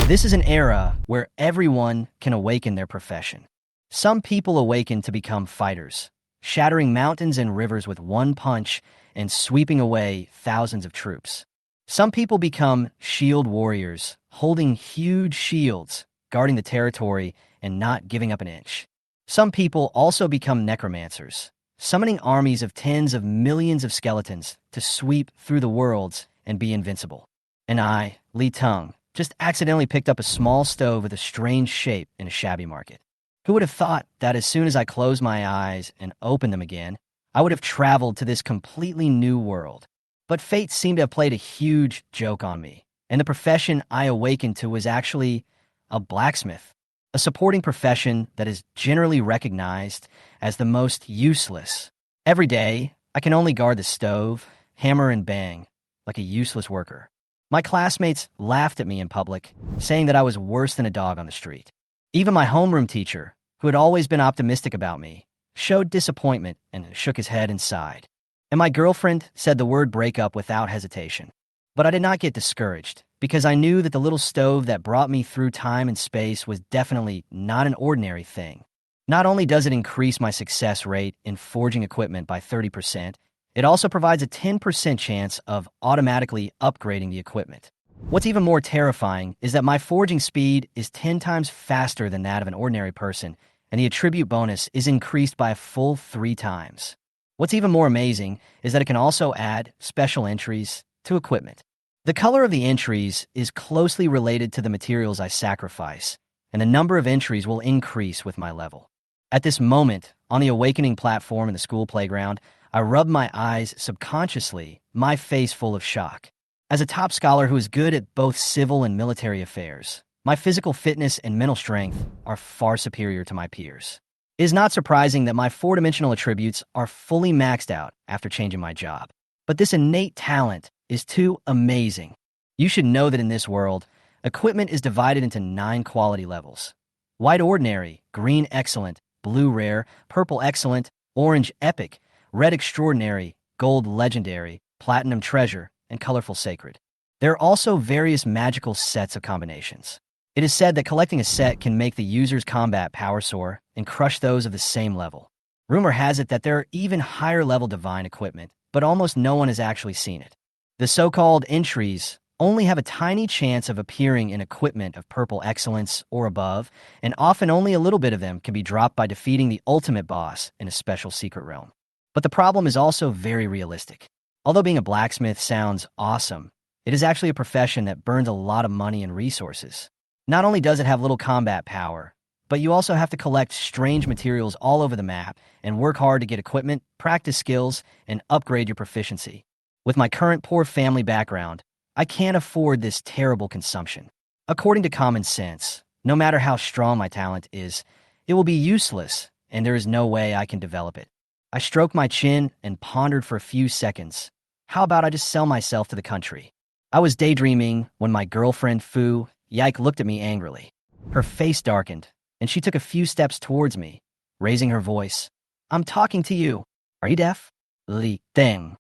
This is an era where everyone can awaken their profession. Some people awaken to become fighters, shattering mountains and rivers with one punch and sweeping away thousands of troops. Some people become shield warriors, holding huge shields, guarding the territory and not giving up an inch. Some people also become necromancers, summoning armies of tens of millions of skeletons to sweep through the worlds and be invincible. And I, Teng, just accidentally picked up a small stove with a strange shape in a shabby market. Who would have thought that as soon as I closed my eyes and opened them again, I would have traveled to this completely new world? But fate seemed to have played a huge joke on me, and the profession I awakened to was actually a blacksmith, a supporting profession that is generally recognized as the most useless. Every day, I can only guard the stove, hammer and bang, like a useless worker. My classmates laughed at me in public, saying that I was worse than a dog on the street. Even my homeroom teacher, who had always been optimistic about me, showed disappointment and shook his head and sighed. And my girlfriend said the word breakup without hesitation. But I did not get discouraged, because I knew that the little stove that brought me through time and space was definitely not an ordinary thing. Not only does it increase my success rate in forging equipment by 30%, it also provides a 10% chance of automatically upgrading the equipment. What's even more terrifying is that my forging speed is 10 times faster than that of an ordinary person, and the attribute bonus is increased by a full 3 times. What's even more amazing is that it can also add special entries to equipment. The color of the entries is closely related to the materials I sacrifice, and the number of entries will increase with my level. At this moment, on the awakening platform in the school playground, I rubbed my eyes subconsciously, my face full of shock. As a top scholar who is good at both civil and military affairs, my physical fitness and mental strength are far superior to my peers. It is not surprising that my 4-dimensional attributes are fully maxed out after changing my job. But this innate talent is too amazing. You should know that in this world, equipment is divided into 9 quality levels. White ordinary, green excellent, blue rare, purple excellent, orange epic, red extraordinary, gold legendary, platinum treasure, and colorful sacred. There are also various magical sets of combinations. It is said that collecting a set can make the user's combat power soar and crush those of the same level. Rumor has it that there are even higher level divine equipment, but almost no one has actually seen it. The so-called entries only have a tiny chance of appearing in equipment of purple excellence or above, and often only a little bit of them can be dropped by defeating the ultimate boss in a special secret realm. But the problem is also very realistic. Although being a blacksmith sounds awesome, it is actually a profession that burns a lot of money and resources. Not only does it have little combat power, but you also have to collect strange materials all over the map and work hard to get equipment, practice skills, and upgrade your proficiency. With my current poor family background, I can't afford this terrible consumption. According to common sense, no matter how strong my talent is, it will be useless, and there is no way I can develop it. I stroked my chin and pondered for a few seconds. How about I just sell myself to the country? I was daydreaming when my girlfriend Fu Yike looked at me angrily. Her face darkened, and she took a few steps towards me, raising her voice. "I'm talking to you. Are you deaf?" Teng.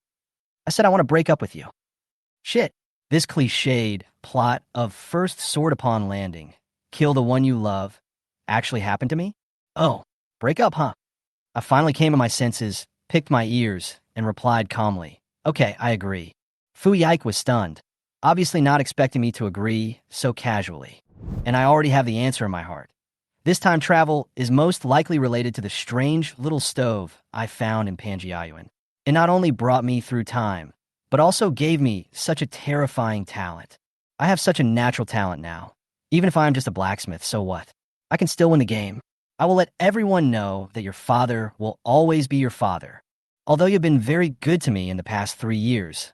I said I want to break up with you. Shit. This cliched plot of first sword upon landing, kill the one you love, actually happened to me? Oh, break up, huh? I finally came to my senses, picked my ears, and replied calmly. Okay, I agree. Fu Yike was stunned, obviously not expecting me to agree so casually. And I already have the answer in my heart. This time travel is most likely related to the strange little stove I found in Panjiayuan. It not only brought me through time, but also gave me such a terrifying talent. I have such a natural talent now. Even if I'm just a blacksmith, so what? I can still win the game. I will let everyone know that your father will always be your father. Although you've been very good to me in the past 3 years,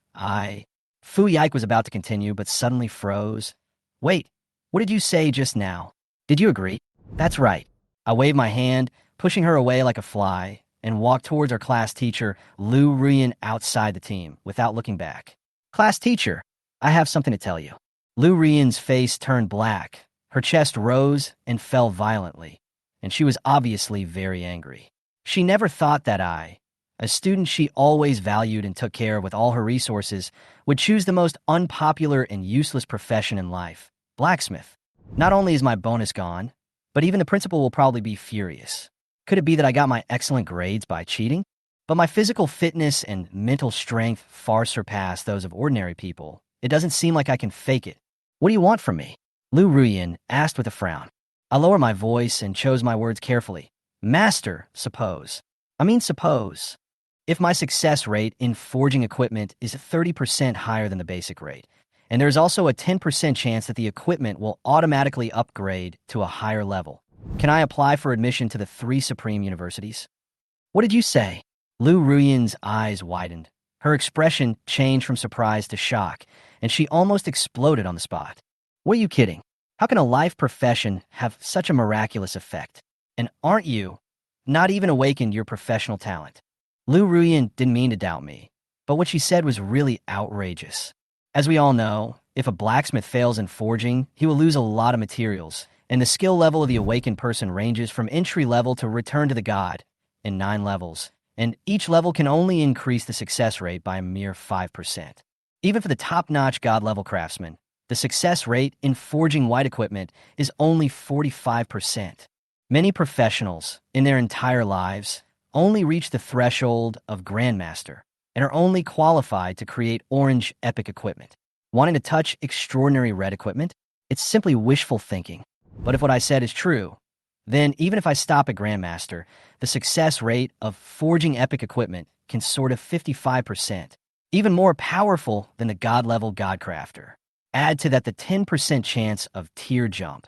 Fu Yike was about to continue, but suddenly froze. Wait, what did you say just now? Did you agree? That's right. I waved my hand, pushing her away like a fly, and walked towards our class teacher, Lu Ruyan, outside the team, without looking back. Class teacher, I have something to tell you. Lu Ruyan's face turned black. Her chest rose and fell violently, and she was obviously very angry. She never thought that I, a student she always valued and took care of with all her resources, would choose the most unpopular and useless profession in life, blacksmith. Not only is my bonus gone, but even the principal will probably be furious. Could it be that I got my excellent grades by cheating? But my physical fitness and mental strength far surpass those of ordinary people. It doesn't seem like I can fake it. What do you want from me? Lu Ruyin asked with a frown. I lowered my voice and chose my words carefully. Master, suppose. Suppose. If my success rate in forging equipment is 30% higher than the basic rate, and there's also a 10% chance that the equipment will automatically upgrade to a higher level, can I apply for admission to the 3 supreme universities? What did you say? Lu Ruyin's eyes widened. Her expression changed from surprise to shock, and she almost exploded on the spot. What are you kidding? How can a life profession have such a miraculous effect? And aren't you not even awakened your professional talent? Lu Ruyin didn't mean to doubt me, but what she said was really outrageous. As we all know, if a blacksmith fails in forging, he will lose a lot of materials, and the skill level of the awakened person ranges from entry level to return to the god in 9 levels, and each level can only increase the success rate by a mere 5%. Even for the top-notch god-level craftsman, the success rate in forging white equipment is only 45%. Many professionals, in their entire lives, only reach the threshold of Grandmaster and are only qualified to create orange epic equipment. Wanting to touch extraordinary red equipment? It's simply wishful thinking. But if what I said is true, then even if I stop at Grandmaster, the success rate of forging epic equipment can soar to 55%, even more powerful than the god-level Godcrafter. Add to that the 10% chance of tier jump.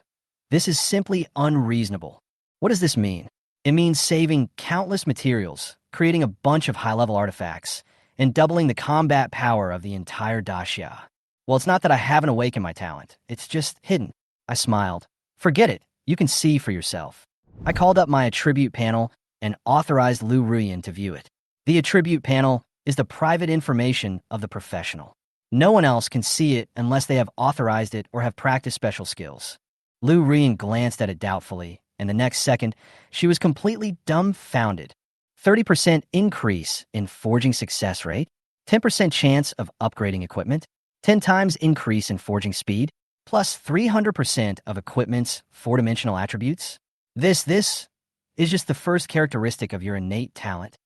This is simply unreasonable. What does this mean? It means saving countless materials, creating a bunch of high-level artifacts, and doubling the combat power of the entire Daxia. Well, it's not that I haven't awakened my talent. It's just hidden. I smiled. Forget it. You can see for yourself. I called up my attribute panel and authorized Lu Ruyin to view it. The attribute panel is the private information of the professional. No one else can see it unless they have authorized it or have practiced special skills. Lu Ruyin glanced at it doubtfully, and the next second, she was completely dumbfounded. 30% increase in forging success rate, 10% chance of upgrading equipment, 10 times increase in forging speed, plus 300% of equipment's 4-dimensional attributes. This is just the first characteristic of your innate talent.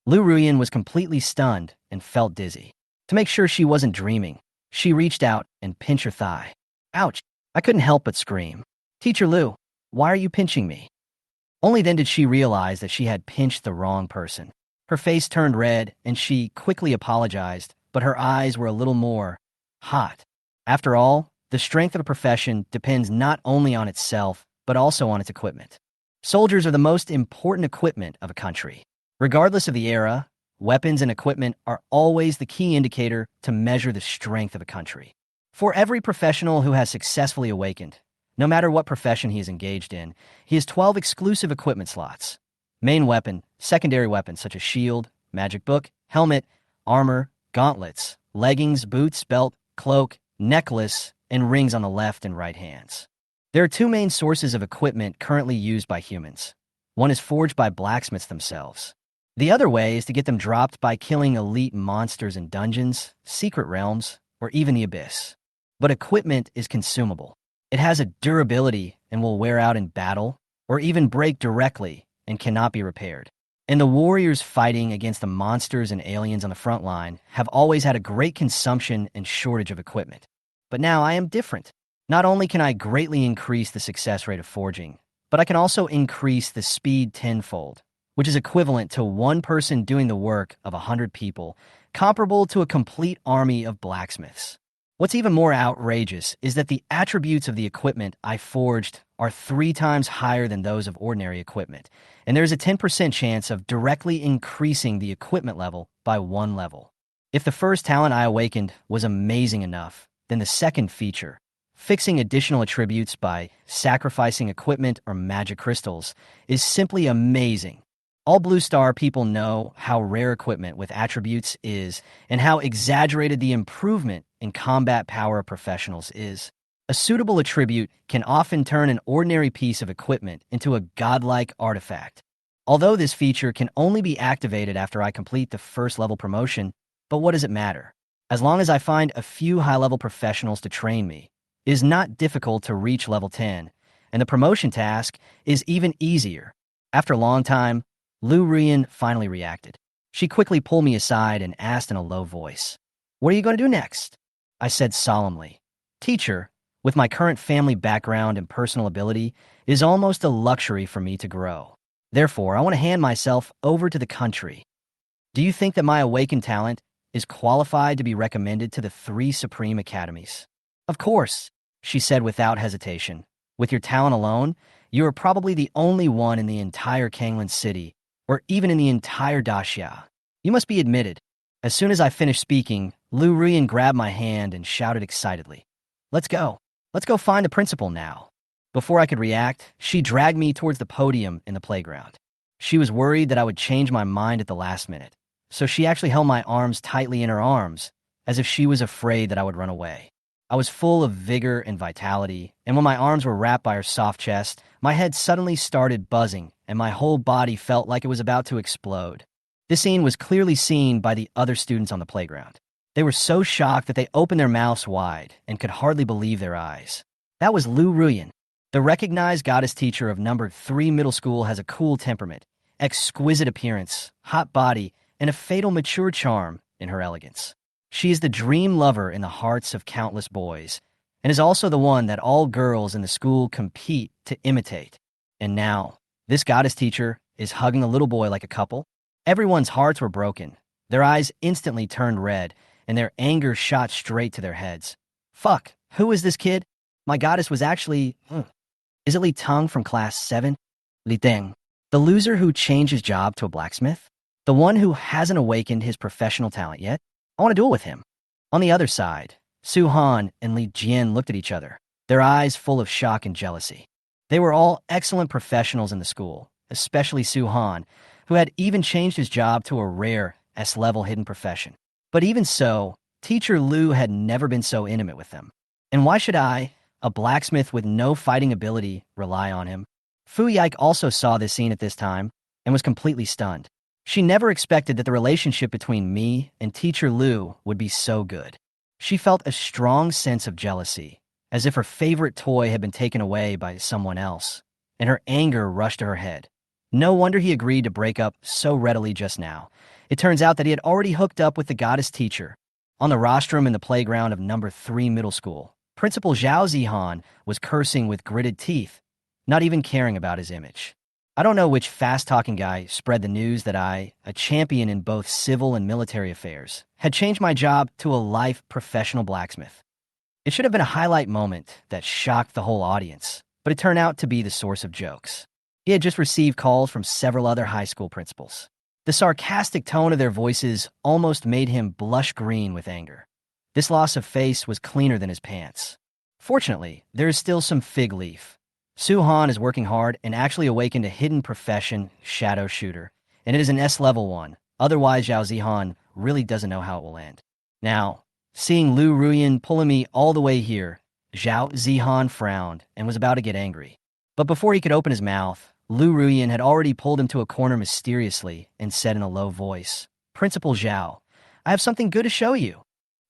Lu Ruyin was completely stunned and felt dizzy. To make sure she wasn't dreaming, she reached out and pinched her thigh. Ouch! I couldn't help but scream. Teacher Lu, why are you pinching me? Only then did she realize that she had pinched the wrong person. Her face turned red, and she quickly apologized, but her eyes were a little more hot. After all, the strength of a profession depends not only on itself, but also on its equipment. Soldiers are the most important equipment of a country. Regardless of the era, weapons and equipment are always the key indicator to measure the strength of a country. For every professional who has successfully awakened, no matter what profession he is engaged in, he has 12 exclusive equipment slots. Main weapon, secondary weapons such as shield, magic book, helmet, armor, gauntlets, leggings, boots, belt, cloak, necklace, and rings on the left and right hands. There are 2 main sources of equipment currently used by humans. One is forged by blacksmiths themselves. The other way is to get them dropped by killing elite monsters in dungeons, secret realms, or even the abyss. But equipment is consumable. It has a durability and will wear out in battle, or even break directly and cannot be repaired. And the warriors fighting against the monsters and aliens on the front line have always had a great consumption and shortage of equipment. But now I am different. Not only can I greatly increase the success rate of forging, but I can also increase the speed tenfold, which is equivalent to one person doing the work of 100 people, comparable to a complete army of blacksmiths. What's even more outrageous is that the attributes of the equipment I forged are 3 times higher than those of ordinary equipment, and there's a 10% chance of directly increasing the equipment level by 1 level. If the first talent I awakened was amazing enough, then the second feature, fixing additional attributes by sacrificing equipment or magic crystals, is simply amazing. All Blue Star people know how rare equipment with attributes is and how exaggerated the improvement in combat power of professionals is. A suitable attribute can often turn an ordinary piece of equipment into a godlike artifact. Although this feature can only be activated after I complete the first level promotion, but what does it matter? As long as I find a few high-level professionals to train me, is not difficult to reach level 10, and the promotion task is even easier. After a long time, Lu Ruyan finally reacted. She quickly pulled me aside and asked in a low voice, "What are you going to do next?" I said solemnly, "Teacher, with my current family background and personal ability, it is almost a luxury for me to grow. Therefore, I want to hand myself over to the country. Do you think that my awakened talent is qualified to be recommended to the 3 Supreme Academies?" "Of course," she said without hesitation. "With your talent alone, you are probably the only one in the entire Kanglan city, or even in the entire Daxia. You must be admitted." As soon as I finished speaking, Lu Ruyan grabbed my hand and shouted excitedly, "Let's go. Let's go find the principal now." Before I could react, she dragged me towards the podium in the playground. She was worried that I would change my mind at the last minute, so she actually held my arms tightly in her arms, as if she was afraid that I would run away. I was full of vigor and vitality, and when my arms were wrapped by her soft chest, my head suddenly started buzzing, and my whole body felt like it was about to explode. This scene was clearly seen by the other students on the playground. They were so shocked that they opened their mouths wide and could hardly believe their eyes. That was Lu Ruyan. The recognized goddess teacher of number 3 middle school has a cool temperament, exquisite appearance, hot body, and a fatal mature charm in her elegance. She is the dream lover in the hearts of countless boys, and is also the one that all girls in the school compete to imitate. And now, this goddess teacher is hugging a little boy like a couple. Everyone's hearts were broken. Their eyes instantly turned red, and their anger shot straight to their heads. Fuck, who is this kid? My goddess was actually... Is it Li Teng from class 7? Li Teng. The loser who changed his job to a blacksmith? The one who hasn't awakened his professional talent yet? I want to duel with him. On the other side, Su Han and Li Jian looked at each other, their eyes full of shock and jealousy. They were all excellent professionals in the school, especially Su Han, who had even changed his job to a rare S-level hidden profession. But even so, Teacher Lu had never been so intimate with them. And why should I, a blacksmith with no fighting ability, rely on him? Fu Yike also saw this scene at this time and was completely stunned. She never expected that the relationship between me and Teacher Lu would be so good. She felt a strong sense of jealousy, as if her favorite toy had been taken away by someone else, and her anger rushed to her head. No wonder he agreed to break up so readily just now. It turns out that he had already hooked up with the goddess teacher. On the rostrum in the playground of number 3 middle school, Principal Zhao Zihan was cursing with gritted teeth, not even caring about his image. I don't know which fast-talking guy spread the news that I, a champion in both civil and military affairs, had changed my job to a life professional blacksmith. It should have been a highlight moment that shocked the whole audience, but it turned out to be the source of jokes. He had just received calls from several other high school principals. The sarcastic tone of their voices almost made him blush green with anger. This loss of face was cleaner than his pants. Fortunately, there is still some fig leaf. Su Han is working hard and actually awakened a hidden profession, Shadow Shooter, and it is an S-level one. Otherwise, Zhao Zihan really doesn't know how it will end. Now, seeing Lu Ruyan pulling me all the way here, Zhao Zihan frowned and was about to get angry. But before he could open his mouth, Lu Ruyan had already pulled him to a corner mysteriously and said in a low voice, "Principal Zhao, I have something good to show you."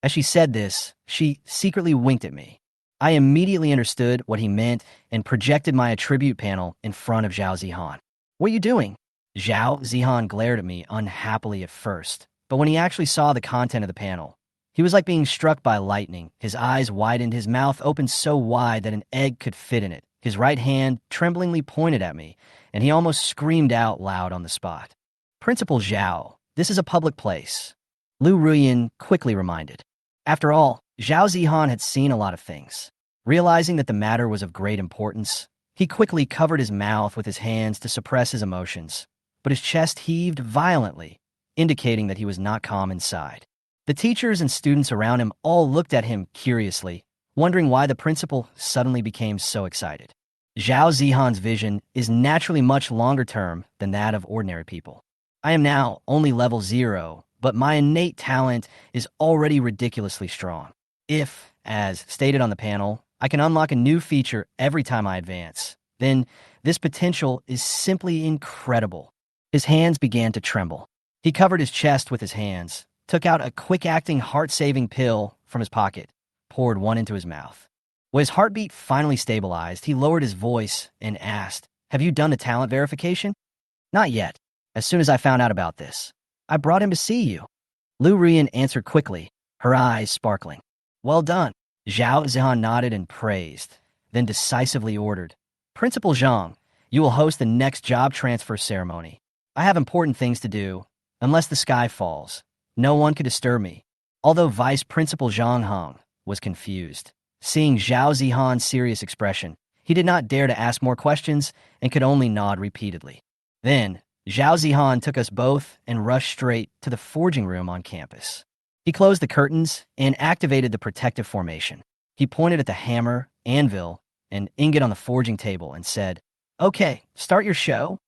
As she said this, she secretly winked at me. I immediately understood what he meant and projected my attribute panel in front of Zhao Zihan. "What are you doing?" Zhao Zihan glared at me unhappily at first, but when he actually saw the content of the panel, he was like being struck by lightning. His eyes widened, his mouth opened so wide that an egg could fit in it. His right hand tremblingly pointed at me, and he almost screamed out loud on the spot. "Principal Zhao, this is a public place," Lu Ruyan quickly reminded. After all, Zhao Zihan had seen a lot of things. Realizing that the matter was of great importance, he quickly covered his mouth with his hands to suppress his emotions, but his chest heaved violently, indicating that he was not calm inside. The teachers and students around him all looked at him curiously, wondering why the principal suddenly became so excited. Zhao Zihan's vision is naturally much longer term than that of ordinary people. I am now only level 0, but my innate talent is already ridiculously strong. If, as stated on the panel, I can unlock a new feature every time I advance, then this potential is simply incredible. His hands began to tremble. He covered his chest with his hands, took out a quick-acting, heart-saving pill from his pocket, poured one into his mouth. When his heartbeat finally stabilized, he lowered his voice and asked, "Have you done the talent verification?" "Not yet. As soon as I found out about this, I brought him to see you." Lu Rian answered quickly, her eyes sparkling. "Well done." Zhao Zihan nodded and praised, then decisively ordered, "Principal Zhang, you will host the next job transfer ceremony. I have important things to do. Unless the sky falls, no one could disturb me." Although Vice Principal Zhang Hong was confused, seeing Zhao Zihan's serious expression, he did not dare to ask more questions and could only nod repeatedly. Then, Zhao Zihan took us both and rushed straight to the forging room on campus. He closed the curtains and activated the protective formation. He pointed at the hammer, anvil, and ingot on the forging table and said, "Okay, start your show."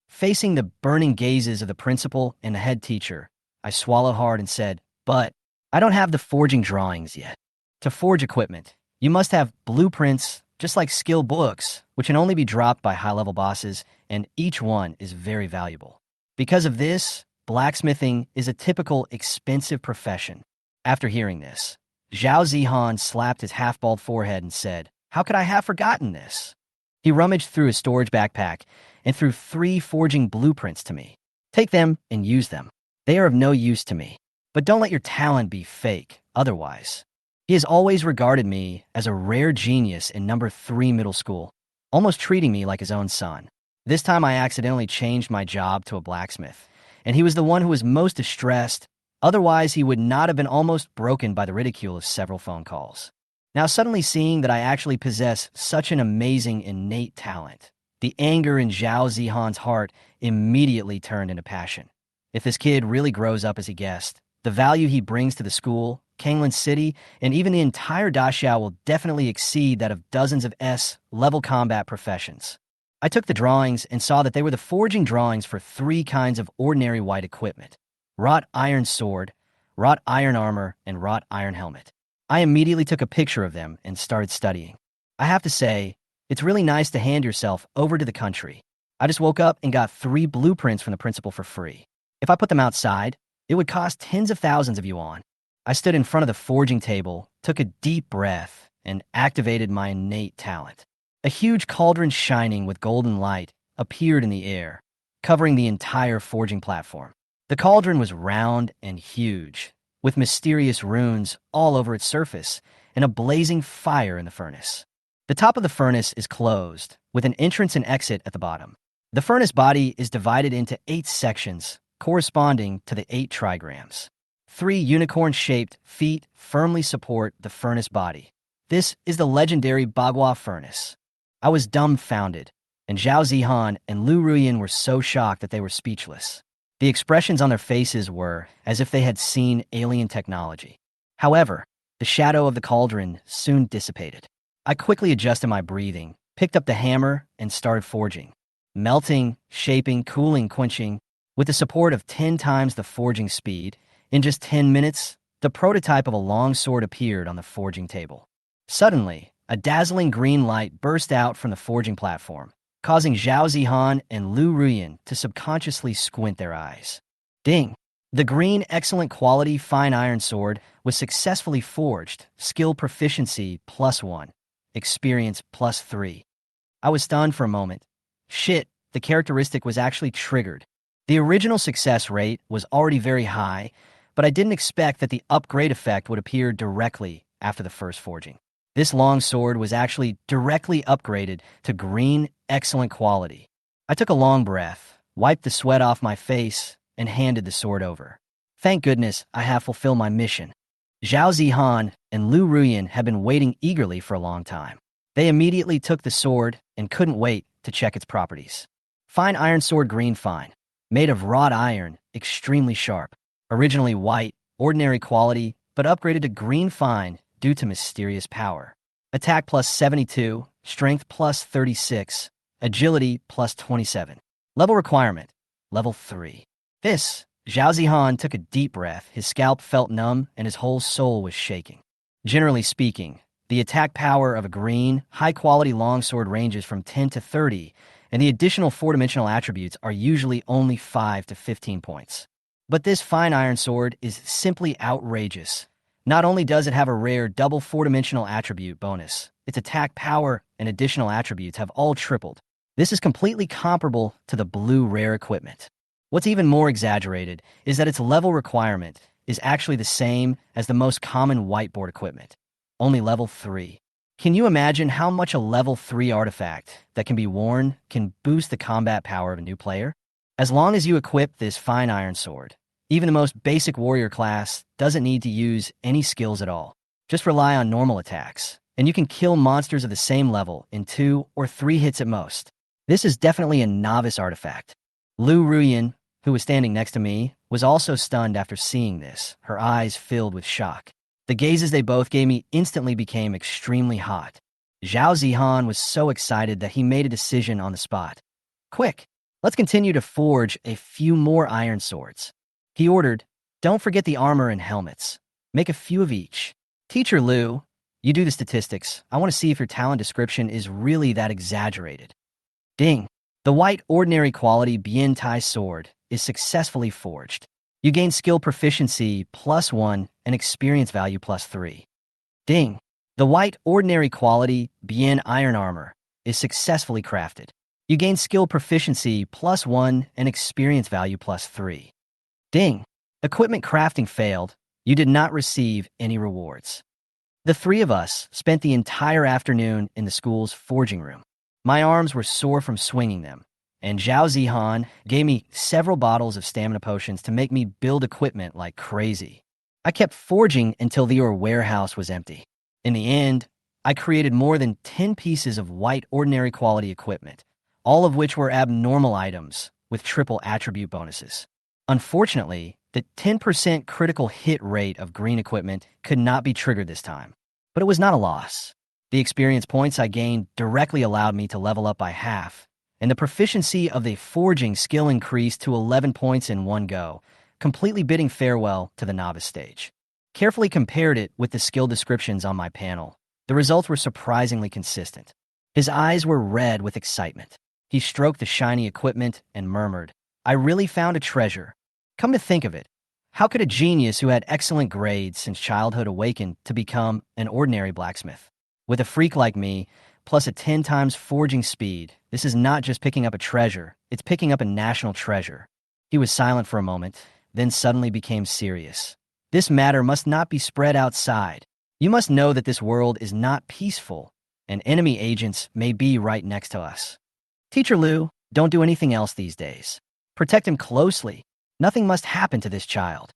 Facing the burning gazes of the principal and the head teacher, I swallowed hard and said, "But I don't have the forging drawings yet. To forge equipment, you must have blueprints, just like skill books, which can only be dropped by high-level bosses, and each one is very valuable. Because of this, blacksmithing is a typical expensive profession." After hearing this, Zhao Zihan slapped his half-bald forehead and said, "How could I have forgotten this?" He rummaged through his storage backpack and threw 3 forging blueprints to me. "Take them and use them. They are of no use to me. But don't let your talent be fake, otherwise." He has always regarded me as a rare genius in number 3 middle school, almost treating me like his own son. This time I accidentally changed my job to a blacksmith, and he was the one who was most distressed. Otherwise, he would not have been almost broken by the ridicule of several phone calls. Now suddenly seeing that I actually possess such an amazing innate talent, the anger in Zhao Zihan's heart immediately turned into passion. If this kid really grows up as he guessed, the value he brings to the school, Kanglan City, and even the entire Daxiao will definitely exceed that of dozens of S-level combat professions. I took the drawings and saw that they were the forging drawings for 3 kinds of ordinary white equipment: wrought iron sword, wrought iron armor, and wrought iron helmet. I immediately took a picture of them and started studying. I have to say, it's really nice to hand yourself over to the country. I just woke up and got 3 blueprints from the principal for free. If I put them outside, it would cost tens of thousands of yuan. I stood in front of the forging table, took a deep breath, and activated my innate talent. A huge cauldron shining with golden light appeared in the air, covering the entire forging platform. The cauldron was round and huge, with mysterious runes all over its surface and a blazing fire in the furnace. The top of the furnace is closed, with an entrance and exit at the bottom. The furnace body is divided into 8 sections, corresponding to the 8 trigrams. 3 unicorn-shaped feet firmly support the furnace body. This is the legendary Bagua furnace. I was dumbfounded, and Zhao Zihan and Lu Ruyin were so shocked that they were speechless. The expressions on their faces were as if they had seen alien technology. However, the shadow of the cauldron soon dissipated. I quickly adjusted my breathing, picked up the hammer, and started forging. Melting, shaping, cooling, quenching. With the support of 10 times the forging speed, in just 10 minutes, the prototype of a long sword appeared on the forging table. Suddenly, a dazzling green light burst out from the forging platform, causing Zhao Zihan and Lu Ruyin to subconsciously squint their eyes. Ding! The green, excellent quality fine iron sword was successfully forged, skill proficiency +1, experience +3. I was stunned for a moment. Shit, the characteristic was actually triggered. The original success rate was already very high, but I didn't expect that the upgrade effect would appear directly after the first forging. This long sword was actually directly upgraded to green, excellent quality. I took a long breath, wiped the sweat off my face, and handed the sword over. Thank goodness I have fulfilled my mission. Zhao Zihan and Lu Ruyin had been waiting eagerly for a long time. They immediately took the sword and couldn't wait to check its properties. Fine iron sword, green fine. Made of wrought iron, extremely sharp. Originally white, ordinary quality, but upgraded to green fine due to mysterious power. Attack +72, strength +36, agility +27. Level requirement, level 3. This, Zhao Zihan took a deep breath, his scalp felt numb, and his whole soul was shaking. Generally speaking, the attack power of a green, high-quality longsword ranges from 10 to 30, and the additional 4-dimensional attributes are usually only 5 to 15 points. But this fine iron sword is simply outrageous. Not only does it have a rare double 4-dimensional attribute bonus, its attack power, and additional attributes have all tripled. This is completely comparable to the blue rare equipment. What's even more exaggerated is that its level requirement is actually the same as the most common whiteboard equipment, only level 3. Can you imagine how much a level 3 artifact that can be worn can boost the combat power of a new player? As long as you equip this fine iron sword, even the most basic warrior class doesn't need to use any skills at all. Just rely on normal attacks, and you can kill monsters of the same level in 2 or 3 hits at most. This is definitely a novice artifact. Lu Ruyan, who was standing next to me, was also stunned after seeing this, her eyes filled with shock. The gazes they both gave me instantly became extremely hot. Zhao Zihan was so excited that he made a decision on the spot. Quick, let's continue to forge a few more iron swords. He ordered, don't forget the armor and helmets. Make a few of each. Teacher Lu, you do the statistics. I want to see if your talent description is really that exaggerated. Ding. The white ordinary quality Bien Tai sword is successfully forged. You gain skill proficiency +1 and experience value +3. Ding. The white ordinary quality Bien iron armor is successfully crafted. You gain skill proficiency +1 and experience value +3. Ding. Equipment crafting failed. You did not receive any rewards. The three of us spent the entire afternoon in the school's forging room. My arms were sore from swinging them, and Zhao Zihan gave me several bottles of stamina potions to make me build equipment like crazy. I kept forging until the warehouse was empty. In the end, I created more than 10 pieces of white ordinary quality equipment, all of which were abnormal items with triple attribute bonuses. Unfortunately, the 10% critical hit rate of green equipment could not be triggered this time, but it was not a loss. The experience points I gained directly allowed me to level up by half, and the proficiency of the forging skill increased to 11 points in one go, completely bidding farewell to the novice stage. Carefully compared it with the skill descriptions on my panel. The results were surprisingly consistent. His eyes were red with excitement. He stroked the shiny equipment and murmured, I really found a treasure. Come to think of it, how could a genius who had excellent grades since childhood awaken to become an ordinary blacksmith? With a freak like me, plus a 10 times forging speed, this is not just picking up a treasure, it's picking up a national treasure. He was silent for a moment, then suddenly became serious. This matter must not be spread outside. You must know that this world is not peaceful, and enemy agents may be right next to us. Teacher Lu, don't do anything else these days. Protect him closely. Nothing must happen to this child.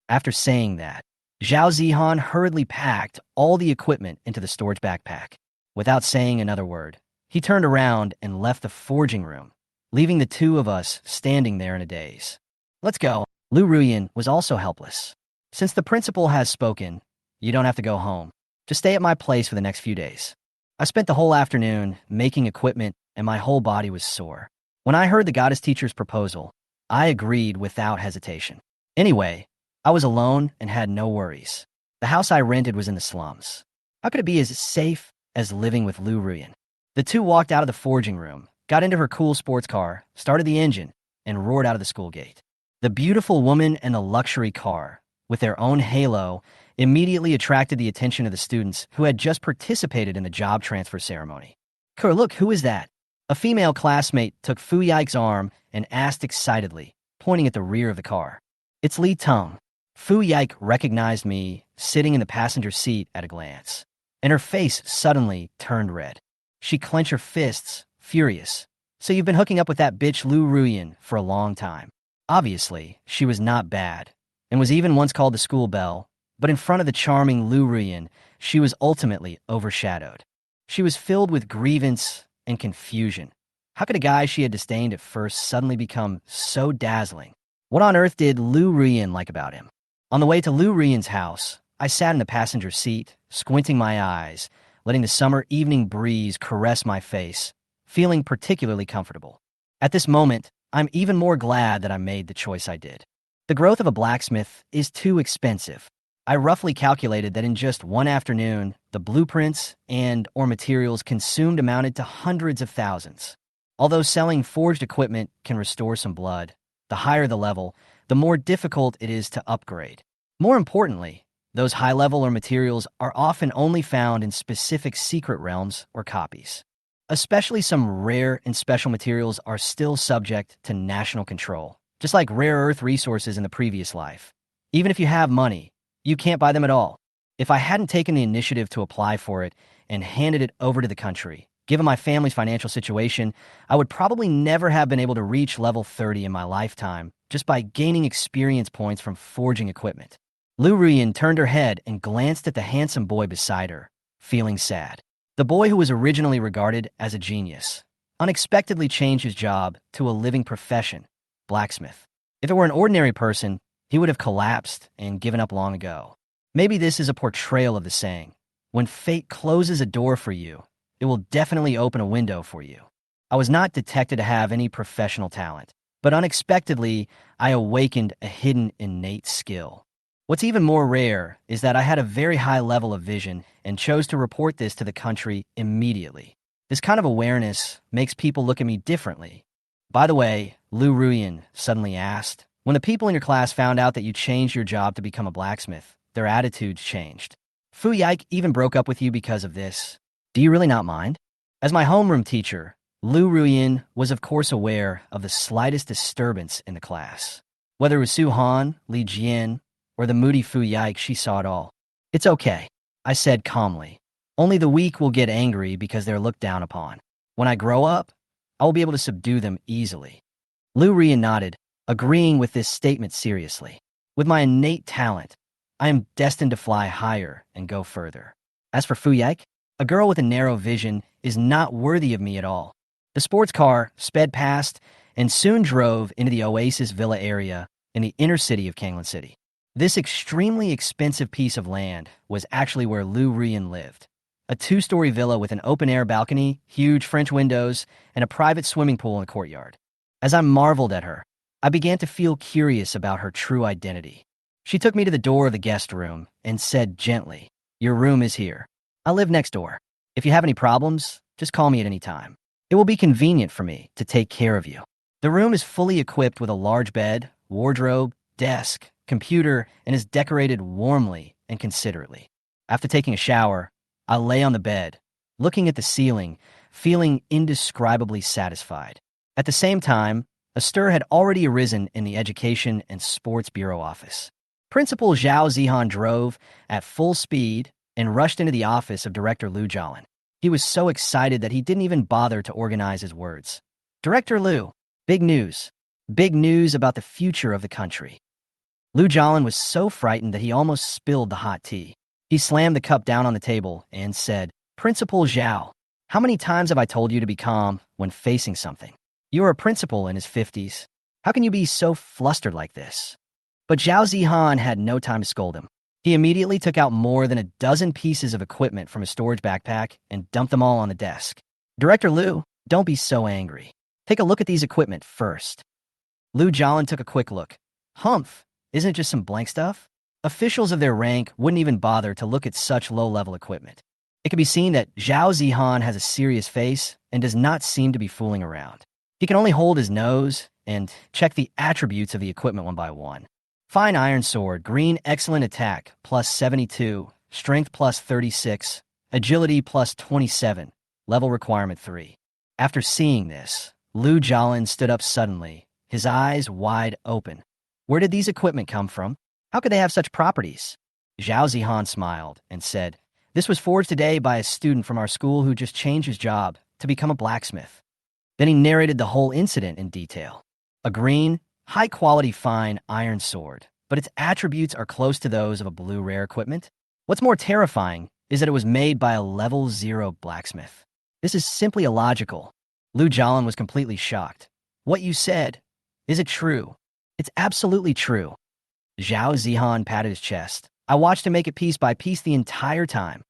After saying that, Zhao Zihan hurriedly packed all the equipment into the storage backpack. Without saying another word, he turned around and left the forging room, leaving the two of us standing there in a daze. Let's go. Lu Ruyan was also helpless. Since the principal has spoken, you don't have to go home. Just stay at my place for the next few days. I spent the whole afternoon making equipment and my whole body was sore. When I heard the goddess teacher's proposal, I agreed without hesitation. Anyway, I was alone and had no worries. The house I rented was in the slums. How could it be as safe as living with Lu Ruyan? The two walked out of the forging room, got into her cool sports car, started the engine, and roared out of the school gate. The beautiful woman and the luxury car, with their own halo, immediately attracted the attention of the students who had just participated in the job transfer ceremony. Look, who is that? A female classmate took Fu Yike's arm and asked excitedly, pointing at the rear of the car. It's Li Teng. Fu Yike recognized me sitting in the passenger seat at a glance, and her face suddenly turned red. She clenched her fists, furious. So you've been hooking up with that bitch Lu Ruyan for a long time. Obviously, she was not bad, and was even once called the school belle, but in front of the charming Lu Ruyan, she was ultimately overshadowed. She was filled with grievance and confusion. How could a guy she had disdained at first suddenly become so dazzling? What on earth did Lu Ruyan like about him? On the way to Lu Ruyan's house, I sat in the passenger seat, squinting my eyes, letting the summer evening breeze caress my face, feeling particularly comfortable. At this moment, I'm even more glad that I made the choice I did. The growth of a blacksmith is too expensive. I roughly calculated that in just one afternoon, the blueprints and/or materials consumed amounted to hundreds of thousands. Although selling forged equipment can restore some blood, the higher the level, the more difficult it is to upgrade. More importantly, Those high-level or materials are often only found in specific secret realms or copies. Especially some rare and special materials are still subject to national control, just like rare earth resources in the previous life. Even if you have money, you can't buy them at all. If I hadn't taken the initiative to apply for it and handed it over to the country, given my family's financial situation, I would probably never have been able to reach level 30 in my lifetime just by gaining experience points from forging equipment. Lu Ruyan turned her head and glanced at the handsome boy beside her, feeling sad. The boy who was originally regarded as a genius unexpectedly changed his job to a living profession, blacksmith. If it were an ordinary person, he would have collapsed and given up long ago. Maybe this is a portrayal of the saying, when fate closes a door for you, it will definitely open a window for you. I was not detected to have any professional talent, but unexpectedly, I awakened a hidden innate skill. What's even more rare is that I had a very high level of vision and chose to report this to the country immediately. This kind of awareness makes people look at me differently. By the way, Lu Ruyan suddenly asked, when the people in your class found out that you changed your job to become a blacksmith, their attitudes changed. Fu Yike even broke up with you because of this. Do you really not mind? As my homeroom teacher, Lu Ruyan was of course aware of the slightest disturbance in the class. Whether it was Su Han, Li Jian, or the moody Fu Yike, she saw it all. It's okay, I said calmly. Only the weak will get angry because they're looked down upon. When I grow up, I will be able to subdue them easily. Lu Ruyan nodded, agreeing with this statement seriously. With my innate talent, I am destined to fly higher and go further. As for Fu Yike, a girl with a narrow vision is not worthy of me at all. The sports car sped past and soon drove into the Oasis Villa area in the inner city of Kanglan City. This extremely expensive piece of land was actually where Lu Ruyan lived. A 2-story villa with an open-air balcony, huge French windows, and a private swimming pool in the courtyard. As I marveled at her, I began to feel curious about her true identity. She took me to the door of the guest room and said gently, "Your room is here. I live next door. If you have any problems, just call me at any time. It will be convenient for me to take care of you." The room is fully equipped with a large bed, wardrobe, desk, computer, and is decorated warmly and considerately. After taking a shower, I lay on the bed, looking at the ceiling, feeling indescribably satisfied. At the same time, a stir had already arisen in the Education and Sports Bureau office. Principal Zhao Zihan drove at full speed and rushed into the office of Director Lu Jialan. He was so excited that he didn't even bother to organize his words. "Director Lu, big news. Big news about the future of the country." Lu Jialan was so frightened that he almost spilled the hot tea. He slammed the cup down on the table and said, "Principal Zhao, how many times have I told you to be calm when facing something? You are a principal in his 50s. How can you be so flustered like this?" But Zhao Zihan had no time to scold him. He immediately took out more than a dozen pieces of equipment from his storage backpack and dumped them all on the desk. "Director Lu, don't be so angry. Take a look at these equipment first." Lu Jialan took a quick look. Humph, isn't it just some blank stuff? Officials of their rank wouldn't even bother to look at such low-level equipment. It can be seen that Zhao Zihan has a serious face and does not seem to be fooling around. He can only hold his nose and check the attributes of the equipment one by one. Fine iron sword, green excellent attack, plus 72, strength plus 36, agility plus 27, level requirement 3. After seeing this, Lu Jialan stood up suddenly, his eyes wide open. Where did these equipment come from? How could they have such properties? Zhao Zihan smiled and said, "This was forged today by a student from our school who just changed his job to become a blacksmith." Then he narrated the whole incident in detail. A green, high-quality fine iron sword, but its attributes are close to those of a blue rare equipment. What's more terrifying is that it was made by a level 0 blacksmith. This is simply illogical. Lu Jialan was completely shocked. "What you said, is it true?" "It's absolutely true." Zhao Zihan patted his chest. "I watched him make it piece by piece the entire time."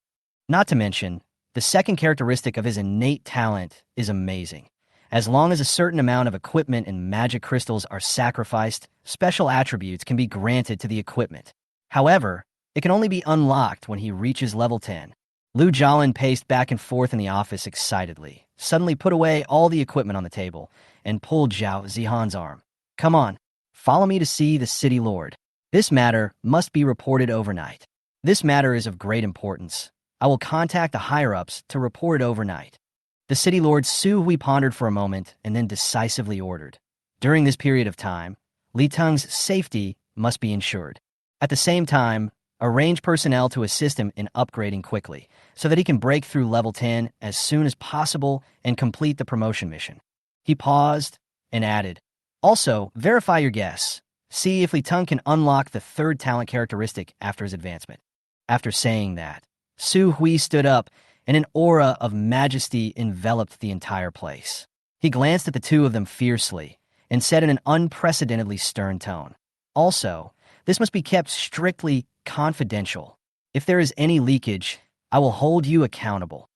Not to mention, the second characteristic of his innate talent is amazing. As long as a certain amount of equipment and magic crystals are sacrificed, special attributes can be granted to the equipment. However, it can only be unlocked when he reaches level 10. Lu Jialan paced back and forth in the office excitedly, suddenly put away all the equipment on the table, and pulled Zhao Zihan's arm. "Come on, follow me to see the city lord. This matter must be reported overnight." This matter is of great importance. I will contact the higher-ups to report it overnight. The city lord Su Hui pondered for a moment and then decisively ordered. During this period of time, Li Teng's safety must be ensured. At the same time, arrange personnel to assist him in upgrading quickly, so that he can break through level 10 as soon as possible and complete the promotion mission. He paused and added, also, verify your guess. See if Li Teng can unlock the third talent characteristic after his advancement. After saying that, Su Hui stood up, and an aura of majesty enveloped the entire place. He glanced at the two of them fiercely and said in an unprecedentedly stern tone, also, this must be kept strictly confidential. If there is any leakage, I will hold you accountable.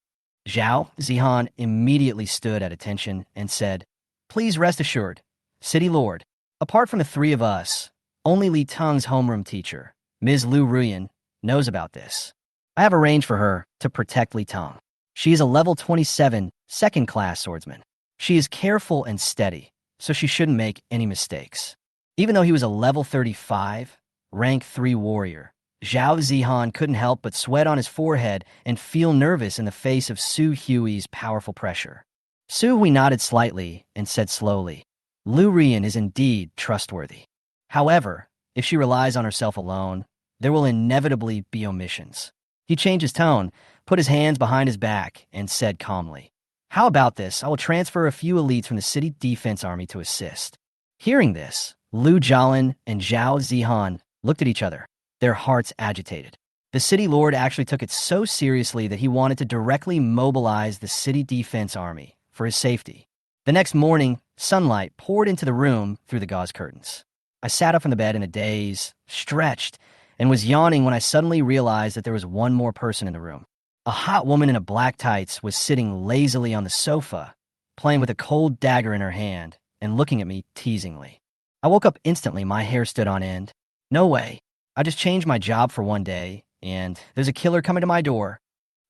Zhao Zihan immediately stood at attention and said, please rest assured, City Lord, apart from the three of us, only Li Teng's homeroom teacher, Ms. Lu Ruyan, knows about this. I have arranged for her to protect Li Teng. She is a level 27, second-class swordsman. She is careful and steady, so she shouldn't make any mistakes. Even though he was a level 35, rank 3 warrior, Zhao Zihan couldn't help but sweat on his forehead and feel nervous in the face of Su Hui's powerful pressure. Su Hui nodded slightly and said slowly, Lu Rian is indeed trustworthy. However, if she relies on herself alone, there will inevitably be omissions. He changed his tone, put his hands behind his back, and said calmly, how about this? I will transfer a few elites from the city defense army to assist. Hearing this, Lu Jialin and Zhao Zihan looked at each other, their hearts agitated. The city lord actually took it so seriously that he wanted to directly mobilize the city defense army for his safety. The next morning, sunlight poured into the room through the gauze curtains. I sat up from the bed in a daze, stretched, and was yawning when I suddenly realized that there was one more person in the room. A hot woman in a black tights was sitting lazily on the sofa, playing with a cold dagger in her hand and looking at me teasingly. I woke up instantly, my hair stood on end. No way. I just changed my job for one day, and there's a killer coming to my door.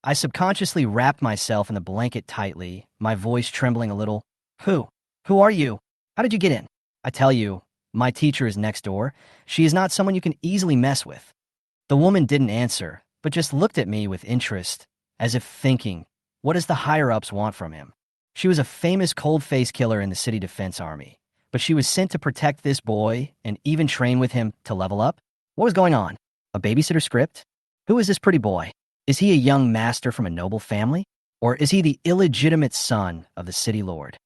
I subconsciously wrapped myself in the blanket tightly, my voice trembling a little. Who? Who are you? How did you get in? I tell you, my teacher is next door. She is not someone you can easily mess with. The woman didn't answer, but just looked at me with interest, as if thinking, what does the higher-ups want from him? She was a famous cold-face killer in the city defense army, but she was sent to protect this boy and even train with him to level up? What was going on? A babysitter script? Who is this pretty boy? Is he a young master from a noble family? Or is he the illegitimate son of the city lord?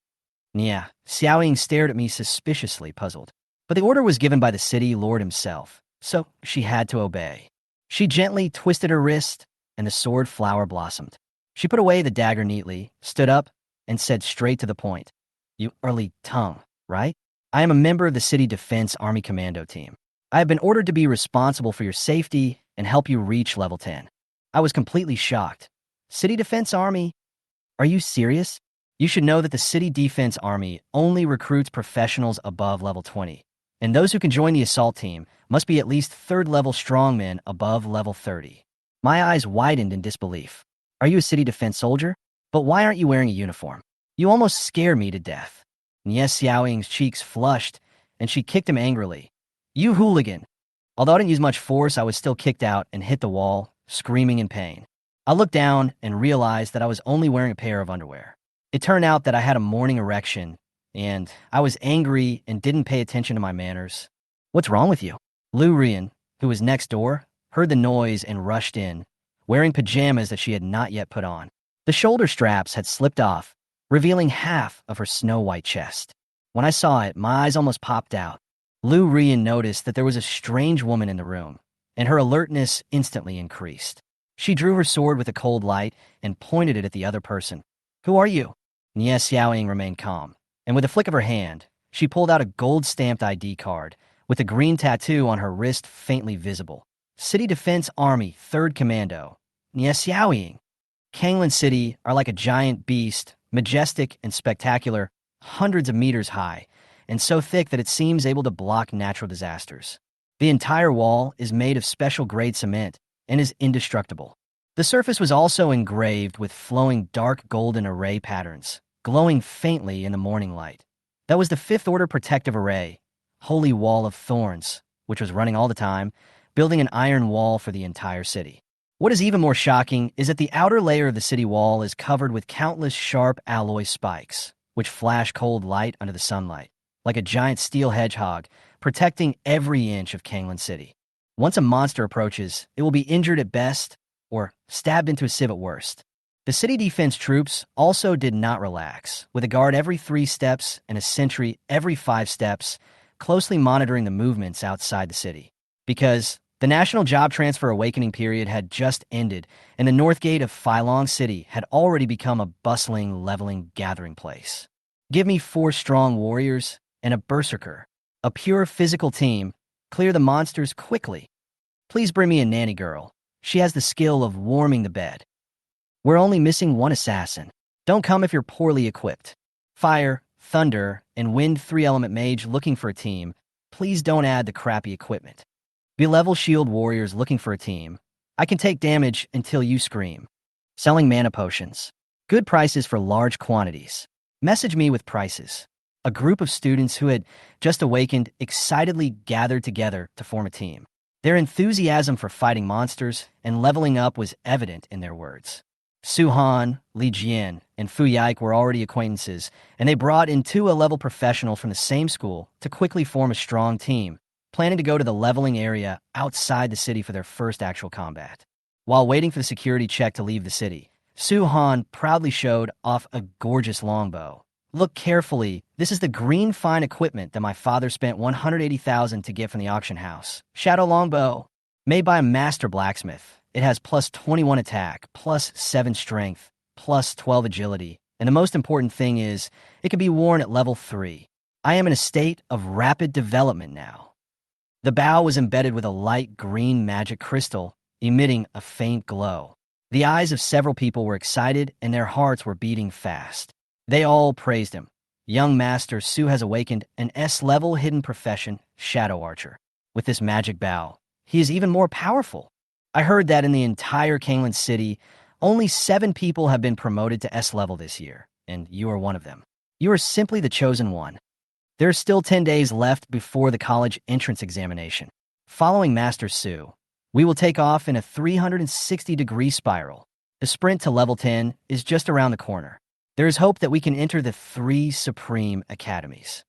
Yeah, Xiaoying stared at me suspiciously, puzzled. But the order was given by the city lord himself, so she had to obey. She gently twisted her wrist, and the sword flower blossomed. She put away the dagger neatly, stood up, and said straight to the point, you are Li Teng, right? I am a member of the city defense army commando team. I have been ordered to be responsible for your safety and help you reach level 10. I was completely shocked. City defense army? Are you serious? You should know that the city defense army only recruits professionals above level 20. And those who can join the assault team must be at least third-level strongmen above level 30. My eyes widened in disbelief. Are you a city defense soldier? But why aren't you wearing a uniform? You almost scare me to death. Nie Xiaoying's cheeks flushed, and she kicked him angrily. You hooligan! Although I didn't use much force, I was still kicked out and hit the wall, screaming in pain. I looked down and realized that I was only wearing a pair of underwear. It turned out that I had a morning erection, and I was angry and didn't pay attention to my manners. What's wrong with you? Lu Rian, who was next door, heard the noise and rushed in, wearing pajamas that she had not yet put on. The shoulder straps had slipped off, revealing half of her snow-white chest. When I saw it, my eyes almost popped out. Lu Rian noticed that there was a strange woman in the room, and her alertness instantly increased. She drew her sword with a cold light and pointed it at the other person. Who are you? Nie Xiaoying remained calm, and with a flick of her hand, she pulled out a gold-stamped ID card with a green tattoo on her wrist faintly visible. City Defense Army, 3rd Commando. Nie Xiaoying. Kanglan City are like a giant beast, majestic and spectacular, hundreds of meters high, and so thick that it seems able to block natural disasters. The entire wall is made of special grade cement and is indestructible. The surface was also engraved with flowing dark golden array patterns, glowing faintly in the morning light. That was the 5th Order Protective Array, Holy Wall of Thorns, which was running all the time, building an iron wall for the entire city. What is even more shocking is that the outer layer of the city wall is covered with countless sharp alloy spikes, which flash cold light under the sunlight, like a giant steel hedgehog, protecting every inch of Kanglan City. Once a monster approaches, it will be injured at best or stabbed into a sieve at worst. The city defense troops also did not relax, with a guard every 3 steps and a sentry every 5 steps, closely monitoring the movements outside the city. Because the national job transfer awakening period had just ended, and the north gate of Phylong City had already become a bustling, leveling gathering place. Give me 4 strong warriors and a berserker, a pure physical team. Clear the monsters quickly. Please bring me a nanny girl. She has the skill of warming the bed. We're only missing 1 assassin. Don't come if you're poorly equipped. Fire, thunder, and wind 3-element mage looking for a team. Please don't add the crappy equipment. Be-level shield warriors looking for a team. I can take damage until you scream. Selling mana potions. Good prices for large quantities. Message me with prices. A group of students who had just awakened excitedly gathered together to form a team. Their enthusiasm for fighting monsters and leveling up was evident in their words. Su-Han, Li Jian, and Fu Yike were already acquaintances, and they brought in 2 A-level professionals from the same school to quickly form a strong team, planning to go to the leveling area outside the city for their first actual combat. While waiting for the security check to leave the city, Su-Han proudly showed off a gorgeous longbow. Look carefully, this is the green fine equipment that my father spent 180,000 to get from the auction house. Shadow longbow, made by a master blacksmith. It has plus 21 attack, plus 7 strength, plus 12 agility, and the most important thing is, it can be worn at level 3. I am in a state of rapid development now. The bow was embedded with a light green magic crystal, emitting a faint glow. The eyes of several people were excited and their hearts were beating fast. They all praised him. Young Master Su has awakened an S-level hidden profession, Shadow Archer. With this magic bow, he is even more powerful. I heard that in the entire Kanglan City, only 7 people have been promoted to S-level this year, and you are one of them. You are simply the chosen one. There are still 10 days left before the college entrance examination. Following Master Su, we will take off in a 360-degree spiral. The sprint to level 10 is just around the corner. There is hope that we can enter the 3 supreme academies.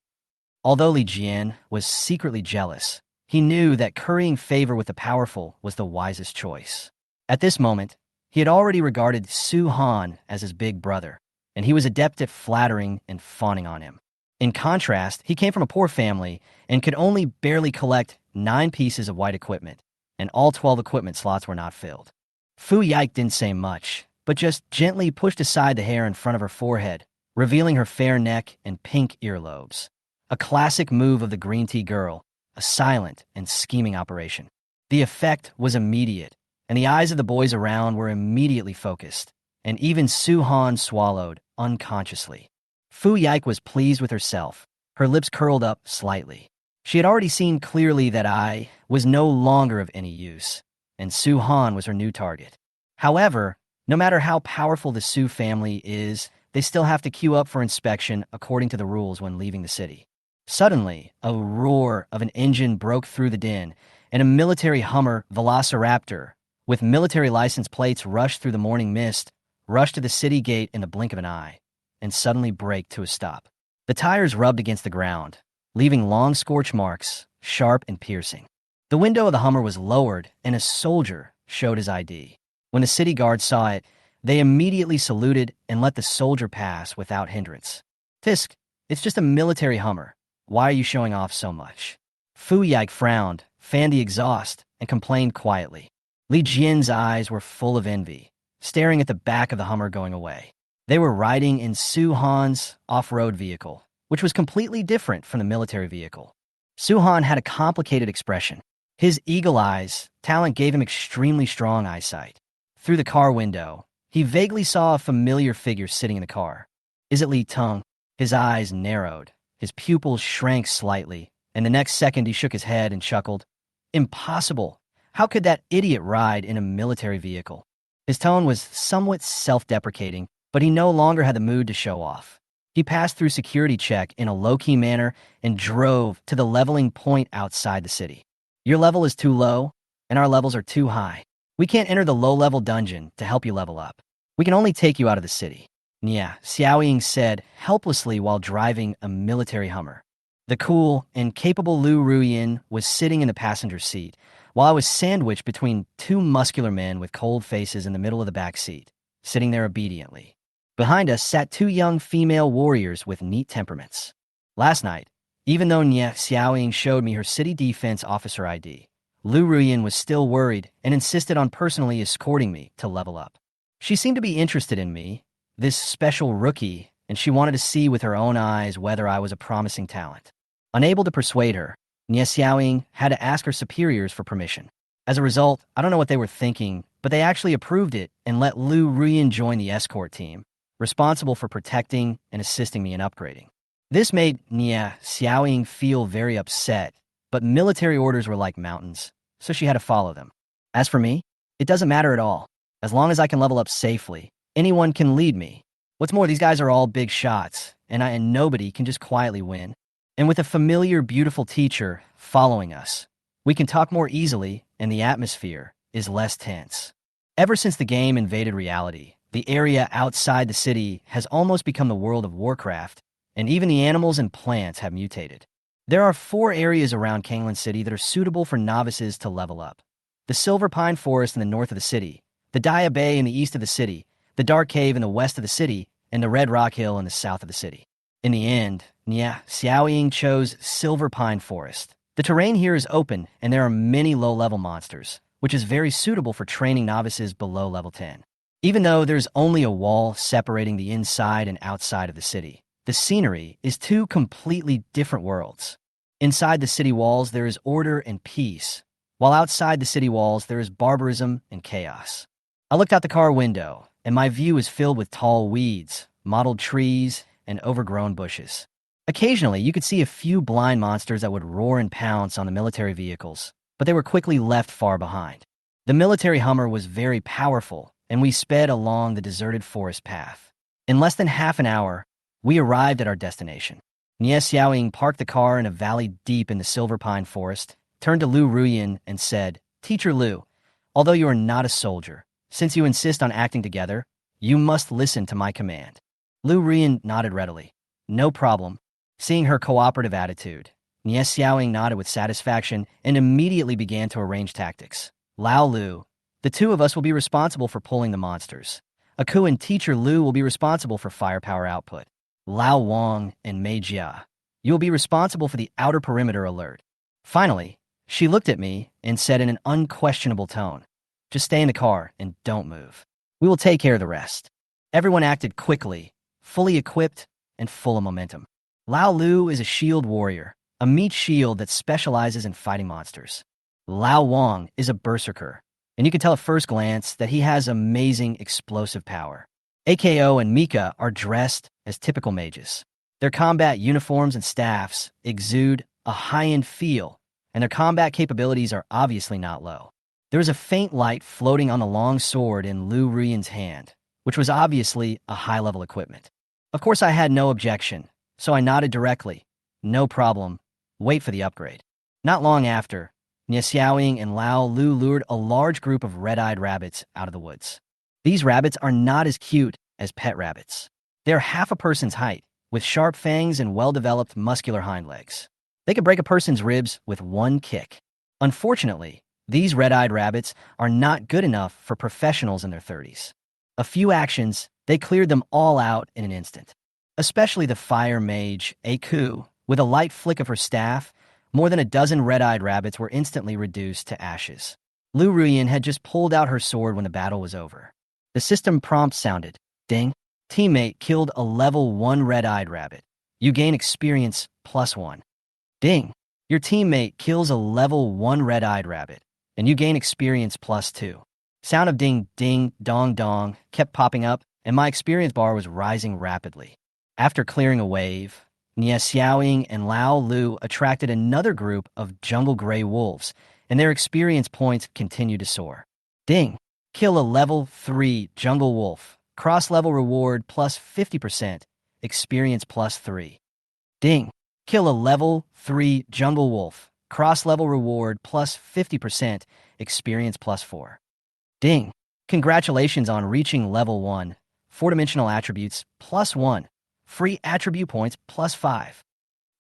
Although Li Jian was secretly jealous, he knew that currying favor with the powerful was the wisest choice. At this moment, he had already regarded Su-Han as his big brother, and he was adept at flattering and fawning on him. In contrast, he came from a poor family and could only barely collect 9 pieces of white equipment, and all 12 equipment slots were not filled. Fu Yike didn't say much, but just gently pushed aside the hair in front of her forehead, revealing her fair neck and pink earlobes. A classic move of the green tea girl, a silent and scheming operation. The effect was immediate, and the eyes of the boys around were immediately focused, and even Su-Han swallowed unconsciously. Fu Yike was pleased with herself, her lips curled up slightly. She had already seen clearly that I was no longer of any use, and Su-Han was her new target. However, no matter how powerful the Su family is, they still have to queue up for inspection according to the rules when leaving the city. Suddenly, a roar of an engine broke through the din, and a military Hummer Velociraptor with military license plates rushed through the morning mist, rushed to the city gate in the blink of an eye, and suddenly braked to a stop. The tires rubbed against the ground, leaving long scorch marks, sharp and piercing. The window of the Hummer was lowered, and a soldier showed his ID. When the city guards saw it, they immediately saluted and let the soldier pass without hindrance. Tisk, it's just a military Hummer. Why are you showing off so much? Fu Yike frowned, fanned the exhaust, and complained quietly. Li Jian's eyes were full of envy, staring at the back of the Hummer going away. They were riding in Su-Han's off-road vehicle, which was completely different from the military vehicle. Su-Han had a complicated expression. His eagle eyes talent gave him extremely strong eyesight. Through the car window, he vaguely saw a familiar figure sitting in the car. Is it Li Teng? His eyes narrowed. His pupils shrank slightly, and the next second he shook his head and chuckled. Impossible! How could that idiot ride in a military vehicle? His tone was somewhat self-deprecating, but he no longer had the mood to show off. He passed through security check in a low-key manner and drove to the leveling point outside the city. Your level is too low? and our levels are too high. We can't enter the low-level dungeon to help you level up. We can only take you out of the city. Yeah, Xiaoying said helplessly while driving a military Hummer. The cool and capable Lu Ruyin was sitting in the passenger seat, while I was sandwiched between two muscular men with cold faces in the middle of the back seat, sitting there obediently. Behind us sat two young female warriors with neat temperaments. Last night, even though Nie Xiaoying showed me her city defense officer ID, Lu Ruyin was still worried and insisted on personally escorting me to level up. She seemed to be interested in me, this special rookie, and she wanted to see with her own eyes whether I was a promising talent. Unable to persuade her, Nie Xiaoying had to ask her superiors for permission. As a result, I don't know what they were thinking, but they actually approved it and let Lu Ruyin join the escort team, responsible for protecting and assisting me in upgrading. This made Nie Xiaoying feel very upset, but military orders were like mountains, so she had to follow them. As for me, it doesn't matter at all. As long as I can level up safely, anyone can lead me. What's more, these guys are all big shots, and nobody can just quietly win. And with a familiar, beautiful teacher following us, we can talk more easily and the atmosphere is less tense. Ever since the game invaded reality, the area outside the city has almost become the world of Warcraft, and even the animals and plants have mutated. There are 4 areas around Kanglan City that are suitable for novices to level up. The Silver Pine Forest in the north of the city, the Daya Bay in the east of the city, the Dark Cave in the west of the city, and the Red Rock Hill in the south of the city. In the end, Nie Xiaoying chose Silver Pine Forest. The terrain here is open, and there are many low-level monsters, which is very suitable for training novices below level 10. Even though there's only a wall separating the inside and outside of the city, the scenery is 2 completely different worlds. Inside the city walls, there is order and peace, while outside the city walls, there is barbarism and chaos. I looked out the car window, and my view is filled with tall weeds, mottled trees, and overgrown bushes. Occasionally, you could see a few blind monsters that would roar and pounce on the military vehicles, but they were quickly left far behind. The military Hummer was very powerful, and we sped along the deserted forest path. In less than half an hour, we arrived at our destination. Nie Xiaoying parked the car in a valley deep in the Silver Pine Forest, turned to Lu Ruyin and said, "Teacher Lu, although you are not a soldier, since you insist on acting together, you must listen to my command." Lu Ruyin nodded readily. "No problem." Seeing her cooperative attitude, Nie Xiaoying nodded with satisfaction and immediately began to arrange tactics. Lao Lu, the 2 of us will be responsible for pulling the monsters. Aku and Teacher Lu will be responsible for firepower output. Lao Wang and Mei Jia, you will be responsible for the outer perimeter alert. Finally, she looked at me and said in an unquestionable tone, "Just stay in the car and don't move. We will take care of the rest." Everyone acted quickly, fully equipped, and full of momentum. Lao Lu is a shield warrior, a meat shield that specializes in fighting monsters. Lao Wang is a berserker, and you can tell at first glance that he has amazing explosive power. AKO and Mika are dressed as typical mages. Their combat uniforms and staffs exude a high-end feel, and their combat capabilities are obviously not low. There is a faint light floating on the long sword in Lu Ruyin's hand, which was obviously a high-level equipment. Of course, I had no objection, so I nodded directly. "No problem. Wait for the upgrade." Not long after, Nie Xiaoying and Lao Lu lured a large group of red-eyed rabbits out of the woods. These rabbits are not as cute as pet rabbits. They are half a person's height, with sharp fangs and well-developed muscular hind legs. They could break a person's ribs with one kick. Unfortunately, these red-eyed rabbits are not good enough for professionals in their 30s. A few actions, they cleared them all out in an instant. Especially the fire mage, Aku, with a light flick of her staff, more than a dozen red-eyed rabbits were instantly reduced to ashes. Lu Ruyin had just pulled out her sword when the battle was over. The system prompt sounded, "Ding. Teammate killed a level 1 red-eyed rabbit. You gain experience +1. Ding. Your teammate kills a level 1 red-eyed rabbit, and you gain experience +2. Sound of ding, ding, dong, dong kept popping up, and my experience bar was rising rapidly. After clearing a wave, Nie Xiaoying and Lao Lu attracted another group of jungle gray wolves, and their experience points continued to soar. Ding. Kill a level 3 jungle wolf. Cross-level reward +50%. Experience +3. Ding. Kill a level 3 jungle wolf. Cross-level reward plus 50%, experience plus 4. Ding! Congratulations on reaching level 1. 4-dimensional attributes plus 1. Free attribute points plus 5.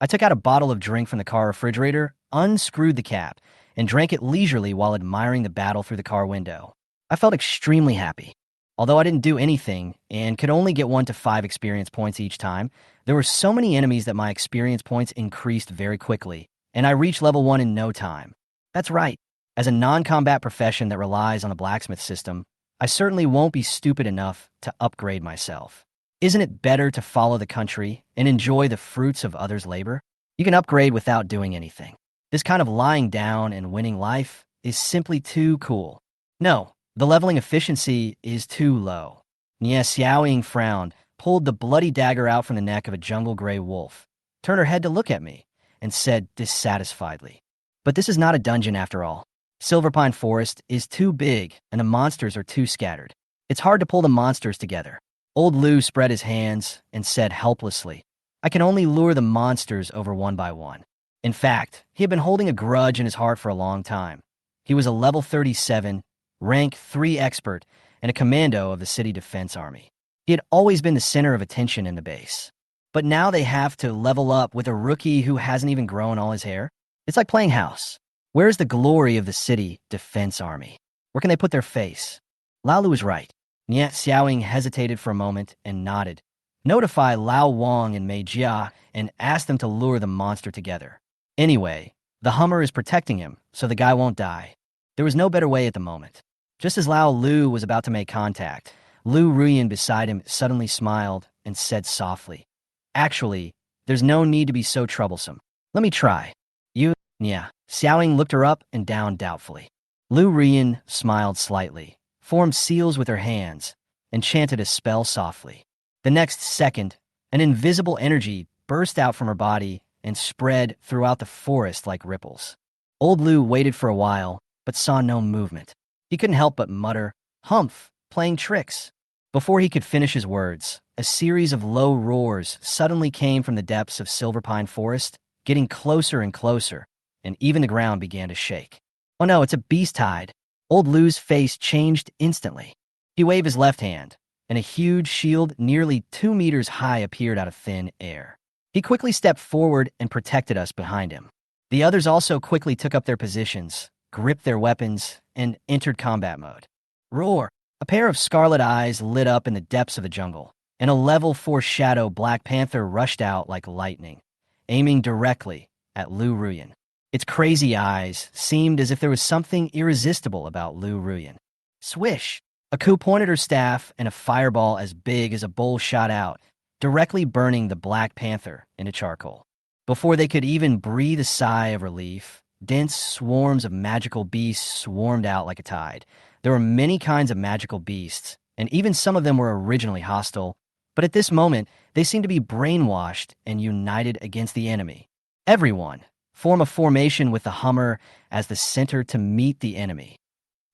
I took out a bottle of drink from the car refrigerator, unscrewed the cap, and drank it leisurely while admiring the battle through the car window. I felt extremely happy. Although I didn't do anything and could only get 1 to 5 experience points each time, there were so many enemies that my experience points increased very quickly, and I reached level 1 in no time. That's right. As a non-combat profession that relies on the blacksmith system, I certainly won't be stupid enough to upgrade myself. Isn't it better to follow the country and enjoy the fruits of others' labor? You can upgrade without doing anything. This kind of lying down and winning life is simply too cool. No, the leveling efficiency is too low. Nie Xiaoying frowned, pulled the bloody dagger out from the neck of a jungle gray wolf, turned her head to look at me, and said dissatisfiedly, "But this is not a dungeon after all. Silverpine Forest is too big and the monsters are too scattered. It's hard to pull the monsters together." Old Lu spread his hands and said helplessly, "I can only lure the monsters over one by one." In fact, he had been holding a grudge in his heart for a long time. He was a level 37, rank 3 expert, and a commando of the city defense army. He had always been the center of attention in the base. But now they have to level up with a rookie who hasn't even grown all his hair? It's like playing house. Where's the glory of the city defense army? Where can they put their face? Laolu was right. Nie Xiaoying hesitated for a moment and nodded. Notify Lao Wang and Mei Jia and ask them to lure the monster together. Anyway, the Hummer is protecting him, so the guy won't die. There was no better way at the moment. Just as Lao Lu was about to make contact, Lu Ruyan beside him suddenly smiled and said softly, "Actually, there's no need to be so troublesome. Let me try." "You?" "Yeah." Xiaoying looked her up and down doubtfully. Lu Ruyan smiled slightly, formed seals with her hands, and chanted a spell softly. The next second, an invisible energy burst out from her body and spread throughout the forest like ripples. Old Lu waited for a while, but saw no movement. He couldn't help but mutter, "Humph, playing tricks." Before he could finish his words, a series of low roars suddenly came from the depths of Silverpine Forest, getting closer and closer, and even the ground began to shake. "Oh no, it's a beast tide." Old Lu's face changed instantly. He waved his left hand, and a huge shield nearly 2 meters high appeared out of thin air. He quickly stepped forward and protected us behind him. The others also quickly took up their positions, gripped their weapons, and entered combat mode. Roar! A pair of scarlet eyes lit up in the depths of the jungle, and a level 4 shadow Black Panther rushed out like lightning, aiming directly at Lu Ruyan. Its crazy eyes seemed as if there was something irresistible about Lu Ruyan. Swish! A Ku pointed her staff, and a fireball as big as a bowl shot out, directly burning the Black Panther into charcoal. Before they could even breathe a sigh of relief, dense swarms of magical beasts swarmed out like a tide. There were many kinds of magical beasts, and even some of them were originally hostile, but at this moment, they seemed to be brainwashed and united against the enemy. Everyone, form a formation with the Hummer as the center to meet the enemy.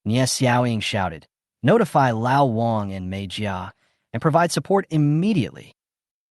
Nie Xiaoying shouted, "Notify Lao Wang and Mei Jia, and provide support immediately."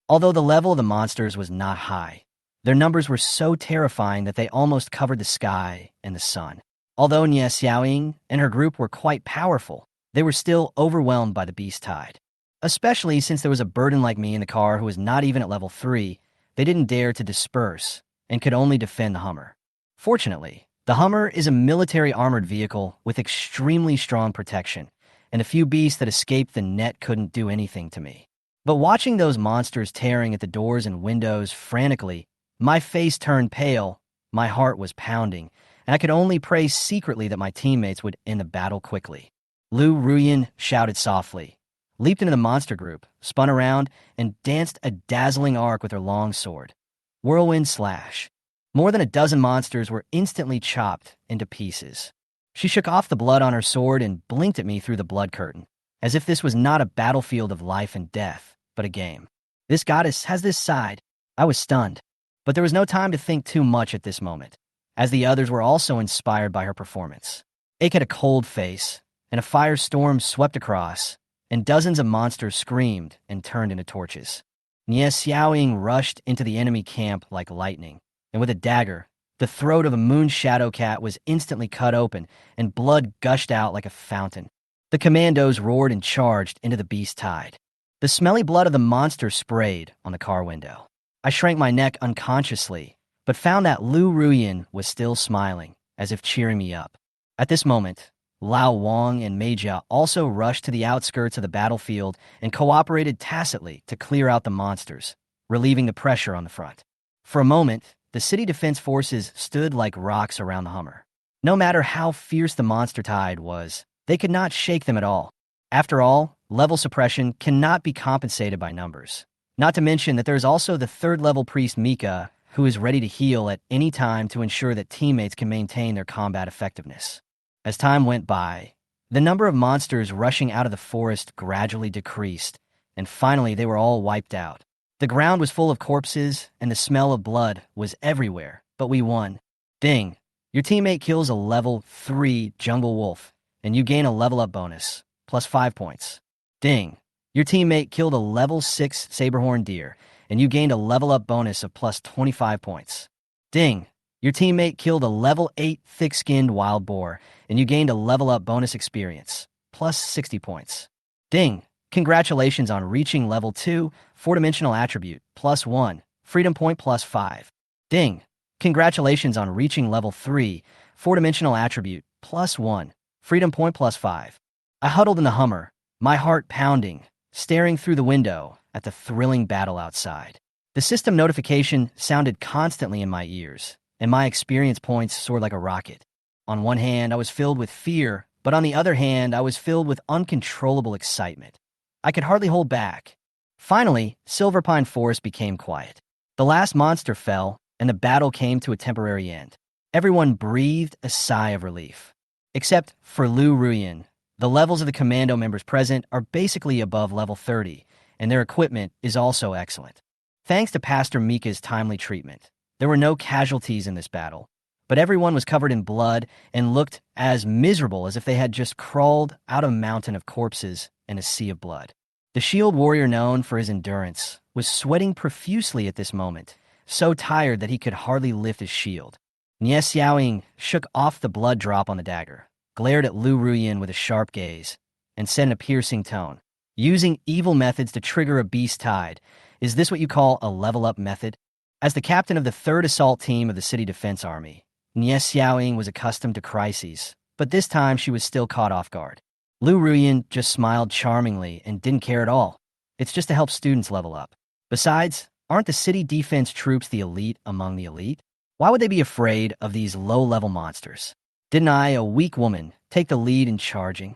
Although the level of the monsters was not high, their numbers were so terrifying that they almost covered the sky and the sun. Although Nie Xiaoying and her group were quite powerful, they were still overwhelmed by the beast tide. Especially since there was a burden like me in the car who was not even at level 3, they didn't dare to disperse and could only defend the Hummer. Fortunately, the Hummer is a military armored vehicle with extremely strong protection, and the few beasts that escaped the net couldn't do anything to me. But watching those monsters tearing at the doors and windows frantically, my face turned pale, my heart was pounding, and I could only pray secretly that my teammates would end the battle quickly. Lu Ruyan shouted softly, leaped into the monster group, spun around, and danced a dazzling arc with her long sword. Whirlwind slash. More than a dozen monsters were instantly chopped into pieces. She shook off the blood on her sword and blinked at me through the blood curtain, as if this was not a battlefield of life and death, but a game. This goddess has this side. I was stunned. But there was no time to think too much at this moment, as the others were also inspired by her performance. Ake had a cold face, and a firestorm swept across, and dozens of monsters screamed and turned into torches. Nie Xiaoying rushed into the enemy camp like lightning, and with a dagger, The throat of a moon shadow cat was instantly cut open, and blood gushed out like a fountain. The commandos roared and charged into the beast tide. The smelly blood of the monster sprayed on the car window. I shrank my neck unconsciously, but found that Lu Ruyan was still smiling, as if cheering me up. At this moment, Lao Wang and Meijia also rushed to the outskirts of the battlefield and cooperated tacitly to clear out the monsters, relieving the pressure on the front. For a moment, the city defense forces stood like rocks around the Hummer. No matter how fierce the monster tide was, they could not shake them at all. After all, level suppression cannot be compensated by numbers. Not to mention that there is also the third-level priest Mika, who is ready to heal at any time to ensure that teammates can maintain their combat effectiveness. As time went by, the number of monsters rushing out of the forest gradually decreased, and finally they were all wiped out. The ground was full of corpses, and the smell of blood was everywhere, but we won. Ding! Your teammate kills a level 3 jungle wolf, and you gain a level-up bonus, plus 5 points. Ding! Your teammate killed a level 6 saberhorn deer, and you gained a level-up bonus of plus 25 points. Ding! Your teammate killed a level 8 thick-skinned wild boar, and you gained a level-up bonus experience, plus 60 points. Ding! Congratulations on reaching level 2, 4-dimensional attribute, plus 1, freedom point plus 5. Ding! Congratulations on reaching level 3, 4-dimensional attribute, plus 1, freedom point plus 5. I huddled in the Hummer, my heart pounding, staring through the window at the thrilling battle outside. The system notification sounded constantly in my ears, and my experience points soared like a rocket. On one hand, I was filled with fear, but on the other hand, I was filled with uncontrollable excitement. I could hardly hold back. Finally, Silverpine Forest became quiet. The last monster fell, and the battle came to a temporary end. Everyone breathed a sigh of relief. Except for Lu Ruyan. The levels of the commando members present are basically above level 30, and their equipment is also excellent. Thanks to Pastor Mika's timely treatment, there were no casualties in this battle, but everyone was covered in blood and looked as miserable as if they had just crawled out of a mountain of corpses and a sea of blood. The shield warrior known for his endurance was sweating profusely at this moment, so tired that he could hardly lift his shield. Nie Xiaoying shook off the blood drop on the dagger, glared at Lu Ruyan with a sharp gaze, and said in a piercing tone, "Using evil methods to trigger a beast tide, is this what you call a level-up method?" As the captain of the 3rd Assault Team of the City Defense Army, Nie Xiaoying was accustomed to crises, but this time she was still caught off guard. Lu Ruyan just smiled charmingly and didn't care at all. It's just to help students level up. Besides, aren't the city defense troops the elite among the elite? Why would they be afraid of these low-level monsters? Didn't I, a weak woman, take the lead in charging?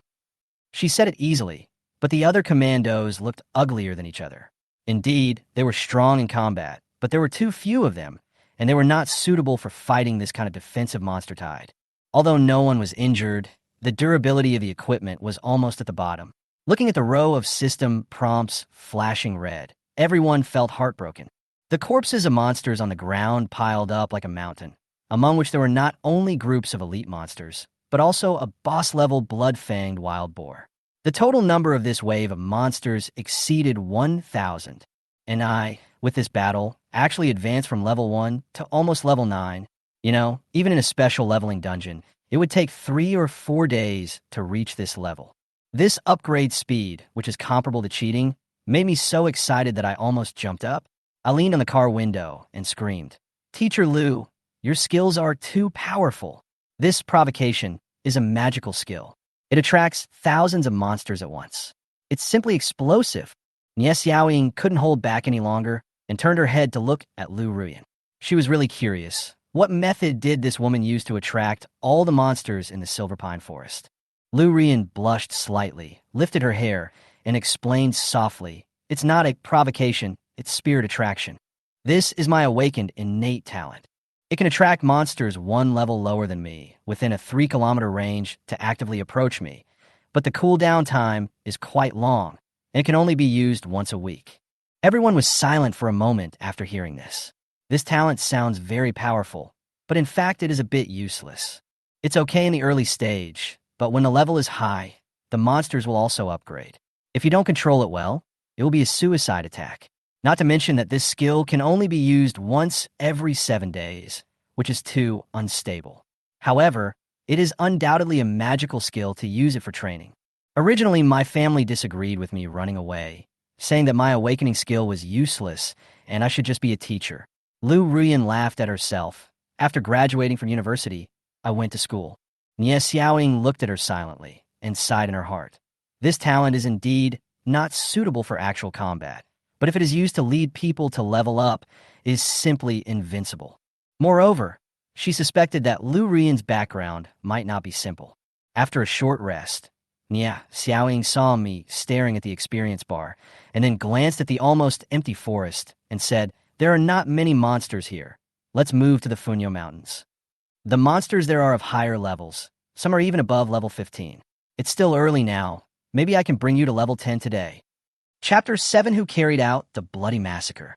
She said it easily, but the other commandos looked uglier than each other. Indeed, they were strong in combat, but there were too few of them, and they were not suitable for fighting this kind of defensive monster tide. Although no one was injured, the durability of the equipment was almost at the bottom. Looking at the row of system prompts flashing red, everyone felt heartbroken. The corpses of monsters on the ground piled up like a mountain, among which there were not only groups of elite monsters, but also a boss-level blood-fanged wild boar. The total number of this wave of monsters exceeded 1,000, and I, with this battle, actually advanced from level 1 to almost level 9. You know, even in a special leveling dungeon, it would take 3 or 4 days to reach this level. This upgrade speed, which is comparable to cheating, made me so excited that I almost jumped up. I leaned on the car window and screamed, "Teacher Lu, your skills are too powerful." This provocation is a magical skill. It attracts thousands of monsters at once. It's simply explosive. Nie Xiaoying couldn't hold back any longer and turned her head to look at Lu Ruyan. She was really curious. What method did this woman use to attract all the monsters in the Silverpine Forest? Lu Ruyan blushed slightly, lifted her hair, and explained softly, "It's not a provocation, it's spirit attraction. This is my awakened innate talent. It can attract monsters 1 level lower than me, within a 3-kilometer range to actively approach me, but the cooldown time is quite long, and it can only be used once a week." Everyone was silent for a moment after hearing this. This talent sounds very powerful, but in fact it is a bit useless. It's okay in the early stage, but when the level is high, the monsters will also upgrade. If you don't control it well, it will be a suicide attack. Not to mention that this skill can only be used once every 7 days, which is too unstable. However, it is undoubtedly a magical skill to use it for training. Originally, my family disagreed with me running away, saying that my awakening skill was useless and I should just be a teacher. Lu Ruyan laughed at herself. After graduating from university, I went to school. Nie Xiaoying looked at her silently and sighed in her heart. This talent is indeed not suitable for actual combat, but if it is used to lead people to level up, it is simply invincible. Moreover, she suspected that Lu Ruyan's background might not be simple. After a short rest, Nie Xiaoying saw me staring at the experience bar and then glanced at the almost empty forest and said, "There are not many monsters here. Let's move to the Funyo Mountains." The monsters there are of higher levels. Some are even above level 15. It's still early now. Maybe I can bring you to level 10 today. Chapter 7: Who Carried Out the Bloody Massacre.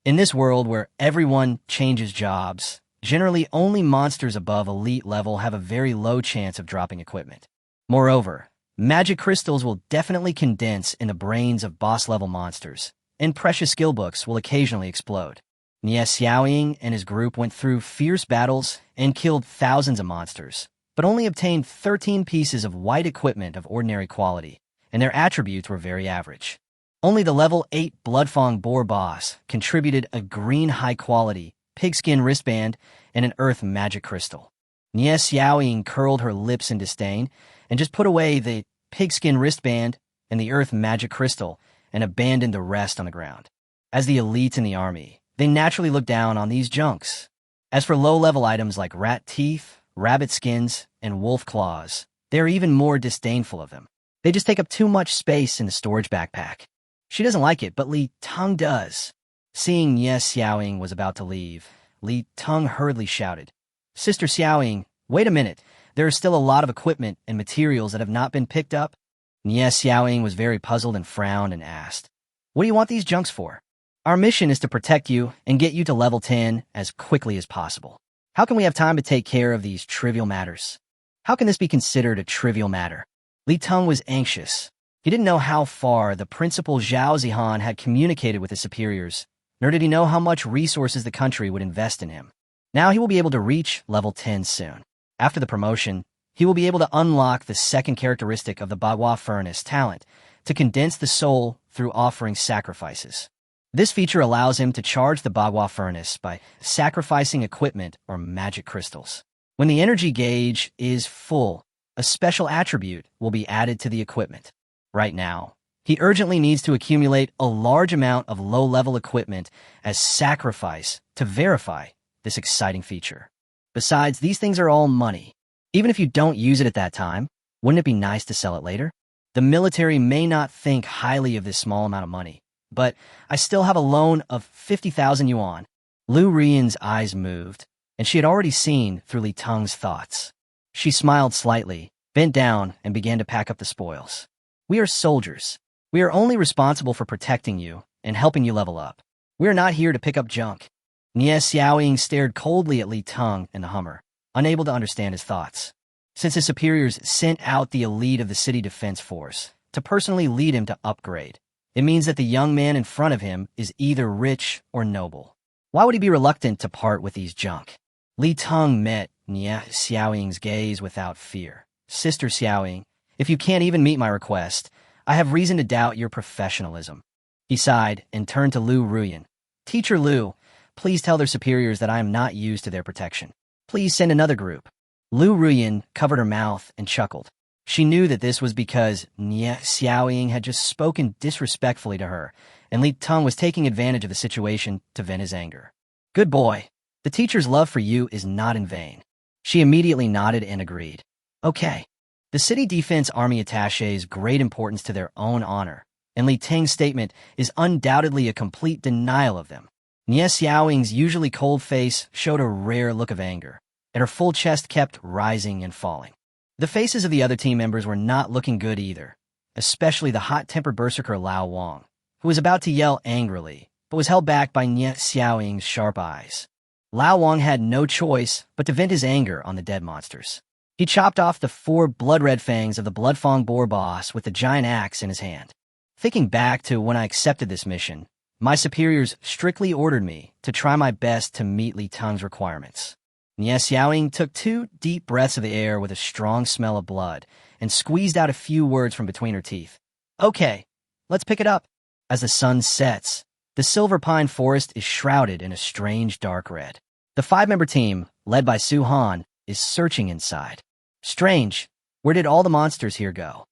In this world where everyone changes jobs, generally only monsters above elite level have a very low chance of dropping equipment. Moreover, magic crystals will definitely condense in the brains of boss-level monsters, and precious skill books will occasionally explode. Nie Xiaoying and his group went through fierce battles and killed thousands of monsters, but only obtained 13 pieces of white equipment of ordinary quality, and their attributes were very average. Only the level 8 Bloodfang boar boss contributed a green high-quality pigskin wristband and an earth magic crystal. Nie Xiaoying curled her lips in disdain and just put away the pigskin wristband and the earth magic crystal and abandoned the rest on the ground. As the elites in the army, they naturally look down on these junks. As for low-level items like rat teeth, rabbit skins, and wolf claws, they are even more disdainful of them. They just take up too much space in the storage backpack. She doesn't like it, but Li Teng does. Seeing Nie Xiaoying was about to leave, Li Teng hurriedly shouted, "Sister Xiaoying, wait a minute. There is still a lot of equipment and materials that have not been picked up." Nie Xiaoying was very puzzled and frowned and asked, "What do you want these junks for?" "Our mission is to protect you and get you to level 10 as quickly as possible. How can we have time to take care of these trivial matters?" "How can this be considered a trivial matter?" Li Teng was anxious. He didn't know how far the principal Zhao Zihan had communicated with his superiors, nor did he know how much resources the country would invest in him. Now he will be able to reach level 10 soon. After the promotion, he will be able to unlock the second characteristic of the Bagua Furnace talent, to condense the soul through offering sacrifices. This feature allows him to charge the Bagua Furnace by sacrificing equipment or magic crystals. When the energy gauge is full, a special attribute will be added to the equipment. Right now, he urgently needs to accumulate a large amount of low-level equipment as sacrifice to verify this exciting feature. Besides, these things are all money. Even if you don't use it at that time, wouldn't it be nice to sell it later? The military may not think highly of this small amount of money, but I still have a loan of 50,000 yuan. Lu Ruyan's eyes moved, and she had already seen through Li Teng's thoughts. She smiled slightly, bent down, and began to pack up the spoils. "We are soldiers. We are only responsible for protecting you and helping you level up. We are not here to pick up junk." Nie Xiaoying stared coldly at Li Teng and the Hummer, unable to understand his thoughts. Since his superiors sent out the elite of the city defense force to personally lead him to upgrade, it means that the young man in front of him is either rich or noble. Why would he be reluctant to part with these junk? Li Teng met Nie Xiaoying's gaze without fear. "Sister Xiaoying, if you can't even meet my request, I have reason to doubt your professionalism." He sighed and turned to Lu Ruyan. "Teacher Lu, please tell their superiors that I am not used to their protection. Please send another group." Lu Ruyan covered her mouth and chuckled. She knew that this was because Nie Xiaoying had just spoken disrespectfully to her, and Li Teng was taking advantage of the situation to vent his anger. "Good boy. The teacher's love for you is not in vain." She immediately nodded and agreed. "Okay." The city defense army attaches great importance to their own honor, and Li Teng's statement is undoubtedly a complete denial of them. Nie Xiaoying's usually cold face showed a rare look of anger, and her full chest kept rising and falling. The faces of the other team members were not looking good either, especially the hot-tempered berserker Lao Wang, who was about to yell angrily, but was held back by Nie Xiaoying's sharp eyes. Lao Wang had no choice but to vent his anger on the dead monsters. He chopped off the 4 blood-red fangs of the Bloodfang boar boss with the giant axe in his hand. Thinking back to when I accepted this mission, my superiors strictly ordered me to try my best to meet Li Teng's requirements. Nie Xiaoying took 2 deep breaths of the air with a strong smell of blood and squeezed out a few words from between her teeth. Okay, let's pick it up. As the sun sets, the silver pine forest is shrouded in a strange dark red. The 5-member team, led by Su Han, is searching inside. Strange, where did all the monsters here go?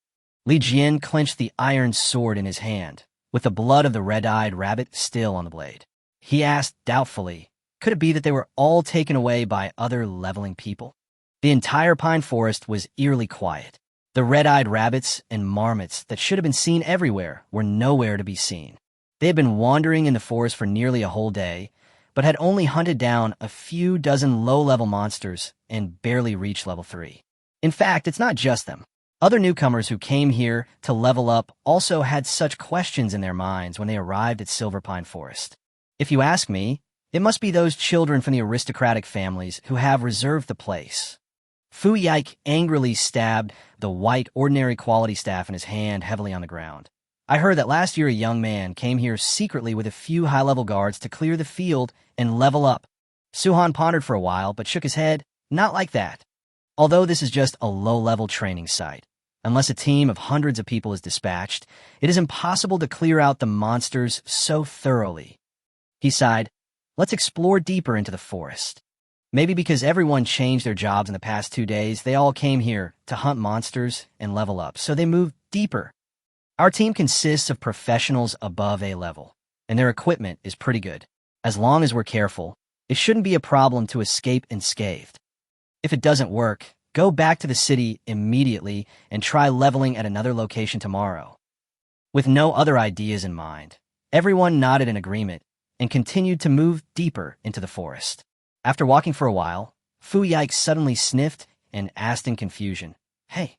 Li Jian clenched the iron sword in his hand, with the blood of the red-eyed rabbit still on the blade. He asked doubtfully, could it be that they were all taken away by other leveling people? The entire pine forest was eerily quiet. The red-eyed rabbits and marmots that should have been seen everywhere were nowhere to be seen. They had been wandering in the forest for nearly a whole day, but had only hunted down a few dozen low-level monsters and barely reached level 3. In fact, it's not just them. Other newcomers who came here to level up also had such questions in their minds when they arrived at Silver Pine Forest. If you ask me, it must be those children from the aristocratic families who have reserved the place. Fu Yike angrily stabbed the white ordinary quality staff in his hand heavily on the ground. I heard that last year a young man came here secretly with a few high-level guards to clear the field and level up. Su-Han pondered for a while, but shook his head. Not like that. Although this is just a low-level training site, unless a team of hundreds of people is dispatched, it is impossible to clear out the monsters so thoroughly. He sighed. Let's explore deeper into the forest. Maybe because everyone changed their jobs in the past 2 days, they all came here to hunt monsters and level up, so they moved deeper. Our team consists of professionals above A level, and their equipment is pretty good. As long as we're careful, it shouldn't be a problem to escape unscathed. If it doesn't work, go back to the city immediately and try leveling at another location tomorrow. With no other ideas in mind, everyone nodded in agreement and continued to move deeper into the forest. After walking for a while, Fu Yike suddenly sniffed and asked in confusion, Hey,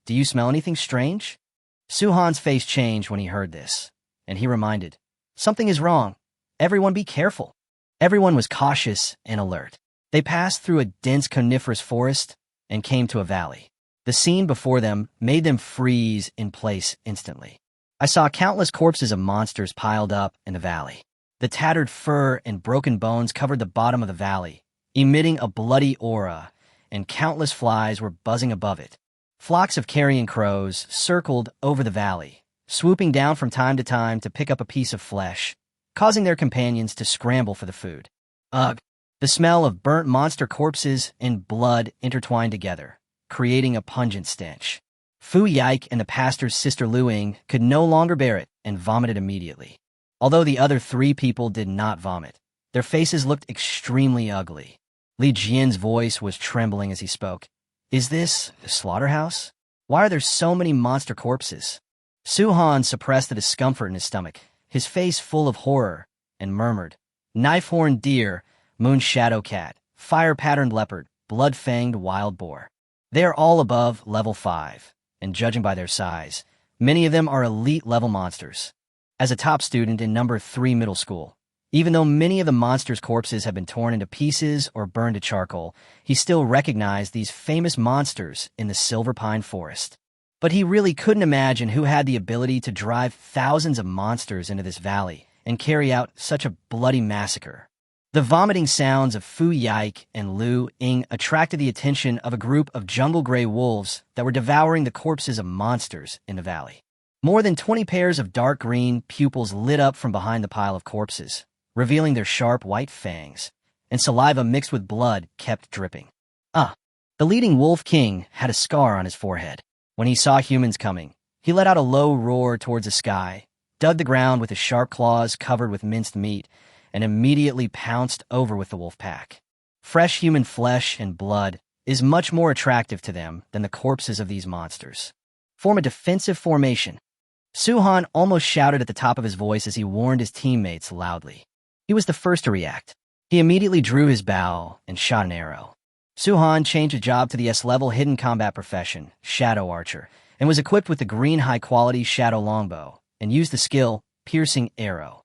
do you smell anything strange? Su-Han's face changed when he heard this, and he reminded, Something is wrong. Everyone be careful. Everyone was cautious and alert. They passed through a dense coniferous forest and came to a valley. The scene before them made them freeze in place instantly. I saw countless corpses of monsters piled up in the valley. The tattered fur and broken bones covered the bottom of the valley, emitting a bloody aura, and countless flies were buzzing above it. Flocks of carrion crows circled over the valley, swooping down from time to time to pick up a piece of flesh, causing their companions to scramble for the food. Ugh! The smell of burnt monster corpses and blood intertwined together, creating a pungent stench. Fu Yike and the pastor's sister Luing could no longer bear it and vomited immediately. Although the other 3 people did not vomit, their faces looked extremely ugly. Li Jian's voice was trembling as he spoke. Is this a slaughterhouse? Why are there so many monster corpses? Su-Han suppressed the discomfort in his stomach, his face full of horror, and murmured, Knife-horned deer, moon shadow cat, fire-patterned leopard, blood-fanged wild boar. They are all above level 5, and judging by their size, many of them are elite-level monsters. As a top student in number 3 middle school, even though many of the monsters' corpses have been torn into pieces or burned to charcoal, he still recognized these famous monsters in the Silver Pine Forest. But he really couldn't imagine who had the ability to drive thousands of monsters into this valley and carry out such a bloody massacre. The vomiting sounds of Fu Yike and Lu Ying attracted the attention of a group of jungle gray wolves that were devouring the corpses of monsters in the valley. More than 20 pairs of dark green pupils lit up from behind the pile of corpses, revealing their sharp white fangs, and saliva mixed with blood kept dripping. The leading wolf king had a scar on his forehead. When he saw humans coming, he let out a low roar towards the sky, dug the ground with his sharp claws covered with minced meat, and immediately pounced over with the wolf pack. Fresh human flesh and blood is much more attractive to them than the corpses of these monsters. Form a defensive formation. Su-Han almost shouted at the top of his voice as he warned his teammates loudly. He was the first to react. He immediately drew his bow and shot an arrow. Su-Han changed his job to the S-level hidden combat profession, Shadow Archer, and was equipped with the green high-quality Shadow Longbow, and used the skill Piercing Arrow.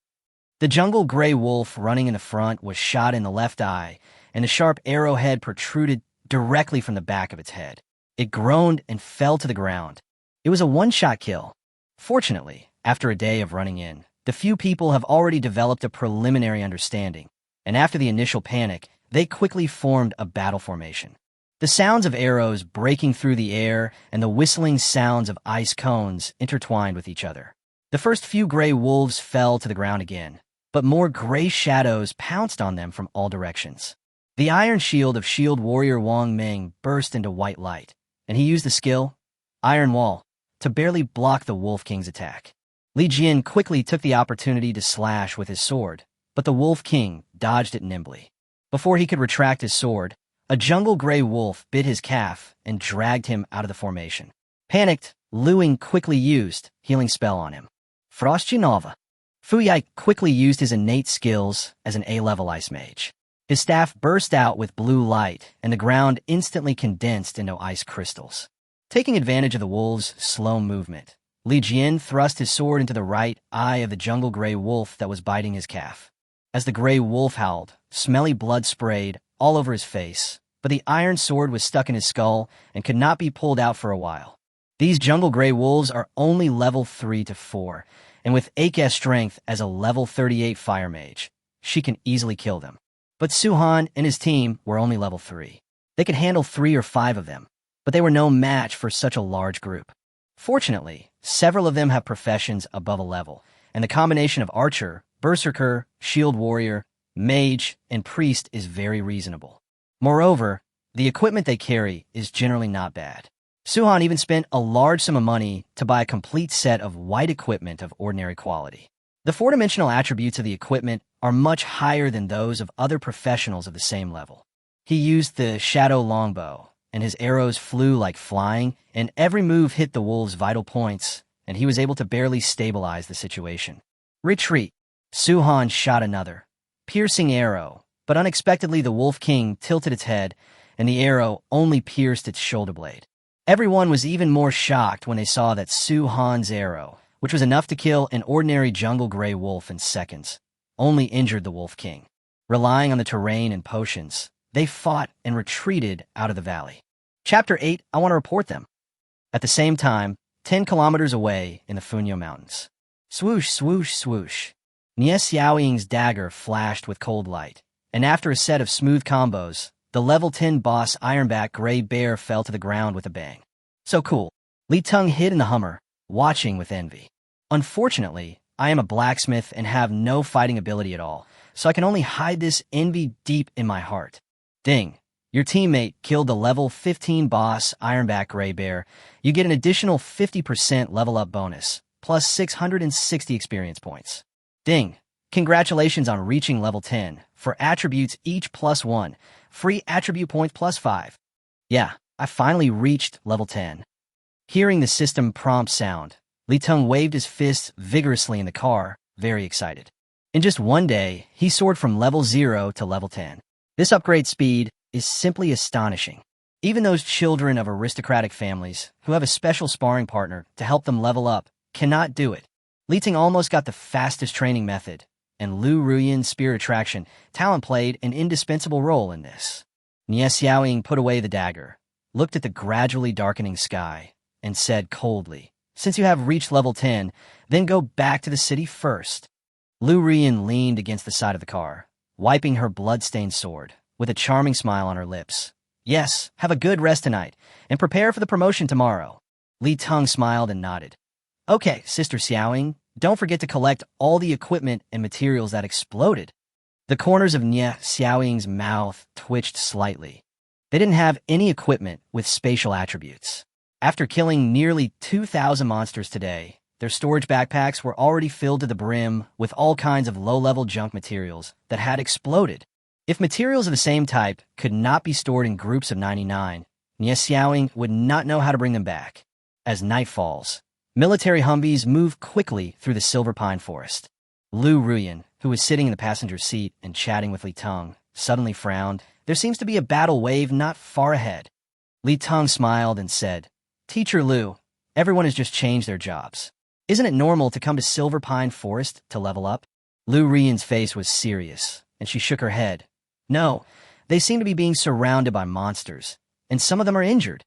The jungle gray wolf running in the front was shot in the left eye, and the sharp arrowhead protruded directly from the back of its head. It groaned and fell to the ground. It was a one-shot kill. Fortunately, after a day of running in, the few people have already developed a preliminary understanding, and after the initial panic, They quickly formed a battle formation. The sounds of arrows breaking through the air and the whistling sounds of ice cones intertwined with each other. The first few gray wolves fell to the ground again, but more gray shadows pounced on them from all directions. The iron shield of shield warrior Wang Ming burst into white light, and he used the skill, Iron Wall, to barely block the Wolf King's attack. Li Jian quickly took the opportunity to slash with his sword, but the Wolf King dodged it nimbly. Before he could retract his sword, a jungle gray wolf bit his calf and dragged him out of the formation. Panicked, Lu Ying quickly used healing spell on him. Frosty Nova. Fu Yai quickly used his innate skills as an A-level ice mage. His staff burst out with blue light, and the ground instantly condensed into ice crystals. Taking advantage of the wolves' slow movement, Li Jian thrust his sword into the right eye of the jungle gray wolf that was biting his calf. As the gray wolf howled, smelly blood sprayed all over his face, but the iron sword was stuck in his skull and could not be pulled out for a while. These jungle gray wolves are only level 3 to 4, and with Ake's strength as a level 38 fire mage, she can easily kill them. But Suhan and his team were only level 3. They could handle 3 or 5 of them, but they were no match for such a large group. Fortunately, several of them have professions above a level, and the combination of archer, berserker, shield warrior, mage, and priest is very reasonable. Moreover, the equipment they carry is generally not bad. Suhan even spent a large sum of money to buy a complete set of white equipment of ordinary quality. The 4-dimensional attributes of the equipment are much higher than those of other professionals of the same level. He used the shadow longbow, and his arrows flew like flying, and every move hit the wolves' vital points, and he was able to barely stabilize the situation. Retreat. Suhan shot another piercing arrow, but unexpectedly the Wolf King tilted its head, and the arrow only pierced its shoulder blade. Everyone was even more shocked when they saw that Suhan's arrow, which was enough to kill an ordinary jungle gray wolf in seconds, only injured the Wolf King. Relying on the terrain and potions, they fought and retreated out of the valley. Chapter 8, I want to report them. At the same time, 10 kilometers away in the Funyo Mountains. Swoosh, swoosh, swoosh. Nie Xiaoying's dagger flashed with cold light, and after a set of smooth combos, the level 10 boss Ironback Gray Bear fell to the ground with a bang. So cool. Li Teng hid in the Hummer, watching with envy. Unfortunately, I am a blacksmith and have no fighting ability at all, so I can only hide this envy deep in my heart. Ding. Your teammate killed the level 15 boss Ironback Gray Bear. You get an additional 50% level up bonus, plus 660 experience points. Ding. Congratulations on reaching level 10. For attributes each plus 1. Free attribute points plus 5. Yeah, I finally reached level 10. Hearing the system prompt sound, Li Teng waved his fists vigorously in the car, very excited. In just one day, he soared from level 0 to level 10. This upgrade speed is simply astonishing. Even those children of aristocratic families who have a special sparring partner to help them level up cannot do it. Li Teng almost got the fastest training method, and Lu Ruyan's spear attraction talent played an indispensable role in this. Nie Xiaoying put away the dagger, looked at the gradually darkening sky, and said coldly, "Since you have reached level 10, then go back to the city first." Lu Ruyan leaned against the side of the car, wiping her blood-stained sword, with a charming smile on her lips. "Yes, have a good rest tonight, and prepare for the promotion tomorrow." Li Teng smiled and nodded. "Okay, Sister Xiaoying, don't forget to collect all the equipment and materials that exploded." The corners of Nie Xiaoying's mouth twitched slightly. They didn't have any equipment with spatial attributes. After killing nearly 2,000 monsters today, their storage backpacks were already filled to the brim with all kinds of low-level junk materials that had exploded. If materials of the same type could not be stored in groups of 99, Nie Xiaoying would not know how to bring them back. As night falls, military Humvees move quickly through the silver pine forest. Lu Ruyan, who was sitting in the passenger seat and chatting with Li Teng, suddenly frowned. There seems to be a battle wave not far ahead. Li Teng smiled and said, "Teacher Lu, everyone has just changed their jobs. Isn't it normal to come to Silver Pine Forest to level up?" Lu Ruyan's face was serious, and she shook her head. "No, they seem to be being surrounded by monsters, and some of them are injured."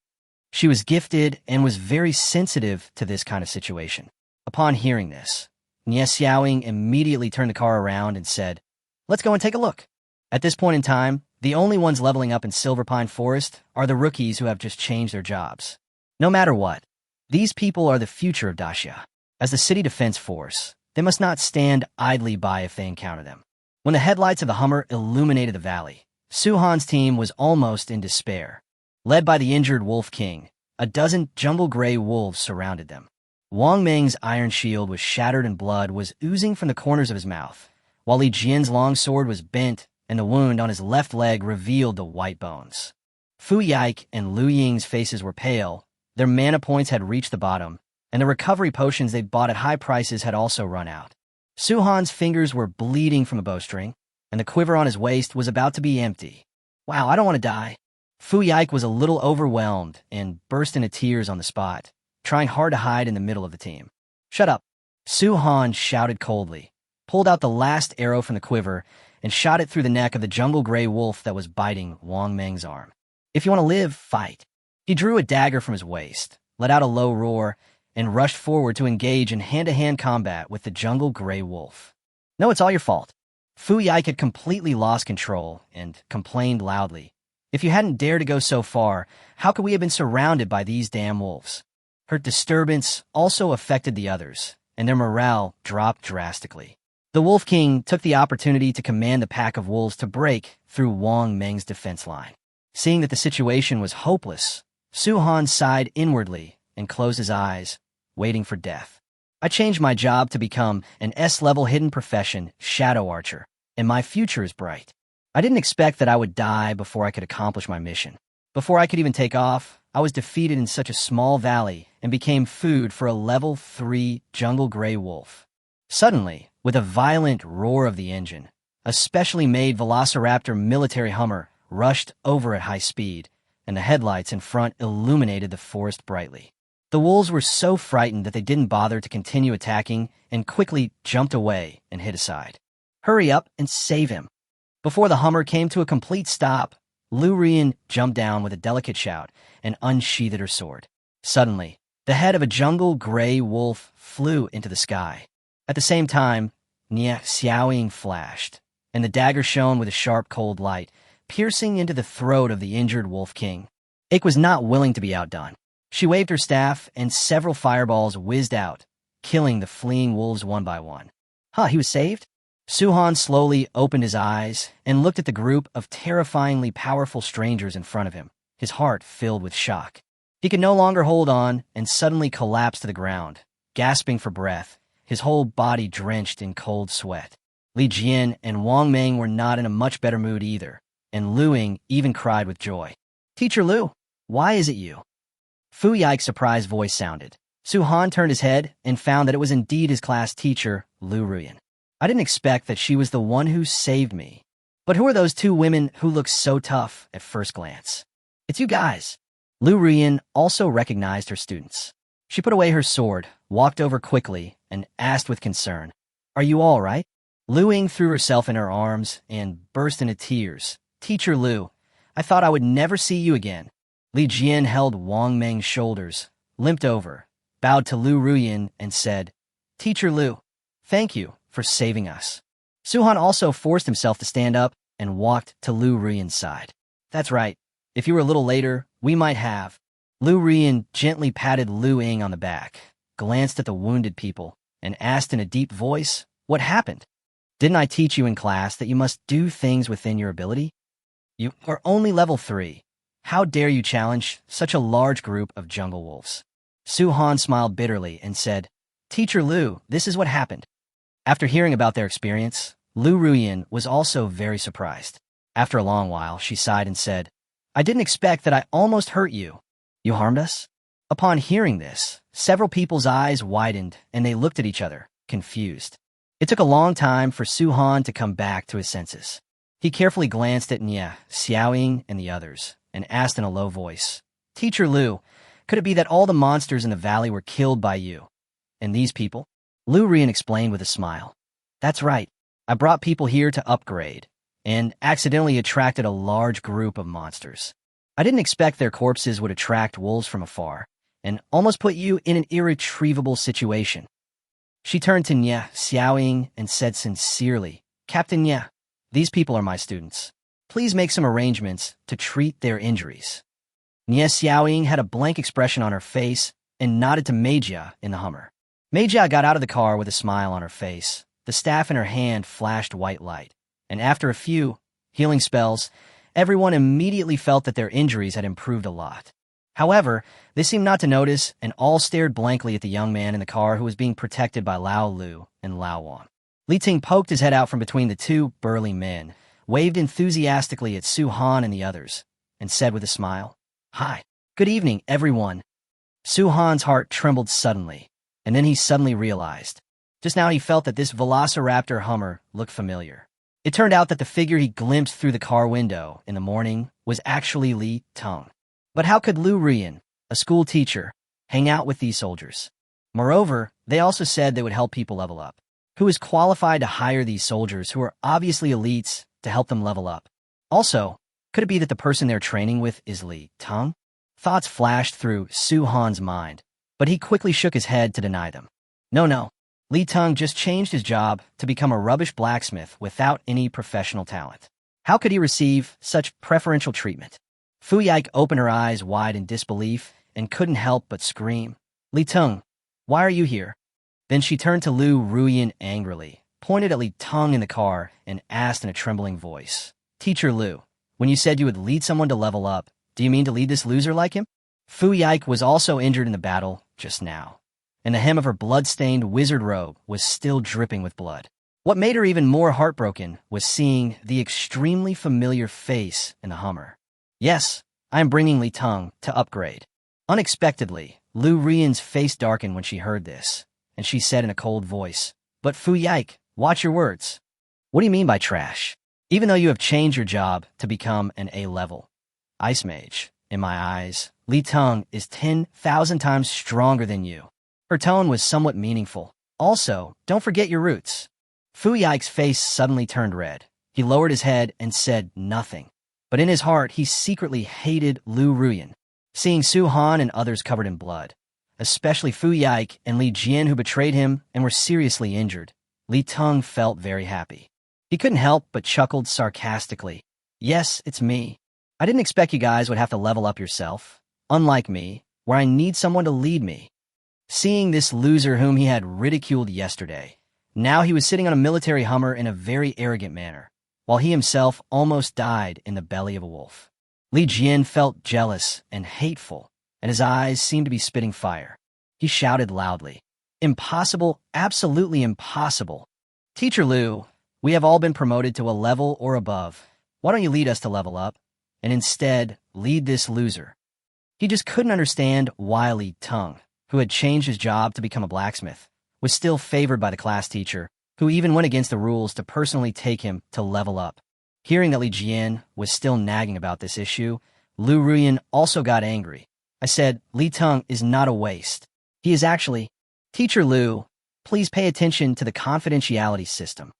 She was gifted and was very sensitive to this kind of situation. Upon hearing this, Nie Xiaoying immediately turned the car around and said, "Let's go and take a look." At this point in time, the only ones leveling up in Silverpine Forest are the rookies who have just changed their jobs. No matter what, these people are the future of Dacia. As the city defense force, they must not stand idly by if they encounter them. When the headlights of the Hummer illuminated the valley, Suhan's team was almost in despair. Led by the injured Wolf King, a dozen jungle gray wolves surrounded them. Wang Meng's iron shield was shattered and blood was oozing from the corners of his mouth, while Li Jian's long sword was bent and the wound on his left leg revealed the white bones. Fu Yike and Lu Ying's faces were pale, their mana points had reached the bottom, and the recovery potions they'd bought at high prices had also run out. Suhan's fingers were bleeding from a bowstring, and the quiver on his waist was about to be empty. Wow, I don't want to die. Fu Yike was a little overwhelmed and burst into tears on the spot, trying hard to hide in the middle of the team. Shut up. Suhan shouted coldly, pulled out the last arrow from the quiver, and shot it through the neck of the jungle gray wolf that was biting Wang Meng's arm. If you want to live, fight. He drew a dagger from his waist, let out a low roar, and rushed forward to engage in hand-to-hand combat with the jungle gray wolf. No, it's all your fault. Fu Yike had completely lost control and complained loudly. If you hadn't dared to go so far, how could we have been surrounded by these damn wolves? Her disturbance also affected the others, and their morale dropped drastically. The Wolf King took the opportunity to command the pack of wolves to break through Wang Meng's defense line. Seeing that the situation was hopeless, Suhan sighed inwardly and closed his eyes, waiting for death. I changed my job to become an S-level hidden profession, Shadow Archer, and my future is bright. I didn't expect that I would die before I could accomplish my mission. Before I could even take off, I was defeated in such a small valley and became food for a level 3 jungle gray wolf. Suddenly, with a violent roar of the engine, a specially made Velociraptor military Hummer rushed over at high speed, and the headlights in front illuminated the forest brightly. The wolves were so frightened that they didn't bother to continue attacking and quickly jumped away and hid aside. Hurry up and save him. Before the Hummer came to a complete stop, Lu Rian jumped down with a delicate shout and unsheathed her sword. Suddenly, the head of a jungle gray wolf flew into the sky. At the same time, Nia Xiaoying flashed, and the dagger shone with a sharp, cold light, piercing into the throat of the injured Wolf King. Ik was not willing to be outdone. She waved her staff, and several fireballs whizzed out, killing the fleeing wolves one by one. He was saved? Suhan slowly opened his eyes and looked at the group of terrifyingly powerful strangers in front of him, his heart filled with shock. He could no longer hold on and suddenly collapsed to the ground, gasping for breath, his whole body drenched in cold sweat. Li Jian and Wang Meng were not in a much better mood either, and Lu Ying even cried with joy. Teacher Lu, why is it you? Fu Yike's surprised voice sounded. Suhan turned his head and found that it was indeed his class teacher, Lu Ruyan. I didn't expect that she was the one who saved me. But who are those two women who look so tough at first glance? It's you guys. Lu Ruyan also recognized her students. She put away her sword, walked over quickly, and asked with concern, Are you all right? Lu Ying threw herself in her arms and burst into tears. Teacher Lu, I thought I would never see you again. Li Jian held Wang Meng's shoulders, limped over, bowed to Lu Ruyan, and said, Teacher Lu, thank you for saving us. Suhan also forced himself to stand up and walked to Lu Ruyan's side. That's right. If you were a little later, we might have. Lu Ruyan gently patted Lu Ying on the back, glanced at the wounded people, and asked in a deep voice, What happened? Didn't I teach you in class that you must do things within your ability? You are only level 3. How dare you challenge such a large group of jungle wolves? Suhan smiled bitterly and said, Teacher Lu, this is what happened. After hearing about their experience, Lu Ruyan was also very surprised. After a long while, she sighed and said, I didn't expect that I almost hurt you. You harmed us? Upon hearing this, several people's eyes widened and they looked at each other, confused. It took a long time for Suhan to come back to his senses. He carefully glanced at Nia, Xiaoying, and the others, and asked in a low voice, Teacher Lu, could it be that all the monsters in the valley were killed by you? And these people? Lu Ruyan explained with a smile. That's right. I brought people here to upgrade, and accidentally attracted a large group of monsters. I didn't expect their corpses would attract wolves from afar, and almost put you in an irretrievable situation. She turned to Nia Xiaoying and said sincerely, Captain Nia, These people are my students. Please make some arrangements to treat their injuries. Nie Xiaoying had a blank expression on her face and nodded to Meijia in the Hummer. Meijia got out of the car with a smile on her face. The staff in her hand flashed white light, and after a few healing spells, everyone immediately felt that their injuries had improved a lot. However, they seemed not to notice, and all stared blankly at the young man in the car who was being protected by Lao Lu and Lao Wang. Li Ting poked his head out from between the two burly men, waved enthusiastically at Su Han and the others, and said with a smile, "Hi. Good evening, everyone." Su Han's heart trembled suddenly, and then he suddenly realized. Just now he felt that this Velociraptor Hummer looked familiar. It turned out that the figure he glimpsed through the car window in the morning was actually Li Teng. But how could Lu Rian, a school teacher, hang out with these soldiers? Moreover, they also said they would help people level up. Who is qualified to hire these soldiers who are obviously elites to help them level up? Also, could it be that the person they're training with is Li Teng? Thoughts flashed through Su Han's mind, but he quickly shook his head to deny them. No. Li Teng just changed his job to become a rubbish blacksmith without any professional talent. How could he receive such preferential treatment? Fu Yike opened her eyes wide in disbelief and couldn't help but scream, "Li Teng, why are you here?" Then she turned to Lu Ruyan angrily, pointed at Li Teng in the car, and asked in a trembling voice, "Teacher Lu, when you said you would lead someone to level up, do you mean to lead this loser like him?" Fu Yike was also injured in the battle just now, and the hem of her blood-stained wizard robe was still dripping with blood. What made her even more heartbroken was seeing the extremely familiar face in the Hummer. "Yes, I am bringing Li Teng to upgrade." Unexpectedly, Lu Rian's face darkened when she heard this, and she said in a cold voice, "But Fu Yike, watch your words. What do you mean by trash? Even though you have changed your job to become an A-level Ice Mage, in my eyes, Li Teng is 10,000 times stronger than you." Her tone was somewhat meaningful. "Also, don't forget your roots." Fu Yike's face suddenly turned red. He lowered his head and said nothing. But in his heart, he secretly hated Lu Ruyan. Seeing Su Han and others covered in blood, especially Fu Yike and Li Jian who betrayed him and were seriously injured, Li Teng felt very happy. He couldn't help but chuckled sarcastically. "Yes, it's me. I didn't expect you guys would have to level up yourself, unlike me, where I need someone to lead me." Seeing this loser whom he had ridiculed yesterday, now he was sitting on a military Hummer in a very arrogant manner, while he himself almost died in the belly of a wolf. Li Jian felt jealous and hateful, and his eyes seemed to be spitting fire. He shouted loudly, "Impossible, absolutely impossible. Teacher Lu, we have all been promoted to a level or above. Why don't you lead us to level up, and instead lead this loser?" He just couldn't understand why Li Teng, who had changed his job to become a blacksmith, was still favored by the class teacher, who even went against the rules to personally take him to level up. Hearing that Li Jian was still nagging about this issue, Lu Ruyan also got angry. "I said, Li Teng is not a waste. He is actually—" "Teacher Lu, please pay attention to the confidentiality system."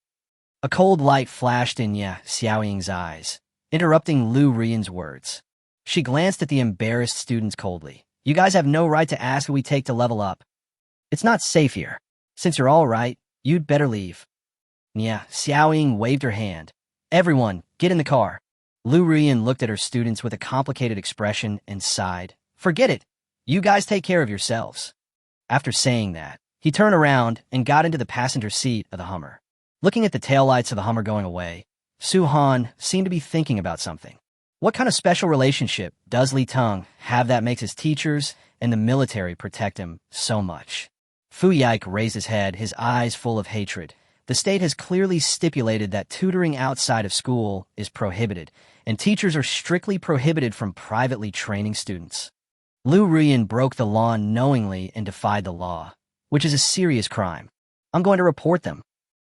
A cold light flashed in Nie Xiaoying's eyes, interrupting Lu Ruyan's words. She glanced at the embarrassed students coldly. "You guys have no right to ask who we take to level up. It's not safe here. Since you're all right, you'd better leave." Nie Xiaoying waved her hand. "Everyone, get in the car." Lu Ruyan looked at her students with a complicated expression and sighed. "Forget it. You guys take care of yourselves." After saying that, he turned around and got into the passenger seat of the Hummer. Looking at the taillights of the Hummer going away, Su Han seemed to be thinking about something. What kind of special relationship does Li Teng have that makes his teachers and the military protect him so much? Fu Yike raised his head, his eyes full of hatred. The state has clearly stipulated that tutoring outside of school is prohibited, and teachers are strictly prohibited from privately training students. Lu Ruyan broke the law knowingly and defied the law, which is a serious crime. I'm going to report them.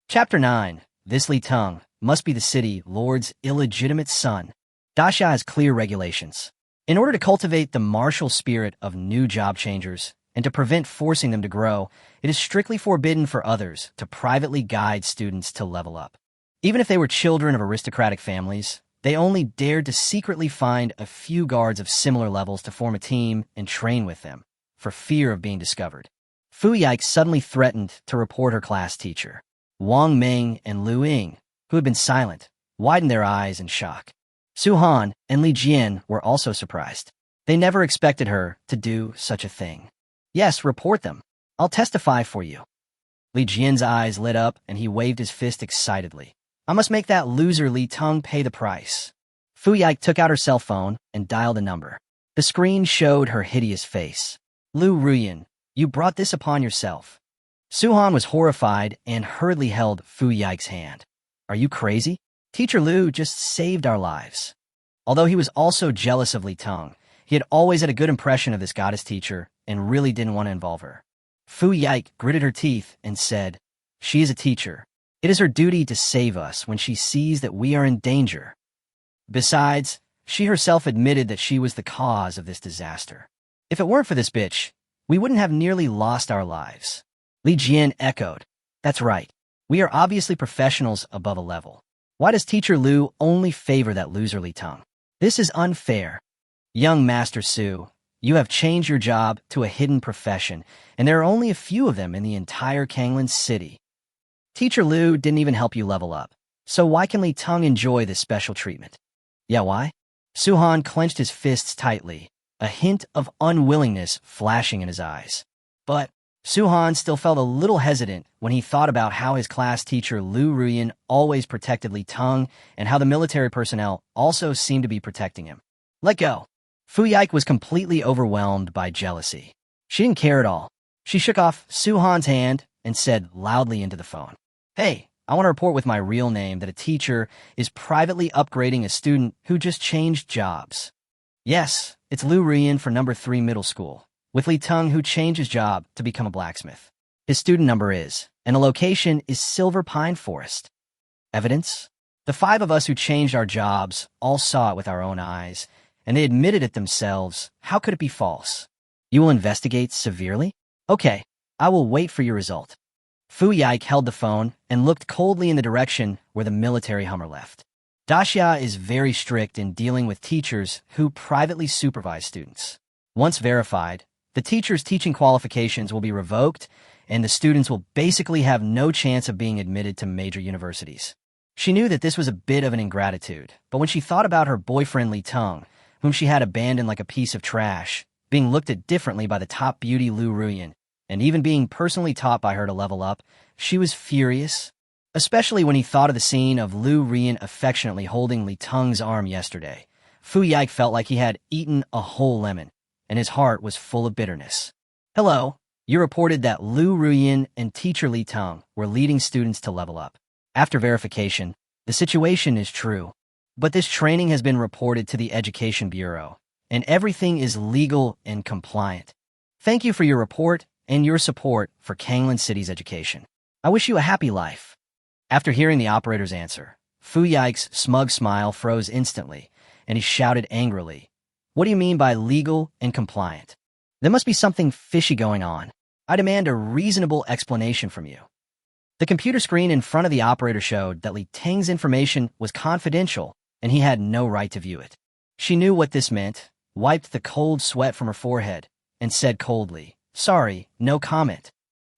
Chapter 9. This Li Teng must be the city lord's illegitimate son. Dasha has clear regulations. In order to cultivate the martial spirit of new job changers and to prevent forcing them to grow, it is strictly forbidden for others to privately guide students to level up. Even if they were children of aristocratic families, they only dared to secretly find a few guards of similar levels to form a team and train with them, for fear of being discovered. Fu Yike suddenly threatened to report her class teacher, Wang Ming and Lu Ying, who had been silent, widened their eyes in shock. Su-han and Li Jian were also surprised. They never expected her to do such a thing. Yes, report them. I'll testify for you. Li Jian's eyes lit up and he waved his fist excitedly. I must make that loser Li Teng pay the price. Fu Yike took out her cell phone and dialed a number. The screen showed her hideous face. Lu Ruyan, you brought this upon yourself. Su-han was horrified and hurriedly held Fu Yike's hand. Are you crazy? Teacher Lu just saved our lives. Although he was also jealous of Li Teng, he had always had a good impression of this goddess teacher and really didn't want to involve her. Fu Yike gritted her teeth and said, she is a teacher. It is her duty to save us when she sees that we are in danger. Besides, she herself admitted that she was the cause of this disaster. If it weren't for this bitch, we wouldn't have nearly lost our lives. Li Jian echoed. That's right. We are obviously professionals above a level. Why does Teacher Lu only favor that loser Li Teng? This is unfair. Young Master Su, you have changed your job to a hidden profession, and there are only a few of them in the entire Kanglan city. Teacher Lu didn't even help you level up, so why can Li Teng enjoy this special treatment? Yeah, why? Su-han clenched his fists tightly, a hint of unwillingness flashing in his eyes. But Su-han still felt a little hesitant when he thought about how his class teacher Lu Ruyan always protected Li Teng and how the military personnel also seemed to be protecting him. Let go. Fu Yike was completely overwhelmed by jealousy. She didn't care at all. She shook off Su-han's hand and said loudly into the phone, Hey, I want to report with my real name that a teacher is privately upgrading a student who just changed jobs. Yes, it's Lu Ruyan for number 3 middle school, with Li Teng who changed his job to become a blacksmith. His student number is, and the location is Silver Pine Forest. Evidence? The 5 of us who changed our jobs all saw it with our own eyes, and they admitted it themselves. How could it be false? You will investigate severely? Okay, I will wait for your result. Fu Yike held the phone and looked coldly in the direction where the military Hummer left. Daxia is very strict in dealing with teachers who privately supervise students. Once verified, the teacher's teaching qualifications will be revoked, and the students will basically have no chance of being admitted to major universities. She knew that this was a bit of an ingratitude, but when she thought about her boyfriend Li Teng, whom she had abandoned like a piece of trash, being looked at differently by the top beauty Lu Ruyan, and even being personally taught by her to level up, she was furious, especially when he thought of the scene of Lu Ruyan affectionately holding Li Teng's arm yesterday. Fu Yike felt like he had eaten a whole lemon, and his heart was full of bitterness. Hello, you reported that Lu Ruyan and teacher Li Teng were leading students to level up. After verification, the situation is true, but this training has been reported to the Education Bureau, and everything is legal and compliant. Thank you for your report and your support for Kanglan City's education. I wish you a happy life. After hearing the operator's answer, Fu Yike's smug smile froze instantly, and he shouted angrily, What do you mean by legal and compliant? There must be something fishy going on. I demand a reasonable explanation from you. The computer screen in front of the operator showed that Li Teng's information was confidential, and he had no right to view it. She knew what this meant, wiped the cold sweat from her forehead, and said coldly, Sorry, no comment.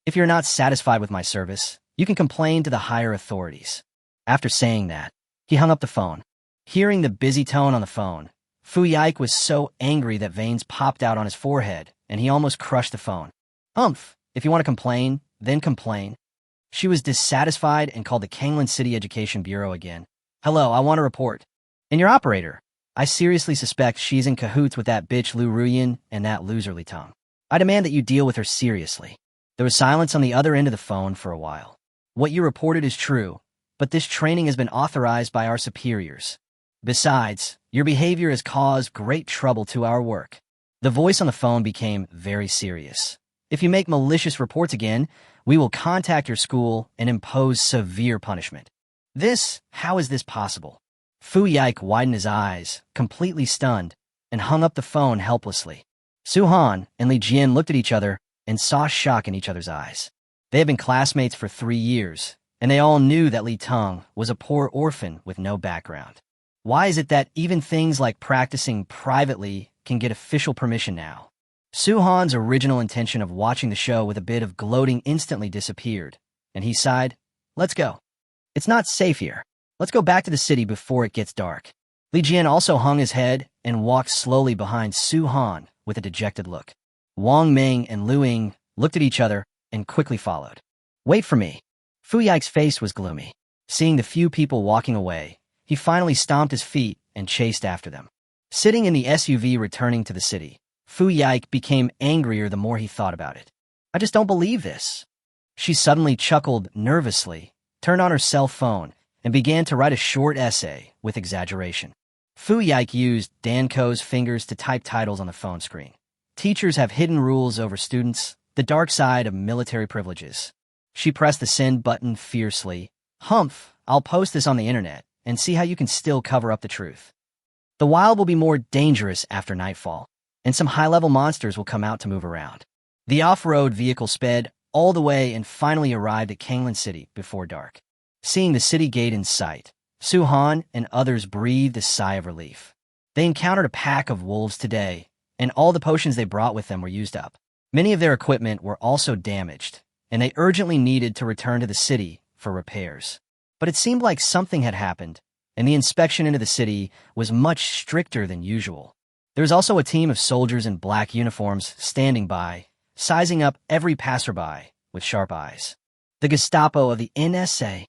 If you're not satisfied with my service, you can complain to the higher authorities. After saying that, he hung up the phone. Hearing the busy tone on the phone, Fu Yike was so angry that veins popped out on his forehead, and he almost crushed the phone. If you want to complain, then complain. She was dissatisfied and called the Kanglan City Education Bureau again. Hello, I want to report. And your operator. I seriously suspect she's in cahoots with that bitch Lu Ruyan and that loser Li Teng. I demand that you deal with her seriously. There was silence on the other end of the phone for a while. What you reported is true, but this training has been authorized by our superiors. Besides, your behavior has caused great trouble to our work. The voice on the phone became very serious. If you make malicious reports again, we will contact your school and impose severe punishment. How is this possible? Fu Yike widened his eyes, completely stunned, and hung up the phone helplessly. Su-han and Li Jian looked at each other and saw shock in each other's eyes. They had been classmates for 3 years, and they all knew that Li Teng was a poor orphan with no background. Why is it that even things like practicing privately can get official permission now? Su-han's original intention of watching the show with a bit of gloating instantly disappeared, and he sighed, Let's go. It's not safe here. Let's go back to the city before it gets dark. Li Jian also hung his head and walked slowly behind Su Han with a dejected look. Wang Ming and Lu Ying looked at each other and quickly followed. Wait for me. Fu Yike's face was gloomy. Seeing the few people walking away, he finally stomped his feet and chased after them. Sitting in the SUV returning to the city, Fu Yike became angrier the more he thought about it. I just don't believe this. She suddenly chuckled nervously, turned on her cell phone, and began to write a short essay with exaggeration. Fu Yike used Danko's fingers to type titles on the phone screen. Teachers have hidden rules over students, the dark side of military privileges. She pressed the send button fiercely. Humph, I'll post this on the internet and see how you can still cover up the truth. The wild will be more dangerous after nightfall, and some high-level monsters will come out to move around. The off-road vehicle sped all the way and finally arrived at Kanglan City before dark. Seeing the city gate in sight, Su Han and others breathed a sigh of relief. They encountered a pack of wolves today, and all the potions they brought with them were used up. Many of their equipment were also damaged, and they urgently needed to return to the city for repairs. But it seemed like something had happened, and the inspection into the city was much stricter than usual. There was also a team of soldiers in black uniforms standing by, sizing up every passerby with sharp eyes. The Gestapo of the NSA.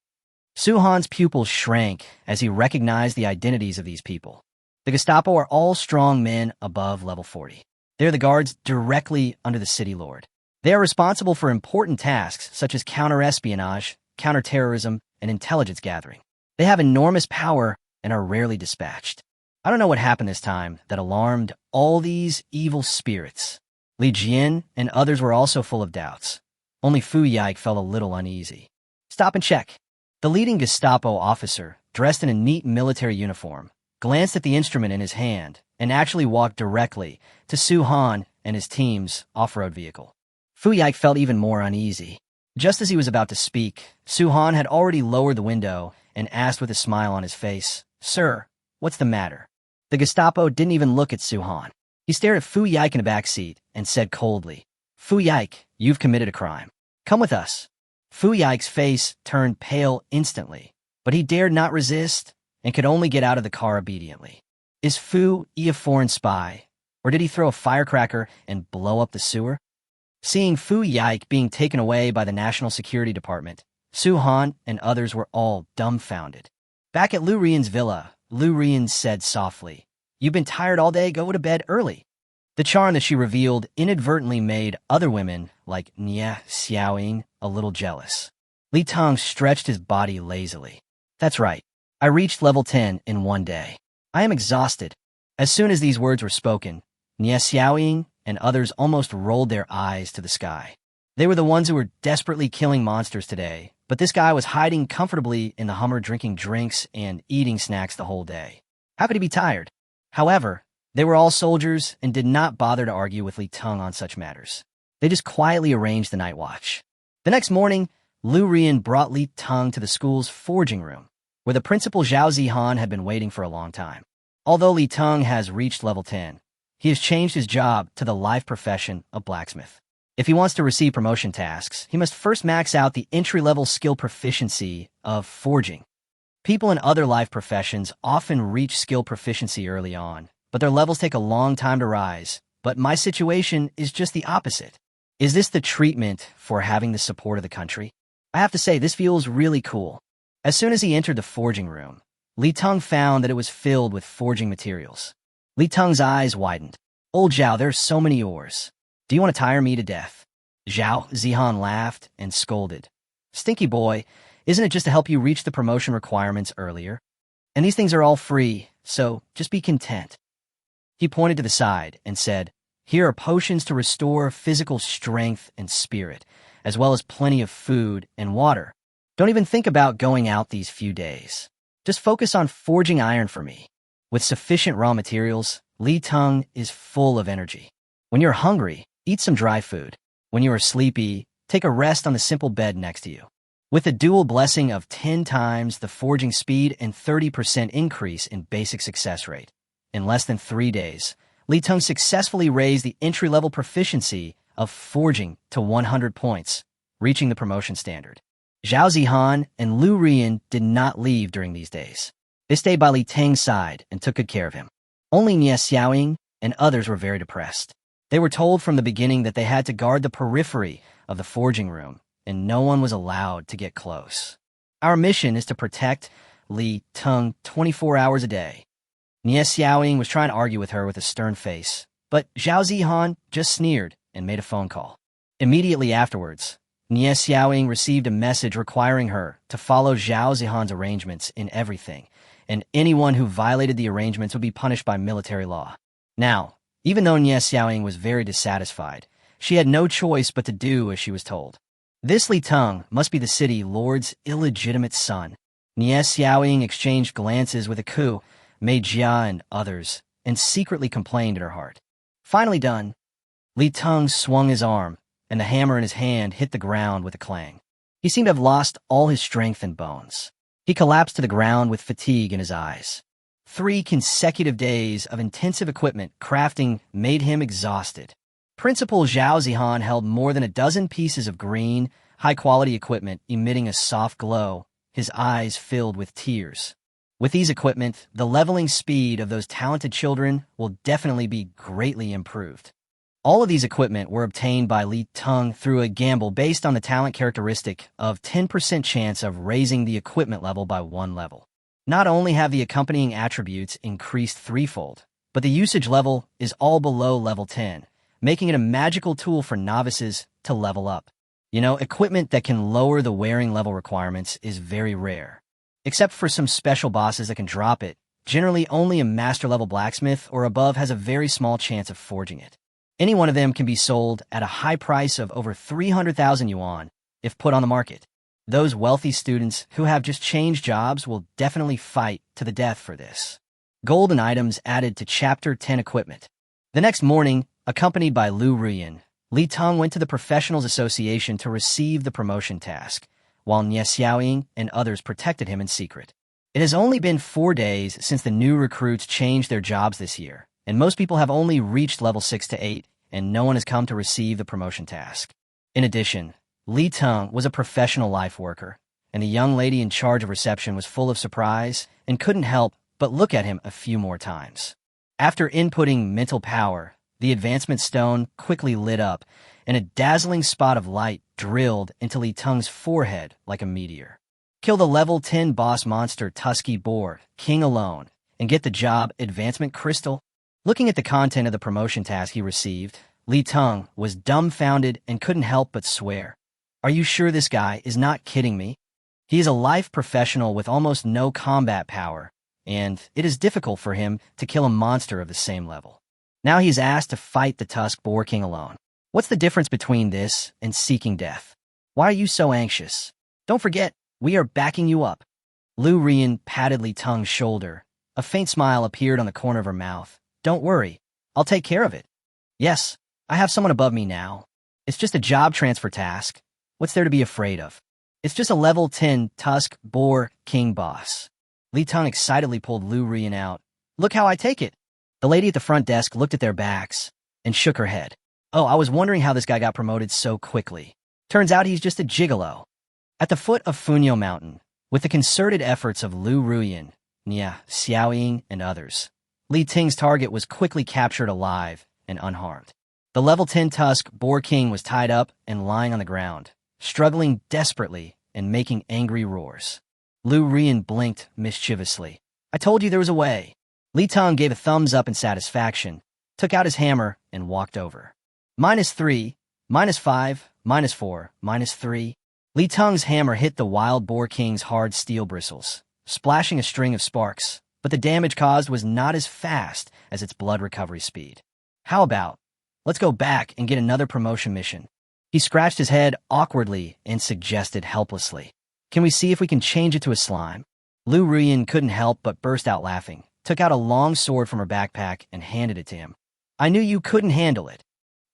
Su Han's pupils shrank as he recognized the identities of these people. The Gestapo are all strong men above level 40. They are the guards directly under the city lord. They are responsible for important tasks such as counter-espionage, counter-terrorism, and intelligence gathering. They have enormous power and are rarely dispatched. I don't know what happened this time that alarmed all these evil spirits. Li Jian and others were also full of doubts. Only Fu Yike felt a little uneasy. Stop and check. The leading Gestapo officer, dressed in a neat military uniform, glanced at the instrument in his hand and actually walked directly to Su Han and his team's off-road vehicle. Fu Yike felt even more uneasy. Just as he was about to speak, Su Han had already lowered the window and asked with a smile on his face, "Sir, what's the matter?" The Gestapo didn't even look at Su Han. He stared at Fu Yike in the back seat and said coldly, "Fu Yike, you've committed a crime. Come with us." Fu Yike's face turned pale instantly, but he dared not resist and could only get out of the car obediently. Is Fu Yi a foreign spy, or did he throw a firecracker and blow up the sewer? Seeing Fu Yike being taken away by the National Security Department, Su Han and others were all dumbfounded. Back at Lu Rian's villa, Lu Rian said softly, "You've been tired all day, go to bed early." The charm that she revealed inadvertently made other women, like Nie Xiaoying, a little jealous. Li Teng stretched his body lazily. "That's right. I reached level 10 in one day. I am exhausted." As soon as these words were spoken, Nie Xiaoying and others almost rolled their eyes to the sky. They were the ones who were desperately killing monsters today, but this guy was hiding comfortably in the Hummer drinking drinks and eating snacks the whole day. How could he be tired? However, they were all soldiers and did not bother to argue with Li Teng on such matters. They just quietly arranged the night watch. The next morning, Lu Rian brought Li Teng to the school's forging room, where the principal Zhao Zihan had been waiting for a long time. Although Li Teng has reached level 10, he has changed his job to the life profession of blacksmith. If he wants to receive promotion tasks, he must first max out the entry-level skill proficiency of forging. People in other life professions often reach skill proficiency early on, but their levels take a long time to rise. But my situation is just the opposite. Is this the treatment for having the support of the country? I have to say, this feels really cool. As soon as he entered the forging room, Li Teng found that it was filled with forging materials. Li Teng's eyes widened. "Old Zhao, there's so many ores. Do you want to tire me to death?" Zhao Zihan laughed and scolded. "Stinky boy, isn't it just to help you reach the promotion requirements earlier? And these things are all free, so just be content." He pointed to the side and said, "Here are potions to restore physical strength and spirit, as well as plenty of food and water. Don't even think about going out these few days. Just focus on forging iron for me." With sufficient raw materials, Li Teng is full of energy. When you're hungry, eat some dry food. When you are sleepy, take a rest on the simple bed next to you. With a dual blessing of 10 times the forging speed and 30% increase in basic success rate, in less than 3 days, Li Teng successfully raised the entry-level proficiency of forging to 100 points, reaching the promotion standard. Zhao Zihan and Lu Rian did not leave during these days. They stayed by Li Teng's side and took good care of him. Only Nie Xiaoying and others were very depressed. They were told from the beginning that they had to guard the periphery of the forging room, and no one was allowed to get close. Our mission is to protect Li Teng 24 hours a day. Nie Xiaoying was trying to argue with her with a stern face, but Zhao Zihan just sneered and made a phone call. Immediately afterwards, Nie Xiaoying received a message requiring her to follow Zhao Zihan's arrangements in everything, and anyone who violated the arrangements would be punished by military law. Now, even though Nie Xiaoying was very dissatisfied, she had no choice but to do as she was told. This Li Teng must be the city lord's illegitimate son. Nie Xiaoying exchanged glances with a coup, Mei Jia and others, and secretly complained in her heart. Finally done, Li Teng swung his arm, and the hammer in his hand hit the ground with a clang. He seemed to have lost all his strength and bones. He collapsed to the ground with fatigue in his eyes. 3 consecutive days of intensive equipment crafting made him exhausted. Principal Zhao Zihan held more than a dozen pieces of green, high-quality equipment emitting a soft glow, his eyes filled with tears. With these equipment, the leveling speed of those talented children will definitely be greatly improved. All of these equipment were obtained by Li Teng through a gamble based on the talent characteristic of 10% chance of raising the equipment level by 1 level. Not only have the accompanying attributes increased threefold, but the usage level is all below level 10, making it a magical tool for novices to level up. Equipment that can lower the wearing level requirements is very rare. Except for some special bosses that can drop it, generally only a master-level blacksmith or above has a very small chance of forging it. Any one of them can be sold at a high price of over 300,000 yuan if put on the market. Those wealthy students who have just changed jobs will definitely fight to the death for this. Golden items added to Chapter 10 equipment. The next morning, accompanied by Lu Rian, Li Teng went to the Professionals Association to receive the promotion task, while Nie Xiaoying and others protected him in secret. It has only been 4 days since the new recruits changed their jobs this year, and most people have only reached level 6 to 8, and no one has come to receive the promotion task. In addition, Li Teng was a professional life worker, and the young lady in charge of reception was full of surprise and couldn't help but look at him a few more times. After inputting mental power, the advancement stone quickly lit up, and a dazzling spot of light drilled into Li Teng's forehead like a meteor. Kill the level 10 boss monster Tusky Boar, King alone, and get the job advancement crystal. Looking at the content of the promotion task he received, Li Teng was dumbfounded and couldn't help but swear. Are you sure this guy is not kidding me? He is a life professional with almost no combat power, and it is difficult for him to kill a monster of the same level. Now he is asked to fight the Tusk Boar King alone. What's the difference between this and seeking death? Why are you so anxious? Don't forget, we are backing you up. Lu Rian patted Li Teng's shoulder. A faint smile appeared on the corner of her mouth. Don't worry, I'll take care of it. Yes, I have someone above me now. It's just a job transfer task. What's there to be afraid of? It's just a level 10 Tusk Boar King boss. Li Teng excitedly pulled Lu Rian out. Look how I take it. The lady at the front desk looked at their backs and shook her head. Oh, I was wondering how this guy got promoted so quickly. Turns out he's just a gigolo. At the foot of Funyo Mountain, with the concerted efforts of Lu Rian, Nie Xiaoying, and others, Li Teng's target was quickly captured alive and unharmed. The level 10 Tusk Boar King was tied up and lying on the ground, struggling desperately and making angry roars. Lu Rian blinked mischievously. I told you there was a way. Li Teng gave a thumbs up in satisfaction, took out his hammer, and walked over. -3, -5, -4, -3. Li Teng's hammer hit the Wild Boar King's hard steel bristles, splashing a string of sparks, but the damage caused was not as fast as its blood recovery speed. How about, let's go back and get another promotion mission? He scratched his head awkwardly and suggested helplessly. Can we see if we can change it to a slime? Lu Rian couldn't help but burst out laughing, took out a long sword from her backpack and handed it to him. I knew you couldn't handle it.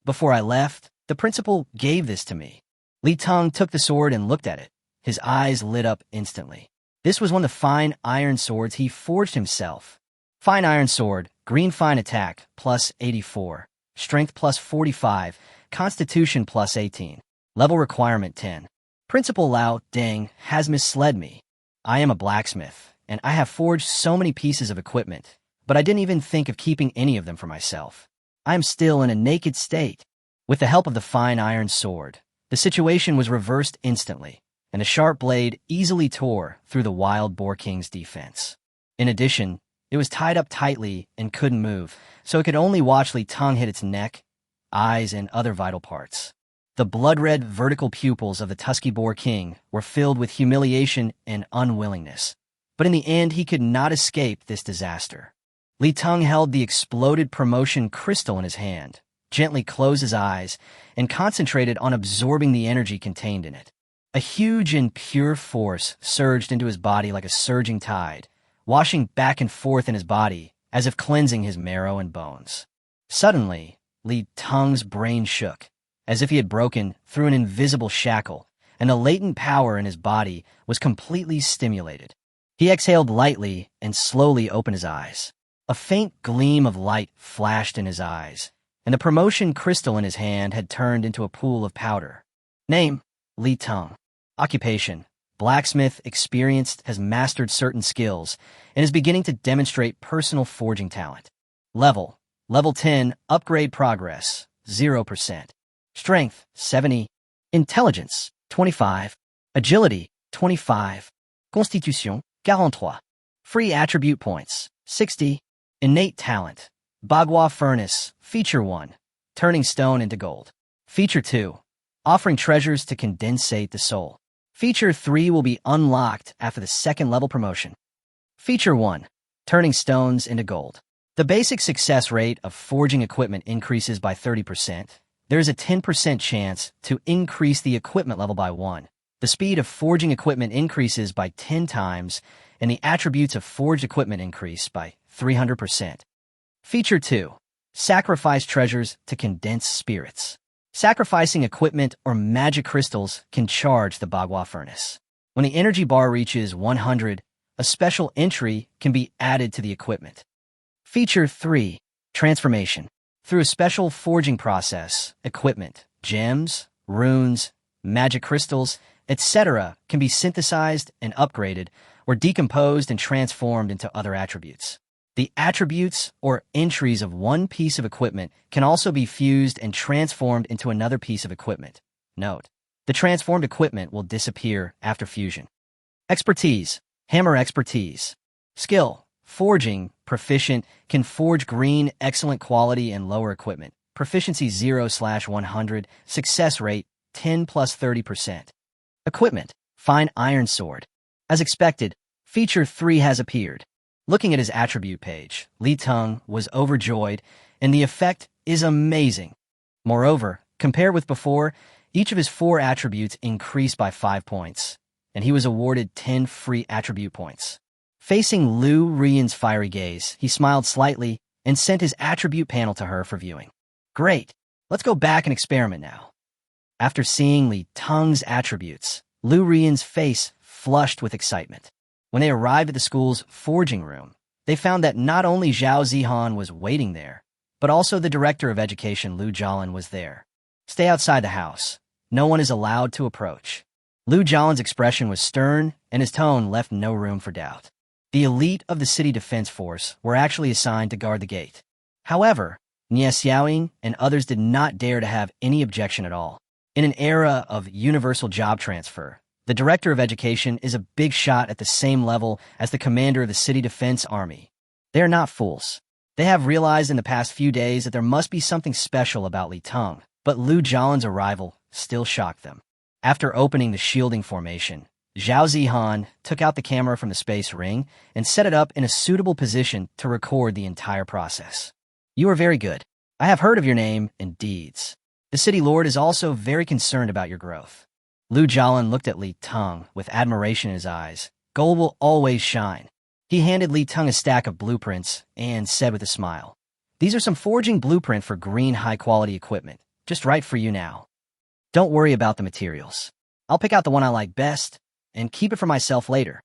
Before I left, the principal gave this to me. Li Teng took the sword and looked at it. His eyes lit up instantly. This was one of the fine iron swords he forged himself. Fine iron sword, green fine attack, plus 84, strength plus 45, constitution plus 18, level requirement 10. Principal Lao Deng has misled me. I am a blacksmith, and I have forged so many pieces of equipment, but I didn't even think of keeping any of them for myself. I am still in a naked state. With the help of the fine iron sword, the situation was reversed instantly, and the sharp blade easily tore through the wild boar king's defense. In addition, it was tied up tightly and couldn't move, so it could only watch Li Teng hit its neck, eyes, and other vital parts. The blood-red vertical pupils of the Tusky Boar King were filled with humiliation and unwillingness. But in the end, he could not escape this disaster. Li Teng held the exploded promotion crystal in his hand, gently closed his eyes, and concentrated on absorbing the energy contained in it. A huge and pure force surged into his body like a surging tide, washing back and forth in his body as if cleansing his marrow and bones. Suddenly, Li Teng's brain shook, as if he had broken through an invisible shackle, and the latent power in his body was completely stimulated. He exhaled lightly and slowly opened his eyes. A faint gleam of light flashed in his eyes, and the promotion crystal in his hand had turned into a pool of powder. Name: Li Teng. Occupation: blacksmith. Experienced, has mastered certain skills, and is beginning to demonstrate personal forging talent. Level: Level 10, upgrade progress, 0%. Strength, 70. Intelligence, 25. Agility, 25. Constitution, 43. Free attribute points, 60. Innate talent, Bagua Furnace, Feature 1, turning stone into gold. Feature 2, offering treasures to condensate the soul. Feature 3 will be unlocked after the second level promotion. Feature 1, turning stones into gold. The basic success rate of forging equipment increases by 30%. There is a 10% chance to increase the equipment level by 1. The speed of forging equipment increases by 10 times, and the attributes of forged equipment increase by 300%. Feature 2, sacrifice treasures to condense spirits. Sacrificing equipment or magic crystals can charge the Bagua Furnace. When the energy bar reaches 100, a special entry can be added to the equipment. Feature 3, transformation. Through a special forging process, equipment, gems, runes, magic crystals, etc. can be synthesized and upgraded, or decomposed and transformed into other attributes. The attributes or entries of one piece of equipment can also be fused and transformed into another piece of equipment. Note: the transformed equipment will disappear after fusion. Expertise, hammer expertise. Skill, forging, proficient, can forge green, excellent quality and lower equipment. Proficiency 0/100, success rate 10 plus 30%. Equipment, fine iron sword. As expected, Feature 3 has appeared. Looking at his attribute page, Li Teng was overjoyed, and the effect is amazing. Moreover, compared with before, each of his 4 attributes increased by 5 points, and he was awarded 10 free attribute points. Facing Lu Rian's fiery gaze, he smiled slightly and sent his attribute panel to her for viewing. Great, let's go back and experiment now. After seeing Li Teng's attributes, Lu Rian's face flushed with excitement. When they arrived at the school's forging room, they found that not only Zhao Zihan was waiting there, but also the director of education, Lu Jialan, was there. Stay outside the house. No one is allowed to approach. Lu Jialan's expression was stern, and his tone left no room for doubt. The elite of the city defense force were actually assigned to guard the gate. However, Nie Xiaoying and others did not dare to have any objection at all. In an era of universal job transfer, the director of education is a big shot at the same level as the commander of the city defense army. They are not fools. They have realized in the past few days that there must be something special about Li Teng, but Lu Jialan's arrival still shocked them. After opening the shielding formation, Zhao Zihan took out the camera from the space ring and set it up in a suitable position to record the entire process. You are very good. I have heard of your name and deeds. The city lord is also very concerned about your growth. Lu Jialan looked at Li Teng with admiration in his eyes. Gold will always shine. He handed Li Teng a stack of blueprints and said with a smile, "These are some forging blueprint for green high-quality equipment, just right for you now. Don't worry about the materials. I'll pick out the one I like best and keep it for myself later."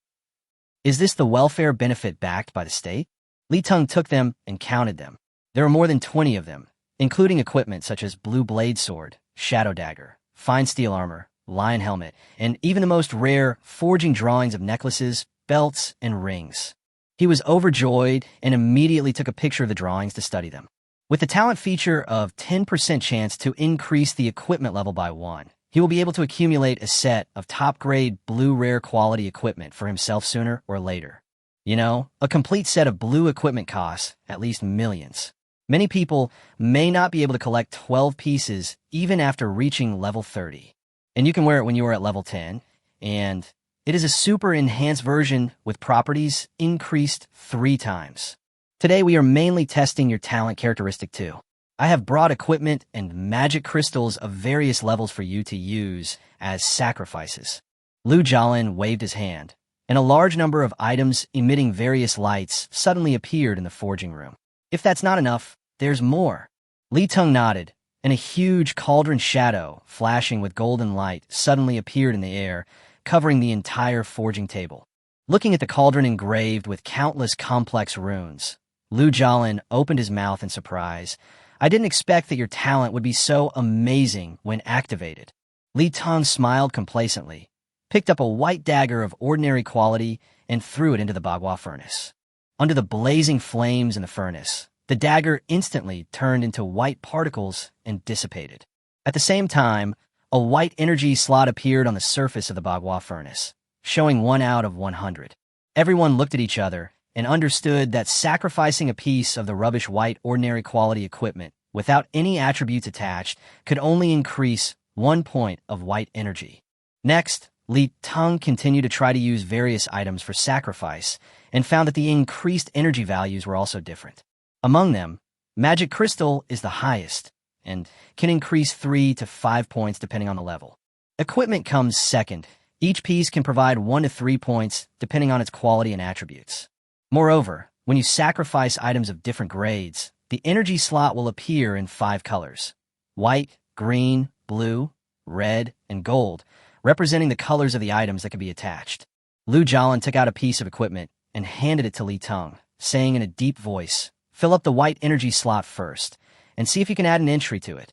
Is this the welfare benefit backed by the state? Li Teng took them and counted them. There were more than 20 of them, including equipment such as blue blade sword, shadow dagger, fine steel armor, lion helmet, and even the most rare forging drawings of necklaces, belts, and rings. He was overjoyed and immediately took a picture of the drawings to study them. With the talent feature of 10% chance to increase the equipment level by 1, he will be able to accumulate a set of top-grade blue rare quality equipment for himself sooner or later. You know, a complete set of blue equipment costs at least millions. Many people may not be able to collect 12 pieces even after reaching level 30. And you can wear it when you are at level 10, and it is a super enhanced version with properties increased 3 times. Today we are mainly testing your talent characteristic too. I have brought equipment and magic crystals of various levels for you to use as sacrifices. Lu Jialin waved his hand, and a large number of items emitting various lights suddenly appeared in the forging room. If that's not enough, there's more. Li Teng nodded, and a huge cauldron shadow, flashing with golden light, suddenly appeared in the air, covering the entire forging table. Looking at the cauldron engraved with countless complex runes, Lu Jialin opened his mouth in surprise. I didn't expect that your talent would be so amazing when activated. Li Teng smiled complacently, picked up a white dagger of ordinary quality, and threw it into the manhwa furnace. Under the blazing flames in the furnace, the dagger instantly turned into white particles and dissipated. At the same time, a white energy slot appeared on the surface of the manhwa furnace, showing 1 out of 100. Everyone looked at each other and understood that sacrificing a piece of the rubbish white ordinary quality equipment without any attributes attached could only increase 1 point of white energy. Next, Li Teng continued to try to use various items for sacrifice and found that the increased energy values were also different. Among them, magic crystal is the highest and can increase 3 to 5 points depending on the level. Equipment comes second. Each piece can provide 1 to 3 points depending on its quality and attributes. Moreover, when you sacrifice items of different grades, the energy slot will appear in 5 colors: white, green, blue, red, and gold, representing the colors of the items that can be attached. Lu Jialin took out a piece of equipment and handed it to Li Teng, saying in a deep voice, "Fill up the white energy slot first, and see if you can add an entry to it.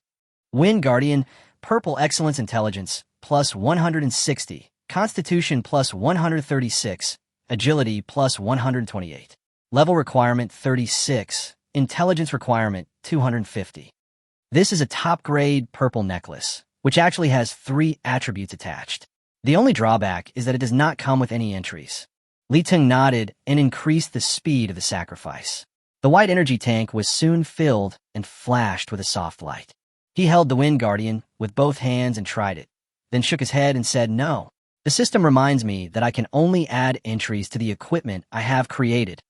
Wind Guardian, Purple Excellence Intelligence, plus 160, Constitution plus 136, Agility plus 128. Level requirement 36, Intelligence requirement 250. This is a top-grade purple necklace, which actually has 3 attributes attached. The only drawback is that it does not come with any entries." Li Teng nodded and increased the speed of the sacrifice. The white energy tank was soon filled and flashed with a soft light. He held the Wind Guardian with both hands and tried it, then shook his head and said, "No. The system reminds me that I can only add entries to the equipment I have created."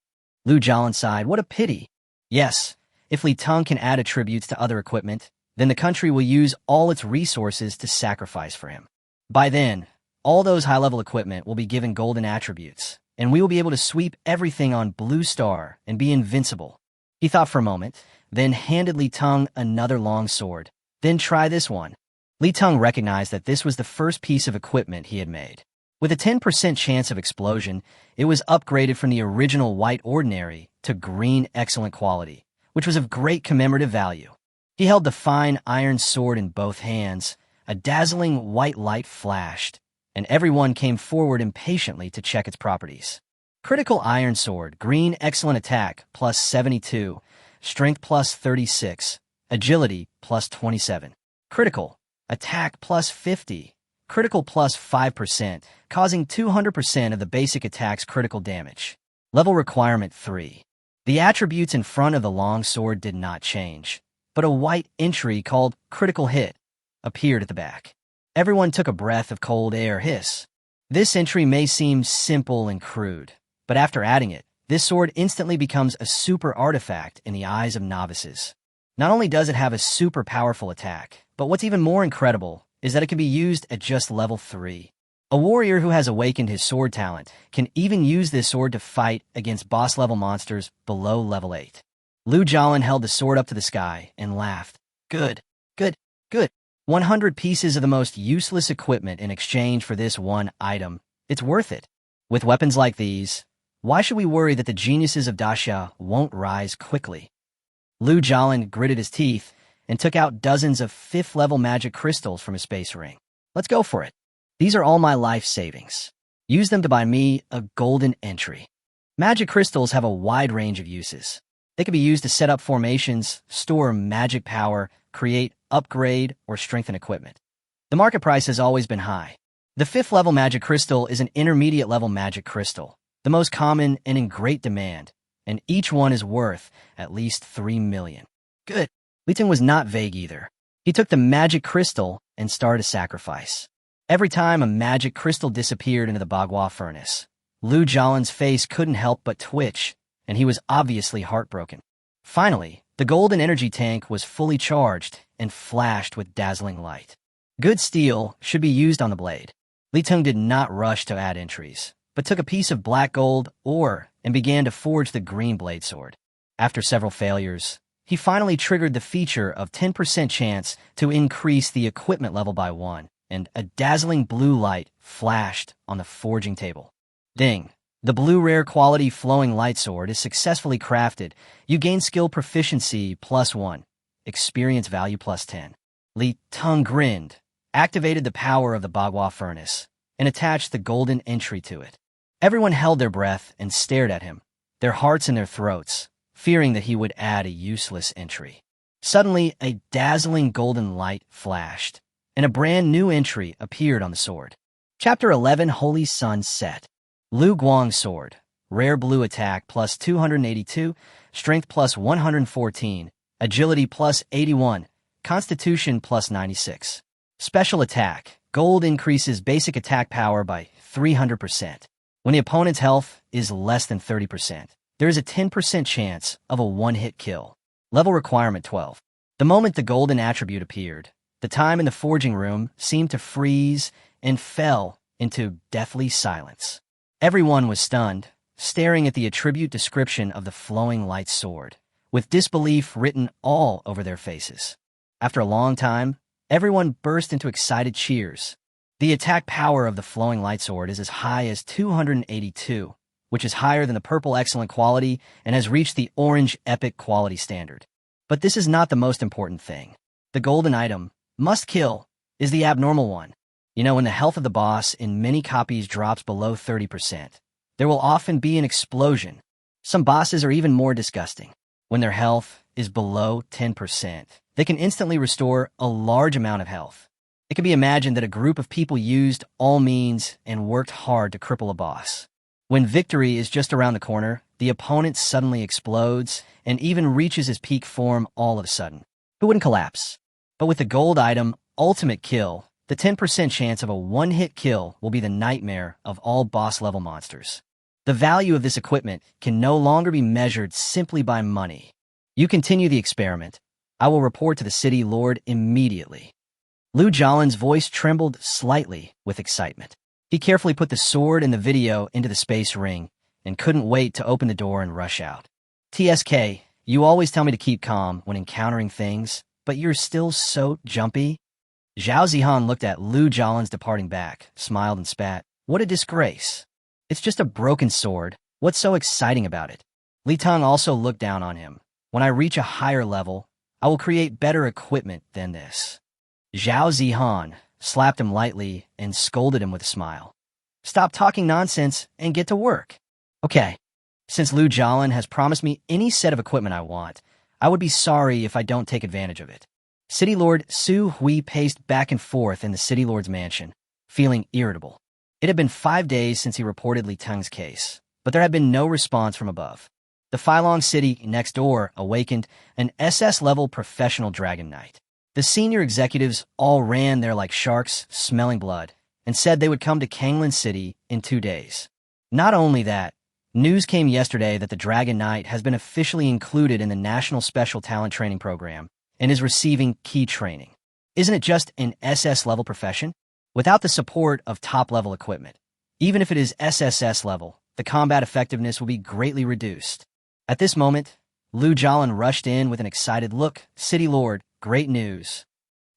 Lu Jialin sighed. What a pity. Yes, if Li Teng can add attributes to other equipment, then the country will use all its resources to sacrifice for him. By then, all those high-level equipment will be given golden attributes, and we will be able to sweep everything on Blue Star and be invincible. He thought for a moment, then handed Li Teng another long sword. Then try this one. Li Teng recognized that this was the first piece of equipment he had made. With a 10% chance of explosion, it was upgraded from the original white ordinary to green excellent quality, which was of great commemorative value. He held the fine iron sword in both hands. A dazzling white light flashed, and everyone came forward impatiently to check its properties. Critical iron sword, green excellent attack, plus 72, strength plus 36, agility plus 27. Critical attack plus 50, critical plus 5%, causing 200% of the basic attack's critical damage. Level requirement 3. The attributes in front of the long sword did not change, but a white entry called critical hit appeared at the back. Everyone took a breath of cold air. Hiss. This entry may seem simple and crude, but after adding it, this sword instantly becomes a super artifact in the eyes of novices. Not only does it have a super powerful attack, but what's even more incredible is that it can be used at just level 3. A warrior who has awakened his sword talent can even use this sword to fight against boss-level monsters below level 8. Lu Jialin held the sword up to the sky and laughed. Good, good, good. 100 pieces of the most useless equipment in exchange for this one item. It's worth it. With weapons like these, why should we worry that the geniuses of Daxia won't rise quickly? Lu Jialin gritted his teeth and took out dozens of 5th-level magic crystals from his space ring. Let's go for it. These are all my life savings. Use them to buy me a golden entry. Magic crystals have a wide range of uses. They can be used to set up formations, store magic power, create, upgrade, or strengthen equipment. The market price has always been high. The 5th level magic crystal is an intermediate level magic crystal, the most common and in great demand, and each one is worth at least 3 million. Good. Teng was not vague either. He took the magic crystal and started a sacrifice. Every time a magic crystal disappeared into the bagua furnace, Lu Jialan's face couldn't help but twitch, and he was obviously heartbroken. Finally, the golden energy tank was fully charged and flashed with dazzling light. Good steel should be used on the blade. Teng did not rush to add entries, but took a piece of black gold ore and began to forge the green blade sword. After several failures, he finally triggered the feature of 10% chance to increase the equipment level by 1, and a dazzling blue light flashed on the forging table. Ding! The blue rare quality flowing light sword is successfully crafted. You gain skill proficiency +1, experience value +10. Teng grinned, activated the power of the bagua furnace, and attached the golden entry to it. Everyone held their breath and stared at him, their hearts in their throats, fearing that he would add a useless entry. Suddenly, a dazzling golden light flashed, and a brand new entry appeared on the sword. Chapter 11 Holy Sun Set. Lu Guang's sword. Rare blue attack +282, strength +114, agility +81, constitution +96. Special attack. Gold increases basic attack power by 300%. When the opponent's health is less than 30%, there is a 10% chance of a one-hit kill. Level requirement 12. The moment the golden attribute appeared, the time in the forging room seemed to freeze and fell into deathly silence. Everyone was stunned, staring at the attribute description of the flowing light sword, with disbelief written all over their faces. After a long time, everyone burst into excited cheers. The attack power of the flowing light sword is as high as 282, which is higher than the purple excellent quality and has reached the orange epic quality standard. But this is not the most important thing. The golden item, must kill, is the abnormal one. You know, when the health of the boss in many copies drops below 30%, there will often be an explosion. Some bosses are even more disgusting. When their health is below 10%, they can instantly restore a large amount of health. It can be imagined that a group of people used all means and worked hard to cripple a boss. When victory is just around the corner, the opponent suddenly explodes and even reaches his peak form all of a sudden. Who wouldn't collapse? But with the gold item, Ultimate Kill, the 10% chance of a one-hit kill will be the nightmare of all boss-level monsters. The value of this equipment can no longer be measured simply by money. You continue the experiment. I will report to the city lord immediately. Lu Jialan's voice trembled slightly with excitement. He carefully put the sword and the video into the space ring and couldn't wait to open the door and rush out. TSK, you always tell me to keep calm when encountering things, but you're still so jumpy. Zhao Zihan looked at Lu Jialan's departing back, smiled and spat. What a disgrace. It's just a broken sword. What's so exciting about it? Teng also looked down on him. When I reach a higher level, I will create better equipment than this. Zhao Zihan slapped him lightly and scolded him with a smile. Stop talking nonsense and get to work. Okay, since Lu Jialan has promised me any set of equipment I want, I would be sorry if I don't take advantage of it. City Lord Su Hui paced back and forth in the City Lord's mansion, feeling irritable. It had been 5 days since he reported Teng's case, but there had been no response from above. The Filong city next door awakened an SS-level professional dragon knight. The senior executives all ran there like sharks, smelling blood, and said they would come to Kanglan City in 2 days. Not only that, news came yesterday that the Dragon Knight has been officially included in the National Special Talent Training Program and is receiving key training. Isn't it just an SS-level profession? Without the support of top-level equipment, even if it is SSS level, the combat effectiveness will be greatly reduced. At this moment, Lu Jialan rushed in with an excited look. City Lord, great news.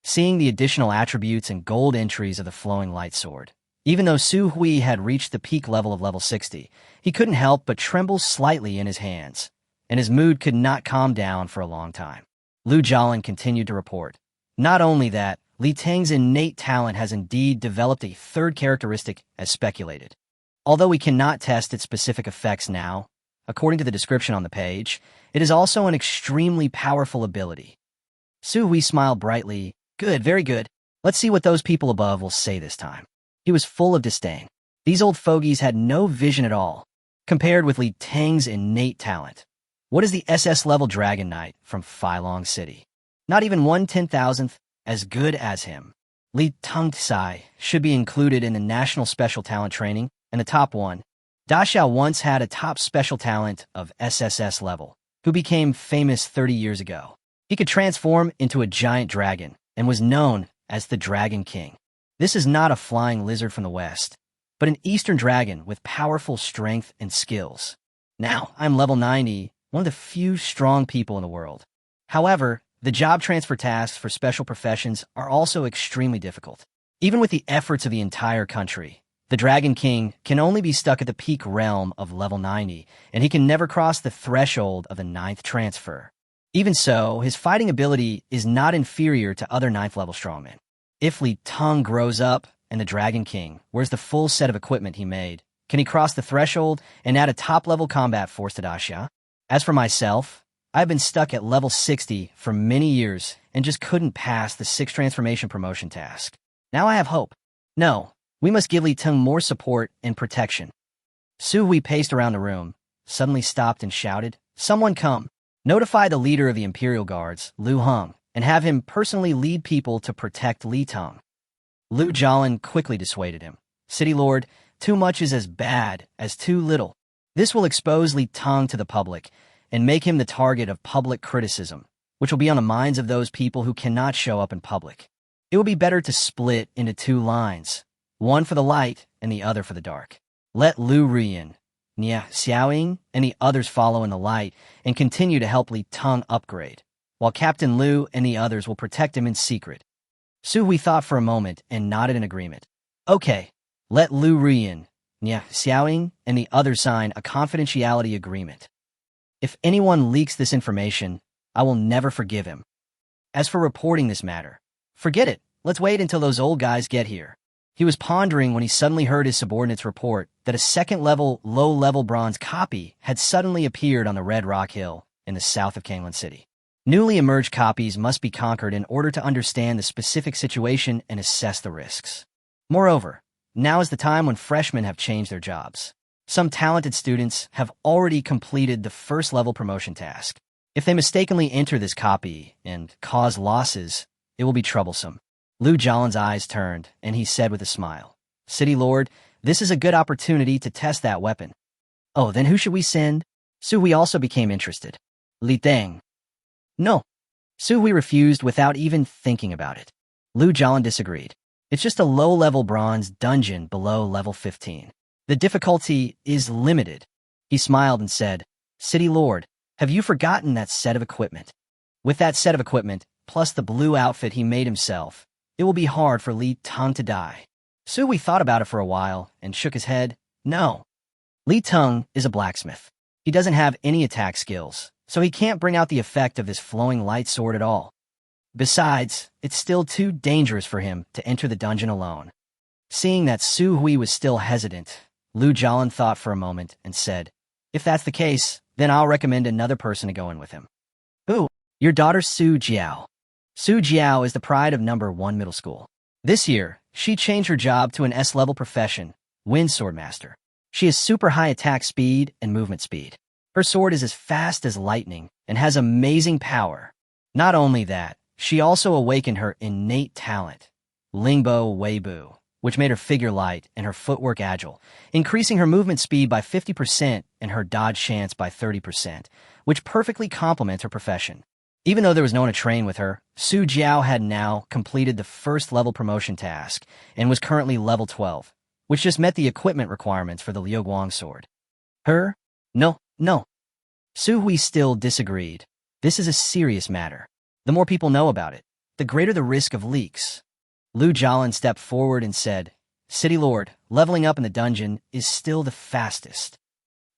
Seeing the additional attributes and gold entries of the flowing light sword, even though Su Hui had reached the peak level of level 60, he couldn't help but tremble slightly in his hands, and his mood could not calm down for a long time. Lu Jialan continued to report. Not only that, Li Teng's innate talent has indeed developed a third characteristic as speculated. Although we cannot test its specific effects now, according to the description on the page, it is also an extremely powerful ability. Su Hui smiled brightly. Good, very good. Let's see what those people above will say this time. He was full of disdain. These old fogies had no vision at all, compared with Li Teng's innate talent. What is the SS-level Dragon Knight from Filong City? Not even 1/10,000th as good as him. Li Teng Tsai should be included in the National Special Talent Training and the top one. Da Xiao once had a top special talent of SSS level, who became famous 30 years ago. He could transform into a giant dragon and was known as the Dragon King. This is not a flying lizard from the west, but an eastern dragon with powerful strength and skills. Now, I'm level 90, one of the few strong people in the world. However, the job transfer tasks for special professions are also extremely difficult. Even with the efforts of the entire country, the Dragon King can only be stuck at the peak realm of level 90, and he can never cross the threshold of the 9th transfer. Even so, his fighting ability is not inferior to other 9th level strongmen. If Li Teng grows up and the Dragon King wears the full set of equipment he made, can he cross the threshold and add a top-level combat force to Da Xia? As for myself, I've been stuck at level 60 for many years and just couldn't pass the 6th transformation promotion task. Now I have hope. No, we must give Li Teng more support and protection. Su Hui paced around the room, suddenly stopped and shouted, "Someone come! Notify the leader of the Imperial Guards, Lu Heng, and have him personally lead people to protect Li Teng." Lu Jialan quickly dissuaded him. "City Lord, too much is as bad as too little. This will expose Li Teng to the public and make him the target of public criticism, which will be on the minds of those people who cannot show up in public. It will be better to split into 2 lines, one for the light and the other for the dark. Let Lu Rian, Nia Xiaoying, and the others follow in the light and continue to help Li Teng upgrade, while Captain Lu and the others will protect him in secret." Su Hui thought for a moment and nodded in agreement. "Okay, let Lu Rian, Nia Xiaoying, and the others sign a confidentiality agreement. If anyone leaks this information, I will never forgive him. As for reporting this matter, forget it. Let's wait until those old guys get here." He was pondering when he suddenly heard his subordinates report that a 2nd-level, low-level bronze copy had suddenly appeared on the Red Rock Hill in the south of Kanglan City. Newly emerged copies must be conquered in order to understand the specific situation and assess the risks. Moreover, now is the time when freshmen have changed their jobs. Some talented students have already completed the 1st-level promotion task. If they mistakenly enter this copy and cause losses, it will be troublesome. Lu Jialan's eyes turned, and he said with a smile, "City Lord, this is a good opportunity to test that weapon." "Oh, then who should we send?" Su Hui also became interested. "Li Teng." "No." Su Hui refused without even thinking about it. Lu Jialan disagreed. "It's just a low-level bronze dungeon below level 15. The difficulty is limited." He smiled and said, "City Lord, have you forgotten that set of equipment? With that set of equipment, plus the blue outfit he made himself, it will be hard for Li Teng to die." Su Hui thought about it for a while and shook his head. "No. Li Teng is a blacksmith. He doesn't have any attack skills, so he can't bring out the effect of this flowing light sword at all. Besides, it's still too dangerous for him to enter the dungeon alone." Seeing that Su Hui was still hesitant, Lu Jialan thought for a moment and said, "If that's the case, then I'll recommend another person to go in with him." "Who?" "Your daughter Su Jiao. Su Jiao is the pride of number 1 middle school. This year, she changed her job to an S-level profession, Wind Sword Master. She has super high attack speed and movement speed. Her sword is as fast as lightning and has amazing power. Not only that, she also awakened her innate talent, Lingbo Weibu, which made her figure light and her footwork agile, increasing her movement speed by 50% and her dodge chance by 30%, which perfectly complements her profession. Even though there was no one to train with her, Su Jiao had now completed the 1st-level promotion task and was currently level 12, which just met the equipment requirements for the Liu Guang sword. Her? No. Su Hui still disagreed. This is a serious matter. The more people know about it, the greater the risk of leaks. Lu Jialan stepped forward and said, "City Lord, leveling up in the dungeon is still the fastest.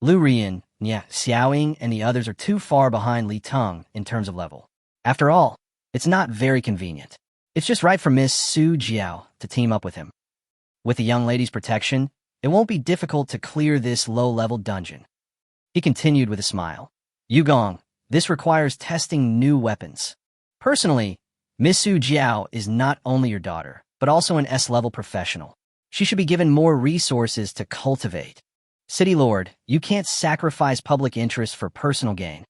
Lu Rian, Nia Xiaoying, and the others are too far behind Li Teng in terms of level. After all, it's not very convenient. It's just right for Miss Su Jiao to team up with him. With the young lady's protection, it won't be difficult to clear this low-level dungeon. He continued with a smile. Yugong, this requires testing new weapons. Personally, Miss Su Jiao is not only your daughter, but also an S-level professional. She should be given more resources to cultivate. City Lord, you can't sacrifice public interest for personal gain.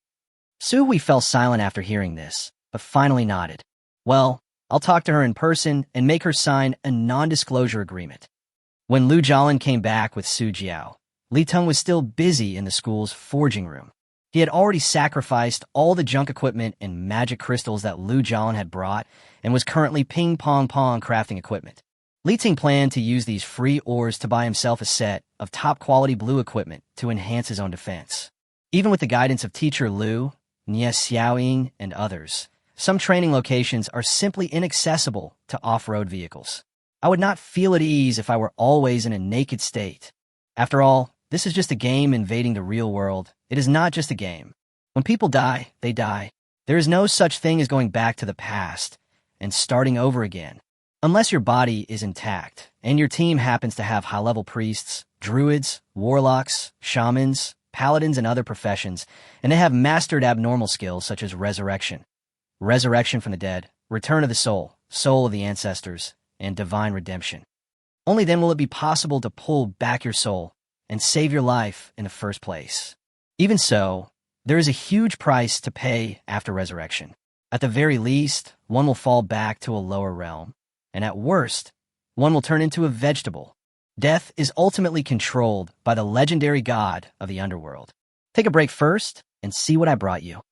Su Hui fell silent after hearing this, but finally nodded. Well, I'll talk to her in person and make her sign a non-disclosure agreement. When Lu Jialin came back with Su Jiao, Li Teng was still busy in the school's forging room. He had already sacrificed all the junk equipment and magic crystals that Lu Jialin had brought and was currently ping-pong-pong crafting equipment. Li Teng planned to use these free ores to buy himself a set of top-quality blue equipment to enhance his own defense. Even with the guidance of teacher Lu, Nie Xiaoying, and others, some training locations are simply inaccessible to off-road vehicles. I would not feel at ease if I were always in a naked state. After all, this is just a game invading the real world. It is not just a game. When people die, they die. There is no such thing as going back to the past and starting over again. Unless your body is intact, and your team happens to have high-level priests, druids, warlocks, shamans, paladins, and other professions, and they have mastered abnormal skills such as resurrection from the dead, return of the soul, soul of the ancestors, and divine redemption. Only then will it be possible to pull back your soul and save your life in the first place. Even so, there is a huge price to pay after resurrection. At the very least, one will fall back to a lower realm, and at worst, one will turn into a vegetable. Death is ultimately controlled by the legendary god of the underworld. Take a break first and see what I brought you.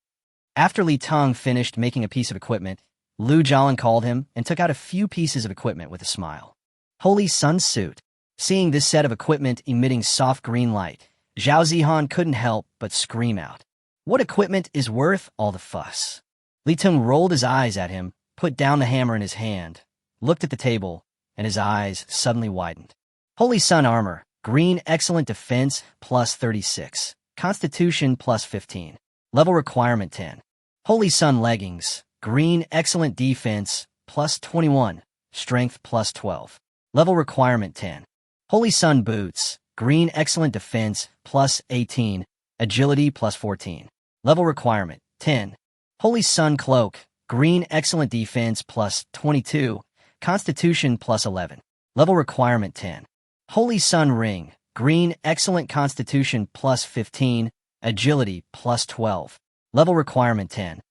After Li Teng finished making a piece of equipment, Lu Jialin called him and took out a few pieces of equipment with a smile. Holy Sun Suit. Seeing this set of equipment emitting soft green light, Zhao Zihan couldn't help but scream out. What equipment is worth all the fuss? Li Teng rolled his eyes at him, put down the hammer in his hand, looked at the table, and his eyes suddenly widened. Holy Sun Armor, green excellent defense, plus 36. Constitution, plus 15. Level requirement 10. Holy Sun Leggings, green excellent defense, plus 21. Strength, plus 12. Level requirement 10. Holy Sun Boots, green excellent defense, plus 18. Agility, plus 14. Level requirement 10. Holy Sun Cloak, green excellent defense, plus 22. Constitution, plus 11. Level requirement 10. Holy Sun Ring, green excellent Constitution, plus 15. Agility, plus 12. Level requirement 10.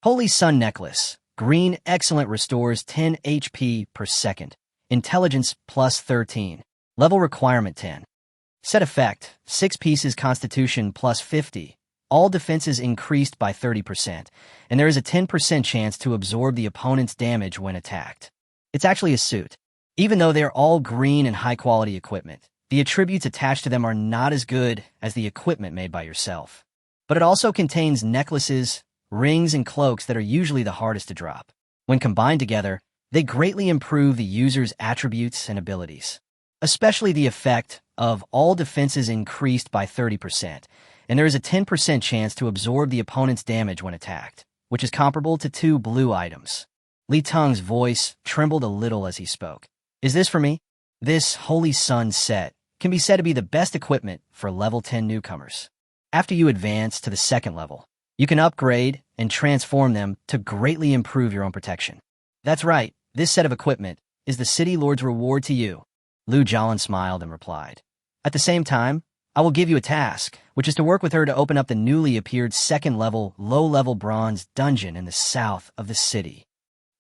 Holy Sun Necklace, green excellent restores 10 HP per second. Intelligence, plus 13. Level requirement 10. Set effect, 6 pieces Constitution, plus 50. All defenses increased by 30%, and there is a 10% chance to absorb the opponent's damage when attacked. It's actually a suit. Even though they're all green and high-quality equipment, the attributes attached to them are not as good as the equipment made by yourself. But it also contains necklaces, rings, and cloaks that are usually the hardest to drop. When combined together, they greatly improve the user's attributes and abilities. Especially the effect of all defenses increased by 30%, and there is a 10% chance to absorb the opponent's damage when attacked, which is comparable to 2 blue items. Li Teng's voice trembled a little as he spoke. Is this for me? This Holy Sun set can be said to be the best equipment for level 10 newcomers. After you advance to the second level, you can upgrade and transform them to greatly improve your own protection. That's right, this set of equipment is the City Lord's reward to you. Lu Jialin smiled and replied. At the same time, I will give you a task, which is to work with her to open up the newly appeared second-level, low-level bronze dungeon in the south of the city.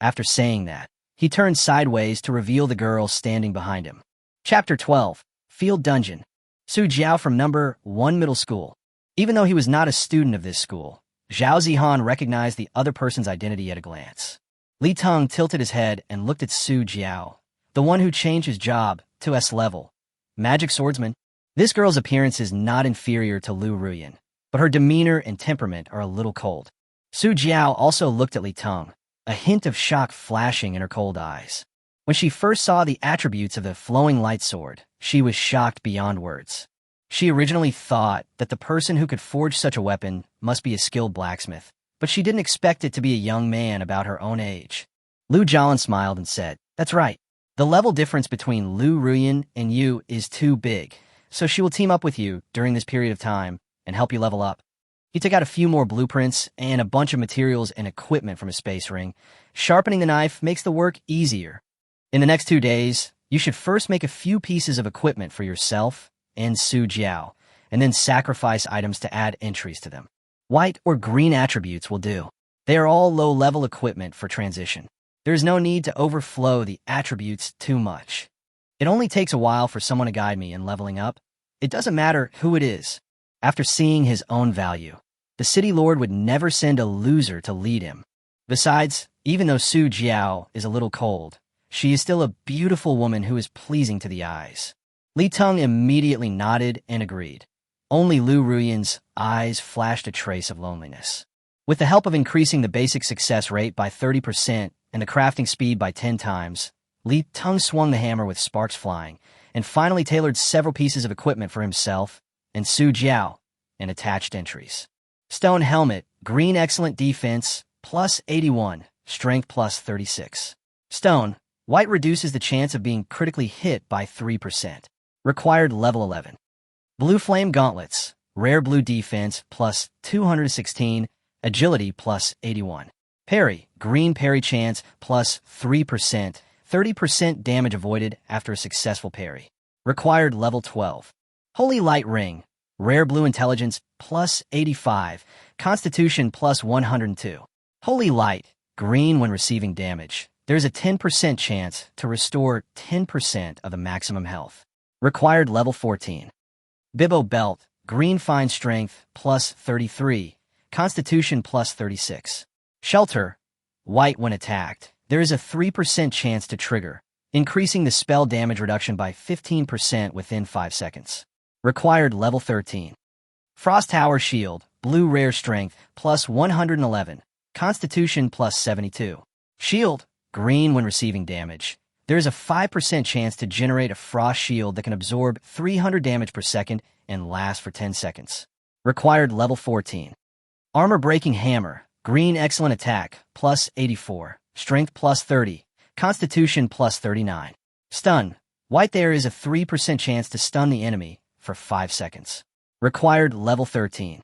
After saying that, he turned sideways to reveal the girl standing behind him. Chapter 12. Field Dungeon. Su Jiao from number 1 middle school. Even though he was not a student of this school, Zhao Zihan recognized the other person's identity at a glance. Li Teng tilted his head and looked at Su Jiao, the one who changed his job to S level. Magic swordsman. This girl's appearance is not inferior to Lu Ruyan, but her demeanor and temperament are a little cold. Su Jiao also looked at Li Teng, a hint of shock flashing in her cold eyes. When she first saw the attributes of the flowing light sword, she was shocked beyond words. She originally thought that the person who could forge such a weapon must be a skilled blacksmith, but she didn't expect it to be a young man about her own age. Lu Jialan smiled and said, "That's right. The level difference between Lu Ruyan and you is too big, so she will team up with you during this period of time and help you level up." He took out a few more blueprints and a bunch of materials and equipment from his space ring. Sharpening the knife makes the work easier. In the next 2 days, you should first make a few pieces of equipment for yourself and Su Jiao, and then sacrifice items to add entries to them. White or green attributes will do. They are all low-level equipment for transition. There is no need to overflow the attributes too much. It only takes a while for someone to guide me in leveling up. It doesn't matter who it is. After seeing his own value, the city lord would never send a loser to lead him. Besides, even though Su Jiao is a little cold, she is still a beautiful woman who is pleasing to the eyes. Li Teng immediately nodded and agreed. Only Lu Ruyan's eyes flashed a trace of loneliness. With the help of increasing the basic success rate by 30% and the crafting speed by 10 times, Li Teng swung the hammer with sparks flying and finally tailored several pieces of equipment for himself and Su Jiao and attached entries. Stone helmet, green excellent defense, plus 81, strength plus 36. Stone, white reduces the chance of being critically hit by 3%. Required level 11. Blue flame gauntlets, rare blue defense, plus 216, agility plus 81. Parry, green parry chance, plus 3%, 30% damage avoided after a successful parry. Required level 12. Holy light ring, rare blue intelligence, plus 85, constitution plus 102. Holy light, green when receiving damage. There's a 10% chance to restore 10% of the maximum health. Required level 14. Bibbo belt, green fine strength, plus 33, constitution plus 36. Shelter, white when attacked. There is a 3% chance to trigger, increasing the spell damage reduction by 15% within 5 seconds. Required level 13. Frost Tower shield, blue rare strength, plus 111, constitution plus 72. Shield, green when receiving damage. There is a 5% chance to generate a frost shield that can absorb 300 damage per second and last for 10 seconds. Required level 14. Armor-breaking hammer, green excellent attack, plus 84, strength plus 30, constitution plus 39. Stun, white there is a 3% chance to stun the enemy for 5 seconds. Required level 13.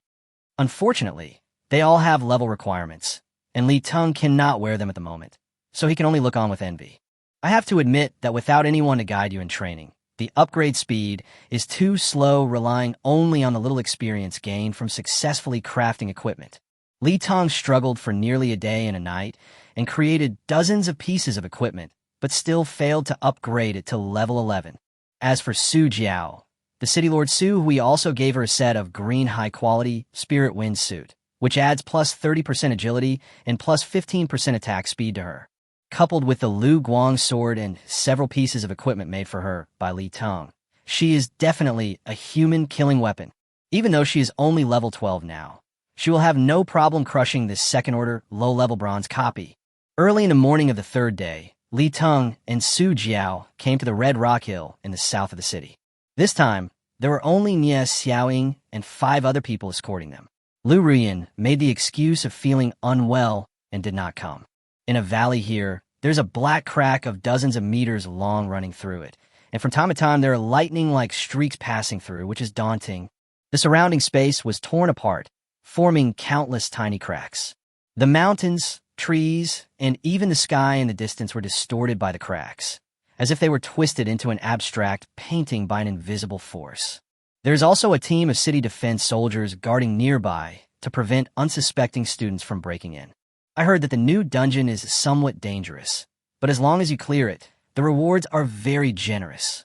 Unfortunately, they all have level requirements, and Li Teng cannot wear them at the moment, so he can only look on with envy. I have to admit that without anyone to guide you in training, the upgrade speed is too slow, relying only on the little experience gained from successfully crafting equipment. Li Teng struggled for nearly a day and a night and created dozens of pieces of equipment, but still failed to upgrade it to level 11. As for Su Jiao, the City Lord Su, we also gave her a set of green high-quality Spirit Wind suit, which adds plus 30% agility and plus 15% attack speed to her. Coupled with the Lu Guang sword and several pieces of equipment made for her by Li Teng, she is definitely a human-killing weapon. Even though she is only level 12 now, she will have no problem crushing this second-order, low-level bronze copy. Early in the morning of the third day, Li Teng and Su Jiao came to the Red Rock Hill in the south of the city. This time, there were only Nie Xiaoying and 5 other people escorting them. Lu Ruyan made the excuse of feeling unwell and did not come. In a valley here, there's a black crack of dozens of meters long running through it, and from time to time there are lightning-like streaks passing through, which is daunting. The surrounding space was torn apart, forming countless tiny cracks. The mountains, trees, and even the sky in the distance were distorted by the cracks, as if they were twisted into an abstract painting by an invisible force. There's also a team of city defense soldiers guarding nearby to prevent unsuspecting students from breaking in. I heard that the new dungeon is somewhat dangerous, but as long as you clear it, the rewards are very generous.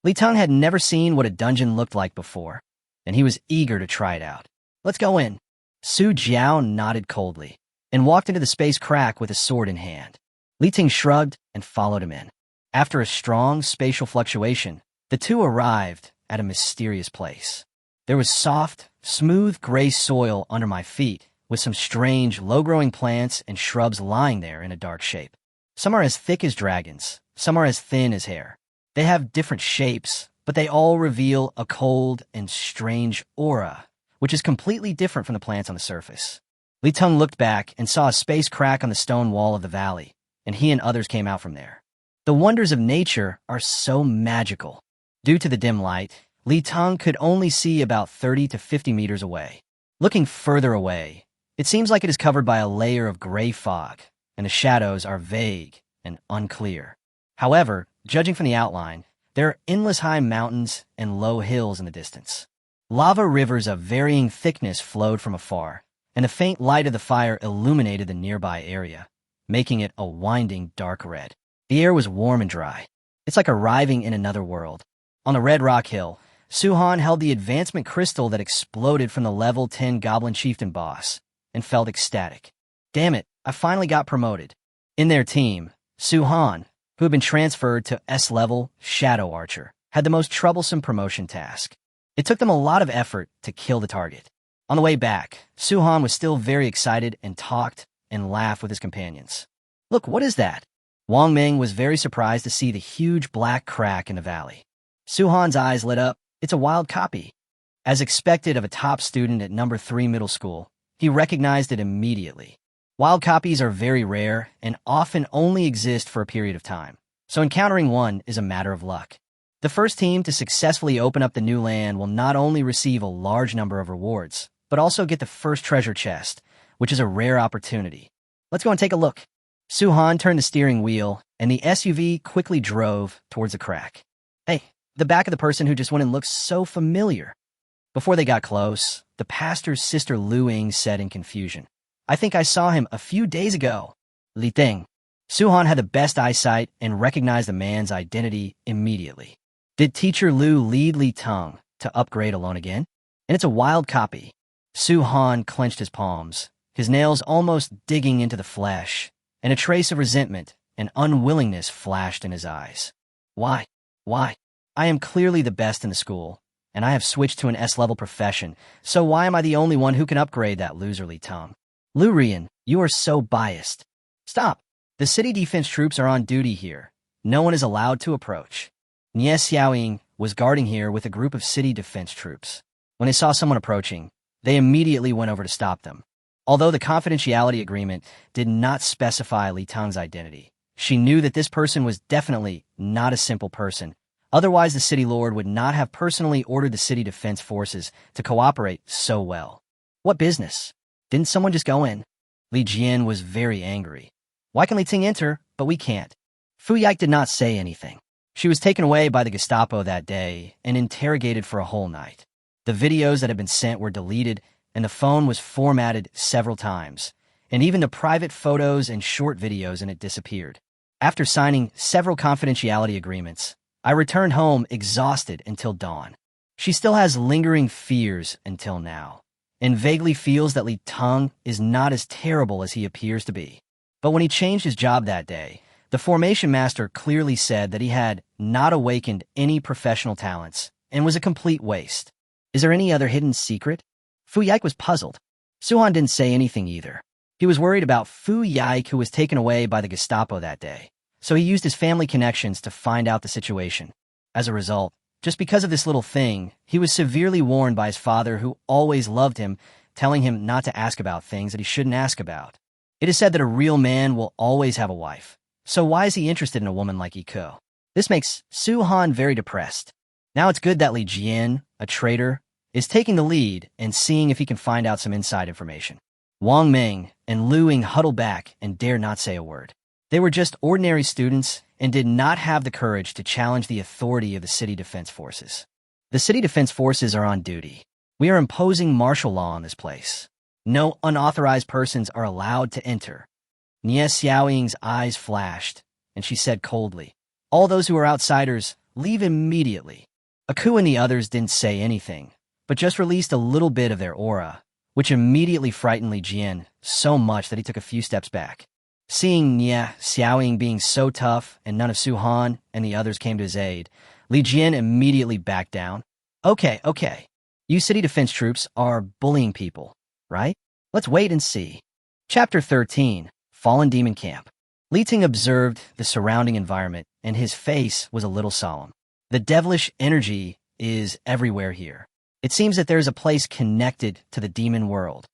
Li Teng had never seen what a dungeon looked like before, and he was eager to try it out. Let's go in. Su Jiao nodded coldly and walked into the space crack with a sword in hand. Li Teng shrugged and followed him in. After a strong spatial fluctuation, the two arrived at a mysterious place. There was soft, smooth gray soil under my feet, with some strange, low-growing plants and shrubs lying there in a dark shape. Some are as thick as dragons, some are as thin as hair. They have different shapes, but they all reveal a cold and strange aura, which is completely different from the plants on the surface. Li Teng looked back and saw a space crack on the stone wall of the valley, and he and others came out from there. The wonders of nature are so magical. Due to the dim light, Li Teng could only see about 30 to 50 meters away. Looking further away, it seems like it is covered by a layer of gray fog, and the shadows are vague and unclear. However, judging from the outline, there are endless high mountains and low hills in the distance. Lava rivers of varying thickness flowed from afar, and the faint light of the fire illuminated the nearby area, making it a winding dark red. The air was warm and dry. It's like arriving in another world. On the Red Rock Hill, Suhan held the advancement crystal that exploded from the level 10 Goblin Chieftain boss, and felt ecstatic. Damn it, I finally got promoted. In their team, Suhan, who had been transferred to S-level Shadow Archer, had the most troublesome promotion task. It took them a lot of effort to kill the target. On the way back, Suhan was still very excited and talked and laughed with his companions. Look, what is that? Wang Ming was very surprised to see the huge black crack in the valley. Suhan's eyes lit up. It's a wild copy. As expected of a top student at number 3 middle school, he recognized it immediately. Wild copies are very rare and often only exist for a period of time, so encountering one is a matter of luck. The first team to successfully open up the new land will not only receive a large number of rewards, but also get the first treasure chest, which is a rare opportunity. Let's go and take a look. Suhan turned the steering wheel, and the SUV quickly drove towards the crack. Hey, the back of the person who just went in looks so familiar. Before they got close, the pastor's sister Lu Ying said in confusion, I think I saw him a few days ago. Li Teng. Suhan had the best eyesight and recognized the man's identity immediately. Did teacher Lu lead Li Teng to upgrade alone again? And it's a wild copy. Suhan clenched his palms, his nails almost digging into the flesh, and a trace of resentment and unwillingness flashed in his eyes. Why? Why? I am clearly the best in the school, and I have switched to an S-level profession, so why am I the only one who can upgrade that loser Li Teng? Lu Rian, you are so biased. Stop. The city defense troops are on duty here. No one is allowed to approach. Nie Xiaoying was guarding here with a group of city defense troops. When they saw someone approaching, they immediately went over to stop them. Although the confidentiality agreement did not specify Li Teng's identity, she knew that this person was definitely not a simple person. Otherwise, the city lord would not have personally ordered the city defense forces to cooperate so well. What business? Didn't someone just go in? Li Jian was very angry. Why can Li Teng enter, but we can't? Fu Yike did not say anything. She was taken away by the Gestapo that day and interrogated for a whole night. The videos that had been sent were deleted, and the phone was formatted several times, and even the private photos and short videos in it disappeared. After signing several confidentiality agreements, I returned home exhausted until dawn. She still has lingering fears until now, and vaguely feels that Li Teng is not as terrible as he appears to be. But when he changed his job that day, the formation master clearly said that he had not awakened any professional talents and was a complete waste. Is there any other hidden secret? Fu Yike was puzzled. Suhan didn't say anything either. He was worried about Fu Yike, who was taken away by the Gestapo that day, so he used his family connections to find out the situation. As a result, just because of this little thing, he was severely warned by his father, who always loved him, telling him not to ask about things that he shouldn't ask about. It is said that a real man will always have a wife, so why is he interested in a woman like Iko? This makes Suhan very depressed. Now it's good that Li Jian, a traitor, is taking the lead and seeing if he can find out some inside information. Wang Ming and Lu Ying huddled back and dared not say a word. They were just ordinary students and did not have the courage to challenge the authority of the city defense forces. The city defense forces are on duty. We are imposing martial law on this place. No unauthorized persons are allowed to enter. Nie Xiaoying's eyes flashed, and she said coldly, all those who are outsiders, leave immediately. Aku and the others didn't say anything, but just released a little bit of their aura, which immediately frightened Li Jian so much that he took a few steps back. Seeing Nie Xiaoying being so tough and none of Suhan and the others came to his aid, Li Jian immediately backed down. Okay. You city defense troops are bullying people, right? Let's wait and see. Chapter 13, Fallen Demon Camp. Li Teng observed the surrounding environment, and his face was a little solemn. The devilish energy is everywhere here. It seems that there is a place connected to the demon world.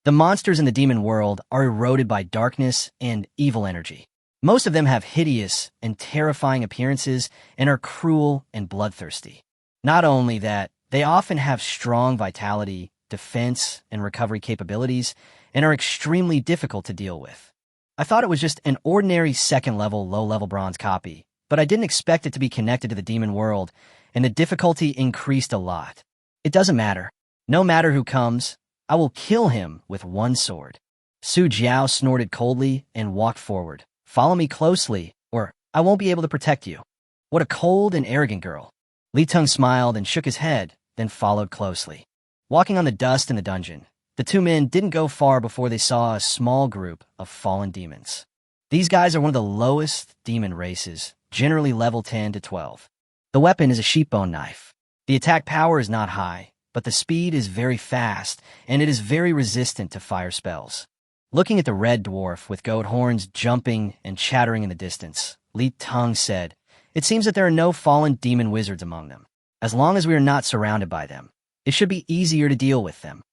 The monsters in the demon world are eroded by darkness and evil energy. Most of them have hideous and terrifying appearances and are cruel and bloodthirsty. Not only that, they often have strong vitality, defense, and recovery capabilities, and are extremely difficult to deal with. I thought it was just an ordinary second-level, low-level bronze copy, but I didn't expect it to be connected to the demon world, and the difficulty increased a lot. It doesn't matter. No matter who comes, I will kill him with one sword. Su Jiao snorted coldly and walked forward. Follow me closely, or I won't be able to protect you. What a cold and arrogant girl. Li Teng smiled and shook his head, then followed closely. Walking on the dust in the dungeon, the two men didn't go far before they saw a small group of fallen demons. These guys are one of the lowest demon races, generally level 10 to 12. The weapon is a sheepbone knife. The attack power is not high, but the speed is very fast, and it is very resistant to fire spells. Looking at the red dwarf with goat horns jumping and chattering in the distance, Li Teng said, "It seems that there are no fallen demon wizards among them. As long as we are not surrounded by them, it should be easier to deal with them."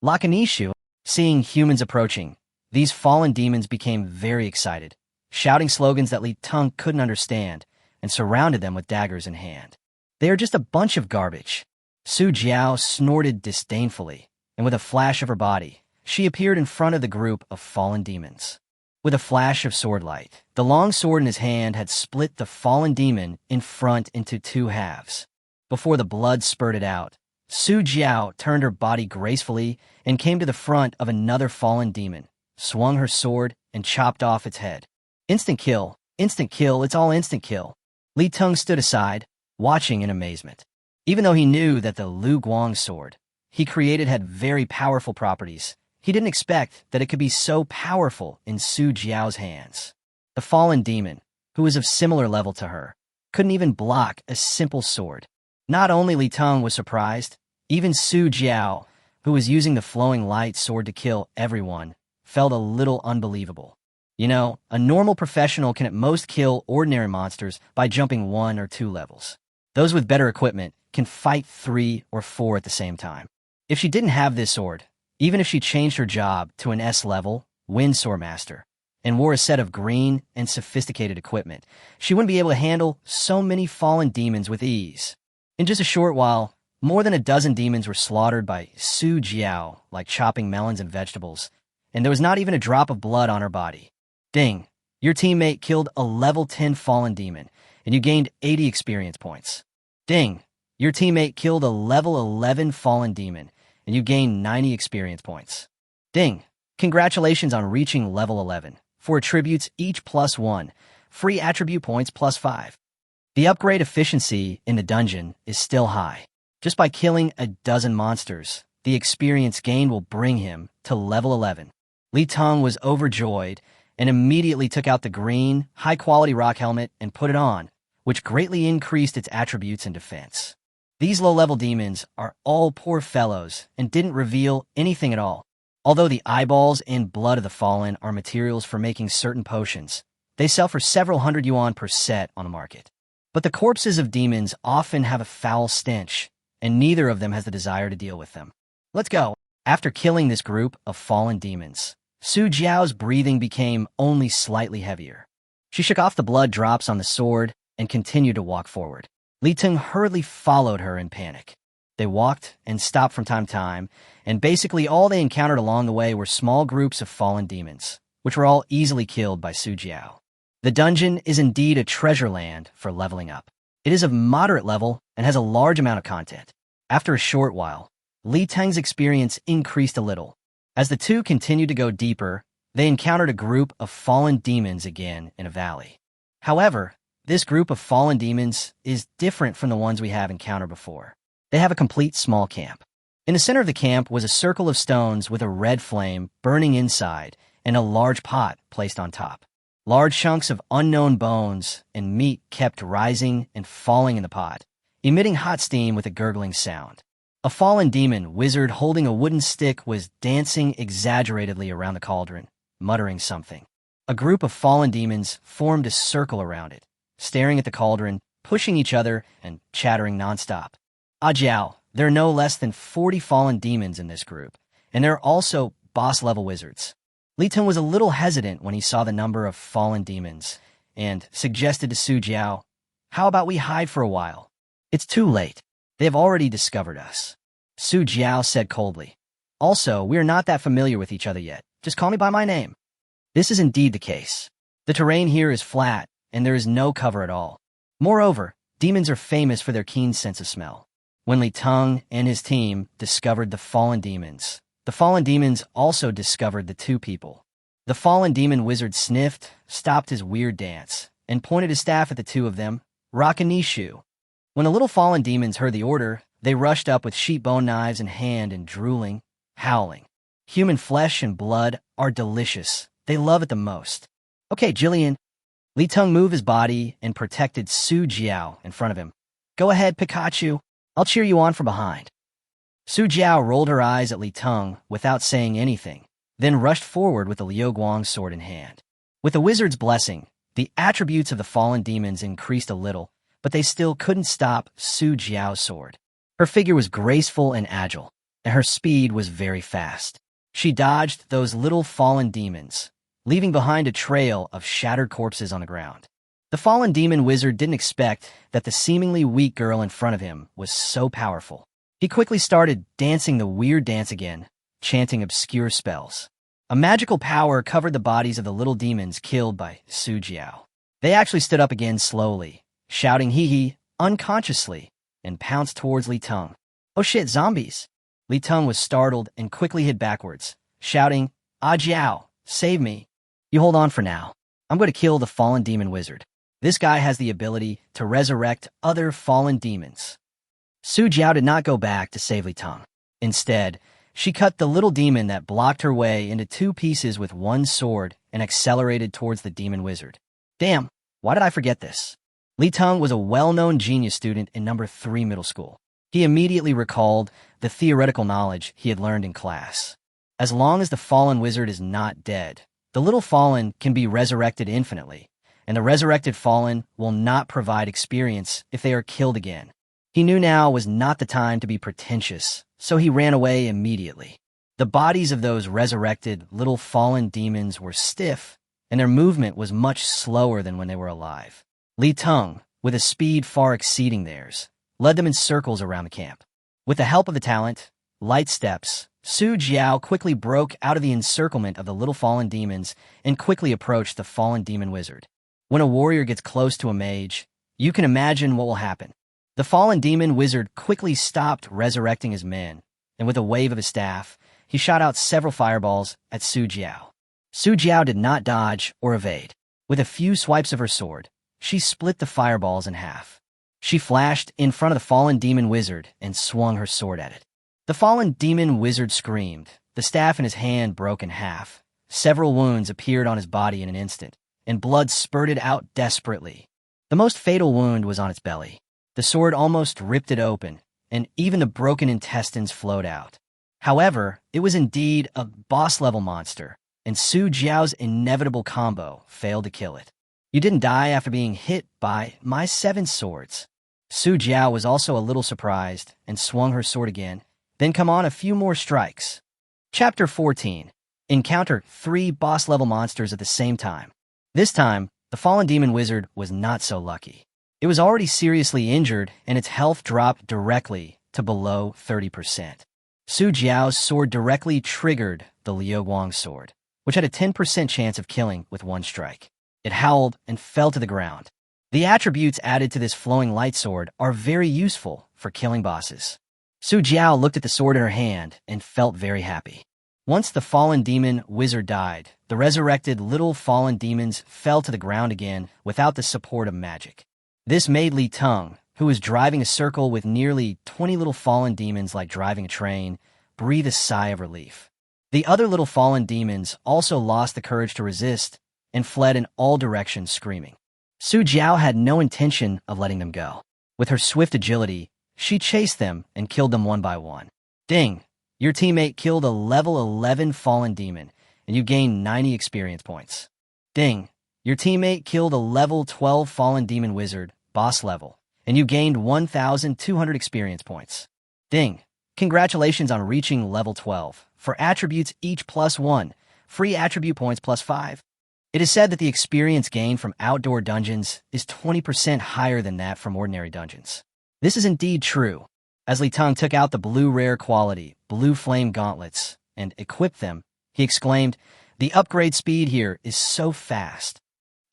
Lakanishu, seeing humans approaching, these fallen demons became very excited, shouting slogans that Li Teng couldn't understand, and surrounded them with daggers in hand. "They are just a bunch of garbage." Su Jiao snorted disdainfully, and with a flash of her body, she appeared in front of the group of fallen demons. With a flash of swordlight, the long sword in his hand had split the fallen demon in front into two halves. Before the blood spurted out, Su Jiao turned her body gracefully and came to the front of another fallen demon, swung her sword, and chopped off its head. Instant kill, it's all instant kill. Li Teng stood aside, watching in amazement. Even though he knew that the Lu Guang sword he created had very powerful properties, he didn't expect that it could be so powerful in Su Jiao's hands. The fallen demon, who was of similar level to her, couldn't even block a simple sword. Not only Li Teng was surprised, even Su Jiao, who was using the flowing light sword to kill everyone, felt a little unbelievable. You know, a normal professional can at most kill ordinary monsters by jumping 1 or 2 levels. Those with better equipment can fight 3 or 4 at the same time. If she didn't have this sword, even if she changed her job to an S-level, Wind Sword Master, and wore a set of green and sophisticated equipment, she wouldn't be able to handle so many fallen demons with ease. In just a short while, more than a dozen demons were slaughtered by Su Jiao like chopping melons and vegetables, and there was not even a drop of blood on her body. Ding, your teammate killed a level 10 fallen demon, and you gained 80 experience points. Ding, your teammate killed a level 11 fallen demon, and you gained 90 experience points. Ding, congratulations on reaching level 11. For attributes each +1, free attribute points +5. The upgrade efficiency in the dungeon is still high. Just by killing a dozen monsters, the experience gained will bring him to level 11. Li Teng was overjoyed and immediately took out the green, high-quality rock helmet and put it on, which greatly increased its attributes and defense. These low-level demons are all poor fellows and didn't reveal anything at all. Although the eyeballs and blood of the fallen are materials for making certain potions, they sell for several hundred yuan per set on the market. But the corpses of demons often have a foul stench, and neither of them has the desire to deal with them. Let's go. After killing this group of fallen demons, Su Jiao's breathing became only slightly heavier. She shook off the blood drops on the sword and continued to walk forward. Li Teng hurriedly followed her in panic. They walked and stopped from time to time, and basically all they encountered along the way were small groups of fallen demons, which were all easily killed by Su Jiao. The dungeon is indeed a treasure land for leveling up. It is of moderate level and has a large amount of content. After a short while, Li Teng's experience increased a little. As the two continued to go deeper, they encountered a group of fallen demons again in a valley. However, this group of fallen demons is different from the ones we have encountered before. They have a complete small camp. In the center of the camp was a circle of stones with a red flame burning inside and a large pot placed on top. Large chunks of unknown bones and meat kept rising and falling in the pot, emitting hot steam with a gurgling sound. A fallen demon wizard holding a wooden stick was dancing exaggeratedly around the cauldron, muttering something. A group of fallen demons formed a circle around it, staring at the cauldron, pushing each other, and chattering nonstop. Jiao, there are no less than 40 fallen demons in this group, and there are also boss-level wizards. Teng was a little hesitant when he saw the number of fallen demons and suggested to Su Jiao, "How about we hide for a while? It's too late. They have already discovered us." Su Jiao said coldly, "Also, we are not that familiar with each other yet. Just call me by my name." This is indeed the case. The terrain here is flat, and there is no cover at all. Moreover, demons are famous for their keen sense of smell. When Teng and his team discovered the fallen demons also discovered the two people. The fallen demon wizard sniffed, stopped his weird dance, and pointed his staff at the two of them, Rakanishu. When the little fallen demons heard the order, they rushed up with sheep bone knives in hand and drooling, howling. Human flesh and blood are delicious. They love it the most. "Okay, Jillian." Teng moved his body and protected Su Jiao in front of him. "Go ahead, Pikachu. I'll cheer you on from behind." Su Jiao rolled her eyes at Teng without saying anything, then rushed forward with the Liu Guang sword in hand. With the wizard's blessing, the attributes of the fallen demons increased a little, but they still couldn't stop Su Jiao's sword. Her figure was graceful and agile, and her speed was very fast. She dodged those little fallen demons, leaving behind a trail of shattered corpses on the ground. The fallen demon wizard didn't expect that the seemingly weak girl in front of him was so powerful. He quickly started dancing the weird dance again, chanting obscure spells. A magical power covered the bodies of the little demons killed by Su Jiao. They actually stood up again slowly, shouting hee-hee unconsciously, and pounced towards Teng. "Oh shit, zombies!" Teng was startled and quickly hid backwards, shouting, "Ah Jiao, save me." "You hold on for now. I'm going to kill the fallen demon wizard. This guy has the ability to resurrect other fallen demons." Su Jiao did not go back to save Teng. Instead, she cut the little demon that blocked her way into two pieces with one sword and accelerated towards the demon wizard. Damn, why did I forget this? Teng was a well-known genius student in number 3 middle school. He immediately recalled the theoretical knowledge he had learned in class. As long as the fallen wizard is not dead, the little fallen can be resurrected infinitely, and the resurrected fallen will not provide experience if they are killed again. He knew now was not the time to be pretentious, so he ran away immediately. The bodies of those resurrected little fallen demons were stiff, and their movement was much slower than when they were alive. Teng, with a speed far exceeding theirs, led them in circles around the camp. With the help of the talent, Light Steps, Su Jiao quickly broke out of the encirclement of the little fallen demons and quickly approached the fallen demon wizard. When a warrior gets close to a mage, you can imagine what will happen. The fallen demon wizard quickly stopped resurrecting his men, and with a wave of his staff, he shot out several fireballs at Su Jiao. Su Jiao did not dodge or evade. With a few swipes of her sword, she split the fireballs in half. She flashed in front of the fallen demon wizard and swung her sword at it. The fallen demon wizard screamed. The staff in his hand broke in half. Several wounds appeared on his body in an instant, and blood spurted out desperately. The most fatal wound was on its belly. The sword almost ripped it open, and even the broken intestines flowed out. However, it was indeed a boss-level monster, and Su Jiao's inevitable combo failed to kill it. "You didn't die after being hit by my 7 swords." Su Jiao was also a little surprised and swung her sword again, then come on a few more strikes. Chapter 14. Encounter 3 boss-level monsters at the same time. This time, the fallen demon wizard was not so lucky. It was already seriously injured, and its health dropped directly to below 30%. Su Jiao's sword directly triggered the Liu Guang sword, which had a 10% chance of killing with 1 strike. It howled and fell to the ground. The attributes added to this flowing light sword are very useful for killing bosses. Su Jiao looked at the sword in her hand and felt very happy. Once the fallen demon wizard died, the resurrected little fallen demons fell to the ground again without the support of magic. This made Teng, who was driving a circle with nearly 20 little fallen demons like driving a train, breathe a sigh of relief. The other little fallen demons also lost the courage to resist and fled in all directions screaming. Su Jiao had no intention of letting them go. With her swift agility, she chased them and killed them one by one. Ding! Your teammate killed a level 11 fallen demon, and you gained 90 experience points. Ding! Your teammate killed a level 12 fallen demon wizard, boss level, and you gained 1,200 experience points. Ding! Congratulations on reaching level 12. For attributes each +1, free attribute points +5. It is said that the experience gained from outdoor dungeons is 20% higher than that from ordinary dungeons. This is indeed true. As Li Teng took out the blue rare quality, blue flame gauntlets, and equipped them, he exclaimed, "The upgrade speed here is so fast."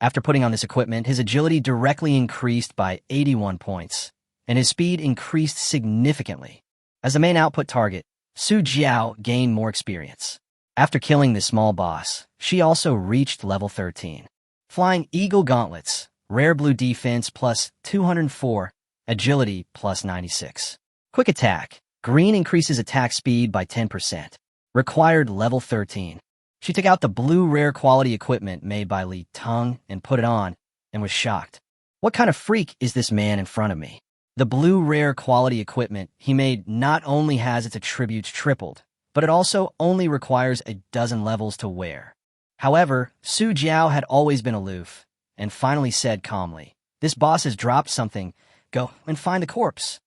After putting on this equipment, his agility directly increased by 81 points, and his speed increased significantly. As the main output target, Su Jiao gained more experience. After killing this small boss, she also reached level 13. Flying Eagle Gauntlets, rare blue defense +204, agility +96. Quick attack, green increases attack speed by 10%. Required level 13. She took out the blue rare quality equipment made by Li Teng and put it on, and was shocked. What kind of freak is this man in front of me? The blue rare quality equipment he made not only has its attributes tripled, but it also only requires a dozen levels to wear. However, Su Jiao had always been aloof, and finally said calmly, "This boss has dropped something. Go and find the corpse."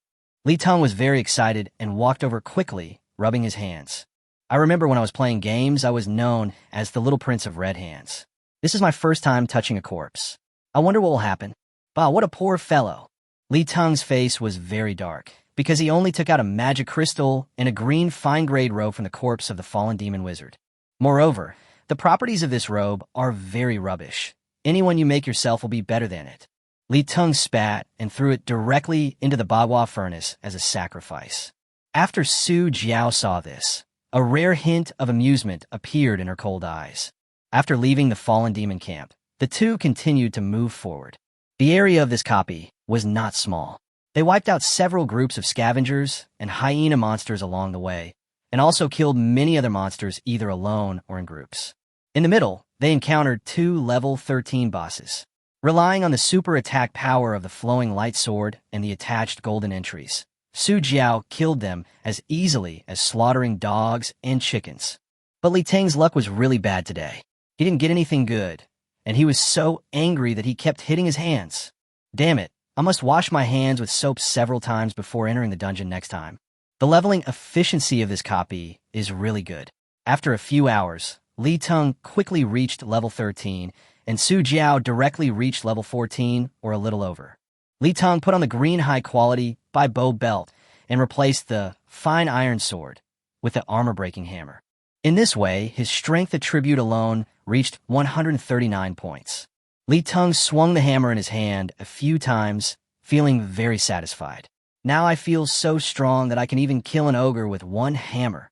Li Teng was very excited and walked over quickly, rubbing his hands. I remember when I was playing games, I was known as the Little Prince of Red Hands. This is my first time touching a corpse. I wonder what will happen. Bah, what a poor fellow. Li Teng's face was very dark, because he only took out a magic crystal and a green fine-grade robe from the corpse of the fallen demon wizard. Moreover, the properties of this robe are very rubbish. Anyone you make yourself will be better than it. Li Teng spat and threw it directly into the Bagua furnace as a sacrifice. After Su Jiao saw this, a rare hint of amusement appeared in her cold eyes. After leaving the fallen demon camp, the two continued to move forward. The area of this copy was not small. They wiped out several groups of scavengers and hyena monsters along the way, and also killed many other monsters either alone or in groups. In the middle, they encountered 2 level 13 bosses. Relying on the super attack power of the flowing light sword and the attached golden entries, Su Jiao killed them as easily as slaughtering dogs and chickens. But Li Teng's luck was really bad today. He didn't get anything good, and he was so angry that he kept hitting his hands. Damn it, I must wash my hands with soap several times before entering the dungeon next time. The leveling efficiency of this copy is really good. After a few hours, Li Teng quickly reached level 13, and Su Jiao directly reached level 14 or a little over. Li Teng put on the green high-quality by bow belt and replaced the fine iron sword with the armor-breaking hammer. In this way, his strength attribute alone reached 139 points. Li Teng swung the hammer in his hand a few times, feeling very satisfied. Now I feel so strong that I can even kill an ogre with one hammer.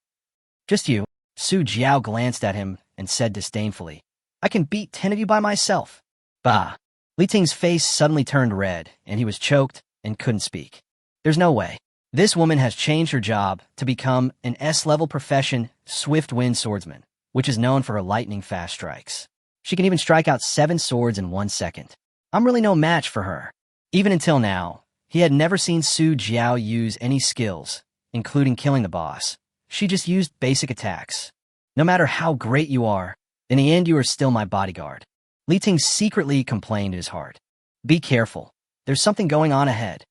Just you. Su Jiao glanced at him and said disdainfully, "I can beat 10 of you by myself." Bah. Li Teng's face suddenly turned red, and he was choked and couldn't speak. There's no way. This woman has changed her job to become an S-level profession swift wind swordsman, which is known for her lightning-fast strikes. She can even strike out 7 swords in 1 second. I'm really no match for her. Even until now, he had never seen Su Jiao use any skills, including killing the boss. She just used basic attacks. No matter how great you are, in the end you are still my bodyguard. Li Teng secretly complained in his heart. Be careful. There's something going on ahead.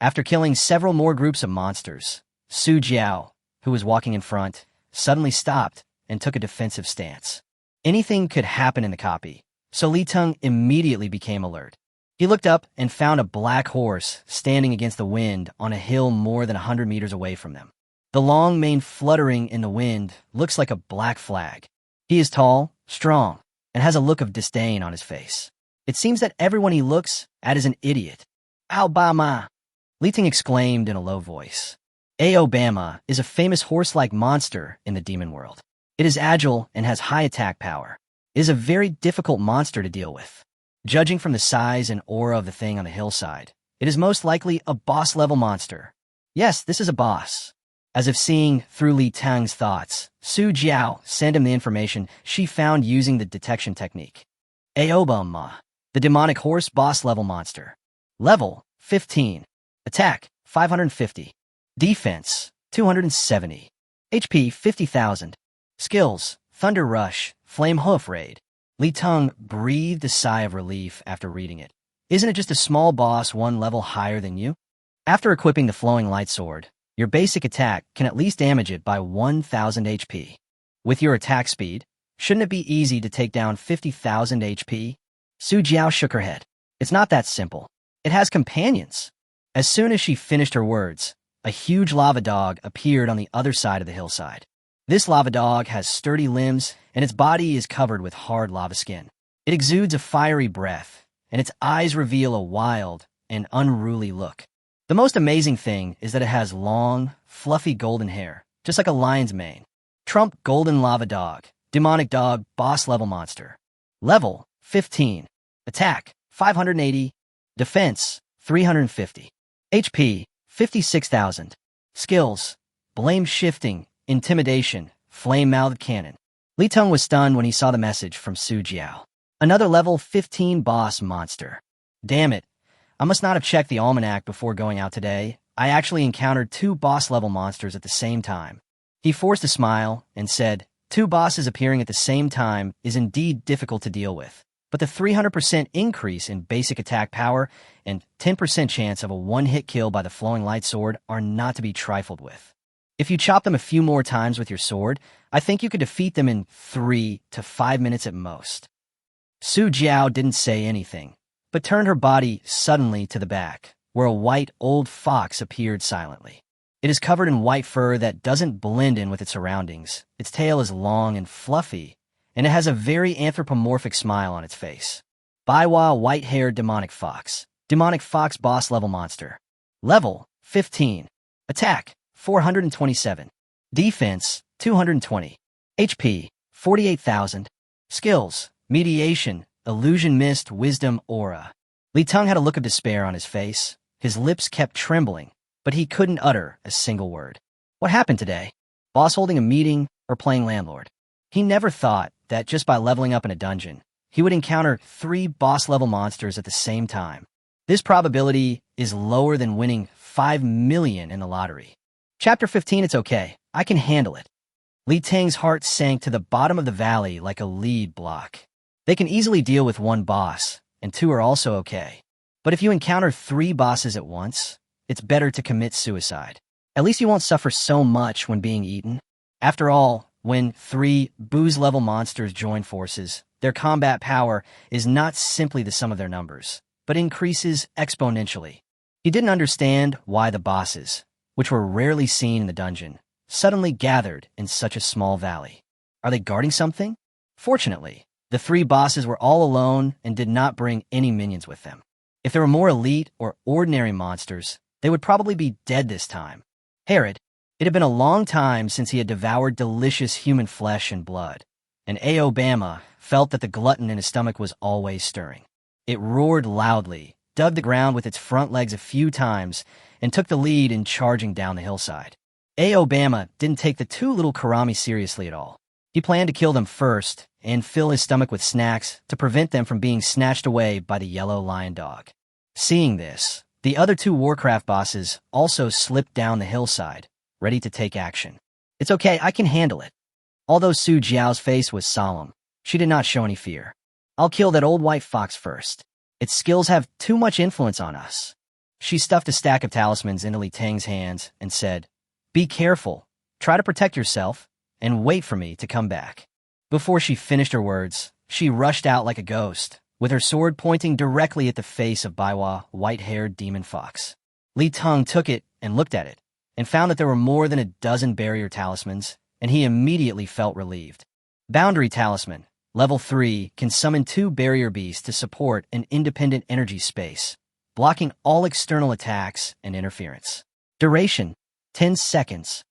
After killing several more groups of monsters, Su Jiao, who was walking in front, suddenly stopped and took a defensive stance. Anything could happen in the copy, so Li Teng immediately became alert. He looked up and found a black horse standing against the wind on a hill more than 100 meters away from them. The long mane fluttering in the wind looks like a black flag. He is tall, strong, and has a look of disdain on his face. It seems that everyone he looks at is an idiot. Alabama! Li Teng exclaimed in a low voice. Aobama is a famous horse-like monster in the demon world. It is agile and has high attack power. It is a very difficult monster to deal with. Judging from the size and aura of the thing on the hillside, it is most likely a boss-level monster. Yes, this is a boss. As if seeing through Li Teng's thoughts, Su Jiao sent him the information she found using the detection technique. Aobama, the demonic horse boss-level monster. Level 15. Attack 550. Defense 270. HP 50,000. Skills Thunder Rush, Flame Hoof Raid. Li Teng breathed a sigh of relief after reading it. Isn't it just a small boss 1 level higher than you? After equipping the flowing light sword, your basic attack can at least damage it by 1,000 HP. With your attack speed, Shouldn't it be easy to take down 50,000 HP? Su Jiao shook her head. It's not that simple. It has companions. As soon as she finished her words, a huge lava dog appeared on the other side of the hillside. This lava dog has sturdy limbs, and its body is covered with hard lava skin. It exudes a fiery breath, and its eyes reveal a wild and unruly look. The most amazing thing is that it has long, fluffy golden hair, just like a lion's mane. Trump Golden Lava Dog, Demonic Dog, Boss Level Monster. Level 15. Attack 580. Defense 350. HP 56,000. Skills: Blame Shifting, Intimidation, Flame-Mouthed Cannon. Li Teng was stunned when he saw the message from Su Jiao. Another level 15 boss monster. Damn it. I must not have checked the almanac before going out today. I actually encountered 2 boss-level monsters at the same time. He forced a smile and said, 2 bosses appearing at the same time is indeed difficult to deal with, but the 300% increase in basic attack power and 10% chance of a one-hit kill by the flowing light sword are not to be trifled with. If you chop them a few more times with your sword, I think you could defeat them in 3 to 5 minutes at most. Su Jiao didn't say anything, but turned her body suddenly to the back, where a white old fox appeared silently. It is covered in white fur that doesn't blend in with its surroundings. Its tail is long and fluffy, and it has a very anthropomorphic smile on its face. Baiwa White-Haired Demonic Fox. Demonic Fox Boss Level Monster. Level 15. Attack 427. Defense 220. HP 48,000. Skills: Mediation, Illusion Mist, Wisdom, Aura. Li Teng had a look of despair on his face. His lips kept trembling, but he couldn't utter a single word. What happened today? Boss holding a meeting or playing landlord? He never thought that just by leveling up in a dungeon, he would encounter 3 boss-level monsters at the same time. This probability is lower than winning 5 million in the lottery. Chapter 15, it's okay. I can handle it. Li Teng's heart sank to the bottom of the valley like a lead block. They can easily deal with 1 boss, and 2 are also okay. But if you encounter 3 bosses at once, it's better to commit suicide. At least you won't suffer so much when being eaten. After all, when 3 booze-level monsters join forces, their combat power is not simply the sum of their numbers, but increases exponentially. He didn't understand why the bosses, which were rarely seen in the dungeon, suddenly gathered in such a small valley. Are they guarding something? Fortunately, the 3 bosses were all alone and did not bring any minions with them. If there were more elite or ordinary monsters, they would probably be dead this time. Herod, it had been a long time since he had devoured delicious human flesh and blood, and Aobama felt that the glutton in his stomach was always stirring. It roared loudly, dug the ground with its front legs a few times, and took the lead in charging down the hillside. Aobama didn't take the 2 little Karami seriously at all. He planned to kill them first and fill his stomach with snacks to prevent them from being snatched away by the yellow lion dog. Seeing this, the other 2 Warcraft bosses also slipped down the hillside, ready to take action. It's okay, I can handle it. Although Su Jiao's face was solemn, she did not show any fear. I'll kill that old white fox first. Its skills have too much influence on us. She stuffed a stack of talismans into Li Teng's hands and said, Be careful, try to protect yourself, and wait for me to come back. Before she finished her words, she rushed out like a ghost, with her sword pointing directly at the face of Baiwa, white-haired demon fox. Li Teng took it and looked at it, and found that there were more than a dozen barrier talismans, and he immediately felt relieved. Boundary Talisman, Level 3, can summon 2 barrier beasts to support an independent energy space, blocking all external attacks and interference. Duration, 10 seconds.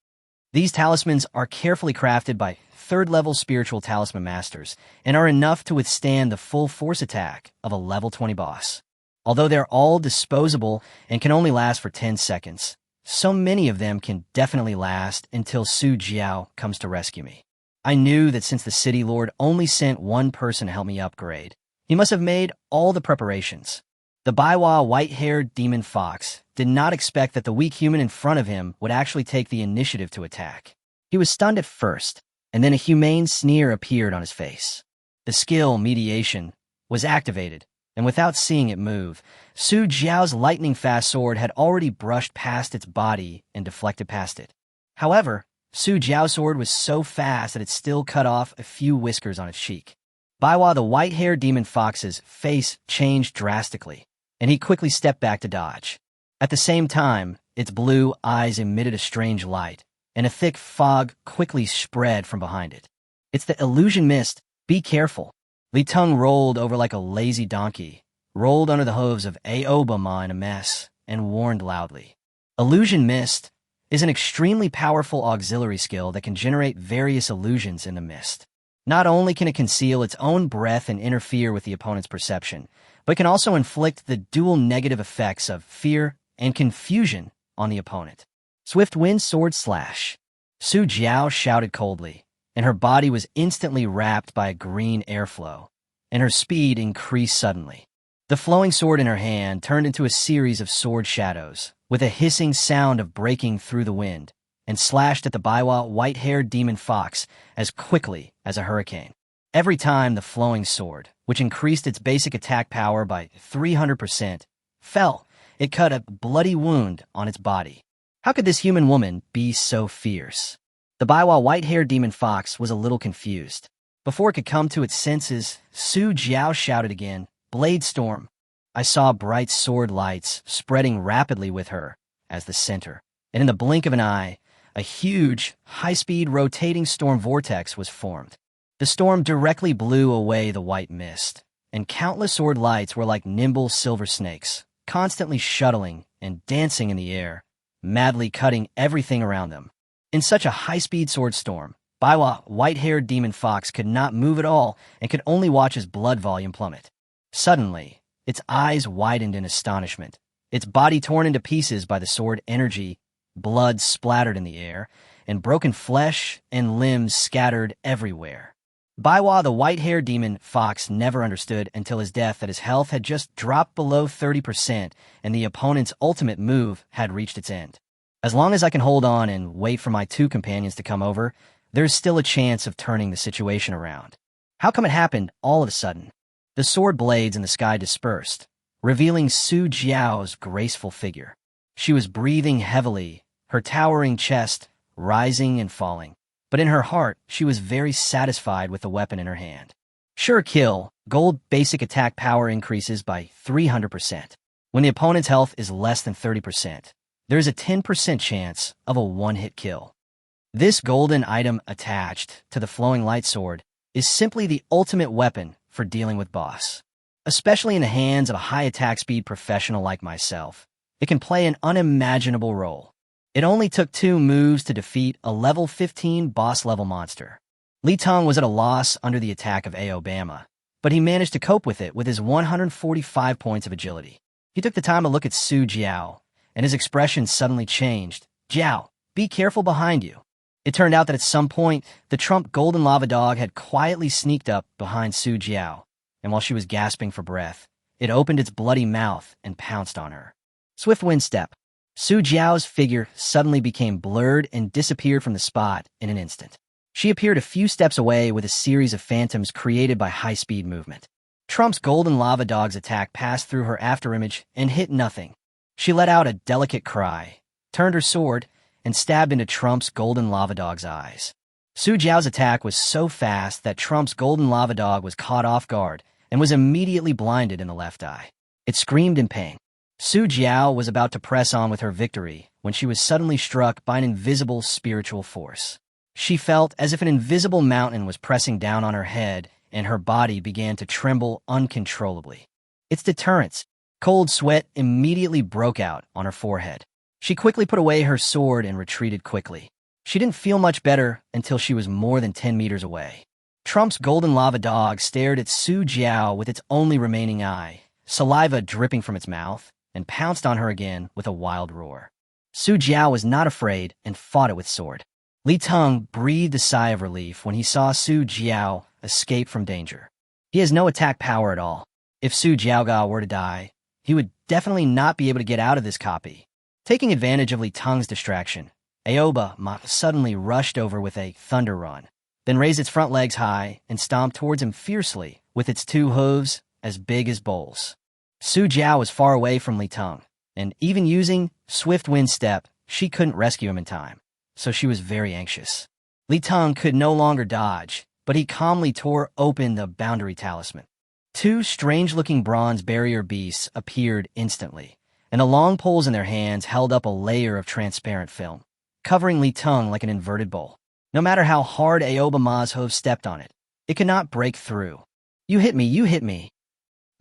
These talismans are carefully crafted by 3rd-level spiritual talisman masters and are enough to withstand the full force attack of a level 20 boss. Although they're all disposable and can only last for 10 seconds, so many of them can definitely last until Su Jiao comes to rescue me. I knew that since the City Lord only sent 1 person to help me upgrade, he must have made all the preparations. The Baiwa white-haired demon fox did not expect that the weak human in front of him would actually take the initiative to attack. He was stunned at first, and then a humane sneer appeared on his face. The skill, Mediation, was activated, and without seeing it move, Su Jiao's lightning-fast sword had already brushed past its body and deflected past it. However, Su Jiao's sword was so fast that it still cut off a few whiskers on its cheek. Baiwa, the white-haired demon fox's face changed drastically, and he quickly stepped back to dodge. At the same time, its blue eyes emitted a strange light, and a thick fog quickly spread from behind it. "It's the illusion mist. Be careful." Li Teng rolled over like a lazy donkey, rolled under the hooves of Aoba in a mess, and warned loudly. Illusion mist is an extremely powerful auxiliary skill that can generate various illusions in the mist. Not only can it conceal its own breath and interfere with the opponent's perception, but can also inflict the dual negative effects of fear and confusion on the opponent. Swift wind sword slash. Su Jiao shouted coldly, and her body was instantly wrapped by a green airflow, and her speed increased suddenly. The flowing sword in her hand turned into a series of sword shadows, with a hissing sound of breaking through the wind, and slashed at the Baiwa white-haired demon fox as quickly as a hurricane. Every time the flowing sword, which increased its basic attack power by 300%, fell, it cut a bloody wound on its body. How could this human woman be so fierce? The Baiwa white-haired demon fox was a little confused. Before it could come to its senses, Su Jiao shouted again, "Blade storm." I saw bright sword lights spreading rapidly with her as the center, and in the blink of an eye, a huge, high-speed rotating storm vortex was formed. The storm directly blew away the white mist, and countless sword lights were like nimble silver snakes, constantly shuttling and dancing in the air, madly cutting everything around them. In such a high-speed sword storm, Baiwa white-haired demon fox could not move at all and could only watch his blood volume plummet. Suddenly, its eyes widened in astonishment, its body torn into pieces by the sword energy, blood splattered in the air, and broken flesh and limbs scattered everywhere. Baiwa, the white-haired demon fox, never understood until his death that his health had just dropped below 30% and the opponent's ultimate move had reached its end. As long as I can hold on and wait for my two companions to come over, there's still a chance of turning the situation around. How come it happened all of a sudden? The sword blades in the sky dispersed, revealing Su Jiao's graceful figure. She was breathing heavily, her towering chest rising and falling. But in her heart, she was very satisfied with the weapon in her hand. Sure kill, gold basic attack power increases by 300%. When the opponent's health is less than 30%, there is a 10% chance of a one-hit kill. This golden item attached to the flowing light sword is simply the ultimate weapon for dealing with boss. Especially in the hands of a high attack speed professional like myself, it can play an unimaginable role. It only took 2 moves to defeat a level 15 boss-level monster. Li Teng was at a loss under the attack of Aobama, but he managed to cope with it with his 145 points of agility. He took the time to look at Su Jiao, and his expression suddenly changed. "Jiao, be careful behind you." It turned out that at some point, the Trump golden lava dog had quietly sneaked up behind Su Jiao, and while she was gasping for breath, it opened its bloody mouth and pounced on her. Swift wind step. Su Jiao's figure suddenly became blurred and disappeared from the spot in an instant. She appeared a few steps away with a series of phantoms created by high-speed movement. Trump's golden lava dog's attack passed through her afterimage and hit nothing. She let out a delicate cry, turned her sword, and stabbed into Trump's golden lava dog's eyes. Su Jiao's attack was so fast that Trump's golden lava dog was caught off guard and was immediately blinded in the left eye. It screamed in pain. Su Jiao was about to press on with her victory when she was suddenly struck by an invisible spiritual force. She felt as if an invisible mountain was pressing down on her head, and her body began to tremble uncontrollably. Its deterrence. Cold sweat immediately broke out on her forehead. She quickly put away her sword and retreated quickly. She didn't feel much better until she was more than 10 meters away. Trump's golden lava dog stared at Su Jiao with its only remaining eye, saliva dripping from its mouth, and pounced on her again with a wild roar. Su Jiao was not afraid and fought it with sword. Li Teng breathed a sigh of relief when he saw Su Jiao escape from danger. He has no attack power at all. If Su Jiaoga were to die, he would definitely not be able to get out of this copy. Taking advantage of Li Teng's distraction, Aoba suddenly rushed over with a thunder run, then raised its front legs high and stomped towards him fiercely with its 2 hooves as big as bowls. Su Jiao was far away from Li Teng, and even using swift wind step, she couldn't rescue him in time. so she was very anxious. Li Teng could no longer dodge, but he calmly tore open the boundary talisman. Two strange-looking bronze barrier beasts appeared instantly, and the long poles in their hands held up a layer of transparent film, covering Li Teng like an inverted bowl. No matter how hard Aobama's hooves stepped on it, it could not break through. You hit me, you hit me.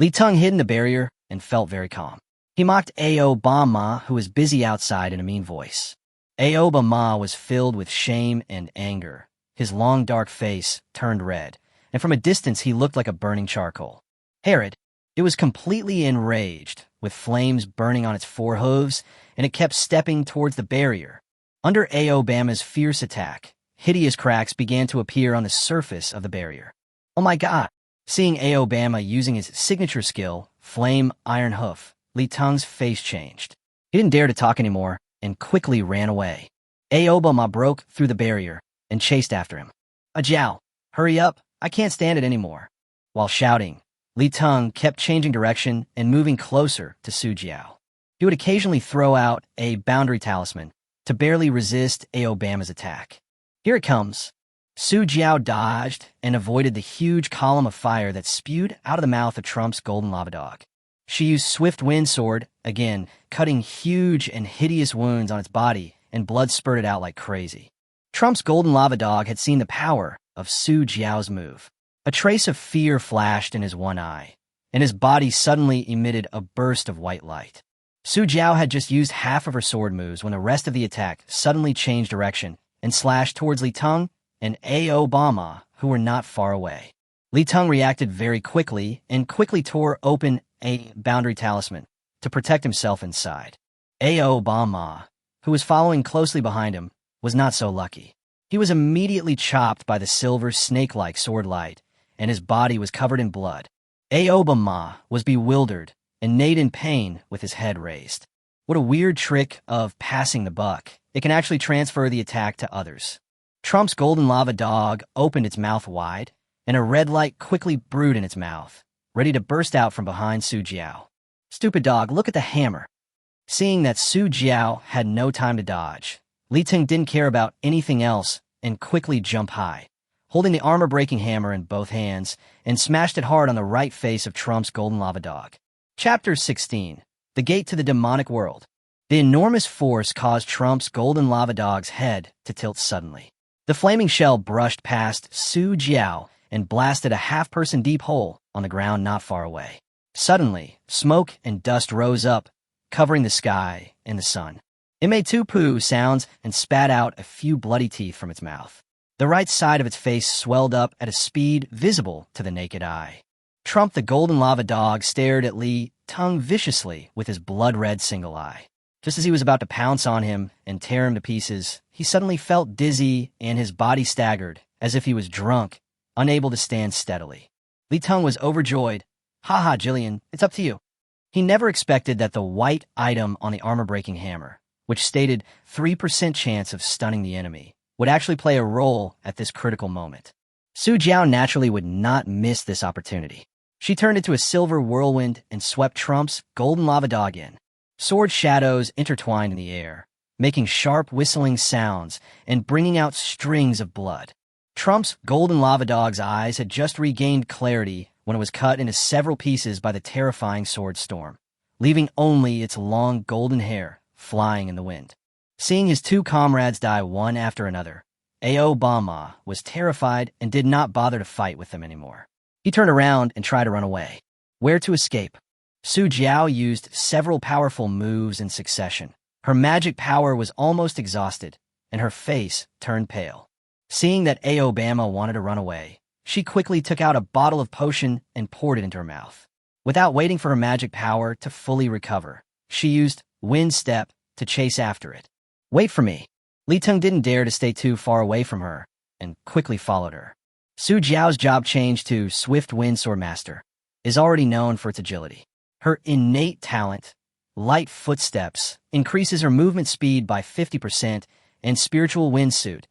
Li Teng hid in the barrier and felt very calm. He mocked Aobama, who was busy outside, in a mean voice. Aobama was filled with shame and anger. His long dark face turned red, and from a distance he looked like a burning charcoal. Herod, it was completely enraged, with flames burning on its four hooves, and it kept stepping towards the barrier. Under Aobama's fierce attack, hideous cracks began to appear on the surface of the barrier. Oh my god! Seeing Aobama using his signature skill, Flame Iron Hoof, Li Teng's face changed. He didn't dare to talk anymore, and quickly ran away. Aobama broke through the barrier and chased after him. Jiao, hurry up, I can't stand it anymore. While shouting, Li Teng kept changing direction and moving closer to Su Jiao. He would occasionally throw out a boundary talisman to barely resist Aobama's attack. Here it comes. Su Jiao dodged and avoided the huge column of fire that spewed out of the mouth of Trump's golden lava dog. She used Swift Wind Sword, again, cutting huge and hideous wounds on its body, and blood spurted out like crazy. Trump's golden lava dog had seen the power of Su Jiao's move. A trace of fear flashed in his one eye, and his body suddenly emitted a burst of white light. Su Jiao had just used half of her sword moves when the rest of the attack suddenly changed direction and slashed towards Li Teng and Aobama, who were not far away. Li Teng reacted very quickly and quickly tore open a boundary talisman to protect himself inside. Aobama, who was following closely behind him, was not so lucky. He was immediately chopped by the silver snake-like sword light, and his body was covered in blood. Aobama was bewildered and neighed in pain with his head raised. What a weird trick of passing the buck. It can actually transfer the attack to others. Trump's golden lava dog opened its mouth wide, and a red light quickly brewed in its mouth, ready to burst out from behind Su Jiao. Stupid dog, look at the hammer. Seeing that Su Jiao had no time to dodge, Li Teng didn't care about anything else and quickly jumped high, holding the armor-breaking hammer in both hands, and smashed it hard on the right face of Trump's golden lava dog. Chapter 16. The Gate to the Demonic World. The enormous force caused Trump's golden lava dog's head to tilt suddenly. The flaming shell brushed past Su Jiao and blasted a half-person deep hole on the ground not far away. Suddenly, smoke and dust rose up, covering the sky and the sun. It made two poo sounds and spat out a few bloody teeth from its mouth. The right side of its face swelled up at a speed visible to the naked eye. Trump the golden lava dog stared at Li Teng viciously with his blood-red single eye. Just as he was about to pounce on him and tear him to pieces, he suddenly felt dizzy and his body staggered, as if he was drunk, unable to stand steadily. Li Teng was overjoyed. "Ha, Jillian, it's up to you." He never expected that the white item on the armor-breaking hammer, which stated 3% chance of stunning the enemy, would actually play a role at this critical moment. Su Jiao naturally would not miss this opportunity. She turned into a silver whirlwind and swept Trump's golden lava dog in. Sword shadows intertwined in the air, making sharp whistling sounds and bringing out strings of blood. Trump's golden lava dog's eyes had just regained clarity when it was cut into several pieces by the terrifying sword storm, leaving only its long golden hair flying in the wind. Seeing his two comrades die one after another, Aobama was terrified and did not bother to fight with them anymore. He turned around and tried to run away. Where to escape? Su Jiao used several powerful moves in succession. Her magic power was almost exhausted, and her face turned pale. Seeing that Aobama wanted to run away, she quickly took out a bottle of potion and poured it into her mouth. Without waiting for her magic power to fully recover, she used Wind Step to chase after it. "Wait for me." Li Teng didn't dare to stay too far away from her and quickly followed her. Su Jiao's job change to Swift Wind Sword Master is already known for its agility. Her innate talent, Light Footsteps, increases her movement speed by 50%, and Spiritual Windsuit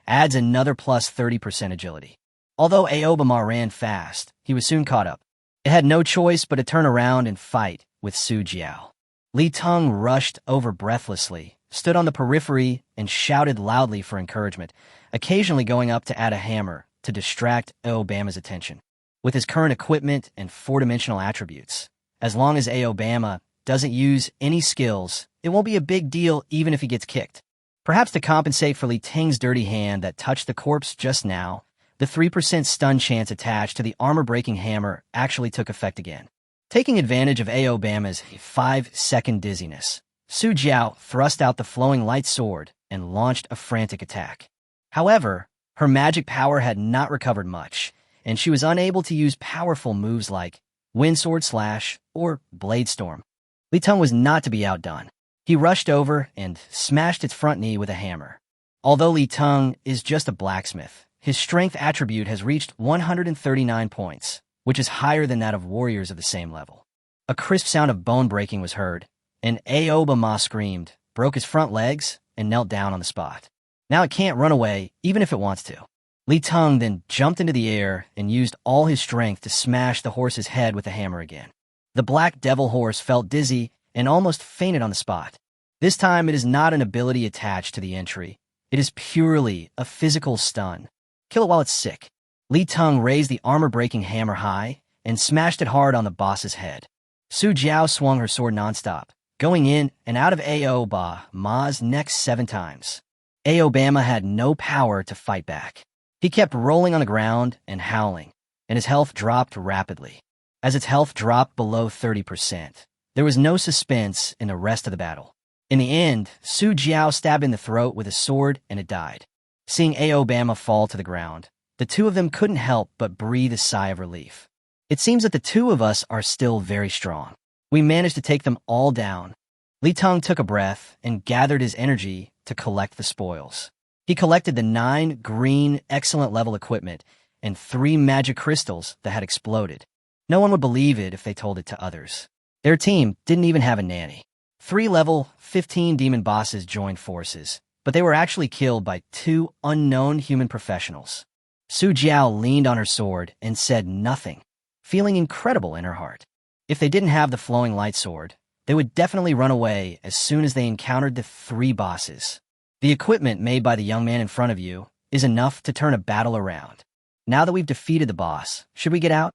adds another plus 30% agility. Although Aobama ran fast, he was soon caught up. It had no choice but to turn around and fight with Su Jiao. Li Teng rushed over breathlessly stood on the periphery and shouted loudly for encouragement, occasionally going up to add a hammer to distract Aobama's attention. With his current equipment and four-dimensional attributes, as long as Aobama doesn't use any skills, it won't be a big deal even if he gets kicked. Perhaps to compensate for Teng's dirty hand that touched the corpse just now, the 3% stun chance attached to the armor-breaking hammer actually took effect again. Taking advantage of Aobama's 5-second dizziness, Su Jiao thrust out the flowing light sword and launched a frantic attack. However, her magic power had not recovered much, and she was unable to use powerful moves like Windsword Slash or Blade Storm. Teng was not to be outdone. He rushed over and smashed its front knee with a hammer. Although Teng is just a blacksmith, his strength attribute has reached 139 points, which is higher than that of warriors of the same level. A crisp sound of bone breaking was heard, and Aobama screamed, broke his front legs, and knelt down on the spot. Now it can't run away, even if it wants to. Teng then jumped into the air and used all his strength to smash the horse's head with a hammer again. The black devil horse felt dizzy and almost fainted on the spot. This time it is not an ability attached to the entry. It is purely a physical stun. Kill it while it's sick. Teng raised the armor-breaking hammer high and smashed it hard on the boss's head. Su Jiao swung her sword nonstop, going in and out of Aobama's neck 7 times. Aobama had no power to fight back. He kept rolling on the ground and howling, and his health dropped rapidly. As its health dropped below 30%, there was no suspense in the rest of the battle. In the end, Su Jiao stabbed in the throat with a sword and it died. Seeing Aobama fall to the ground, the two of them couldn't help but breathe a sigh of relief. It seems that the two of us are still very strong. We managed to take them all down. Teng took a breath and gathered his energy to collect the spoils. He collected the 9 green excellent level equipment and 3 magic crystals that had exploded. No one would believe it if they told it to others. Their team didn't even have a nanny. 3 level 15 demon bosses joined forces, but they were actually killed by 2 unknown human professionals. Su Jiao leaned on her sword and said nothing, feeling incredible in her heart. If they didn't have the flowing light sword, they would definitely run away as soon as they encountered the 3 bosses. The equipment made by the young man in front of you is enough to turn a battle around. Now that we've defeated the boss, should we get out?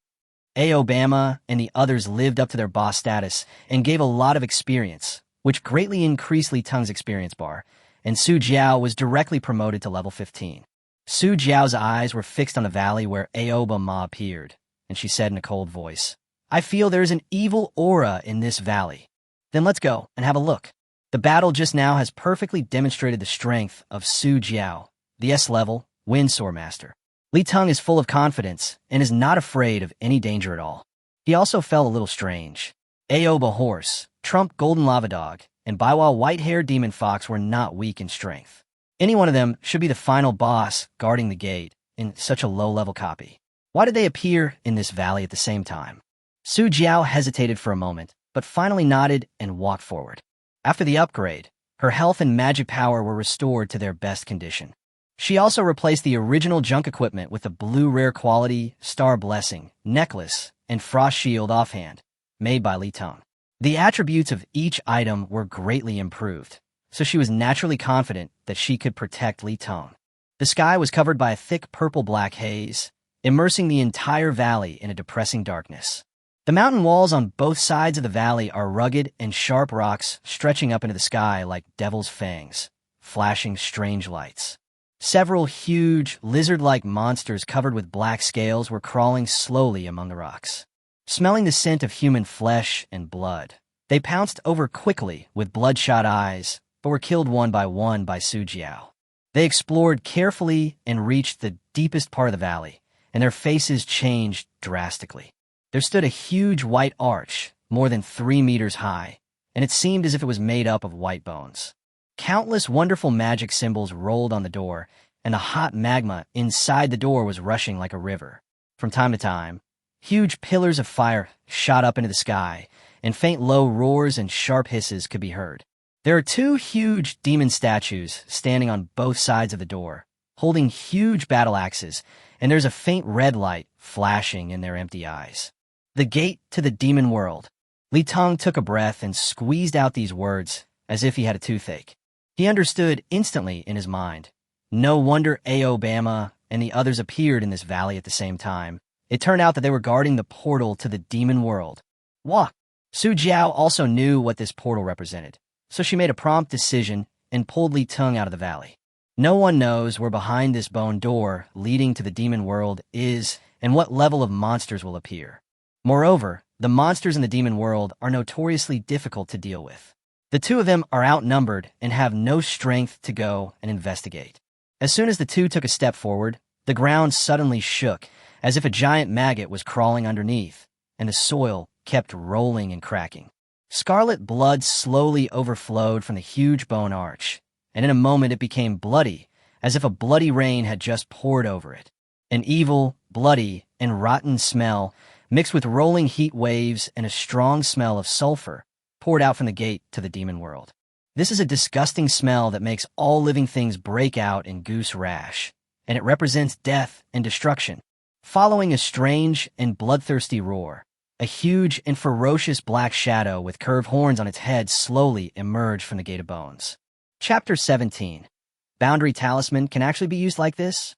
Aobama and the others lived up to their boss status and gave a lot of experience, which greatly increased Teng's experience bar, and Su Jiao was directly promoted to level 15. Su Jiao's eyes were fixed on the valley where Aobama appeared, and she said in a cold voice, "I feel there's an evil aura in this valley. Then let's go and have a look." The battle just now has perfectly demonstrated the strength of Su Jiao, the S-level Wind Sword Master. Teng is full of confidence and is not afraid of any danger at all. He also felt a little strange. Aoba Horse, Trump Golden Lava Dog, and Baiwa White-Haired Demon Fox were not weak in strength. Any one of them should be the final boss guarding the gate in such a low-level copy. Why did they appear in this valley at the same time? Su Jiao hesitated for a moment, but finally nodded and walked forward. After the upgrade, her health and magic power were restored to their best condition. She also replaced the original junk equipment with a blue rare quality Star Blessing necklace and Frost Shield offhand, made by Teng. The attributes of each item were greatly improved, so she was naturally confident that she could protect Teng. The sky was covered by a thick purple-black haze, immersing the entire valley in a depressing darkness. The mountain walls on both sides of the valley are rugged and sharp rocks stretching up into the sky like devil's fangs, flashing strange lights. Several huge, lizard-like monsters covered with black scales were crawling slowly among the rocks. Smelling the scent of human flesh and blood, they pounced over quickly with bloodshot eyes, but were killed one by Su Jiao. They explored carefully and reached the deepest part of the valley, and their faces changed drastically. There stood a huge white arch, more than 3 meters high, and it seemed as if it was made up of white bones. Countless wonderful magic symbols rolled on the door, and the hot magma inside the door was rushing like a river. From time to time, huge pillars of fire shot up into the sky, and faint low roars and sharp hisses could be heard. There are 2 huge demon statues standing on both sides of the door, holding huge battle axes, and there's a faint red light flashing in their empty eyes. The gate to the demon world. Teng took a breath and squeezed out these words as if he had a toothache. He understood instantly in his mind. No wonder Aobama and the others appeared in this valley at the same time. It turned out that they were guarding the portal to the demon world. Wah! Su Jiao also knew what this portal represented, so she made a prompt decision and pulled Li Teng out of the valley. No one knows where behind this bone door leading to the demon world is and what level of monsters will appear. Moreover, the monsters in the demon world are notoriously difficult to deal with. The two of them are outnumbered and have no strength to go and investigate. As soon as the two took a step forward, the ground suddenly shook, as if a giant maggot was crawling underneath, and the soil kept rolling and cracking. Scarlet blood slowly overflowed from the huge bone arch, and in a moment it became bloody, as if a bloody rain had just poured over it. An evil, bloody, and rotten smell, mixed with rolling heat waves and a strong smell of sulfur, poured out from the gate to the demon world. This is a disgusting smell that makes all living things break out in goose rash, and it represents death and destruction. Following a strange and bloodthirsty roar, a huge and ferocious black shadow with curved horns on its head slowly emerged from the Gate of Bones. Chapter 17. Boundary Talisman can actually be used like this?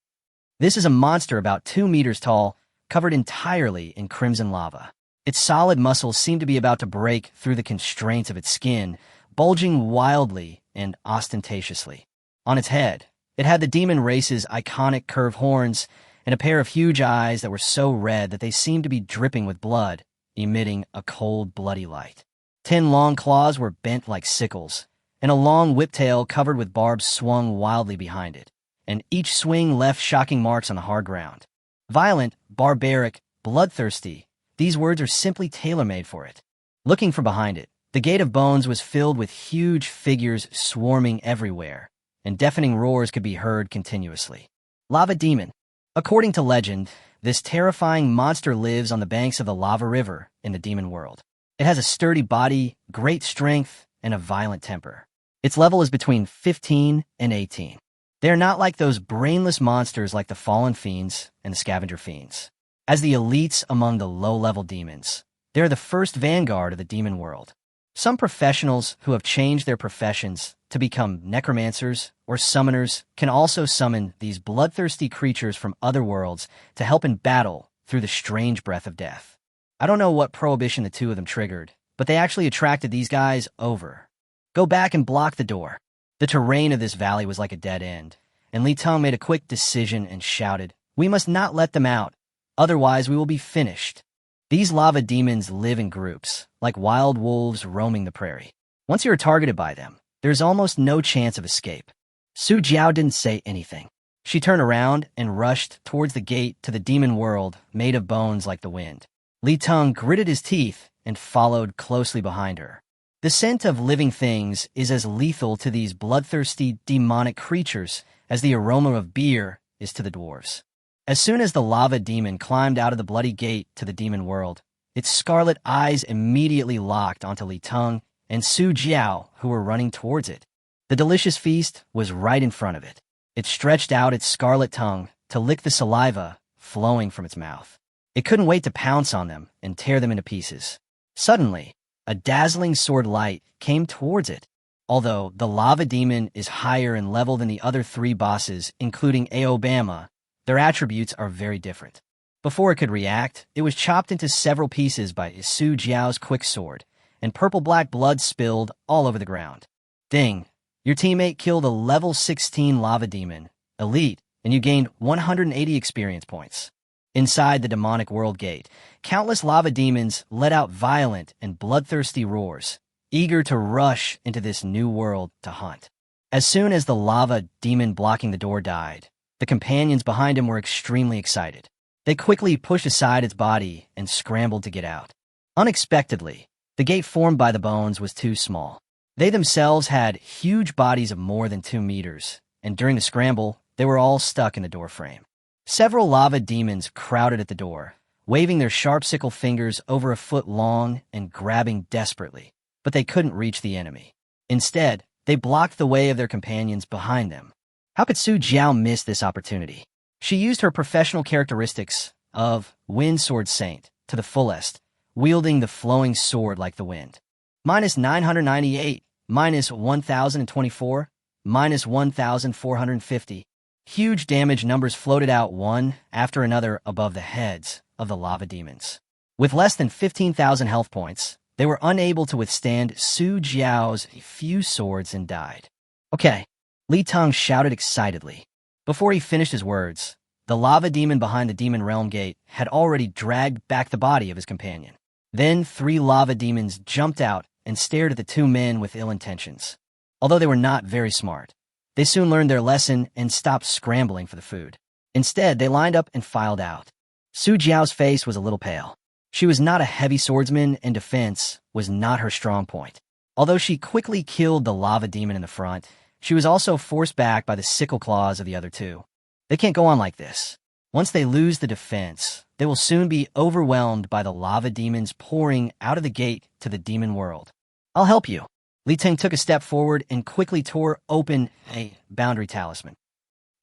This is a monster about 2 meters tall, covered entirely in crimson lava. Its solid muscles seem to be about to break through the constraints of its skin, bulging wildly and ostentatiously. On its head, it had the demon race's iconic curved horns and a pair of huge eyes that were so red that they seemed to be dripping with blood, emitting a cold, bloody light. 10 long claws were bent like sickles, and a long whiptail covered with barbs swung wildly behind it, and each swing left shocking marks on the hard ground. Violent, barbaric, bloodthirsty, these words are simply tailor-made for it. Looking from behind it, the Gate of Bones was filled with huge figures swarming everywhere, and deafening roars could be heard continuously. Lava Demon. According to legend, this terrifying monster lives on the banks of the lava river in the demon world. It has a sturdy body, great strength, and a violent temper. Its level is between 15 and 18. They are not like those brainless monsters like the Fallen Fiends and the Scavenger Fiends. As the elites among the low-level demons, they are the first vanguard of the demon world. Some professionals who have changed their professions to become necromancers or summoners can also summon these bloodthirsty creatures from other worlds to help in battle through the strange breath of death. I don't know what prohibition the two of them triggered, but they actually attracted these guys over. Go back and block the door. The terrain of this valley was like a dead end, and Li Teng made a quick decision and shouted, "We must not let them out, otherwise we will be finished." These lava demons live in groups, like wild wolves roaming the prairie. Once you are targeted by them, there's almost no chance of escape. Su Jiao didn't say anything. She turned around and rushed towards the gate to the demon world made of bones like the wind. Li Teng gritted his teeth and followed closely behind her. The scent of living things is as lethal to these bloodthirsty, demonic creatures as the aroma of beer is to the dwarves. As soon as the lava demon climbed out of the bloody gate to the demon world, its scarlet eyes immediately locked onto Li Teng and Su Jiao, who were running towards it. The delicious feast was right in front of it. It stretched out its scarlet tongue to lick the saliva flowing from its mouth. It couldn't wait to pounce on them and tear them into pieces. Suddenly, a dazzling sword light came towards it. Although the lava demon is higher in level than the other 3 bosses, including Aobama, their attributes are very different. Before it could react, it was chopped into several pieces by Su Jiao's quick sword, and purple-black blood spilled all over the ground. Ding, your teammate killed a level 16 lava demon, elite, and you gained 180 experience points. Inside the demonic world gate, countless lava demons let out violent and bloodthirsty roars, eager to rush into this new world to hunt. As soon as the lava demon blocking the door died, the companions behind him were extremely excited. They quickly pushed aside its body and scrambled to get out. Unexpectedly, the gate formed by the bones was too small. They themselves had huge bodies of more than 2 meters, and during the scramble, they were all stuck in the doorframe. Several lava demons crowded at the door, waving their sharp sickle fingers over a foot long and grabbing desperately, but they couldn't reach the enemy. Instead, they blocked the way of their companions behind them. How could Su Jiao miss this opportunity? She used her professional characteristics of Wind Sword Saint to the fullest, wielding the flowing sword like the wind. -998, -1024, minus 1,450. Huge damage numbers floated out one after another above the heads of the lava demons. With less than 15,000 health points, they were unable to withstand Su Jiao's few swords and died. Okay, Li Teng shouted excitedly. Before he finished his words, the lava demon behind the demon realm gate had already dragged back the body of his companion. Then 3 lava demons jumped out and stared at the 2 men with ill intentions. Although they were not very smart, they soon learned their lesson and stopped scrambling for the food. Instead, they lined up and filed out. Su Jiao's face was a little pale. She was not a heavy swordsman, and defense was not her strong point. Although she quickly killed the lava demon in the front, she was also forced back by the sickle claws of the other 2. They can't go on like this. Once they lose the defense, they will soon be overwhelmed by the lava demons pouring out of the gate to the demon world. I'll help you. Li Teng took a step forward and quickly tore open a boundary talisman.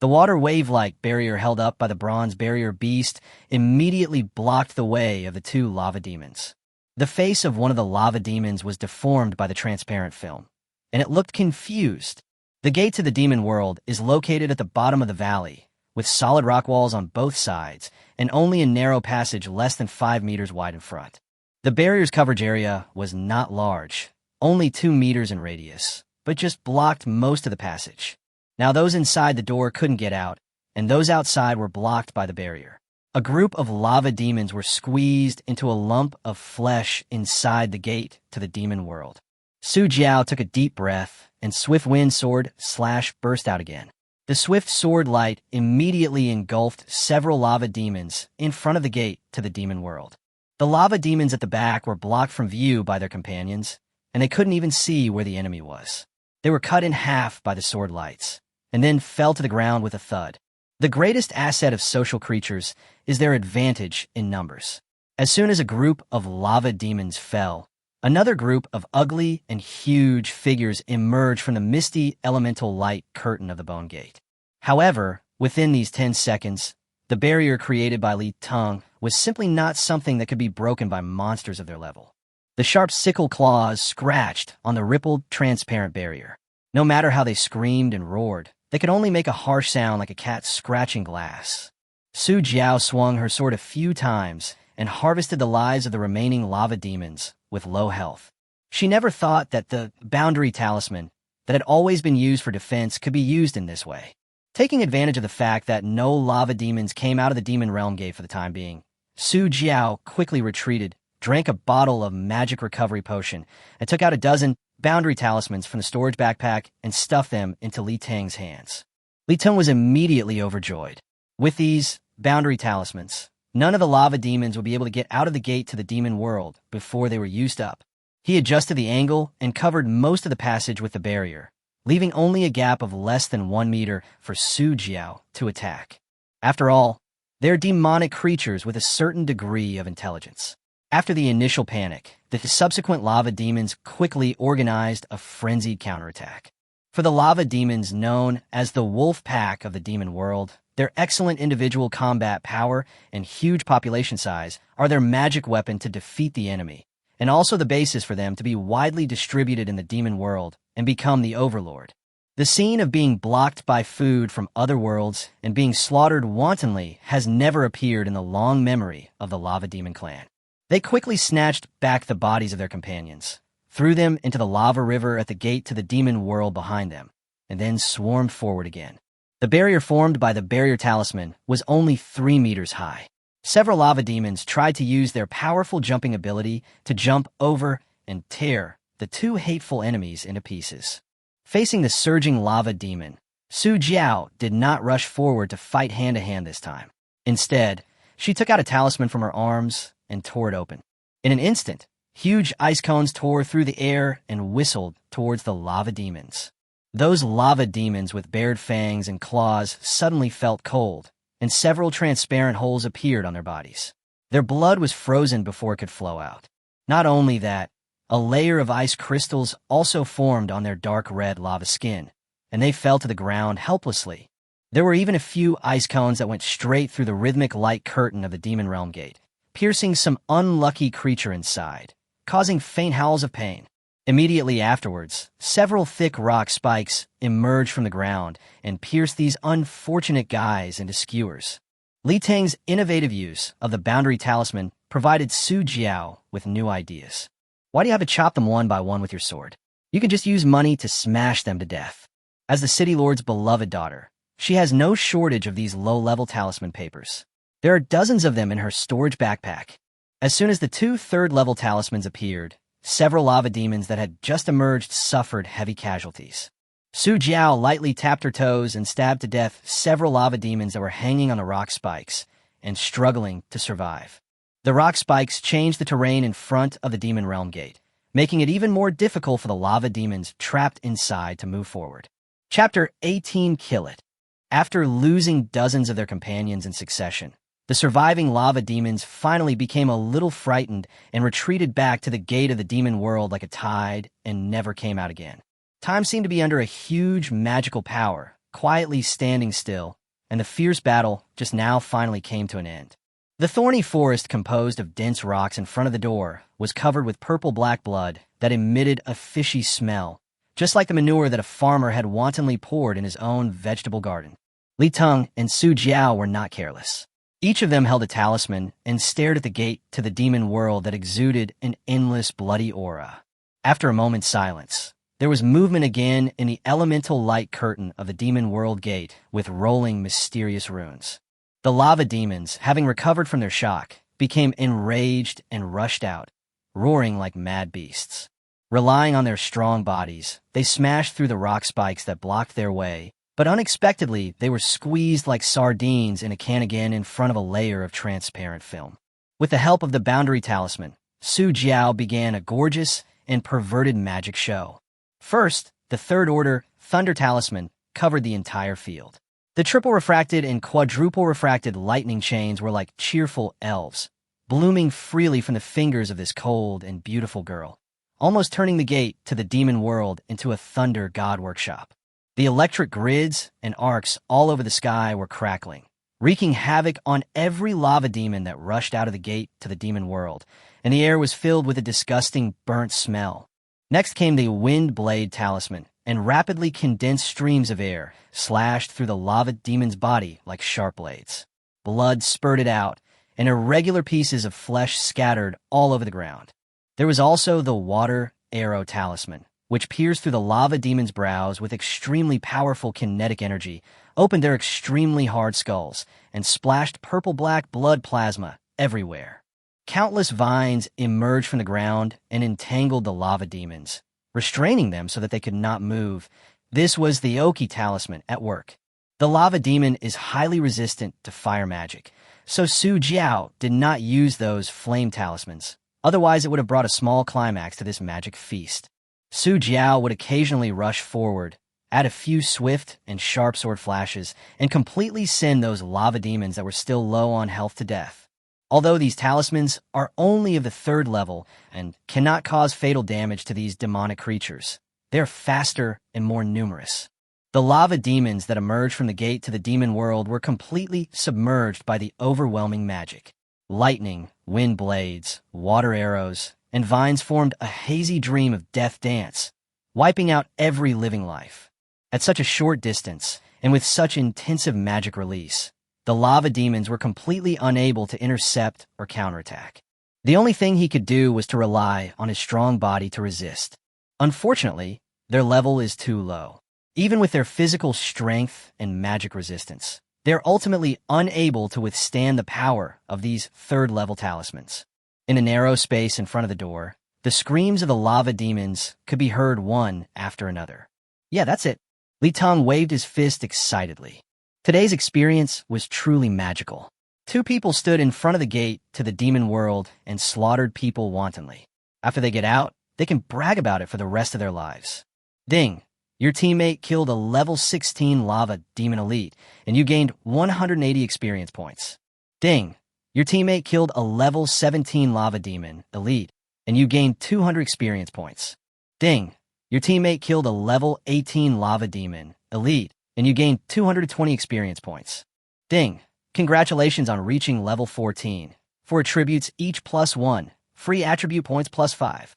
The water wave-like barrier held up by the bronze barrier beast immediately blocked the way of the 2 lava demons. The face of one of the lava demons was deformed by the transparent film, and it looked confused. The gate to the demon world is located at the bottom of the valley, with solid rock walls on both sides, and only a narrow passage less than 5 meters wide in front. The barrier's coverage area was not large, only 2 meters in radius, but just blocked most of the passage. Now those inside the door couldn't get out, and those outside were blocked by the barrier. A group of lava demons were squeezed into a lump of flesh inside the gate to the demon world. Su Jiao took a deep breath, and swift wind sword slash burst out again. The swift sword light immediately engulfed several lava demons in front of the gate to the demon world. The lava demons at the back were blocked from view by their companions, and they couldn't even see where the enemy was. They were cut in half by the sword lights, and then fell to the ground with a thud. The greatest asset of social creatures is their advantage in numbers. As soon as a group of lava demons fell, another group of ugly and huge figures emerged from the misty elemental light curtain of the bone gate. However, within these 10 seconds, the barrier created by Li Teng was simply not something that could be broken by monsters of their level. The sharp sickle claws scratched on the rippled, transparent barrier. No matter how they screamed and roared, they could only make a harsh sound like a cat scratching glass. Su Jiao swung her sword a few times and harvested the lives of the remaining lava demons with low health. She never thought that the boundary talisman that had always been used for defense could be used in this way. Taking advantage of the fact that no lava demons came out of the demon realm gate for the time being, Su Jiao quickly retreated, drank a bottle of magic recovery potion, and took out a dozen boundary talismans from the storage backpack and stuffed them into Li Teng's hands. Li Teng was immediately overjoyed. With these boundary talismans, none of the lava demons would be able to get out of the gate to the demon world before they were used up. He adjusted the angle and covered most of the passage with the barrier, leaving only a gap of less than 1 meter for Su Jiao to attack. After all, they're demonic creatures with a certain degree of intelligence. After the initial panic, the subsequent lava demons quickly organized a frenzied counterattack. For the lava demons known as the wolf pack of the demon world, their excellent individual combat power and huge population size are their magic weapon to defeat the enemy, and also the basis for them to be widely distributed in the demon world and become the overlord. The scene of being blocked by food from other worlds and being slaughtered wantonly has never appeared in the long memory of the lava demon clan. They quickly snatched back the bodies of their companions, threw them into the lava river at the gate to the demon world behind them, and then swarmed forward again. The barrier formed by the barrier talisman was only 3 meters high. Several lava demons tried to use their powerful jumping ability to jump over and tear the 2 hateful enemies into pieces. Facing the surging lava demon, Su Jiao did not rush forward to fight hand-to-hand this time. Instead, she took out a talisman from her arms and tore it open. In an instant, huge ice cones tore through the air and whistled towards the lava demons. Those lava demons with bared fangs and claws suddenly felt cold, and several transparent holes appeared on their bodies. Their blood was frozen before it could flow out. Not only that, a layer of ice crystals also formed on their dark red lava skin, and they fell to the ground helplessly. There were even a few ice cones that went straight through the rhythmic light curtain of the demon realm gate, piercing some unlucky creature inside, causing faint howls of pain. Immediately afterwards, several thick rock spikes emerged from the ground and pierced these unfortunate guys into skewers. Li Teng's innovative use of the boundary talisman provided Su Jiao with new ideas. Why do you have to chop them one by one with your sword? You can just use money to smash them to death. As the city lord's beloved daughter, she has no shortage of these low-level talisman papers. There are dozens of them in her storage backpack. As soon as the two third-level talismans appeared, several lava demons that had just emerged suffered heavy casualties. Su Jiao lightly tapped her toes and stabbed to death several lava demons that were hanging on the rock spikes and struggling to survive. The rock spikes changed the terrain in front of the demon realm gate, making it even more difficult for the lava demons trapped inside to move forward. Chapter 18: Kill It. After losing dozens of their companions in succession, the surviving lava demons finally became a little frightened and retreated back to the gate of the demon world like a tide and never came out again. Time seemed to be under a huge magical power, quietly standing still, and the fierce battle just now finally came to an end. The thorny forest composed of dense rocks in front of the door was covered with purple-black blood that emitted a fishy smell, just like the manure that a farmer had wantonly poured in his own vegetable garden. Li Teng and Su Jiao were not careless. Each of them held a talisman and stared at the gate to the demon world that exuded an endless bloody aura. After a moment's silence, there was movement again in the elemental light curtain of the demon world gate with rolling mysterious runes. The lava demons, having recovered from their shock, became enraged and rushed out, roaring like mad beasts. Relying on their strong bodies, they smashed through the rock spikes that blocked their way, but unexpectedly they were squeezed like sardines in a can again in front of a layer of transparent film. With the help of the boundary talisman, Su Jiao began a gorgeous and perverted magic show. First, the third order thunder talisman covered the entire field. The triple refracted and quadruple refracted lightning chains were like cheerful elves, blooming freely from the fingers of this cold and beautiful girl, almost turning the gate to the demon world into a thunder god workshop. The electric grids and arcs all over the sky were crackling, wreaking havoc on every lava demon that rushed out of the gate to the demon world, and the air was filled with a disgusting burnt smell. Next came the wind blade talisman, and rapidly condensed streams of air slashed through the lava demon's body like sharp blades. Blood spurted out, and irregular pieces of flesh scattered all over the ground. There was also the water arrow talisman, which pierced through the lava demon's brows with extremely powerful kinetic energy, opened their extremely hard skulls, and splashed purple-black blood plasma everywhere. Countless vines emerged from the ground and entangled the lava demons, restraining them so that they could not move. This was the Oki talisman at work. The lava demon is highly resistant to fire magic, so Su Jiao did not use those flame talismans. Otherwise, it would have brought a small climax to this magic feast. Su Jiao would occasionally rush forward, add a few swift and sharp sword flashes, and completely send those lava demons that were still low on health to death. Although these talismans are only of the third level and cannot cause fatal damage to these demonic creatures, they are faster and more numerous. The lava demons that emerged from the gate to the demon world were completely submerged by the overwhelming magic. Lightning, wind blades, water arrows, and vines formed a hazy dream of death dance, wiping out every living life. At such a short distance, and with such intensive magic release, the lava demons were completely unable to intercept or counterattack. The only thing he could do was to rely on his strong body to resist. Unfortunately, their level is too low. Even with their physical strength and magic resistance, they are ultimately unable to withstand the power of these third-level talismans. In the narrow space in front of the door, the screams of the lava demons could be heard one after another. Yeah, that's it. Li Teng waved his fist excitedly. Today's experience was truly magical. Two people stood in front of the gate to the demon world and slaughtered people wantonly. After they get out, they can brag about it for the rest of their lives. Ding! Your teammate killed a level 16 lava demon elite, and you gained 180 experience points. Ding! Your teammate killed a level 17 lava demon elite, and you gained 200 experience points. Ding! Your teammate killed a level 18 lava demon elite, and you gained 220 experience points. Ding! Congratulations on reaching level 14. For attributes each +1, free attribute points +5.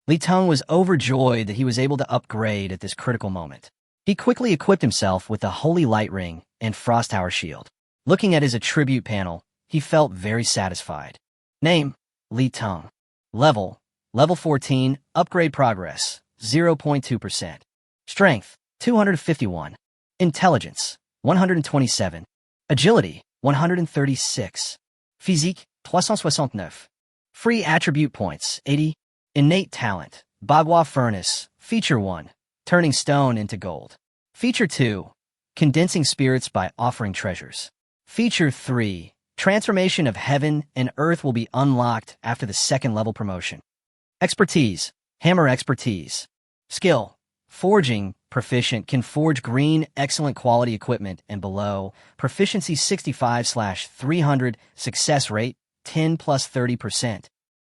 Li Teng was overjoyed that he was able to upgrade at this critical moment. He quickly equipped himself with the Holy Light Ring and Frost Tower Shield. Looking at his attribute panel, he felt very satisfied. Name: Li Teng. Level: Level 14, upgrade progress, 0.2%. Strength: 251. Intelligence: 127. Agility: 136. Physique: 369. Free attribute points: 80. Innate talent: Bagua Furnace. Feature 1. Turning stone into gold. Feature 2. Condensing spirits by offering treasures. Feature 3. Transformation of heaven and earth will be unlocked after the second level promotion. Expertise: Hammer Expertise. Skill: Forging. Proficient, can forge green, excellent quality equipment and below. Proficiency 65/300. Success rate 10 plus 30%.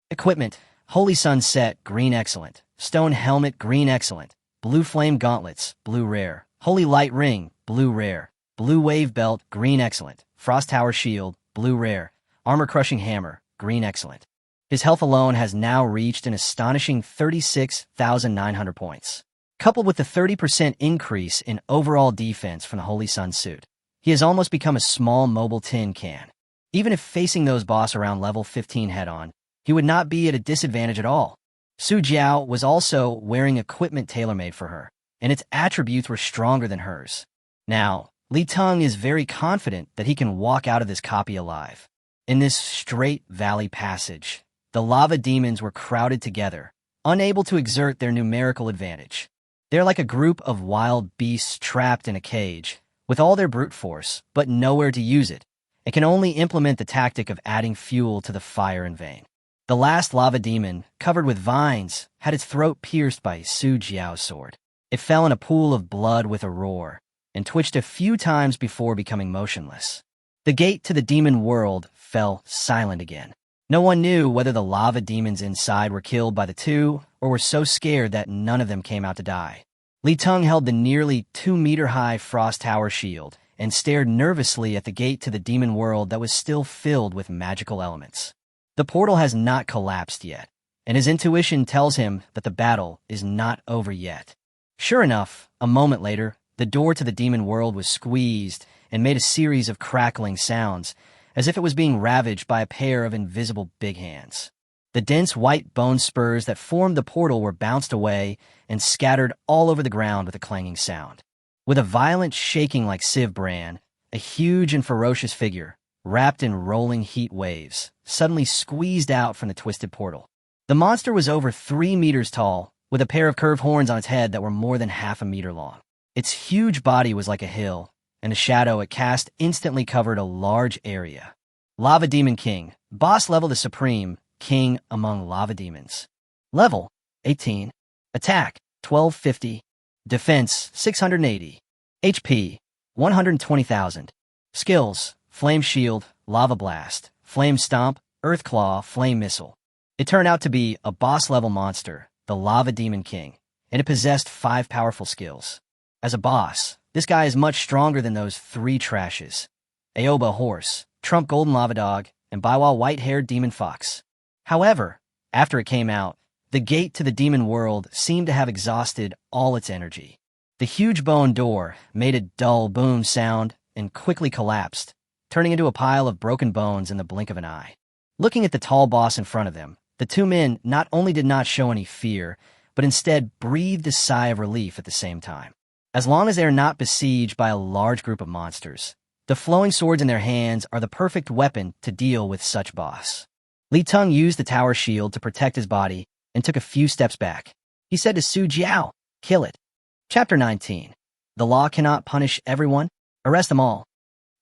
Equipment: Holy Sun Set, green excellent. Stone Helmet, green excellent. Blue Flame Gauntlets, blue rare. Holy Light Ring, blue rare. Blue Wave Belt, green excellent. Frost Tower Shield, blue rare. Armor Crushing Hammer, green excellent. His health alone has now reached an astonishing 36,900 points. Coupled with the 30% increase in overall defense from the Holy Sun suit, he has almost become a small mobile tin can. Even if facing those boss around level 15 head-on, he would not be at a disadvantage at all. Su Jiao was also wearing equipment tailor-made for her, and its attributes were stronger than hers. Now, Li Teng is very confident that he can walk out of this copy alive. In this straight valley passage, the lava demons were crowded together, unable to exert their numerical advantage. They're like a group of wild beasts trapped in a cage, with all their brute force, but nowhere to use it, and can only implement the tactic of adding fuel to the fire in vain. The last lava demon, covered with vines, had its throat pierced by Su Jiao's sword. It fell in a pool of blood with a roar, and twitched a few times before becoming motionless. The gate to the demon world fell silent again. No one knew whether the lava demons inside were killed by the two, or were so scared that none of them came out to die. Li Teng held the nearly 2-meter-high Frost Tower Shield and stared nervously at the gate to the demon world that was still filled with magical elements. The portal has not collapsed yet, and his intuition tells him that the battle is not over yet. Sure enough, a moment later, the door to the demon world was squeezed and made a series of crackling sounds, as if it was being ravaged by a pair of invisible big hands. The dense white bone spurs that formed the portal were bounced away and scattered all over the ground with a clanging sound. With a violent shaking like sieve bran, a huge and ferocious figure, wrapped in rolling heat waves, suddenly squeezed out from the twisted portal. The monster was over 3 meters tall, with a pair of curved horns on its head that were more than half a meter long. Its huge body was like a hill, and the shadow it cast instantly covered a large area. Lava Demon King, boss level the supreme, king among lava demons. Level 18. Attack 1250. Defense 680. HP 120,000. Skills: Flame Shield, Lava Blast, Flame Stomp, Earth Claw, Flame Missile. It turned out to be a boss-level monster, the Lava Demon King, and it possessed 5 powerful skills. As a boss, this guy is much stronger than those 3 trashes: Aoba Horse, Trump Golden Lava Dog, and Baiwa White-Haired Demon Fox. However, after it came out, the gate to the demon world seemed to have exhausted all its energy. The huge bone door made a dull boom sound and quickly collapsed, turning into a pile of broken bones in the blink of an eye. Looking at the tall boss in front of them, the two men not only did not show any fear, but instead breathed a sigh of relief at the same time. As long as they are not besieged by a large group of monsters, the flowing swords in their hands are the perfect weapon to deal with such boss. Li Teng used the tower shield to protect his body and took a few steps back. He said to Su Jiao, "Kill it." Chapter 19. The law cannot punish everyone. Arrest them all.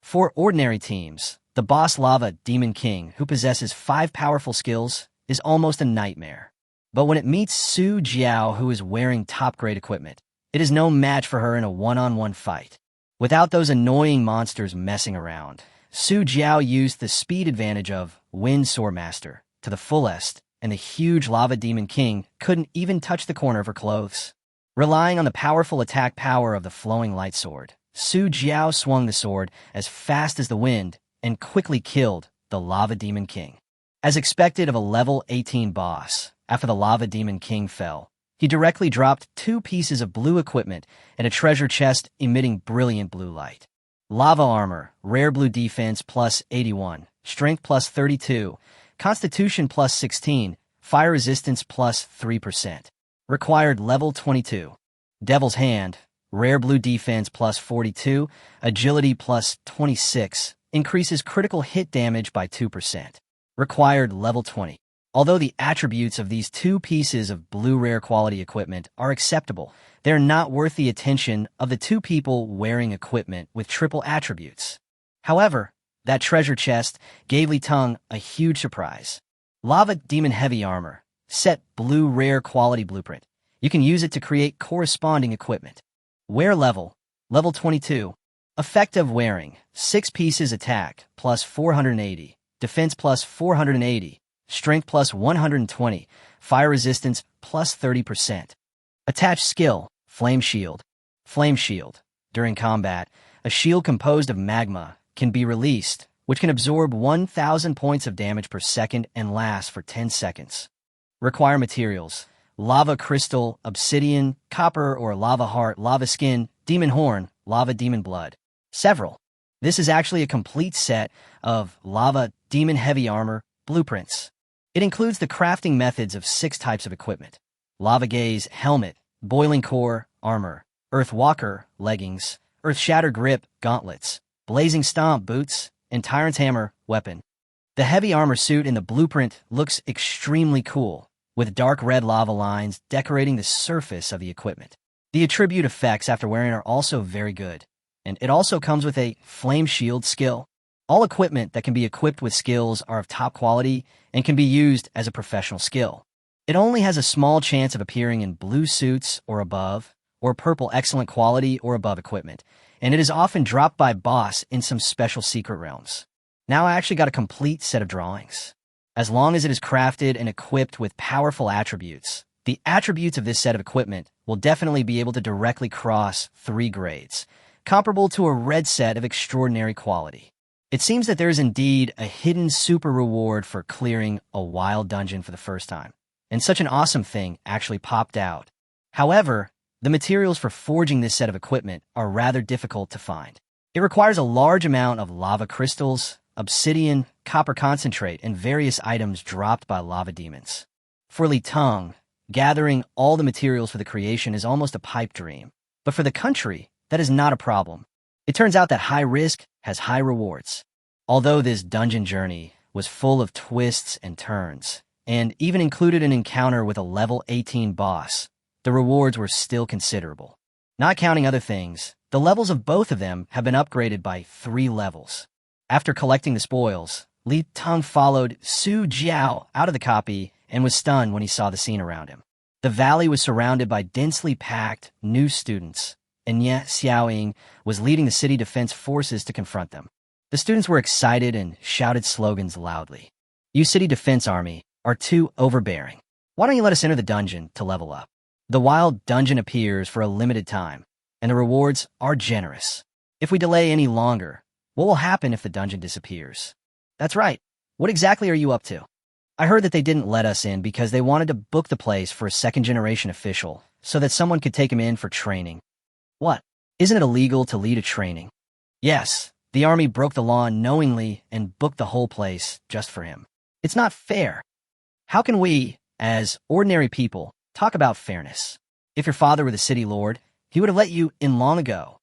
For ordinary teams, the boss Lava Demon King, who possesses 5 powerful skills, is almost a nightmare. But when it meets Su Jiao, who is wearing top-grade equipment, it is no match for her in a one-on-one fight. Without those annoying monsters messing around, Su Jiao used the speed advantage of Wind Swordmaster to the fullest, and the huge Lava Demon King couldn't even touch the corner of her clothes. Relying on the powerful attack power of the flowing light sword, Su Jiao swung the sword as fast as the wind and quickly killed the Lava Demon King. As expected of a level 18 boss, After the lava demon king fell, he directly dropped 2 pieces of blue equipment and a treasure chest emitting brilliant blue light. Lava armor, rare blue defense plus 81, strength plus 32, constitution plus 16, fire resistance plus 3%. Required level 22. Devil's hand, rare blue defense plus 42, agility plus 26, increases critical hit damage by 2%. Required level 20. Although the attributes of these 2 pieces of blue rare quality equipment are acceptable, they're not worth the attention of the 2 people wearing equipment with triple attributes. However, that treasure chest gave Li Teng a huge surprise. Lava Demon Heavy Armor, set blue rare quality blueprint. You can use it to create corresponding equipment. Wear level, level 22. Effective wearing, 6 pieces attack, plus 480, defense plus 480, strength plus 120, fire resistance plus 30%. Attached skill, Flame Shield. Flame Shield. During combat, a shield composed of magma can be released, which can absorb 1,000 points of damage per second and last for 10 seconds. Require materials: lava crystal, obsidian, copper or lava heart, lava skin, demon horn, lava demon blood. Several. This is actually a complete set of lava demon heavy armor blueprints. It includes the crafting methods of 6 types of equipment: lava gaze helmet, boiling core armor, earth walker leggings, earth shatter grip gauntlets, blazing stomp boots, and tyrant's hammer weapon. The heavy armor suit in the blueprint looks extremely cool, with dark red lava lines decorating the surface of the equipment. The attribute effects after wearing are also very good, and it also comes with a flame shield skill. All equipment that can be equipped with skills are of top quality and can be used as a professional skill. It only has a small chance of appearing in blue suits or above, or purple excellent quality or above equipment, and it is often dropped by boss in some special secret realms. Now I actually got a complete set of drawings. As long as it is crafted and equipped with powerful attributes, the attributes of this set of equipment will definitely be able to directly cross 3 grades, comparable to a red set of extraordinary quality. It seems that there is indeed a hidden super reward for clearing a wild dungeon for the first time, and such an awesome thing actually popped out. However, the materials for forging this set of equipment are rather difficult to find. It requires a large amount of lava crystals, obsidian, copper concentrate, and various items dropped by lava demons. For Li Teng, gathering all the materials for the creation is almost a pipe dream, but for the country, that is not a problem. It turns out that high risk has high rewards. Although this dungeon journey was full of twists and turns, and even included an encounter with a level 18 boss, the rewards were still considerable. Not counting other things, the levels of both of them have been upgraded by 3 levels. After collecting the spoils, Li Teng followed Su Jiao out of the copy and was stunned when he saw the scene around him. The valley was surrounded by densely packed new students, and Ye Xiaoying was leading the city defense forces to confront them. The students were excited and shouted slogans loudly. "You city defense army are too overbearing. Why don't you let us enter the dungeon to level up?" The wild dungeon appears for a limited time, and the rewards are generous. If we delay any longer, what will happen if the dungeon disappears? That's right. What exactly are you up to? I heard that they didn't let us in because they wanted to book the place for a second-generation official so that someone could take him in for training. What? Isn't it illegal to lead a training? Yes, the army broke the law knowingly and booked the whole place just for him. It's not fair. How can we, as ordinary people, talk about fairness? If your father were the city lord, he would have let you in long ago.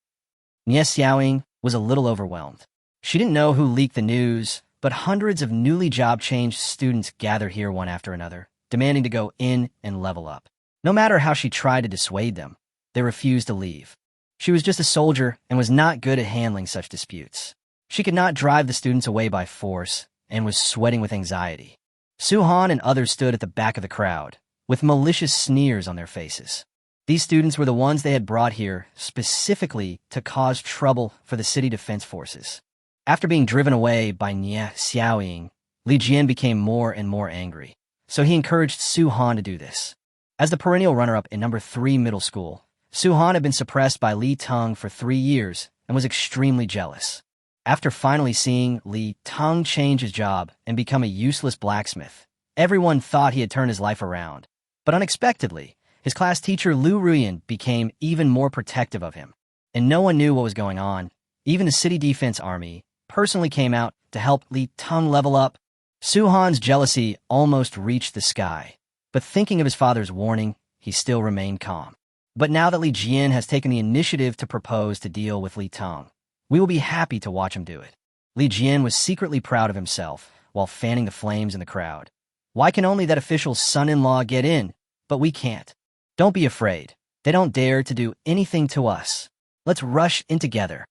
Nie Xiaoying was a little overwhelmed. She didn't know who leaked the news, but hundreds of newly job-changed students gather here one after another, demanding to go in and level up. No matter how she tried to dissuade them, they refused to leave. She was just a soldier and was not good at handling such disputes. She could not drive the students away by force and was sweating with anxiety. Su Han and others stood at the back of the crowd, with malicious sneers on their faces. These students were the ones they had brought here specifically to cause trouble for the city defense forces. After being driven away by Nie Xiaoying, Li Jian became more and more angry, so he encouraged Su Han to do this. As the perennial runner-up in number 3 middle school, Su Han had been suppressed by Li Teng for 3 years and was extremely jealous. After finally seeing Li Teng change his job and become a useless blacksmith, Everyone thought he had turned his life around. But unexpectedly, his class teacher Lu Ruyan became even more protective of him. And no one knew what was going on. Even the city defense army personally came out to help Li Teng level up. Su Han's jealousy almost reached the sky. But thinking of his father's warning, he still remained calm. But now that Li Jian has taken the initiative to propose to deal with Li Teng, we will be happy to watch him do it. Li Jian was secretly proud of himself while fanning the flames in the crowd. Why can only that official's son-in-law get in, but we can't? Don't be afraid. They don't dare to do anything to us. Let's rush in together.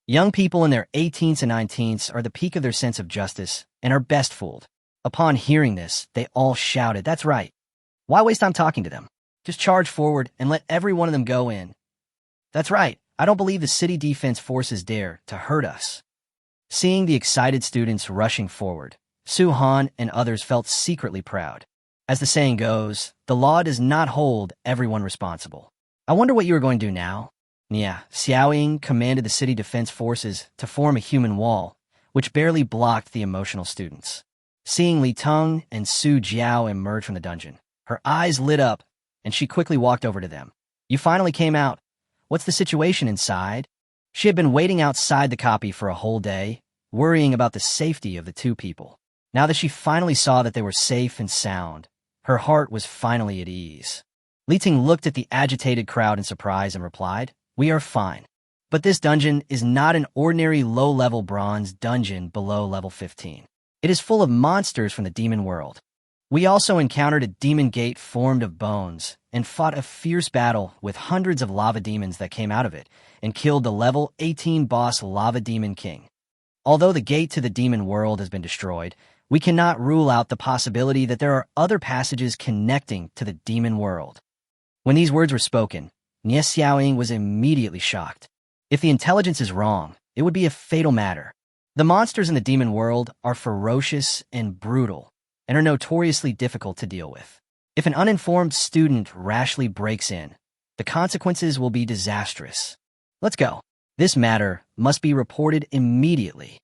Young people in their 18s and 19s are the peak of their sense of justice and are best fooled. Upon hearing this, they all shouted, "That's right. Why waste time talking to them? Just charge forward and let every one of them go in." "That's right. I don't believe the city defense forces dare to hurt us." Seeing the excited students rushing forward, Su Han and others felt secretly proud. As the saying goes, the law does not hold everyone responsible. I wonder what you are going to do now? Yeah, Xiaoying commanded the city defense forces to form a human wall, which barely blocked the emotional students. Seeing Li Teng and Su Jiao emerge from the dungeon, her eyes lit up, and she quickly walked over to them. "You finally came out. What's the situation inside?" She had been waiting outside the copy for a whole day, worrying about the safety of the two people. Now that she finally saw that they were safe and sound, her heart was finally at ease. Li Ting looked at the agitated crowd in surprise and replied, "We are fine. But this dungeon is not an ordinary low-level bronze dungeon below level 15. It is full of monsters from the demon world. We also encountered a demon gate formed of bones and fought a fierce battle with hundreds of lava demons that came out of it and killed the level 18 boss Lava Demon King. Although the gate to the demon world has been destroyed, we cannot rule out the possibility that there are other passages connecting to the demon world." When these words were spoken, Nie Xiaoying was immediately shocked. If the intelligence is wrong, it would be a fatal matter. The monsters in the demon world are ferocious and brutal, and are notoriously difficult to deal with. If an uninformed student rashly breaks in, the consequences will be disastrous. Let's go. This matter must be reported immediately.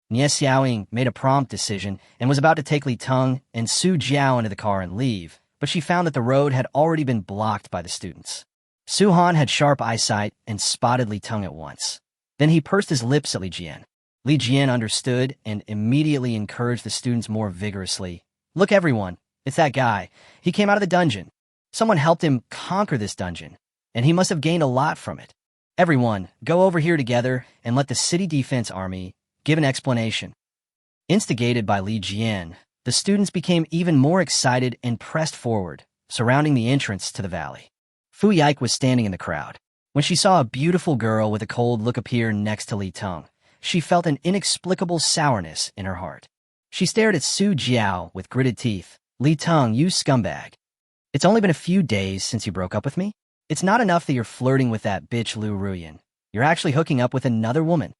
Nie Xiaoying made a prompt decision and was about to take Li Teng and Su Jiao into the car and leave, but she found that the road had already been blocked by the students. Su Han had sharp eyesight and spotted Li Teng at once. Then he pursed his lips at Li Jian. Li Jian understood and immediately encouraged the students more vigorously. "Look, everyone, it's that guy. He came out of the dungeon. Someone helped him conquer this dungeon, and he must have gained a lot from it. Everyone, go over here together and let the city defense army give an explanation." Instigated by Li Jian, the students became even more excited and pressed forward, surrounding the entrance to the valley. Fu Yike was standing in the crowd. When she saw a beautiful girl with a cold look appear next to Li Teng, she felt an inexplicable sourness in her heart. She stared at Su Jiao with gritted teeth. "Li Teng, you scumbag. It's only been a few days since you broke up with me. It's not enough that you're flirting with that bitch Lu Ruyan. You're actually hooking up with another woman."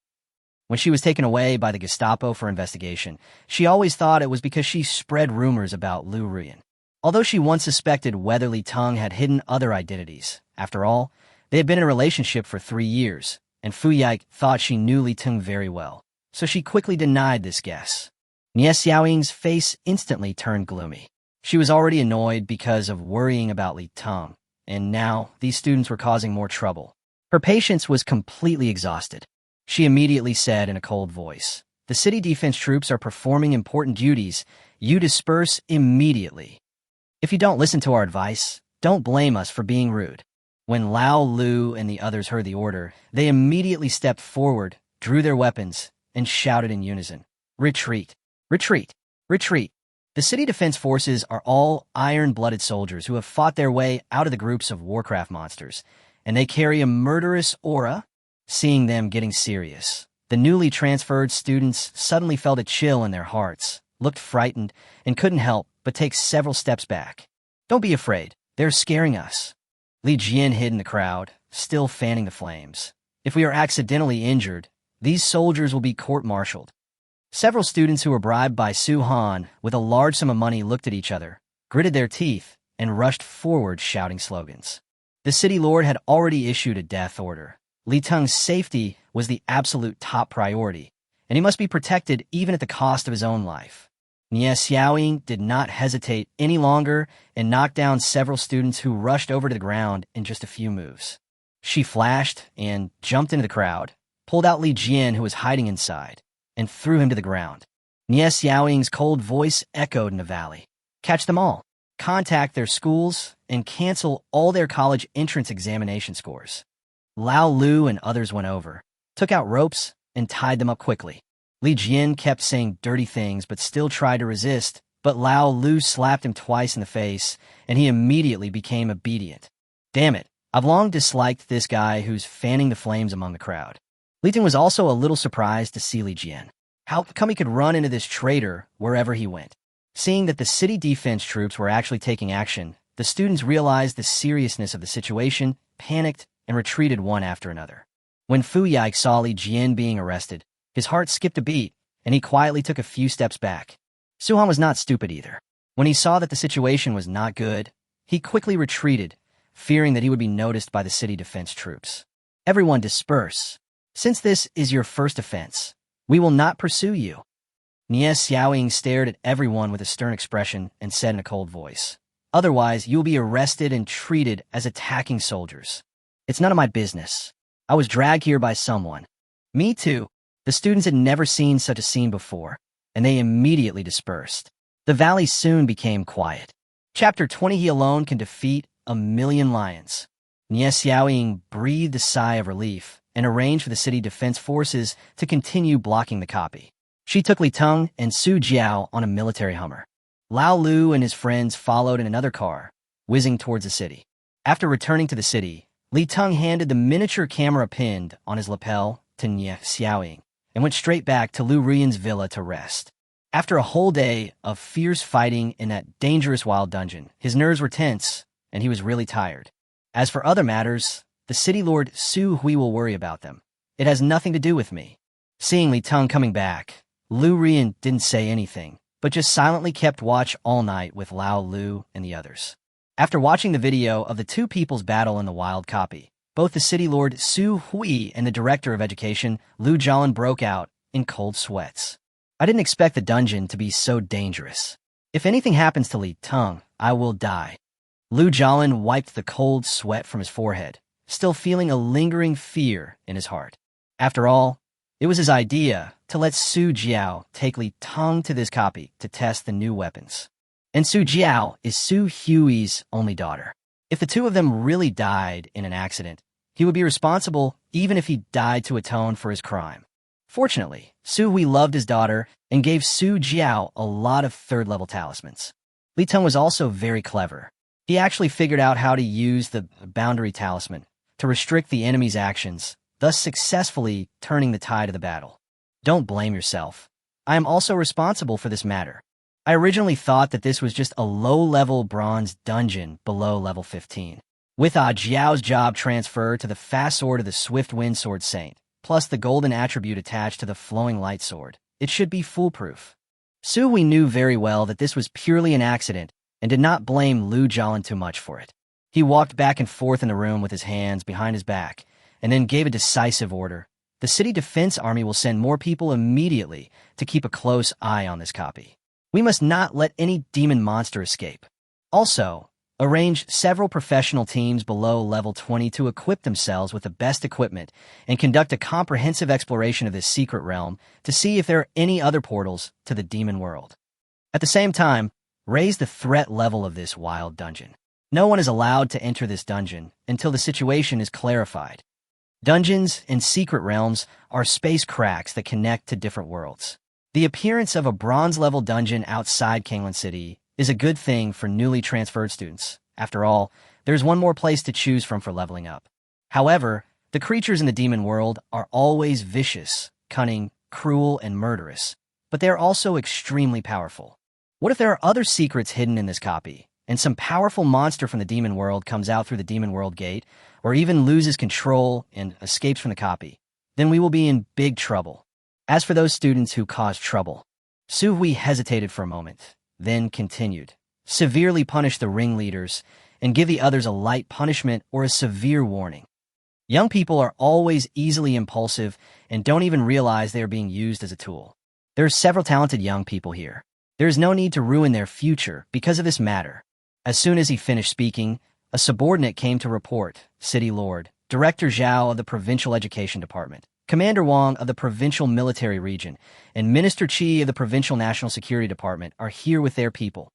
When she was taken away by the Gestapo for investigation, she always thought it was because she spread rumors about Lu Ruyan. Although she once suspected whether Li Teng had hidden other identities, after all, they had been in a relationship for 3 years, and Fu Yike thought she knew Li Teng very well, so she quickly denied this guess. Nie Xiaoying's face instantly turned gloomy. She was already annoyed because of worrying about Li Teng, and now these students were causing more trouble. Her patience was completely exhausted. She immediately said in a cold voice, "The city defense troops are performing important duties. You disperse immediately. If you don't listen to our advice, don't blame us for being rude." When Lao Lu and the others heard the order, they immediately stepped forward, drew their weapons, and shouted in unison, "Retreat! Retreat! Retreat!" The city defense forces are all iron-blooded soldiers who have fought their way out of the groups of Warcraft monsters, and they carry a murderous aura. Seeing them getting serious, the newly transferred students suddenly felt a chill in their hearts, looked frightened, and couldn't help but take several steps back. "Don't be afraid. They're scaring us." Li Jian hid in the crowd, still fanning the flames. "If we are accidentally injured, these soldiers will be court-martialed." Several students who were bribed by Su Han with a large sum of money looked at each other, gritted their teeth, and rushed forward shouting slogans. The city lord had already issued a death order. Li Teng's safety was the absolute top priority, and he must be protected even at the cost of his own life. Nie Xiaoying did not hesitate any longer and knocked down several students who rushed over to the ground in just a few moves. She flashed and jumped into the crowd, pulled out Li Jian, who was hiding inside, and threw him to the ground. Nie Xiaoying's cold voice echoed in the valley. Catch them all, contact their schools, and cancel all their college entrance examination scores. Lao Lu and others went over, took out ropes, and tied them up quickly. Li Jian kept saying dirty things but still tried to resist, but Lao Lu slapped him twice in the face, and he immediately became obedient. Damn it, I've long disliked this guy who's fanning the flames among the crowd. Li Teng was also a little surprised to see Li Jian. How come he could run into this traitor wherever he went? Seeing that the city defense troops were actually taking action, the students realized the seriousness of the situation, panicked, and retreated one after another. When Fu Yike saw Li Jian being arrested, his heart skipped a beat, and he quietly took a few steps back. Suhan was not stupid either. When he saw that the situation was not good, he quickly retreated, fearing that he would be noticed by the city defense troops. Everyone disperse. Since this is your first offense, we will not pursue you. Nie Xiaoying stared at everyone with a stern expression and said in a cold voice, otherwise you will be arrested and treated as attacking soldiers. It's none of my business. I was dragged here by someone. Me too. The students had never seen such a scene before, and they immediately dispersed. The valley soon became quiet. Chapter 20. He alone can defeat 1,000,000 lions. Nie Xiaoying breathed a sigh of relief and arranged for the city defense forces to continue blocking the copy. She took Li Teng and Su Jiao on a military Hummer. Lao Lu and his friends followed in another car, whizzing towards the city. After returning to the city, Li Teng handed the miniature camera pinned on his lapel to Nie Xiaoying and went straight back to Lu Rian's villa to rest. After a whole day of fierce fighting in that dangerous wild dungeon, his nerves were tense, and he was really tired. As for other matters, the city lord Su Hui will worry about them. It has nothing to do with me. Seeing Li Teng coming back, Lu Rian didn't say anything, but just silently kept watch all night with Lao Lu and the others. After watching the video of the two people's battle in the wild copy, both the city lord Su Hui and the director of education, Lu Jialan, broke out in cold sweats. I didn't expect the dungeon to be so dangerous. If anything happens to Li Teng, I will die. Lu Jialan wiped the cold sweat from his forehead, still feeling a lingering fear in his heart. After all, it was his idea to let Su Jiao take Li Teng to this copy to test the new weapons. And Su Jiao is Su Hui's only daughter. If the two of them really died in an accident, he would be responsible even if he died to atone for his crime. Fortunately, Su Hui loved his daughter and gave Su Jiao a lot of third-level talismans. Li Teng was also very clever. He actually figured out how to use the boundary talisman to restrict the enemy's actions, thus successfully turning the tide of the battle. Don't blame yourself. I am also responsible for this matter. I originally thought that this was just a low-level bronze dungeon below level 15. With Jiao's job transferred to the fast sword of the Swift Wind Sword Saint, plus the golden attribute attached to the flowing light sword, it should be foolproof. Su Hui knew very well that this was purely an accident and did not blame Lu Jialan too much for it. He walked back and forth in the room with his hands behind his back and then gave a decisive order. The city defense army will send more people immediately to keep a close eye on this copy. We must not let any demon monster escape. Also, arrange several professional teams below level 20 to equip themselves with the best equipment and conduct a comprehensive exploration of this secret realm to see if there are any other portals to the demon world. At the same time, raise the threat level of this wild dungeon. No one is allowed to enter this dungeon until the situation is clarified. Dungeons and secret realms are space cracks that connect to different worlds. The appearance of a bronze-level dungeon outside Kanglan City is a good thing for newly transferred students. After all, there's one more place to choose from for leveling up. However, the creatures in the demon world are always vicious, cunning, cruel, and murderous, but they are also extremely powerful. What if there are other secrets hidden in this copy, and some powerful monster from the demon world comes out through the demon world gate, or even loses control and escapes from the copy? Then we will be in big trouble. As for those students who caused trouble, Su Hui hesitated for a moment, then continued. Severely punish the ringleaders and give the others a light punishment or a severe warning. Young people are always easily impulsive and don't even realize they are being used as a tool. There are several talented young people here. There is no need to ruin their future because of this matter. As soon as he finished speaking, a subordinate came to report. City Lord, Director Zhao of the Provincial Education Department, Commander Wang of the Provincial Military Region, and Minister Qi of the Provincial National Security Department are here with their people.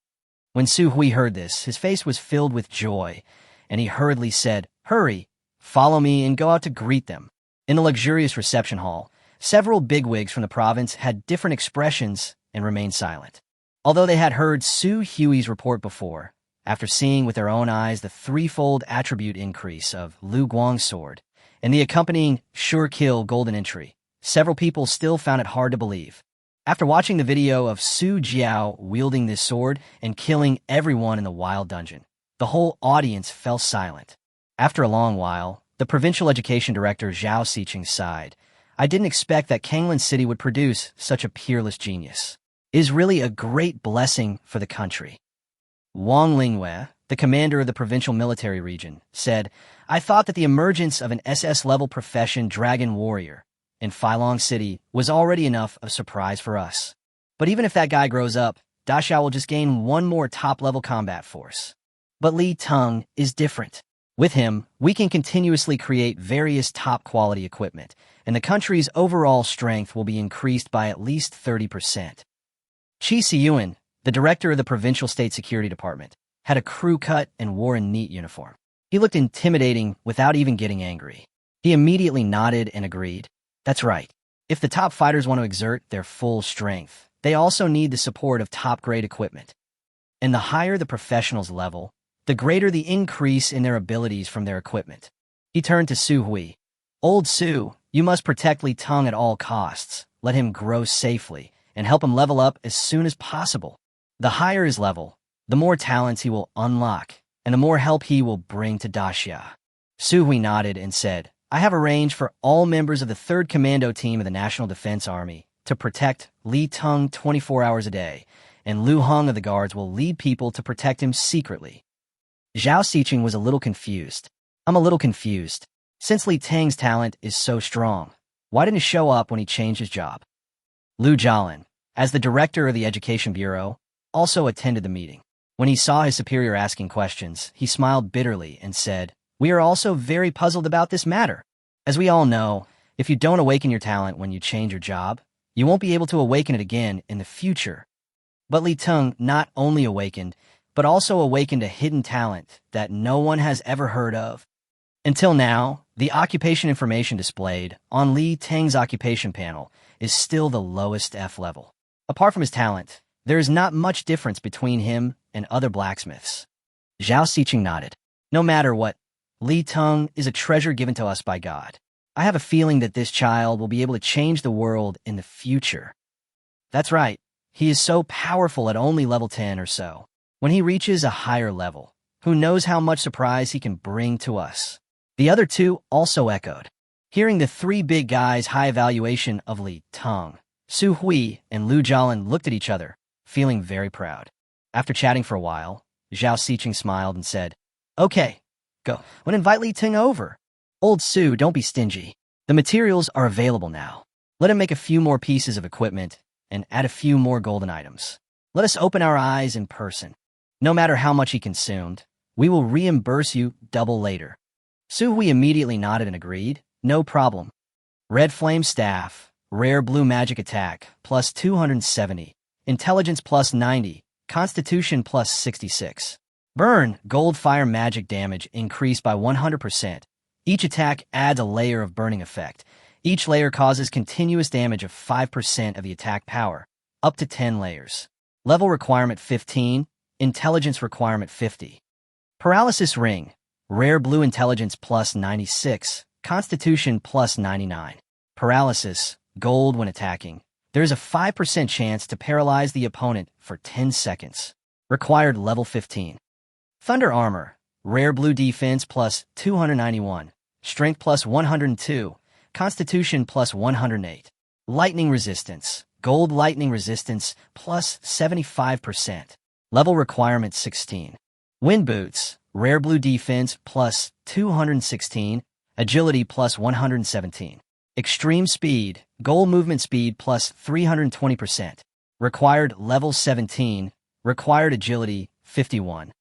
When Su Hui heard this, his face was filled with joy, and he hurriedly said, "Hurry, follow me and go out to greet them." In the luxurious reception hall, several bigwigs from the province had different expressions and remained silent. Although they had heard Su Hui's report before, after seeing with their own eyes the threefold attribute increase of Lu Guang's sword and the accompanying sure kill golden entry, several people still found it hard to believe. After watching the video of Su Jiao wielding this sword and killing everyone in the wild dungeon, the whole audience fell silent. After a long while, the provincial education director Zhao Xiqing sighed. "I didn't expect that Kanglan City would produce such a peerless genius. It is really a great blessing for the country." Wang Lingwei, the commander of the provincial military region, said, "I thought that the emergence of an SS-level profession dragon warrior in Filong City was already enough of a surprise for us. But even if that guy grows up, Daxia will just gain one more top-level combat force. But Li Teng is different. With him, we can continuously create various top-quality equipment, and the country's overall strength will be increased by at least 30%. Qi Siyuan, the director of the Provincial State Security Department, had a crew cut and wore a neat uniform. He looked intimidating without even getting angry. He immediately nodded and agreed. That's right. If the top fighters want to exert their full strength, they also need the support of top-grade equipment. And the higher the professional's level, the greater the increase in their abilities from their equipment. He turned to Su Hui. "Old Su, you must protect Li Teng at all costs, let him grow safely, and help him level up as soon as possible. The higher his level, the more talents he will unlock, and the more help he will bring to Daxia." Su Hui nodded and said, "I have arranged for all members of the 3rd Commando Team of the National Defense Army to protect Li Teng 24 hours a day, and Lu Hong of the Guards will lead people to protect him secretly." Zhao Xiqing was a little confused. "I'm a little confused. Since Li Teng's talent is so strong, why didn't he show up when he changed his job?" Lu Jialin, as the director of the Education Bureau, also attended the meeting. When he saw his superior asking questions, he smiled bitterly and said, "We are also very puzzled about this matter. As we all know, if you don't awaken your talent when you change your job, you won't be able to awaken it again in the future." But Li Teng not only awakened, but also awakened a hidden talent that no one has ever heard of. Until now, the occupation information displayed on Li Teng's occupation panel is still the lowest F level. Apart from his talent, there is not much difference between him and other blacksmiths. Zhao Xiqing nodded. "No matter what, Li Teng is a treasure given to us by God. I have a feeling that this child will be able to change the world in the future." "That's right. He is so powerful at only level 10 or so. When he reaches a higher level, who knows how much surprise he can bring to us." The other two also echoed. Hearing the 3 big guys' high evaluation of Li Teng, Su Hui and Lu Jialin looked at each other, feeling very proud. After chatting for a while, Zhao Xiqing smiled and said, "Okay, go and invite Li Teng over. Old Su, don't be stingy. The materials are available now. Let him make a few more pieces of equipment and add a few more golden items. Let us open our eyes in person. No matter how much he consumed, we will reimburse you double later." Su Hui immediately nodded and agreed. "No problem. Red Flame Staff, Rare Blue Magic Attack, plus 270, Intelligence plus 90, Constitution plus 66. Burn, Gold Fire Magic damage increased by 100%. Each attack adds a layer of burning effect. Each layer causes continuous damage of 5% of the attack power, up to 10 layers. Level requirement 15, Intelligence requirement 50. Paralysis Ring, Rare Blue Intelligence plus 96, Constitution plus 99. Paralysis, gold when attacking. There is a 5% chance to paralyze the opponent for 10 seconds. Required level 15. Thunder Armor, Rare Blue Defense plus 291, Strength plus 102, Constitution plus 108. Lightning Resistance, Gold Lightning Resistance plus 75%. Level requirement 16. Wind Boots, Rare Blue Defense plus 216, Agility plus 117. Extreme Speed, Gold Movement Speed plus 320%. required level 17, required agility 51.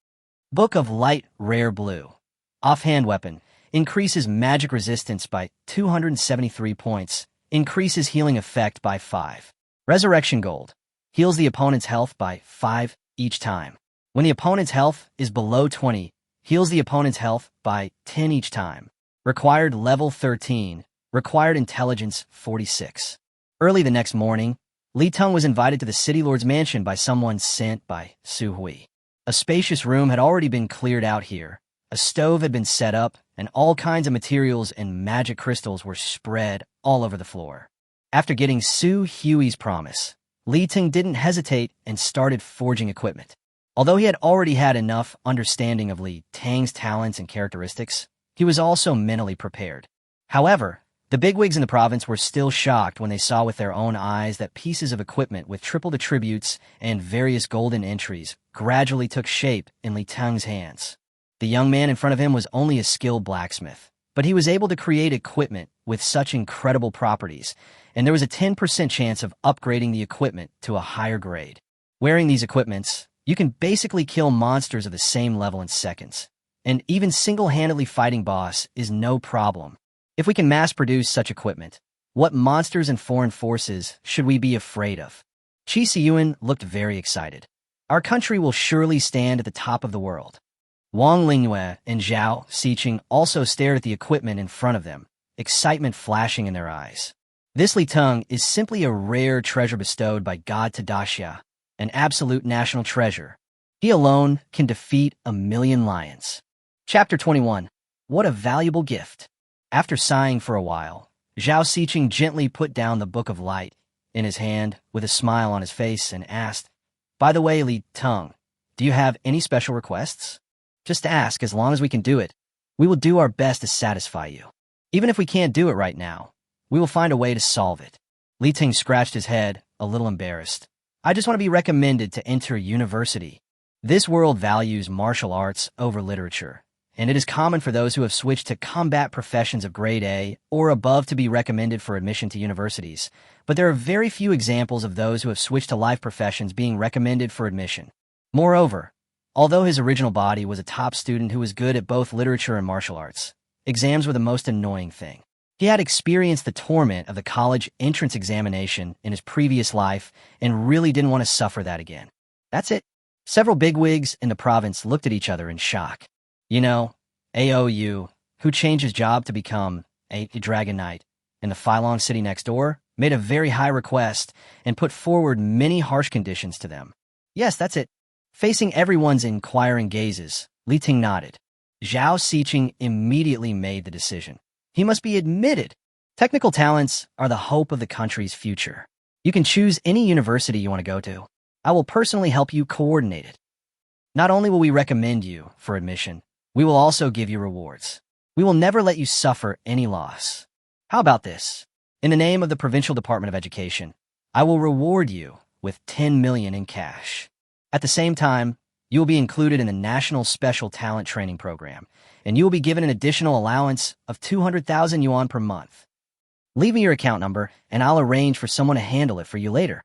Book of Light Rare Blue. Offhand weapon. Increases magic resistance by 273 points. Increases healing effect by 5. Resurrection Gold. Heals the opponent's health by 5 each time. When the opponent's health is below 20, heals the opponent's health by 10 each time. Required level 13. Required intelligence 46. Early the next morning, Li Teng was invited to the city lord's mansion by someone sent by Su Hui. A spacious room had already been cleared out here. A stove had been set up, and all kinds of materials and magic crystals were spread all over the floor. After getting Su Hui's promise, Li Teng didn't hesitate and started forging equipment. Although he had already had enough understanding of Li Teng's talents and characteristics, he was also mentally prepared. However, the bigwigs in the province were still shocked when they saw with their own eyes that pieces of equipment with tripled attributes and various golden entries gradually took shape in Li Teng's hands. The young man in front of him was only a skilled blacksmith, but he was able to create equipment with such incredible properties, and there was a 10% chance of upgrading the equipment to a higher grade. Wearing these equipments, you can basically kill monsters of the same level in seconds, and even single-handedly fighting boss is no problem. If we can mass-produce such equipment, what monsters and foreign forces should we be afraid of? Qi Siyuan looked very excited. Our country will surely stand at the top of the world. Wang Lingyue and Zhao Xiqing also stared at the equipment in front of them, excitement flashing in their eyes. This Li Teng is simply a rare treasure bestowed by God Tadashia, an absolute national treasure. He alone can defeat 1,000,000 lions. Chapter 21. What a valuable gift. After sighing for a while, Zhao Xiqing gently put down the Book of Light in his hand with a smile on his face and asked, "By the way, Li Teng, do you have any special requests? Just ask, as long as we can do it. We will do our best to satisfy you. Even if we can't do it right now, we will find a way to solve it." Li Teng scratched his head, a little embarrassed. "I just want to be recommended to enter university. This world values martial arts over literature, and it is common for those who have switched to combat professions of grade A or above to be recommended for admission to universities, but there are very few examples of those who have switched to life professions being recommended for admission. Moreover, although his original body was a top student who was good at both literature and martial arts, exams were the most annoying thing. He had experienced the torment of the college entrance examination in his previous life and really didn't want to suffer that again. That's it." Several bigwigs in the province looked at each other in shock. You know, AOU, who changed his job to become a Dragon Knight in the Phylong city next door, made a very high request and put forward many harsh conditions to them. "Yes, that's it." Facing everyone's inquiring gazes, Li Teng nodded. Zhao Xiqing immediately made the decision. He must be admitted. Technical talents are the hope of the country's future. You can choose any university you want to go to. I will personally help you coordinate it. Not only will we recommend you for admission, we will also give you rewards. We will never let you suffer any loss. How about this? In the name of the Provincial Department of Education, I will reward you with 10 million in cash. At the same time, you will be included in the National Special Talent Training Program, and you will be given an additional allowance of 200,000 yuan per month. Leave me your account number, and I'll arrange for someone to handle it for you later.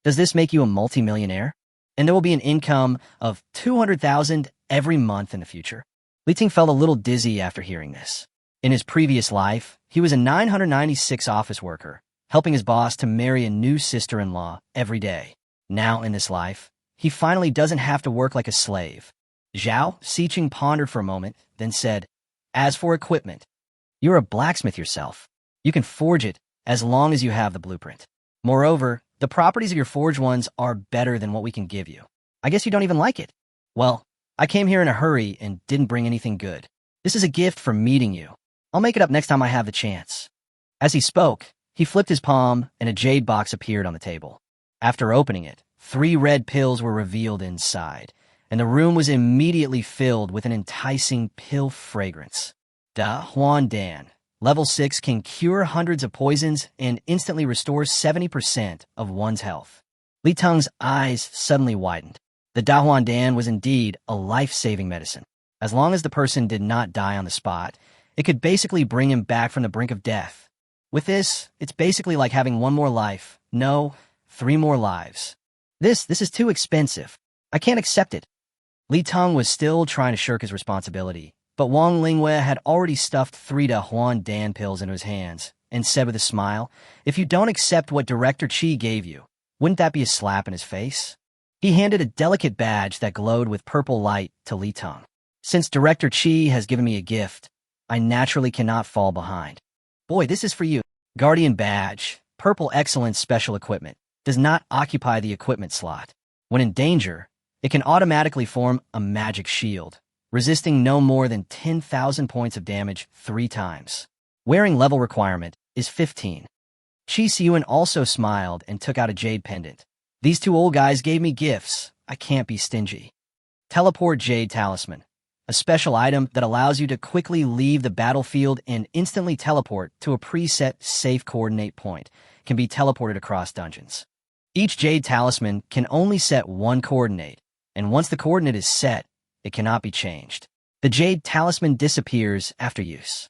Does this make you a multimillionaire? And there will be an income of 200,000 every month in the future. Li Teng felt a little dizzy after hearing this. In his previous life, he was a 996 office worker, helping his boss to marry a new sister-in-law every day. Now, in this life, he finally doesn't have to work like a slave. Zhao Xiqing pondered for a moment, then said, "As for equipment, you're a blacksmith yourself. You can forge it as long as you have the blueprint. Moreover, the properties of your forged ones are better than what we can give you. I guess you don't even like it. Well, I came here in a hurry and didn't bring anything good. This is a gift for meeting you. I'll make it up next time I have the chance." As he spoke, he flipped his palm and a jade box appeared on the table. After opening it, 3 red pills were revealed inside, and the room was immediately filled with an enticing pill fragrance. Da Huan Dan, level 6, can cure hundreds of poisons and instantly restores 70% of one's health. Li Teng's eyes suddenly widened. The Da Huan Dan was indeed a life-saving medicine. As long as the person did not die on the spot, it could basically bring him back from the brink of death. With this, it's basically like having 1 more life. No, 3 more lives. This is too expensive. I can't accept it. Li Teng was still trying to shirk his responsibility, but Wang Lingwei had already stuffed 3 Da Huan Dan pills into his hands and said with a smile, "If you don't accept what Director Qi gave you, wouldn't that be a slap in his face?" He handed a delicate badge that glowed with purple light to Li Teng. "Since Director Qi has given me a gift, I naturally cannot fall behind. Boy, this is for you. Guardian Badge, Purple Excellence Special Equipment, does not occupy the equipment slot. When in danger, it can automatically form a magic shield, resisting no more than 10,000 points of damage 3 times. Wearing level requirement is 15. Qi Siyuan also smiled and took out a jade pendant. "These 2 old guys gave me gifts. I can't be stingy." Teleport Jade Talisman, a special item that allows you to quickly leave the battlefield and instantly teleport to a preset safe coordinate point, can be teleported across dungeons. Each Jade Talisman can only set 1 coordinate, and once the coordinate is set, it cannot be changed. The Jade Talisman disappears after use.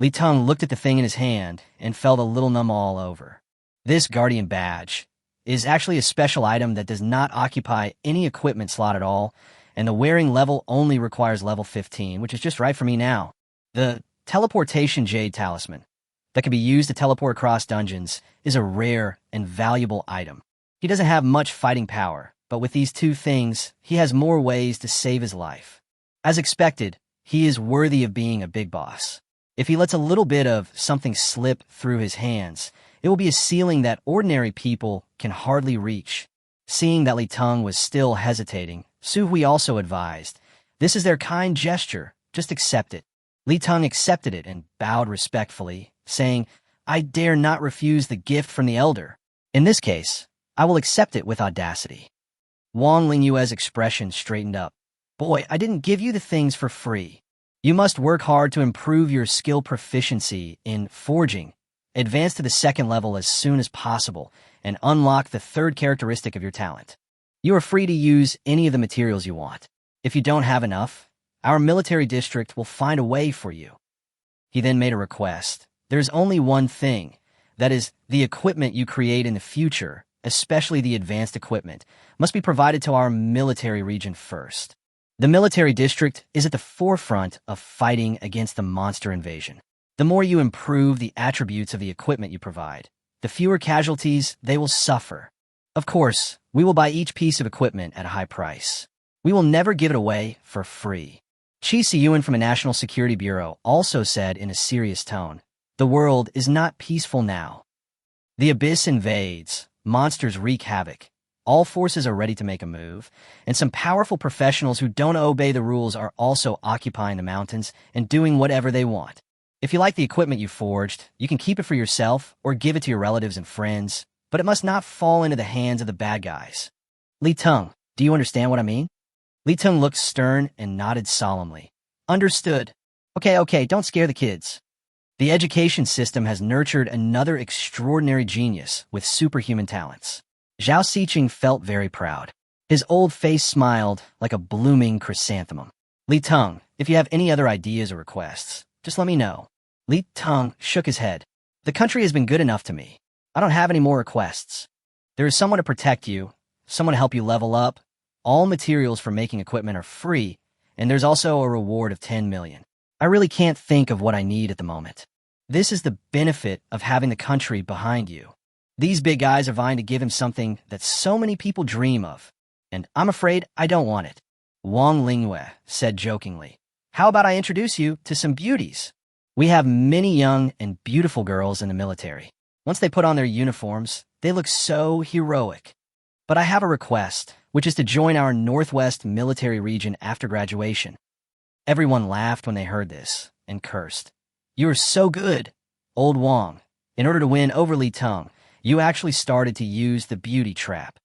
Li Teng looked at the thing in his hand and felt a little numb all over. This Guardian Badge is actually a special item that does not occupy any equipment slot at all, and the wearing level only requires level 15, which is just right for me now. The Teleportation Jade Talisman, that can be used to teleport across dungeons, is a rare and valuable item. He doesn't have much fighting power, but with these 2 things, he has more ways to save his life. As expected, he is worthy of being a big boss. If he lets a little bit of something slip through his hands, it will be a ceiling that ordinary people can hardly reach. Seeing that Li Teng was still hesitating, Su Hui also advised, "This is their kind gesture, just accept it." Li Teng accepted it and bowed respectfully, saying, "I dare not refuse the gift from the elder. In this case, I will accept it with audacity." Wang Lingyue's expression straightened up. "Boy, I didn't give you the things for free. You must work hard to improve your skill proficiency in forging, advance to the 2nd level as soon as possible, and unlock the 3rd characteristic of your talent. You are free to use any of the materials you want. If you don't have enough, our military district will find a way for you." He then made a request. "There's only one thing. That is, the equipment you create in the future, especially the advanced equipment, must be provided to our military region first. The military district is at the forefront of fighting against the monster invasion. The more you improve the attributes of the equipment you provide, the fewer casualties they will suffer. Of course, we will buy each piece of equipment at a high price. We will never give it away for free." Qi Siyuan from the National Security Bureau also said in a serious tone, "The world is not peaceful now. The abyss invades, monsters wreak havoc, all forces are ready to make a move, and some powerful professionals who don't obey the rules are also occupying the mountains and doing whatever they want. If you like the equipment you forged, you can keep it for yourself or give it to your relatives and friends, but it must not fall into the hands of the bad guys. Li Teng, do you understand what I mean?" Li Teng looked stern and nodded solemnly. "Understood. Okay, don't scare the kids." The education system has nurtured another extraordinary genius with superhuman talents. Zhao Xiqing felt very proud. His old face smiled like a blooming chrysanthemum. "Li Teng, if you have any other ideas or requests, just let me know." Li Teng shook his head. "The country has been good enough to me. I don't have any more requests. There is someone to protect you, someone to help you level up. All materials for making equipment are free, and there's also a reward of 10 million. I really can't think of what I need at the moment. This is the benefit of having the country behind you. These big guys are vying to give him something that so many people dream of, and I'm afraid I don't want it." Wang Lingwei said jokingly, "How about I introduce you to some beauties? We have many young and beautiful girls in the military. Once they put on their uniforms, they look so heroic. But I have a request, which is to join our Northwest military region after graduation." Everyone laughed when they heard this and cursed. "You are so good, old Wang. In order to win over Li Teng, you actually started to use the beauty trap."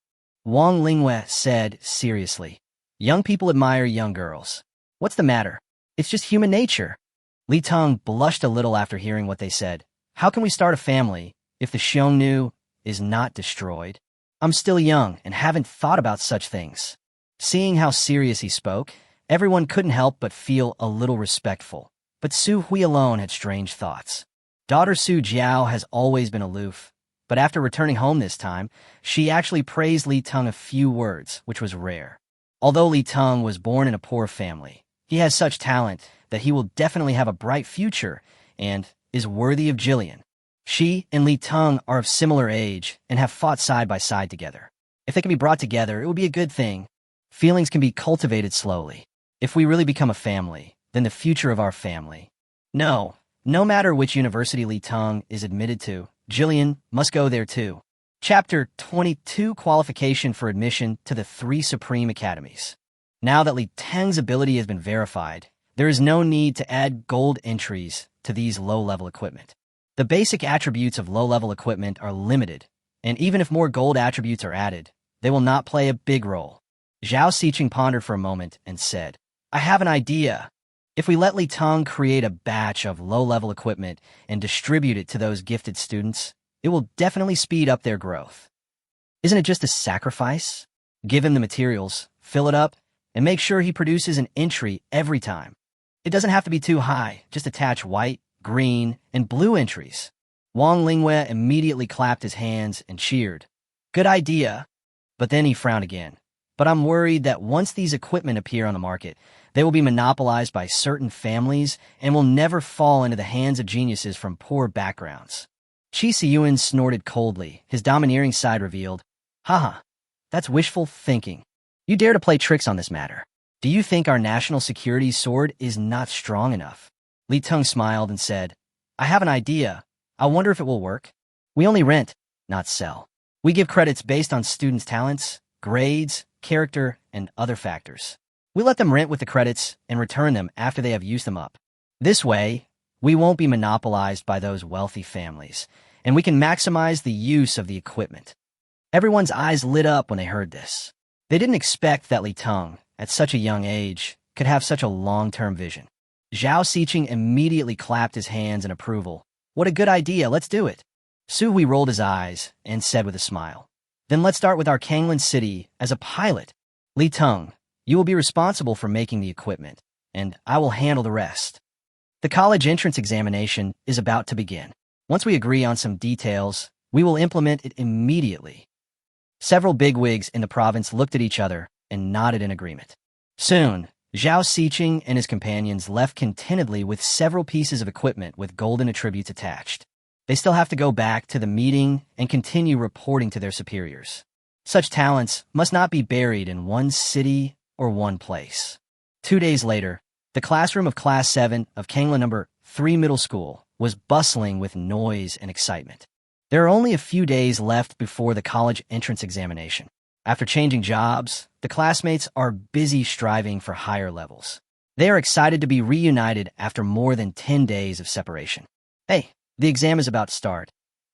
Wang Lingwei said seriously, "Young people admire young girls. What's the matter? It's just human nature." Li Teng blushed a little after hearing what they said. "How can we start a family if the Xiongnu is not destroyed? I'm still young and haven't thought about such things." Seeing how serious he spoke, everyone couldn't help but feel a little respectful. But Su Hui alone had strange thoughts. Daughter Su Jiao has always been aloof, But after returning home this time, she actually praised Li Teng a few words, which was rare. Although Li Teng was born in a poor family, he has such talent that he will definitely have a bright future and is worthy of Jillian. She and Li Teng are of similar age and have fought side by side together. If they can be brought together, it would be a good thing. Feelings can be cultivated slowly. If we really become a family, then the future of our family. No matter which university Li Teng is admitted to, Jillian must go there too. Chapter 22 Qualification for Admission to the 3 Supreme Academies. Now that Li Teng's ability has been verified, there is no need to add gold entries to these low-level equipment. The basic attributes of low-level equipment are limited, and even if more gold attributes are added, they will not play a big role. Zhao Xiqing pondered for a moment and said, I have an idea. If we let Li Teng create a batch of low-level equipment and distribute it to those gifted students, it will definitely speed up their growth. Isn't it just a sacrifice? Give him the materials, fill it up, and make sure he produces an entry every time. It doesn't have to be too high, just attach white, green, and blue entries. Wang Lingwei immediately clapped his hands and cheered. Good idea. But then he frowned again. But I'm worried that once these equipment appear on the market, they will be monopolized by certain families and will never fall into the hands of geniuses from poor backgrounds. Qi Siyuan snorted coldly, his domineering side revealed. Haha, that's wishful thinking. You dare to play tricks on this matter. Do you think our national security sword is not strong enough? Li Teng smiled and said, I have an idea. I wonder if it will work. We only rent, not sell. We give credits based on students' talents, grades, character, and other factors. We let them rent with the credits and return them after they have used them up. This way, we won't be monopolized by those wealthy families, and we can maximize the use of the equipment. Everyone's eyes lit up when they heard this. They didn't expect that Li Teng, at such a young age, could have such a long-term vision. Zhao Xiqing immediately clapped his hands in approval. What a good idea, let's do it. Su Hui rolled his eyes and said with a smile, Then let's start with our Kanglan city as a pilot. Li Teng, you will be responsible for making the equipment, and I will handle the rest. The college entrance examination is about to begin. Once we agree on some details, we will implement it immediately. Several bigwigs in the province looked at each other and nodded in agreement. Soon, Zhao Xiqing and his companions left contentedly with several pieces of equipment with golden attributes attached. They still have to go back to the meeting and continue reporting to their superiors. Such talents must not be buried in one city or one place. 2 days later, the classroom of Class 7 of Kangla No. 3 Middle School was bustling with noise and excitement. There are only a few days left before the college entrance examination. After changing jobs, the classmates are busy striving for higher levels. They are excited to be reunited after more than 10 days of separation. Hey, the exam is about to start.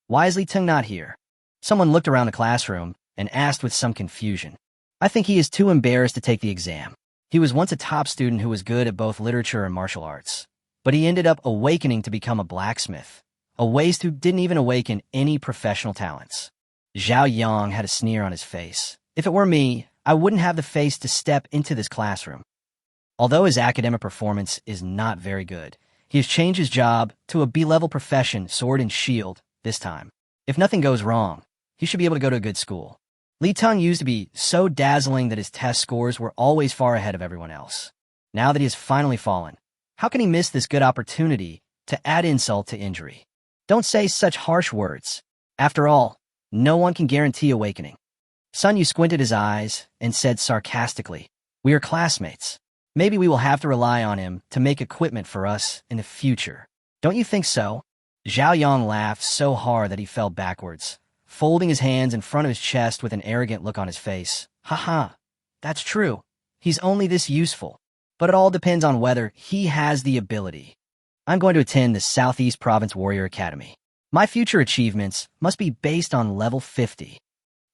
Why is Li Teng not here? Someone looked around the classroom and asked with some confusion. I think he is too embarrassed to take the exam. He was once a top student who was good at both literature and martial arts, but he ended up awakening to become a blacksmith, a waste who didn't even awaken any professional talents. Zhao Yang had a sneer on his face. If it were me, I wouldn't have the face to step into this classroom. Although his academic performance is not very good, he has changed his job to a B-level profession, sword and shield, this time. If nothing goes wrong, he should be able to go to a good school. Li Teng used to be so dazzling that his test scores were always far ahead of everyone else. Now that he has finally fallen, how can he miss this good opportunity to add insult to injury? Don't say such harsh words. After all, no one can guarantee awakening. Sun Yu squinted his eyes and said sarcastically, We are classmates. Maybe we will have to rely on him to make equipment for us in the future. Don't you think so? Zhao Yang laughed so hard that he fell backwards, folding his hands in front of his chest with an arrogant look on his face. Haha, that's true. He's only this useful. But it all depends on whether he has the ability. I'm going to attend the Southeast Province Warrior Academy. My future achievements must be based on level 50.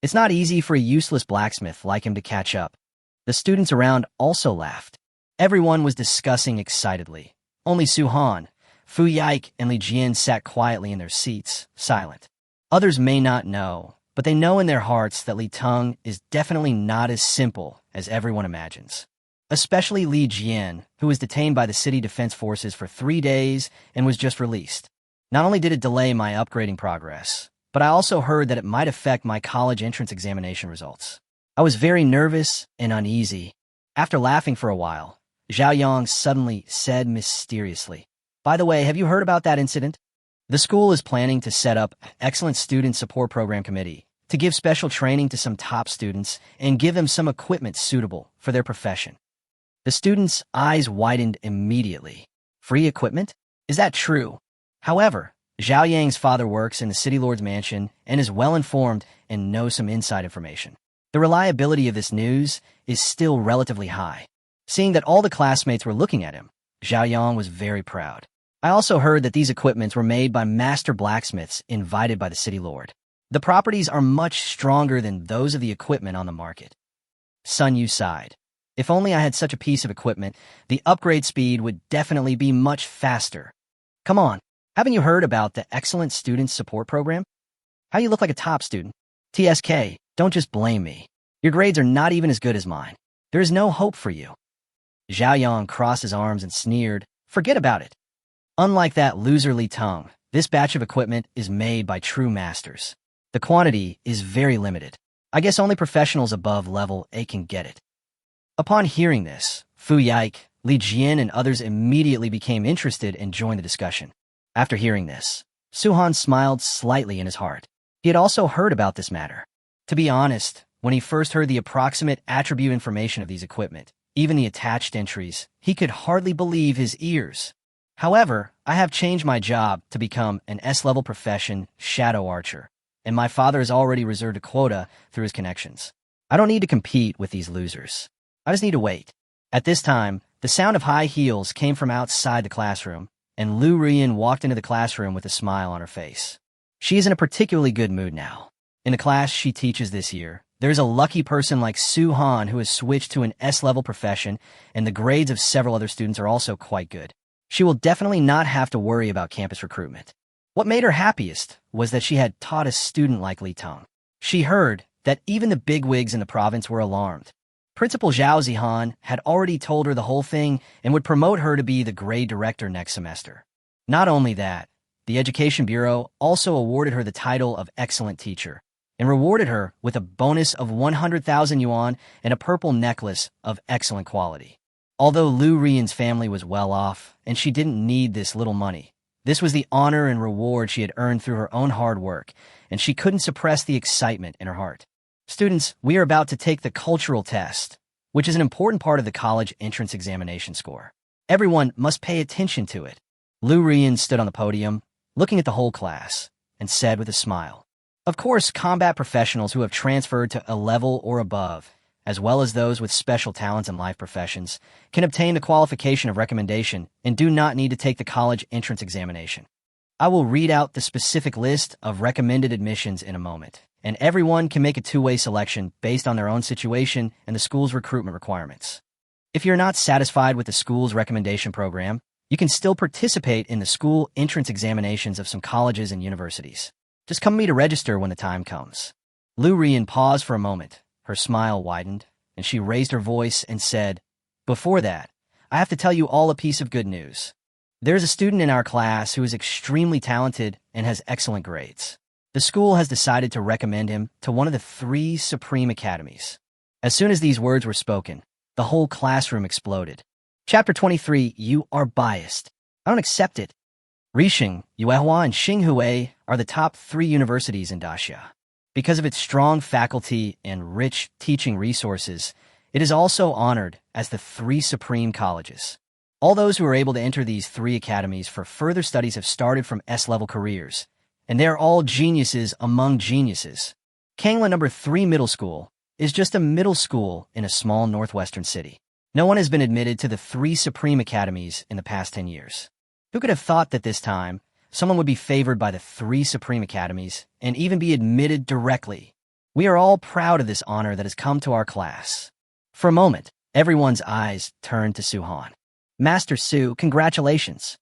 It's not easy for a useless blacksmith like him to catch up. The students around also laughed. Everyone was discussing excitedly. Only Su Han, Fu Yike, and Li Jian sat quietly in their seats, silent. Others may not know, but they know in their hearts that Li Teng is definitely not as simple as everyone imagines. Especially Li Jian, who was detained by the city defense forces for 3 days and was just released. Not only did it delay my upgrading progress, but but I also heard that it might affect my college entrance examination results. I was very nervous and uneasy. After laughing for a while, Zhao Yang suddenly said mysteriously, "By the way, have you heard about that incident? The school is planning to set up an excellent student support program committee to give special training to some top students and give them some equipment suitable for their profession." The students' eyes widened immediately. Free equipment? Is that true? However, Zhao Yang's father works in the city lord's mansion and is well-informed and knows some inside information. The reliability of this news is still relatively high. Seeing that all the classmates were looking at him, Zhao Yang was very proud. I also heard that these equipments were made by master blacksmiths invited by the city lord. The properties are much stronger than those of the equipment on the market. Sun Yu sighed. If only I had such a piece of equipment, the upgrade speed would definitely be much faster. Come on, haven't you heard about the excellent student support program? How you look like a top student. TSK, don't just blame me. Your grades are not even as good as mine. There is no hope for you. Zhao Yang crossed his arms and sneered, "Forget about it. Unlike that loserly Teng, this batch of equipment is made by true masters. The quantity is very limited. I guess only professionals above level A can get it." Upon hearing this, Fu Yike, Li Jian, and others immediately became interested and joined the discussion. After hearing this, Suhan smiled slightly in his heart. He had also heard about this matter. To be honest, when he first heard the approximate attribute information of these equipment, even the attached entries, he could hardly believe his ears. However, I have changed my job to become an S-level profession, shadow archer, and my father has already reserved a quota through his connections. I don't need to compete with these losers. I just need to wait. At this time, the sound of high heels came from outside the classroom, and Lu Rian walked into the classroom with a smile on her face. She is in a particularly good mood now. In the class she teaches this year, there is a lucky person like Su Han who has switched to an S-level profession, and the grades of several other students are also quite good. She will definitely not have to worry about campus recruitment. What made her happiest was that she had taught a student like Li Teng. She heard that even the bigwigs in the province were alarmed. Principal Zhao Zihan had already told her the whole thing and would promote her to be the grade director next semester. Not only that, the Education Bureau also awarded her the title of excellent teacher and rewarded her with a bonus of 100,000 yuan and a purple necklace of excellent quality. Although Lu Rian's family was well off and she didn't need this little money, this was the honor and reward she had earned through her own hard work, and she couldn't suppress the excitement in her heart. Students, we are about to take the cultural test, which is an important part of the college entrance examination score. Everyone must pay attention to it. Lu Rian stood on the podium, looking at the whole class, and said with a smile, "Of course, combat professionals who have transferred to a level or above, as well as those with special talents in life professions, can obtain the qualification of recommendation and do not need to take the college entrance examination. I will read out the specific list of recommended admissions in a moment, and everyone can make a two-way selection based on their own situation and the school's recruitment requirements. If you're not satisfied with the school's recommendation program, you can still participate in the school entrance examinations of some colleges and universities. Just come to me to register when the time comes." Lu Rian paused for a moment. Her smile widened, and she raised her voice and said, "Before that, I have to tell you all a piece of good news. There is a student in our class who is extremely talented and has excellent grades. The school has decided to recommend him to one of the 3 supreme academies." As soon as these words were spoken, the whole classroom exploded. Chapter 23, You Are Biased. I don't accept it. Rixing, Yuehua, and Xinghue are the top 3 universities in Daxia. Because of its strong faculty and rich teaching resources, it is also honored as the 3 supreme colleges. All those who are able to enter these 3 academies for further studies have started from S-level careers, and they are all geniuses among geniuses. Kangla No. 3 Middle School is just a middle school in a small northwestern city. No one has been admitted to the 3 supreme academies in the past 10 years. Who could have thought that this time, someone would be favored by the 3 supreme academies and even be admitted directly? We are all proud of this honor that has come to our class. For a moment, everyone's eyes turned to Suhan. "Master Su, congratulations."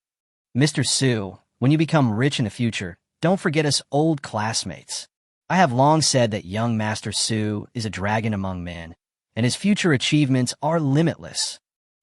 "Mr. Su, when you become rich in the future, don't forget us old classmates. I have long said that young Master Su is a dragon among men, and his future achievements are limitless."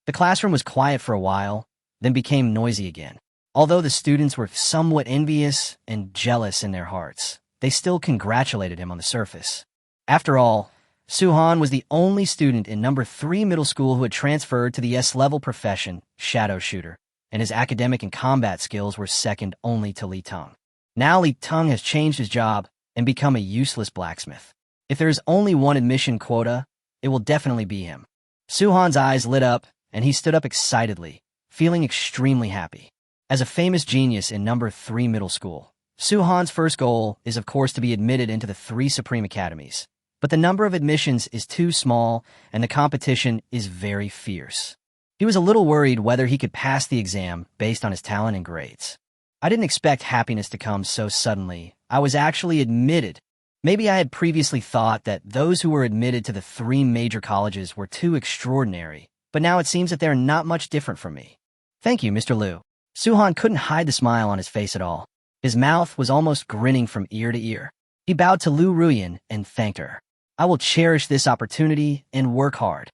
The classroom was quiet for a while, then became noisy again. Although the students were somewhat envious and jealous in their hearts, they still congratulated him on the surface. After all, Suhan was the only student in number 3 middle school who had transferred to the S-level profession, shadow shooter, and his academic and combat skills were second only to Li Teng. Now Li Teng has changed his job and become a useless blacksmith. If there is only one admission quota, it will definitely be him. Suhan's eyes lit up, and he stood up excitedly, feeling extremely happy. As a famous genius in number 3 middle school, Suhan's first goal is of course to be admitted into the 3 supreme academies. But the number of admissions is too small, and the competition is very fierce. He was a little worried whether he could pass the exam based on his talent and grades. I didn't expect happiness to come so suddenly. I was actually admitted. Maybe I had previously thought that those who were admitted to the 3 major colleges were too extraordinary, but now it seems that they're not much different from me. Thank you, Mr. Liu. Suhan couldn't hide the smile on his face at all. His mouth was almost grinning from ear to ear. He bowed to Lu Ruyan and thanked her. I will cherish this opportunity and work hard.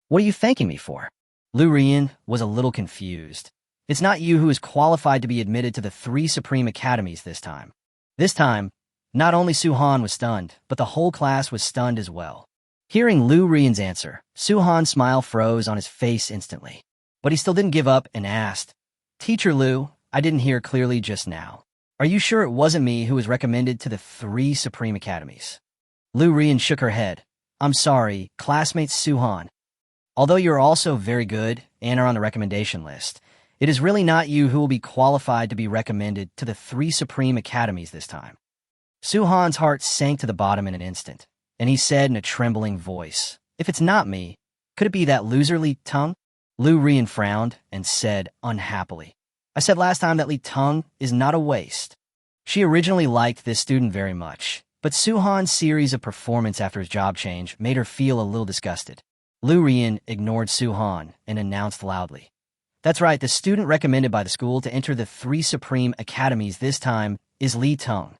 What are you thanking me for? Lu Ruyan was a little confused. It's not you who is qualified to be admitted to the 3 supreme academies this time. This time, not only Suhan was stunned, but the whole class was stunned as well. Hearing Lu Ruyan's answer, Suhan's smile froze on his face instantly. But he still didn't give up and asked, Teacher Lu, I didn't hear clearly just now. Are you sure it wasn't me who was recommended to the 3 supreme academies? Lu Ruyan shook her head. I'm sorry, classmate Suhan. Although you're also very good and are on the recommendation list, it is really not you who will be qualified to be recommended to the 3 supreme academies this time. Suhan's heart sank to the bottom in an instant, and he said in a trembling voice, If it's not me, could it be that loser Li Teng? Lu Ruyan frowned and said unhappily, I said last time that Li Teng is not a waste. She originally liked this student very much, but Suhan's series of performance after his job change made her feel a little disgusted. Lu Ruyan ignored Suhan and announced loudly, That's right, the student recommended by the school to enter the 3 supreme academies this time is Li Teng.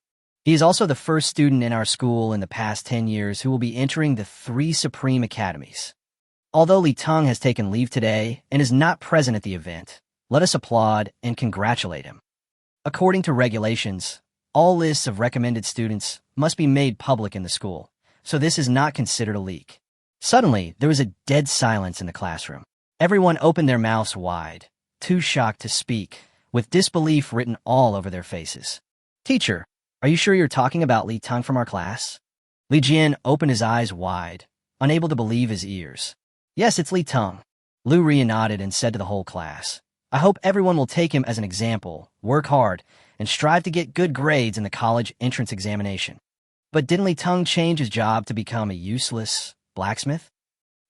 He is also the first student in our school in the past 10 years who will be entering the 3 supreme academies. Although Li Teng has taken leave today and is not present at the event, let us applaud and congratulate him. According to regulations, all lists of recommended students must be made public in the school, so this is not considered a leak. Suddenly, there was a dead silence in the classroom. Everyone opened their mouths wide, too shocked to speak, with disbelief written all over their faces. Teacher, are you sure you're talking about Li Teng from our class? Li Jian opened his eyes wide, unable to believe his ears. Yes, it's Li Teng. Lu Ruyan nodded and said to the whole class, I hope everyone will take him as an example, work hard, and strive to get good grades in the college entrance examination. But didn't Li Teng change his job to become a useless blacksmith?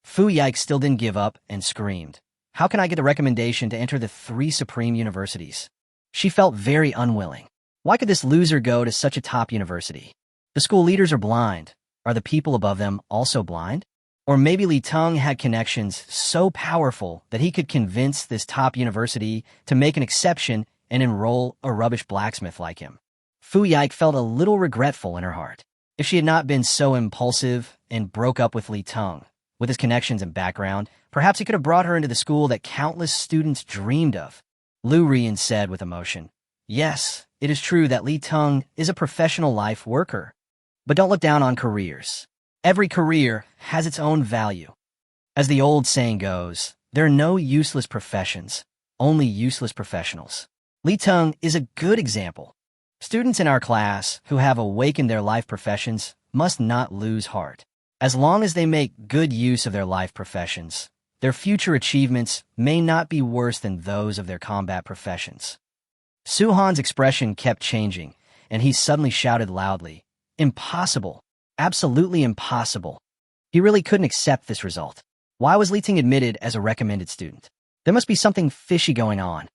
Fu Yike still didn't give up and screamed, How can I get a recommendation to enter the 3 supreme universities? She felt very unwilling. Why could this loser go to such a top university? The school leaders are blind. Are the people above them also blind? Or maybe Li Teng had connections so powerful that he could convince this top university to make an exception and enroll a rubbish blacksmith like him. Fu Yike felt a little regretful in her heart. If she had not been so impulsive and broke up with Li Teng, with his connections and background, perhaps he could have brought her into the school that countless students dreamed of. Lu Ruyan said with emotion, Yes, it is true that Li Teng is a professional life worker. But don't look down on careers. Every career has its own value. As the old saying goes, there are no useless professions, only useless professionals. Li Teng is a good example. Students in our class who have awakened their life professions must not lose heart. As long as they make good use of their life professions, their future achievements may not be worse than those of their combat professions. Suhan's expression kept changing, and he suddenly shouted loudly, Impossible! Absolutely impossible! He really couldn't accept this result. Why was Li Teng admitted as a recommended student? There must be something fishy going on.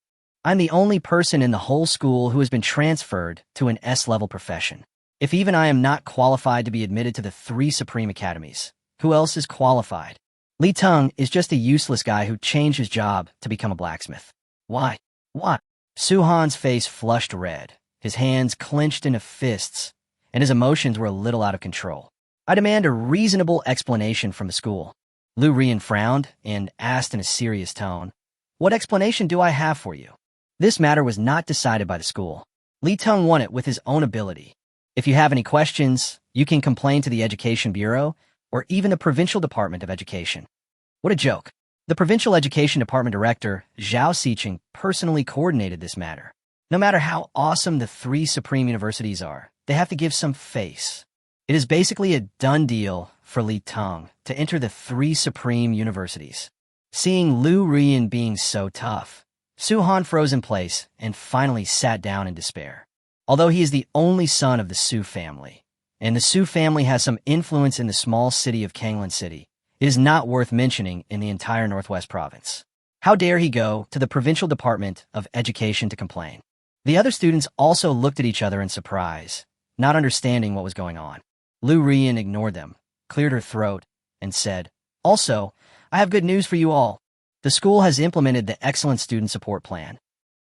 I'm the only person in the whole school who has been transferred to an S-level profession. If even I am not qualified to be admitted to the 3 supreme academies, who else is qualified? Li Teng is just a useless guy who changed his job to become a blacksmith. Why? What? Suhan's face flushed red, his hands clenched into fists, and his emotions were a little out of control. I demand a reasonable explanation from the school. Lu Ruyan frowned and asked in a serious tone, What explanation do I have for you? This matter was not decided by the school. Li Teng won it with his own ability. If you have any questions, you can complain to the Education Bureau or even the Provincial Department of Education. What a joke. The Provincial Education Department Director, Zhao Xiqing, personally coordinated this matter. No matter how awesome the three supreme universities are, they have to give some face. It is basically a done deal for Li Teng to enter the three supreme universities. Seeing Lu Ruiyan being so tough, Su Han froze in place and finally sat down in despair. Although he is the only son of the Su family, and the Su family has some influence in the small city of Kanglan City, it is not worth mentioning in the entire Northwest Province. How dare he go to the Provincial Department of Education to complain? The other students also looked at each other in surprise, not understanding what was going on. Lu Ruiyan ignored them, cleared her throat, and said, "Also, I have good news for you all. The school has implemented the Excellent Student Support Plan.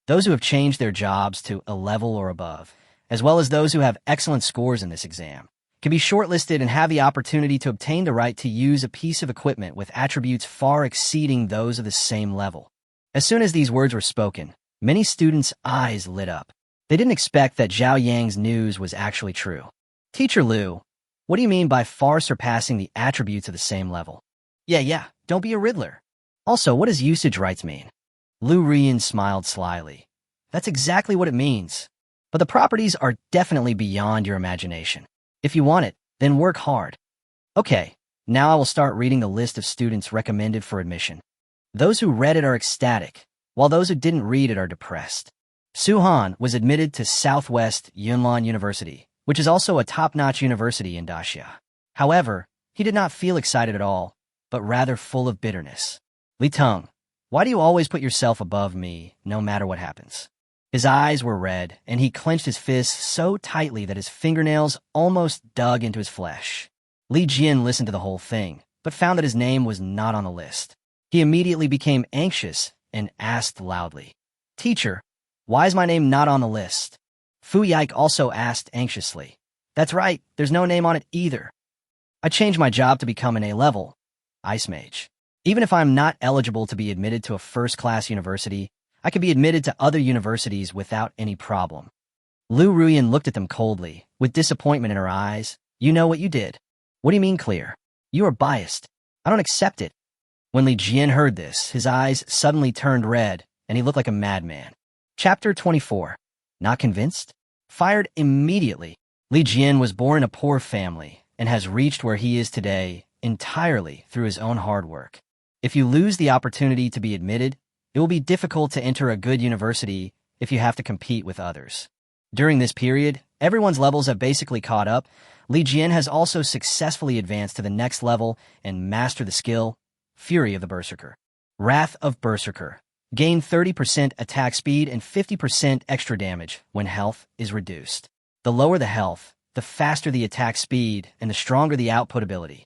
Those who have changed their jobs to a level or above, as well as those who have excellent scores in this exam, can be shortlisted and have the opportunity to obtain the right to use a piece of equipment with attributes far exceeding those of the same level." As soon as these words were spoken, many students' eyes lit up. They didn't expect that Zhao Yang's news was actually true. "Teacher Lu, what do you mean by far surpassing the attributes of the same level?" Yeah, don't be a riddler. Also, what does usage rights mean?" Lu Ruiyan smiled slyly. "That's exactly what it means. But the properties are definitely beyond your imagination. If you want it, then work hard." Okay, now I will start reading the list of students recommended for admission. Those who read it are ecstatic, while those who didn't read it are depressed. Su Han was admitted to Southwest Yunnan University, which is also a top-notch university in Daxia. However, he did not feel excited at all, but rather full of bitterness. "Li Teng, why do you always put yourself above me, no matter what happens?" His eyes were red, and he clenched his fists so tightly that his fingernails almost dug into his flesh. Li Jian listened to the whole thing, but found that his name was not on the list. He immediately became anxious and asked loudly, "Teacher, why is my name not on the list?" Fu Yike also asked anxiously. "That's right, there's no name on it either. I changed my job to become an A-level Ice Mage. Even if I'm not eligible to be admitted to a first-class university, I can be admitted to other universities without any problem." Lu Ruiyan looked at them coldly, with disappointment in her eyes. "You know what you did. What do you mean clear? You are biased. I don't accept it." When Li Jian heard this, his eyes suddenly turned red, and he looked like a madman. Chapter 24. Not convinced? Fired immediately. Li Jian was born in a poor family and has reached where he is today entirely through his own hard work. If you lose the opportunity to be admitted, it will be difficult to enter a good university if you have to compete with others. During this period, everyone's levels have basically caught up. Li Jian has also successfully advanced to the next level and mastered the skill, Fury of the Berserker. Wrath of Berserker. Gain 30% attack speed and 50% extra damage when health is reduced. The lower the health, the faster the attack speed and the stronger the output ability.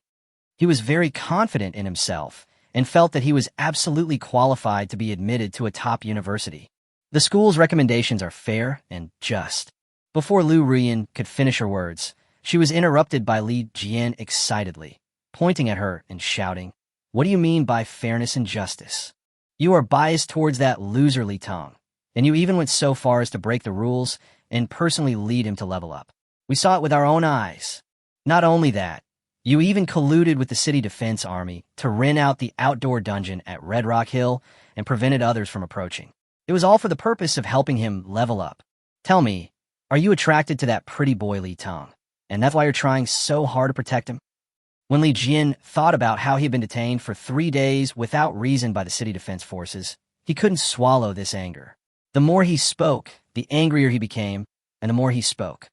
He was very confident in himself and felt that he was absolutely qualified to be admitted to a top university. The school's recommendations are fair and just. Before Lu Ruiyan could finish her words, she was interrupted by Li Jian excitedly, pointing at her and shouting, "What do you mean by fairness and justice? You are biased towards that loser Li Teng, and you even went so far as to break the rules and personally lead him to level up. We saw it with our own eyes. Not only that, you even colluded with the city defense army to rent out the outdoor dungeon at Red Rock Hill and prevented others from approaching. It was all for the purpose of helping him level up. Tell me, are you attracted to that pretty boy Li Teng, and that's why you're trying so hard to protect him?" When Li Jian thought about how he had been detained for 3 days without reason by the city defense forces, he couldn't swallow this anger. The more he spoke, the angrier he became, and the more he spoke.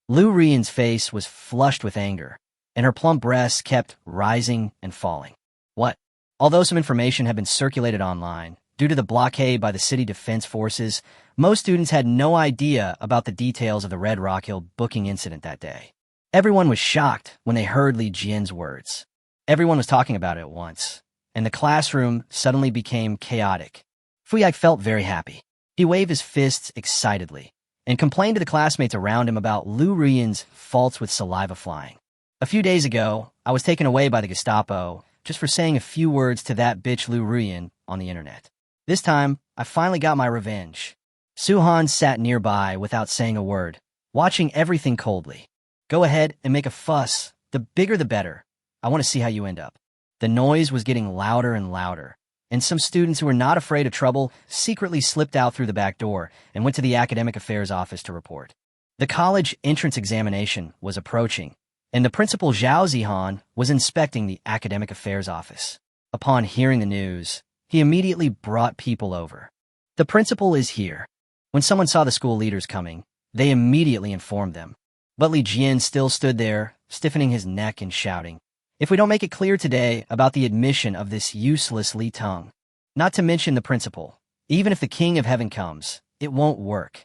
Lu Ruiyan's face was flushed with anger, and her plump breasts kept rising and falling. What? Although some information had been circulated online, due to the blockade by the city defense forces, most students had no idea about the details of the Red Rock Hill booking incident that day. Everyone was shocked when they heard Li Jian's words. Everyone was talking about it at once, and the classroom suddenly became chaotic. Fuyai felt very happy. He waved his fists excitedly, and complained to the classmates around him about Lu Ruiyan's faults with saliva flying. "A few days ago, I was taken away by the Gestapo just for saying a few words to that bitch Lu Ruiyan on the internet. This time, I finally got my revenge." Su Han sat nearby without saying a word, watching everything coldly. Go ahead and make a fuss. The bigger the better. I want to see how you end up. The noise was getting louder and louder, and some students who were not afraid of trouble secretly slipped out through the back door and went to the academic affairs office to report. The college entrance examination was approaching, and the principal Zhao Zihan was inspecting the academic affairs office. Upon hearing the news, he immediately brought people over. The principal is here. When someone saw the school leaders coming, they immediately informed them. But Li Jian still stood there, stiffening his neck and shouting, "If we don't make it clear today about the admission of this useless Li Teng, not to mention the principal, even if the King of Heaven comes, it won't work."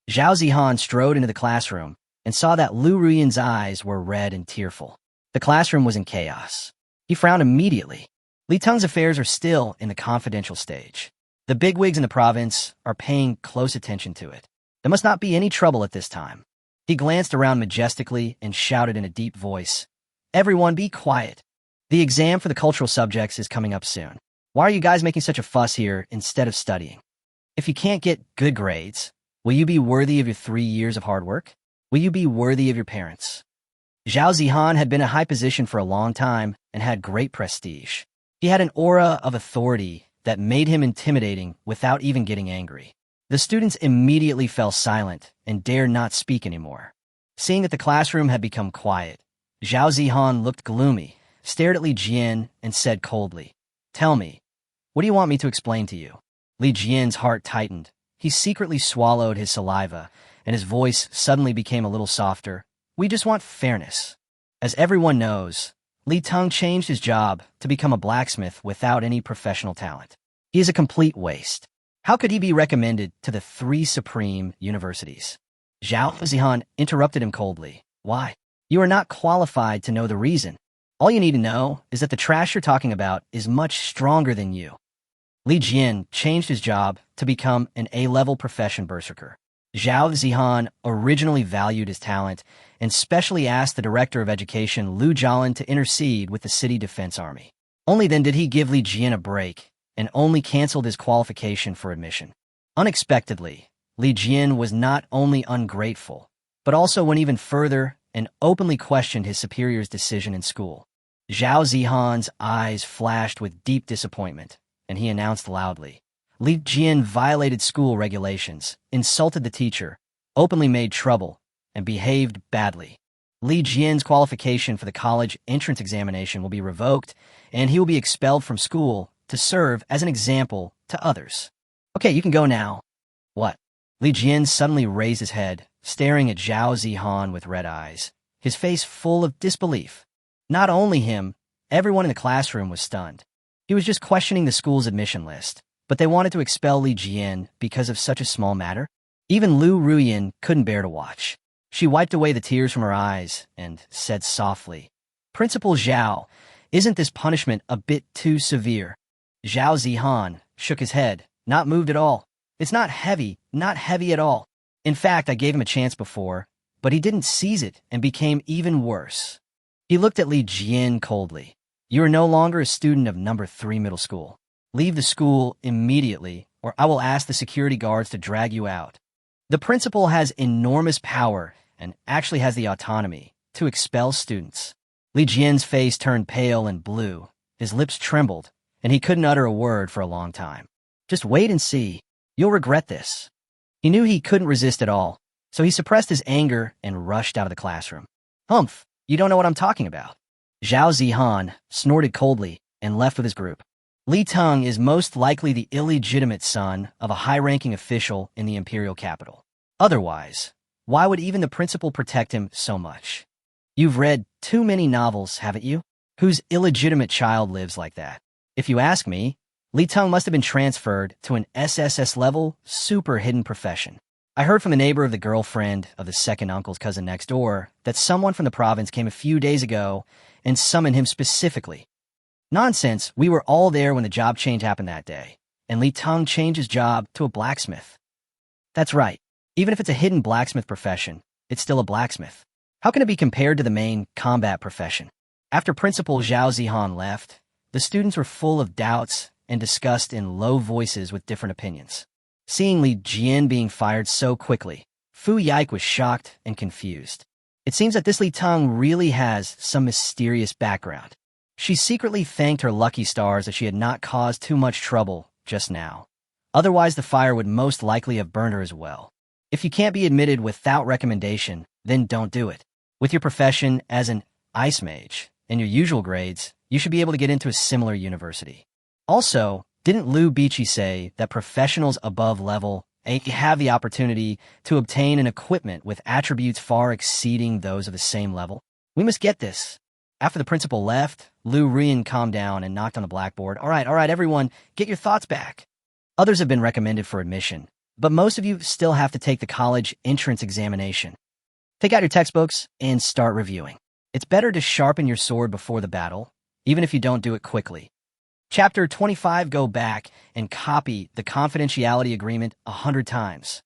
Zhao Zihan strode into the classroom and saw that Lu Ruyan's eyes were red and tearful. The classroom was in chaos. He frowned immediately. Li Teng's affairs are still in the confidential stage. The bigwigs in the province are paying close attention to it. There must not be any trouble at this time. He glanced around majestically and shouted in a deep voice, "Everyone be quiet. The exam for the cultural subjects is coming up soon. Why are you guys making such a fuss here instead of studying? If you can't get good grades, will you be worthy of your 3 years of hard work? Will you be worthy of your parents?" Zhao Zihan had been in a high position for a long time and had great prestige. He had an aura of authority that made him intimidating without even getting angry. The students immediately fell silent and dared not speak anymore. Seeing that the classroom had become quiet, Zhao Zihan looked gloomy, stared at Li Jian, and said coldly, "Tell me, what do you want me to explain to you?" Li Jian's heart tightened. He secretly swallowed his saliva, and his voice suddenly became a little softer. "We just want fairness. As everyone knows, Li Teng changed his job to become a blacksmith without any professional talent. He is a complete waste. How could he be recommended to the 3 supreme universities?" Zhao Zihan interrupted him coldly. "Why? You are not qualified to know the reason. All you need to know is that the trash you're talking about is much stronger than you." Li Jian changed his job to become an A-level profession berserker. Zhao Zihan originally valued his talent and specially asked the director of education, Lu Jialan, to intercede with the city defense army. Only then did he give Li Jian a break and only canceled his qualification for admission. Unexpectedly, Li Jian was not only ungrateful, but also went even further and openly questioned his superior's decision in school. Zhao Zihan's eyes flashed with deep disappointment, and he announced loudly, "Li Jian violated school regulations, insulted the teacher, openly made trouble, and behaved badly. Li Jian's qualification for the college entrance examination will be revoked, and he will be expelled from school to serve as an example to others. Okay, you can go now." "What?" Li Jian suddenly raised his head, staring at Zhao Zihan with red eyes, his face full of disbelief. Not only him, everyone in the classroom was stunned. He was just questioning the school's admission list, but they wanted to expel Li Jian because of such a small matter? Even Lu Ruyan couldn't bear to watch. She wiped away the tears from her eyes and said softly, "Principal Zhao, isn't this punishment a bit too severe?" Zhao Zihan shook his head, not moved at all. "It's not heavy at all. In fact, I gave him a chance before, but he didn't seize it and became even worse." He looked at Li Jian coldly. "You are no longer a student of number 3 middle school. Leave the school immediately, or I will ask the security guards to drag you out." The principal has enormous power and actually has the autonomy to expel students. Li Jian's face turned pale and blue. His lips trembled, and he couldn't utter a word for a long time. "Just wait and see. You'll regret this." He knew he couldn't resist at all, so he suppressed his anger and rushed out of the classroom. "Humph, you don't know what I'm talking about." Zhao Zihan snorted coldly and left with his group. Li Teng is most likely the illegitimate son of a high-ranking official in the imperial capital. Otherwise, why would even the principal protect him so much? You've read too many novels, haven't you? Whose illegitimate child lives like that? If you ask me, Li Teng must have been transferred to an SSS-level, super-hidden profession. I heard from the neighbor of the girlfriend of the second uncle's cousin next door that someone from the province came a few days ago and summoned him specifically. Nonsense, we were all there when the job change happened that day, and Li Teng changed his job to a blacksmith. That's right. Even if it's a hidden blacksmith profession, it's still a blacksmith. How can it be compared to the main combat profession? After Principal Zhao Zihan left, the students were full of doubts and discussed in low voices with different opinions. Seeing Li Jian being fired so quickly, Fu Yike was shocked and confused. It seems that this Li Teng really has some mysterious background. She secretly thanked her lucky stars that she had not caused too much trouble just now. Otherwise, the fire would most likely have burned her as well. If you can't be admitted without recommendation, then don't do it. With your profession as an ice mage and your usual grades, you should be able to get into a similar university. Also, didn't Liu Bichi say that professionals above level 8 have the opportunity to obtain an equipment with attributes far exceeding those of the same level? We must get this. After the principal left, Liu Rian calmed down and knocked on the blackboard. All right, everyone, get your thoughts back. Others have been recommended for admission, but most of you still have to take the college entrance examination. Take out your textbooks and start reviewing. It's better to sharpen your sword before the battle, even if you don't do it quickly. Chapter 25. Go back and copy the confidentiality agreement 100 times.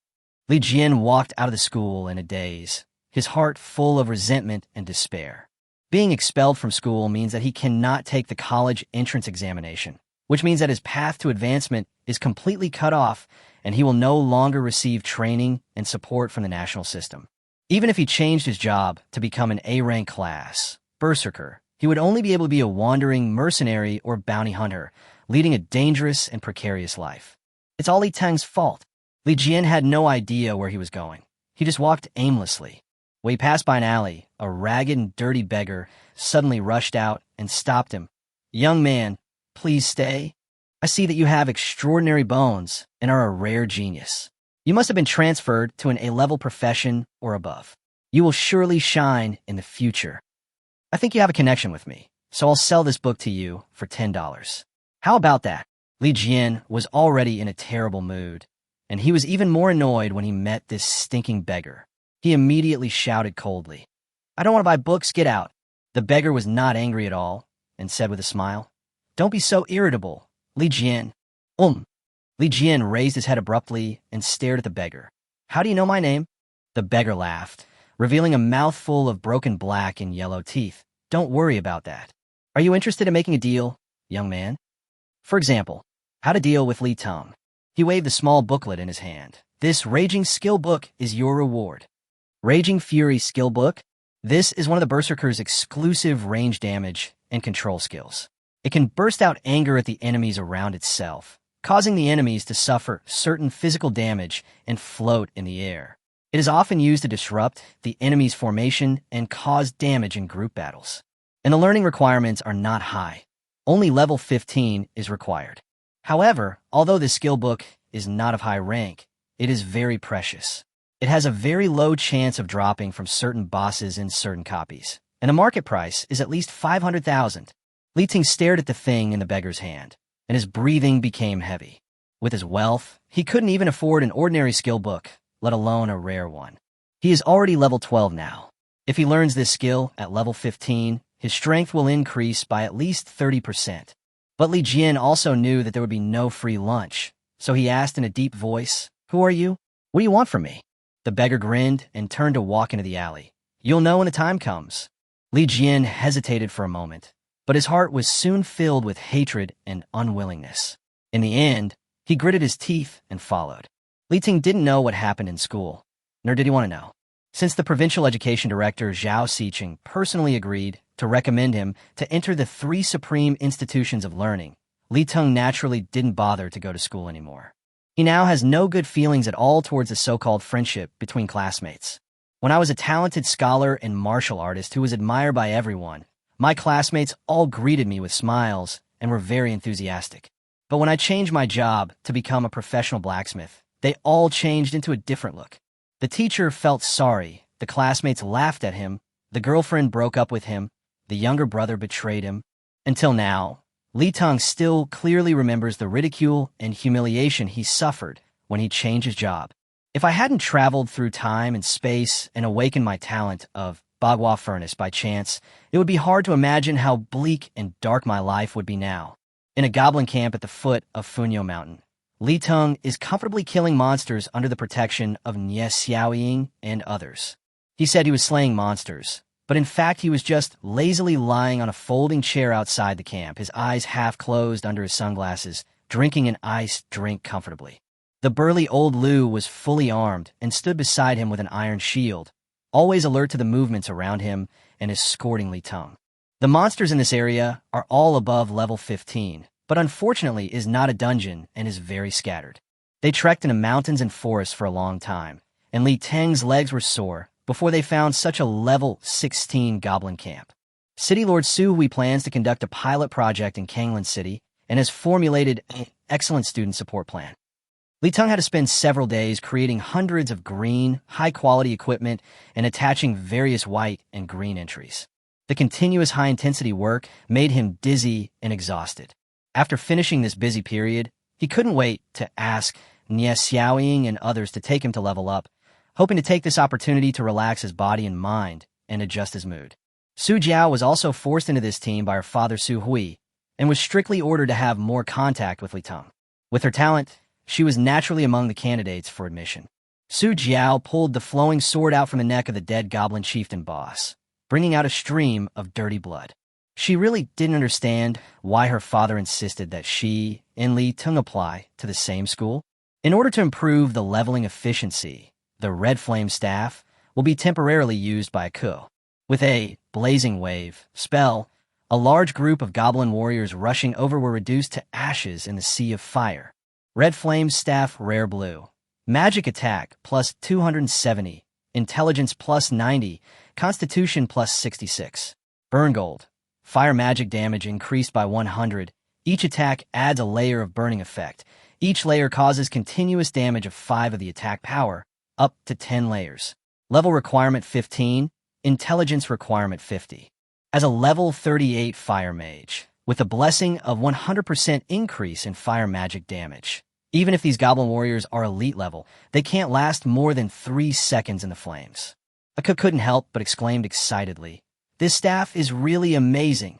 Li Jian walked out of the school in a daze, his heart full of resentment and despair. Being expelled from school means that he cannot take the college entrance examination, which means that his path to advancement is completely cut off and he will no longer receive training and support from the national system. Even if he changed his job to become an A-rank class, berserker, he would only be able to be a wandering mercenary or bounty hunter, leading a dangerous and precarious life. It's all Li Teng's fault. Li Jian had no idea where he was going. He just walked aimlessly. When he passed by an alley, a ragged and dirty beggar suddenly rushed out and stopped him. "Young man, please stay. I see that you have extraordinary bones and are a rare genius. You must have been transferred to an A-level profession or above. You will surely shine in the future. I think you have a connection with me, so I'll sell this book to you for $10. How about that?" Li Jian was already in a terrible mood, and he was even more annoyed when he met this stinking beggar. He immediately shouted coldly, "I don't want to buy books, get out." The beggar was not angry at all and said with a smile, "Don't be so irritable, Li Jian." Li Jian raised his head abruptly and stared at the beggar. "How do you know my name?" The beggar laughed, revealing a mouthful of broken black and yellow teeth. "Don't worry about that. Are you interested in making a deal, young man? For example, how to deal with Li Teng." He waved a small booklet in his hand. "This Raging Skill Book is your reward." Raging Fury Skill Book? This is one of the Berserker's exclusive range damage and control skills. It can burst out anger at the enemies around itself, causing the enemies to suffer certain physical damage and float in the air. It is often used to disrupt the enemy's formation and cause damage in group battles. And the learning requirements are not high. Only level 15 is required. However, although this skill book is not of high rank, it is very precious. It has a very low chance of dropping from certain bosses in certain copies, and the market price is at least 500,000. Li Teng stared at the thing in the beggar's hand, and his breathing became heavy. With his wealth, he couldn't even afford an ordinary skill book, let alone a rare one. He is already level 12 now. If he learns this skill at level 15, his strength will increase by at least 30%. But Li Jian also knew that there would be no free lunch, so he asked in a deep voice, "Who are you? What do you want from me?" The beggar grinned and turned to walk into the alley. "You'll know when the time comes." Li Jian hesitated for a moment, but his heart was soon filled with hatred and unwillingness. In the end, he gritted his teeth and followed. Li Teng didn't know what happened in school, nor did he want to know. Since the provincial education director Zhao Xiqing personally agreed to recommend him to enter the 3 supreme institutions of learning, Li Teng naturally didn't bother to go to school anymore. He now has no good feelings at all towards the so-called friendship between classmates. When I was a talented scholar and martial artist who was admired by everyone, my classmates all greeted me with smiles and were very enthusiastic. But when I changed my job to become a professional blacksmith, they all changed into a different look. The teacher felt sorry, the classmates laughed at him, the girlfriend broke up with him, the younger brother betrayed him. Until now, Li Teng still clearly remembers the ridicule and humiliation he suffered when he changed his job. If I hadn't traveled through time and space and awakened my talent of Bagua Furnace by chance, it would be hard to imagine how bleak and dark my life would be now. In a goblin camp at the foot of Funyo Mountain, Li Teng is comfortably killing monsters under the protection of Nie Xiaoying and others. He said he was slaying monsters, but in fact he was just lazily lying on a folding chair outside the camp, his eyes half closed under his sunglasses, drinking an iced drink comfortably. The burly old Lu was fully armed and stood beside him with an iron shield, always alert to the movements around him and escorting Li Teng. The monsters in this area are all above level 15, but unfortunately is not a dungeon and is very scattered. They trekked in the mountains and forests for a long time, and Li Teng's legs were sore before they found such a level 16 goblin camp. City Lord Su Hui plans to conduct a pilot project in Kanglan City and has formulated an excellent student support plan. Li Teng had to spend several days creating hundreds of green, high-quality equipment and attaching various white and green entries. The continuous high-intensity work made him dizzy and exhausted. After finishing this busy period, he couldn't wait to ask Nie Xiaoying and others to take him to level up, hoping to take this opportunity to relax his body and mind and adjust his mood. Su Jiao was also forced into this team by her father Su Hui and was strictly ordered to have more contact with Li Teng. With her talent, she was naturally among the candidates for admission. Su Jiao pulled the flowing sword out from the neck of the dead goblin chieftain boss, bringing out a stream of dirty blood. She really didn't understand why her father insisted that she and Li Teng apply to the same school. In order to improve the leveling efficiency, the red flame staff will be temporarily used by a Ku. With a blazing wave spell, a large group of goblin warriors rushing over were reduced to ashes in the sea of fire. Red flame staff rare blue. Magic attack plus 270. Intelligence plus 90. Constitution plus 66. Burn gold. Fire magic damage increased by 100. Each attack adds a layer of burning effect. Each layer causes continuous damage of 5 of the attack power, up to 10 layers. Level requirement 15. Intelligence requirement 50. As a level 38 fire mage, with a blessing of 100% increase in fire magic damage. Even if these goblin warriors are elite level, they can't last more than 3 seconds in the flames. Aku couldn't help but exclaimed excitedly, "This staff is really amazing.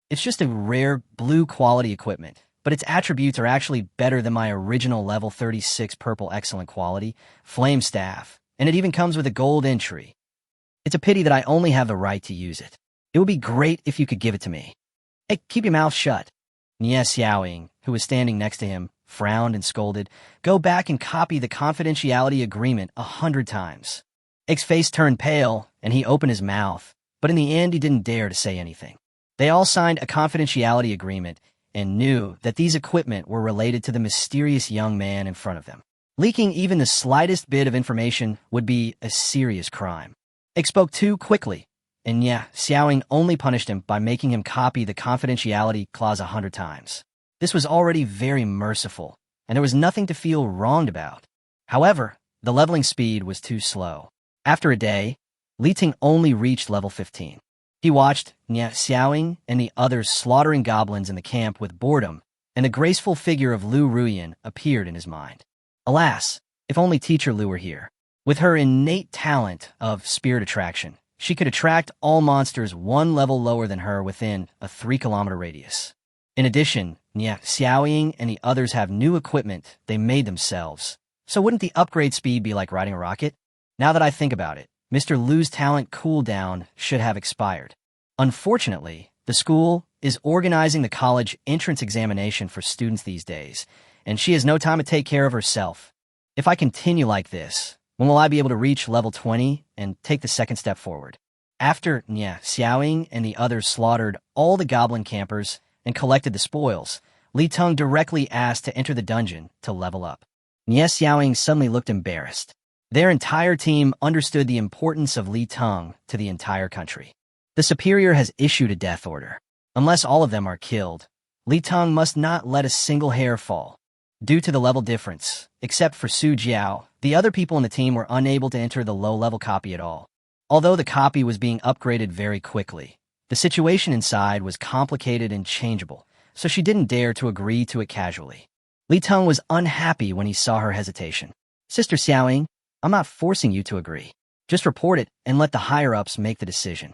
It's just a rare blue quality equipment, but its attributes are actually better than my original level 36 purple excellent quality flame staff, and it even comes with a gold entry. It's a pity that I only have the right to use it. It would be great if you could give it to me." "Hey, keep your mouth shut." Nie Xiaoying, who was standing next to him, frowned and scolded. "Go back and copy the confidentiality agreement 100 times. Ike's face turned pale, and he opened his mouth, but in the end he didn't dare to say anything. They all signed a confidentiality agreement and knew that these equipment were related to the mysterious young man in front of them. Leaking even the slightest bit of information would be a serious crime. Ike spoke too quickly, and Xiaoying only punished him by making him copy the confidentiality clause 100 times. This was already very merciful, and there was nothing to feel wronged about. However, the leveling speed was too slow. After a day, Li Teng only reached level 15. He watched Nie Xiaoying and the others slaughtering goblins in the camp with boredom, and the graceful figure of Lu Ruyan appeared in his mind. Alas, if only teacher Lu were here. With her innate talent of spirit attraction, she could attract all monsters 1 level lower than her within a 3-kilometer radius. In addition, Nie Xiaoying and the others have new equipment they made themselves, so wouldn't the upgrade speed be like riding a rocket? Now that I think about it, Mr. Lu's talent cooldown should have expired. Unfortunately, the school is organizing the college entrance examination for students these days, and she has no time to take care of herself. If I continue like this, when will I be able to reach level 20 and take the second step forward? After Nie Xiaoying and the others slaughtered all the goblin campers and collected the spoils, Li Teng directly asked to enter the dungeon to level up. Nie Xiaoying suddenly looked embarrassed. Their entire team understood the importance of Li Teng to the entire country. The superior has issued a death order. Unless all of them are killed, Li Teng must not let a single hair fall. Due to the level difference, except for Su Jiao, the other people in the team were unable to enter the low-level copy at all. Although the copy was being upgraded very quickly, the situation inside was complicated and changeable, so she didn't dare to agree to it casually. Li Teng was unhappy when he saw her hesitation. "Sister Xiaoying, I'm not forcing you to agree. Just report it and let the higher-ups make the decision."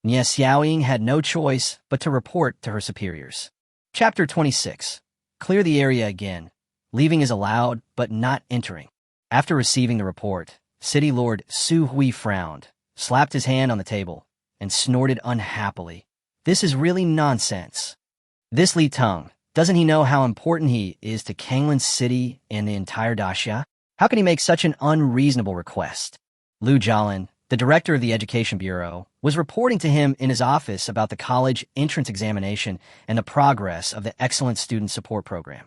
Nie Xiaoying had no choice but to report to her superiors. Chapter 26. Clear the area again. Leaving is allowed, but not entering. After receiving the report, City Lord Su Hui frowned, slapped his hand on the table, and snorted unhappily. "This is really nonsense. This Li Teng, Doesn't he know how important he is to Kanglin's city and the entire daxia? How can he make such an unreasonable request? Liu Jialin, the director of the Education Bureau, was reporting to him in his office about the college entrance examination and the progress of the Excellent Student Support Program.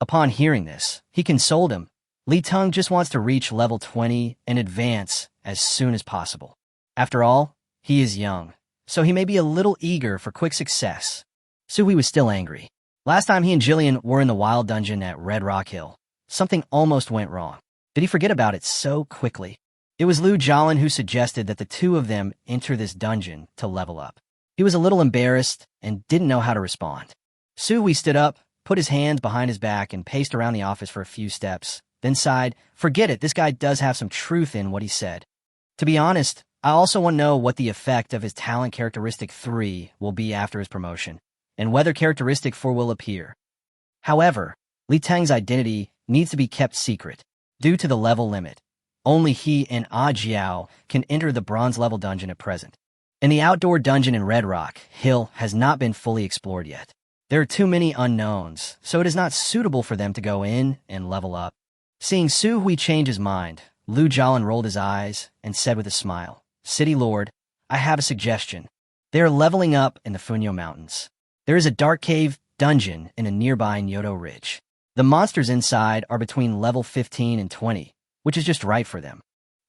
Upon hearing this, he consoled him. Li Teng just wants to reach level 20 and advance as soon as possible. After all, he is young, so he may be a little eager for quick success. Suhui was still angry. Last time he and Jillian were in the wild dungeon at Red Rock Hill, something almost went wrong. Did he forget about it so quickly? It was Liu Jialin who suggested that the two of them enter this dungeon to level up. He was a little embarrassed and didn't know how to respond. Suhui stood up, put his hands behind his back, and paced around the office for a few steps, then sighed, "Forget it, this guy does have some truth in what he said. To be honest, I also want to know what the effect of his talent characteristic 3 will be after his promotion, and whether characteristic 4 will appear. However, Li Teng's identity needs to be kept secret. Due to the level limit, only he and Jiao can enter the bronze level dungeon at present. And the outdoor dungeon in Red Rock Hill has not been fully explored yet. There are too many unknowns, so it is not suitable for them to go in and level up." Seeing Suhui change his mind, Liu Jialin rolled his eyes and said with a smile, "City Lord, I have a suggestion. They are leveling up in the Funyo Mountains. There is a dark cave dungeon in a nearby Nyoto Ridge. The monsters inside are between level 15 and 20, which is just right for them.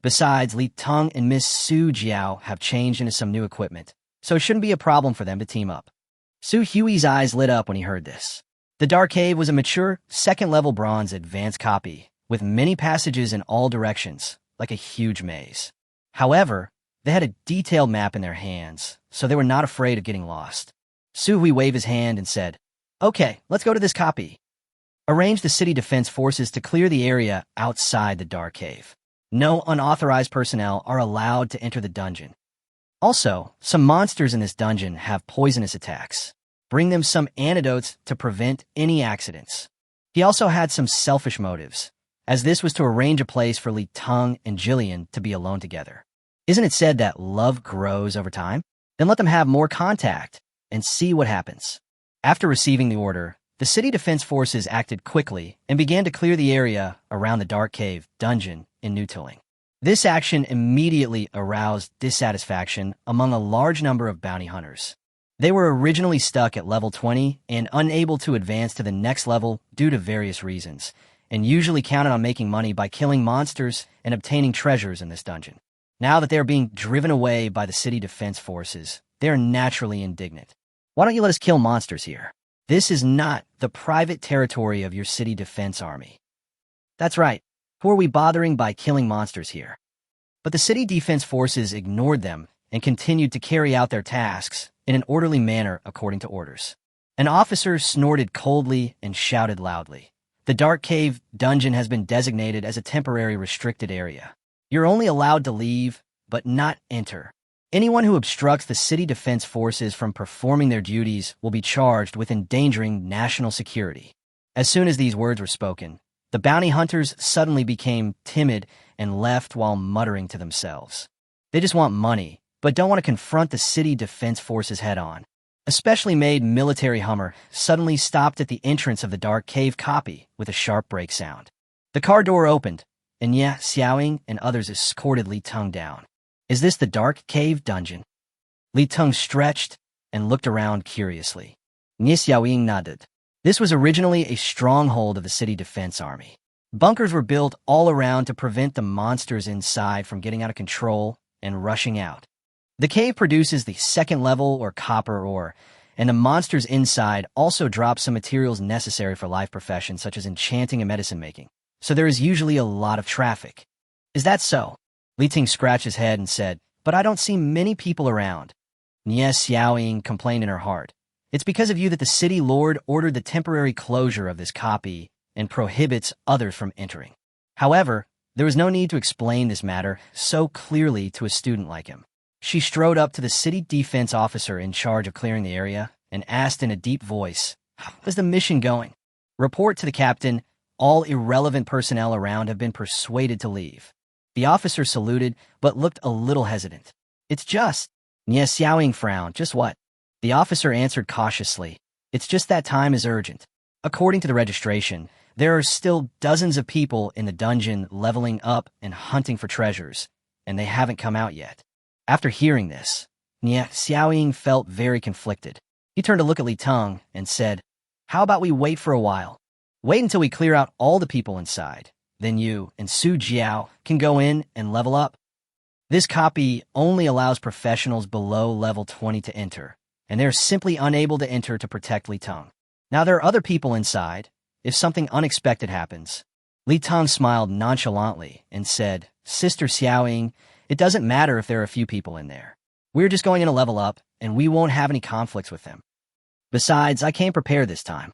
Besides, Li Teng and Miss Su Jiao have changed into some new equipment, so it shouldn't be a problem for them to team up." Su Hui's eyes lit up when he heard this. The Dark Cave was a mature, second-level bronze advanced copy, with many passages in all directions, like a huge maze. However, they had a detailed map in their hands, so they were not afraid of getting lost. Su Hui waved his hand and said, "Okay, let's go to this copy. Arrange the city defense forces to clear the area outside the Dark Cave. No unauthorized personnel are allowed to enter the dungeon. Also, some monsters in this dungeon have poisonous attacks. Bring them some antidotes to prevent any accidents." He also had some selfish motives, as this was to arrange a place for Li Teng and Jillian to be alone together. Isn't it said that love grows over time? Then let them have more contact and see what happens. After receiving the order, the city defense forces acted quickly and began to clear the area around the Dark Cave dungeon in New Tilling. This action immediately aroused dissatisfaction among a large number of bounty hunters. They were originally stuck at level 20 and unable to advance to the next level due to various reasons, and usually counted on making money by killing monsters and obtaining treasures in this dungeon. Now that they are being driven away by the city defense forces, they are naturally indignant. "Why don't you let us kill monsters here? This is not the private territory of your city defense army." "That's right. Who are we bothering by killing monsters here?" But the city defense forces ignored them and continued to carry out their tasks in an orderly manner according to orders. An officer snorted coldly and shouted loudly, "The Dark Cave dungeon has been designated as a temporary restricted area. You're only allowed to leave, but not enter. Anyone who obstructs the city defense forces from performing their duties will be charged with endangering national security." As soon as these words were spoken, the bounty hunters suddenly became timid and left while muttering to themselves. They just want money, but don't want to confront the city defense forces head-on. A specially made military Hummer suddenly stopped at the entrance of the Dark Cave copy with a sharp brake sound. The car door opened, and Ye Xiaoying and others escorted Li Teng down. "Is this the Dark Cave dungeon?" Li Teng stretched and looked around curiously. Ye Xiaoying nodded. This was originally a stronghold of the city defense army. Bunkers were built all around to prevent the monsters inside from getting out of control and rushing out. The cave produces the second level or copper ore, and the monsters inside also drop some materials necessary for life professions such as enchanting and medicine making, so there is usually a lot of traffic. "Is that so?" Li Ting scratched his head and said, "But I don't see many people around." Nie Xiaoying complained in her heart. "It's because of you that the city lord ordered the temporary closure of this copy and prohibits others from entering." However, there was no need to explain this matter so clearly to a student like him. She strode up to the city defense officer in charge of clearing the area and asked in a deep voice, "How is the mission going?" "Report to the captain. All irrelevant personnel around have been persuaded to leave." The officer saluted, but looked a little hesitant. "It's just..." Nie Xiaoying frowned. "Just what?" The officer answered cautiously. It's just that time is urgent. According to the registration, there are still dozens of people in the dungeon leveling up and hunting for treasures, and they haven't come out yet. After hearing this, Xiaoying felt very conflicted. He turned to look at Li Teng and said, "How about we wait for a while? Wait until we clear out all the people inside. Then you and Su Jiao can go in and level up." This copy only allows professionals below level 20 to enter, and they're simply unable to enter to protect Li Teng. Now there are other people inside. If something unexpected happens, Li Teng smiled nonchalantly and said, "Sister Xiaoying, it doesn't matter if there are a few people in there. We're just going in to level up, and we won't have any conflicts with them. Besides, I came prepared this time."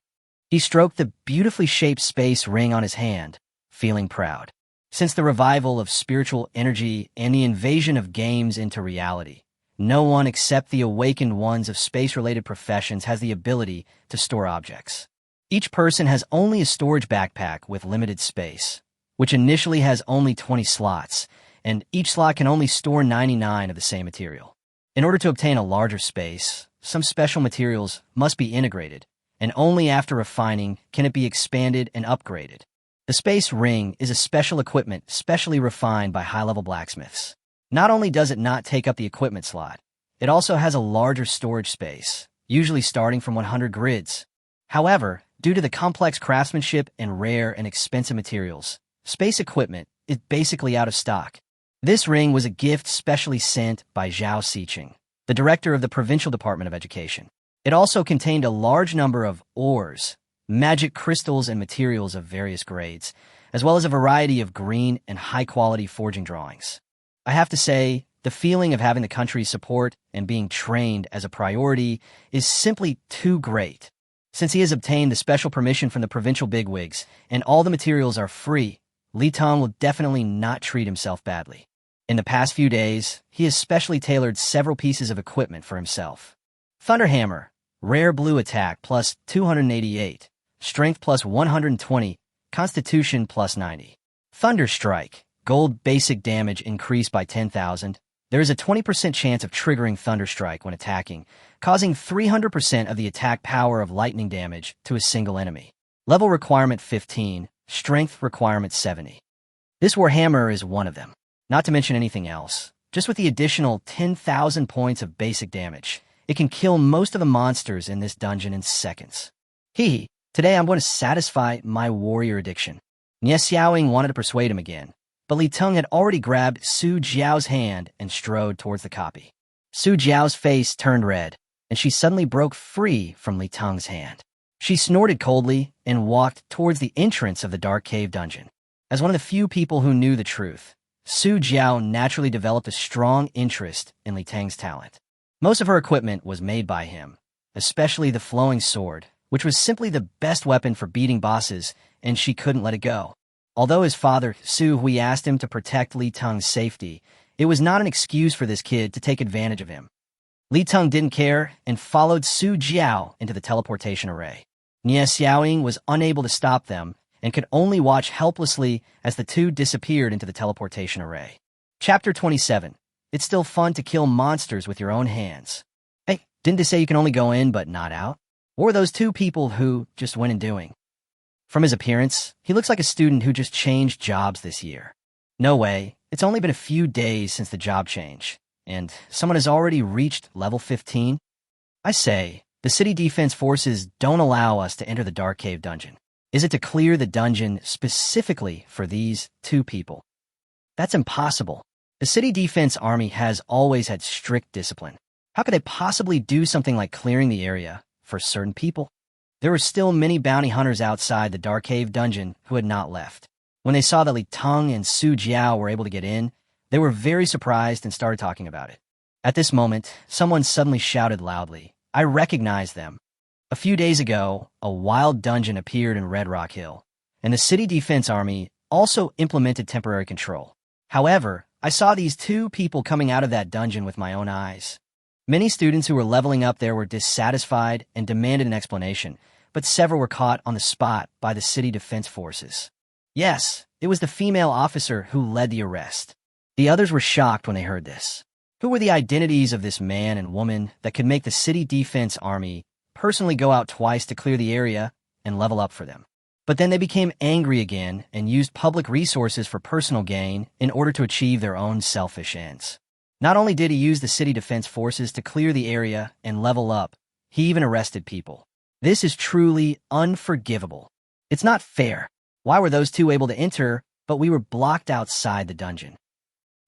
He stroked the beautifully shaped space ring on his hand, feeling proud. Since the revival of spiritual energy and the invasion of games into reality, no one except the awakened ones of space-related professions has the ability to store objects. Each person has only a storage backpack with limited space, which initially has only 20 slots, and each slot can only store 99 of the same material. In order to obtain a larger space, some special materials must be integrated, and only after refining can it be expanded and upgraded. The space ring is a special equipment specially refined by high-level blacksmiths. Not only does it not take up the equipment slot, it also has a larger storage space, usually starting from 100 grids. However, due to the complex craftsmanship and rare and expensive materials, space equipment is basically out of stock. This ring was a gift specially sent by Zhao Siqing, the director of the Provincial Department of Education. It also contained a large number of ores, magic crystals, and materials of various grades, as well as a variety of green and high-quality forging drawings. I have to say, the feeling of having the country's support and being trained as a priority is simply too great. Since he has obtained the special permission from the provincial bigwigs and all the materials are free, Li Teng will definitely not treat himself badly. In the past few days, he has specially tailored several pieces of equipment for himself. Thunderhammer, rare blue attack plus 288, strength plus 120, constitution plus 90. Thunderstrike, gold basic damage increased by 10,000. There is a 20% chance of triggering Thunderstrike when attacking, causing 300% of the attack power of lightning damage to a single enemy. Level requirement 15, strength requirement 70. This Warhammer is one of them. Not to mention anything else. Just with the additional 10,000 points of basic damage, it can kill most of the monsters in this dungeon in seconds. Today I'm going to satisfy my warrior addiction. Nie Xiaoying wanted to persuade him again, but Li Teng had already grabbed Su Jiao's hand and strode towards the copy. Su Jiao's face turned red, and she suddenly broke free from Li Teng's hand. She snorted coldly and walked towards the entrance of the dark cave dungeon. As one of the few people who knew the truth, Su Jiao naturally developed a strong interest in Li Teng's talent. Most of her equipment was made by him, especially the flowing sword, which was simply the best weapon for beating bosses, and she couldn't let it go. Although his father, Su Hui, asked him to protect Li Teng's safety, it was not an excuse for this kid to take advantage of him. Li Teng didn't care and followed Su Jiao into the teleportation array. Nie Xiaoying was unable to stop them and could only watch helplessly as the two disappeared into the teleportation array. Chapter 27. It's still fun to kill monsters with your own hands. Hey, didn't they say you can only go in but not out? Or were those two people who just went in doing? From his appearance, he looks like a student who just changed jobs this year. No way, it's only been a few days since the job change, and someone has already reached level 15? I say, the city defense forces don't allow us to enter the dark cave dungeon. Is it to clear the dungeon specifically for these two people? That's impossible. The city defense army has always had strict discipline. How could they possibly do something like clearing the area for certain people? There were still many bounty hunters outside the dark cave dungeon who had not left. When they saw that Li Teng and Su Jiao were able to get in, they were very surprised and started talking about it. At this moment, someone suddenly shouted loudly, "I recognize them." A few days ago, a wild dungeon appeared in Red Rock Hill, and the city defense army also implemented temporary control. However, I saw these two people coming out of that dungeon with my own eyes. Many students who were leveling up there were dissatisfied and demanded an explanation, but several were caught on the spot by the city defense forces. Yes, it was the female officer who led the arrest. The others were shocked when they heard this. Who were the identities of this man and woman that could make the city defense army personally go out twice to clear the area and level up for them. But then they became angry again and used public resources for personal gain in order to achieve their own selfish ends. Not only did he use the city defense forces to clear the area and level up, he even arrested people. This is truly unforgivable. It's not fair. Why were those two able to enter, but we were blocked outside the dungeon?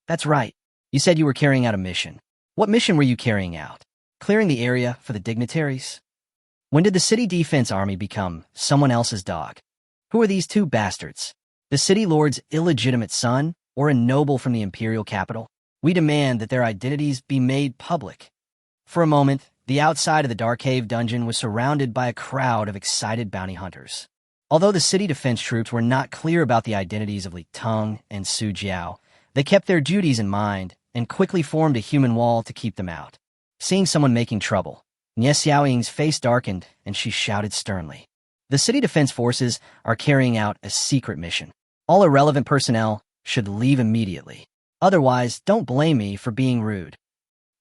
That's right. You said you were carrying out a mission. What mission were you carrying out? Clearing the area for the dignitaries? When did the city defense army become someone else's dog? Who are these two bastards? The city lord's illegitimate son or a noble from the imperial capital? We demand that their identities be made public. For a moment, the outside of the Dark Cave dungeon was surrounded by a crowd of excited bounty hunters. Although the city defense troops were not clear about the identities of Li Teng and Su Jiao, they kept their duties in mind and quickly formed a human wall to keep them out. Seeing someone making trouble, Nie Xiaoying's face darkened and she shouted sternly. The city defense forces are carrying out a secret mission. All irrelevant personnel should leave immediately. Otherwise, don't blame me for being rude.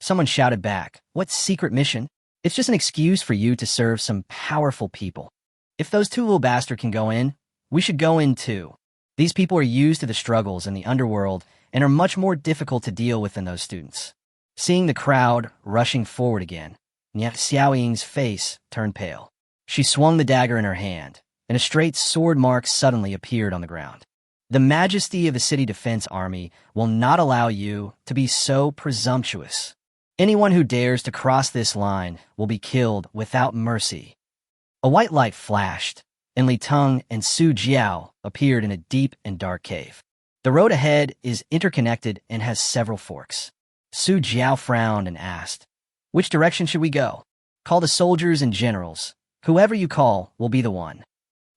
Someone shouted back, "What secret mission? It's just an excuse for you to serve some powerful people. If those two little bastards can go in, we should go in too. These people are used to the struggles in the underworld and are much more difficult to deal with than those students." Seeing the crowd rushing forward again, Nie Xiaoying's face turned pale. She swung the dagger in her hand, and a straight sword mark suddenly appeared on the ground. The majesty of the city defense army will not allow you to be so presumptuous. Anyone who dares to cross this line will be killed without mercy. A white light flashed, and Li Teng and Su Jiao appeared in a deep and dark cave. The road ahead is interconnected and has several forks. Su Jiao frowned and asked, "Which direction should we go?" "Call the soldiers and generals. Whoever you call will be the one."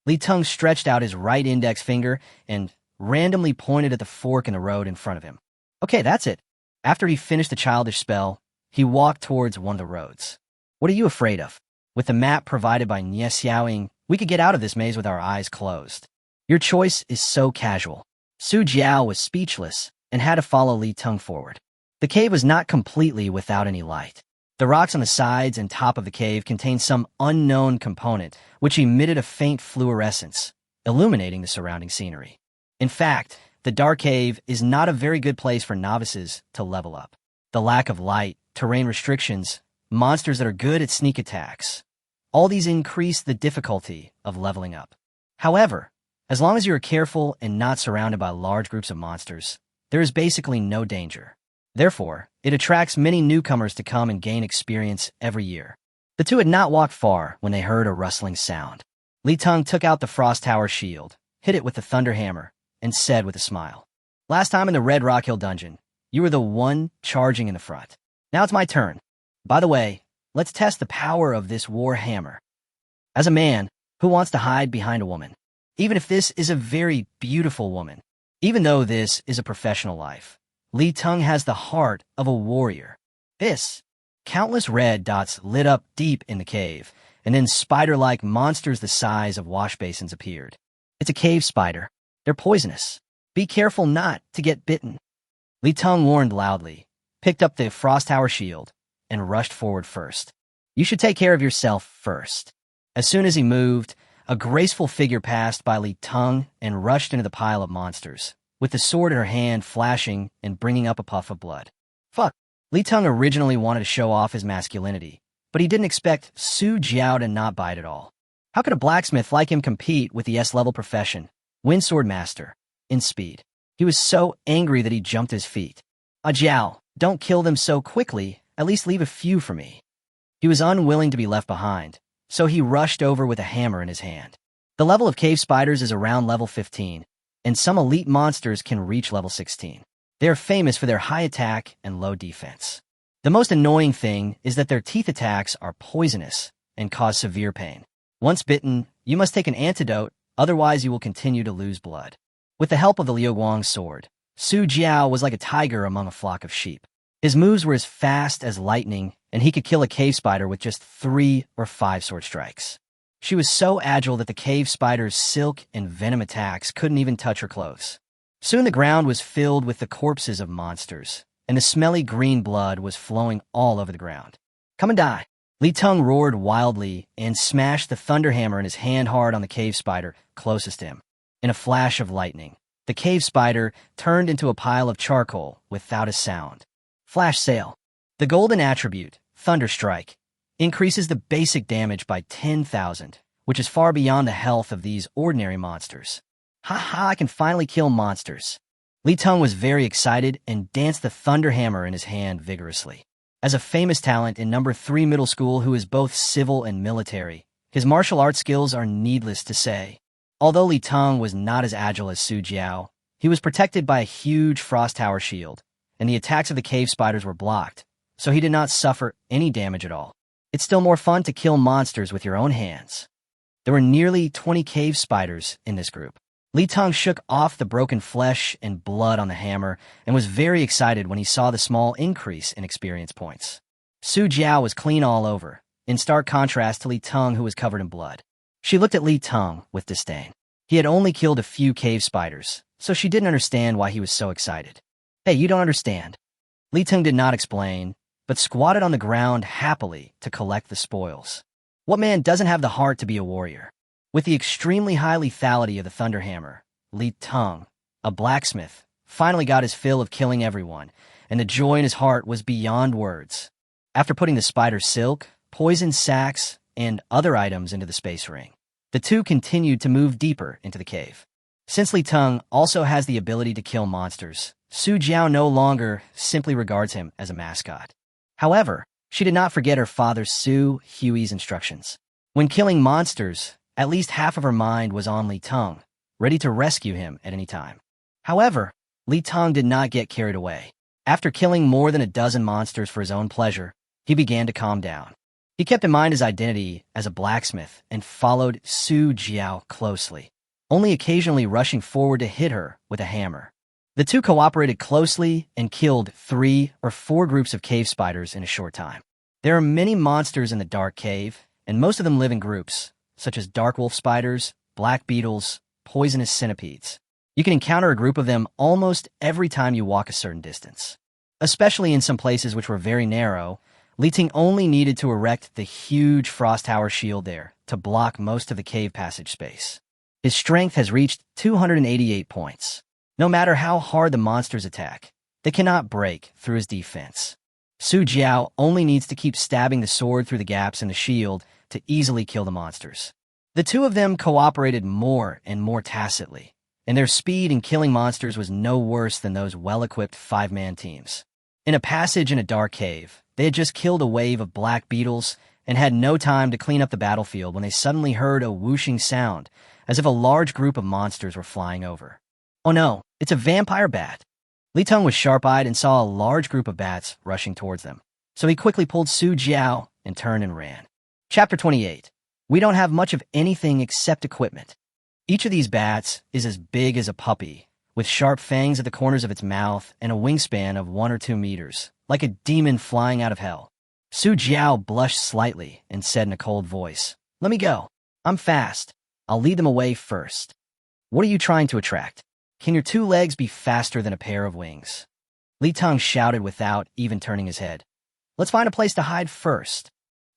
Li Teng stretched out his right index finger and randomly pointed at the fork in the road in front of him. "Okay, that's it." After he finished the childish spell, he walked towards one of the roads. "What are you afraid of? With the map provided by Nie Xiaoying, we could get out of this maze with our eyes closed. Your choice is so casual." Su Jiao was speechless and had to follow Li Teng forward. The cave was not completely without any light. The rocks on the sides and top of the cave contained some unknown component, which emitted a faint fluorescence, illuminating the surrounding scenery. In fact, the Dark Cave is not a very good place for novices to level up. The lack of light, terrain restrictions, monsters that are good at sneak attacks, all these increase the difficulty of leveling up. However, as long as you are careful and not surrounded by large groups of monsters, there is basically no danger. Therefore, it attracts many newcomers to come and gain experience every year. The two had not walked far when they heard a rustling sound. Li Teng took out the Frost Tower shield, hit it with the Thunder Hammer, and said with a smile, "Last time in the Red Rock Hill dungeon, you were the one charging in the front. Now it's my turn. By the way, let's test the power of this war hammer. As a man, who wants to hide behind a woman? Even if this is a very beautiful woman. Even though this is a professional life, Li Teng has the heart of a warrior." Countless red dots lit up deep in the cave, and then spider-like monsters the size of wash basins appeared. "It's a cave spider. They're poisonous. Be careful not to get bitten." Li Teng warned loudly, picked up the Frost Tower shield, and rushed forward first. "You should take care of yourself first." As soon as he moved, a graceful figure passed by Li Teng and rushed into the pile of monsters, with the sword in her hand flashing and bringing up a puff of blood. Fuck. Li Teng originally wanted to show off his masculinity, but he didn't expect Su Jiao to not bite at all. How could a blacksmith like him compete with the S-level profession, Windsword Master, in speed? He was so angry that he jumped his feet. "Jiao, don't kill them so quickly, at least leave a few for me." He was unwilling to be left behind, so he rushed over with a hammer in his hand. The level of cave spiders is around level 15, and some elite monsters can reach level 16. They are famous for their high attack and low defense. The most annoying thing is that their teeth attacks are poisonous and cause severe pain. Once bitten, you must take an antidote, otherwise you will continue to lose blood. With the help of the Liu Guang sword, Su Jiao was like a tiger among a flock of sheep. His moves were as fast as lightning, and he could kill a cave spider with just 3 or 5 sword strikes. She was so agile that the cave spider's silk and venom attacks couldn't even touch her clothes. Soon the ground was filled with the corpses of monsters, and the smelly green blood was flowing all over the ground. "Come and die." Li Teng roared wildly and smashed the thunderhammer in his hand hard on the cave spider closest to him. In a flash of lightning, the cave spider turned into a pile of charcoal without a sound. Flash sale. The golden attribute, Thunderstrike, increases the basic damage by 10,000, which is far beyond the health of these ordinary monsters. Ha, I can finally kill monsters. Li Teng was very excited and danced the thunderhammer in his hand vigorously. As a famous talent in number 3 middle school who is both civil and military, his martial arts skills are needless to say. Although Li Teng was not as agile as Su Jiao, he was protected by a huge frost tower shield, and the attacks of the cave spiders were blocked, so he did not suffer any damage at all. It's still more fun to kill monsters with your own hands. There were nearly 20 cave spiders in this group. Li Teng shook off the broken flesh and blood on the hammer and was very excited when he saw the small increase in experience points. Su Jiao was clean all over, in stark contrast to Li Teng, who was covered in blood. She looked at Li Teng with disdain. He had only killed a few cave spiders, so she didn't understand why he was so excited. Hey, you don't understand. Li Teng did not explain, but squatted on the ground happily to collect the spoils. What man doesn't have the heart to be a warrior? With the extremely high lethality of the thunderhammer, Li Teng, a blacksmith, finally got his fill of killing everyone, and the joy in his heart was beyond words. After putting the spider silk, poison sacks, and other items into the space ring, the two continued to move deeper into the cave. Since Li Teng also has the ability to kill monsters, Su Jiao no longer simply regards him as a mascot. However, she did not forget her father Su Hui's instructions. When killing monsters, at least half of her mind was on Li Teng, ready to rescue him at any time. However, Li Teng did not get carried away. After killing more than a dozen monsters for his own pleasure, he began to calm down. He kept in mind his identity as a blacksmith and followed Su Jiao closely, only occasionally rushing forward to hit her with a hammer. The two cooperated closely and killed 3 or 4 groups of cave spiders in a short time. There are many monsters in the dark cave, and most of them live in groups, such as dark wolf spiders, black beetles, poisonous centipedes. You can encounter a group of them almost every time you walk a certain distance. Especially in some places which were very narrow, Li Teng only needed to erect the huge frost tower shield there to block most of the cave passage space. His strength has reached 288 points. No matter how hard the monsters attack, they cannot break through his defense. Su Jiao only needs to keep stabbing the sword through the gaps in the shield to easily kill the monsters. The two of them cooperated more and more tacitly, and their speed in killing monsters was no worse than those well-equipped 5-man teams. In a passage in a dark cave, they had just killed a wave of black beetles and had no time to clean up the battlefield when they suddenly heard a whooshing sound, as if a large group of monsters were flying over. Oh no, it's a vampire bat. Li Teng was sharp-eyed and saw a large group of bats rushing towards them, so he quickly pulled Su Jiao and turned and ran. Chapter 28. We don't have much of anything except equipment. Each of these bats is as big as a puppy, with sharp fangs at the corners of its mouth and a wingspan of 1 or 2 meters, like a demon flying out of hell. Su Jiao blushed slightly and said in a cold voice, "Let me go. I'm fast. I'll lead them away first." "What are you trying to attract? Can your 2 legs be faster than a pair of wings?" Li Teng shouted without even turning his head. "Let's find a place to hide first."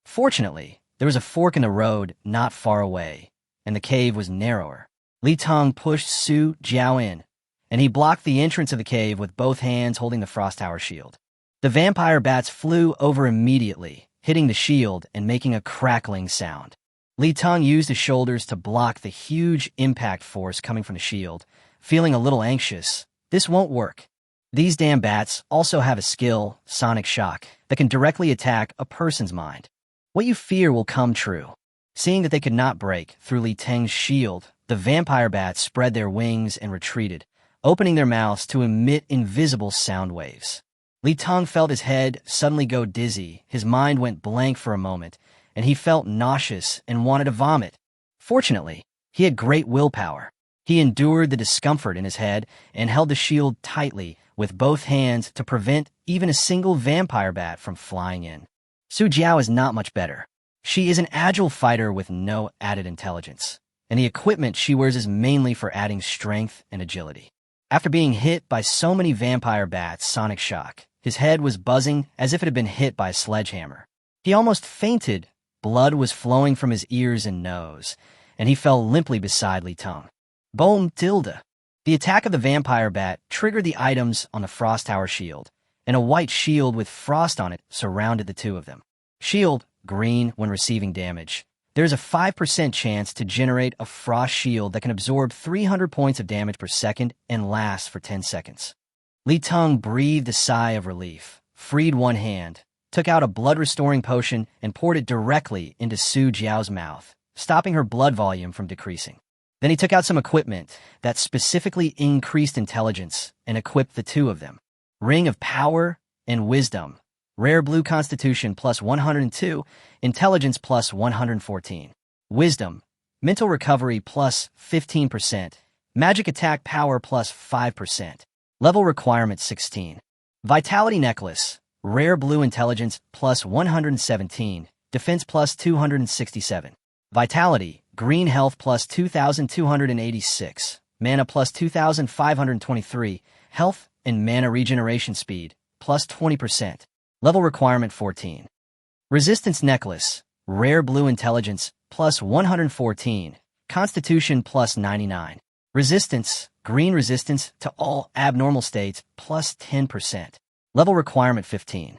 Fortunately, there was a fork in the road not far away, and the cave was narrower. Li Teng pushed Su Jiao in, and he blocked the entrance of the cave with both hands holding the frost tower shield. The vampire bats flew over immediately, hitting the shield and making a crackling sound. Li Teng used his shoulders to block the huge impact force coming from the shield, feeling a little anxious. This won't work. These damn bats also have a skill, sonic shock, that can directly attack a person's mind. What you fear will come true. Seeing that they could not break through Li Teng's shield, the vampire bats spread their wings and retreated, opening their mouths to emit invisible sound waves. Li Teng felt his head suddenly go dizzy, his mind went blank for a moment, and he felt nauseous and wanted to vomit. Fortunately, he had great willpower. He endured the discomfort in his head and held the shield tightly with both hands to prevent even a single vampire bat from flying in. Su Jiao is not much better. She is an agile fighter with no added intelligence, and the equipment she wears is mainly for adding strength and agility. After being hit by so many vampire bats' sonic shock, his head was buzzing as if it had been hit by a sledgehammer. He almost fainted. Blood was flowing from his ears and nose, and he fell limply beside Li Teng. Boom tilde. The attack of the vampire bat triggered the items on the Frost Tower shield, and a white shield with frost on it surrounded the two of them. Shield, green when receiving damage. There's a 5% chance to generate a frost shield that can absorb 300 points of damage per second and last for 10 seconds. Li Teng breathed a sigh of relief, freed one hand, took out a blood-restoring potion, and poured it directly into Su Jiao's mouth, stopping her blood volume from decreasing. Then he took out some equipment that specifically increased intelligence and equipped the two of them. Ring of Power and Wisdom. Rare blue constitution plus 102, intelligence plus 114. Wisdom, mental recovery plus 15%, magic attack power plus 5%. Level requirement 16. Vitality necklace, rare blue intelligence plus 117, defense plus 267. Vitality, green health plus 2,286, mana plus 2,523, health and mana regeneration speed plus 20%. Level requirement 14. Resistance necklace, rare blue intelligence plus 114, constitution plus 99. Resistance, green resistance to all abnormal states plus 10%. Level requirement 15.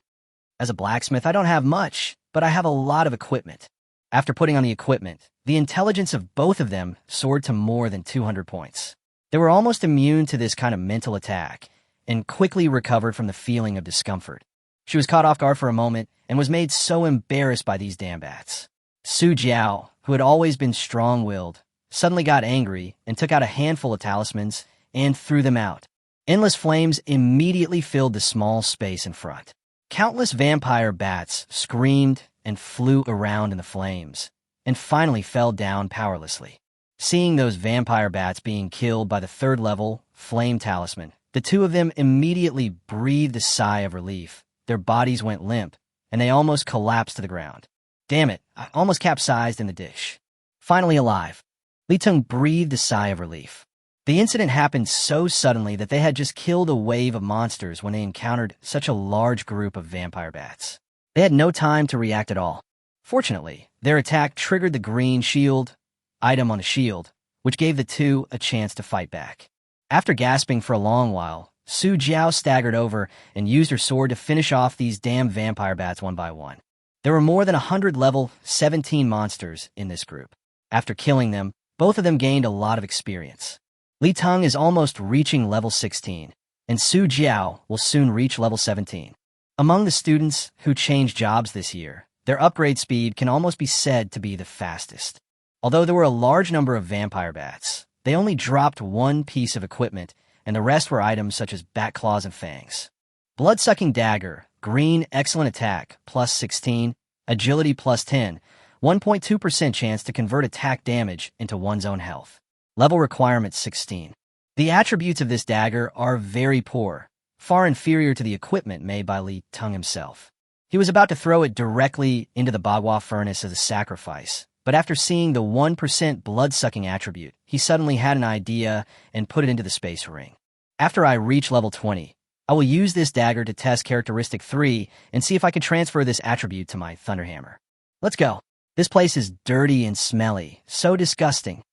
As a blacksmith, I don't have much, but I have a lot of equipment. After putting on the equipment, the intelligence of both of them soared to more than 200 points. They were almost immune to this kind of mental attack and quickly recovered from the feeling of discomfort. She was caught off guard for a moment and was made so embarrassed by these damn bats. Su Jiao, who had always been strong-willed, suddenly got angry and took out a handful of talismans and threw them out. Endless flames immediately filled the small space in front. Countless vampire bats screamed and flew around in the flames, and finally fell down powerlessly. Seeing those vampire bats being killed by the third-level flame talisman, the two of them immediately breathed a sigh of relief. Their bodies went limp, and they almost collapsed to the ground. Damn it, I almost capsized in the dish. Finally alive. Li Teng breathed a sigh of relief. The incident happened so suddenly that they had just killed a wave of monsters when they encountered such a large group of vampire bats. They had no time to react at all. Fortunately, their attack triggered the green shield item on the shield, which gave the two a chance to fight back. After gasping for a long while, Su Jiao staggered over and used her sword to finish off these damn vampire bats one by one. There were more than 100 level 17 monsters in this group. After killing them, both of them gained a lot of experience. Li Teng is almost reaching level 16, and Su Jiao will soon reach level 17. Among the students who changed jobs this year, their upgrade speed can almost be said to be the fastest. Although there were a large number of vampire bats, they only dropped one piece of equipment, and the rest were items such as bat claws and fangs. Blood-sucking dagger, green excellent attack, plus 16, agility plus 10, 1.2% chance to convert attack damage into one's own health. Level requirement 16. The attributes of this dagger are very poor, far inferior to the equipment made by Li Teng himself. He was about to throw it directly into the manhwa furnace as a sacrifice, but after seeing the 1% blood-sucking attribute, he suddenly had an idea and put it into the space ring. After I reach level 20, I will use this dagger to test characteristic 3 and see if I can transfer this attribute to my thunderhammer. Let's go. This place is dirty and smelly, so disgusting.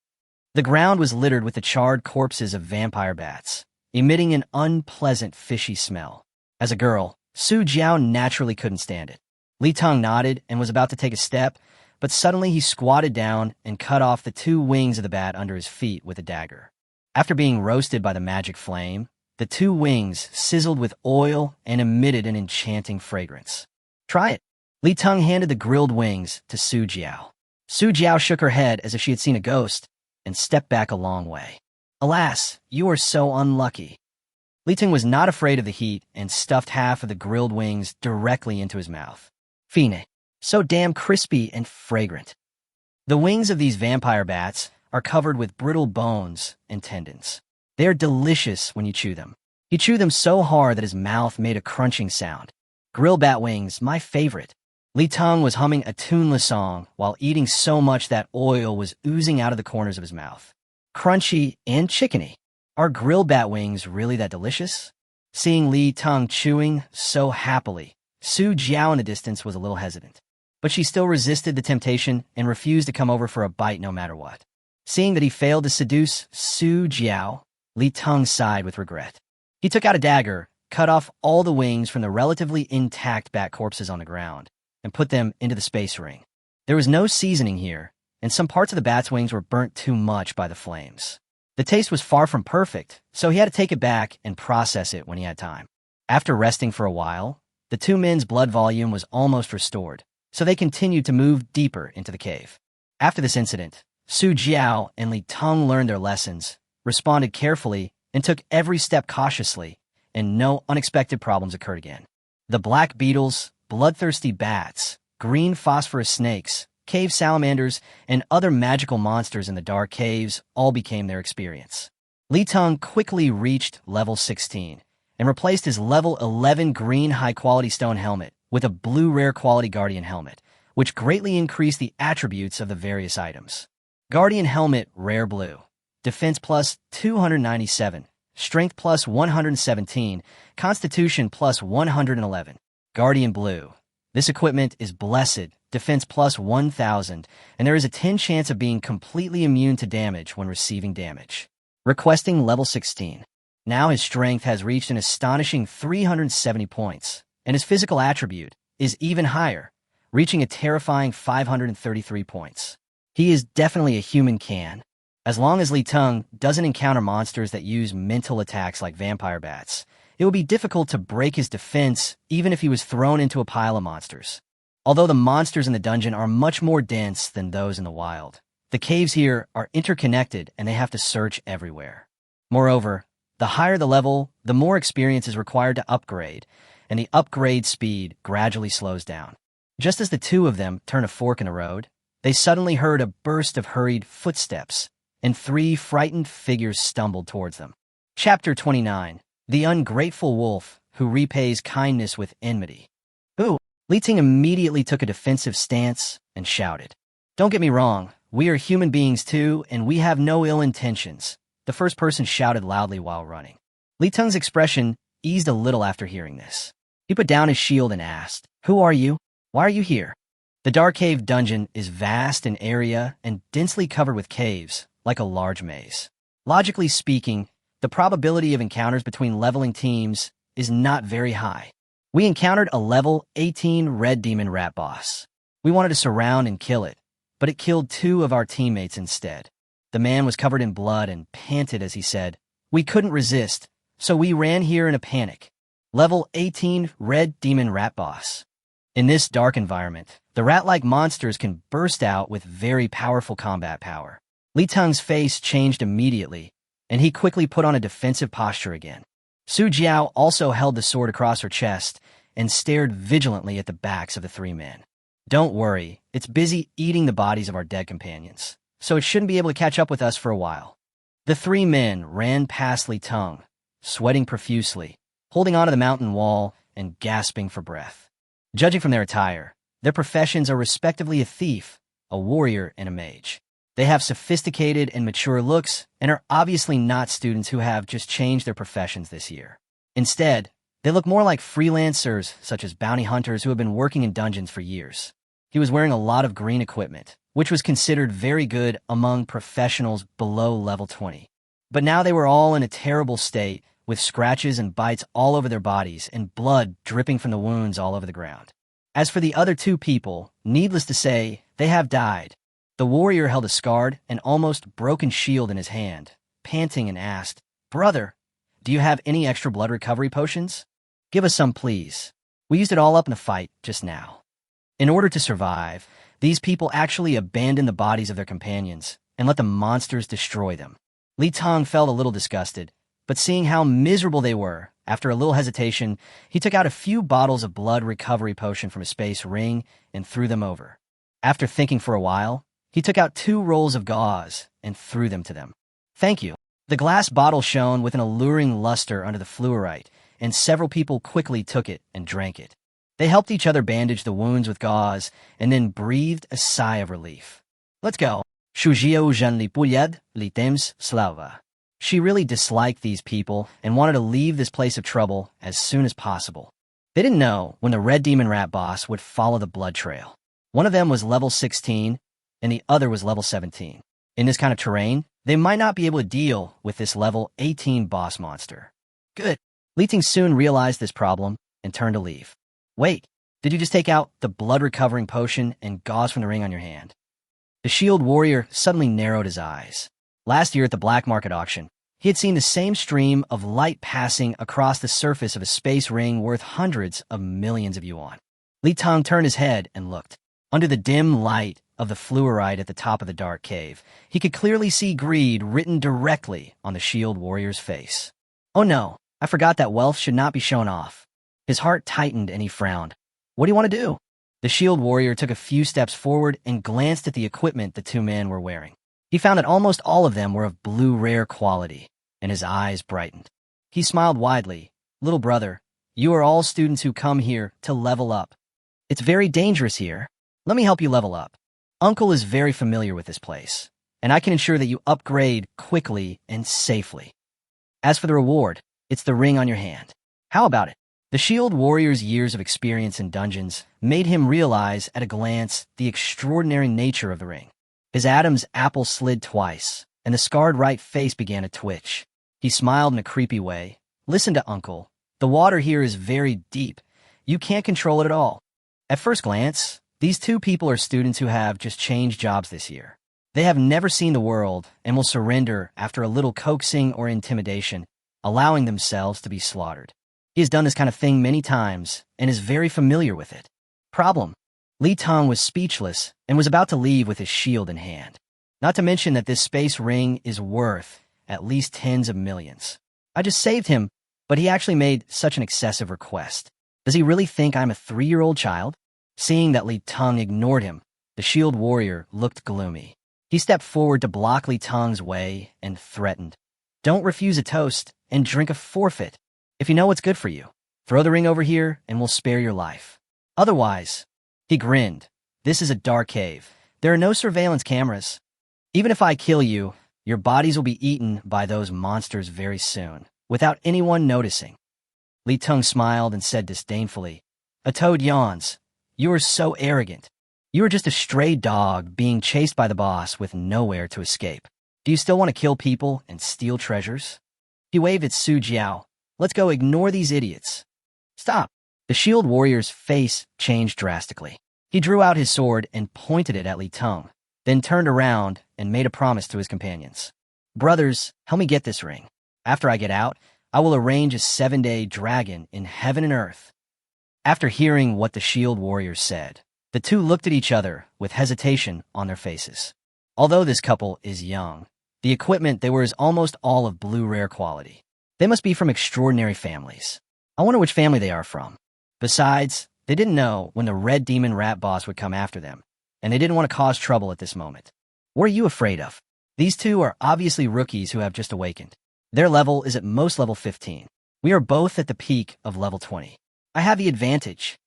The ground was littered with the charred corpses of vampire bats, emitting an unpleasant fishy smell. As a girl, Su Jiao naturally couldn't stand it. Li Teng nodded and was about to take a step, but suddenly he squatted down and cut off the two wings of the bat under his feet with a dagger. After being roasted by the magic flame, the two wings sizzled with oil and emitted an enchanting fragrance. Try it. Li Teng handed the grilled wings to Su Jiao. Su Jiao shook her head as if she had seen a ghost and stepped back a long way. Alas, you are so unlucky. Li Teng was not afraid of the heat and stuffed half of the grilled wings directly into his mouth. Fine. So damn crispy and fragrant. The wings of these vampire bats are covered with brittle bones and tendons. They are delicious when you chew them. He chewed them so hard that his mouth made a crunching sound. Grilled bat wings, my favorite. Li Teng was humming a tuneless song while eating so much that oil was oozing out of the corners of his mouth. Crunchy and chickeny. Are grilled bat wings really that delicious? Seeing Li Teng chewing so happily, Su Jiao in the distance was a little hesitant. but she still resisted the temptation and refused to come over for a bite no matter what. Seeing that he failed to seduce Su Jiao, Li Teng sighed with regret. He took out a dagger, cut off all the wings from the relatively intact bat corpses on the ground, and put them into the space ring. There was no seasoning here, and some parts of the bat's wings were burnt too much by the flames. The taste was far from perfect, so he had to take it back and process it when he had time. After resting for a while, the two men's blood volume was almost restored, so they continued to move deeper into the cave. After this incident, Su Jiao and Li Teng learned their lessons, responded carefully, and took every step cautiously, and no unexpected problems occurred again. The black beetles, bloodthirsty bats, green phosphorus snakes, cave salamanders, and other magical monsters in the dark caves all became their experience. Li Teng quickly reached level 16 and replaced his level 11 green high-quality stone helmet with a blue rare-quality guardian helmet, which greatly increased the attributes of the various items. Guardian helmet rare blue, defense plus 297, strength plus 117, constitution plus 111. Guardian blue. This equipment is blessed, defense plus 1000, and there is a 10 chance of being completely immune to damage when receiving damage. Requesting level 16. Now his strength has reached an astonishing 370 points, and his physical attribute is even higher, reaching a terrifying 533 points. He is definitely a human can. As long as Li Teng doesn't encounter monsters that use mental attacks like vampire bats, it would be difficult to break his defense even if he was thrown into a pile of monsters. Although the monsters in the dungeon are much more dense than those in the wild, the caves here are interconnected and they have to search everywhere. Moreover, the higher the level, the more experience is required to upgrade, and the upgrade speed gradually slows down. Just as the two of them turn a fork in the road, they suddenly heard a burst of hurried footsteps, and 3 frightened figures stumbled towards them. Chapter 29. The Ungrateful Wolf Who Repays Kindness with Enmity. Ooh! Li Teng immediately took a defensive stance and shouted, "Don't get me wrong, we are human beings too, and we have no ill intentions," the first person shouted loudly while running. Li Teng's expression eased a little after hearing this. He put down his shield and asked, "Who are you? Why are you here?" The Dark Cave dungeon is vast in area and densely covered with caves, like a large maze. Logically speaking, the probability of encounters between leveling teams is not very high. We encountered a level 18 red demon rat boss. We wanted to surround and kill it, but it killed 2 of our teammates instead. The man was covered in blood and panted as he said, "We couldn't resist, so we ran here in a panic." Level 18 red demon rat boss. In this dark environment, the rat-like monsters can burst out with very powerful combat power. Li Teng's face changed immediately, and he quickly put on a defensive posture again. Su Jiao also held the sword across her chest and stared vigilantly at the backs of the 3 men. "Don't worry, it's busy eating the bodies of our dead companions, so it shouldn't be able to catch up with us for a while." The 3 men ran past Li Teng, sweating profusely, holding onto the mountain wall and gasping for breath. Judging from their attire, their professions are respectively a thief, a warrior, and a mage. They have sophisticated and mature looks and are obviously not students who have just changed their professions this year. Instead, they look more like freelancers such as bounty hunters who have been working in dungeons for years. He was wearing a lot of green equipment, which was considered very good among professionals below level 20. But now they were all in a terrible state, with scratches and bites all over their bodies and blood dripping from the wounds all over the ground. As for the other 2 people, needless to say, they have died. The warrior held a scarred and almost broken shield in his hand, panting, and asked, "Brother, do you have any extra blood recovery potions? Give us some, please. We used it all up in the fight just now." In order to survive, these people actually abandoned the bodies of their companions and let the monsters destroy them. Li Teng felt a little disgusted, but seeing how miserable they were, after a little hesitation, he took out a few bottles of blood recovery potion from his space ring and threw them over. After thinking for a while, he took out 2 rolls of gauze and threw them to them. "Thank you." The glass bottle shone with an alluring luster under the fluorite, and several people quickly took it and drank it. They helped each other bandage the wounds with gauze and then breathed a sigh of relief. "Let's go." Shujio Jean Lipuyed Litems Slava. She really disliked these people and wanted to leave this place of trouble as soon as possible. They didn't know when the red demon rat boss would follow the blood trail. One of them was level 16, and the other was level 17. In this kind of terrain, they might not be able to deal with this level 18 boss monster. Good. Li Ting soon realized this problem and turned to leave. Wait, did you just take out the blood-recovering potion and gauze from the ring on your hand? The shield warrior suddenly narrowed his eyes. Last year at the black market auction, he had seen the same stream of light passing across the surface of a space ring worth hundreds of millions of yuan. Li Teng turned his head and looked. Under the dim light of the fluorite at the top of the dark cave, he could clearly see greed written directly on the shield warrior's face. Oh no, I forgot that wealth should not be shown off. His heart tightened and he frowned. What do you want to do? The shield warrior took a few steps forward and glanced at the equipment the two men were wearing. He found that almost all of them were of blue rare quality, and his eyes brightened. He smiled widely. Little brother, you are all students who come here to level up. It's very dangerous here. Let me help you level up. Uncle is very familiar with this place, and I can ensure that you upgrade quickly and safely. As for the reward, it's the ring on your hand. How about it? The shield warrior's years of experience in dungeons made him realize at a glance the extraordinary nature of the ring. His Adam's apple slid twice, and the scarred right face began to twitch. He smiled in a creepy way. Listen to Uncle. The water here is very deep. You can't control it at all. At first glance, these two people are students who have just changed jobs this year. They have never seen the world and will surrender after a little coaxing or intimidation, allowing themselves to be slaughtered. He has done this kind of thing many times and is very familiar with it. Problem. Li Teng was speechless and was about to leave with his shield in hand. Not to mention that this space ring is worth at least tens of millions. I just saved him, but he actually made such an excessive request. Does he really think I'm a 3-year-old child? Seeing that Li Teng ignored him, the shield warrior looked gloomy. He stepped forward to block Li Teng's way and threatened. Don't refuse a toast and drink a forfeit. If you know what's good for you, throw the ring over here and we'll spare your life. Otherwise, he grinned. This is a dark cave. There are no surveillance cameras. Even if I kill you, your bodies will be eaten by those monsters very soon, without anyone noticing. Li Teng smiled and said disdainfully, A toad yawns. You are so arrogant. You are just a stray dog being chased by the boss with nowhere to escape. Do you still want to kill people and steal treasures? He waved at Su Jiao. Let's go ignore these idiots. Stop. The shield warrior's face changed drastically. He drew out his sword and pointed it at Li Teng, then turned around and made a promise to his companions. Brothers, help me get this ring. After I get out, I will arrange a 7-day dragon in heaven and earth. After hearing what the shield warriors said, the two looked at each other with hesitation on their faces. Although this couple is young, the equipment they wear is almost all of blue rare quality. They must be from extraordinary families. I wonder which family they are from. Besides, they didn't know when the red demon rat boss would come after them, and they didn't want to cause trouble at this moment. What are you afraid of? These two are obviously rookies who have just awakened. Their level is at most level 15. We are both at the peak of level 20. I have the advantage.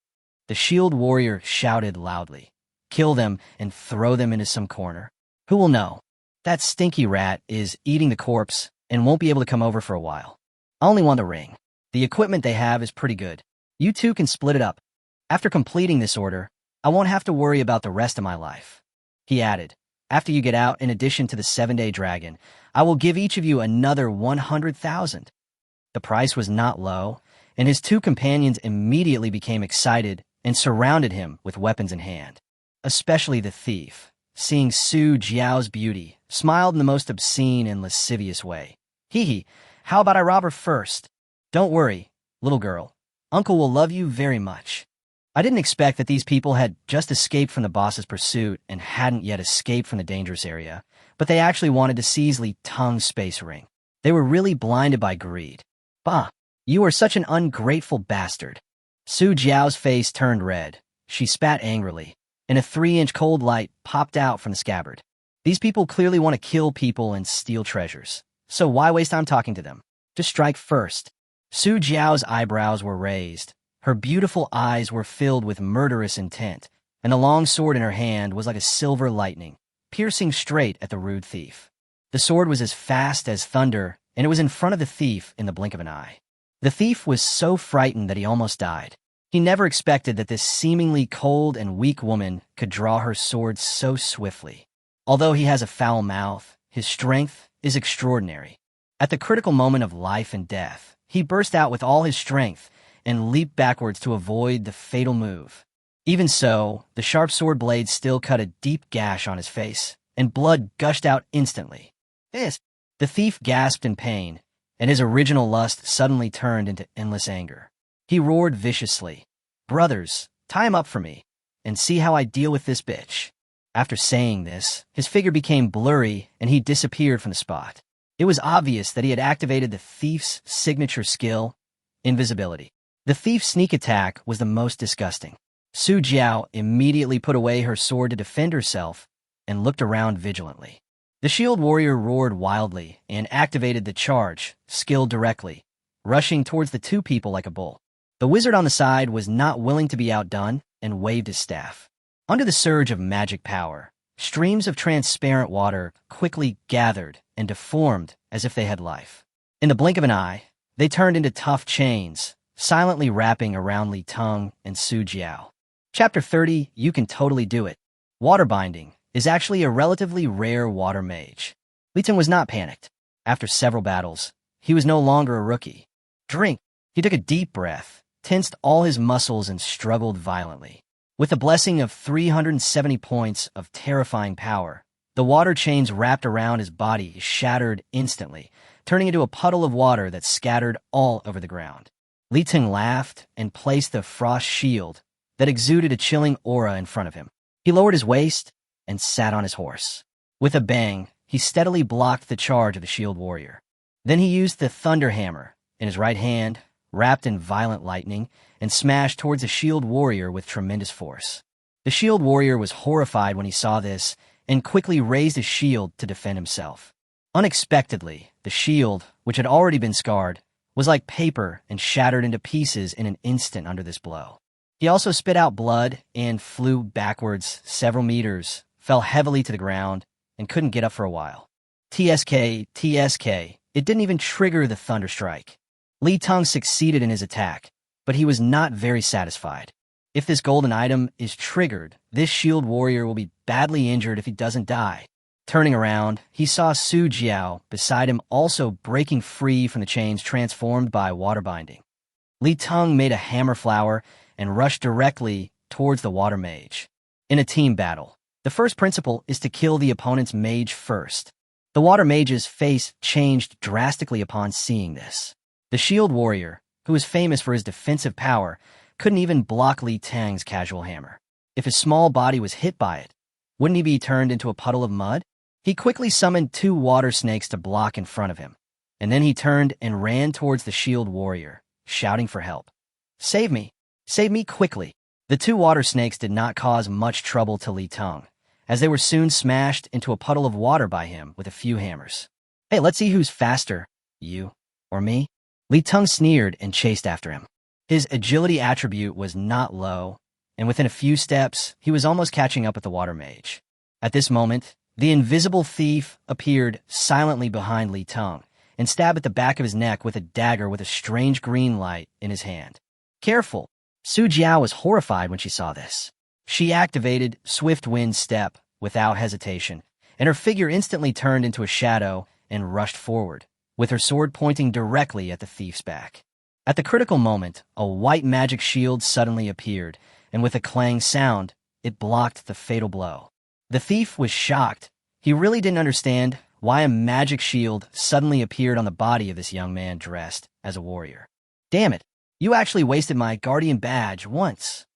The shield warrior shouted loudly. Kill them and throw them into some corner. Who will know? That stinky rat is eating the corpse and won't be able to come over for a while. I only want the ring. The equipment they have is pretty good. You two can split it up. After completing this order, I won't have to worry about the rest of my life. He added, after you get out, in addition to the 7-day dragon, I will give each of you another 100,000. The price was not low, and his two companions immediately became excited and surrounded him with weapons in hand. Especially the thief, seeing Su Jiao's beauty, smiled in the most obscene and lascivious way. Hee, how about I rob her first? Don't worry, little girl. Uncle will love you very much. I didn't expect that these people had just escaped from the boss's pursuit and hadn't yet escaped from the dangerous area, but they actually wanted to seize Li Teng's space ring. They were really blinded by greed. Bah, you are such an ungrateful bastard. Su Jiao's face turned red. She spat angrily, and a 3-inch cold light popped out from the scabbard. These people clearly want to kill people and steal treasures, so why waste time talking to them? Just strike first. Su Jiao's eyebrows were raised. Her beautiful eyes were filled with murderous intent, and the long sword in her hand was like a silver lightning, piercing straight at the rude thief. The sword was as fast as thunder, and it was in front of the thief in the blink of an eye. The thief was so frightened that he almost died. He never expected that this seemingly cold and weak woman could draw her sword so swiftly. Although he has a foul mouth, his strength is extraordinary. At the critical moment of life and death, he burst out with all his strength and leaped backwards to avoid the fatal move. Even so, the sharp sword blade still cut a deep gash on his face, and blood gushed out instantly. The thief gasped in pain, and his original lust suddenly turned into endless anger. He roared viciously, "Brothers, tie him up for me, and see how I deal with this bitch." After saying this, his figure became blurry and he disappeared from the spot. It was obvious that he had activated the thief's signature skill, invisibility. The thief's sneak attack was the most disgusting. Su Jiao immediately put away her sword to defend herself and looked around vigilantly. The shield warrior roared wildly and activated the charge, skill directly, rushing towards the two people like a bull. The wizard on the side was not willing to be outdone and waved his staff. Under the surge of magic power, streams of transparent water quickly gathered and deformed as if they had life. In the blink of an eye, they turned into tough chains, silently wrapping around Li Teng and Su Jiao. Chapter 30, You Can Totally Do It. Waterbinding is actually a relatively rare water mage. Li Teng was not panicked. After several battles, he was no longer a rookie. Drink. He took a deep breath, tensed all his muscles, and struggled violently. With a blessing of 370 points of terrifying power, the water chains wrapped around his body shattered instantly, turning into a puddle of water that scattered all over the ground. Li Teng laughed and placed the frost shield that exuded a chilling aura in front of him. He lowered his waist and sat on his horse. With a bang, he steadily blocked the charge of the shield warrior. Then he used the thunder hammer in his right hand, wrapped in violent lightning, and smashed towards the shield warrior with tremendous force. The shield warrior was horrified when he saw this and quickly raised his shield to defend himself. Unexpectedly, the shield, which had already been scarred, was like paper and shattered into pieces in an instant under this blow. He also spit out blood and flew backwards several meters, fell heavily to the ground, and couldn't get up for a while. TSK, it didn't even trigger the thunder strike. Li Teng succeeded in his attack, but he was not very satisfied. If this golden item is triggered, this shield warrior will be badly injured if he doesn't die. Turning around, he saw Su Jiao beside him also breaking free from the chains transformed by water binding. Li Teng made a hammer flower and rushed directly towards the water mage. In a team battle, the first principle is to kill the opponent's mage first. The water mage's face changed drastically upon seeing this. The shield warrior, who was famous for his defensive power, couldn't even block Li Teng's casual hammer. If his small body was hit by it, wouldn't he be turned into a puddle of mud? He quickly summoned 2 water snakes to block in front of him, and then he turned and ran towards the shield warrior, shouting for help. "Save me! Save me quickly!" The 2 water snakes did not cause much trouble to Li Teng, as they were soon smashed into a puddle of water by him with a few hammers. "Hey, let's see who's faster, you or me?" Li Teng sneered and chased after him. His agility attribute was not low, and within a few steps, he was almost catching up with the water mage. At this moment, the invisible thief appeared silently behind Li Teng and stabbed at the back of his neck with a dagger with a strange green light in his hand. "Careful!" Su Jiao was horrified when she saw this. She activated Swift Wind Step without hesitation, and her figure instantly turned into a shadow and rushed forward, with her sword pointing directly at the thief's back. At the critical moment, a white magic shield suddenly appeared, and with a clang sound, it blocked the fatal blow. The thief was shocked. He really didn't understand why a magic shield suddenly appeared on the body of this young man dressed as a warrior. "Damn it, you actually wasted my guardian badge once."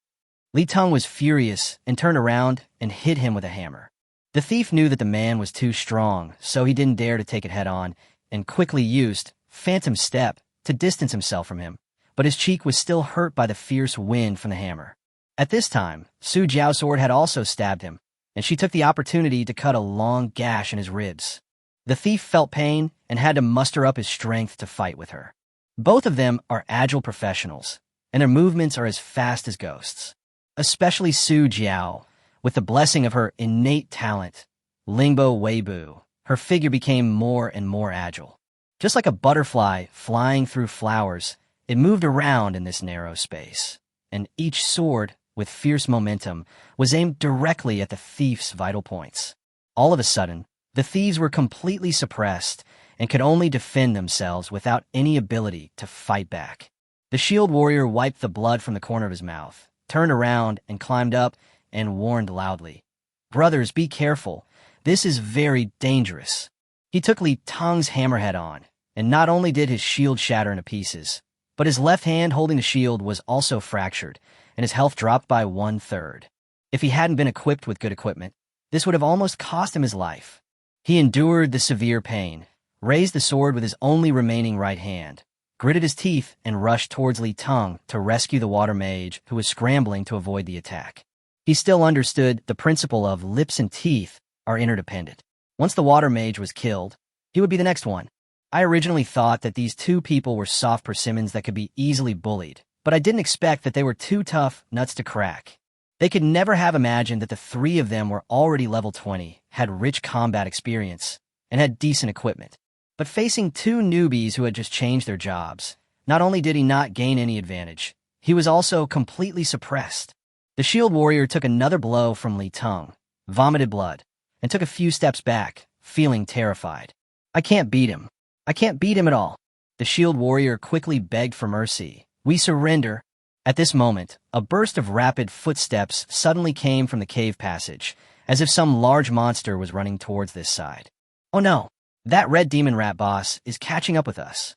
Li Teng was furious and turned around and hit him with a hammer. The thief knew that the man was too strong, so he didn't dare to take it head-on, and quickly used Phantom Step to distance himself from him, but his cheek was still hurt by the fierce wind from the hammer. At this time, Su Jiao's sword had also stabbed him, and she took the opportunity to cut a long gash in his ribs. The thief felt pain and had to muster up his strength to fight with her. Both of them are agile professionals, and their movements are as fast as ghosts. Especially Su Jiao, with the blessing of her innate talent, Lingbo Weibu, her figure became more and more agile. Just like a butterfly flying through flowers, it moved around in this narrow space, and each sword, with fierce momentum, was aimed directly at the thief's vital points. All of a sudden, the thieves were completely suppressed and could only defend themselves without any ability to fight back. The shield warrior wiped the blood from the corner of his mouth, turned around and climbed up and warned loudly, "Brothers, be careful. This is very dangerous." He took Li Teng's hammerhead on, and not only did his shield shatter into pieces, but his left hand holding the shield was also fractured, and his health dropped by 1/3. If he hadn't been equipped with good equipment, this would have almost cost him his life. He endured the severe pain, raised the sword with his only remaining right hand, gritted his teeth, and rushed towards Li Teng to rescue the water mage who was scrambling to avoid the attack. He still understood the principle of lips and teeth are interdependent. Once the water mage was killed, he would be the next one. I originally thought that these two people were soft persimmons that could be easily bullied, but I didn't expect that they were two tough nuts to crack. They could never have imagined that the three of them were already level 20, had rich combat experience, and had decent equipment. But facing two newbies who had just changed their jobs, not only did he not gain any advantage, he was also completely suppressed. The shield warrior took another blow from Li Teng, vomited blood, and took a few steps back, feeling terrified. "I can't beat him. I can't beat him at all." The shield warrior quickly begged for mercy. "We surrender." At this moment, a burst of rapid footsteps suddenly came from the cave passage, as if some large monster was running towards this side. "Oh no, that red demon rat boss is catching up with us."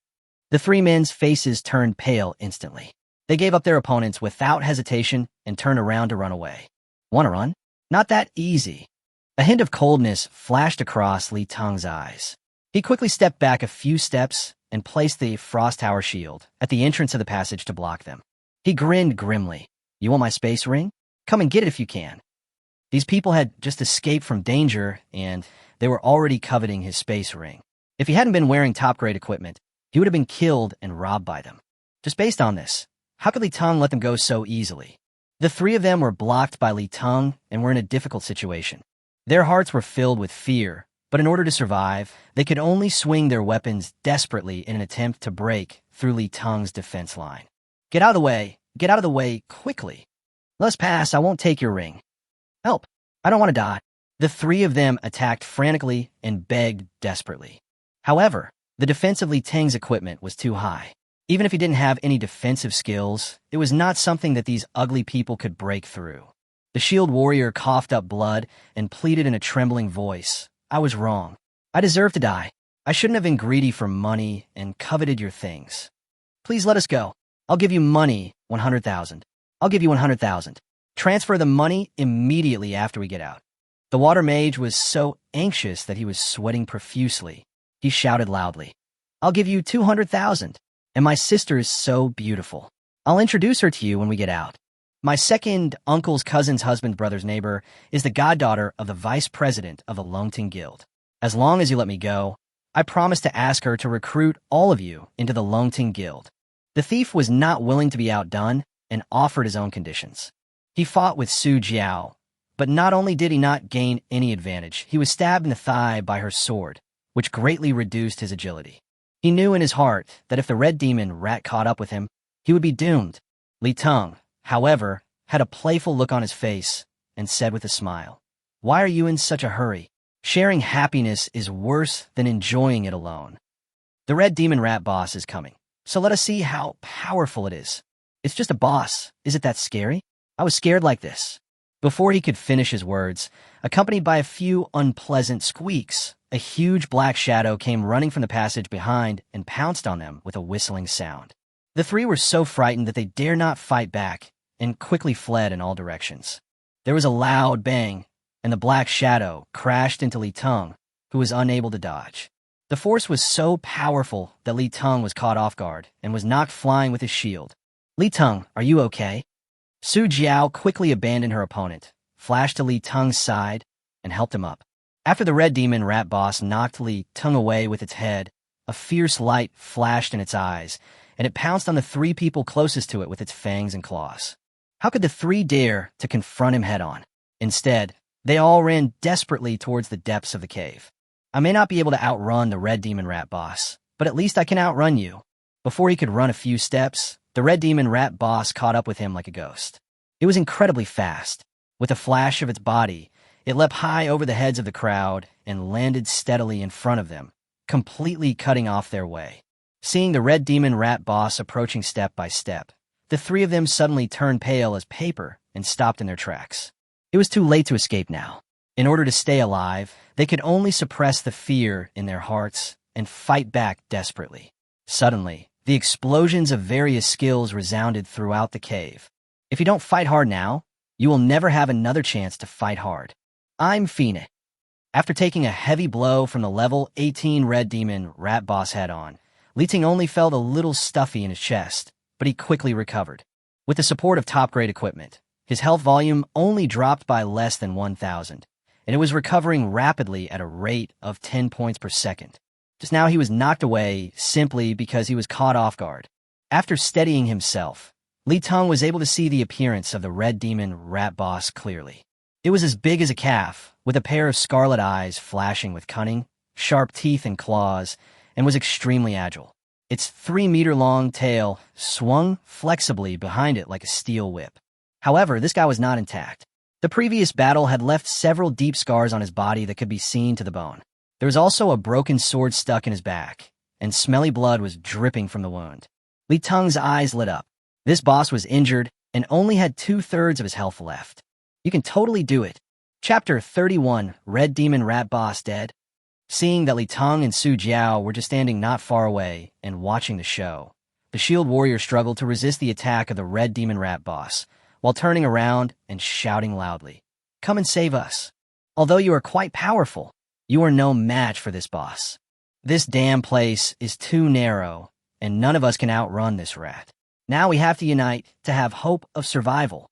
The three men's faces turned pale instantly. They gave up their opponents without hesitation and turned around to run away. "Wanna run? Not that easy." A hint of coldness flashed across Li Teng's eyes. He quickly stepped back a few steps and placed the Frost Tower shield at the entrance of the passage to block them. He grinned grimly. "You want my space ring? Come and get it if you can." These people had just escaped from danger, and they were already coveting his space ring. If he hadn't been wearing top-grade equipment, he would have been killed and robbed by them. Just based on this, how could Li Teng let them go so easily? The three of them were blocked by Li Teng and were in a difficult situation. Their hearts were filled with fear, but in order to survive, they could only swing their weapons desperately in an attempt to break through Li Teng's defense line. "Get out of the way! Get out of the way, quickly! Let us pass, I won't take your ring. Help! I don't want to die." The three of them attacked frantically and begged desperately. However, the defense of Li Teng's equipment was too high. Even if he didn't have any defensive skills, it was not something that these ugly people could break through. The shield warrior coughed up blood and pleaded in a trembling voice, "I was wrong. I deserve to die. I shouldn't have been greedy for money and coveted your things. Please let us go. I'll give you money, 100,000. I'll give you 100,000. Transfer the money immediately after we get out." The water mage was so anxious that he was sweating profusely. He shouted loudly, "I'll give you 200,000. And my sister is so beautiful. I'll introduce her to you when we get out. My second uncle's cousin's husband's brother's neighbor is the goddaughter of the vice president of the Longting Guild. As long as you let me go, I promise to ask her to recruit all of you into the Longting Guild." The thief was not willing to be outdone and offered his own conditions. He fought with Su Jiao, but not only did he not gain any advantage, he was stabbed in the thigh by her sword, which greatly reduced his agility. He knew in his heart that if the red demon rat caught up with him, he would be doomed. Li Teng, however, had a playful look on his face and said with a smile, "Why are you in such a hurry? Sharing happiness is worse than enjoying it alone. The red demon rat boss is coming, so let us see how powerful it is. It's just a boss. Is it that scary? I was scared like this." Before he could finish his words, accompanied by a few unpleasant squeaks, a huge black shadow came running from the passage behind and pounced on them with a whistling sound. The three were so frightened that they dared not fight back and quickly fled in all directions. There was a loud bang, and the black shadow crashed into Li Teng, who was unable to dodge. The force was so powerful that Li Teng was caught off guard and was knocked flying with his shield. "Li Teng, are you okay?" Su Jiao quickly abandoned her opponent, flashed to Li Teng's side, and helped him up. After the red demon rat boss knocked Li Teng away with its head, a fierce light flashed in its eyes, and it pounced on the three people closest to it with its fangs and claws. How could the three dare to confront him head-on? Instead, they all ran desperately towards the depths of the cave. "I may not be able to outrun the red demon rat boss, but at least I can outrun you." Before he could run a few steps, The red demon rat boss caught up with him like a ghost. It was incredibly fast. With a flash of its body, it leapt high over the heads of the crowd and landed steadily in front of them, completely cutting off their way. Seeing the red demon rat boss approaching step by step, the three of them suddenly turned pale as paper and stopped in their tracks. It was too late to escape now. In order to stay alive, they could only suppress the fear in their hearts and fight back desperately. Suddenly, the explosions of various skills resounded throughout the cave. If you don't fight hard now, you will never have another chance to fight hard. I'm Phoenix. After taking a heavy blow from the level 18 red demon rat boss head-on, Teng only felt a little stuffy in his chest, but he quickly recovered. With the support of top-grade equipment, his health volume only dropped by less than 1,000, and it was recovering rapidly at a rate of 10 points per second. Just now he was knocked away simply because he was caught off guard. After steadying himself, Teng was able to see the appearance of the red demon rat boss clearly. It was as big as a calf, with a pair of scarlet eyes flashing with cunning, sharp teeth and claws, and was extremely agile. Its 3-meter-long tail swung flexibly behind it like a steel whip. However, this guy was not intact. The previous battle had left several deep scars on his body that could be seen to the bone. There was also a broken sword stuck in his back, and smelly blood was dripping from the wound. Teng's eyes lit up. This boss was injured and only had 2/3 of his health left. You can totally do it. Chapter 31, Red Demon Rat Boss Dead. Seeing that Teng and Su Jiao were just standing not far away and watching the show, the shield warrior struggled to resist the attack of the red demon rat boss, while turning around and shouting loudly, "Come and save us. Although you are quite powerful, you are no match for this boss. This damn place is too narrow, and none of us can outrun this rat. Now we have to unite to have hope of survival.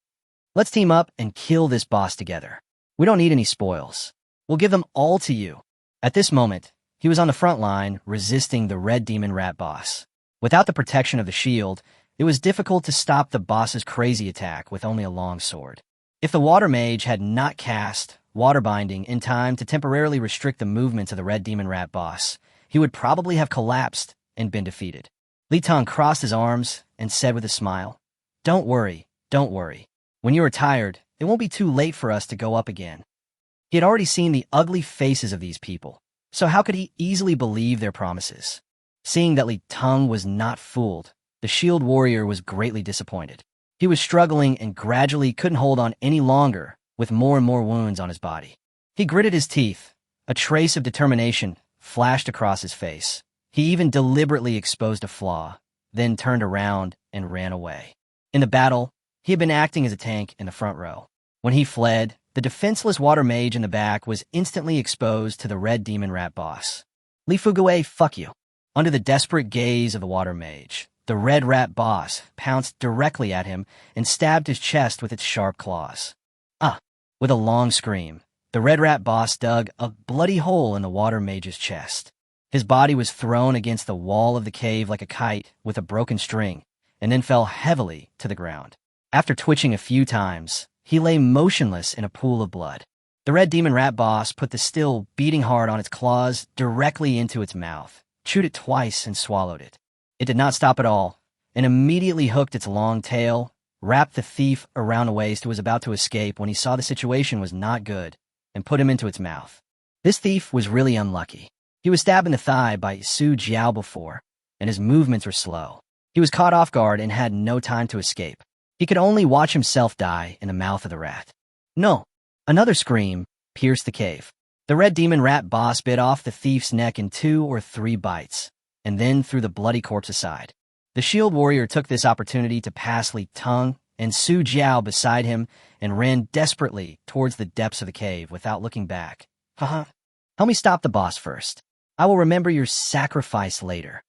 Let's team up and kill this boss together. We don't need any spoils. We'll give them all to you." At this moment, he was on the front line, resisting the red demon rat boss. Without the protection of the shield, it was difficult to stop the boss's crazy attack with only a long sword. If the water mage had not cast water binding in time to temporarily restrict the movements of the red demon rat boss, he would probably have collapsed and been defeated. Teng crossed his arms and said with a smile, don't worry. When you are tired, it won't be too late for us to go up again." He had already seen the ugly faces of these people, so how could he easily believe their promises? Seeing that Teng was not fooled, the shield warrior was greatly disappointed. He was struggling and gradually couldn't hold on any longer, with more and more wounds on his body. He gritted his teeth. A trace of determination flashed across his face. He even deliberately exposed a flaw, then turned around and ran away. In the battle, he had been acting as a tank in the front row. When he fled, the defenseless water mage in the back was instantly exposed to the red demon rat boss. "Li Fuguei, fuck you." Under the desperate gaze of the water mage, the red rat boss pounced directly at him and stabbed his chest with its sharp claws. With a long scream, the red rat boss dug a bloody hole in the water mage's chest. His body was thrown against the wall of the cave like a kite with a broken string, and then fell heavily to the ground. After twitching a few times, he lay motionless in a pool of blood. The red demon rat boss put the still beating heart on its claws directly into its mouth, chewed it twice, and swallowed it. It did not stop at all, and immediately hooked its long tail, wrapped the thief around the waist who was about to escape when he saw the situation was not good, and put him into its mouth. This thief was really unlucky. He was stabbed in the thigh by Su Jiao before, and his movements were slow. He was caught off guard and had no time to escape. He could only watch himself die in the mouth of the rat. No! Another scream pierced the cave. The red demon rat boss bit off the thief's neck in 2 or 3 bites, and then threw the bloody corpse aside. The shield warrior took this opportunity to pass Teng and Su Jiao beside him and ran desperately towards the depths of the cave without looking back. Help me stop the boss first. I will remember your sacrifice later.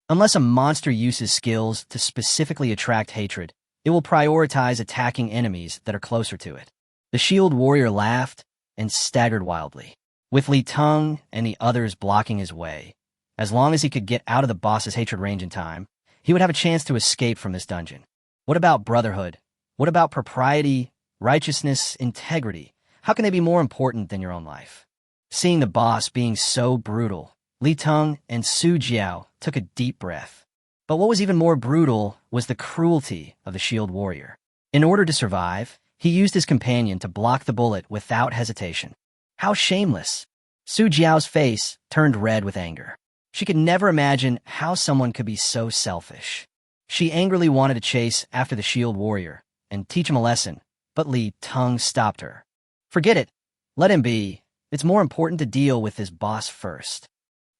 Unless a monster uses skills to specifically attract hatred, it will prioritize attacking enemies that are closer to it. The shield warrior laughed and staggered wildly. With Teng and the others blocking his way, as long as he could get out of the boss's hatred range in time, he would have a chance to escape from this dungeon. What about brotherhood? What about propriety, righteousness, integrity? How can they be more important than your own life? Seeing the boss being so brutal, Teng and Su Jiao took a deep breath. But what was even more brutal was the cruelty of the shield warrior. In order to survive, he used his companion to block the bullet without hesitation. How shameless! Su Jiao's face turned red with anger. She could never imagine how someone could be so selfish. She angrily wanted to chase after the shield warrior and teach him a lesson, but Teng stopped her. Forget it. Let him be. It's more important to deal with this boss first.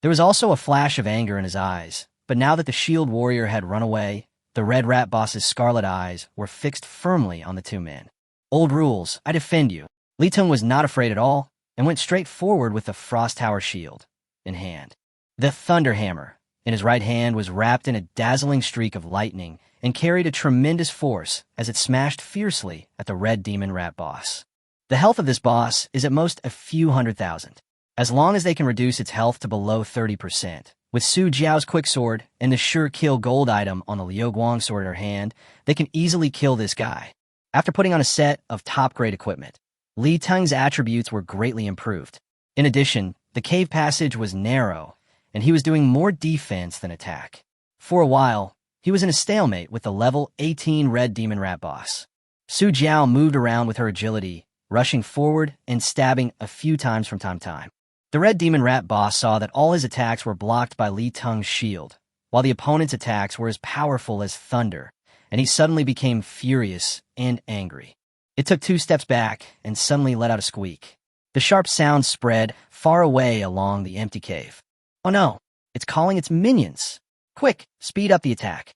There was also a flash of anger in his eyes, but now that the shield warrior had run away, the red rat boss's scarlet eyes were fixed firmly on the two men. Old rules, I defend you. Teng was not afraid at all and went straight forward with the Frost Tower shield in hand. The Thunder Hammer in his right hand was wrapped in a dazzling streak of lightning and carried a tremendous force as it smashed fiercely at the red demon rat boss. The health of this boss is at most a few 100,000. As long as they can reduce its health to below 30%, with Su Jiao's quick sword and the sure kill gold item on the Liu Guang sword in her hand, they can easily kill this guy. After putting on a set of top-grade equipment, Teng's attributes were greatly improved. In addition, the cave passage was narrow, and he was doing more defense than attack. For a while, he was in a stalemate with the level 18 red demon rat boss. Su Jiao moved around with her agility, rushing forward and stabbing a few times from time to time. The red demon rat boss saw that all his attacks were blocked by Teng's shield, while the opponent's attacks were as powerful as thunder, and he suddenly became furious and angry. It took 2 steps back and suddenly let out a squeak. The sharp sound spread far away along the empty cave. Oh no, it's calling its minions. Quick, speed up the attack.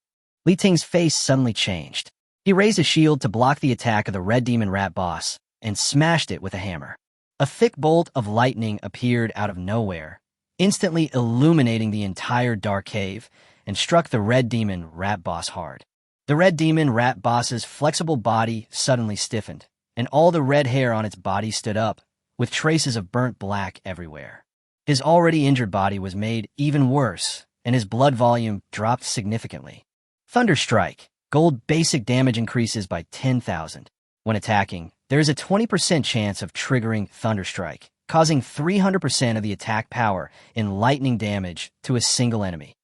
Teng's face suddenly changed. He raised his shield to block the attack of the red demon rat boss and smashed it with a hammer. A thick bolt of lightning appeared out of nowhere, instantly illuminating the entire dark cave, and struck the red demon rat boss hard. The red demon rat boss's flexible body suddenly stiffened, and all the red hair on its body stood up, with traces of burnt black everywhere. His already injured body was made even worse, and his blood volume dropped significantly. Thunderstrike. Gold basic damage increases by 10,000. When attacking, there is a 20% chance of triggering Thunderstrike, causing 300% of the attack power in lightning damage to a single enemy.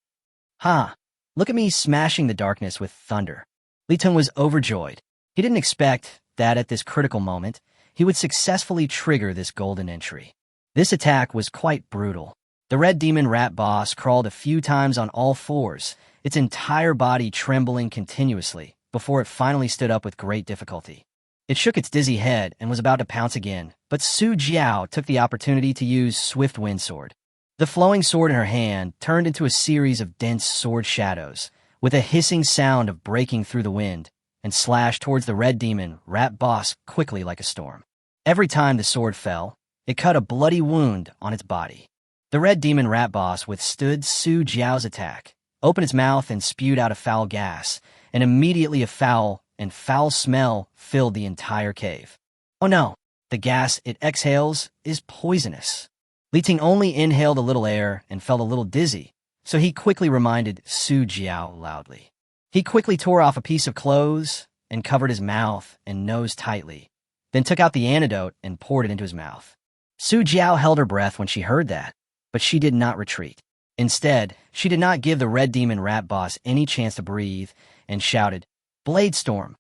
Ha! Look at me smashing the darkness with thunder. Teng was overjoyed. He didn't expect that at this critical moment, he would successfully trigger this golden entry. This attack was quite brutal. The red demon rat boss crawled a few times on all fours, its entire body trembling continuously, before it finally stood up with great difficulty. It shook its dizzy head and was about to pounce again, but Su Jiao took the opportunity to use Swift Wind Sword. The flowing sword in her hand turned into a series of dense sword shadows, with a hissing sound of breaking through the wind, and slashed towards the red demon rat boss quickly like a storm. Every time the sword fell, it cut a bloody wound on its body. The red demon rat boss withstood Su Jiao's attack, opened its mouth and spewed out a foul gas, and immediately a foul smell filled the entire cave. Oh no, the gas it exhales is poisonous. Teng only inhaled a little air and felt a little dizzy, so he quickly reminded Su Jiao loudly. He quickly tore off a piece of clothes and covered his mouth and nose tightly, then took out the antidote and poured it into his mouth. Su Jiao held her breath when she heard that, but she did not retreat. Instead, she did not give the red demon rat boss any chance to breathe and shouted, "Blade Storm!"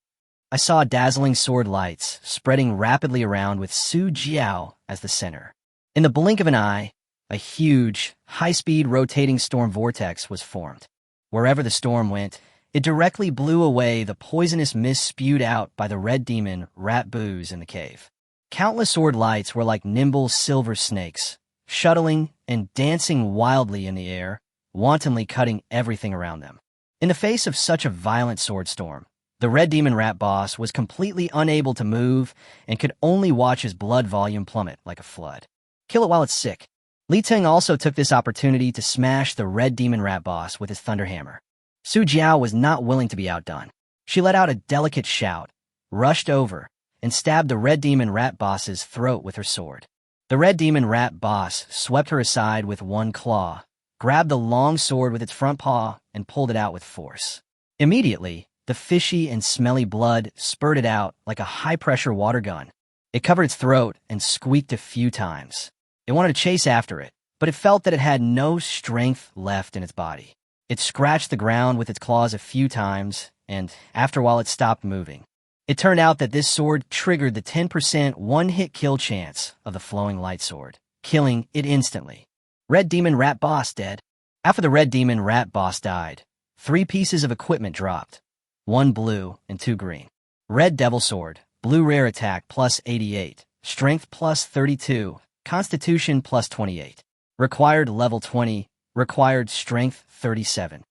I saw dazzling sword lights spreading rapidly around with Su Jiao as the center. In the blink of an eye, a huge, high-speed rotating storm vortex was formed. Wherever the storm went, it directly blew away the poisonous mist spewed out by the red demon rat boos in the cave. Countless sword lights were like nimble silver snakes, shuttling and dancing wildly in the air, wantonly cutting everything around them. In the face of such a violent sword storm, the red demon rat boss was completely unable to move and could only watch his blood volume plummet like a flood. Kill it while it's sick. Teng also took this opportunity to smash the red demon rat boss with his thunder hammer. Su Jiao was not willing to be outdone. She let out a delicate shout, rushed over, and stabbed the red demon rat boss's throat with her sword. The red demon rat boss swept her aside with one claw, grabbed the long sword with its front paw, and pulled it out with force. Immediately, the fishy and smelly blood spurted out like a high-pressure water gun. It covered its throat and squeaked a few times. It wanted to chase after it, but it felt that it had no strength left in its body. It scratched the ground with its claws a few times, and after a while it stopped moving. It turned out that this sword triggered the 10% one-hit kill chance of the flowing light sword, killing it instantly. Red Demon Rat Boss dead. After the Red Demon Rat Boss died, 3 pieces of equipment dropped, 1 blue and 2 green. Red Devil Sword, blue rare attack plus 88, strength plus 32, constitution plus 28. Required level 20, required strength 37.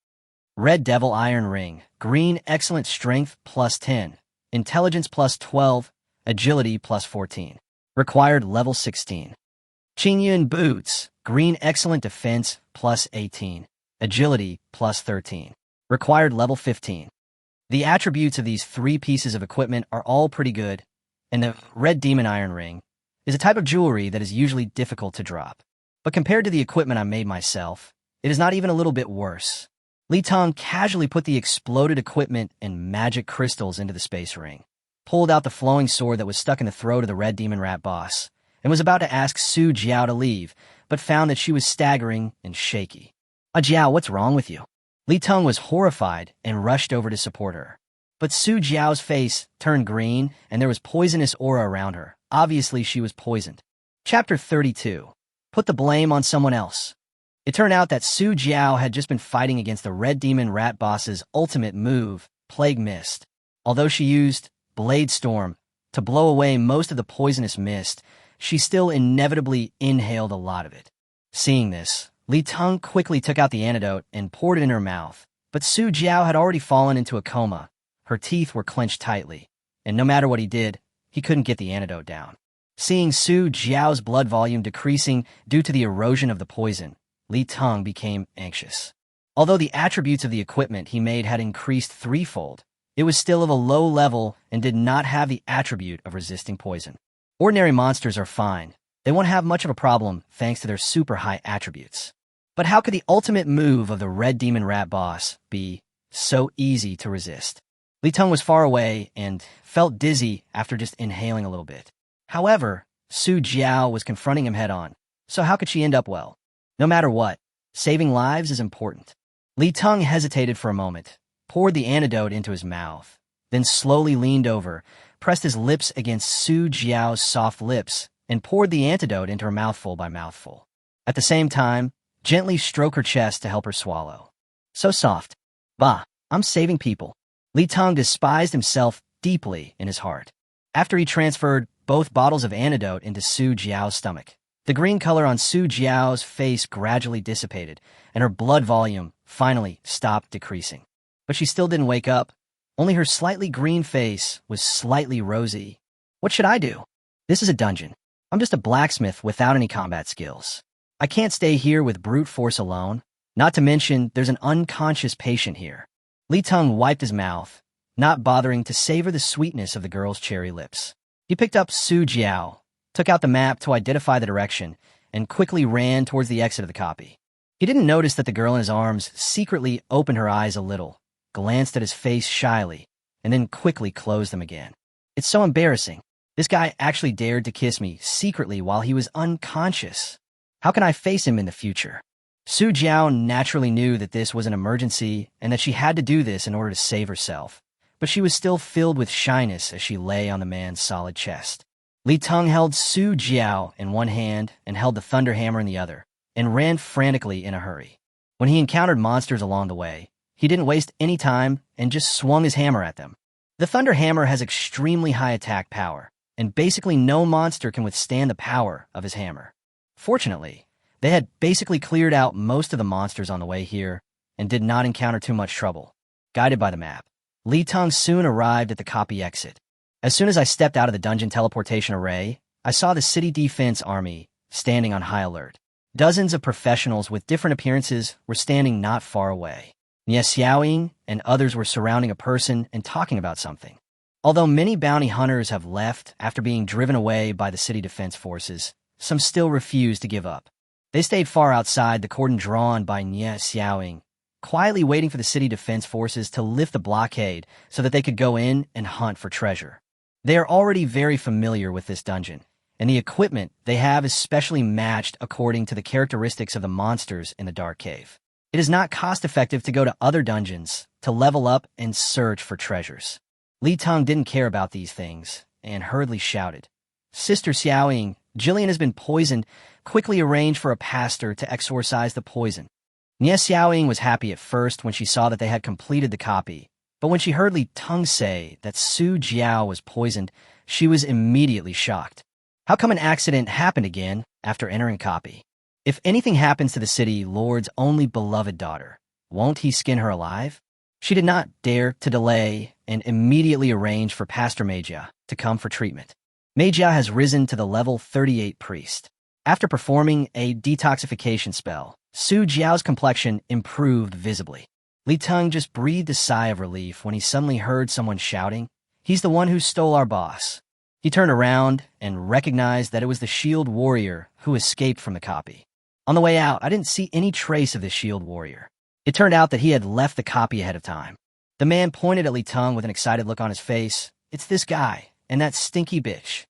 Red Devil Iron Ring, green excellent strength plus 10, intelligence plus 12, agility plus 14. Required level 16. Qingyun Boots, green excellent defense plus 18, agility plus 13. Required level 15. The attributes of these 3 pieces of equipment are all pretty good, and the Red Demon Iron Ring is a type of jewelry that is usually difficult to drop. But compared to the equipment I made myself, it is not even a little bit worse. Li Teng casually put the exploded equipment and magic crystals into the space ring, pulled out the flowing sword that was stuck in the throat of the Red Demon Rat Boss, and was about to ask Su Jiao to leave, but found that she was staggering and shaky. Jiao, what's wrong with you? Li Teng was horrified and rushed over to support her. But Su Jiao's face turned green, and there was poisonous aura around her. Obviously, she was poisoned. Chapter 32. Put the blame on someone else. It turned out that Su Jiao had just been fighting against the Red Demon Rat Boss's ultimate move, Plague Mist. Although she used Blade Storm to blow away most of the poisonous mist, she still inevitably inhaled a lot of it. Seeing this, Li Teng quickly took out the antidote and poured it in her mouth, but Su Jiao had already fallen into a coma. Her teeth were clenched tightly, and no matter what he did, he couldn't get the antidote down. Seeing Su Jiao's blood volume decreasing due to the erosion of the poison, Li Teng became anxious. Although the attributes of the equipment he made had increased threefold, it was still of a low level and did not have the attribute of resisting poison. Ordinary monsters are fine. They won't have much of a problem thanks to their super high attributes. But how could the ultimate move of the Red Demon Rat Boss be so easy to resist? Li Teng was far away and felt dizzy after just inhaling a little bit. However, Su Jiao was confronting him head-on, so how could she end up well? No matter what, saving lives is important. Li Teng hesitated for a moment, poured the antidote into his mouth, then slowly leaned over, pressed his lips against Su Jiao's soft lips, and poured the antidote into her mouthful by mouthful. At the same time, gently stroke her chest to help her swallow. So soft. Bah, I'm saving people. Li Teng despised himself deeply in his heart. After he transferred both bottles of antidote into Su Jiao's stomach, the green color on Su Jiao's face gradually dissipated, and her blood volume finally stopped decreasing. But she still didn't wake up. Only her slightly green face was slightly rosy. What should I do? This is a dungeon. I'm just a blacksmith without any combat skills. I can't stay here with brute force alone. Not to mention, there's an unconscious patient here. Li Teng wiped his mouth, not bothering to savor the sweetness of the girl's cherry lips. He picked up Su Jiao, took out the map to identify the direction, and quickly ran towards the exit of the copy. He didn't notice that the girl in his arms secretly opened her eyes a little, glanced at his face shyly, and then quickly closed them again. It's so embarrassing. This guy actually dared to kiss me secretly while he was unconscious. How can I face him in the future? Su Jiao naturally knew that this was an emergency and that she had to do this in order to save herself, but she was still filled with shyness as she lay on the man's solid chest. Li Teng held Su Jiao in one hand and held the thunder hammer in the other, and ran frantically in a hurry. When he encountered monsters along the way, he didn't waste any time and just swung his hammer at them. The thunder hammer has extremely high attack power, and basically no monster can withstand the power of his hammer. Fortunately, they had basically cleared out most of the monsters on the way here and did not encounter too much trouble. Guided by the map, Li Teng soon arrived at the copy exit. As soon as I stepped out of the dungeon teleportation array, I saw the city defense army standing on high alert. Dozens of professionals with different appearances were standing not far away. Nie Xiaoying and others were surrounding a person and talking about something. Although many bounty hunters have left after being driven away by the city defense forces, some still refused to give up. They stayed far outside the cordon drawn by Nie Xiaoying, quietly waiting for the city defense forces to lift the blockade so that they could go in and hunt for treasure. They are already very familiar with this dungeon, and the equipment they have is specially matched according to the characteristics of the monsters in the dark cave. It is not cost-effective to go to other dungeons to level up and search for treasures. Li Teng didn't care about these things and hurriedly shouted, Sister Xiaoying, Jillian has been poisoned. Quickly arrange for a pastor to exorcise the poison. Nie Xiaoying was happy at first when she saw that they had completed the copy, but when she heard Li Teng say that Su Jiao was poisoned, she was immediately shocked. How come an accident happened again after entering copy? If anything happens to the city lord's only beloved daughter, won't he skin her alive? She did not dare to delay and immediately arranged for Pastor Meijia to come for treatment. Meijia has risen to the level 38 priest. After performing a detoxification spell, Su Jiao's complexion improved visibly. Li Teng just breathed a sigh of relief when he suddenly heard someone shouting, He's the one who stole our boss. He turned around and recognized that it was the shield warrior who escaped from the copy. On the way out, I didn't see any trace of the shield warrior. It turned out that he had left the copy ahead of time. The man pointed at Li Teng with an excited look on his face. It's this guy, and that stinky bitch.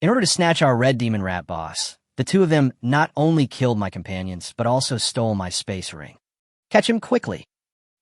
In order to snatch our red demon rat boss, the two of them not only killed my companions, but also stole my space ring. Catch him quickly.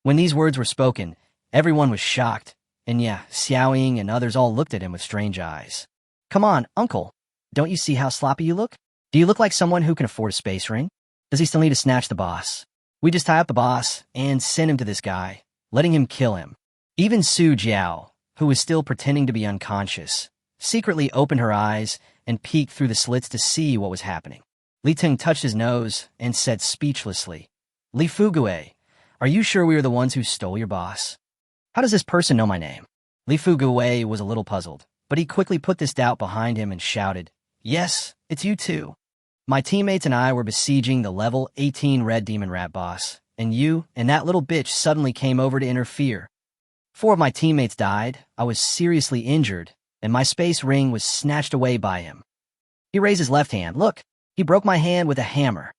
When these words were spoken, everyone was shocked, and yeah, Xiaoying and others all looked at him with strange eyes. Come on, uncle. Don't you see how sloppy you look? Do you look like someone who can afford a space ring? Does he still need to snatch the boss? We just tie up the boss and send him to this guy, letting him kill him. Even Su Jiao, who was still pretending to be unconscious, secretly opened her eyes and peeked through the slits to see what was happening. Li Teng touched his nose and said speechlessly, Li Fugue, are you sure we are the ones who stole your boss? How does this person know my name? Li Fugue was a little puzzled, but he quickly put this doubt behind him and shouted, Yes, it's you too. My teammates and I were besieging the level 18 red demon rat boss, and you and that little bitch suddenly came over to interfere. 4 of my teammates died, I was seriously injured, and my space ring was snatched away by him. He raised his left hand. Look, he broke my hand with a hammer.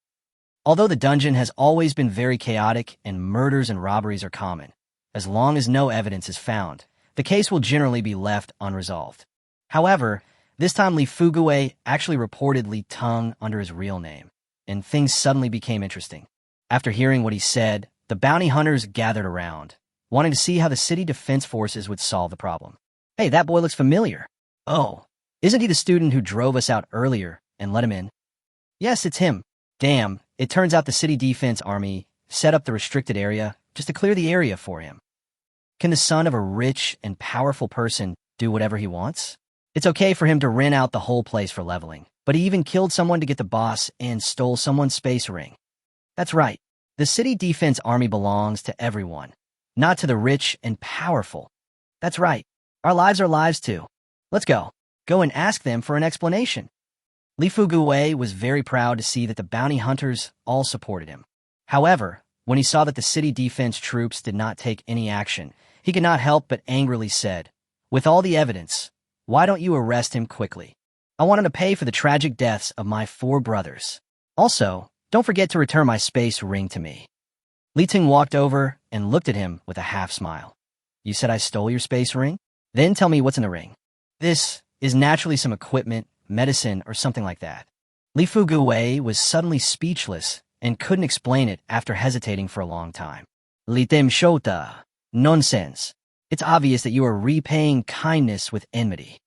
Although the dungeon has always been very chaotic and murders and robberies are common, as long as no evidence is found, the case will generally be left unresolved. However, this time Li Fugue actually reported Li Teng under his real name, and things suddenly became interesting. After hearing what he said, the bounty hunters gathered around, wanting to see how the city defense forces would solve the problem. Hey, that boy looks familiar. Oh, isn't he the student who drove us out earlier and let him in? Yes, it's him. Damn, it turns out the city defense army set up the restricted area just to clear the area for him. Can the son of a rich and powerful person do whatever he wants? It's okay for him to rent out the whole place for leveling, but he even killed someone to get the boss and stole someone's space ring. That's right. The city defense army belongs to everyone, not to the rich and powerful. That's right. Our lives are lives too. Let's go. Go and ask them for an explanation. Li Fugue was very proud to see that the bounty hunters all supported him. However, when he saw that the city defense troops did not take any action, he could not help but angrily said, With all the evidence, why don't you arrest him quickly? I want him to pay for the tragic deaths of my 4 brothers. Also, don't forget to return my space ring to me. Li Teng walked over and looked at him with a half smile. You said I stole your space ring? Then tell me what's in the ring. This is naturally some equipment, medicine, or something like that. Li Fugue was suddenly speechless and couldn't explain it after hesitating for a long time. Li Tem Shota. Nonsense. It's obvious that you are repaying kindness with enmity.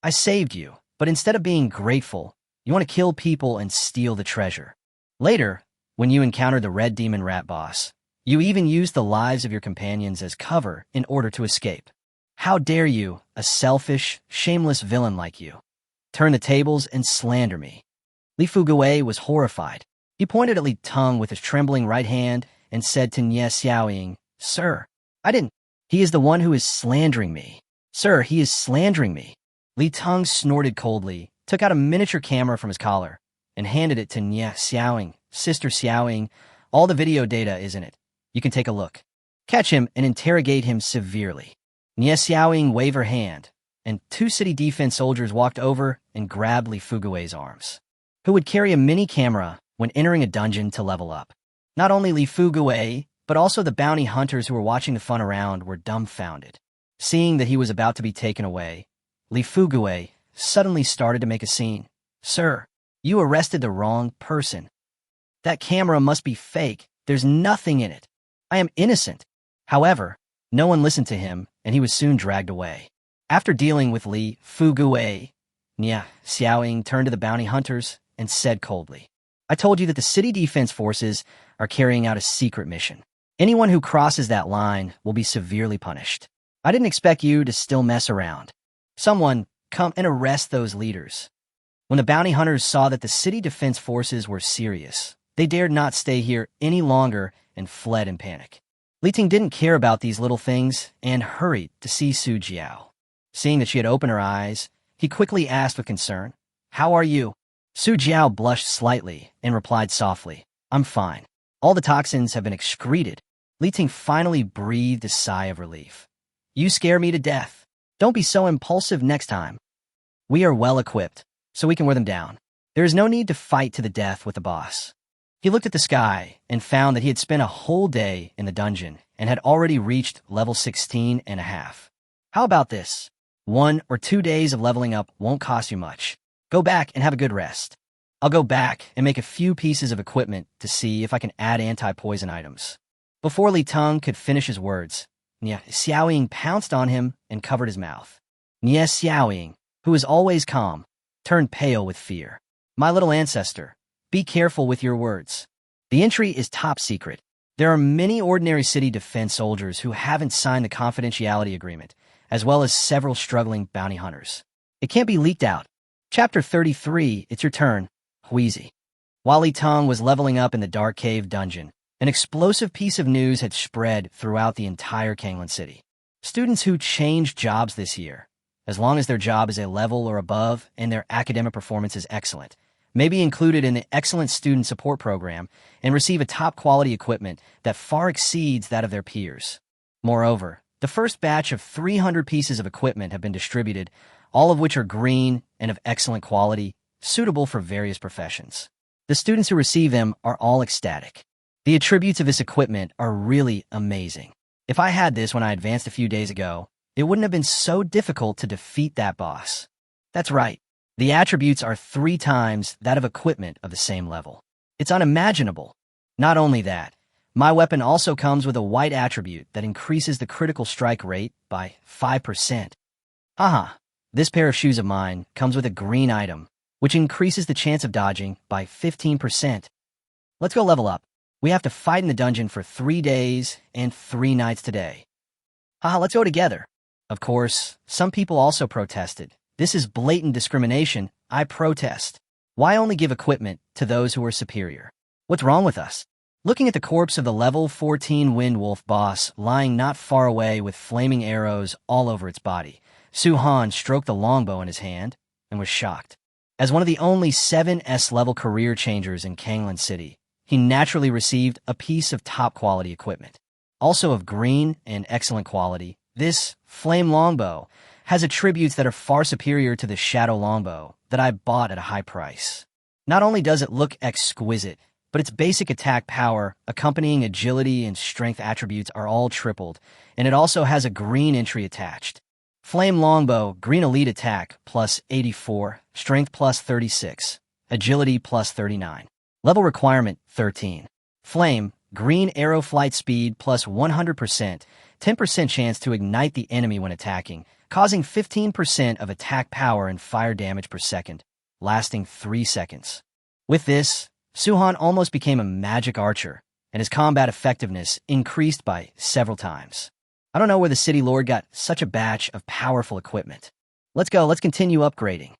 I saved you, but instead of being grateful, you want to kill people and steal the treasure. Later, when you encountered the red demon rat boss, you even used the lives of your companions as cover in order to escape. How dare you, a selfish, shameless villain like you, turn the tables and slander me? Li Fugue was horrified. He pointed at Li Teng with his trembling right hand and said to Nie Xiaoying, Sir, I didn't. He is the one who is slandering me. Sir, he is slandering me. Li Teng snorted coldly, took out a miniature camera from his collar, and handed it to Nie Xiaoying. Sister Xiaoying, all the video data is in it. You can take a look. Catch him and interrogate him severely. Nie Xiaoying waved her hand, and 2 city defense soldiers walked over and grabbed Li Fugue's arms, who would carry a mini camera when entering a dungeon to level up. Not only Li Fugue, but also the bounty hunters who were watching the fun around were dumbfounded. Seeing that he was about to be taken away, Li Fugue suddenly started to make a scene. Sir, you arrested the wrong person. That camera must be fake. There's nothing in it. I am innocent. However, no one listened to him, and he was soon dragged away. After dealing with Li Fuguei, Nia Xiaoying turned to the bounty hunters and said coldly, I told you that the city defense forces are carrying out a secret mission. Anyone who crosses that line will be severely punished. I didn't expect you to still mess around. Someone come and arrest those leaders. When the bounty hunters saw that the city defense forces were serious, they dared not stay here any longer and fled in panic. Li Ting didn't care about these little things and hurried to see Su Jiao. Seeing that she had opened her eyes, he quickly asked with concern, How are you? Su Jiao blushed slightly and replied softly, I'm fine. All the toxins have been excreted. Li Ting finally breathed a sigh of relief. You scare me to death. Don't be so impulsive next time. We are well equipped, so we can wear them down. There is no need to fight to the death with the boss. He looked at the sky and found that he had spent a whole day in the dungeon and had already reached level 16 and a half. How about this? 1 or 2 days of leveling up won't cost you much. Go back and have a good rest. I'll go back and make a few pieces of equipment to see if I can add anti-poison items. Before Li Teng could finish his words, Nie Xiaoying pounced on him and covered his mouth. Nie Xiaoying, who is always calm, turned pale with fear. My little ancestor, be careful with your words. The entry is top secret. There are many ordinary city defense soldiers who haven't signed the confidentiality agreement, as well as several struggling bounty hunters. It can't be leaked out. Chapter 33, it's your turn, Huizi. While Li Teng was leveling up in the dark cave dungeon, an explosive piece of news had spread throughout the entire Kanglan city. Students who changed jobs this year, as long as their job is a level or above and their academic performance is excellent, may be included in the Excellent Student Support Program and receive a top-quality equipment that far exceeds that of their peers. Moreover, the first batch of 300 pieces of equipment have been distributed, all of which are green and of excellent quality, suitable for various professions. The students who receive them are all ecstatic. The attributes of this equipment are really amazing. If I had this when I advanced a few days ago, it wouldn't have been so difficult to defeat that boss. That's right. The attributes are 3 times that of equipment of the same level. It's unimaginable. Not only that, my weapon also comes with a white attribute that increases the critical strike rate by 5%. Haha, this pair of shoes of mine comes with a green item, which increases the chance of dodging by 15%. Let's go level up. We have to fight in the dungeon for 3 days and 3 nights today. Haha, let's go together. Of course, some people also protested. This is blatant discrimination. I protest. Why only give equipment to those who are superior? What's wrong with us? Looking at the corpse of the level 14 Wind Wolf boss lying not far away with flaming arrows all over its body, Su Han stroked the longbow in his hand and was shocked. As one of the only 7 S-level career changers in Kanglan City, he naturally received a piece of top-quality equipment. Also of green and excellent quality, this flame longbow has attributes that are far superior to the shadow longbow that I bought at a high price. Not only does it look exquisite, but its basic attack power, accompanying agility and strength attributes are all tripled, and it also has a green entry attached. Flame longbow, green elite attack, plus 84, strength plus 36, agility plus 39. Level requirement, 13. Flame, green arrow flight speed plus 100%, 10% chance to ignite the enemy when attacking, causing 15% of attack power and fire damage per second, lasting 3 seconds. With this, Suhan almost became a magic archer, and his combat effectiveness increased by several times. I don't know where the city lord got such a batch of powerful equipment. Let's continue upgrading.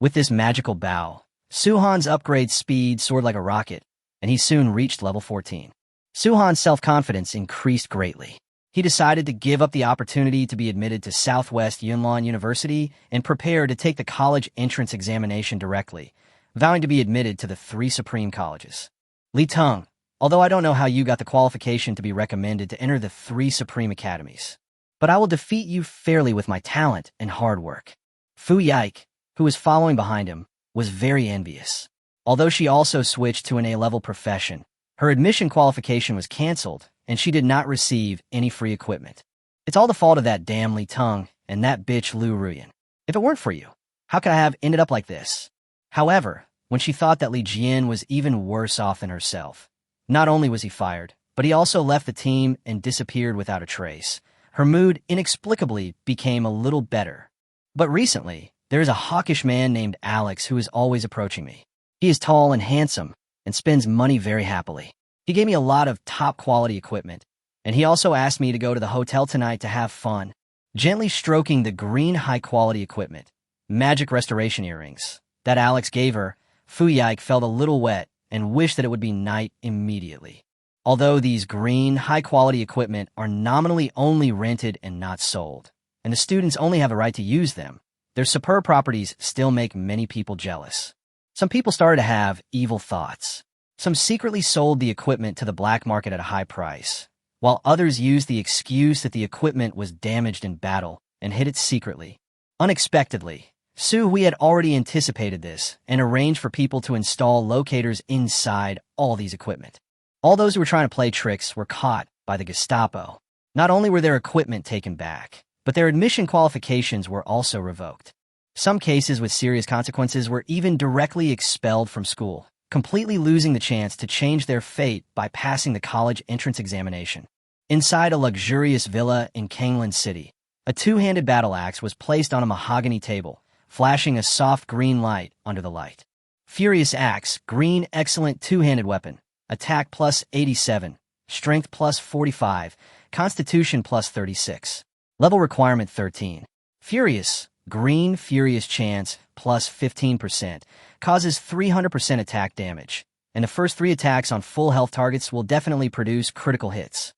With this magical bow, Suhan's upgrade speed soared like a rocket, and he soon reached level 14. Suhan's self-confidence increased greatly. He decided to give up the opportunity to be admitted to Southwest Yunlin University and prepare to take the college entrance examination directly, vowing to be admitted to the 3 supreme colleges. Li Teng, although I don't know how you got the qualification to be recommended to enter the 3 supreme academies, but I will defeat you fairly with my talent and hard work. Fu Yike, who was following behind him, was very envious. Although she also switched to an A-level profession, her admission qualification was canceled, and she did not receive any free equipment. It's all the fault of that damn Li Teng and that bitch Lu Ruyan. If it weren't for you, how could I have ended up like this? However, when she thought that Li Jian was even worse off than herself, Not only was he fired, but he also left the team and disappeared without a trace. Her mood inexplicably became a little better. But recently, there is a hawkish man named Alex who is always approaching me. He is tall and handsome and spends money very happily. He gave me a lot of top-quality equipment, and he also asked me to go to the hotel tonight to have fun. Gently stroking the green high-quality equipment, magic restoration earrings, that Alex gave her, Fuyike felt a little wet and wished that it would be night immediately. Although these green, high-quality equipment are nominally only rented and not sold, and the students only have a right to use them, their superb properties still make many people jealous. Some people started to have evil thoughts. Some secretly sold the equipment to the black market at a high price, while others used the excuse that the equipment was damaged in battle and hid it secretly. Unexpectedly, Su had already anticipated this and arranged for people to install locators inside all these equipment. All those who were trying to play tricks were caught by the Gestapo. Not only were their equipment taken back, but their admission qualifications were also revoked. Some cases with serious consequences were even directly expelled from school, completely losing the chance to change their fate by passing the college entrance examination. Inside a luxurious villa in Kanglan City, a two-handed battle axe was placed on a mahogany table, flashing a soft green light under the light. Furious Axe, green excellent two-handed weapon, attack plus 87, strength plus 45, constitution plus 36. Level requirement 13. Furious, green furious chance plus 15%, causes 300% attack damage, and the first 3 attacks on full health targets will definitely produce critical hits.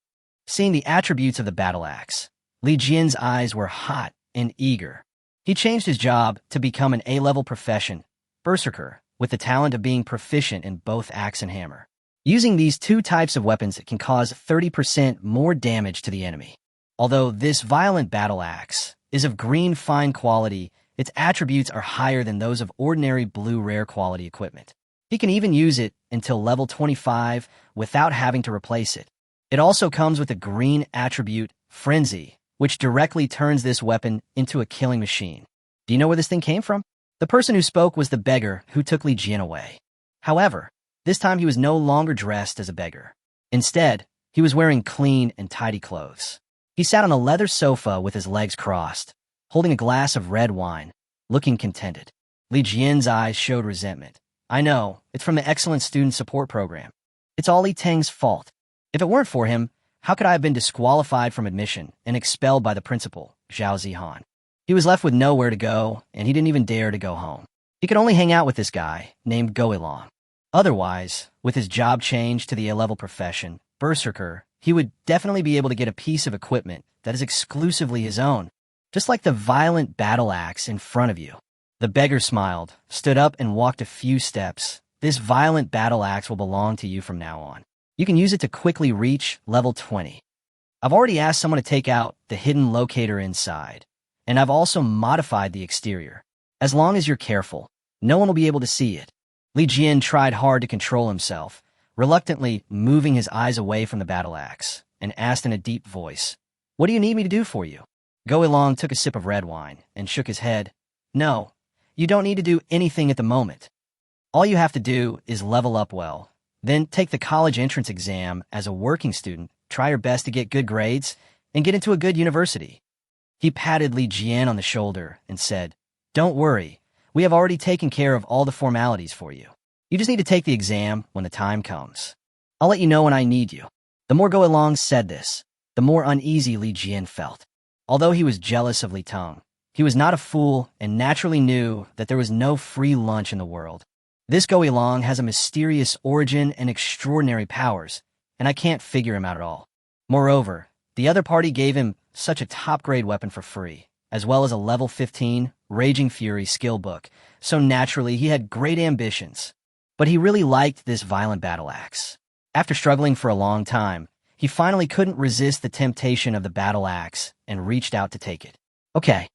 Seeing the attributes of the battle axe, Li Jian's eyes were hot and eager. He changed his job to become an A-level profession, berserker, with the talent of being proficient in both axe and hammer. Using these 2 types of weapons can cause 30% more damage to the enemy. Although this violent battle axe is of green fine quality, its attributes are higher than those of ordinary blue rare quality equipment. He can even use it until level 25 without having to replace it. It also comes with a green attribute, Frenzy, which directly turns this weapon into a killing machine. Do you know where this thing came from? The person who spoke was the beggar who took Li Jian away. However, this time he was no longer dressed as a beggar. Instead, he was wearing clean and tidy clothes. He sat on a leather sofa with his legs crossed, holding a glass of red wine, looking contented. Li Jian's eyes showed resentment. I know, it's from the excellent student support program. It's all Li Teng's fault. If it weren't for him, how could I have been disqualified from admission and expelled by the principal, Zhao Zihan? He was left with nowhere to go, and he didn't even dare to go home. He could only hang out with this guy, named Goilong. Otherwise, with his job change to the A-level profession, berserker, he would definitely be able to get a piece of equipment that is exclusively his own, just like the violent battle axe in front of you. The beggar smiled, stood up, and walked a few steps. This violent battle axe will belong to you from now on. You can use it to quickly reach level 20. I've already asked someone to take out the hidden locator inside, and I've also modified the exterior. As long as you're careful, no one will be able to see it. Li Jian tried hard to control himself, reluctantly moving his eyes away from the battle axe, and asked in a deep voice, "What do you need me to do for you?" Goilong took a sip of red wine and shook his head. "No, you don't need to do anything at the moment. All you have to do is level up well. Then take the college entrance exam as a working student, try your best to get good grades, and get into a good university." He patted Li Jian on the shoulder and said, "Don't worry, we have already taken care of all the formalities for you. You just need to take the exam when the time comes. I'll let you know when I need you." The more Goilong said this, the more uneasy Li Jian felt. Although he was jealous of Li Teng, he was not a fool and naturally knew that there was no free lunch in the world. This Goilong has a mysterious origin and extraordinary powers, and I can't figure him out at all. Moreover, the other party gave him such a top-grade weapon for free, as well as a level 15 Raging Fury skill book, so naturally he had great ambitions. But he really liked this violent battle axe. After struggling for a long time, he finally couldn't resist the temptation of the battle axe and reached out to take it. Okay.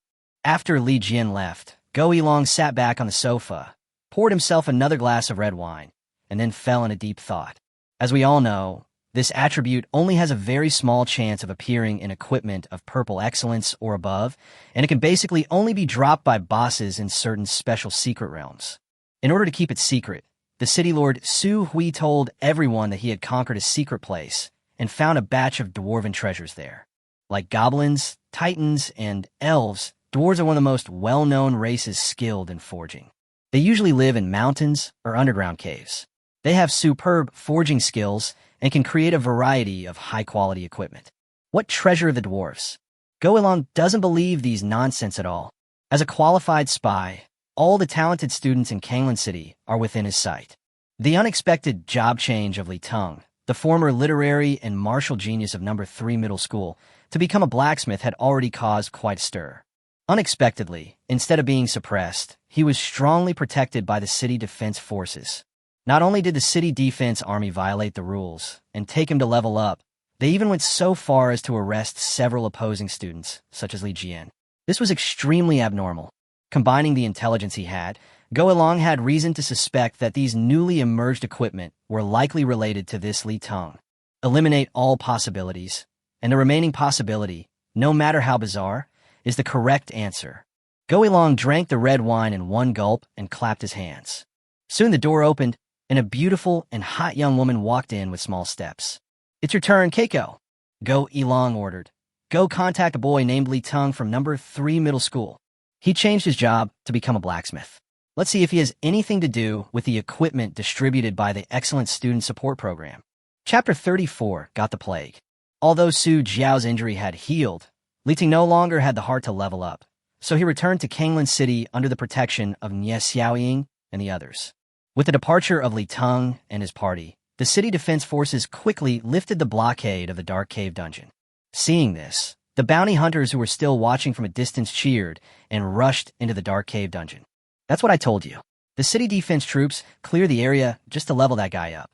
After Li Jian left, Goilong sat back on the sofa, poured himself another glass of red wine, and then fell in a deep thought. As we all know, this attribute only has a very small chance of appearing in equipment of purple excellence or above, and it can basically only be dropped by bosses in certain special secret realms. In order to keep it secret, The city lord Su Hui told everyone that he had conquered a secret place and found a batch of dwarven treasures there. Like goblins, titans, and elves, dwarves are one of the most well-known races skilled in forging. They usually live in mountains or underground caves. They have superb forging skills and can create a variety of high-quality equipment. What treasure of the dwarves? Go Ilong doesn't believe these nonsense at all. As a qualified spy, all the talented students in Kanglan City are within his sight. The unexpected job change of Li Teng, the former literary and martial genius of No. 3 Middle School, to become a blacksmith had already caused quite a stir. Unexpectedly, instead of being suppressed, he was strongly protected by the city defense forces. Not only did the city defense army violate the rules and take him to level up, they even went so far as to arrest several opposing students, such as Li Jian. This was extremely abnormal. Combining the intelligence he had, Go Ilong had reason to suspect that these newly emerged equipment were likely related to this Li Teng. Eliminate all possibilities, and the remaining possibility, no matter how bizarre, is the correct answer. Go Ilong drank the red wine in one gulp and clapped his hands. Soon the door opened, and a beautiful and hot young woman walked in with small steps. "It's your turn, Keiko," Go Ilong ordered. "Go contact a boy named Li Teng from No. 3 Middle School. He changed his job to become a blacksmith. Let's see if he has anything to do with the equipment distributed by the Excellent Student Support Program." Chapter 34 got the plague. Although Su Jiao's injury had healed, Li Teng no longer had the heart to level up, so he returned to Kanglan City under the protection of Nie Xiaoying and the others. With the departure of Li Teng and his party, the city defense forces quickly lifted the blockade of the Dark Cave dungeon. Seeing this, the bounty hunters who were still watching from a distance cheered and rushed into the Dark Cave dungeon. "That's what I told you. The city defense troops clear the area just to level that guy up."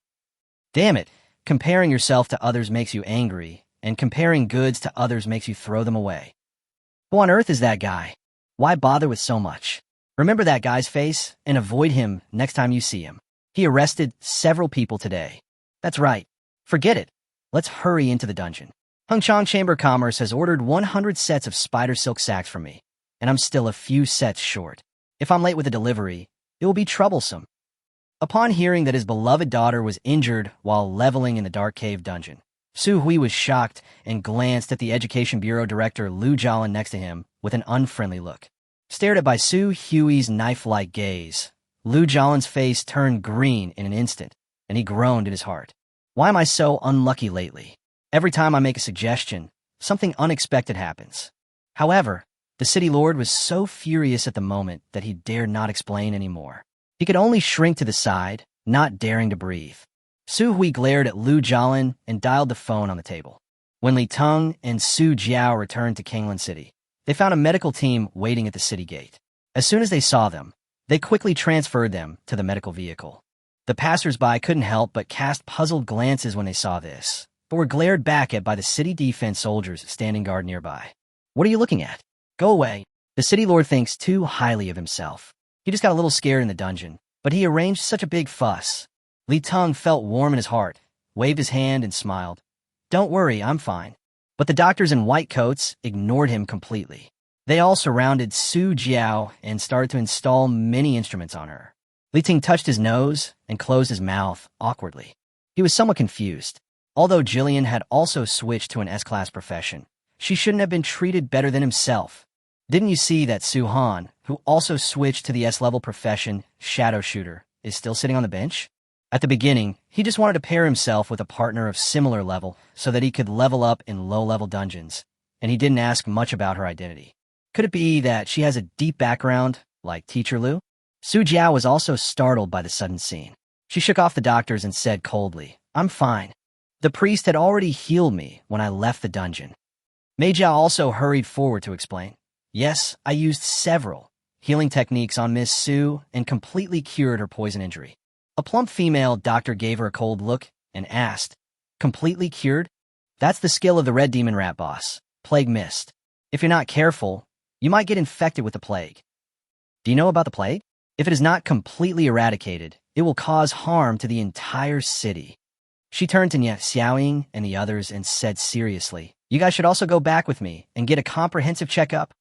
Damn it, comparing yourself to others makes you angry, and comparing goods to others makes you throw them away. Who on earth is that guy? Why bother with so much? Remember that guy's face and avoid him next time you see him. He arrested several people today. That's right. Forget it. Let's hurry into the dungeon. Hengchang Chamber of Commerce has ordered 100 sets of spider silk sacks from me, and I'm still a few sets short. If I'm late with the delivery, it will be troublesome. Upon hearing that his beloved daughter was injured while leveling in the Dark Cave dungeon, Su Hui was shocked and glanced at the Education Bureau Director Lu Jialan next to him with an unfriendly look. Stared at by Su Hui's knife-like gaze, Lu Jialan's face turned green in an instant, and he groaned in his heart. Why am I so unlucky lately? Every time I make a suggestion, something unexpected happens. However, the city lord was so furious at the moment that he dared not explain anymore. He could only shrink to the side, not daring to breathe. Su Hui glared at Lu Jialan and dialed the phone on the table. When Li Teng and Su Jiao returned to Kanglan City, they found a medical team waiting at the city gate. As soon as they saw them, they quickly transferred them to the medical vehicle. The passers-by couldn't help but cast puzzled glances when they saw this, but were glared back at by the city defense soldiers standing guard nearby. "What are you looking at? Go away." The city lord thinks too highly of himself. He just got a little scared in the dungeon, but he arranged such a big fuss. Li Teng felt warm in his heart, waved his hand and smiled. "Don't worry, I'm fine." But the doctors in white coats ignored him completely. They all surrounded Su Jiao and started to install many instruments on her. Li Teng touched his nose and closed his mouth awkwardly. He was somewhat confused. Although Jillian had also switched to an S-class profession, she shouldn't have been treated better than himself. Didn't you see that Su Han, who also switched to the S-level profession, Shadow Shooter, is still sitting on the bench? At the beginning, he just wanted to pair himself with a partner of similar level so that he could level up in low-level dungeons, and he didn't ask much about her identity. Could it be that she has a deep background, like Teacher Lu? Su Jiao was also startled by the sudden scene. She shook off the doctors and said coldly, "I'm fine. The priest had already healed me when I left the dungeon." Mei Jiao also hurried forward to explain. "Yes, I used several healing techniques on Miss Su and completely cured her poison injury." A plump female doctor gave her a cold look and asked, "Completely cured? That's the skill of the Red Demon Rat boss, Plague Mist. If you're not careful, you might get infected with the plague." Do you know about the plague? If it is not completely eradicated, it will cause harm to the entire city. She turned to Nie Xiaoying and the others and said seriously, "You guys should also go back with me and get a comprehensive checkup."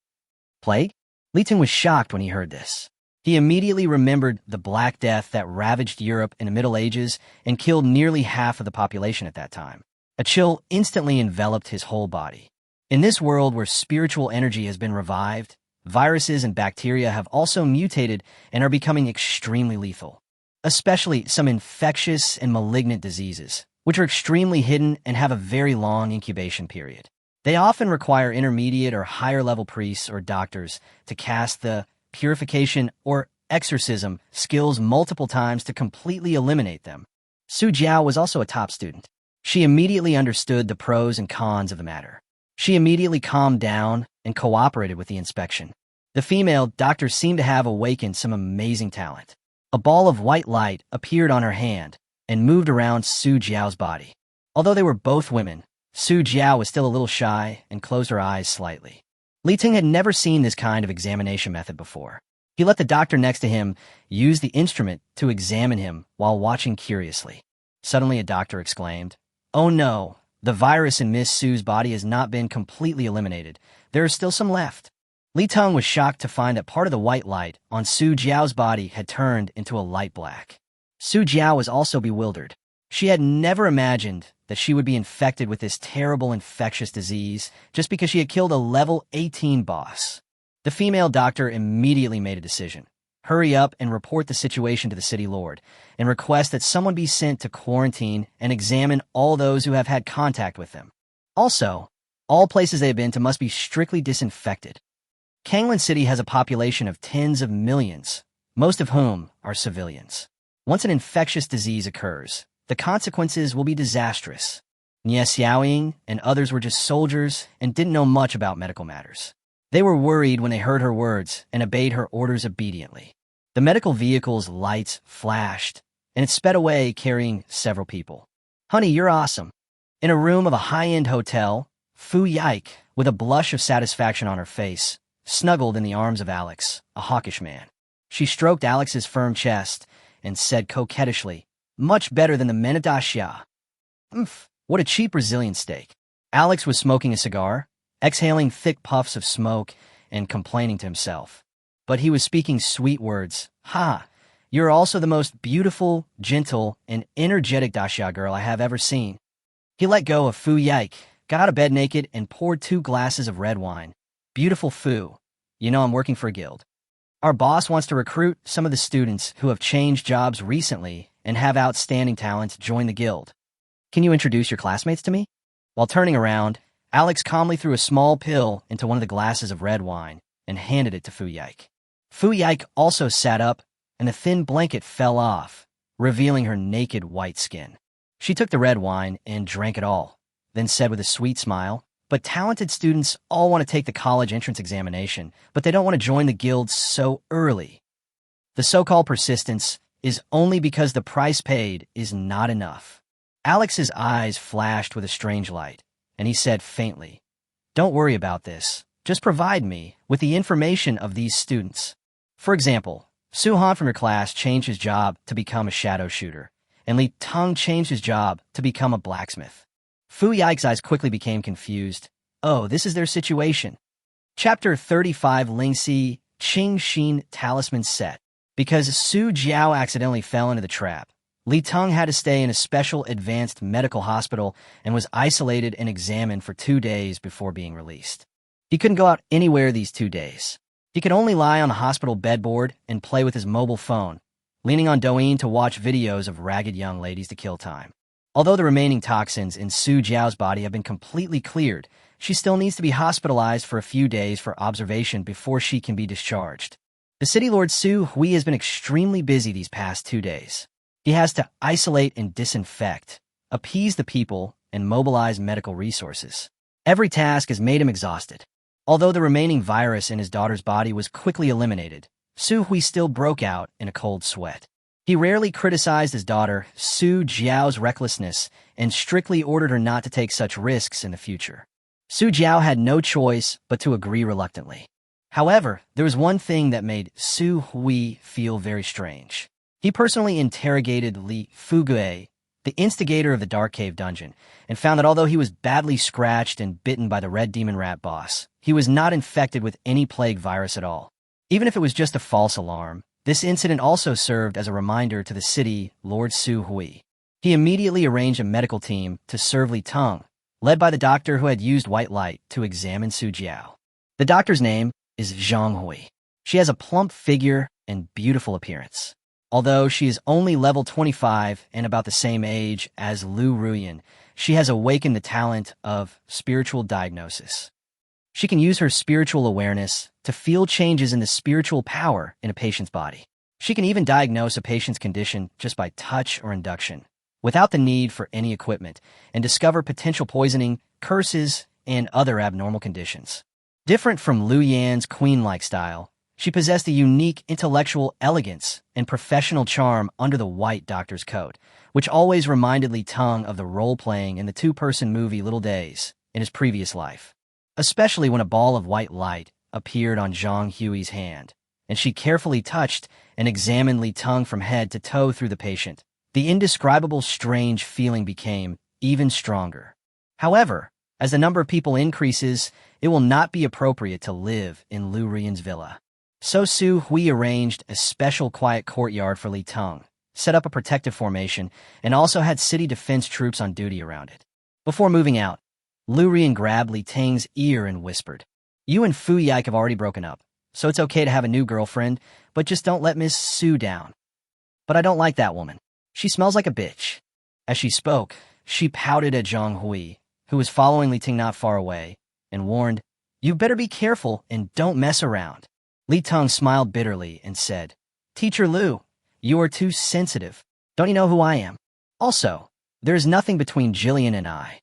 Plague? Li Teng was shocked when he heard this. He immediately remembered the Black Death that ravaged Europe in the Middle Ages and killed nearly half of the population at that time. A chill instantly enveloped his whole body. In this world where spiritual energy has been revived, viruses and bacteria have also mutated and are becoming extremely lethal, especially some infectious and malignant diseases, which are extremely hidden and have a very long incubation period. They often require intermediate or higher-level priests or doctors to cast the purification or exorcism skills multiple times to completely eliminate them. Su Jiao was also a top student. She immediately understood the pros and cons of the matter. She immediately calmed down and cooperated with the inspection. The female doctor seemed to have awakened some amazing talent. A ball of white light appeared on her hand and moved around Su Jiao's body. Although they were both women, Su Jiao was still a little shy and closed her eyes slightly. Teng had never seen this kind of examination method before. He let the doctor next to him use the instrument to examine him while watching curiously. Suddenly a doctor exclaimed, "Oh no, the virus in Miss Su's body has not been completely eliminated. There is still some left." Teng was shocked to find that part of the white light on Su Jiao's body had turned into a light black. Su Jiao was also bewildered. She had never imagined that she would be infected with this terrible infectious disease just because she had killed a level 18 boss. The female doctor immediately made a decision. Hurry up and report the situation to the city lord, and request that someone be sent to quarantine and examine all those who have had contact with them. Also, all places they have been to must be strictly disinfected. Kanglan City has a population of tens of millions, most of whom are civilians. Once an infectious disease occurs, the consequences will be disastrous. Nie Xiaoying and others were just soldiers and didn't know much about medical matters. They were worried when they heard her words and obeyed her orders obediently. The medical vehicle's lights flashed, and it sped away carrying several people. "Honey, you're awesome." In a room of a high-end hotel, Fu Yike, with a blush of satisfaction on her face, snuggled in the arms of Alex, a hawkish man. She stroked Alex's firm chest and said coquettishly, "Much better than the men of Daxia." What a cheap Brazilian steak. Alex was smoking a cigar, exhaling thick puffs of smoke and complaining to himself. But he was speaking sweet words. "Ha, you're also the most beautiful, gentle, and energetic Daxia girl I have ever seen." He let go of Fu Yike, got out of bed naked, and poured 2 glasses of red wine. "Beautiful Fu, you know I'm working for a guild. Our boss wants to recruit some of the students who have changed jobs recently and have outstanding talent to join the guild. Can you introduce your classmates to me?" While turning around, Alex calmly threw a small pill into one of the glasses of red wine and handed it to Fu Yike. Fu Yike also sat up, and the thin blanket fell off, revealing her naked white skin. She took the red wine and drank it all, then said with a sweet smile, "But talented students all want to take the college entrance examination, but they don't want to join the guild so early. The so-called persistence is only because the price paid is not enough." Alex's eyes flashed with a strange light, and he said faintly, "Don't worry about this. Just provide me with the information of these students. For example, Suhan from your class changed his job to become a shadow shooter, and Teng changed his job to become a blacksmith." Fu Yike's eyes quickly became confused. Oh, this is their situation. Chapter 35 Lingxi Qing Xin Talisman Set. Because Su Jiao accidentally fell into the trap, Teng had to stay in a special advanced medical hospital and was isolated and examined for 2 days before being released. He couldn't go out anywhere these 2 days. He could only lie on a hospital bedboard and play with his mobile phone, leaning on Douyin to watch videos of ragged young ladies to kill time. Although the remaining toxins in Su Jiao's body have been completely cleared, she still needs to be hospitalized for a few days for observation before she can be discharged. The city lord Su Hui has been extremely busy these past 2 days. He has to isolate and disinfect, appease the people, and mobilize medical resources. Every task has made him exhausted. Although the remaining virus in his daughter's body was quickly eliminated, Su Hui still broke out in a cold sweat. He rarely criticized his daughter, Su Jiao's recklessness, and strictly ordered her not to take such risks in the future. Su Jiao had no choice but to agree reluctantly. However, there was one thing that made Su Hui feel very strange. He personally interrogated Li Fugue, the instigator of the Dark Cave dungeon, and found that although he was badly scratched and bitten by the Red Demon Rat boss, he was not infected with any plague virus at all. Even if it was just a false alarm, This incident also served as a reminder to the city Lord Su Hui. He immediately arranged a medical team to serve Li Teng, led by the doctor who had used white light to examine Su Jiao. The doctor's name is Zhang Hui. She has a plump figure and beautiful appearance. Although she is only level 25 and about the same age as Lu Ruyan, she has awakened the talent of spiritual diagnosis. She can use her spiritual awareness to feel changes in the spiritual power in a patient's body. She can even diagnose a patient's condition just by touch or induction, without the need for any equipment, and discover potential poisoning, curses, and other abnormal conditions. Different from Lu Yan's queen-like style, she possessed a unique intellectual elegance and professional charm under the white doctor's coat, which always reminded Li Teng of the role-playing in the two-person movie Little Days in his previous life, especially when a ball of white light appeared on Zhang Hui's hand, and she carefully touched and examined Li Teng from head to toe through the patient. The indescribable strange feeling became even stronger. However, as the number of people increases, it will not be appropriate to live in Lu Ruyan's villa. So Su Hui arranged a special quiet courtyard for Li Teng, set up a protective formation, and also had city defense troops on duty around it. Before moving out, Lu Ruyan grabbed Li Teng's ear and whispered, "You and Fu Yike have already broken up, so it's okay to have a new girlfriend, but just don't let Miss Su down. But I don't like that woman. She smells like a bitch." As she spoke, she pouted at Zhang Hui, who was following Li Teng not far away, and warned, "You better be careful and don't mess around." Li Teng smiled bitterly and said, "Teacher Lu, you are too sensitive. Don't you know who I am? Also, there is nothing between Jillian and I."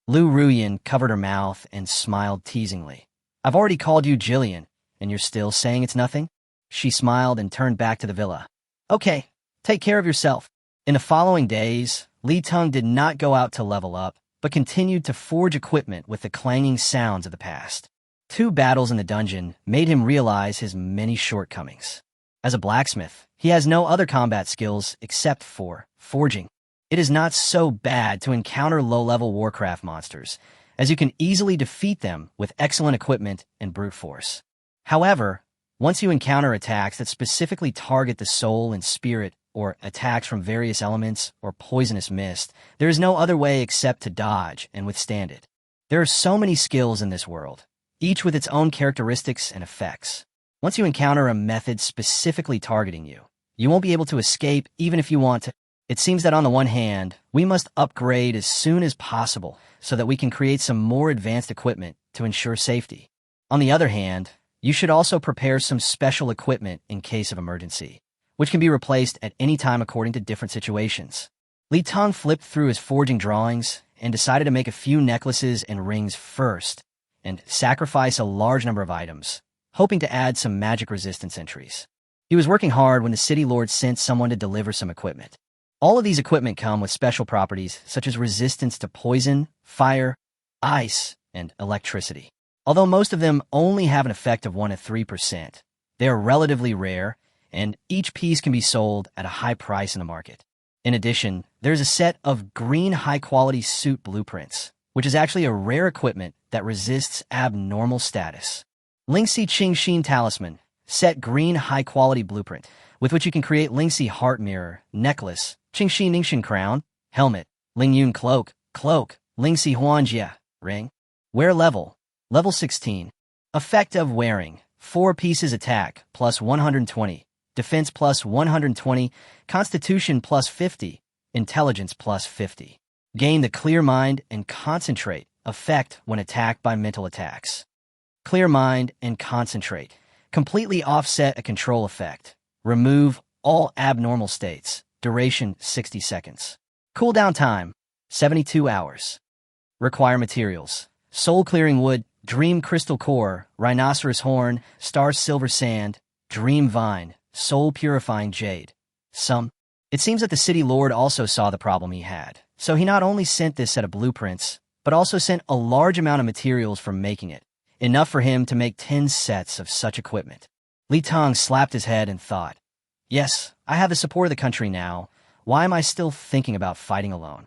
Lu Ruyan covered her mouth and smiled teasingly. "I've already called you Jillian, and you're still saying it's nothing?" She smiled and turned back to the villa. "Okay, take care of yourself." In the following days, Li Teng did not go out to level up, but continued to forge equipment with the clanging sounds of the past. 2 battles in the dungeon made him realize his many shortcomings. As a blacksmith, he has no other combat skills except for forging. It is not so bad to encounter low-level Warcraft monsters, as you can easily defeat them with excellent equipment and brute force. However, once you encounter attacks that specifically target the soul and spirit, or attacks from various elements or poisonous mist, there is no other way except to dodge and withstand it. There are so many skills in this world, each with its own characteristics and effects. Once you encounter a method specifically targeting you, you won't be able to escape even if you want to. It seems that on the one hand, we must upgrade as soon as possible so that we can create some more advanced equipment to ensure safety. On the other hand, you should also prepare some special equipment in case of emergency, which can be replaced at any time according to different situations. Li Teng flipped through his forging drawings and decided to make a few necklaces and rings first, and sacrifice a large number of items, hoping to add some magic resistance entries. He was working hard when the city lord sent someone to deliver some equipment. All of these equipment come with special properties such as resistance to poison, fire, ice, and electricity. Although most of them only have an effect of 1 to 3%, they are relatively rare, and each piece can be sold at a high price in the market. In addition, there's a set of green high-quality suit blueprints, which is actually a rare equipment that resists abnormal status. Lingxi Qingxin Talisman, set green high-quality blueprint, with which you can create Lingxi Heart Mirror, necklace, Qingxi Ningxin Crown, helmet, Lingyun Cloak, Lingxi Huanjia, ring. Wear level 16. Effect of wearing, 4 pieces attack, plus 120, defense plus 120, constitution plus 50, intelligence plus 50. Gain the clear mind and concentrate effect when attacked by mental attacks. Clear mind and concentrate. Completely offset a control effect. Remove all abnormal states. Duration 60 seconds. Cooldown time 72 hours. Require materials: soul clearing wood, dream crystal core, rhinoceros horn, star silver sand, dream vine, soul purifying jade. It seems that the city lord also saw the problem he had, so he not only sent this set of blueprints, but also sent a large amount of materials for making it, enough for him to make 10 sets of such equipment. Li Teng slapped his head and thought, "Yes, I have the support of the country now. Why am I still thinking about fighting alone?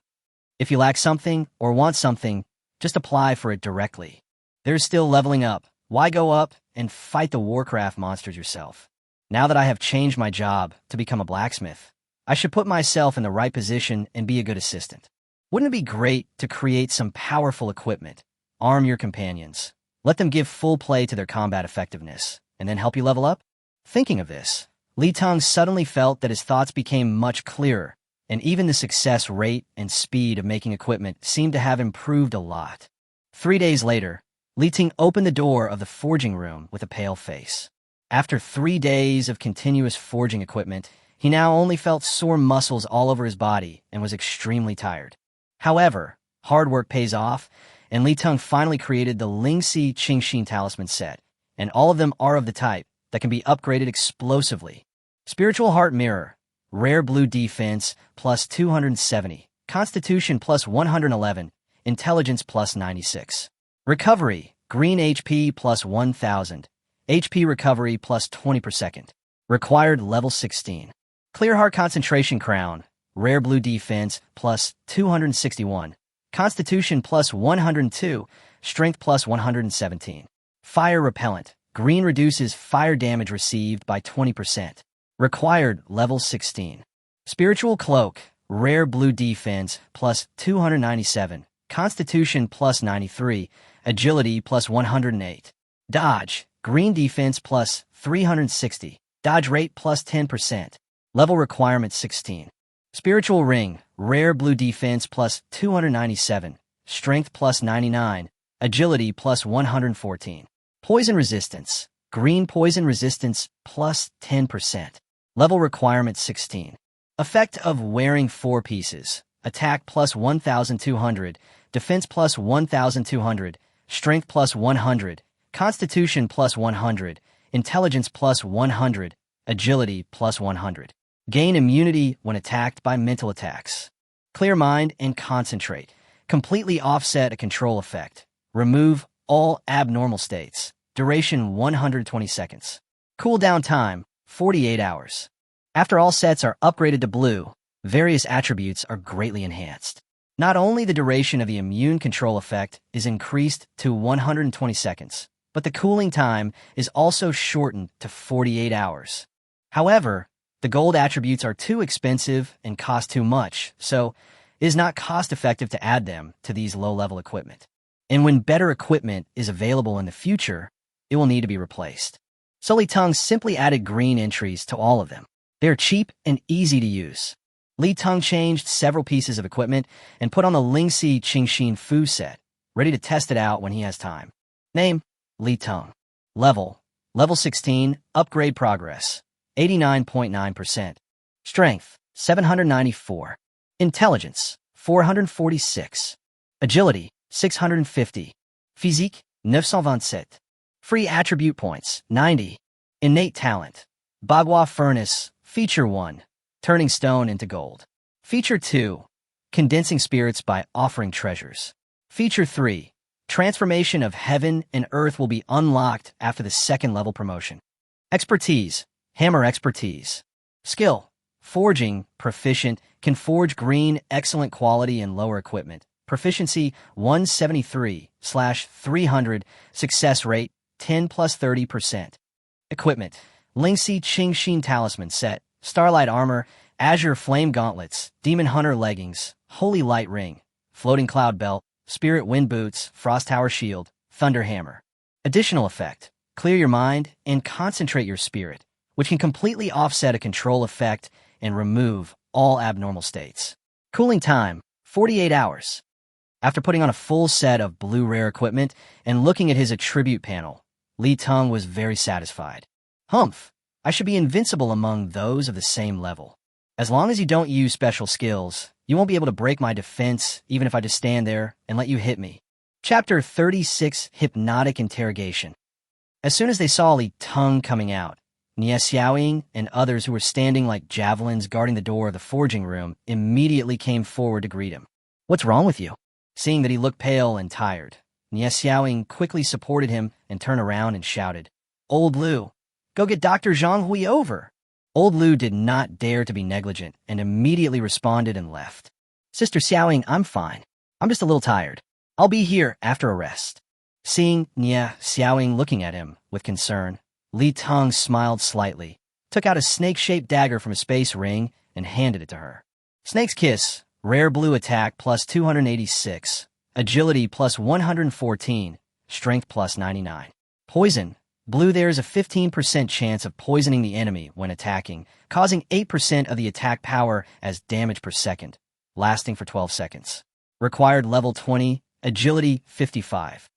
If you lack something or want something, just apply for it directly. There's still leveling up. Why go up and fight the Warcraft monsters yourself?" Now that I have changed my job to become a blacksmith, I should put myself in the right position and be a good assistant. Wouldn't it be great to create some powerful equipment, arm your companions, let them give full play to their combat effectiveness, and then help you level up? Thinking of this, Li Teng suddenly felt that his thoughts became much clearer, and even the success rate and speed of making equipment seemed to have improved a lot. 3 days later, Li Teng opened the door of the forging room with a pale face. After 3 days of continuous forging equipment, he now only felt sore muscles all over his body and was extremely tired. However, hard work pays off, and Li Teng finally created the Lingxi Qingxin Talisman set, and all of them are of the type that can be upgraded explosively. Spiritual Heart Mirror, Rare Blue Defense plus 270, Constitution plus 111, Intelligence plus 96. Recovery, Green HP plus 1000, HP Recovery plus 20 per second. Required level 16. Clear Heart Concentration Crown, Rare Blue Defense plus 261, Constitution plus 102, Strength plus 117. Fire Repellent, Green reduces fire damage received by 20%. Required level 16. Spiritual Cloak, Rare Blue Defense plus 297, Constitution plus 93, Agility plus 108. Dodge, Green Defense plus 360, Dodge Rate plus 10%. Level Requirement 16. Spiritual Ring, Rare Blue Defense plus 297, Strength plus 99, Agility plus 114. Poison Resistance, Green Poison Resistance plus 10%. Level Requirement 16. Effect of wearing 4 pieces. Attack plus 1,200, Defense plus 1,200, Strength plus 100, Constitution plus 100, Intelligence plus 100, Agility plus 100. Gain immunity when attacked by mental attacks. Clear mind and concentrate. Completely offset a control effect. Remove all abnormal states. Duration 120 seconds. Cooldown time 48 hours. After all sets are upgraded to blue, various attributes are greatly enhanced. Not only the duration of the immune control effect is increased to 120 seconds, but the cooling time is also shortened to 48 hours. However, the gold attributes are too expensive and cost too much, so it is not cost-effective to add them to these low-level equipment. And when better equipment is available in the future, it will need to be replaced. So Li Teng simply added green entries to all of them. They are cheap and easy to use. Li Teng changed several pieces of equipment and put on the Lingxi Qingxin Fu set, ready to test it out when he has time. Name, Li Teng. Level 16, upgrade progress, 89.9%. Strength, 794. Intelligence, 446. Agility, 650. Physique, 927. Free attribute points, 90. Innate talent. Bagua Furnace, Feature 1. Turning stone into gold. Feature 2. Condensing spirits by offering treasures. Feature 3. Transformation of heaven and earth will be unlocked after the 2nd level promotion. Expertise. Hammer expertise. Skill. Forging, proficient, can forge green, excellent quality and lower equipment. Proficiency 173/300. Success rate 10 plus 30%. Equipment. Lingxi Qingxin Talisman set. Starlight Armor, Azure Flame Gauntlets, Demon Hunter Leggings, Holy Light Ring, Floating Cloud Belt, Spirit Wind Boots, Frost Tower Shield, Thunder Hammer. Additional effect. Clear your mind and concentrate your spirit, which can completely offset a control effect and remove all abnormal states. Cooling time, 48 hours. After putting on a full set of blue rare equipment and looking at his attribute panel, Li Teng was very satisfied. Humph, I should be invincible among those of the same level. As long as you don't use special skills, you won't be able to break my defense even if I just stand there and let you hit me. Chapter 36, Hypnotic Interrogation. As soon as they saw Li Teng coming out, Nie Xiaoying and others who were standing like javelins guarding the door of the forging room immediately came forward to greet him. What's wrong with you? Seeing that he looked pale and tired, Nie Xiaoying quickly supported him and turned around and shouted, Old Liu, go get Dr. Zhang Hui over. Old Liu did not dare to be negligent and immediately responded and left. Sister Xiaoying, I'm fine. I'm just a little tired. I'll be here after a rest. Seeing Nie Xiaoying looking at him with concern, Li Teng smiled slightly, took out a snake-shaped dagger from a space ring and handed it to her. Snake's Kiss, rare blue attack plus 286, agility plus 114, strength plus 99. Poison, blue. There is a 15% chance of poisoning the enemy when attacking, causing 8% of the attack power as damage per second, lasting for 12 seconds. Required level 20, agility 55.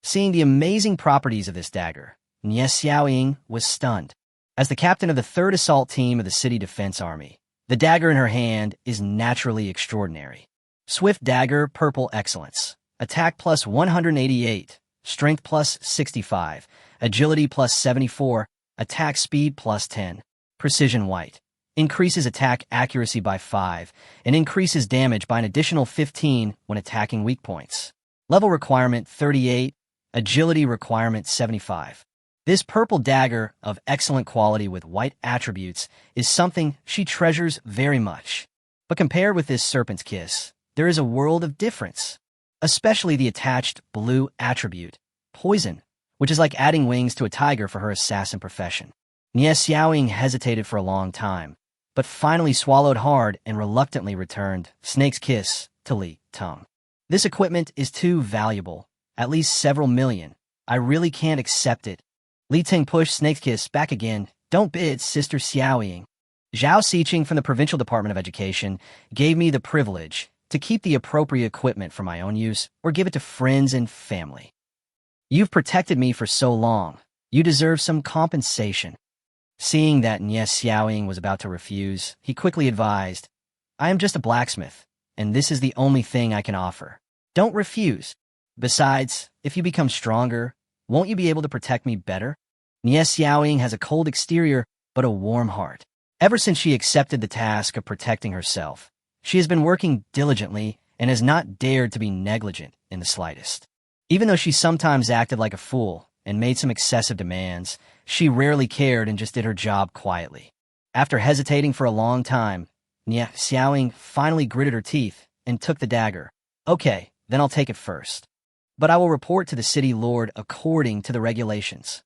Seeing the amazing properties of this dagger, Nie Xiaoying was stunned. As the captain of the 3rd Assault Team of the City Defense Army, the dagger in her hand is naturally extraordinary. Swift dagger, purple excellence. Attack plus 188, strength plus 65, agility plus 74, attack speed plus 10. Precision white. Increases attack accuracy by 5 and increases damage by an additional 15 when attacking weak points. Level requirement 38, agility requirement 75. This purple dagger of excellent quality with white attributes is something she treasures very much. But compared with this Serpent's Kiss, there is a world of difference, especially the attached blue attribute, poison, which is like adding wings to a tiger for her assassin profession. Nie Xiaoying hesitated for a long time, but finally swallowed hard and reluctantly returned Snake's Kiss to Li Teng. This equipment is too valuable, at least several million. I really can't accept it. Li Teng pushed Snake's Kiss back again. Don't bid, Sister Xiaoying. Zhao Xiqing from the Provincial Department of Education gave me the privilege to keep the appropriate equipment for my own use or give it to friends and family. You've protected me for so long. You deserve some compensation. Seeing that Nie Xiaoying was about to refuse, he quickly advised, I am just a blacksmith, and this is the only thing I can offer. Don't refuse. Besides, if you become stronger, won't you be able to protect me better? Nie Xiaoying has a cold exterior, but a warm heart. Ever since she accepted the task of protecting herself, she has been working diligently and has not dared to be negligent in the slightest. Even though she sometimes acted like a fool and made some excessive demands, she rarely cared and just did her job quietly. After hesitating for a long time, Nie Xiaoying finally gritted her teeth and took the dagger. Okay, then I'll take it first. But I will report to the city lord according to the regulations.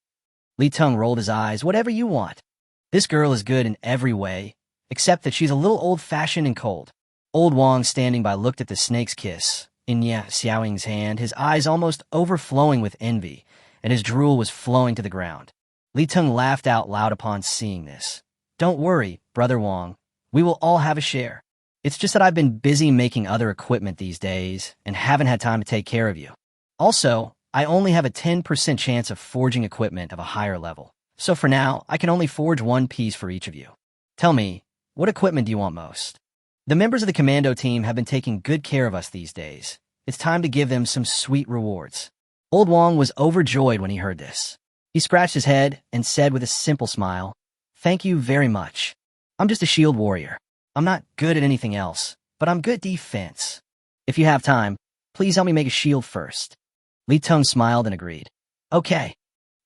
Li Teng rolled his eyes. Whatever you want. This girl is good in every way, except that she's a little old-fashioned and cold. Old Wang, standing by, looked at the Snake's Kiss in Nie Xiaoying's hand, his eyes almost overflowing with envy, and his drool was flowing to the ground. Li Teng laughed out loud upon seeing this. Don't worry, Brother Wang. We will all have a share. It's just that I've been busy making other equipment these days and haven't had time to take care of you. Also, I only have a 10% chance of forging equipment of a higher level. So for now, I can only forge one piece for each of you. Tell me, what equipment do you want most? The members of the commando team have been taking good care of us these days. It's time to give them some sweet rewards. Old Wang was overjoyed when he heard this. He scratched his head and said with a simple smile, Thank you very much. I'm just a shield warrior. I'm not good at anything else, but I'm good at defense. If you have time, please help me make a shield first. Li Teng smiled and agreed. Okay.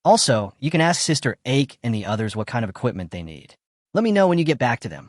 Also, you can ask Sister Ake and the others what kind of equipment they need. Let me know when you get back to them.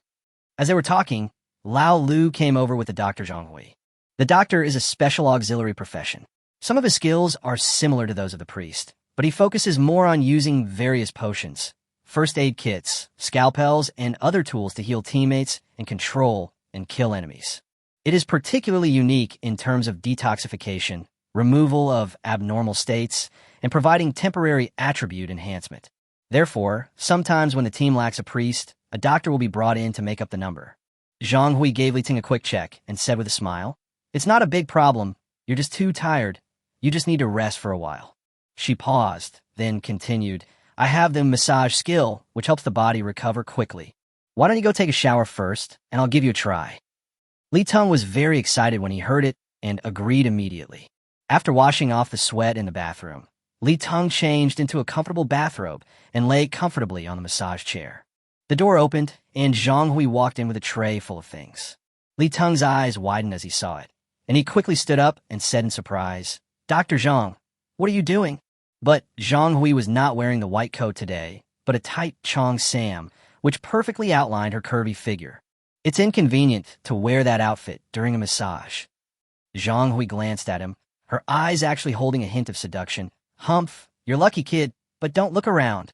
As they were talking, Lao Lu came over with the Dr. Zhonghui. The doctor is a special auxiliary profession. Some of his skills are similar to those of the priest, but he focuses more on using various potions, first aid kits, scalpels, and other tools to heal teammates and control and kill enemies. It is particularly unique in terms of detoxification, removal of abnormal states, and providing temporary attribute enhancement. Therefore, sometimes when the team lacks a priest, a doctor will be brought in to make up the number. Zhonghui gave Li Ting a quick check and said with a smile, It's not a big problem. You're just too tired. You just need to rest for a while. She paused, then continued, I have the massage skill, which helps the body recover quickly. Why don't you go take a shower first, and I'll give you a try. Li Teng was very excited when he heard it and agreed immediately. After washing off the sweat in the bathroom, Li Teng changed into a comfortable bathrobe and lay comfortably on the massage chair. The door opened, and Zhonghui walked in with a tray full of things. Li Teng's eyes widened as he saw it, and he quickly stood up and said in surprise, Dr. Zhang, what are you doing? But Zhonghui was not wearing the white coat today, but a tight Chong Sam, which perfectly outlined her curvy figure. It's inconvenient to wear that outfit during a massage. Zhonghui glanced at him, her eyes actually holding a hint of seduction. Humph, you're lucky, kid, but don't look around.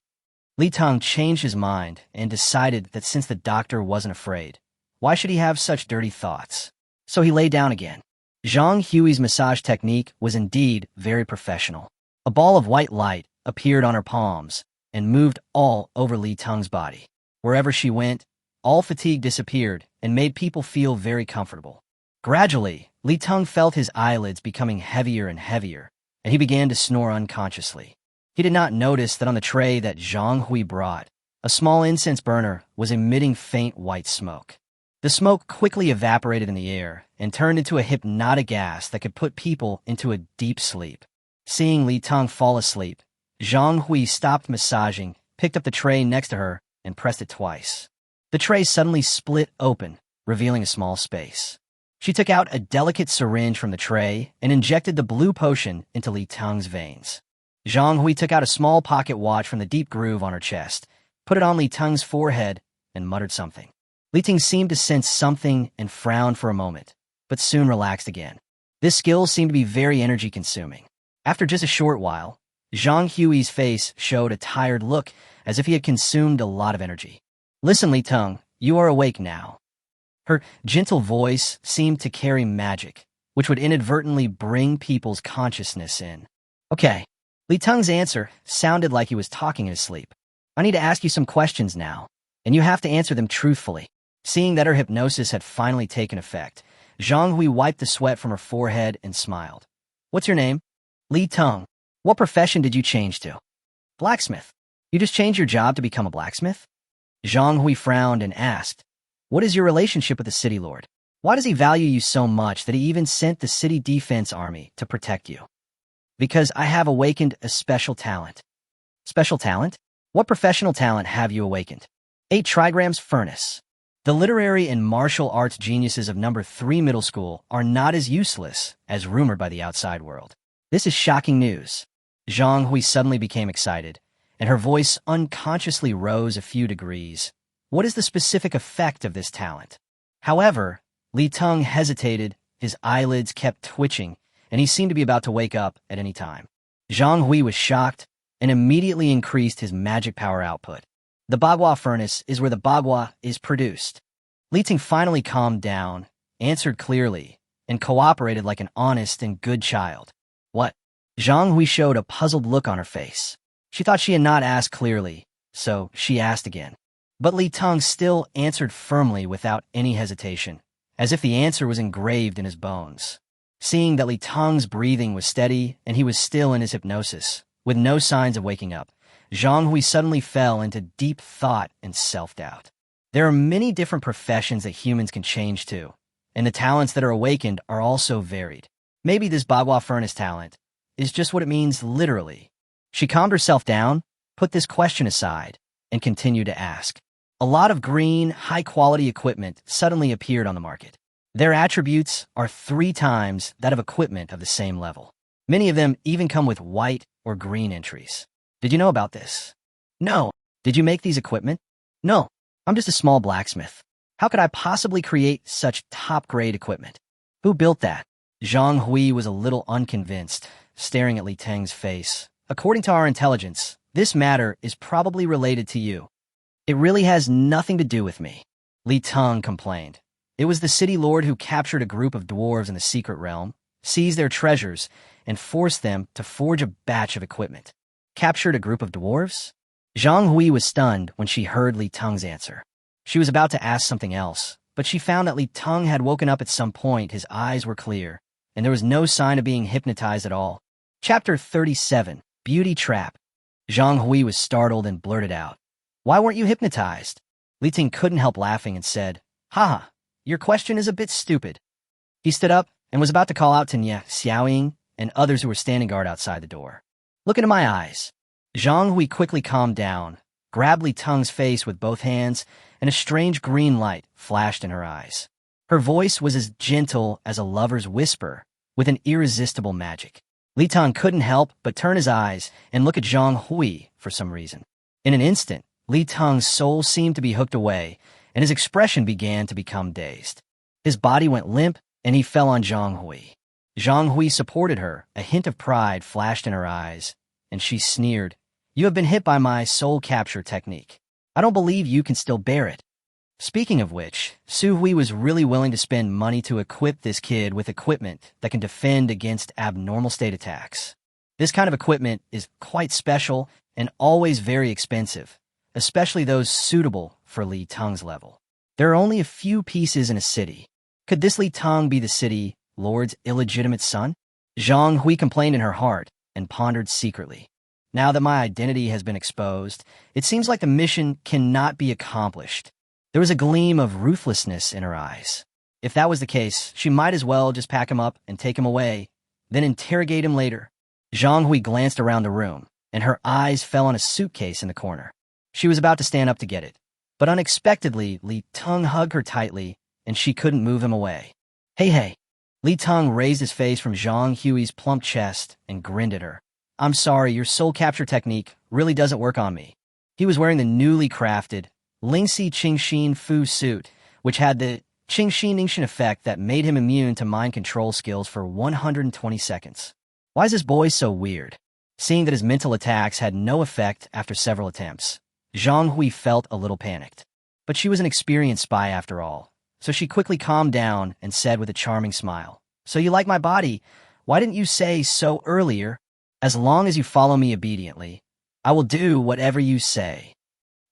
Li Teng changed his mind and decided that since the doctor wasn't afraid, why should he have such dirty thoughts? So he lay down again. Zhang Hui's massage technique was indeed very professional. A ball of white light appeared on her palms and moved all over Li Teng's body. Wherever she went, all fatigue disappeared and made people feel very comfortable. Gradually, Li Teng felt his eyelids becoming heavier and heavier, and he began to snore unconsciously. He did not notice that on the tray that Zhang Hui brought, a small incense burner was emitting faint white smoke. The smoke quickly evaporated in the air and turned into a hypnotic gas that could put people into a deep sleep. Seeing Li Teng fall asleep, Zhang Hui stopped massaging, picked up the tray next to her, and pressed it twice. The tray suddenly split open, revealing a small space. She took out a delicate syringe from the tray and injected the blue potion into Li Teng's veins. Zhang Hui took out a small pocket watch from the deep groove on her chest, put it on Li Teng's forehead, and muttered something. Li Teng seemed to sense something and frowned for a moment, but soon relaxed again. This skill seemed to be very energy-consuming. After just a short while, Zhang Hui's face showed a tired look, as if he had consumed a lot of energy. "Listen, Li Teng, you are awake now." Her gentle voice seemed to carry magic, which would inadvertently bring people's consciousness in. "Okay." Li Teng's answer sounded like he was talking in his sleep. "I need to ask you some questions now, and you have to answer them truthfully." Seeing that her hypnosis had finally taken effect, Zhang Hui wiped the sweat from her forehead and smiled. "What's your name?" "Li Teng." "What profession did you change to?" "Blacksmith." "You just changed your job to become a blacksmith?" Zhang Hui frowned and asked, "What is your relationship with the city lord? Why does he value you so much that he even sent the city defense army to protect you?" "Because I have awakened a special talent." "Special talent? What professional talent have you awakened?" 8 trigrams furnace. The literary and martial arts geniuses of number 3 middle school are not as useless as rumored by the outside world. This is shocking news. Zhang Hui suddenly became excited, and her voice unconsciously rose a few degrees. What is the specific effect of this talent? However, Li Teng hesitated, his eyelids kept twitching, and he seemed to be about to wake up at any time. Zhang Hui was shocked and immediately increased his magic power output. The bagua furnace is where the bagua is produced. Li Teng finally calmed down, answered clearly, and cooperated like an honest and good child. "What?" Zhang Hui showed a puzzled look on her face. She thought she had not asked clearly, so she asked again. But Li Teng still answered firmly without any hesitation, as if the answer was engraved in his bones. Seeing that Li Teng's breathing was steady and he was still in his hypnosis, with no signs of waking up, Zhang Hui suddenly fell into deep thought and self-doubt. There are many different professions that humans can change to, and the talents that are awakened are also varied. Maybe this bagua furnace talent is just what it means literally. She calmed herself down, put this question aside, and continued to ask. A lot of green, high-quality equipment suddenly appeared on the market. Their attributes are 3 times that of equipment of the same level. Many of them even come with white or green entries. Did you know about this? No. Did you make these equipment? No. I'm just a small blacksmith. How could I possibly create such top-grade equipment? Who built that? Zhang Hui was a little unconvinced, staring at Li Teng's face. According to our intelligence, this matter is probably related to you. It really has nothing to do with me. Li Teng complained. It was the city lord who captured a group of dwarves in the secret realm, seized their treasures, and forced them to forge a batch of equipment. Captured a group of dwarves? Zhang Hui was stunned when she heard Li Teng's answer. She was about to ask something else, but she found that Li Teng had woken up at some point. His eyes were clear, and there was no sign of being hypnotized at all. Chapter 37, Beauty Trap. Zhang Hui was startled and blurted out, "Why weren't you hypnotized?" Li Teng couldn't help laughing and said, "Haha, your question is a bit stupid." He stood up and was about to call out to Nya, Xiaoying, and others who were standing guard outside the door. "Look into my eyes." Zhang Hui quickly calmed down, grabbed Li Teng's face with both hands, and a strange green light flashed in her eyes. Her voice was as gentle as a lover's whisper, with an irresistible magic. Li Teng couldn't help but turn his eyes and look at Zhang Hui for some reason. In an instant, Li Teng's soul seemed to be hooked away, and his expression began to become dazed. His body went limp, and he fell on Zhang Hui. Zhang Hui supported her, a hint of pride flashed in her eyes, and she sneered, You have been hit by my soul capture technique. I don't believe you can still bear it. Speaking of which, Su Hui was really willing to spend money to equip this kid with equipment that can defend against abnormal state attacks. This kind of equipment is quite special and always very expensive, especially those suitable for Li Teng's level. There are only a few pieces in a city. Could this Li Teng be the city lord's illegitimate son? Zhang Hui complained in her heart and pondered secretly. Now that my identity has been exposed, it seems like the mission cannot be accomplished. There was a gleam of ruthlessness in her eyes. If that was the case, she might as well just pack him up and take him away, then interrogate him later. Zhang Hui glanced around the room, and her eyes fell on a suitcase in the corner. She was about to stand up to get it, but unexpectedly, Li Teng hugged her tightly, and she couldn't move him away. Hey. Li Teng raised his face from Zhang Hui's plump chest and grinned at her. I'm sorry, your soul capture technique really doesn't work on me. He was wearing the newly crafted Lingxi Qingxin Fu suit, which had the Qingxin Ningxin effect that made him immune to mind control skills for 120 seconds. Why is this boy so weird? Seeing that his mental attacks had no effect after several attempts, Zhang Hui felt a little panicked. But she was an experienced spy after all, so she quickly calmed down and said with a charming smile, So you like my body? Why didn't you say so earlier? As long as you follow me obediently, I will do whatever you say.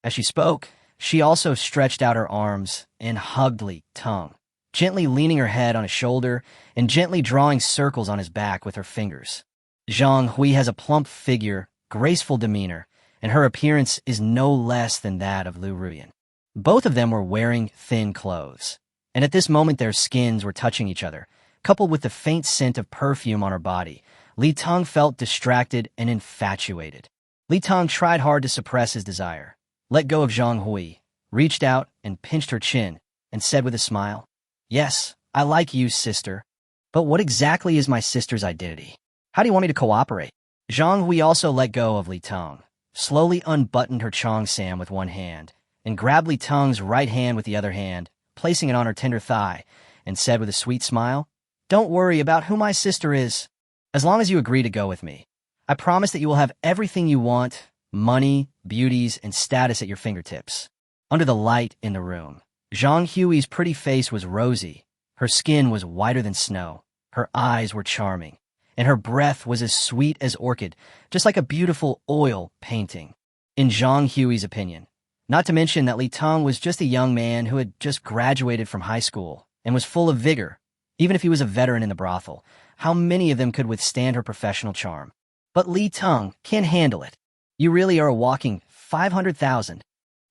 As she spoke, she also stretched out her arms and hugged Li Teng, gently leaning her head on his shoulder and gently drawing circles on his back with her fingers. Zhang Hui has a plump figure, graceful demeanor, and her appearance is no less than that of Lu Ruyan. Both of them were wearing thin clothes, and at this moment their skins were touching each other. Coupled with the faint scent of perfume on her body, Li Teng felt distracted and infatuated. Li Teng tried hard to suppress his desire, let go of Zhang Hui, reached out and pinched her chin, and said with a smile, Yes, I like you, sister. But what exactly is my sister's identity? How do you want me to cooperate? Zhang Hui also let go of Li Teng, slowly unbuttoned her cheongsam with one hand, and grabbed Li Teng's right hand with the other hand, placing it on her tender thigh, and said with a sweet smile, Don't worry about who my sister is. As long as you agree to go with me, I promise that you will have everything you want, money, beauties, and status at your fingertips. Under the light in the room, Zhang Hui's pretty face was rosy, her skin was whiter than snow, her eyes were charming, and her breath was as sweet as orchid, just like a beautiful oil painting. In Zhang Hui's opinion, not to mention that Li Teng was just a young man who had just graduated from high school and was full of vigor. Even if he was a veteran in the brothel, how many of them could withstand her professional charm? But Li Teng can't handle it. You really are a walking 500,000.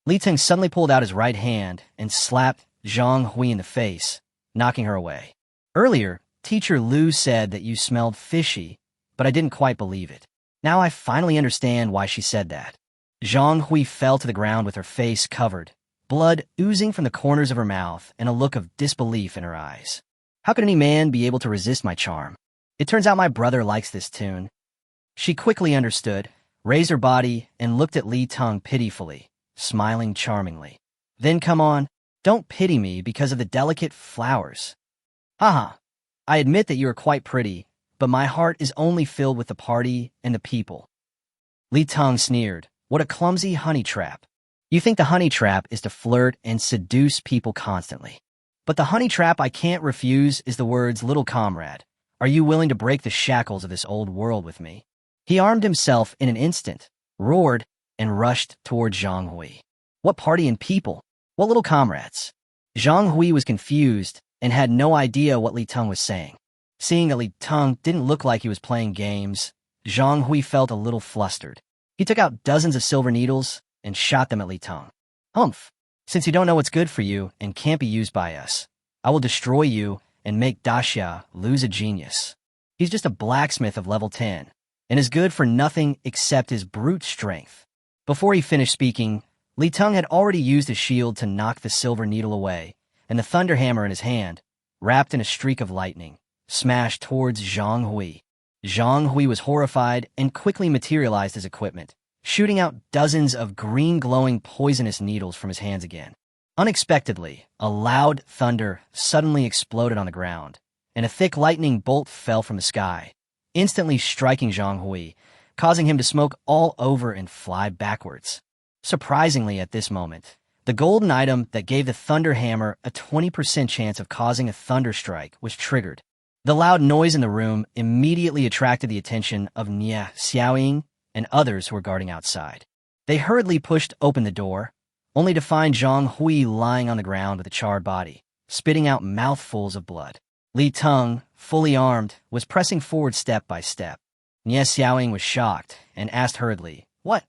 Li Teng suddenly pulled out his right hand and slapped Zhang Hui in the face, knocking her away. Earlier, Teacher Lu said that you smelled fishy, but I didn't quite believe it. Now I finally understand why she said that. Zhang Hui fell to the ground with her face covered, blood oozing from the corners of her mouth and a look of disbelief in her eyes. How could any man be able to resist my charm? It turns out my brother likes this tune. She quickly understood, raised her body, and looked at Li Teng pitifully, smiling charmingly. Then come on, don't pity me because of the delicate flowers. Haha, I admit that you are quite pretty, but my heart is only filled with the party and the people. Li Teng sneered. What a clumsy honey trap. You think the honey trap is to flirt and seduce people constantly. But the honey trap I can't refuse is the words, Little comrade, are you willing to break the shackles of this old world with me? He armed himself in an instant, roared, and rushed toward Zhang Hui. What party and people? What little comrades? Zhang Hui was confused and had no idea what Li Teng was saying. Seeing that Li Teng didn't look like he was playing games, Zhang Hui felt a little flustered. He took out dozens of silver needles and shot them at Li Teng. Humph! Since you don't know what's good for you and can't be used by us, I will destroy you and make Daxia lose a genius. He's just a blacksmith of level 10, and is good for nothing except his brute strength. Before he finished speaking, Li Teng had already used his shield to knock the silver needle away, and the thunder hammer in his hand, wrapped in a streak of lightning, smashed towards Zhang Hui. Zhang Hui was horrified and quickly materialized his equipment, shooting out dozens of green glowing poisonous needles from his hands again. Unexpectedly, a loud thunder suddenly exploded on the ground, and a thick lightning bolt fell from the sky, instantly striking Zhang Hui, causing him to smoke all over and fly backwards. Surprisingly, at this moment, the golden item that gave the Thunder Hammer a 20% chance of causing a thunderstrike was triggered. The loud noise in the room immediately attracted the attention of Nie Xiaoying and others who were guarding outside. They hurriedly pushed open the door, only to find Zhang Hui lying on the ground with a charred body, spitting out mouthfuls of blood. Li Teng, fully armed, was pressing forward step by step. Nie Xiaoying was shocked and asked hurriedly, What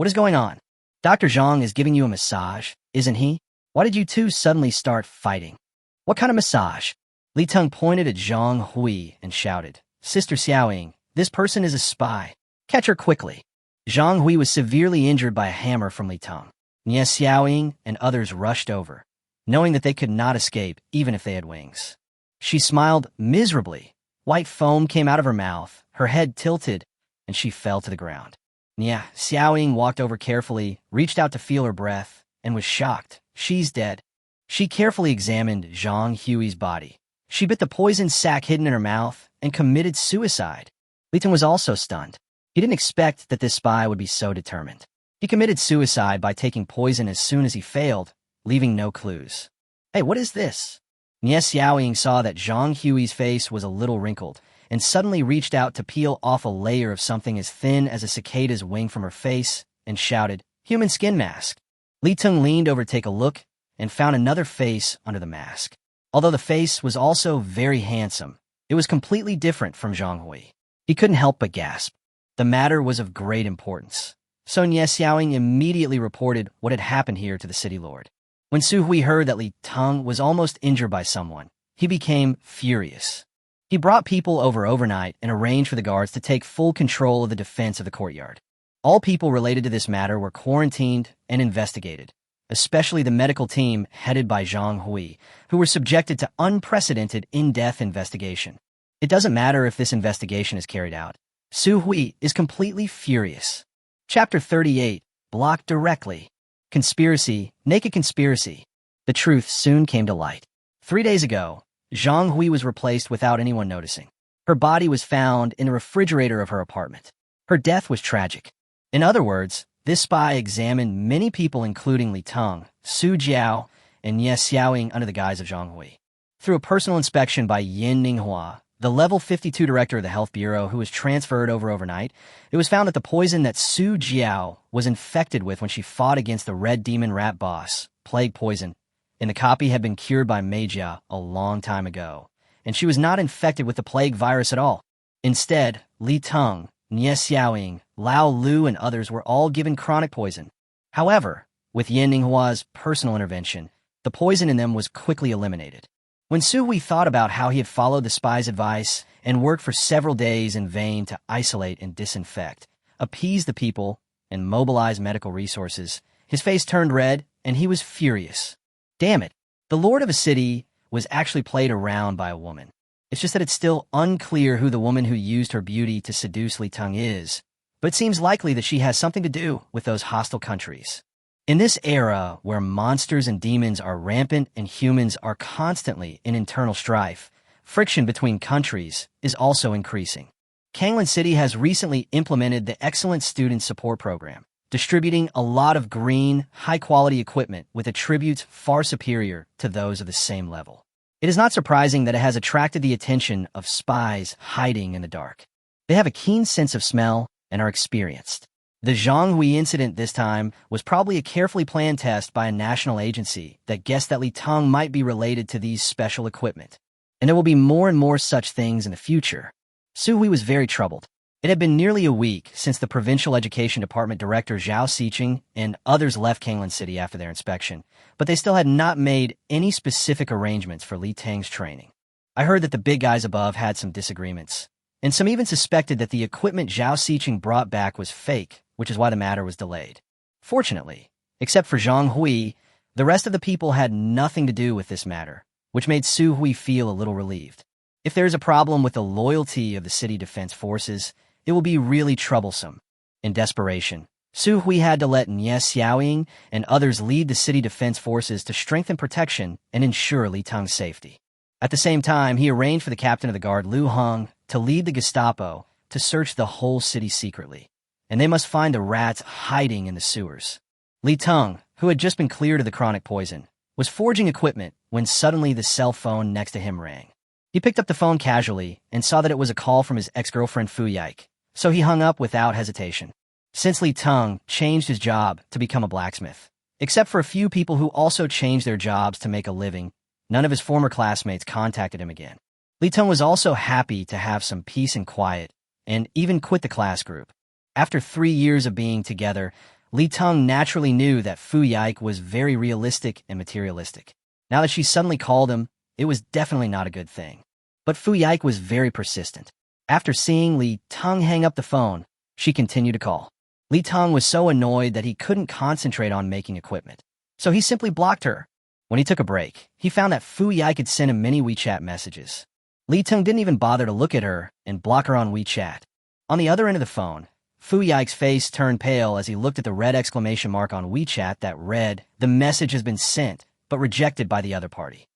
is going on? Dr. Zhang is giving you a massage, isn't he? Why did you two suddenly start fighting? What kind of massage? Li Teng pointed at Zhang Hui and shouted, Sister Xiaoying, this person is a spy. Catch her quickly. Zhang Hui was severely injured by a hammer from Li Teng. Nie Xiaoying and others rushed over, knowing that they could not escape even if they had wings. She smiled miserably. White foam came out of her mouth, her head tilted, and she fell to the ground. Nie Xiaoying walked over carefully, reached out to feel her breath, and was shocked. She's dead. She carefully examined Zhang Hui's body. She bit the poison sac hidden in her mouth and committed suicide. Li Teng was also stunned. He didn't expect that this spy would be so determined. He committed suicide by taking poison as soon as he failed, leaving no clues. Hey, what is this? Nie Xiaoying saw that Zhang Hui's face was a little wrinkled, and suddenly reached out to peel off a layer of something as thin as a cicada's wing from her face, and shouted, Human skin mask. Li Teng leaned over to take a look, and found another face under the mask. Although the face was also very handsome, it was completely different from Zhang Hui. He couldn't help but gasp. The matter was of great importance. So Nie Xiaoying immediately reported what had happened here to the city lord. When Su Hui heard that Li Teng was almost injured by someone, he became furious. He brought people over overnight and arranged for the guards to take full control of the defense of the courtyard. All people related to this matter were quarantined and investigated, especially the medical team headed by Zhang Hui, who were subjected to unprecedented in-depth investigation. It doesn't matter if this investigation is carried out. Su Hui is completely furious. Chapter 38, Blocked Directly. Conspiracy, Naked Conspiracy. The truth soon came to light. 3 days ago, Zhang Hui was replaced without anyone noticing. Her body was found in the refrigerator of her apartment. Her death was tragic. In other words, this spy examined many people including Li Teng, Su Jiao, and Nie Xiaoying under the guise of Zhang Hui. Through a personal inspection by Yin Ninghua, the level 52 director of the Health Bureau who was transferred over overnight, it was found that the poison that Su Jiao was infected with when she fought against the Red Demon Rat boss, plague poison, in the copy had been cured by Meijia a long time ago, and she was not infected with the plague virus at all. Instead, Li Teng, Nie Xiaoying, Lao Lu, and others were all given chronic poison. However, with Yin Ninghua's personal intervention, the poison in them was quickly eliminated. When Su Hui thought about how he had followed the spy's advice and worked for several days in vain to isolate and disinfect, appease the people, and mobilize medical resources, his face turned red and he was furious. Damn it, the lord of a city was actually played around by a woman. It's just that it's still unclear who the woman who used her beauty to seduce Li Teng is, but it seems likely that she has something to do with those hostile countries. In this era where monsters and demons are rampant and humans are constantly in internal strife, friction between countries is also increasing. Kanglan City has recently implemented the Excellent Student Support Program, distributing a lot of green, high-quality equipment with attributes far superior to those of the same level. It is not surprising that it has attracted the attention of spies hiding in the dark. They have a keen sense of smell and are experienced. The Zhang Hui incident this time was probably a carefully planned test by a national agency that guessed that Li Teng might be related to these special equipment. And there will be more and more such things in the future. Su Hui was very troubled. It had been nearly a week since the Provincial Education Department Director Zhao Xiqing and others left Kanglan City after their inspection, but they still had not made any specific arrangements for Li Teng's training. I heard that the big guys above had some disagreements, and some even suspected that the equipment Zhao Xiqing brought back was fake, which is why the matter was delayed. Fortunately, except for Zhang Hui, the rest of the people had nothing to do with this matter, which made Su Hui feel a little relieved. If there is a problem with the loyalty of the city defense forces, it will be really troublesome. In desperation, Su Hui had to let Nie Xiaoying and others lead the city defense forces to strengthen protection and ensure Li Teng's safety. At the same time, he arranged for the captain of the guard, Lu Heng, to lead the Gestapo, to search the whole city secretly, and they must find the rats hiding in the sewers. Li Teng, who had just been cleared of the chronic poison, was forging equipment when suddenly the cell phone next to him rang. He picked up the phone casually and saw that it was a call from his ex-girlfriend Fu Yike, so he hung up without hesitation. Since Li Teng changed his job to become a blacksmith, except for a few people who also changed their jobs to make a living, none of his former classmates contacted him again. Li Teng was also happy to have some peace and quiet, and even quit the class group. After 3 years of being together, Li Teng naturally knew that Fu Yike was very realistic and materialistic. Now that she suddenly called him, it was definitely not a good thing. But Fu Yike was very persistent. After seeing Li Teng hang up the phone, she continued to call. Li Teng was so annoyed that he couldn't concentrate on making equipment, so he simply blocked her. When he took a break, he found that Fu Yike had sent him many WeChat messages. Li Teng didn't even bother to look at her and block her on WeChat. On the other end of the phone, Fu Yike's face turned pale as he looked at the red exclamation mark on WeChat that read, "The message has been sent, but rejected by the other party.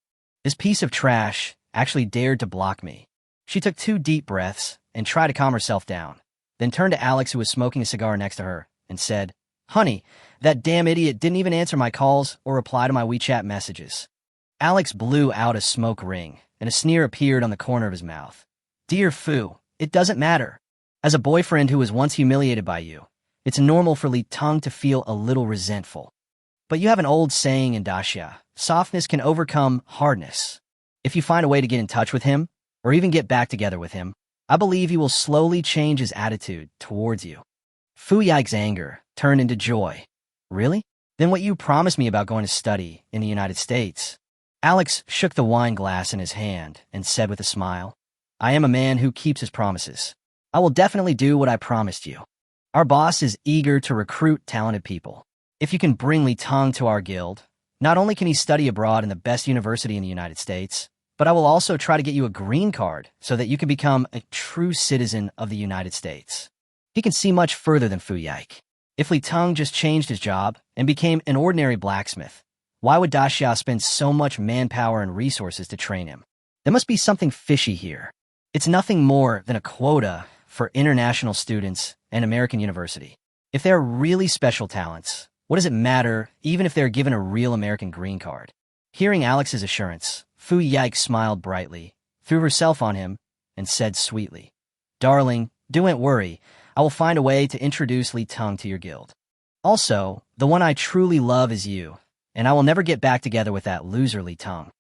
This piece of trash actually dared to block me." She took 2 deep breaths and tried to calm herself down, then turned to Alex, who was smoking a cigar next to her, and said, "Honey, that damn idiot didn't even answer my calls or reply to my WeChat messages." Alex blew out a smoke ring, and a sneer appeared on the corner of his mouth. "Dear Fu, it doesn't matter. As a boyfriend who was once humiliated by you, it's normal for Li Teng to feel a little resentful. But you have an old saying in Daxia, softness can overcome hardness. If you find a way to get in touch with him, or even get back together with him, I believe he will slowly change his attitude towards you." Fu Yike's anger turned into joy. "Really? Then what you promised me about going to study in the United States?" Alex shook the wine glass in his hand and said with a smile, "I am a man who keeps his promises. I will definitely do what I promised you. Our boss is eager to recruit talented people. If you can bring Li Teng to our guild, not only can he study abroad in the best university in the United States, but I will also try to get you a green card so that you can become a true citizen of the United States." He can see much further than Fu Yike. If Li Teng just changed his job and became an ordinary blacksmith, why would Daxia spend so much manpower and resources to train him? There must be something fishy here. It's nothing more than a quota for international students and American university. If they're really special talents, what does it matter even if they're given a real American green card? Hearing Alex's assurance, Fu Yike smiled brightly, threw herself on him, and said sweetly, "Darling, don't worry. I will find a way to introduce Li Teng to your guild. Also, the one I truly love is you, and I will never get back together with that loser Li Teng."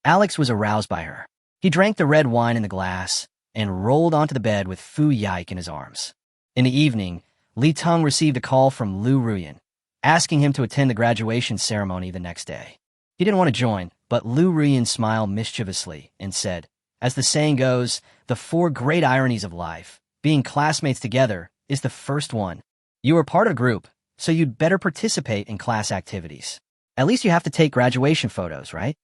Alex was aroused by her. He drank the red wine in the glass and rolled onto the bed with Fu Yike in his arms. In the evening, Li Teng received a call from Lu Ruyan, asking him to attend the graduation ceremony the next day. He didn't want to join, but Lu Ruyan smiled mischievously and said, "As the saying goes, the 4 great ironies of life, being classmates together, is the first one. You are part of a group, so you'd better participate in class activities. At least you have to take graduation photos, right?"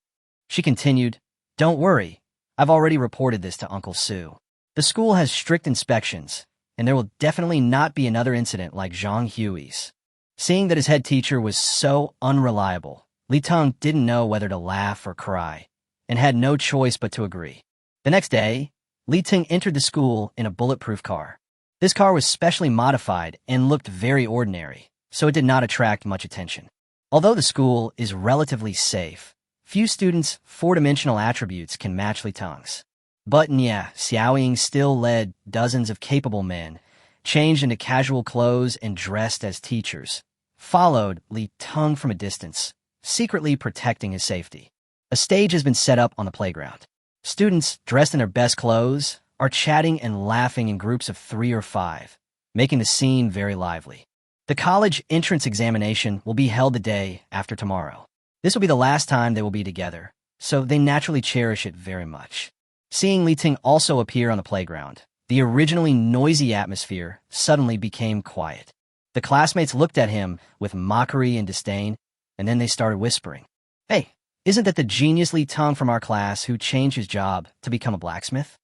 She continued, "Don't worry. I've already reported this to Uncle Sue. The school has strict inspections, and there will definitely not be another incident like Zhang Hui's." Seeing that his head teacher was so unreliable, Li Teng didn't know whether to laugh or cry, and had no choice but to agree. The next day, Li Teng entered the school in a bulletproof car. This car was specially modified and looked very ordinary, so it did not attract much attention. Although the school is relatively safe, few students' 4-dimensional attributes can match Li Teng's. But yeah, Xiaoying still led dozens of capable men, changed into casual clothes and dressed as teachers, followed Li Teng from a distance, secretly protecting his safety. A stage has been set up on the playground. Students, dressed in their best clothes, are chatting and laughing in groups of 3 or 5, making the scene very lively. The college entrance examination will be held the day after tomorrow. This will be the last time they will be together, so they naturally cherish it very much. Seeing Li Teng also appear on the playground, the originally noisy atmosphere suddenly became quiet. The classmates looked at him with mockery and disdain, and then they started whispering, "Hey, isn't that the genius Li Teng from our class who changed his job to become a blacksmith?"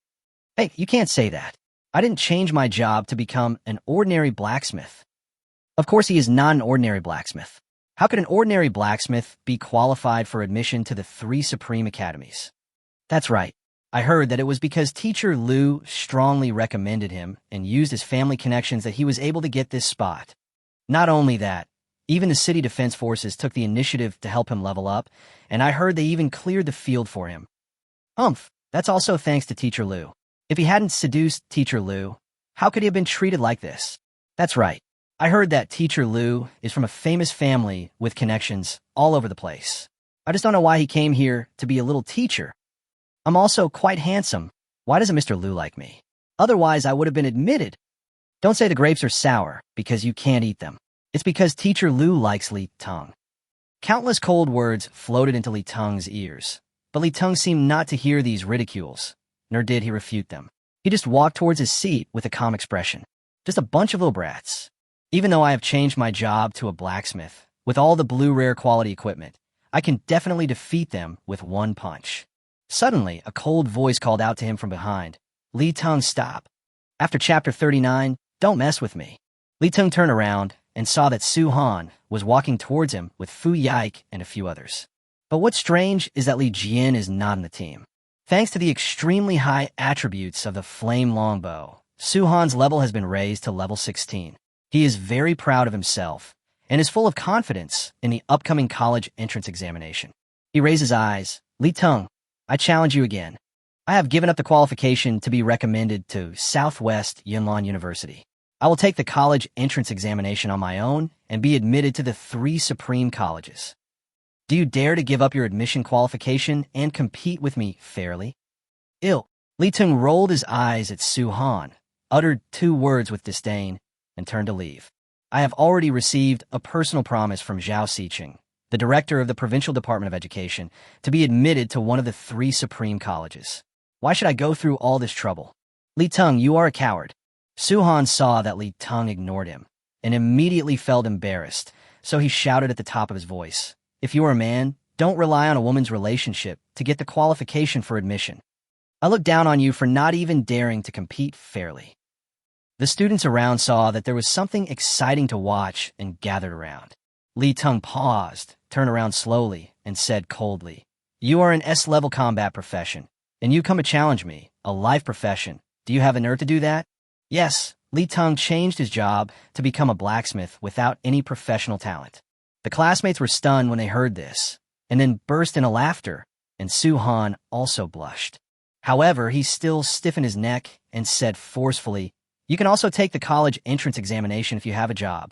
"Hey, you can't say that. I didn't change my job to become an ordinary blacksmith." Of course, he is not an ordinary blacksmith. How could an ordinary blacksmith be qualified for admission to the 3 supreme academies? That's right. I heard that it was because Teacher Liu strongly recommended him and used his family connections that he was able to get this spot. Not only that, even the city defense forces took the initiative to help him level up, and I heard they even cleared the field for him. That's also thanks to Teacher Liu. If he hadn't seduced Teacher Liu, how could he have been treated like this? That's right. I heard that Teacher Liu is from a famous family with connections all over the place. I just don't know why he came here to be a little teacher. I'm also quite handsome. Why doesn't Mr. Liu like me? Otherwise, I would have been admitted. Don't say the grapes are sour because you can't eat them. It's because Teacher Liu likes Li Teng. Countless cold words floated into Li Teng's ears, but Li Teng seemed not to hear these ridicules, nor did he refute them. He just walked towards his seat with a calm expression. Just a bunch of little brats. Even though I have changed my job to a blacksmith, with all the blue rare quality equipment, I can definitely defeat them with one punch. Suddenly, a cold voice called out to him from behind. Li Teng, stop. After chapter 39, don't mess with me. Li Teng turned around and saw that Su Han was walking towards him with Fu Yike and a few others. But what's strange is that Li Jian is not in the team. Thanks to the extremely high attributes of the flame longbow, Su Han's level has been raised to level 16. He is very proud of himself and is full of confidence in the upcoming college entrance examination. He raises eyes. Li Teng, I challenge you again. I have given up the qualification to be recommended to Southwest Yunlin University. I will take the college entrance examination on my own and be admitted to the 3 supreme colleges. Do you dare to give up your admission qualification and compete with me fairly? Ill. Li Teng rolled his eyes at Su Han, uttered 2 words with disdain, and turned to leave. I have already received a personal promise from Zhao Xiqing, the director of the Provincial Department of Education, to be admitted to one of the 3 supreme colleges. Why should I go through all this trouble? Li Teng, you are a coward. Su Han saw that Li Teng ignored him and immediately felt embarrassed, so he shouted at the top of his voice, if you are a man, don't rely on a woman's relationship to get the qualification for admission. I look down on you for not even daring to compete fairly. The students around saw that there was something exciting to watch and gathered around. Li Teng paused, turned around slowly, and said coldly, you are an S-level combat profession, and you come to challenge me, a life profession. Do you have the nerve to do that? Yes, Li Teng changed his job to become a blacksmith without any professional talent. The classmates were stunned when they heard this, and then burst into laughter, and Su Han also blushed. However, he still stiffened his neck and said forcefully, you can also take the college entrance examination if you have a job.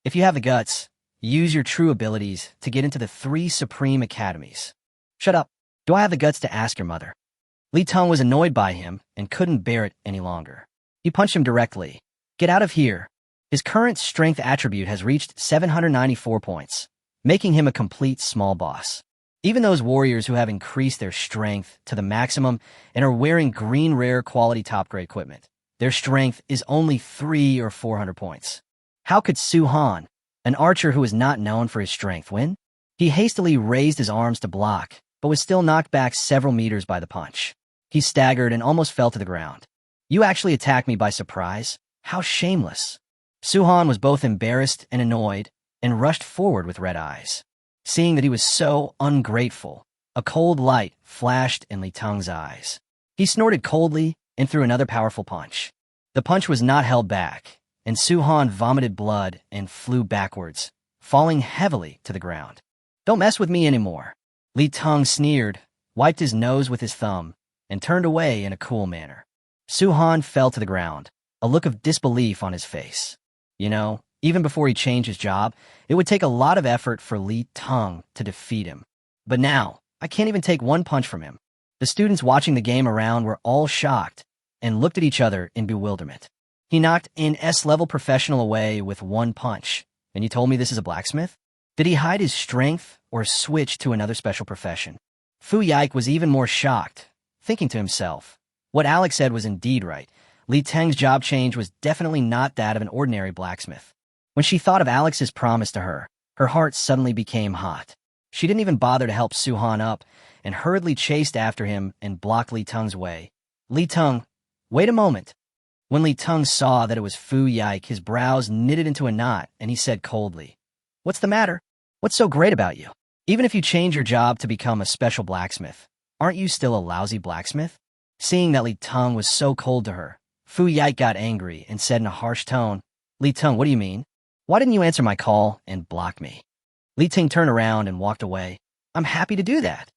If you have the guts, use your true abilities to get into the 3 supreme academies. Shut up. Do I have the guts to ask your mother? Li Teng was annoyed by him and couldn't bear it any longer. He punched him directly. Get out of here. His current strength attribute has reached 794 points, making him a complete small boss. Even those warriors who have increased their strength to the maximum and are wearing green rare quality top-grade equipment, their strength is only 300 or 400 points. How could Su Han, an archer who is not known for his strength, win? He hastily raised his arms to block, but was still knocked back several meters by the punch. He staggered and almost fell to the ground. You actually attacked me by surprise? How shameless. Su Han was both embarrassed and annoyed, and rushed forward with red eyes. Seeing that he was so ungrateful, a cold light flashed in Li Teng's eyes. He snorted coldly and threw another powerful punch. The punch was not held back, and Su Han vomited blood and flew backwards, falling heavily to the ground. Don't mess with me anymore. Li Teng sneered, wiped his nose with his thumb, and turned away in a cool manner. Su Han fell to the ground, a look of disbelief on his face. You know, even before he changed his job, it would take a lot of effort for Li Teng to defeat him. But now, I can't even take one punch from him. The students watching the game around were all shocked and looked at each other in bewilderment. He knocked an S-level professional away with one punch, and you told me this is a blacksmith? Did he hide his strength or switch to another special profession? Fu Yike was even more shocked, thinking to himself, what Alex said was indeed right. Li Teng's job change was definitely not that of an ordinary blacksmith. When she thought of Alex's promise to her, her heart suddenly became hot. She didn't even bother to help Su Han up and hurriedly chased after him and blocked Li Teng's way. Li Teng, wait a moment. When Li Teng saw that it was Fu Yike, his brows knitted into a knot, and he said coldly, what's the matter? What's so great about you? Even if you change your job to become a special blacksmith, aren't you still a lousy blacksmith? Seeing that Li Teng was so cold to her, Fu Yike got angry and said in a harsh tone, "Li Teng, what do you mean? Why didn't you answer my call and block me?" Li Teng turned around and walked away. "I'm happy to do that."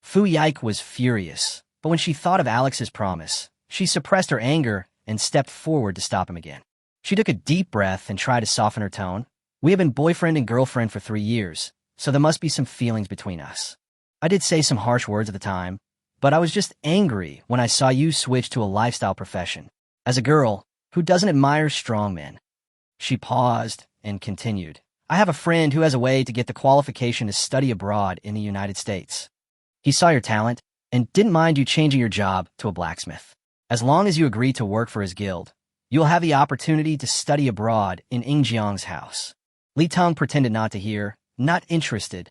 Fu Yike was furious, but when she thought of Alex's promise, she suppressed her anger and stepped forward to stop him again. She took a deep breath and tried to soften her tone. "We have been boyfriend and girlfriend for 3 years, so there must be some feelings between us. I did say some harsh words at the time, but I was just angry when I saw you switch to a lifestyle profession. As a girl who doesn't admire strong men." She paused and continued, "I have a friend who has a way to get the qualification to study abroad in the United States. He saw your talent and didn't mind you changing your job to a blacksmith. As long as you agree to work for his guild, you'll have the opportunity to study abroad in Ingjiang's house." Li Teng pretended not to hear, not interested.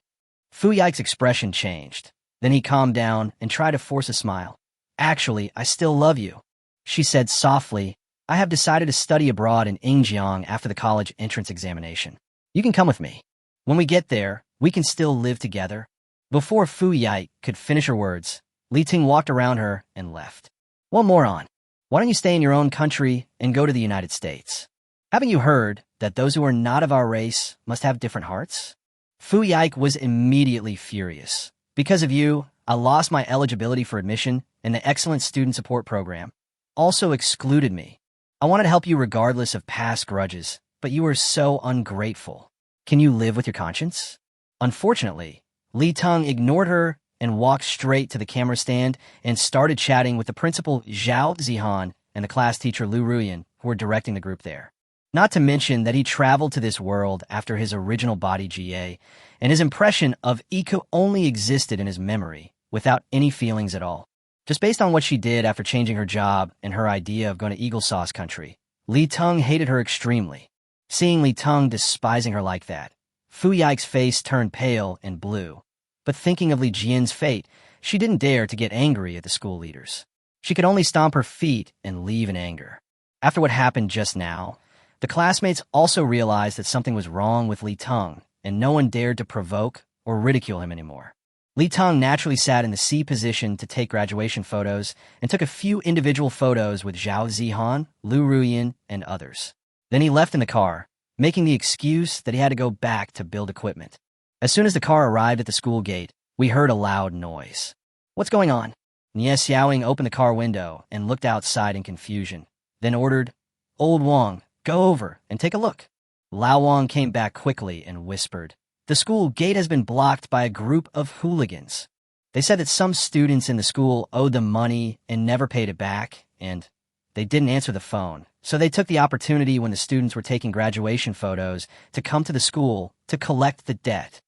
Fu Yike's expression changed. Then he calmed down and tried to force a smile. "Actually, I still love you," she said softly. "I have decided to study abroad in Ingjiang after the college entrance examination. You can come with me. When we get there, we can still live together." Before Fu Yike could finish her words, Li Teng walked around her and left. "What moron? Why don't you stay in your own country and go to the United States? Haven't you heard that those who are not of our race must have different hearts?" Fu Yike was immediately furious. "Because of you, I lost my eligibility for admission, and the excellent student support program also excluded me. I wanted to help you regardless of past grudges, but you were so ungrateful. Can you live with your conscience?" Unfortunately, Li Teng ignored her and walked straight to the camera stand and started chatting with the principal Zhao Zihan and the class teacher Lu Ruyan, who were directing the group there. Not to mention that he traveled to this world after his original body GA, and his impression of Iku only existed in his memory, without any feelings at all. Just based on what she did after changing her job and her idea of going to Eagle Sauce Country, Li Teng hated her extremely. Seeing Li Teng despising her like that, Fu Yike's face turned pale and blue. But thinking of Li Jian's fate, she didn't dare to get angry at the school leaders. She could only stomp her feet and leave in anger. After what happened just now, the classmates also realized that something was wrong with Li Teng, and no one dared to provoke or ridicule him anymore. Li Teng naturally sat in the C position to take graduation photos and took a few individual photos with Zhao Zihan, Lu Ruyan, and others. Then he left in the car, making the excuse that he had to go back to build equipment. As soon as the car arrived at the school gate, we heard a loud noise. "What's going on?" Nie Xiaoying opened the car window and looked outside in confusion, then ordered, "Old Wang, go over and take a look." Lao Wang came back quickly and whispered, "The school gate has been blocked by a group of hooligans. They said that some students in the school owed them money and never paid it back, and they didn't answer the phone. So they took the opportunity when the students were taking graduation photos to come to the school to collect the debt."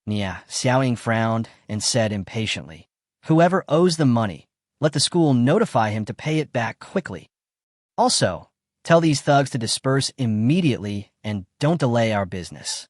Nie Xiaoying frowned and said impatiently, "Whoever owes them money, let the school notify him to pay it back quickly. Also, tell these thugs to disperse immediately and don't delay our business."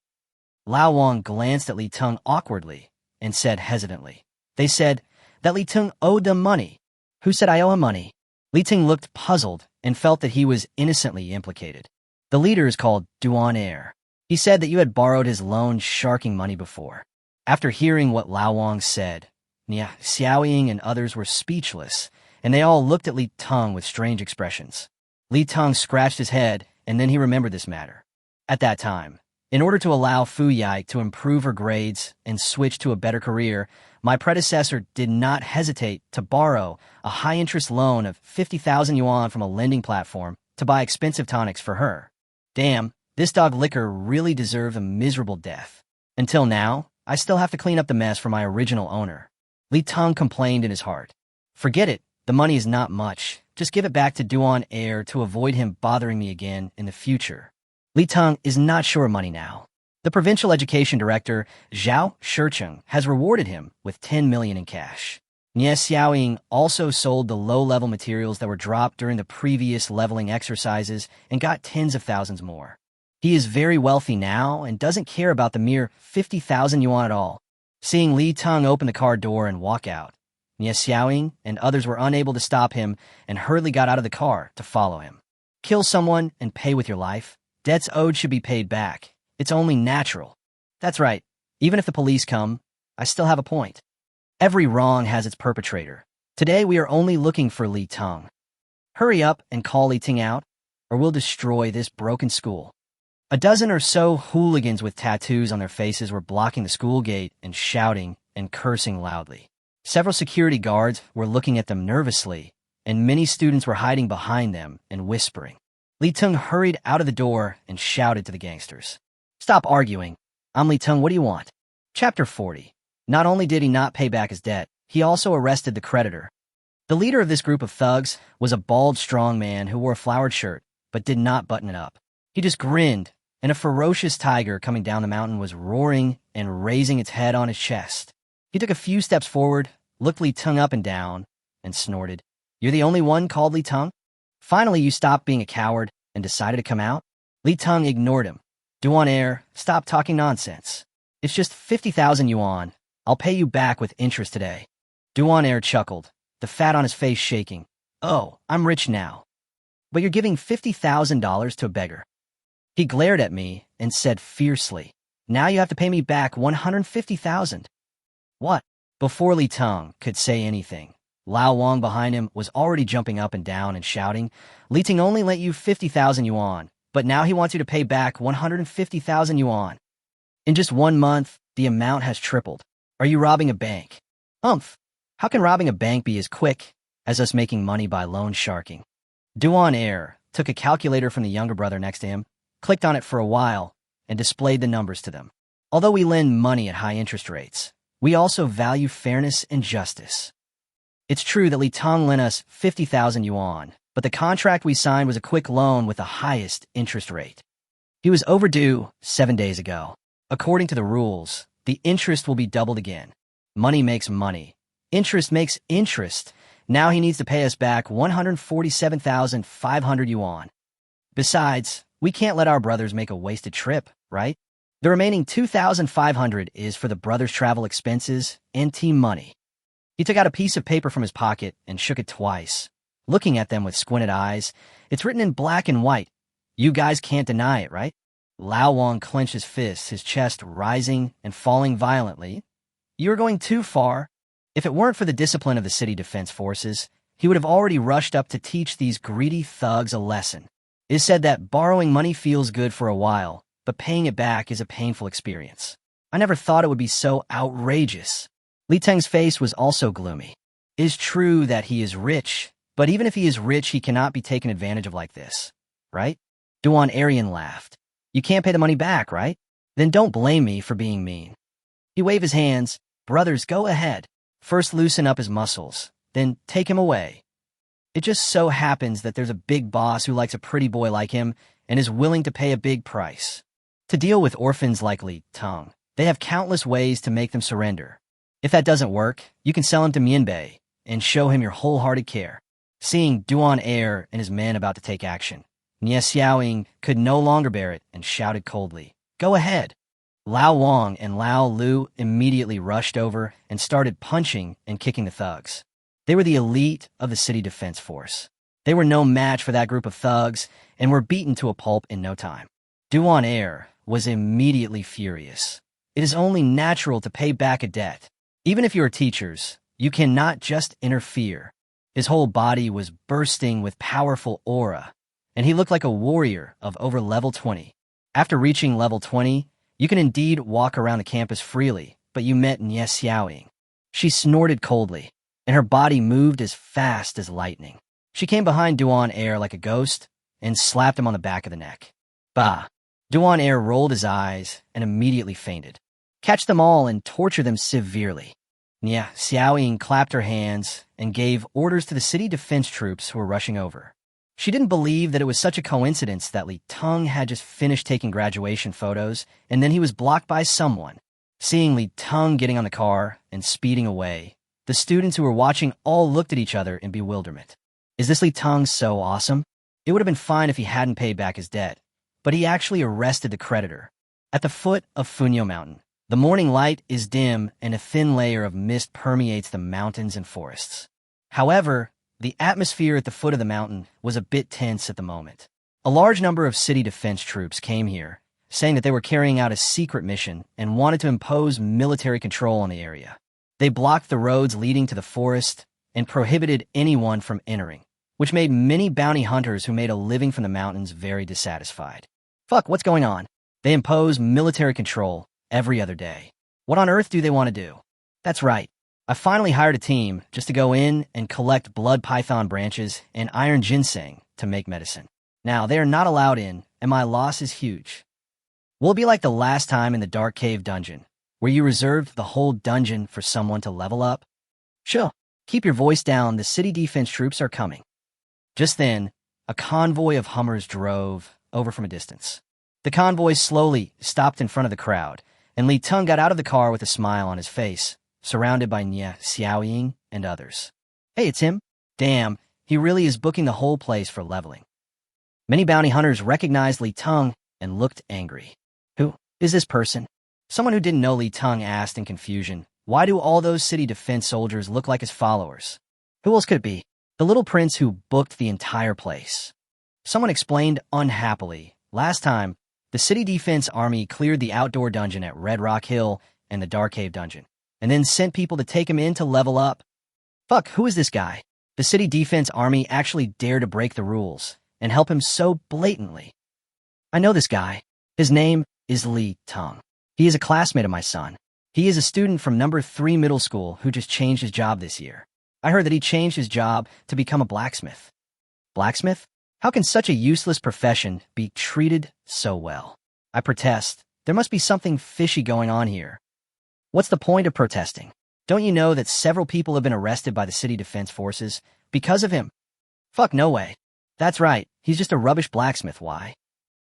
Lao Wang glanced at Li Teng awkwardly and said hesitantly, "They said that Li Teng owed them money." "Who said I owe him money?" Li Teng looked puzzled and felt that he was innocently implicated. "The leader is called Duan Air. He said that you had borrowed his loan sharking money before." After hearing what Lao Wang said, Nie Xiaoying and others were speechless, and they all looked at Li Teng with strange expressions. Li Teng scratched his head, and then he remembered this matter. At that time, in order to allow Fu Yike to improve her grades and switch to a better career, my predecessor did not hesitate to borrow a high-interest loan of 50,000 yuan from a lending platform to buy expensive tonics for her. Damn, this dog liquor really deserves a miserable death. Until now, I still have to clean up the mess for my original owner." Li Teng complained in his heart. "Forget it, the money is not much. Just give it back to Duan Air to avoid him bothering me again in the future." Li Teng is not sure of money now. The provincial education director, Zhao Shicheng, has rewarded him with 10 million in cash. Nie Xiaoying also sold the low-level materials that were dropped during the previous leveling exercises and got tens of thousands more. He is very wealthy now and doesn't care about the mere 50,000 yuan at all. Seeing Li Teng open the car door and walk out, Nie Xiaoying and others were unable to stop him and hurriedly got out of the car to follow him. Kill someone and pay with your life. Debts owed should be paid back. It's only natural. That's right. Even if the police come, I still have a point. Every wrong has its perpetrator. Today we are only looking for Li Teng. Hurry up and call Li Teng out, or we'll destroy this broken school." A dozen or so hooligans with tattoos on their faces were blocking the school gate and shouting and cursing loudly. Several security guards were looking at them nervously, and many students were hiding behind them and whispering. Li Teng hurried out of the door and shouted to the gangsters, "Stop arguing. I'm Li Teng, what do you want?" Chapter 40. Not only did he not pay back his debt, he also arrested the creditor. The leader of this group of thugs was a bald, strong man who wore a flowered shirt but did not button it up. He just grinned, and a ferocious tiger coming down the mountain was roaring and raising its head on his chest. He took a few steps forward, looked Li Teng up and down, and snorted. "You're the only one called Li Teng? Finally, you stopped being a coward and decided to come out?" Li Teng ignored him. "Duan Air, stop talking nonsense. It's just 50,000 yuan. I'll pay you back with interest today." Duan Air chuckled, the fat on his face shaking. "Oh, I'm rich now. But you're giving $50,000 to a beggar." He glared at me and said fiercely, "Now you have to pay me back 150,000. "What?" Before Li Teng could say anything, Lao Wang behind him was already jumping up and down and shouting, "Li Teng only lent you 50,000 yuan, but now he wants you to pay back 150,000 yuan. In just 1 month, the amount has tripled. Are you robbing a bank?" How can robbing a bank be as quick as us making money by loan sharking?" Duan Air took a calculator from the younger brother next to him, clicked on it for a while, and displayed the numbers to them. "Although we lend money at high interest rates, we also value fairness and justice. It's true that Li Teng lent us 50,000 yuan, but the contract we signed was a quick loan with the highest interest rate. He was overdue 7 days ago. According to the rules, the interest will be doubled again. Money makes money. Interest makes interest. Now he needs to pay us back 147,500 yuan. Besides, we can't let our brothers make a wasted trip, right? The remaining 2,500 is for the brothers' travel expenses and team money." He took out a piece of paper from his pocket and shook it twice, looking at them with squinted eyes. "It's written in black and white. You guys can't deny it, right?" Lao Wang clenched his fists, his chest rising and falling violently. "You're going too far. If it weren't for the discipline of the city defense forces, he would have already rushed up to teach these greedy thugs a lesson. It is said that borrowing money feels good for a while, but paying it back is a painful experience. I never thought it would be so outrageous." Li Teng's face was also gloomy. "It is true that he is rich, but even if he is rich, he cannot be taken advantage of like this, right?" Duan Aryan laughed. "You can't pay the money back, right? Then don't blame me for being mean." He waved his hands. "Brothers, go ahead. First loosen up his muscles, then take him away. It just so happens that there's a big boss who likes a pretty boy like him and is willing to pay a big price. To deal with orphans like Li Teng, they have countless ways to make them surrender. If that doesn't work, you can sell him to Mianbei and show him your wholehearted care." Seeing Duan Air and his men about to take action, Nie Xiaoying could no longer bear it and shouted coldly, "Go ahead." Lao Wang and Lao Lu immediately rushed over and started punching and kicking the thugs. They were the elite of the city defense force. They were no match for that group of thugs and were beaten to a pulp in no time. Duan Air was immediately furious. It is only natural to pay back a debt. Even if you are teachers, you cannot just interfere. His whole body was bursting with powerful aura, and he looked like a warrior of over level 20. After reaching level 20, you can indeed walk around the campus freely, but you met Nie Xiaoying. She snorted coldly, and her body moved as fast as lightning. She came behind Duan Air like a ghost and slapped him on the back of the neck. Bah! Duan Air rolled his eyes and immediately fainted. "Catch them all and torture them severely." Nie Xiaoying clapped her hands and gave orders to the city defense troops who were rushing over. She didn't believe that it was such a coincidence that Li Teng had just finished taking graduation photos, and then he was blocked by someone. Seeing Li Teng getting on the car and speeding away, the students who were watching all looked at each other in bewilderment. Is this Li Teng so awesome? It would have been fine if he hadn't paid back his debt, but he actually arrested the creditor. At the foot of Funyo Mountain, the morning light is dim and a thin layer of mist permeates the mountains and forests. However, the atmosphere at the foot of the mountain was a bit tense at the moment. A large number of city defense troops came here, saying that they were carrying out a secret mission and wanted to impose military control on the area. They blocked the roads leading to the forest and prohibited anyone from entering, which made many bounty hunters who made a living from the mountains very dissatisfied. Fuck, what's going on? They impose military control every other day. What on earth do they want to do? That's right. I finally hired a team just to go in and collect blood python branches and iron ginseng to make medicine. Now, they are not allowed in, and my loss is huge. Will it be like the last time in the Dark Cave dungeon, where you reserved the whole dungeon for someone to level up? Sure, keep your voice down, the city defense troops are coming. Just then, a convoy of Hummers drove over from a distance. The convoy slowly stopped in front of the crowd, and Li Teng got out of the car with a smile on his face, surrounded by Nia Xiaoying and others. Hey, it's him. Damn, he really is booking the whole place for leveling. Many bounty hunters recognized Li Teng and looked angry. Who is this person? Someone who didn't know Li Teng asked in confusion, why do all those city defense soldiers look like his followers? Who else could it be? The little prince who booked the entire place. Someone explained unhappily, last time, the city defense army cleared the outdoor dungeon at Red Rock Hill and the Dark Cave dungeon, and then sent people to take him in to level up. Fuck, who is this guy? The city defense army actually dared to break the rules and help him so blatantly. I know this guy. His name is Li Teng. He is a classmate of my son. He is a student from number 3 middle school who just changed his job this year. I heard that he changed his job to become a blacksmith. Blacksmith? How can such a useless profession be treated so well? I protest. There must be something fishy going on here. What's the point of protesting? Don't you know that several people have been arrested by the city defense forces because of him? Fuck, no way. That's right, he's just a rubbish blacksmith, why?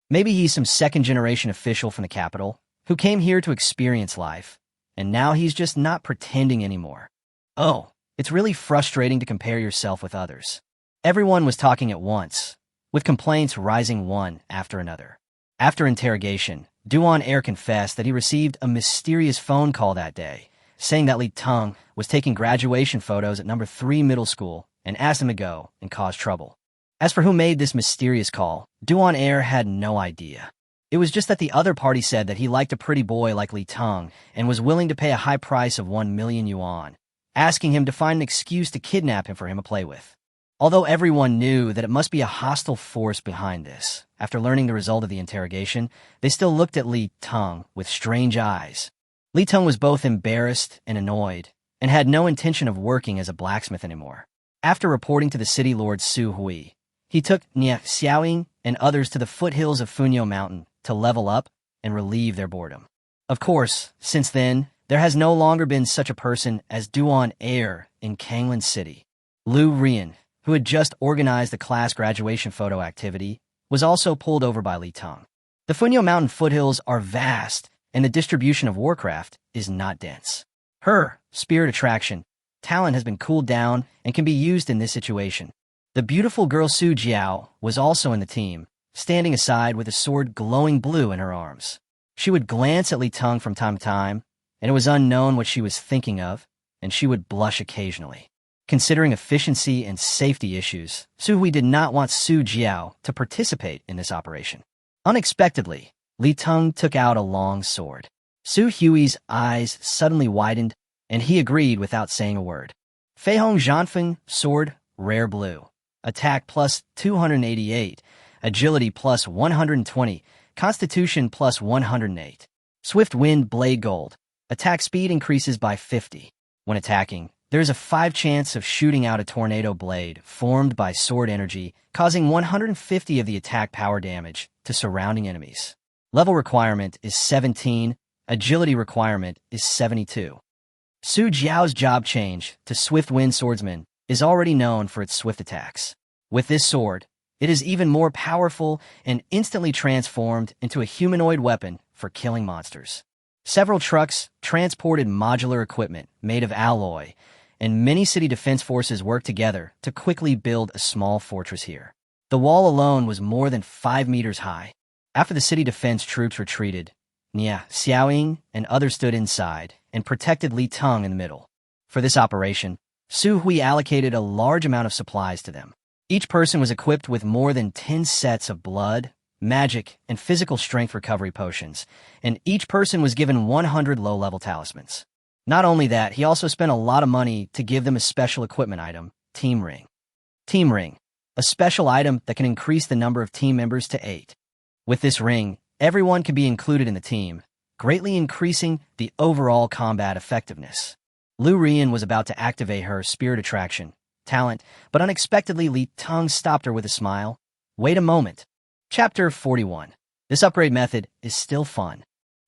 Maybe he's some second-generation official from the capital who came here to experience life, and now he's just not pretending anymore. Oh, it's really frustrating to compare yourself with others. Everyone was talking at once, with complaints rising one after another. After interrogation, Duan Air confessed that he received a mysterious phone call that day, saying that Li Teng was taking graduation photos at number 3 middle school and asked him to go and cause trouble. As for who made this mysterious call, Duan Air had no idea. It was just that the other party said that he liked a pretty boy like Li Teng and was willing to pay a high price of 1 million yuan, asking him to find an excuse to kidnap him for him to play with. Although everyone knew that it must be a hostile force behind this, after learning the result of the interrogation, they still looked at Li Teng with strange eyes. Li Teng was both embarrassed and annoyed, and had no intention of working as a blacksmith anymore. After reporting to the city lord Su Hui, he took Nia Xiaoying and others to the foothills of Funyo Mountain to level up and relieve their boredom. Of course, since then, there has no longer been such a person as Duan Air in Kanglan City. Liu Rian, who had just organized the class graduation photo activity, was also pulled over by Li Teng. The Funyo Mountain foothills are vast, and the distribution of warcraft is not dense. Her spirit attraction talent has been cooled down and can be used in this situation. The beautiful girl Su Jiao was also in the team, standing aside with a sword glowing blue in her arms. She would glance at Li Teng from time to time, and it was unknown what she was thinking of, and she would blush occasionally. Considering efficiency and safety issues, Su Hui did not want Su Jiao to participate in this operation. Unexpectedly, Li Teng took out a long sword. Su Hui's eyes suddenly widened, and he agreed without saying a word. Fei Hong Zhanfeng sword, rare blue. Attack plus 288, agility plus 120, constitution plus 108. Swift wind blade gold. Attack speed increases by 50. When attacking, there is a 5 chance of shooting out a tornado blade formed by sword energy, causing 150 of the attack power damage to surrounding enemies. Level requirement is 17, agility requirement is 72. Su Jiao's job change to Swift Wind Swordsman is already known for its swift attacks. With this sword, it is even more powerful and instantly transformed into a humanoid weapon for killing monsters. Several trucks transported modular equipment made of alloy, and many city defense forces worked together to quickly build a small fortress here. The wall alone was more than 5 meters high. After the city defense troops retreated, Nia Xiaoying and others stood inside and protected Li Teng in the middle. For this operation, Su Hui allocated a large amount of supplies to them. Each person was equipped with more than 10 sets of blood, magic, and physical strength recovery potions, and each person was given 100 low-level talismans. Not only that, he also spent a lot of money to give them a special equipment item, Team Ring. Team Ring, a special item that can increase the number of team members to 8. With this ring, everyone can be included in the team, greatly increasing the overall combat effectiveness. Lu Rian was about to activate her spirit attraction talent, but unexpectedly Li Teng stopped her with a smile. Wait a moment. Chapter 41. This upgrade method is still fun.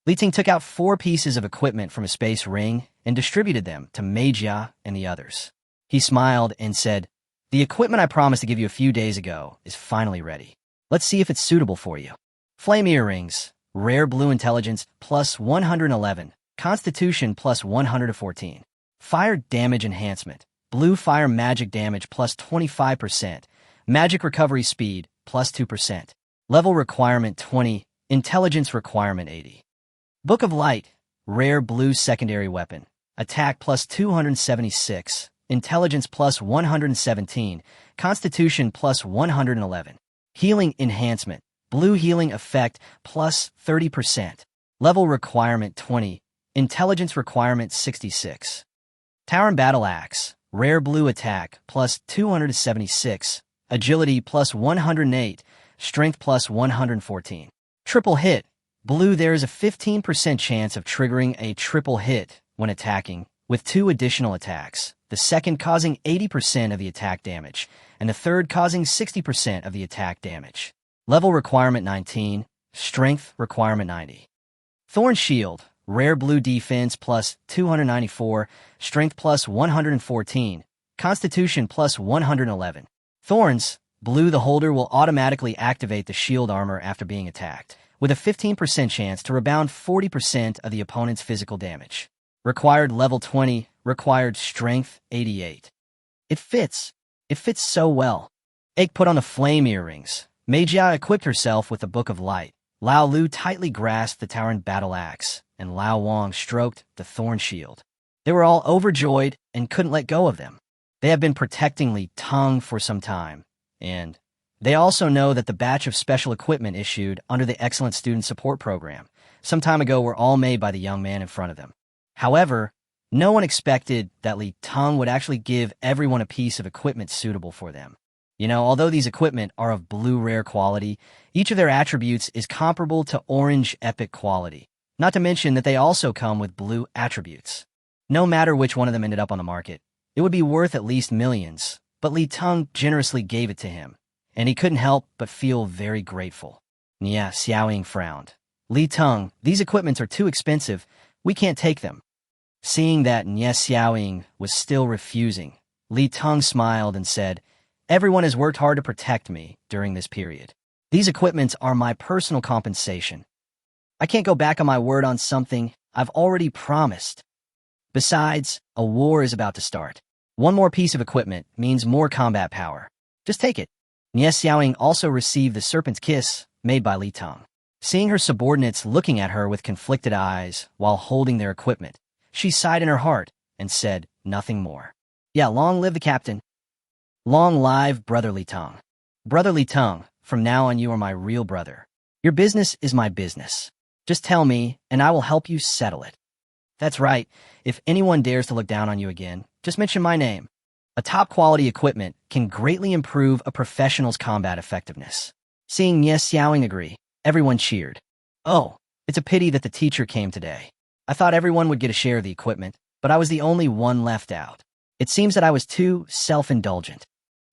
Li Teng took out 4 pieces of equipment from a space ring and distributed them to Mei Jia and the others. He smiled and said, "The equipment I promised to give you a few days ago is finally ready. Let's see if it's suitable for you." Flame earrings, rare blue intelligence plus 111, constitution plus 114. Fire damage enhancement, blue fire magic damage plus 25%, magic recovery speed plus 2%. Level requirement 20, intelligence requirement 80. Book of Light, rare blue secondary weapon, attack plus 276, intelligence plus 117, constitution plus 111. Healing enhancement, blue healing effect plus 30%. Level requirement 20, intelligence requirement 66. Tower Battle Axe, rare blue attack plus 276, agility plus 108, strength plus 114. Triple hit, blue. There is a 15% chance of triggering a triple hit when attacking, with 2 additional attacks, the second causing 80% of the attack damage, and the third causing 60% of the attack damage. Level requirement 19, strength requirement 90. Thorn Shield, rare blue defense plus 294, strength plus 114, constitution plus 111. Thorns, blue. The holder will automatically activate the shield armor after being attacked, with a 15% chance to rebound 40% of the opponent's physical damage. Required level 20, required strength 88. It fits so well. Ake put on the flame earrings. Mei Jia equipped herself with the Book of Light. Lao Lu tightly grasped the Tauren battle axe, and Lao Wang stroked the thorn shield. They were all overjoyed and couldn't let go of them. They have been protecting Li Teng for some time, and they also know that the batch of special equipment issued under the Excellent Student Support Program some time ago were all made by the young man in front of them. However, no one expected that Li Teng would actually give everyone a piece of equipment suitable for them. Although these equipment are of blue rare quality, each of their attributes is comparable to orange epic quality, not to mention that they also come with blue attributes. No matter which one of them ended up on the market, it would be worth at least millions, but Li Teng generously gave it to him, and he couldn't help but feel very grateful. Nia Xiaoying frowned. "Li Teng, these equipments are too expensive. We can't take them." Seeing that Nia Xiaoying was still refusing, Li Teng smiled and said, "Everyone has worked hard to protect me during this period. These equipments are my personal compensation. I can't go back on my word on something I've already promised. Besides, a war is about to start. One more piece of equipment means more combat power. Just take it." Nia Xiaoying also received the Serpent's Kiss made by Li Teng. Seeing her subordinates looking at her with conflicted eyes while holding their equipment, she sighed in her heart and said nothing more. "Yeah, long live the captain. Long live Brother Li Teng. Brother Li Teng, from now on you are my real brother. Your business is my business. Just tell me, and I will help you settle it. That's right, if anyone dares to look down on you again, just mention my name. A top-quality equipment can greatly improve a professional's combat effectiveness." Seeing Nia Xiaoying agree, everyone cheered. "Oh, it's a pity that the teacher came today. I thought everyone would get a share of the equipment, but I was the only one left out. It seems that I was too self-indulgent."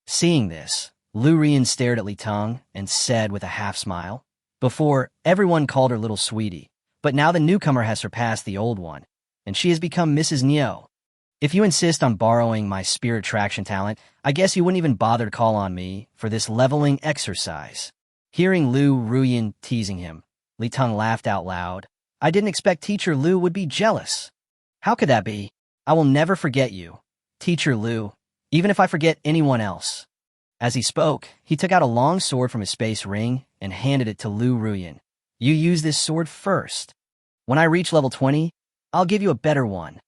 Seeing this, Lu Rian stared at Li Teng and said with a half-smile, "Before, everyone called her Little Sweetie, but now the newcomer has surpassed the old one, and she has become Mrs. Neo. If you insist on borrowing my spirit traction talent, I guess you wouldn't even bother to call on me for this leveling exercise." Hearing Lu Ruyan teasing him, Li Teng laughed out loud. "I didn't expect Teacher Lu would be jealous. How could that be? I will never forget you, Teacher Lu, even if I forget anyone else." As he spoke, he took out a long sword from his space ring and handed it to Lu Ruyan. "You use this sword first. When I reach level 20, I'll give you a better one."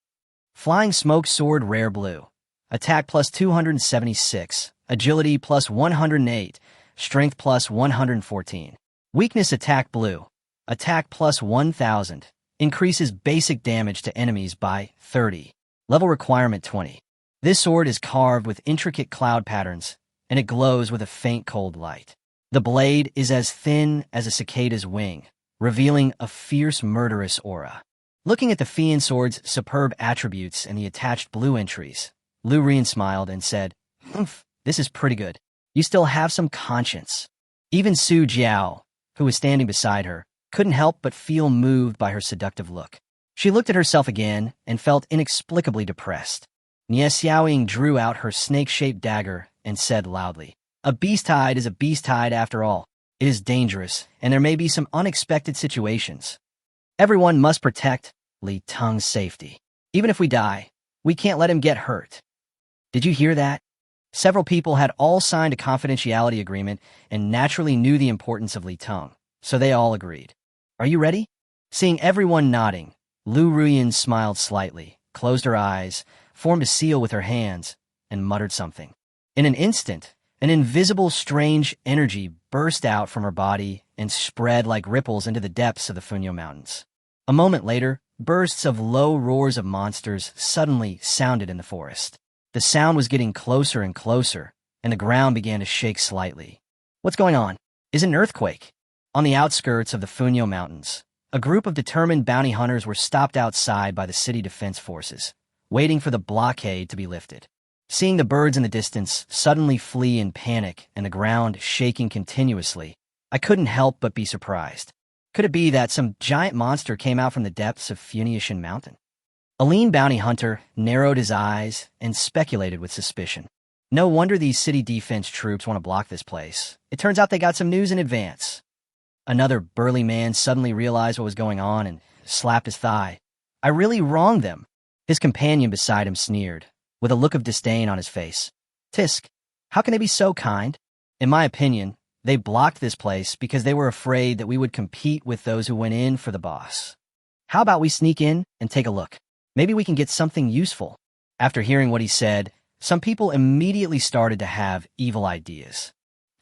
Flying Smoke Sword Rare Blue. Attack plus 276, agility plus 108, strength plus 114. Weakness Attack Blue. Attack plus 1000, increases basic damage to enemies by 30. Level requirement 20. This sword is carved with intricate cloud patterns, and it glows with a faint cold light. The blade is as thin as a cicada's wing, revealing a fierce, murderous aura. Looking at the Fian sword's superb attributes and the attached blue entries, Lu Rian smiled and said, "Humph, this is pretty good. You still have some conscience." Even Su Jiao, who was standing beside her, couldn't help but feel moved by her seductive look. She looked at herself again and felt inexplicably depressed. Nie Xiaoying drew out her snake-shaped dagger and said loudly, "A beast-hide is a beast-hide after all. It is dangerous, and there may be some unexpected situations. Everyone must protect Li Teng's safety. Even if we die, we can't let him get hurt." Did you hear that? Several people had all signed a confidentiality agreement and naturally knew the importance of Li Teng, so they all agreed. "Are you ready?" Seeing everyone nodding, Lu Ruyan smiled slightly, closed her eyes, formed a seal with her hands, and muttered something. In an instant, an invisible, strange energy burst out from her body and spread like ripples into the depths of the Funyo Mountains. A moment later, bursts of low roars of monsters suddenly sounded in the forest. The sound was getting closer and closer, and the ground began to shake slightly. What's going on? Is it an earthquake? On the outskirts of the Funyo Mountains, a group of determined bounty hunters were stopped outside by the city defense forces, waiting for the blockade to be lifted. Seeing the birds in the distance suddenly flee in panic and the ground shaking continuously, I couldn't help but be surprised. Could it be that some giant monster came out from the depths of Funishan Mountain? A lean bounty hunter narrowed his eyes and speculated with suspicion. No wonder these city defense troops want to block this place. It turns out they got some news in advance. Another burly man suddenly realized what was going on and slapped his thigh. I really wronged them. His companion beside him sneered, with a look of disdain on his face. Tisk, how can they be so kind? In my opinion, they blocked this place because they were afraid that we would compete with those who went in for the boss. How about we sneak in and take a look? Maybe we can get something useful. After hearing what he said, some people immediately started to have evil ideas.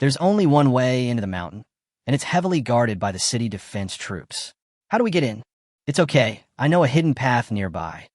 There's only one way into the mountain, and it's heavily guarded by the city defense troops. How do we get in? It's okay, I know a hidden path nearby.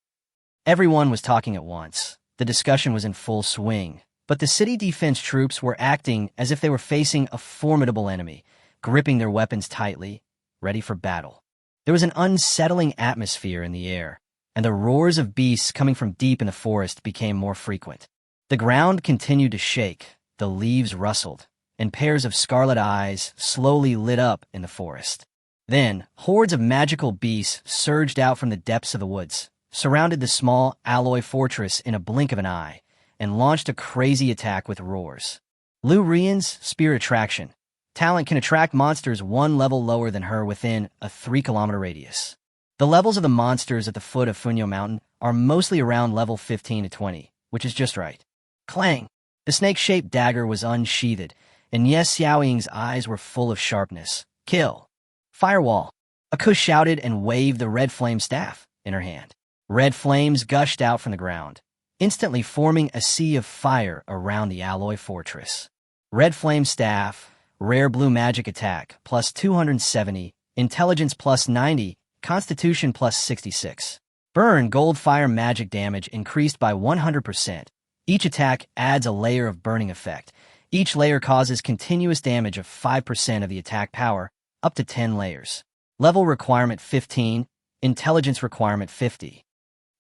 Everyone was talking at once. The discussion was in full swing, but the city defense troops were acting as if they were facing a formidable enemy, gripping their weapons tightly, ready for battle. There was an unsettling atmosphere in the air, and the roars of beasts coming from deep in the forest became more frequent. The ground continued to shake, the leaves rustled, and pairs of scarlet eyes slowly lit up in the forest. Then, hordes of magical beasts surged out from the depths of the woods, surrounded the small alloy fortress in a blink of an eye, and launched a crazy attack with roars. Lu Rian's Spear Attraction. Talent can attract monsters one level lower than her within a 3-kilometer radius. The levels of the monsters at the foot of Funyo Mountain are mostly around level 15 to 20, which is just right. Clang! The snake-shaped dagger was unsheathed, and Yes Xiaoying's eyes were full of sharpness. Kill! Firewall! Aku shouted and waved the red flame staff in her hand. Red flames gushed out from the ground, instantly forming a sea of fire around the alloy fortress. Red flame staff, rare blue magic attack, plus 270, intelligence plus 90, constitution plus 66. Burn gold fire magic damage increased by 100%. Each attack adds a layer of burning effect. Each layer causes continuous damage of 5% of the attack power, up to 10 layers. Level requirement 15, intelligence requirement 50.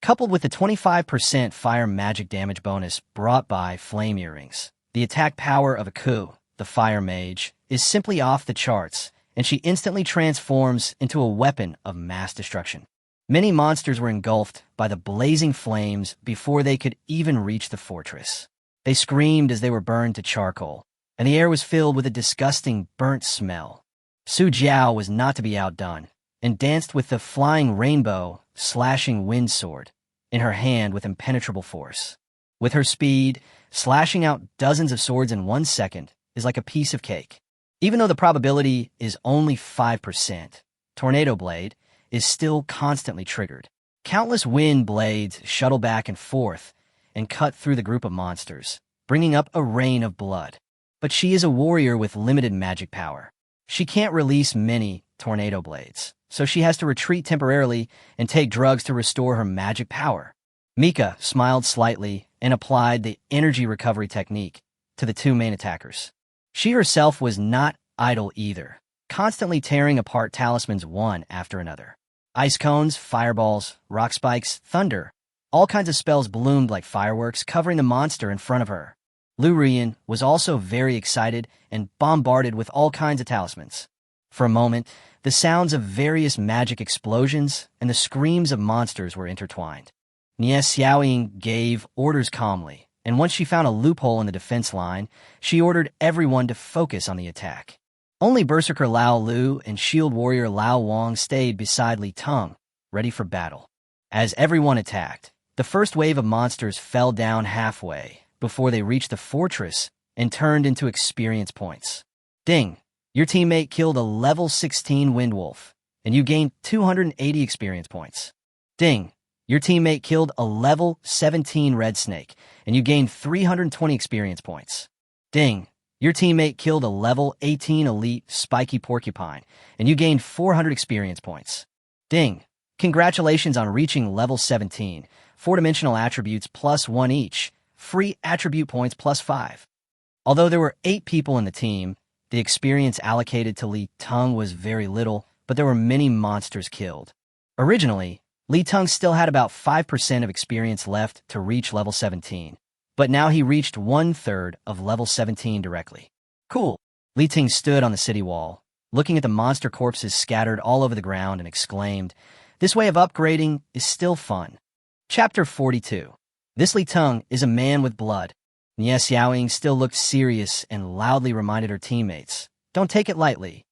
Coupled with the 25% fire magic damage bonus brought by flame earrings, the attack power of Aku, the fire mage, is simply off the charts, and she instantly transforms into a weapon of mass destruction. Many monsters were engulfed by the blazing flames before they could even reach the fortress. They screamed as they were burned to charcoal, and the air was filled with a disgusting burnt smell. Su Jiao was not to be outdone, and danced with the flying rainbow, slashing wind sword in her hand with impenetrable force. With her speed, slashing out dozens of swords in 1 second is like a piece of cake. Even though the probability is only 5%, Tornado Blade is still constantly triggered. Countless wind blades shuttle back and forth and cut through the group of monsters, bringing up a rain of blood. But she is a warrior with limited magic power. She can't release many tornado blades, so she has to retreat temporarily and take drugs to restore her magic power. Mika smiled slightly and applied the energy recovery technique to the two main attackers. She herself was not idle either, constantly tearing apart talismans one after another. Ice cones, fireballs, rock spikes, thunder, all kinds of spells bloomed like fireworks, covering the monster in front of her. Lu Ruyan was also very excited and bombarded with all kinds of talismans. For a moment, the sounds of various magic explosions and the screams of monsters were intertwined. Nie Xiaoying gave orders calmly, and once she found a loophole in the defense line, she ordered everyone to focus on the attack. Only Berserker Lao Lu and Shield Warrior Lao Wang stayed beside Li Teng, ready for battle. As everyone attacked, the first wave of monsters fell down halfway before they reached the fortress and turned into experience points. Ding! Your teammate killed a level 16 Windwolf, and you gained 280 experience points. Ding! Your teammate killed a level 17 Red Snake, and you gained 320 experience points. Ding! Your teammate killed a level 18 Elite Spiky Porcupine, and you gained 400 experience points. Ding! Congratulations on reaching level 17, 4-dimensional attributes +1 each, free attribute points +5. Although there were 8 people in the team, the experience allocated to Li Teng was very little, but there were many monsters killed. Originally, Li Teng still had about 5% of experience left to reach level 17, but now he reached 1/3 of level 17 directly. Cool. Li Teng stood on the city wall, looking at the monster corpses scattered all over the ground and exclaimed, "This way of upgrading is still fun." Chapter 42. This Li Teng is a man with blood. Nie Xiaoying still looked serious and loudly reminded her teammates, "Don't take it lightly.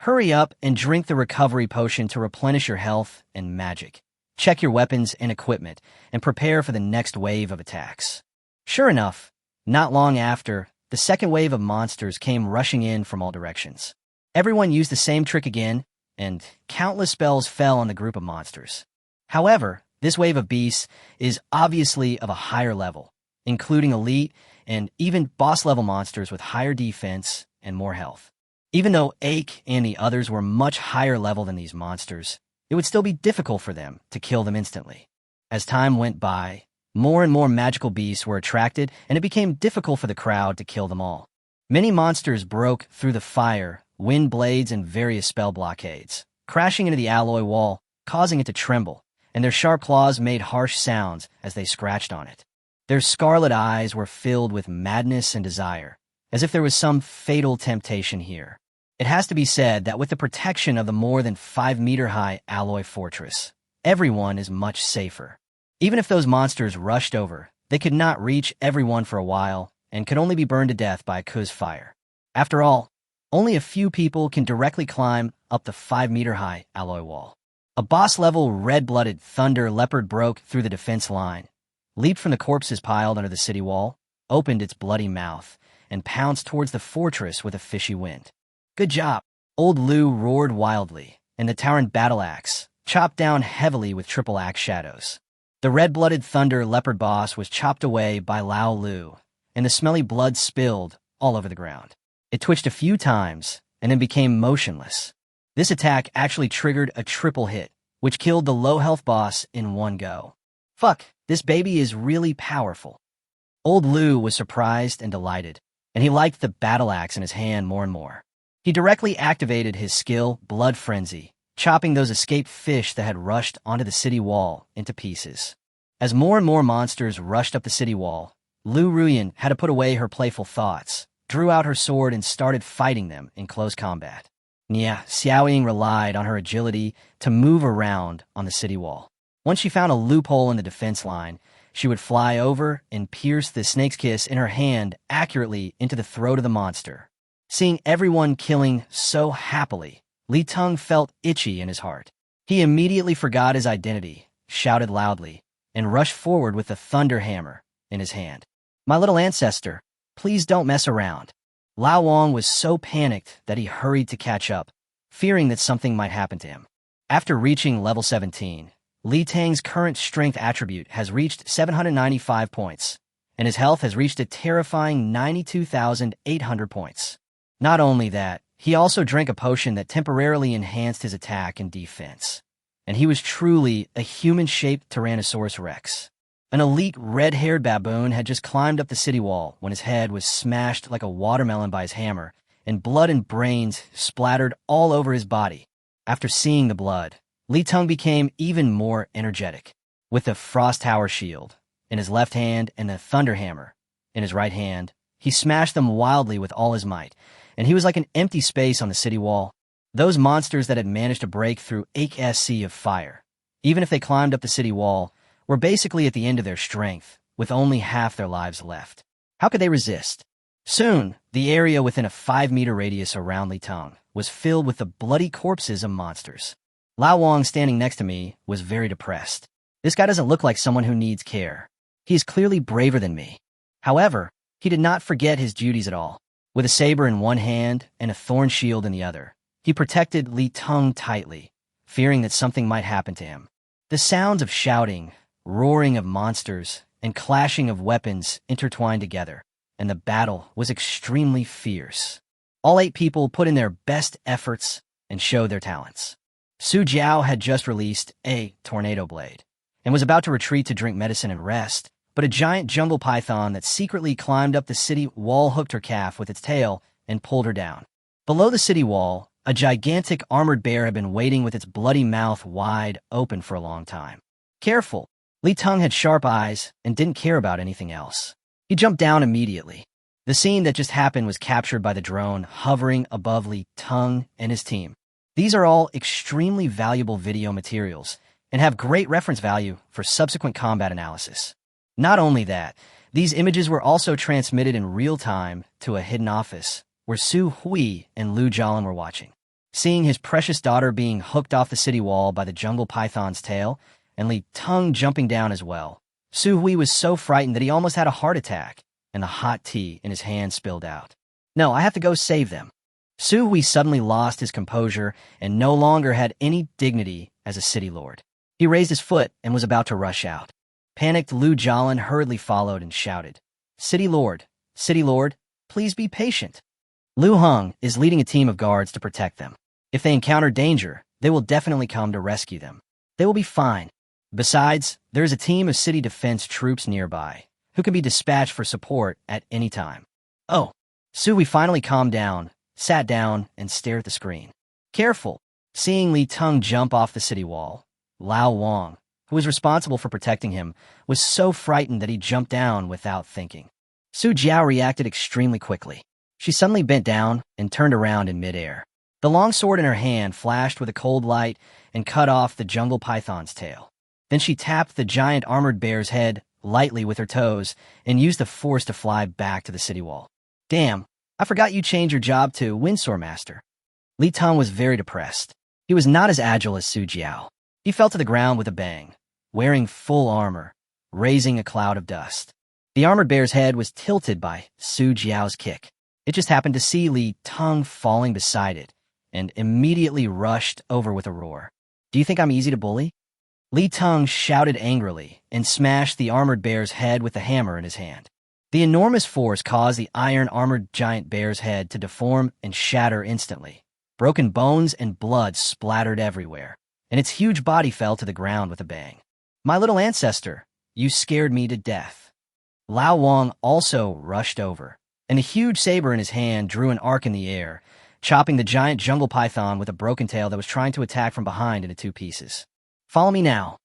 Hurry up and drink the recovery potion to replenish your health and magic. Check your weapons and equipment, and prepare for the next wave of attacks." Sure enough, not long after, the second wave of monsters came rushing in from all directions. Everyone used the same trick again, and countless spells fell on the group of monsters. However, this wave of beasts is obviously of a higher level, including elite and even boss-level monsters with higher defense and more health. Even though Ake and the others were much higher level than these monsters, it would still be difficult for them to kill them instantly. As time went by, more and more magical beasts were attracted, and it became difficult for the crowd to kill them all. Many monsters broke through the fire, wind blades, and various spell blockades, crashing into the alloy wall, causing it to tremble, and their sharp claws made harsh sounds as they scratched on it. Their scarlet eyes were filled with madness and desire, as if there was some fatal temptation here. It has to be said that with the protection of the more than 5-meter-high alloy fortress, everyone is much safer. Even if those monsters rushed over, they could not reach everyone for a while and could only be burned to death by Ku's fire. After all, only a few people can directly climb up the 5-meter-high alloy wall. A boss-level red-blooded thunder leopard broke through the defense line, leaped from the corpses piled under the city wall, opened its bloody mouth, and pounced towards the fortress with a fishy wind. "Good job!" Old Lu roared wildly, and the towering battle axe chopped down heavily with triple axe shadows. The red-blooded thunder leopard boss was chopped away by Lao Lu, and the smelly blood spilled all over the ground. It twitched a few times and then became motionless. This attack actually triggered a triple hit, which killed the low-health boss in one go. Fuck, this baby is really powerful. Old Lu was surprised and delighted, and he liked the battle axe in his hand more and more. He directly activated his skill, Blood Frenzy, chopping those escaped fish that had rushed onto the city wall into pieces. As more and more monsters rushed up the city wall, Lu Ruyan had to put away her playful thoughts, drew out her sword, and started fighting them in close combat. Nie Xiaoying relied on her agility to move around on the city wall. Once she found a loophole in the defense line, she would fly over and pierce the snake's kiss in her hand accurately into the throat of the monster. Seeing everyone killing so happily, Li Teng felt itchy in his heart. He immediately forgot his identity, shouted loudly, and rushed forward with the thunder hammer in his hand. "My little ancestor, please don't mess around." Lao Wang was so panicked that he hurried to catch up, fearing that something might happen to him. After reaching level 17, Li Teng's current strength attribute has reached 795 points, and his health has reached a terrifying 92,800 points. Not only that, He also drank a potion that temporarily enhanced his attack and defense. And he was truly a human-shaped Tyrannosaurus Rex. An elite red-haired baboon had just climbed up the city wall when his head was smashed like a watermelon by his hammer, and blood and brains splattered all over his body. After seeing the blood, Teng became even more energetic. With the Frost Tower shield in his left hand and the Thunder Hammer in his right hand, he smashed them wildly with all his might, and he was like an empty space on the city wall. Those monsters that had managed to break through sea of fire, even if they climbed up the city wall, were basically at the end of their strength, with only half their lives left. How could they resist? Soon, the area within a 5-meter radius around Teng was filled with the bloody corpses of monsters. Lao Wang, standing next to me, was very depressed. This guy doesn't look like someone who needs care. He is clearly braver than me. However, he did not forget his duties at all. With a saber in one hand and a thorn shield in the other, he protected Teng tightly, fearing that something might happen to him. The sounds of shouting, roaring of monsters, and clashing of weapons intertwined together, and the battle was extremely fierce. All 8 people put in their best efforts and showed their talents. Su Jiao had just released a tornado blade and was about to retreat to drink medicine and rest, but a giant jungle python that secretly climbed up the city wall hooked her calf with its tail and pulled her down. Below the city wall, a gigantic armored bear had been waiting with its bloody mouth wide open for a long time. Careful, Teng had sharp eyes and didn't care about anything else. He jumped down immediately. The scene that just happened was captured by the drone hovering above Teng and his team. These are all extremely valuable video materials and have great reference value for subsequent combat analysis. Not only that, these images were also transmitted in real time to a hidden office where Su Hui and Lu Jialan were watching. Seeing his precious daughter being hooked off the city wall by the jungle python's tail, and Teng jumping down as well, Su Hui was so frightened that he almost had a heart attack, and the hot tea in his hand spilled out. No, I have to go save them. Su Hui suddenly lost his composure and no longer had any dignity as a city lord. He raised his foot and was about to rush out. Panicked Lu Jialan hurriedly followed and shouted, City Lord, please be patient. Lu Heng is leading a team of guards to protect them. If they encounter danger, they will definitely come to rescue them. They will be fine. Besides, there is a team of city defense troops nearby, who can be dispatched for support at any time. Oh, Su Hui finally calmed down, sat down, and stared at the screen. Careful. Seeing Teng jump off the city wall, Lao Wang, who was responsible for protecting him, was so frightened that he jumped down without thinking. Su Jiao reacted extremely quickly. She suddenly bent down and turned around in midair. The long sword in her hand flashed with a cold light and cut off the jungle python's tail. Then she tapped the giant armored bear's head lightly with her toes and used the force to fly back to the city wall. Damn, I forgot you changed your job to Windsor Master. Teng was very depressed. He was not as agile as Su Jiao. He fell to the ground with a bang, wearing full armor, raising a cloud of dust. The armored bear's head was tilted by Su Jiao's kick. It just happened to see Teng falling beside it and immediately rushed over with a roar. Do you think I'm easy to bully? Teng shouted angrily and smashed the armored bear's head with the hammer in his hand. The enormous force caused the iron-armored giant bear's head to deform and shatter instantly. Broken bones and blood splattered everywhere, and its huge body fell to the ground with a bang. My little ancestor, you scared me to death. Lao Wang also rushed over, and a huge saber in his hand drew an arc in the air, chopping the giant jungle python with a broken tail that was trying to attack from behind into 2 pieces. Follow me now.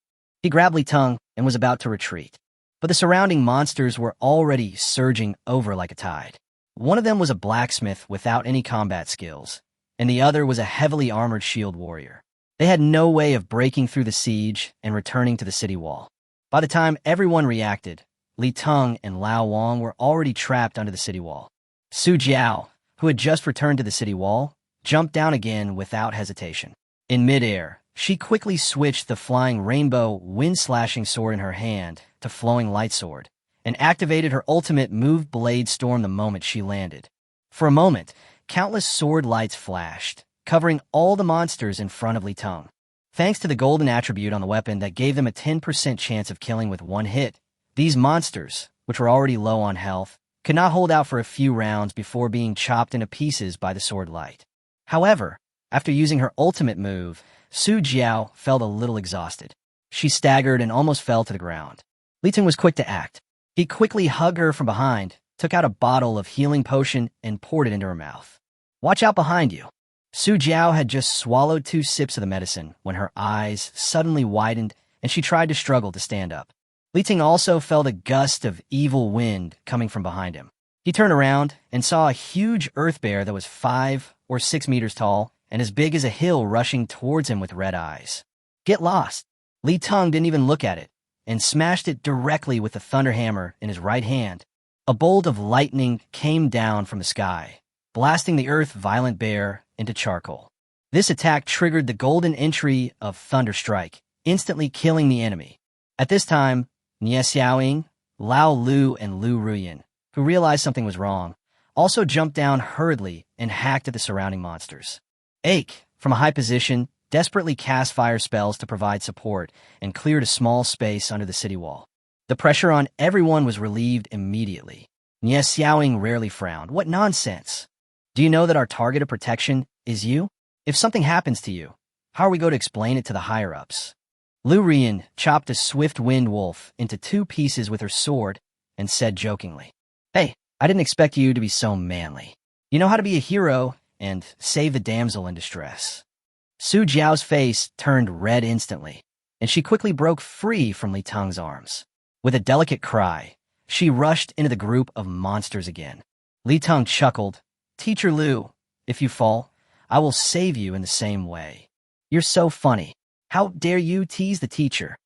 He grabbed Teng and was about to retreat, but the surrounding monsters were already surging over like a tide. One of them was a blacksmith without any combat skills, and the other was a heavily armored shield warrior. They had no way of breaking through the siege and returning to the city wall. By the time everyone reacted, Teng and Lao Wang were already trapped under the city wall. Su Jiao, who had just returned to the city wall, jumped down again without hesitation. In midair, she quickly switched the flying rainbow wind-slashing sword in her hand to flowing light sword, and activated her ultimate move blade storm the moment she landed. For a moment, countless sword lights flashed, covering all the monsters in front of Teng. Thanks to the golden attribute on the weapon that gave them a 10% chance of killing with one hit, these monsters, which were already low on health, could not hold out for a few rounds before being chopped into pieces by the sword light. However, after using her ultimate move, Su Jiao felt a little exhausted. She staggered and almost fell to the ground. Li Teng was quick to act. He quickly hugged her from behind, took out a bottle of healing potion, and poured it into her mouth. "Watch out behind you." Su Jiao had just swallowed 2 sips of the medicine when her eyes suddenly widened and she tried to struggle to stand up. Li Teng also felt a gust of evil wind coming from behind him. He turned around and saw a huge earth bear that was 5 or 6 meters tall and as big as a hill rushing towards him with red eyes. "Get lost." Li Teng didn't even look at it and smashed it directly with the thunder hammer in his right hand. A bolt of lightning came down from the sky, blasting the earth-violent bear into charcoal. This attack triggered the golden entry of Thunder Strike, instantly killing the enemy. At this time, Nie Xiaoying, Lao Lu, and Lu Ruyan, who realized something was wrong, also jumped down hurriedly and hacked at the surrounding monsters. Ake, from a high position, desperately cast fire spells to provide support and cleared a small space under the city wall. The pressure on everyone was relieved immediately. Nie Xiaoying rarely frowned. "What nonsense! Do you know that our target of protection is you? If something happens to you, how are we going to explain it to the higher-ups?" Lu Rian chopped a swift wind wolf into 2 pieces with her sword and said jokingly, "Hey, I didn't expect you to be so manly. You know how to be a hero and save the damsel in distress." Su Jiao's face turned red instantly, and she quickly broke free from Li Teng's arms. With a delicate cry, she rushed into the group of monsters again. Li Teng chuckled, "Teacher Lu, if you fall, I will save you in the same way. You're so funny. How dare you tease the teacher?"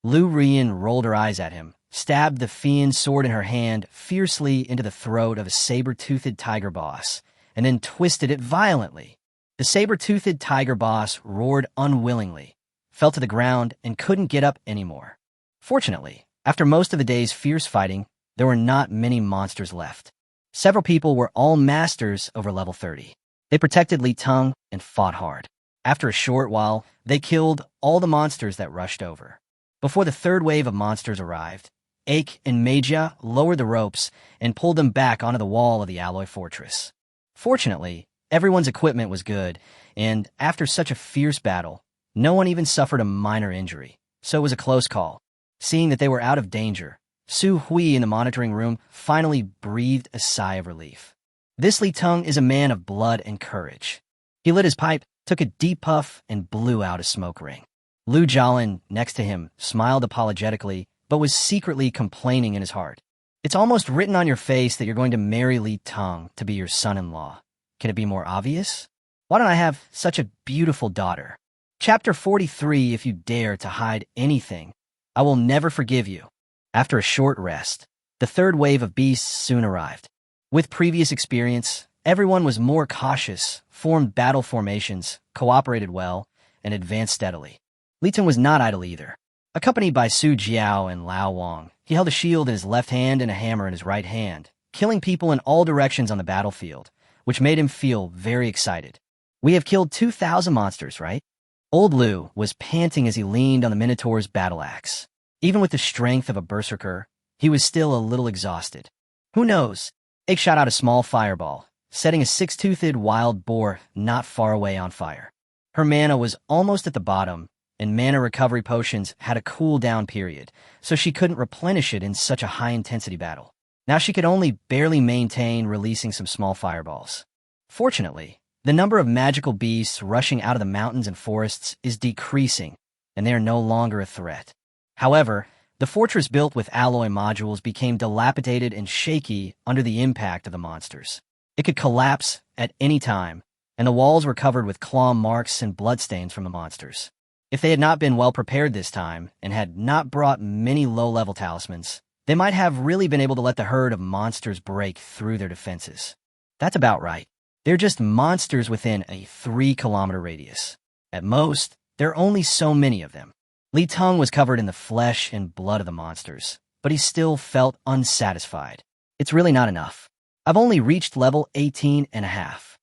Lu Rian rolled her eyes at him, stabbed the fiend sword in her hand fiercely into the throat of a saber-toothed tiger boss, and then twisted it violently. The saber-toothed tiger boss roared unwillingly, fell to the ground, and couldn't get up anymore. Fortunately, after most of the day's fierce fighting, there were not many monsters left. Several people were all masters over level 30. They protected Li Teng and fought hard. After a short while, they killed all the monsters that rushed over. Before the 3rd wave of monsters arrived, Ake and Meijia lowered the ropes and pulled them back onto the wall of the alloy fortress. Fortunately, everyone's equipment was good, and after such a fierce battle, no one even suffered a minor injury, so it was a close call. Seeing that they were out of danger, Su Hui in the monitoring room finally breathed a sigh of relief. This Li Teng is a man of blood and courage. He lit his pipe, took a deep puff, and blew out a smoke ring. Lu Jialin, next to him, smiled apologetically, but was secretly complaining in his heart. "It's almost written on your face that you're going to marry Li Teng to be your son-in-law. Can it be more obvious? Why don't I have such a beautiful daughter?" Chapter 43, If you dare to hide anything, I will never forgive you. After a short rest, the 3rd wave of beasts soon arrived. With previous experience, everyone was more cautious, formed battle formations, cooperated well, and advanced steadily. Li Teng was not idle either. Accompanied by Su Jiao and Lao Wang, he held a shield in his left hand and a hammer in his right hand, killing people in all directions on the battlefield, which made him feel very excited. "We have killed 2,000 monsters, right?" Old Lu was panting as he leaned on the Minotaur's battle axe. Even with the strength of a berserker, he was still a little exhausted. "Who knows?" Ake shot out a small fireball, setting a 6-toothed wild boar not far away on fire. Her mana was almost at the bottom, and mana recovery potions had a cool-down period, so she couldn't replenish it in such a high-intensity battle. Now she could only barely maintain releasing some small fireballs. Fortunately, the number of magical beasts rushing out of the mountains and forests is decreasing, and they are no longer a threat. However, the fortress built with alloy modules became dilapidated and shaky under the impact of the monsters. It could collapse at any time, and the walls were covered with claw marks and bloodstains from the monsters. If they had not been well prepared this time and had not brought many low-level talismans, they might have really been able to let the herd of monsters break through their defenses. That's about right. They're just monsters within a 3-kilometer radius. At most, there are only so many of them. Li Teng was covered in the flesh and blood of the monsters, but he still felt unsatisfied. "It's really not enough. I've only reached level 18 and a half."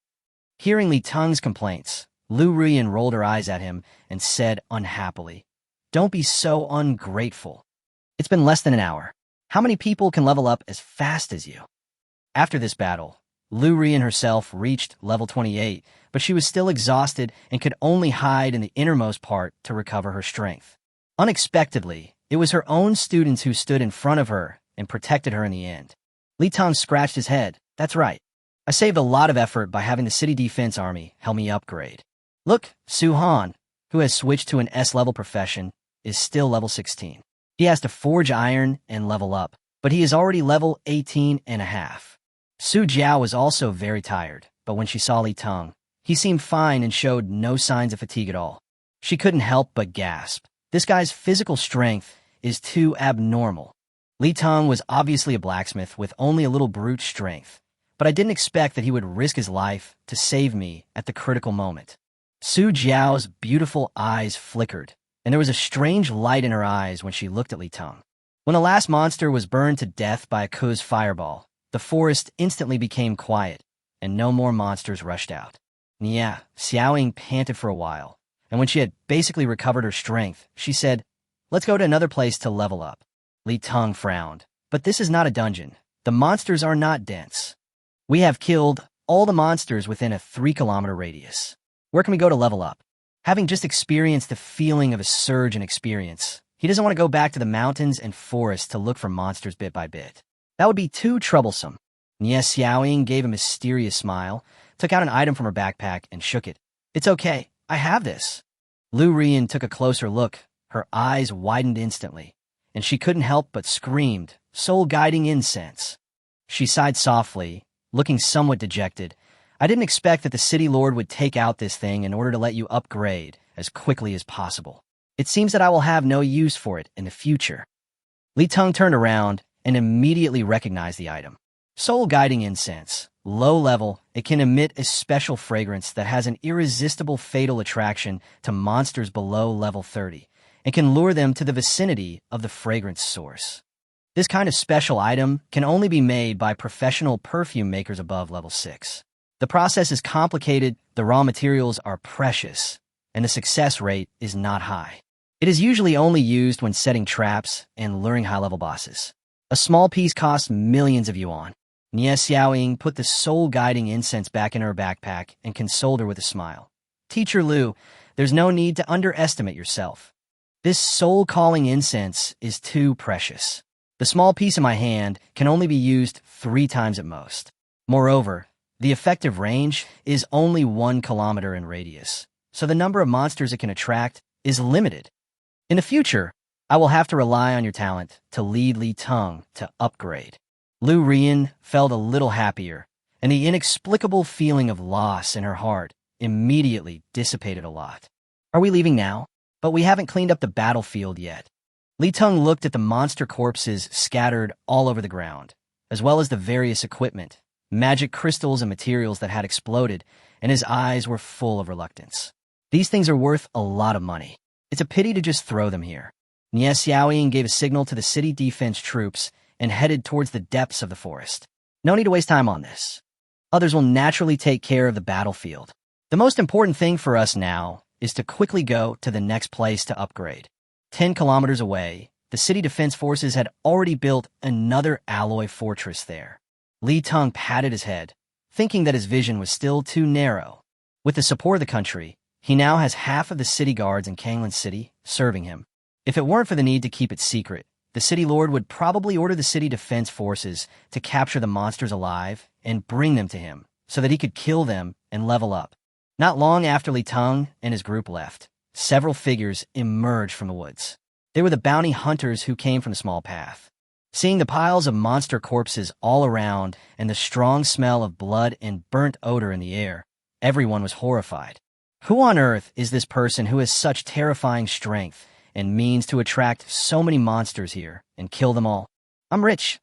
Hearing Li Teng's complaints, Lu Ruyan rolled her eyes at him and said unhappily, "Don't be so ungrateful. It's been less than an hour. How many people can level up as fast as you?" After this battle, Lu Rian herself reached level 28, but she was still exhausted and could only hide in the innermost part to recover her strength. Unexpectedly, it was her own students who stood in front of her and protected her in the end. Li Teng scratched his head. That's right. I saved a lot of effort by having the city defense army help me upgrade. Look, Su Han, who has switched to an S-level profession, is still level 16. He has to forge iron and level up, but he is already level 18 and a half. Su Jiao was also very tired, but when she saw Li Teng, he seemed fine and showed no signs of fatigue at all. She couldn't help but gasp. This guy's physical strength is too abnormal. Li Teng was obviously a blacksmith with only a little brute strength, but I didn't expect that he would risk his life to save me at the critical moment. Su Jiao's beautiful eyes flickered, and there was a strange light in her eyes when she looked at Li Teng. When the last monster was burned to death by a Ku's fireball, the forest instantly became quiet, and no more monsters rushed out. Yeah, Xiaoying panted for a while, and when she had basically recovered her strength, she said, "Let's go to another place to level up." Li Teng frowned. "But this is not a dungeon. The monsters are not dense. We have killed all the monsters within a 3-kilometer radius. Where can we go to level up?" Having just experienced the feeling of a surge in experience, he doesn't want to go back to the mountains and forests to look for monsters bit by bit. That would be too troublesome. Nie Xiaoying gave a mysterious smile, took out an item from her backpack, and shook it. "It's okay. I have this." Lu Rian took a closer look. Her eyes widened instantly, and she couldn't help but screamed, "Soul-guiding incense." She sighed softly, looking somewhat dejected. "I didn't expect that the city lord would take out this thing in order to let you upgrade as quickly as possible. It seems that I will have no use for it in the future." Li Teng turned around and immediately recognized the item. Soul-guiding incense. Low level, it can emit a special fragrance that has an irresistible fatal attraction to monsters below level 30 and can lure them to the vicinity of the fragrance source. This kind of special item can only be made by professional perfume makers above level 6. The process is complicated, the raw materials are precious, and the success rate is not high. It is usually only used when setting traps and luring high-level bosses. A small piece costs millions of yuan. Nie Xiaoying put the soul-guiding incense back in her backpack and consoled her with a smile. "Teacher Lu, there's no need to underestimate yourself. This soul-calling incense is too precious. The small piece in my hand can only be used 3 times at most. Moreover, the effective range is only 1 kilometer in radius, so the number of monsters it can attract is limited. In the future, I will have to rely on your talent to lead Li Teng to upgrade." Lu Rian felt a little happier, and the inexplicable feeling of loss in her heart immediately dissipated a lot. "Are we leaving now? But we haven't cleaned up the battlefield yet." Li Teng looked at the monster corpses scattered all over the ground, as well as the various equipment, magic crystals and materials that had exploded, and his eyes were full of reluctance. "These things are worth a lot of money. It's a pity to just throw them here." Nie Xiaoying gave a signal to the city defense troops and headed towards the depths of the forest. "No need to waste time on this. Others will naturally take care of the battlefield. The most important thing for us now is to quickly go to the next place to upgrade." 10 kilometers away, the city defense forces had already built another alloy fortress there. Li Teng patted his head, thinking that his vision was still too narrow. With the support of the country, he now has half of the city guards in Kanglan City serving him. If it weren't for the need to keep it secret, the city lord would probably order the city defense forces to capture the monsters alive and bring them to him so that he could kill them and level up. Not long after Li Teng and his group left, several figures emerged from the woods. They were the bounty hunters who came from the small path. Seeing the piles of monster corpses all around and the strong smell of blood and burnt odor in the air, everyone was horrified. Who on earth is this person who has such terrifying strength and means to attract so many monsters here and kill them all? I'm rich.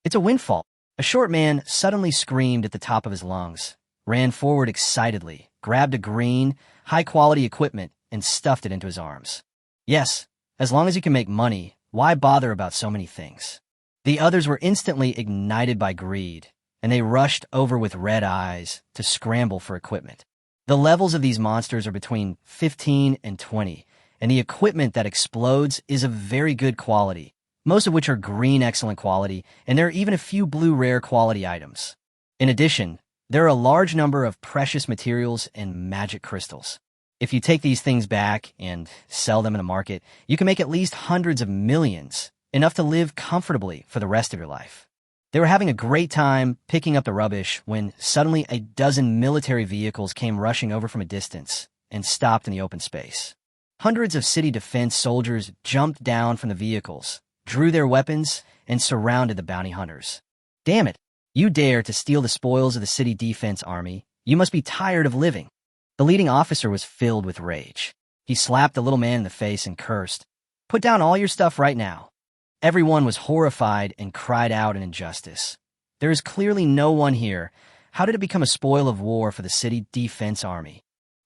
It's a windfall." A short man suddenly screamed at the top of his lungs, ran forward excitedly, grabbed a green, high-quality equipment, and stuffed it into his arms. "Yes, as long as you can make money, why bother about so many things?" The others were instantly ignited by greed, and they rushed over with red eyes to scramble for equipment. The levels of these monsters are between 15 and 20, and the equipment that explodes is of very good quality, most of which are green excellent quality, and there are even a few blue rare quality items. In addition, there are a large number of precious materials and magic crystals. If you take these things back and sell them in the market, you can make at least hundreds of millions, enough to live comfortably for the rest of your life. They were having a great time picking up the rubbish when suddenly a dozen military vehicles came rushing over from a distance and stopped in the open space. Hundreds of city defense soldiers jumped down from the vehicles, drew their weapons, and surrounded the bounty hunters. Damn it! You dare to steal the spoils of the city defense army? You must be tired of living. The leading officer was filled with rage. He slapped the little man in the face and cursed, "Put down all your stuff right now." Everyone was horrified and cried out in injustice. There is clearly no one here. How did it become a spoil of war for the city defense army?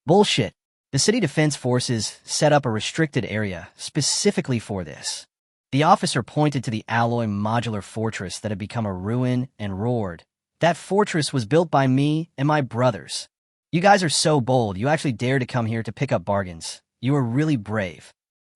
Bullshit. The city defense forces set up a restricted area specifically for this. The officer pointed to the alloy modular fortress that had become a ruin and roared, "That fortress was built by me and my brothers. You guys are so bold, you actually dare to come here to pick up bargains. You are really brave."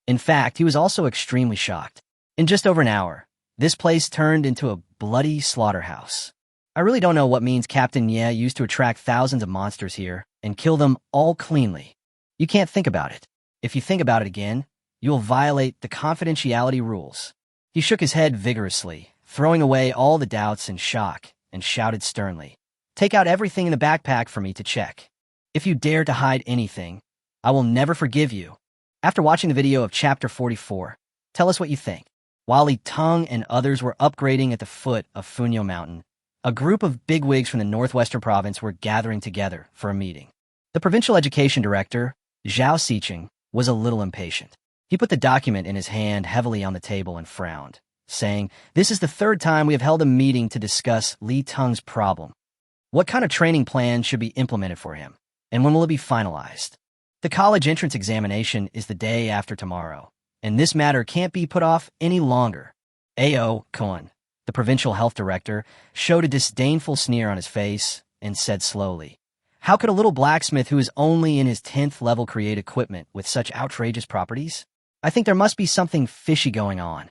In fact, he was also extremely shocked. In just over an hour, this place turned into a bloody slaughterhouse. I really don't know what means Captain Ye used to attract thousands of monsters here and kill them all cleanly. You can't think about it. If you think about it again, you will violate the confidentiality rules. He shook his head vigorously, throwing away all the doubts and shock, and shouted sternly, "Take out everything in the backpack for me to check. If you dare to hide anything, I will never forgive you." After watching the video of Chapter 44, tell us what you think. While Li Teng and others were upgrading at the foot of Funyo Mountain, a group of bigwigs from the northwestern province were gathering together for a meeting. The provincial education director, Zhao Xiqing, was a little impatient. He put the document in his hand heavily on the table and frowned, saying, "This is the third time we have held a meeting to discuss Li Teng's problem. What kind of training plan should be implemented for him, and when will it be finalized? The college entrance examination is the day after tomorrow, and this matter can't be put off any longer." Awaken, the provincial health director, showed a disdainful sneer on his face and said slowly, "How could a little blacksmith who is only in his 10th level create equipment with such outrageous properties? I think there must be something fishy going on."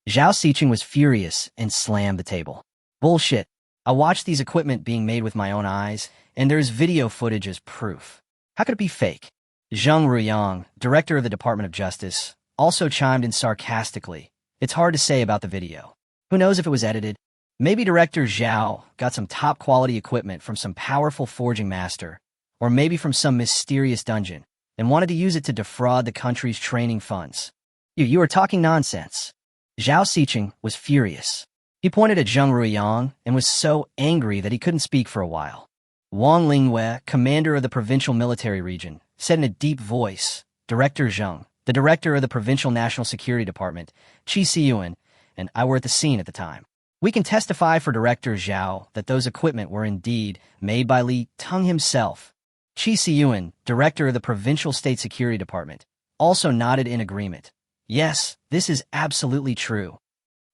Zhao Xiqing was furious and slammed the table. "Bullshit. I watched these equipment being made with my own eyes, and there's video footage as proof. How could it be fake?" Zheng Ruyang, director of the Department of Justice, also chimed in sarcastically. "It's hard to say about the video. Who knows if it was edited? Maybe Director Zhao got some top-quality equipment from some powerful forging master, or maybe from some mysterious dungeon, and wanted to use it to defraud the country's training funds. You are talking nonsense." Zhao Xiqing was furious. He pointed at Zheng Ruyang and was so angry that he couldn't speak for a while. Wang Lingwei, commander of the provincial military region, said in a deep voice, "Director Zheng, the director of the Provincial National Security Department, Qi Siyuan, and I were at the scene at the time. We can testify for Director Zhao that those equipment were indeed made by Li Teng himself." Qi Siyuan, director of the Provincial State Security Department, also nodded in agreement. "Yes, this is absolutely true.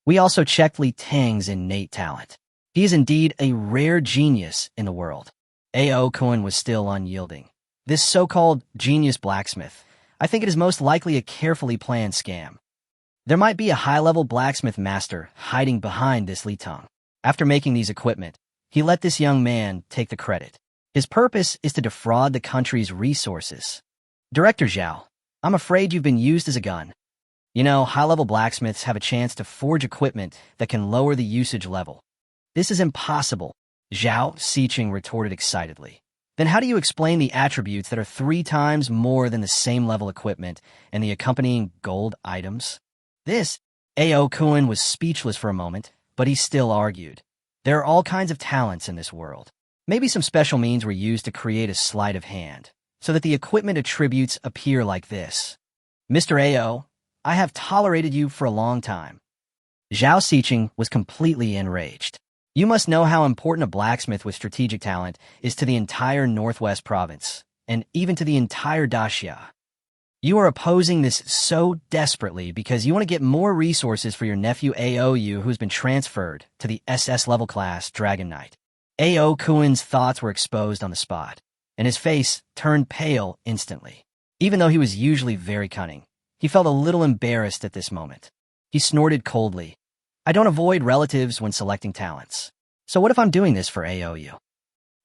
We also checked Li Teng's innate talent. He is indeed a rare genius in the world." Awaken was still unyielding. "This so-called genius blacksmith, I think it is most likely a carefully planned scam. There might be a high-level blacksmith master hiding behind this Li Teng. After making these equipment, he let this young man take the credit. His purpose is to defraud the country's resources. Director Zhao, I'm afraid you've been used as a gun. You know, high-level blacksmiths have a chance to forge equipment that can lower the usage level. This is impossible," Zhao Xiqing retorted excitedly. "Then how do you explain the attributes that are 3 times more than the same level equipment and the accompanying gold items?" Awaken was speechless for a moment, but he still argued. "There are all kinds of talents in this world. Maybe some special means were used to create a sleight of hand, so that the equipment attributes appear like this. Mr. Ao, I have tolerated you for a long time." Zhao Xiqing was completely enraged. "You must know how important a blacksmith with strategic talent is to the entire Northwest Province, and even to the entire Daxia. You are opposing this so desperately because you want to get more resources for your nephew Aou, who's been transferred to the SS level class Dragon Knight." Awaken's thoughts were exposed on the spot, and his face turned pale instantly. Even though he was usually very cunning, he felt a little embarrassed at this moment. He snorted coldly. "I don't avoid relatives when selecting talents. So what if I'm doing this for AOU?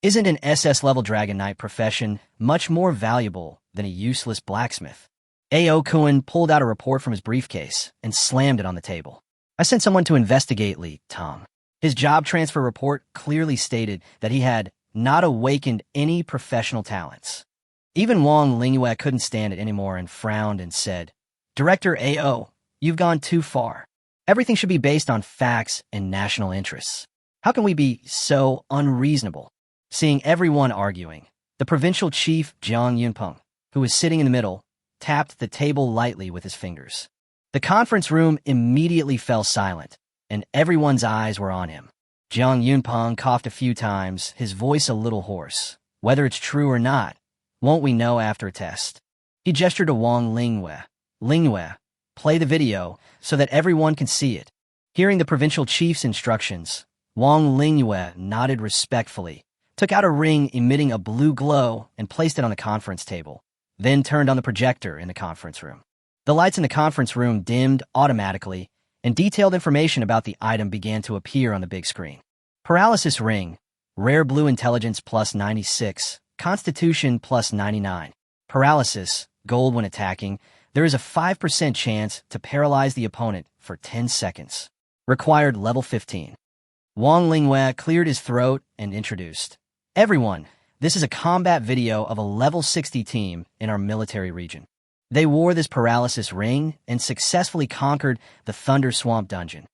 Isn't an SS-level Dragon Knight profession much more valuable than a useless blacksmith? Aokun pulled out a report from his briefcase and slammed it on the table. I sent someone to investigate Li Teng. His job transfer report clearly stated that he had not awakened any professional talents. Even Wang Lingyue couldn't stand it anymore and frowned and said, "Director AO, you've gone too far. Everything should be based on facts and national interests. How can we be so unreasonable?" Seeing everyone arguing, the provincial chief Jiang Yunpeng, who was sitting in the middle, tapped the table lightly with his fingers. The conference room immediately fell silent, and everyone's eyes were on him. Jiang Yunpeng coughed a few times, his voice a little hoarse. "Whether it's true or not, won't we know after a test?" He gestured to Wang Lingyue. "Lingyue, play the video so that everyone can see it." Hearing the provincial chief's instructions, Wang Lingyue nodded respectfully, took out a ring emitting a blue glow and placed it on the conference table, then turned on the projector in the conference room. The lights in the conference room dimmed automatically, and detailed information about the item began to appear on the big screen. Paralysis ring, rare blue intelligence plus 96, constitution plus 99. Paralysis, gold when attacking, there is a 5% chance to paralyze the opponent for 10 seconds. Required level 15. Wang Lingyue cleared his throat and introduced, "Everyone, this is a combat video of a level 60 team in our military region. They wore this paralysis ring and successfully conquered the Thunder Swamp dungeon.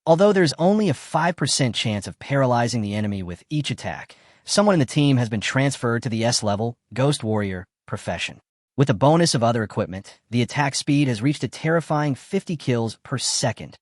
Although there's only a 5% chance of paralyzing the enemy with each attack, someone in the team has been transferred to the S-level Ghost Warrior profession. With a bonus of other equipment, the attack speed has reached a terrifying 50 kills per second.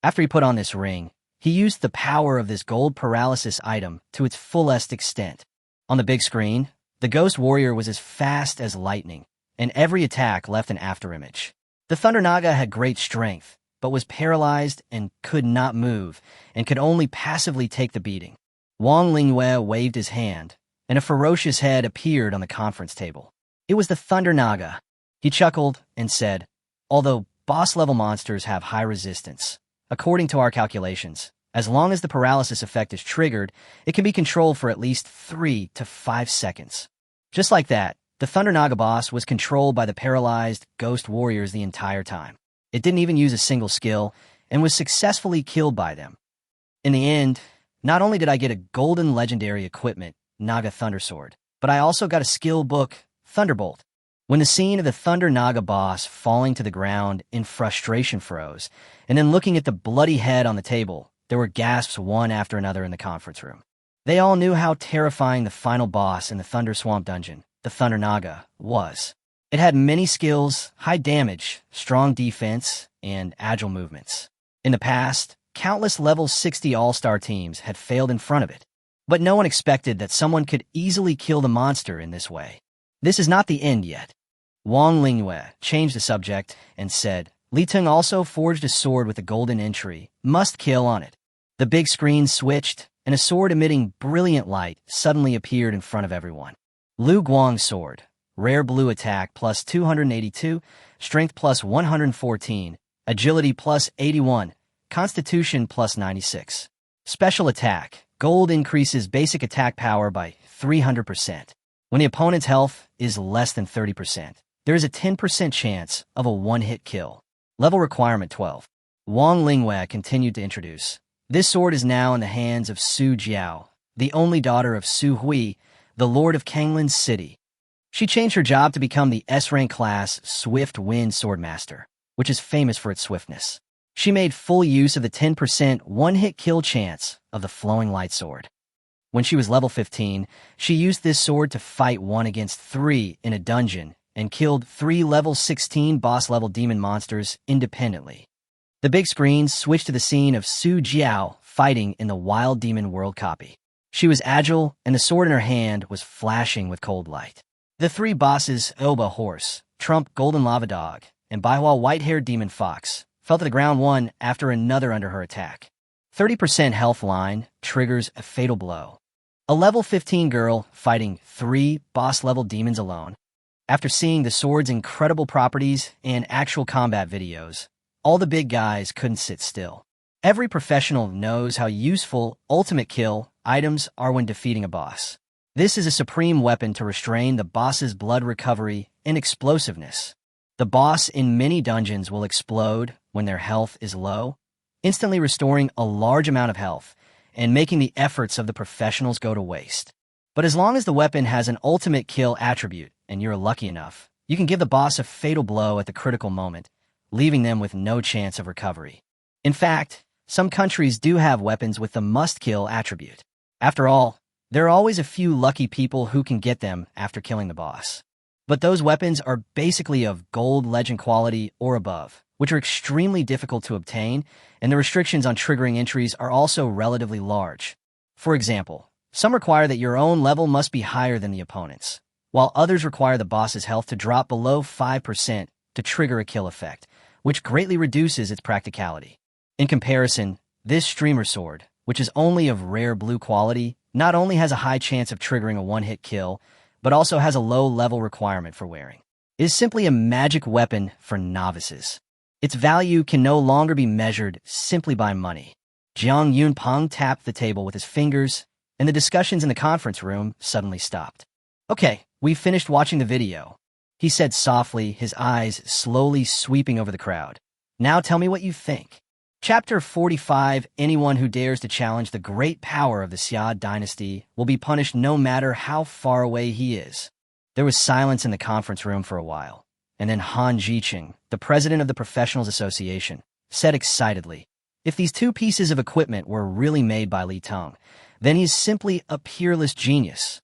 After he put on this ring, he used the power of this gold paralysis item to its fullest extent. On the big screen, the Ghost Warrior was as fast as lightning, and every attack left an afterimage. The Thunder Naga had great strength, but was paralyzed and could not move, and could only passively take the beating. Wang Lingyue waved his hand, and a ferocious head appeared on the conference table. It was the Thunder Naga. He chuckled and said, "Although boss-level monsters have high resistance, according to our calculations, as long as the paralysis effect is triggered, it can be controlled for at least 3 to 5 seconds. Just like that, the Thunder Naga boss was controlled by the paralyzed Ghost Warriors the entire time. It didn't even use a single skill, and was successfully killed by them. In the end, not only did I get a golden legendary equipment, Naga Thundersword, but I also got a skill book, Thunderbolt." When the scene of the Thunder Naga boss falling to the ground in frustration froze, and then looking at the bloody head on the table, there were gasps one after another in the conference room. They all knew how terrifying the final boss in the Thunder Swamp dungeon, the Thunder Naga, was. It had many skills, high damage, strong defense, and agile movements. In the past, countless level 60 all-star teams had failed in front of it, but no one expected that someone could easily kill the monster in this way. This is not the end yet. Wang Lingyue changed the subject and said, "Li Teng also forged a sword with a golden entry, must kill on it." The big screen switched, and a sword emitting brilliant light suddenly appeared in front of everyone. Lu Guang's sword, rare blue attack plus 282, strength plus 114, agility plus 81, constitution plus 96. Special attack, gold increases basic attack power by 300%. When the opponent's health is less than 30%, there is a 10% chance of a one-hit kill. Level requirement 12. Wang Lingyue continued to introduce. This sword is now in the hands of Su Jiao, the only daughter of Su Hui, the lord of Kanglin's city. She changed her job to become the S-rank class Swift Wind Swordmaster, which is famous for its swiftness. She made full use of the 10% one-hit kill chance of the Flowing Light Sword. When she was level 15, she used this sword to fight 1 against 3 in a dungeon and killed 3 level 16 boss-level demon monsters independently. The big screen switched to the scene of Su Jiao fighting in the Wild Demon World copy. She was agile, and the sword in her hand was flashing with cold light. The 3 bosses, Oba Horse, Trump Golden Lava Dog, and Baihua White-Haired Demon Fox, fell to the ground one after another under her attack. 30% health line triggers a fatal blow. A level 15 girl fighting 3 boss-level demons alone. After seeing the sword's incredible properties and actual combat videos, all the big guys couldn't sit still. Every professional knows how useful ultimate kill items are when defeating a boss. This is a supreme weapon to restrain the boss's blood recovery and explosiveness. The boss in many dungeons will explode when their health is low, instantly restoring a large amount of health and making the efforts of the professionals go to waste. But as long as the weapon has an ultimate kill attribute and you're lucky enough, you can give the boss a fatal blow at the critical moment, leaving them with no chance of recovery. In fact, some countries do have weapons with the must-kill attribute. After all, there are always a few lucky people who can get them after killing the boss. But those weapons are basically of gold legend quality or above, which are extremely difficult to obtain, and the restrictions on triggering entries are also relatively large. For example, some require that your own level must be higher than the opponent's, while others require the boss's health to drop below 5% to trigger a kill effect, which greatly reduces its practicality. In comparison, this streamer sword, which is only of rare blue quality, not only has a high chance of triggering a one-hit kill, but also has a low-level requirement for wearing. It is simply a magic weapon for novices. Its value can no longer be measured simply by money. Jiang Yunpeng tapped the table with his fingers, and the discussions in the conference room suddenly stopped. "Okay, we've finished watching the video," he said softly, his eyes slowly sweeping over the crowd. "Now tell me what you think." Chapter 45, anyone who dares to challenge the great power of the Xia dynasty will be punished no matter how far away he is. There was silence in the conference room for a while, and then Han Jiqing, the president of the Professionals Association, said excitedly, "If these two pieces of equipment were really made by Li Teng, then he's simply a peerless genius."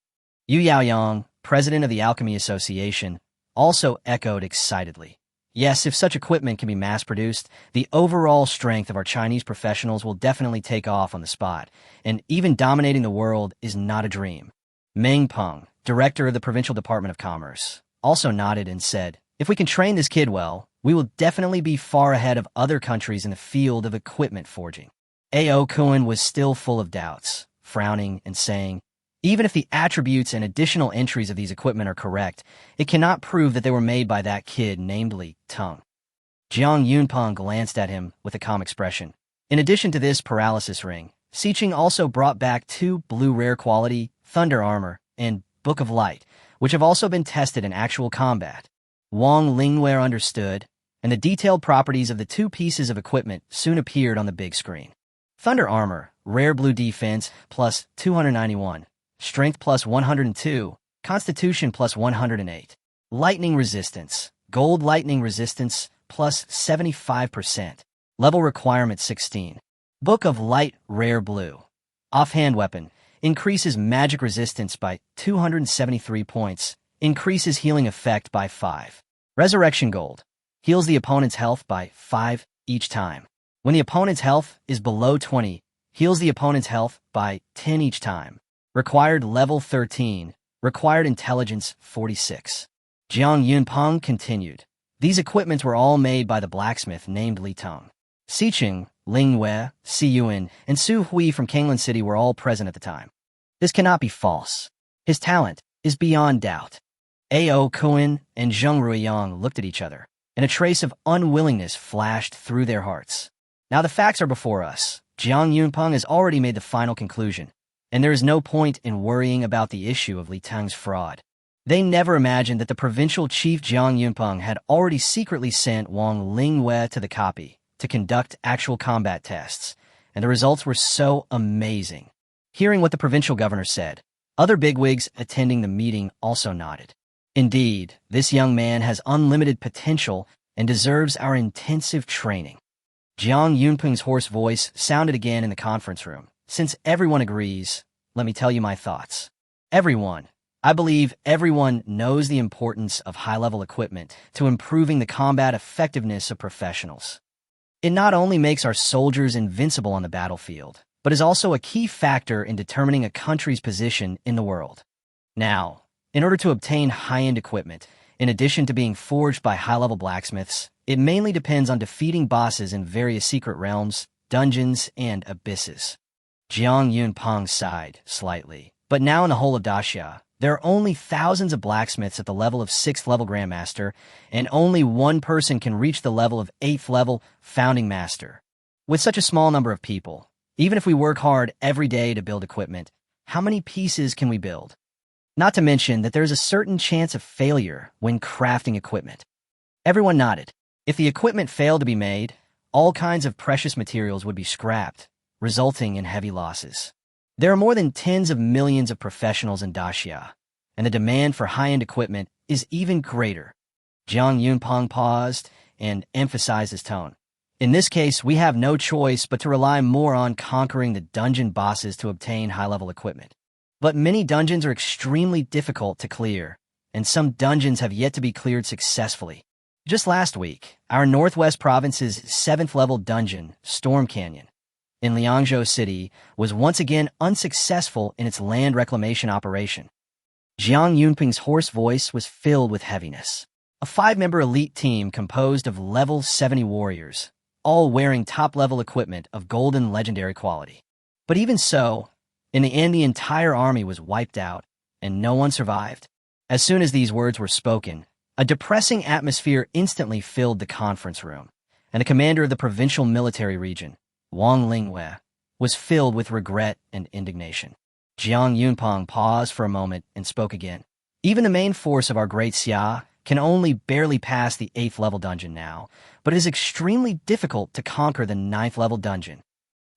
Yu Yaoyang, president of the Alchemy Association, also echoed excitedly, "Yes, if such equipment can be mass-produced, the overall strength of our Chinese professionals will definitely take off on the spot, and even dominating the world is not a dream." Meng Peng, director of the Provincial Department of Commerce, also nodded and said, "If we can train this kid well, we will definitely be far ahead of other countries in the field of equipment forging." Awaken was still full of doubts, frowning and saying, "Even if the attributes and additional entries of these equipment are correct, it cannot prove that they were made by that kid named Li Teng." Jiang Yunpeng glanced at him with a calm expression. In addition to this paralysis ring, Xiqing also brought back two blue rare quality, Thunder Armor, and Book of Light, which have also been tested in actual combat. Wang Lingwei understood, and the detailed properties of the two pieces of equipment soon appeared on the big screen. Thunder Armor, rare blue defense, plus 291. Strength plus 102, Constitution plus 108. Lightning resistance, gold lightning resistance plus 75%. Level requirement 16. Book of Light rare blue. Offhand weapon, increases magic resistance by 273 points, increases healing effect by 5. Resurrection gold, heals the opponent's health by 5 each time. When the opponent's health is below 20, heals the opponent's health by 10 each time. Required level 13. Required intelligence 46. Jiang Yunpeng continued. These equipments were all made by the blacksmith named Li Teng. Xiqing, Ling Wei, Si Yuan, and Su Hui from Kanglan City were all present at the time. This cannot be false. His talent is beyond doubt. Awaken and Zheng Ruiyang looked at each other, and a trace of unwillingness flashed through their hearts. Now the facts are before us. Jiang Yunpeng has already made the final conclusion, and there is no point in worrying about the issue of Li Teng's fraud. They never imagined that the provincial chief Jiang Yunpeng had already secretly sent Wang Lingwei to the copy to conduct actual combat tests, and the results were so amazing. Hearing what the provincial governor said, other bigwigs attending the meeting also nodded. Indeed, this young man has unlimited potential and deserves our intensive training. Jiang Yunpeng's hoarse voice sounded again in the conference room. Since everyone agrees, let me tell you my thoughts. Everyone, I believe everyone knows the importance of high-level equipment to improving the combat effectiveness of professionals. It not only makes our soldiers invincible on the battlefield, but is also a key factor in determining a country's position in the world. Now, in order to obtain high-end equipment, in addition to being forged by high-level blacksmiths, it mainly depends on defeating bosses in various secret realms, dungeons, and abysses. Jiang Yunpeng sighed slightly, but now in the whole of Daxia, there are only thousands of blacksmiths at the level of 6th level Grandmaster, and only one person can reach the level of 8th level Founding Master. With such a small number of people, even if we work hard every day to build equipment, how many pieces can we build? Not to mention that there's a certain chance of failure when crafting equipment. Everyone nodded. If the equipment failed to be made, all kinds of precious materials would be scrapped, resulting in heavy losses. There are more than tens of millions of professionals in Daxia, and the demand for high-end equipment is even greater. Jiang Yunpeng paused and emphasized his tone. In this case, we have no choice but to rely more on conquering the dungeon bosses to obtain high-level equipment. But many dungeons are extremely difficult to clear, and some dungeons have yet to be cleared successfully. Just last week, our Northwest Province's 7th-level dungeon, Storm Canyon, in Liangzhou City, was once again unsuccessful in its land reclamation operation. Jiang Yunping's hoarse voice was filled with heaviness. A 5-member elite team composed of level 70 warriors, all wearing top-level equipment of golden legendary quality. But even so, in the end, the entire army was wiped out, and no one survived. As soon as these words were spoken, a depressing atmosphere instantly filled the conference room, and the commander of the provincial military region, Wang Lingwei, was filled with regret and indignation. Jiang Yunpeng paused for a moment and spoke again. Even the main force of our great Xia can only barely pass the 8th-level dungeon now, but it is extremely difficult to conquer the 9th-level dungeon.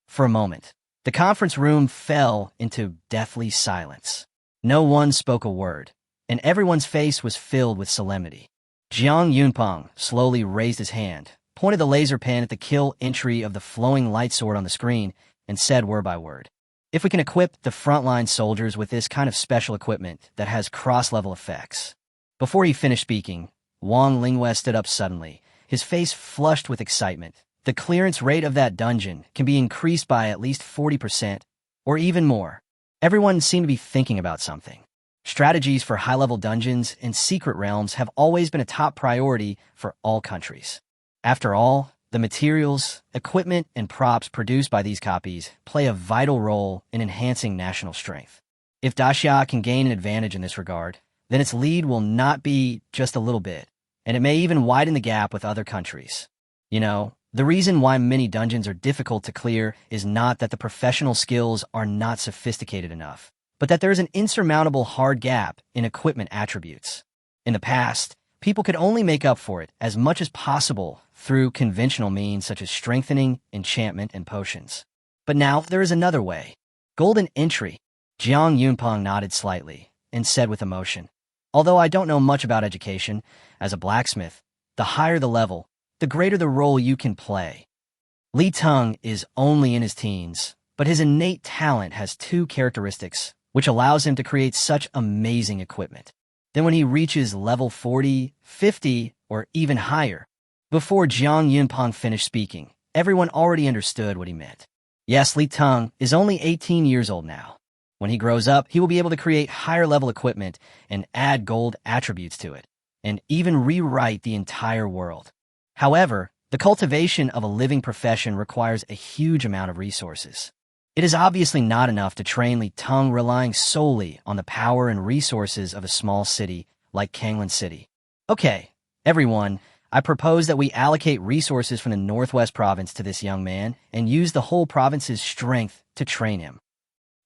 For a moment, the conference room fell into deathly silence. No one spoke a word, and everyone's face was filled with solemnity. Jiang Yunpeng slowly raised his hand, pointed the laser pen at the kill entry of the flowing light sword on the screen, and said word by word, "If we can equip the frontline soldiers with this kind of special equipment that has cross-level effects." Before he finished speaking, Wang Lingwei stood up suddenly, his face flushed with excitement. The clearance rate of that dungeon can be increased by at least 40%, or even more. Everyone seemed to be thinking about something. Strategies for high-level dungeons and secret realms have always been a top priority for all countries. After all, the materials, equipment, and props produced by these copies play a vital role in enhancing national strength. If Daxia can gain an advantage in this regard, then its lead will not be just a little bit, and it may even widen the gap with other countries. You know, the reason why many dungeons are difficult to clear is not that the professional skills are not sophisticated enough, but that there is an insurmountable hard gap in equipment attributes. In the past, people could only make up for it as much as possible through conventional means such as strengthening, enchantment, and potions. But now there is another way. Golden entry. Jiang Yunpeng nodded slightly and said with emotion, "Although I don't know much about education, as a blacksmith, the higher the level, the greater the role you can play." Li Teng is only in his teens, but his innate talent has 2 characteristics which allows him to create such amazing equipment. Then when he reaches level 40, 50, or even higher. Before Jiang Yunpeng finished speaking, everyone already understood what he meant. Yes, Li Teng is only 18 years old now. When he grows up, he will be able to create higher-level equipment and add gold attributes to it, and even rewrite the entire world. However, the cultivation of a living profession requires a huge amount of resources. It is obviously not enough to train Li Teng relying solely on the power and resources of a small city like Kanglan City. Okay, everyone, I propose that we allocate resources from the Northwest Province to this young man and use the whole province's strength to train him.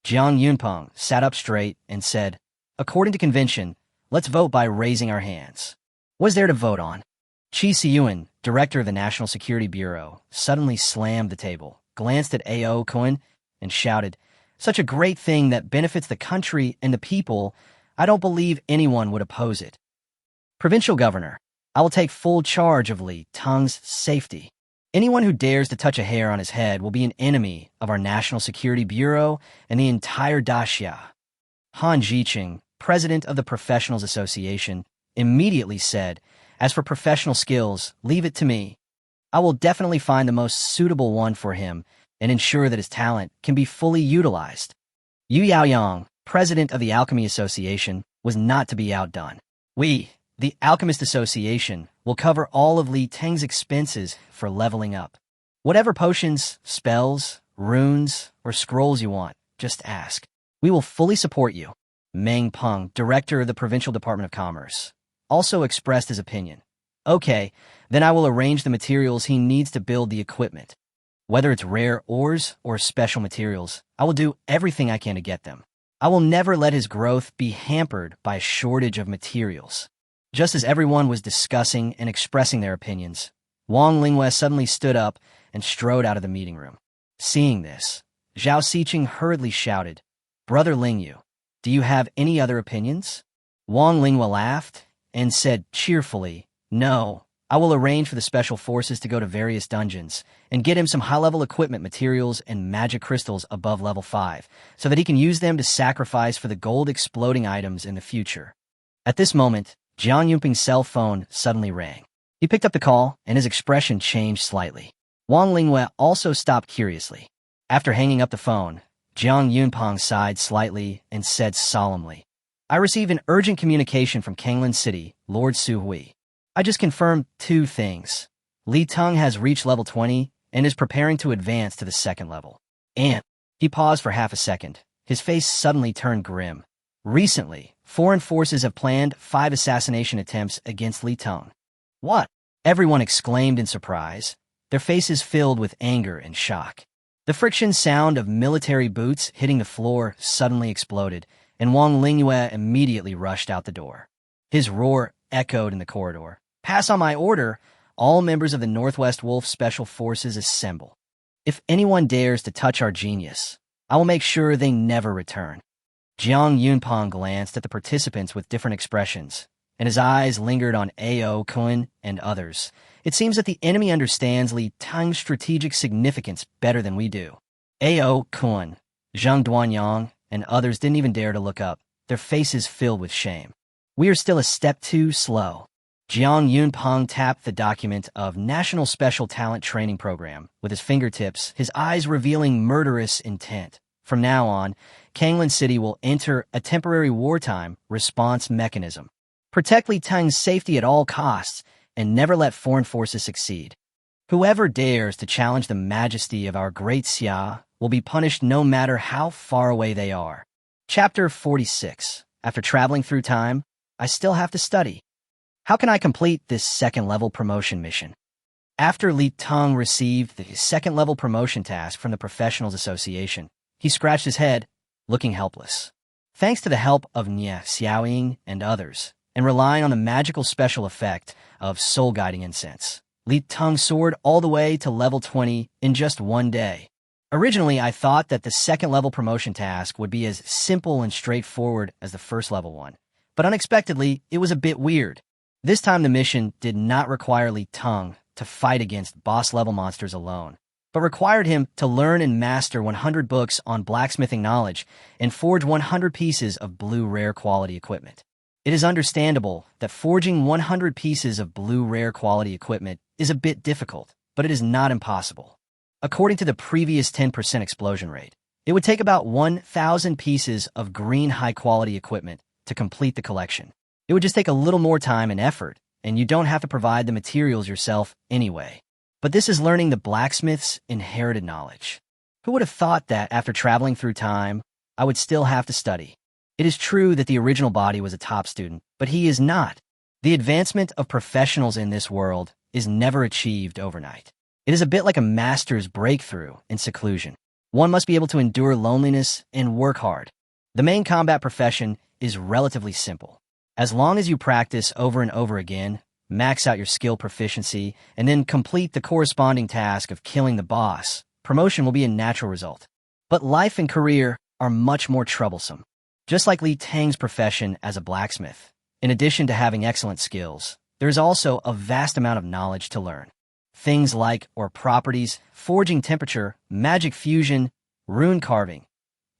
Jiang Yunpeng sat up straight and said, "According to convention, let's vote by raising our hands." What's there to vote on? Qi Siyuan, director of the National Security Bureau, suddenly slammed the table, glanced at A.O. Cohen, and shouted, "Such a great thing that benefits the country and the people, I don't believe anyone would oppose it. Provincial Governor, I will take full charge of Li Teng's safety. Anyone who dares to touch a hair on his head will be an enemy of our National Security Bureau and the entire Daxia." Han Jiqing, president of the Professionals Association, immediately said, "As for professional skills, leave it to me. I will definitely find the most suitable one for him and ensure that his talent can be fully utilized." Yu Yaoyang, president of the Alchemy Association, was not to be outdone. "We, the Alchemist Association, will cover all of Li Teng's expenses for leveling up. Whatever potions, spells, runes, or scrolls you want, just ask. We will fully support you." Meng Peng, director of the Provincial Department of Commerce, also expressed his opinion. "Okay, then I will arrange the materials he needs to build the equipment." Whether it's rare ores or special materials, I will do everything I can to get them. I will never let his growth be hampered by a shortage of materials. Just as everyone was discussing and expressing their opinions, Wang Lingyue suddenly stood up and strode out of the meeting room. Seeing this, Zhao Siqing hurriedly shouted, "Brother Lingyu, do you have any other opinions?" Wang Lingyue laughed and said cheerfully, "No, I will arrange for the special forces to go to various dungeons and get him some high-level equipment materials and magic crystals above level 5 so that he can use them to sacrifice for the gold exploding items in the future." At this moment, Jiang Yunping's cell phone suddenly rang. He picked up the call, and his expression changed slightly. Wang Lingyue also stopped curiously. After hanging up the phone, Jiang Yunping sighed slightly and said solemnly, "I received an urgent communication from Kanglin City, Lord Su Hui. I just confirmed 2 things. Li Teng has reached level 20 and is preparing to advance to the 2nd level. And," he paused for half a second. His face suddenly turned grim. "Recently, foreign forces have planned 5 assassination attempts against Li Teng." "What?" everyone exclaimed in surprise, their faces filled with anger and shock. The friction sound of military boots hitting the floor suddenly exploded, and Wang Lingyue immediately rushed out the door. His roar echoed in the corridor. "Pass on my order. All members of the Northwest Wolf Special Forces assemble. If anyone dares to touch our genius, I will make sure they never return." Jiang Yunping glanced at the participants with different expressions, and his eyes lingered on awaken and others. It seems that the enemy understands Li Teng's strategic significance better than we do. Awaken, Zhang Duanyang, and others didn't even dare to look up, their faces filled with shame. "We are still a step too slow." Jiang Yunping tapped the document of National Special Talent Training Program with his fingertips, his eyes revealing murderous intent. From now on, Kanglin City will enter a temporary wartime response mechanism. Protect Li Teng's safety at all costs and never let foreign forces succeed. Whoever dares to challenge the majesty of our great Xia will be punished no matter how far away they are. Chapter 46. After traveling through time, I still have to study. How can I complete this 2nd level promotion mission? After Li Teng received the 2nd level promotion task from the Professionals Association, he scratched his head, looking helpless. Thanks to the help of Nie Xiaoying and others, and relying on the magical special effect of soul guiding incense, Li Teng soared all the way to level 20 in just 1 day. Originally, I thought that the 2nd level promotion task would be as simple and straightforward as the 1st level one, but unexpectedly, it was a bit weird. This time the mission did not require Li Teng to fight against boss-level monsters alone, but required him to learn and master 100 books on blacksmithing knowledge and forge 100 pieces of blue rare quality equipment. It is understandable that forging 100 pieces of blue rare quality equipment is a bit difficult, but it is not impossible. According to the previous 10% explosion rate, it would take about 1,000 pieces of green high-quality equipment to complete the collection. It would just take a little more time and effort, and you don't have to provide the materials yourself anyway. But this is learning the blacksmith's inherited knowledge. Who would have thought that after traveling through time, I would still have to study? It is true that the original body was a top student, but he is not. The advancement of professionals in this world is never achieved overnight. It is a bit like a master's breakthrough in seclusion. One must be able to endure loneliness and work hard. The main combat profession is relatively simple. As long as you practice over and over again, max out your skill proficiency, and then complete the corresponding task of killing the boss, promotion will be a natural result. But life and career are much more troublesome. Just like Li Teng's profession as a blacksmith, in addition to having excellent skills, there is also a vast amount of knowledge to learn. Things like ore properties, forging temperature, magic fusion, rune carving.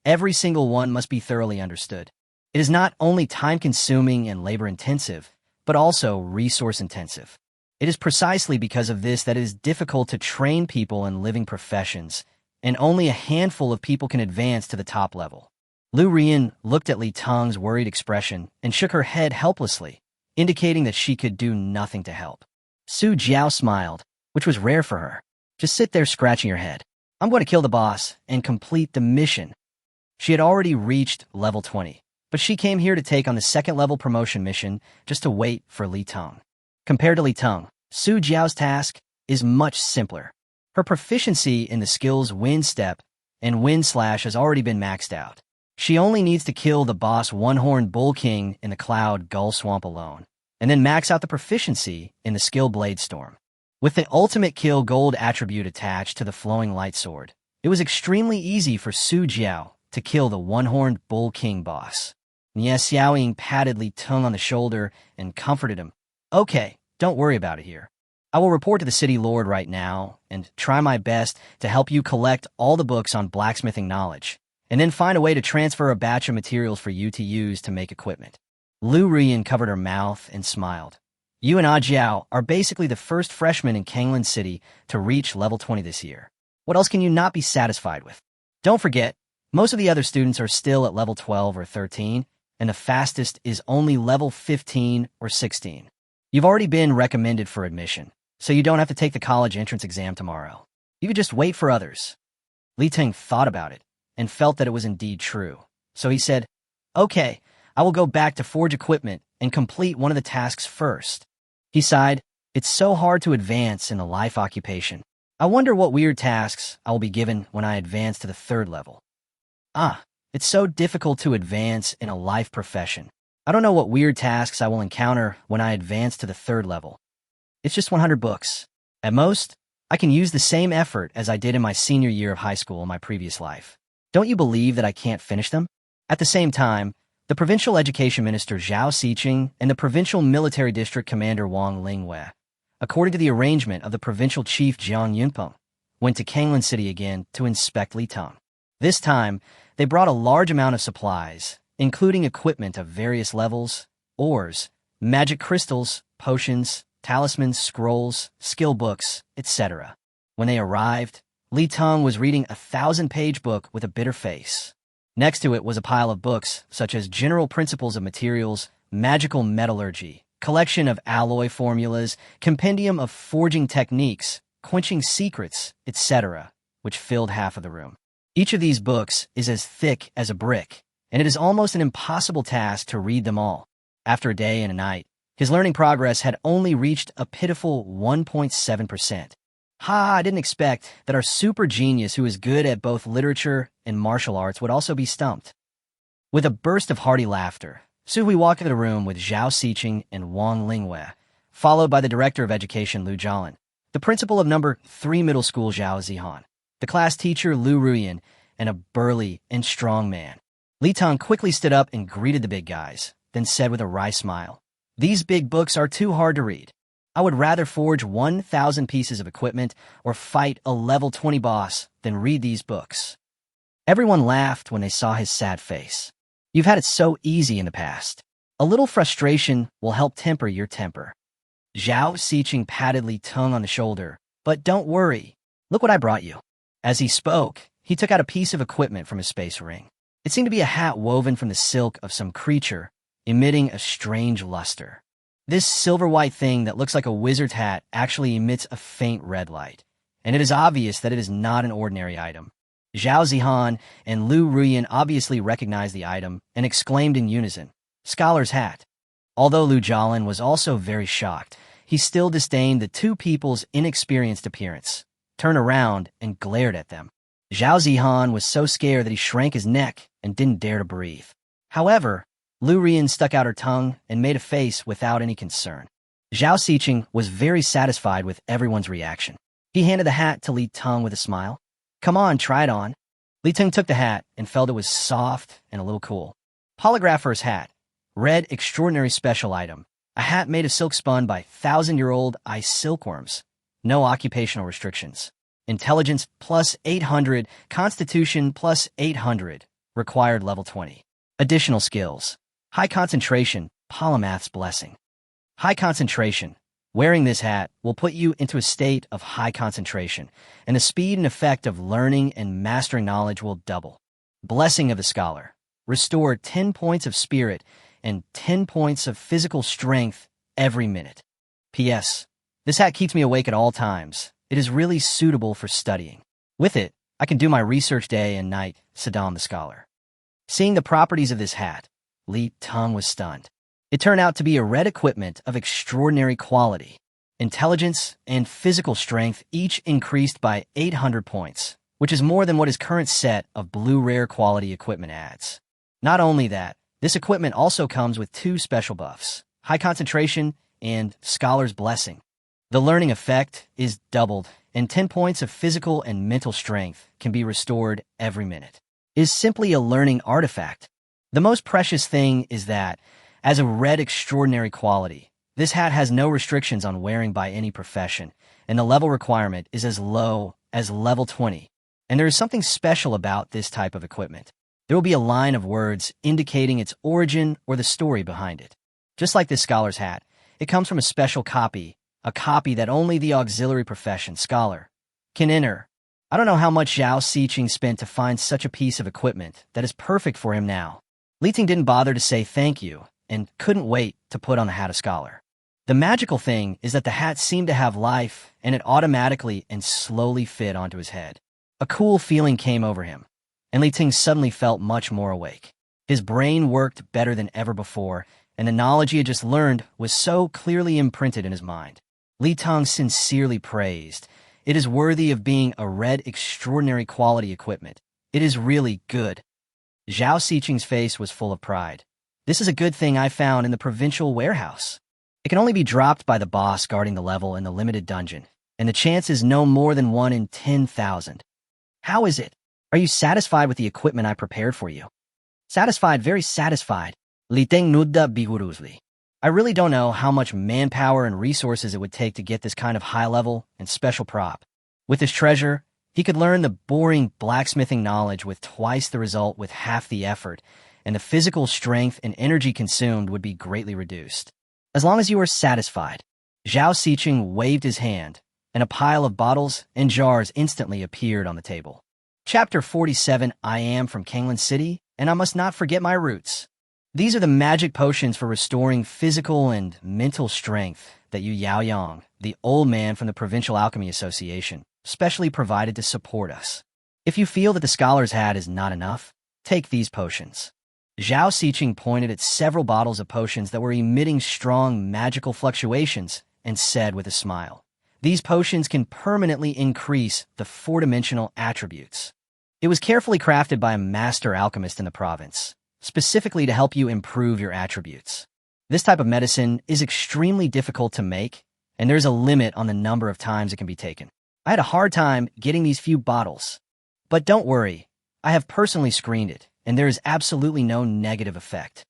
Every single one must be thoroughly understood. It is not only time-consuming and labor-intensive, but also resource-intensive. It is precisely because of this that it is difficult to train people in living professions, and only a handful of people can advance to the top level. Lu Rian looked at Li Teng's worried expression and shook her head helplessly, indicating that she could do nothing to help. Su Jiao smiled, which was rare for her. "Just sit there scratching your head. I'm going to kill the boss and complete the mission." She had already reached level 20, but she came here to take on the 2nd level promotion mission just to wait for Li Teng. Compared to Li Teng, Su Jiao's task is much simpler. Her proficiency in the skills Wind Step and Wind Slash has already been maxed out. She only needs to kill the boss One-Horned Bull King in the Cloud Gull Swamp alone, and then max out the proficiency in the skill Blade Storm. With the ultimate kill gold attribute attached to the flowing light sword, it was extremely easy for Su Jiao to kill the One-Horned Bull King boss. Nie Xiaoying patted Li Teng on the shoulder and comforted him. Okay, don't worry about it here. I will report to the city lord right now and try my best to help you collect all the books on blacksmithing knowledge, and then find a way to transfer a batch of materials for you to use to make equipment. Lu Ruyan covered her mouth and smiled. You and Ajiao are basically the first freshmen in Kanglan City to reach level 20 this year. What else can you not be satisfied with? Don't forget, most of the other students are still at level 12 or 13, and the fastest is only level 15 or 16. You've already been recommended for admission, so you don't have to take the college entrance exam tomorrow. You could just wait for others. Li Teng thought about it and felt that it was indeed true. So he said, okay, I will go back to forge equipment and complete one of the tasks first. He sighed, it's so hard to advance in the life occupation. I wonder what weird tasks I will be given when I advance to the 3rd level. It's so difficult to advance in a life profession. I don't know what weird tasks I will encounter when I advance to the 3rd level. It's just 100 books. At most, I can use the same effort as I did in my senior year of high school in my previous life. Don't you believe that I can't finish them? At the same time, the provincial education minister Zhao Xiqing and the provincial military district commander Wang Lingwei, according to the arrangement of the provincial chief Jiang Yunpeng, went to Kanglan City again to inspect Li Teng. This time, they brought a large amount of supplies, including equipment of various levels, ores, magic crystals, potions, talismans, scrolls, skill books, etc. When they arrived, Li Teng was reading a 1,000-page book with a bitter face. Next to it was a pile of books such as General Principles of Materials, Magical Metallurgy, Collection of Alloy Formulas, Compendium of Forging Techniques, Quenching Secrets, etc., which filled half of the room. Each of these books is as thick as a brick, and it is almost an impossible task to read them all. After a day and a night, his learning progress had only reached a pitiful 1.7%. I didn't expect that our super genius who is good at both literature and martial arts would also be stumped. With a burst of hearty laughter, Suhui walked into the room with Zhao Xiqing and Wang Lingwei, followed by the director of education Lu Jialan, the principal of number 3 middle school Zhao Zihan, the class teacher Lu Ruyan, and a burly and strong man. Li Teng quickly stood up and greeted the big guys, then said with a wry smile, "These big books are too hard to read. I would rather forge 1,000 pieces of equipment or fight a level 20 boss than read these books." Everyone laughed when they saw his sad face. You've had it so easy in the past. A little frustration will help temper your temper. Zhao Xiqing patted Li Teng on the shoulder. But don't worry. Look what I brought you. As he spoke, he took out a piece of equipment from his space ring. It seemed to be a hat woven from the silk of some creature, emitting a strange luster. This silver-white thing that looks like a wizard's hat actually emits a faint red light, and it is obvious that it is not an ordinary item. Zhao Zihan and Lu Ruyan obviously recognized the item and exclaimed in unison, "Scholar's hat." Although Lu Jialan was also very shocked, he still disdained the two people's inexperienced appearance, turned around and glared at them. Zhao Zihan was so scared that he shrank his neck and didn't dare to breathe. However, Lu Ruyan stuck out her tongue and made a face without any concern. Zhao Xiqing was very satisfied with everyone's reaction. He handed the hat to Li Teng with a smile. "Come on, try it on." Li Teng took the hat and felt it was soft and a little cool. Holographer's hat. Red extraordinary special item. A hat made of silk spun by 1,000-year-old ice silkworms. No occupational restrictions. Intelligence plus 800, Constitution plus 800. Required level 20. Additional skills. High concentration, Polymath's blessing. High concentration. Wearing this hat will put you into a state of high concentration, and the speed and effect of learning and mastering knowledge will double. Blessing of the Scholar. Restore 10 points of spirit and 10 points of physical strength every minute. P.S. This hat keeps me awake at all times. It is really suitable for studying. With it, I can do my research day and night, Saddam the Scholar. Seeing the properties of this hat, Li Teng was stunned. It turned out to be a red equipment of extraordinary quality. intelligence, and physical strength each increased by 800 points, which is more than what his current set of blue rare quality equipment adds. Not only that, this equipment also comes with 2 special buffs, high concentration and scholar's blessing. The learning effect is doubled, and 10 points of physical and mental strength can be restored every minute. It is simply a learning artifact. The most precious thing is that, as a red extraordinary quality, this hat has no restrictions on wearing by any profession, and the level requirement is as low as level 20. And there is something special about this type of equipment. There will be a line of words indicating its origin or the story behind it. Just like this scholar's hat, it comes from a special copy, a copy that only the auxiliary profession, scholar, can enter. I don't know how much Zhao Siqing spent to find such a piece of equipment that is perfect for him now. Li Ting didn't bother to say thank you and couldn't wait to put on the hat of scholar. The magical thing is that the hat seemed to have life, and it automatically and slowly fit onto his head. A cool feeling came over him, and Li Ting suddenly felt much more awake. His brain worked better than ever before, and the knowledge he had just learned was so clearly imprinted in his mind. Li Ting sincerely praised. It is worthy of being a red extraordinary quality equipment. It is really good. Zhao Siqing's face was full of pride. This is a good thing I found in the provincial warehouse. It can only be dropped by the boss guarding the level in the limited dungeon, and the chance is no more than 1 in 10,000. How is it? Are you satisfied with the equipment I prepared for you? Satisfied, very satisfied. Li Ting nudda bihuruzli. I really don't know how much manpower and resources it would take to get this kind of high-level and special prop. With this treasure, he could learn the boring blacksmithing knowledge with twice the result with half the effort, and the physical strength and energy consumed would be greatly reduced. As long as you are satisfied. Zhao Siqing waved his hand, and a pile of bottles and jars instantly appeared on the table. Chapter 47. I am from Kanglan City, and I must not forget my roots. These are the magic potions for restoring physical and mental strength that Yu Yaoyang, the old man from the Provincial Alchemy Association, specially provided to support us. If you feel that the scholar's hat is not enough, take these potions. Zhao Siqing pointed at several bottles of potions that were emitting strong magical fluctuations and said with a smile, these potions can permanently increase the 4-dimensional attributes. It was carefully crafted by a master alchemist in the province, specifically to help you improve your attributes. This type of medicine is extremely difficult to make, and there's a limit on the number of times it can be taken. I had a hard time getting these few bottles. But don't worry, I have personally screened it, and there is absolutely no negative effect.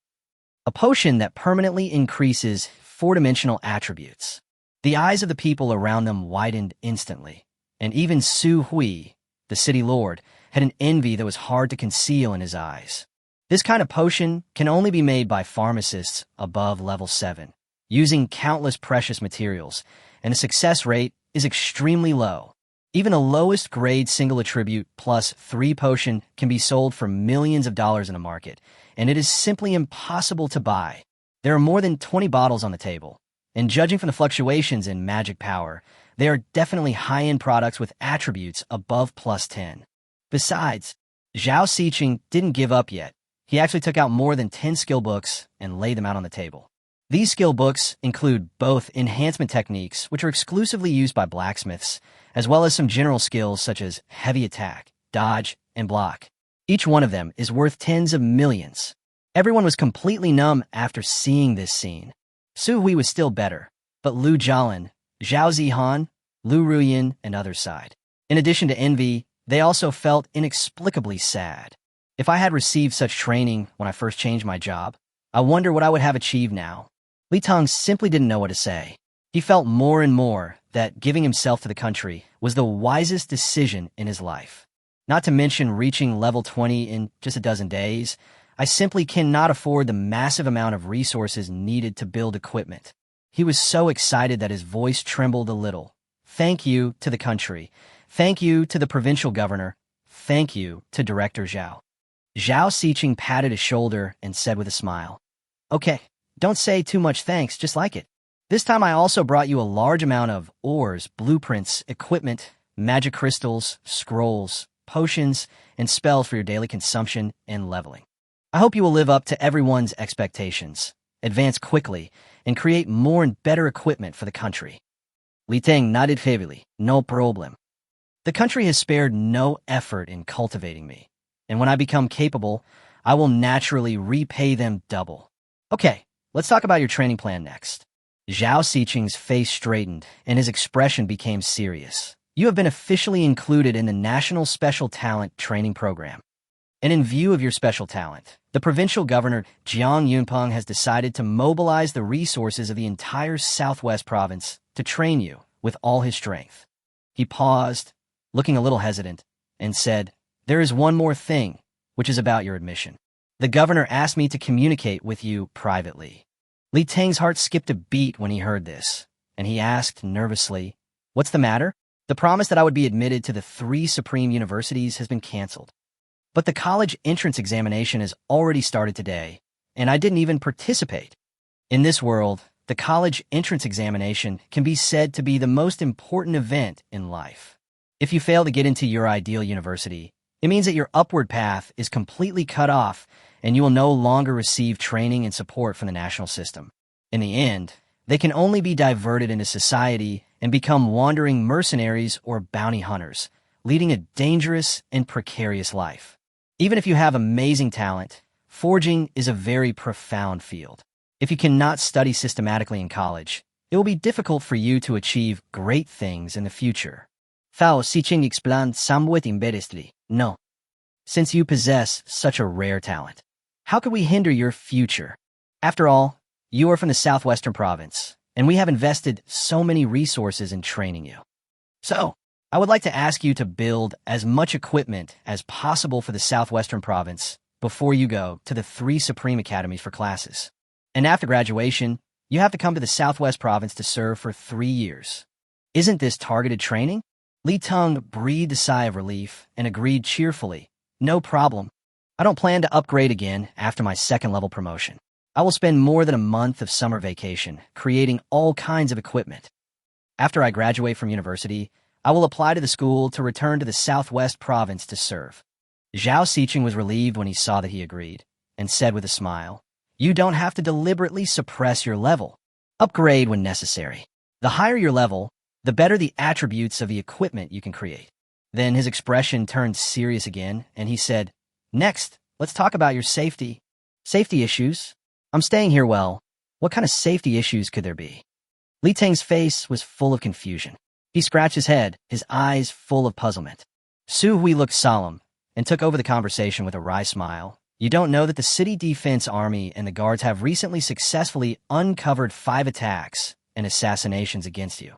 A potion that permanently increases 4-dimensional attributes. The eyes of the people around them widened instantly, and even Su Hui, the city lord, had an envy that was hard to conceal in his eyes. This kind of potion can only be made by pharmacists above level 7, using countless precious materials, and the success rate is extremely low. Even a lowest grade single attribute plus 3 potion can be sold for millions of dollars in a market, and it is simply impossible to buy. There are more than 20 bottles on the table, and judging from the fluctuations in magic power, they are definitely high-end products with attributes above plus 10. Besides, Zhao Siqing didn't give up yet. He actually took out more than 10 skill books and laid them out on the table. These skill books include both enhancement techniques, which are exclusively used by blacksmiths, as well as some general skills such as heavy attack, dodge, and block. Each one of them is worth tens of millions. Everyone was completely numb after seeing this scene. Su Hui was still better, but Lu Jialin, Zhao Zihan, Lu Ruyin, and others sighed. In addition to envy, they also felt inexplicably sad. If I had received such training when I first changed my job, I wonder what I would have achieved now. Li Ting simply didn't know what to say. He felt more and more that giving himself to the country was the wisest decision in his life. Not to mention reaching level 20 in just a dozen days, I simply cannot afford the massive amount of resources needed to build equipment. He was so excited that his voice trembled a little. Thank you to the country. Thank you to the provincial governor. Thank you to Director Zhao. Zhao Siqing patted his shoulder and said with a smile, okay, don't say too much thanks, just like it. This time I also brought you a large amount of ores, blueprints, equipment, magic crystals, scrolls, potions, and spells for your daily consumption and leveling. I hope you will live up to everyone's expectations, advance quickly, and create more and better equipment for the country. Li Teng nodded heavily. No problem. The country has spared no effort in cultivating me, and when I become capable, I will naturally repay them double. Okay, let's talk about your training plan next. Zhao Siqing's face straightened, and his expression became serious. You have been officially included in the National Special Talent Training Program. And in view of your special talent, the provincial governor, Jiang Yunpeng, has decided to mobilize the resources of the entire Southwest province to train you with all his strength. He paused, looking a little hesitant, and said, "There is one more thing, which is about your admission. The governor asked me to communicate with you privately." Li Teng's heart skipped a beat when he heard this, and he asked nervously, "What's the matter?" The promise that I would be admitted to the 3 supreme universities has been canceled. But the college entrance examination has already started today, and I didn't even participate. In this world, the college entrance examination can be said to be the most important event in life. If you fail to get into your ideal university, it means that your upward path is completely cut off and you will no longer receive training and support from the national system. In the end, they can only be diverted into society and become wandering mercenaries or bounty hunters, leading a dangerous and precarious life. Even if you have amazing talent, forging is a very profound field. If you cannot study systematically in college, it will be difficult for you to achieve great things in the future. Zhao Siqing explained somewhat embarrassedly. No. Since you possess such a rare talent, how could we hinder your future? After all, you are from the Southwestern province, and we have invested so many resources in training you. So, I would like to ask you to build as much equipment as possible for the Southwestern province before you go to the 3 Supreme Academies for classes. And after graduation, you have to come to the Southwest province to serve for 3 years. Isn't this targeted training? Li Teng breathed a sigh of relief and agreed cheerfully. No problem. I don't plan to upgrade again after my 2nd level promotion. I will spend more than a month of summer vacation creating all kinds of equipment. After I graduate from university, I will apply to the school to return to the Southwest province to serve. Zhao Siqing was relieved when he saw that he agreed, and said with a smile, "You don't have to deliberately suppress your level. Upgrade when necessary. The higher your level, the better the attributes of the equipment you can create." Then his expression turned serious again, and he said, "Next, let's talk about your safety." "Safety issues? I'm staying here well. What kind of safety issues could there be?" Li Teng's face was full of confusion. He scratched his head, his eyes full of puzzlement. Su Hui looked solemn and took over the conversation with a wry smile. "You don't know that the City Defense Army and the guards have recently successfully uncovered 5 attacks and assassinations against you.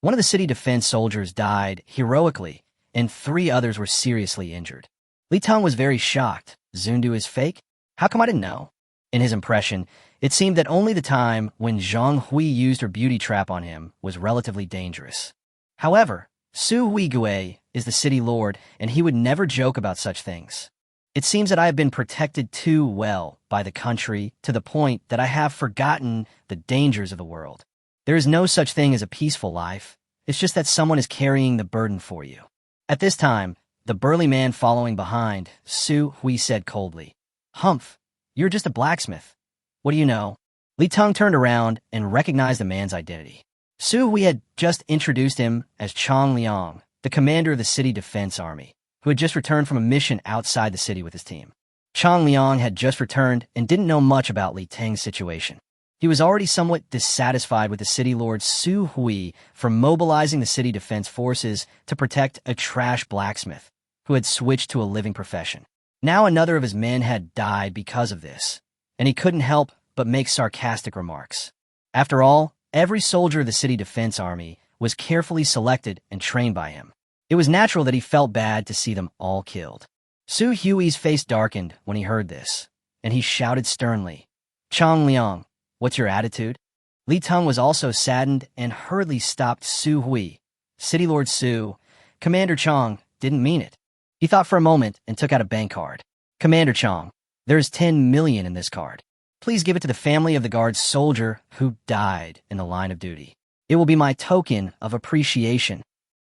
One of the city defense soldiers died heroically, and 3 others were seriously injured." Li Teng was very shocked. Zundu is fake? How come I didn't know? In his impression, it seemed that only the time when Zhang Hui used her beauty trap on him was relatively dangerous. However, Su Huigue is the city lord, and he would never joke about such things. It seems that I have been protected too well by the country to the point that I have forgotten the dangers of the world. There is no such thing as a peaceful life. It's just that someone is carrying the burden for you. At this time, the burly man following behind, Su Hui said coldly, "Humph, you're just a blacksmith. What do you know?" Li Teng turned around and recognized the man's identity. Su Hui had just introduced him as Chang Liang, the commander of the City Defense Army, who had just returned from a mission outside the city with his team. Chang Liang had just returned and didn't know much about Li Teng's situation. He was already somewhat dissatisfied with the city lord Su Hui for mobilizing the city defense forces to protect a trash blacksmith who had switched to a living profession. Now another of his men had died because of this, and he couldn't help but make sarcastic remarks. After all, every soldier of the City Defense Army was carefully selected and trained by him. It was natural that he felt bad to see them all killed. Su Hui's face darkened when he heard this, and he shouted sternly, "Chang Liang, what's your attitude?" Li Teng was also saddened and hurriedly stopped Su Hui. "City Lord Su, Commander Chang didn't mean it." He thought for a moment and took out a bank card. "Commander Chang, there is 10 million in this card. Please give it to the family of the guard's soldier who died in the line of duty. It will be my token of appreciation."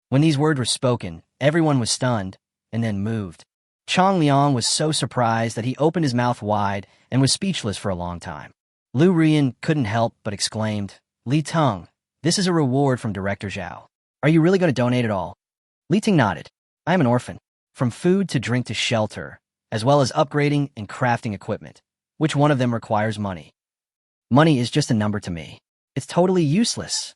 When these words were spoken, everyone was stunned and then moved. Chang Liang was so surprised that he opened his mouth wide and was speechless for a long time. Lu Rian couldn't help but exclaimed, "Li Teng, This is a reward from Director Zhao. Are you really going to donate it all? Li Ting nodded. I am an orphan. From food to drink to shelter, as well as upgrading and crafting equipment. Which one of them requires money? Money is just a number to me. It's totally useless.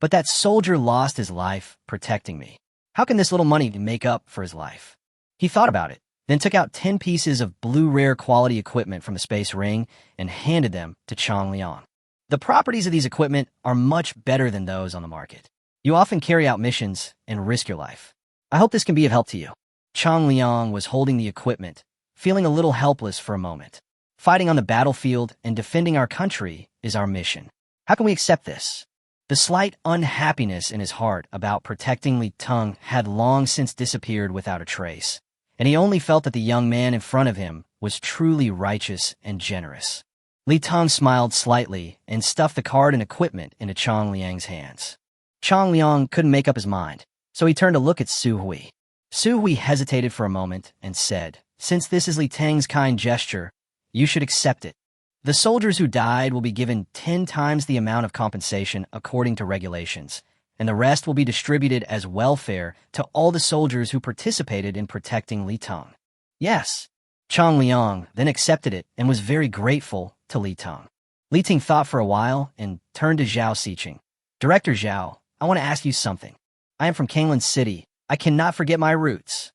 But that soldier lost his life protecting me. How can this little money make up for his life? He thought about it, then took out 10 pieces of blue rare quality equipment from the space ring and handed them to Chang Liang. The properties of these equipment are much better than those on the market. You often carry out missions and risk your life. I hope this can be of help to you. Chang Liang was holding the equipment, feeling a little helpless for a moment. Fighting on the battlefield and defending our country is our mission. How can we accept this? The slight unhappiness in his heart about protecting Li Teng had long since disappeared without a trace, and he only felt that the young man in front of him was truly righteous and generous. Li Teng smiled slightly and stuffed the card and equipment into Chang Liang's hands. Chang Liang couldn't make up his mind, so he turned to look at Su Hui. Su Hui hesitated for a moment and said, "Since this is Li Teng's kind gesture, you should accept it. The soldiers who died will be given 10 times the amount of compensation according to regulations, and the rest will be distributed as welfare to all the soldiers who participated in protecting Li Teng." Yes. Chang Liang then accepted it and was very grateful to Li Teng. Li Teng thought for a while and turned to Zhao Xiqing. Director Zhao, I want to ask you something. I am from Kanglan City. I cannot forget my roots.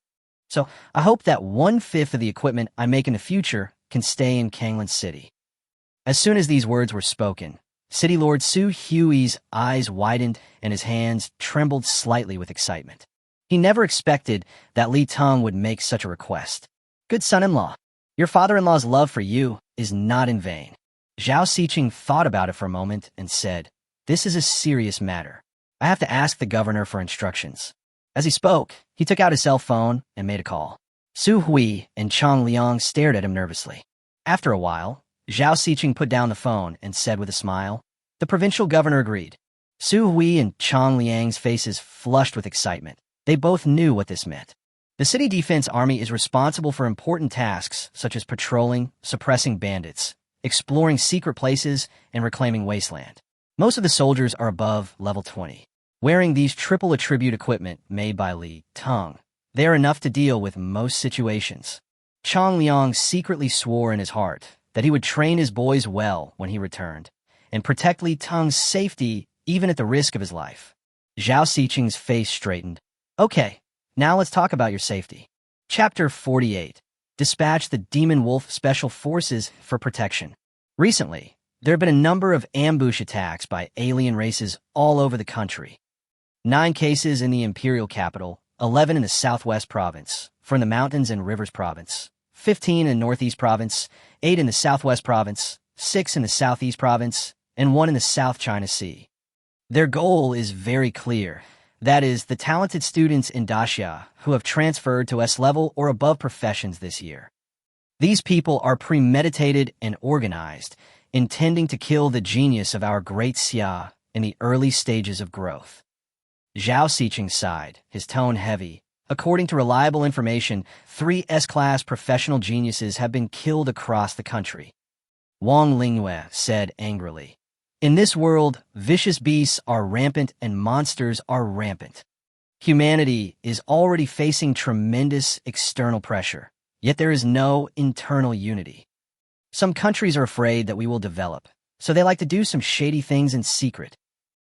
So I hope that 1/5 of the equipment I make in the future can stay in Kanglan City. As soon as these words were spoken, City Lord Su Hui's eyes widened and his hands trembled slightly with excitement. He never expected that Li Teng would make such a request. Good son-in-law, your father-in-law's love for you is not in vain. Zhao Xiqing thought about it for a moment and said, "This is a serious matter. I have to ask the governor for instructions." As he spoke, he took out his cell phone and made a call. Su Hui and Chang Liang stared at him nervously. After a while, Zhao Xiqing put down the phone and said with a smile, "The provincial governor agreed." Su Hui and Chang Liang's faces flushed with excitement. They both knew what this meant. The city defense army is responsible for important tasks such as patrolling, suppressing bandits, exploring secret places, and reclaiming wasteland. Most of the soldiers are above level 20. Wearing these triple attribute equipment made by Li Teng, they are enough to deal with most situations. Chang Liang secretly swore in his heart that he would train his boys well when he returned, and protect Li Teng's safety even at the risk of his life. Zhao Xiqing's face straightened. Okay, now let's talk about your safety. Chapter 48. Dispatch the Demon Wolf Special Forces for protection. Recently, there have been a number of ambush attacks by alien races all over the country. 9 cases in the Imperial Capital, 11 in the Southwest Province, 4 in the Mountains and Rivers Province, 15 in the Northeast Province, 8 in the Southwest Province, 6 in the Southeast Province, and 1 in the South China Sea. Their goal is very clear. That is, the talented students in Daxia who have transferred to S-level or above professions this year. These people are premeditated and organized, intending to kill the genius of our great Xia in the early stages of growth. Zhao Xiqing sighed, his tone heavy. According to reliable information, 3 S-class professional geniuses have been killed across the country. Wang Lingyue said angrily, "In this world, vicious beasts are rampant and monsters are rampant. Humanity is already facing tremendous external pressure, yet there is no internal unity. Some countries are afraid that we will develop, so they like to do some shady things in secret."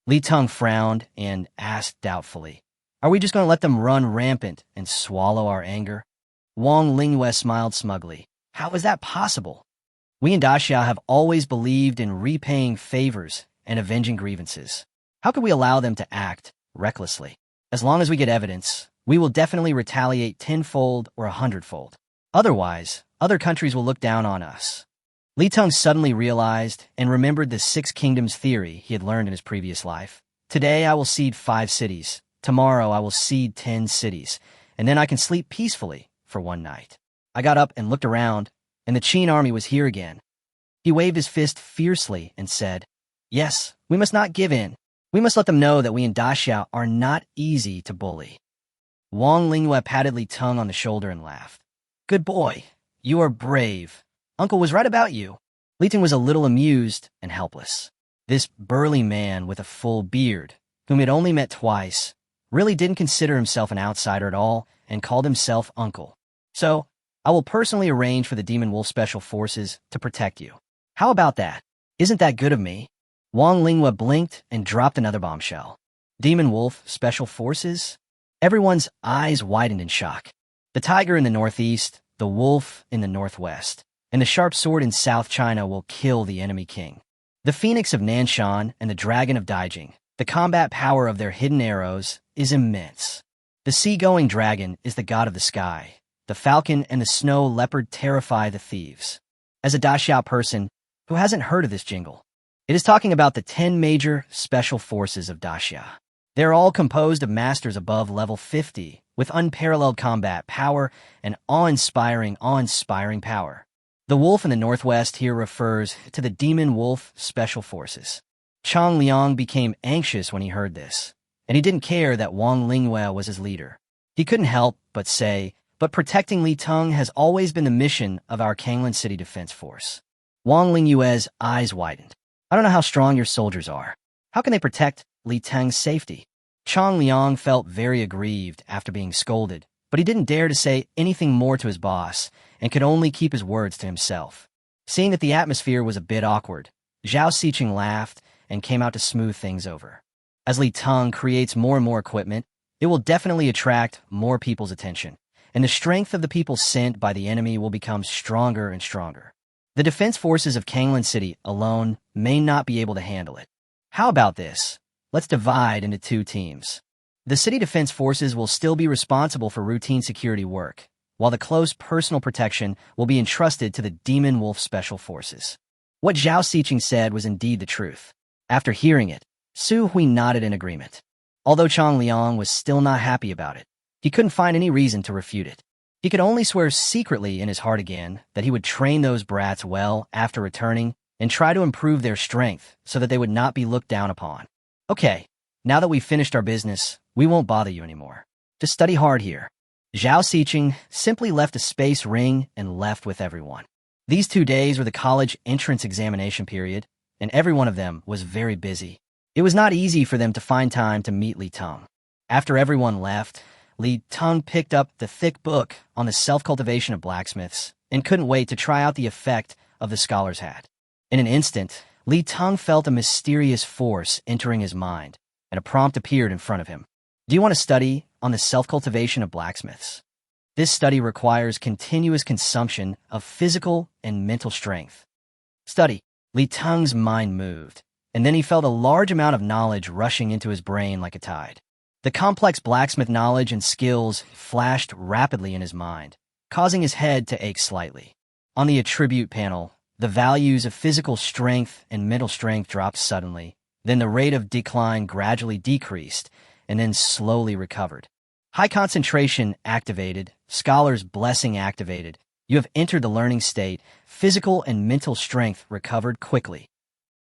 Li Teng frowned and asked doubtfully, "Are we just going to let them run rampant and swallow our anger?" Wang Lingyue smiled smugly. "How is that possible? We in Daxia have always believed in repaying favors and avenging grievances. How could we allow them to act recklessly? As long as we get evidence, we will definitely retaliate 10-fold or 100-fold. Otherwise, other countries will look down on us." Li Teng suddenly realized and remembered the 6 kingdoms theory he had learned in his previous life. Today I will cede 5 cities. Tomorrow I will cede 10 cities. And then I can sleep peacefully for 1 night. I got up and looked around, and the Qin army was here again. He waved his fist fiercely and said, "Yes, we must not give in. We must let them know that we in Daxia are not easy to bully." Wang Lingyue patted Li Teng on the shoulder and laughed. "Good boy. You are brave. Uncle was right about you." Li Teng was a little amused and helpless. This burly man with a full beard, whom he'd only met twice, really didn't consider himself an outsider at all and called himself Uncle. So, I will personally arrange for the Demon Wolf Special Forces to protect you. How about that? Isn't that good of me? Wang Linghua blinked and dropped another bombshell. Demon Wolf Special Forces? Everyone's eyes widened in shock. The tiger in the northeast, the wolf in the northwest, and the sharp sword in South China will kill the enemy king. The phoenix of Nanshan and the dragon of Daijing, the combat power of their hidden arrows, is immense. The sea-going dragon is the god of the sky. The falcon and the snow leopard terrify the thieves. As a Daxiao person who hasn't heard of this jingle, it is talking about the 10 major special forces of Daxia. They're all composed of masters above level 50, with unparalleled combat power and awe-inspiring power. The wolf in the northwest here refers to the Demon Wolf Special Forces. Chang Liang became anxious when he heard this, and he didn't care that Wang Linghua was his leader. He couldn't help but say, "But protecting Li Teng has always been the mission of our Kanglan City Defense Force." Wang Linghua's eyes widened. "I don't know how strong your soldiers are. How can they protect Li Teng's safety?" Chang Liang felt very aggrieved after being scolded, but he didn't dare to say anything more to his boss and could only keep his words to himself. Seeing that the atmosphere was a bit awkward, Zhao Siqing laughed and came out to smooth things over. As Li Teng creates more and more equipment, it will definitely attract more people's attention, and the strength of the people sent by the enemy will become stronger and stronger. The defense forces of Kanglan City alone may not be able to handle it. How about this? Let's divide into 2 teams. The city defense forces will still be responsible for routine security work, while the close personal protection will be entrusted to the Demon Wolf Special Forces. What Zhao Siqing said was indeed the truth. After hearing it, Su Hui nodded in agreement. Although Chang Liang was still not happy about it, he couldn't find any reason to refute it. He could only swear secretly in his heart again that he would train those brats well after returning and try to improve their strength so that they would not be looked down upon. "Okay, now that we've finished our business, we won't bother you anymore. Just study hard here." Zhao Siqing simply left a space ring and left with everyone. These 2 days were the college entrance examination period, and every one of them was very busy. It was not easy for them to find time to meet Li Teng. After everyone left, Li Teng picked up the thick book on the self-cultivation of blacksmiths and couldn't wait to try out the effect of the scholar's hat. In an instant, Li Teng felt a mysterious force entering his mind, and a prompt appeared in front of him. "Do you want to study on the self-cultivation of blacksmiths? This study requires continuous consumption of physical and mental strength." "Study." Li Teng's mind moved, and then he felt a large amount of knowledge rushing into his brain like a tide. The complex blacksmith knowledge and skills flashed rapidly in his mind, causing his head to ache slightly. On the attribute panel, the values of physical strength and mental strength dropped suddenly, then the rate of decline gradually decreased, and then slowly recovered. High concentration activated, scholar's blessing activated. You have entered the learning state, physical and mental strength recovered quickly.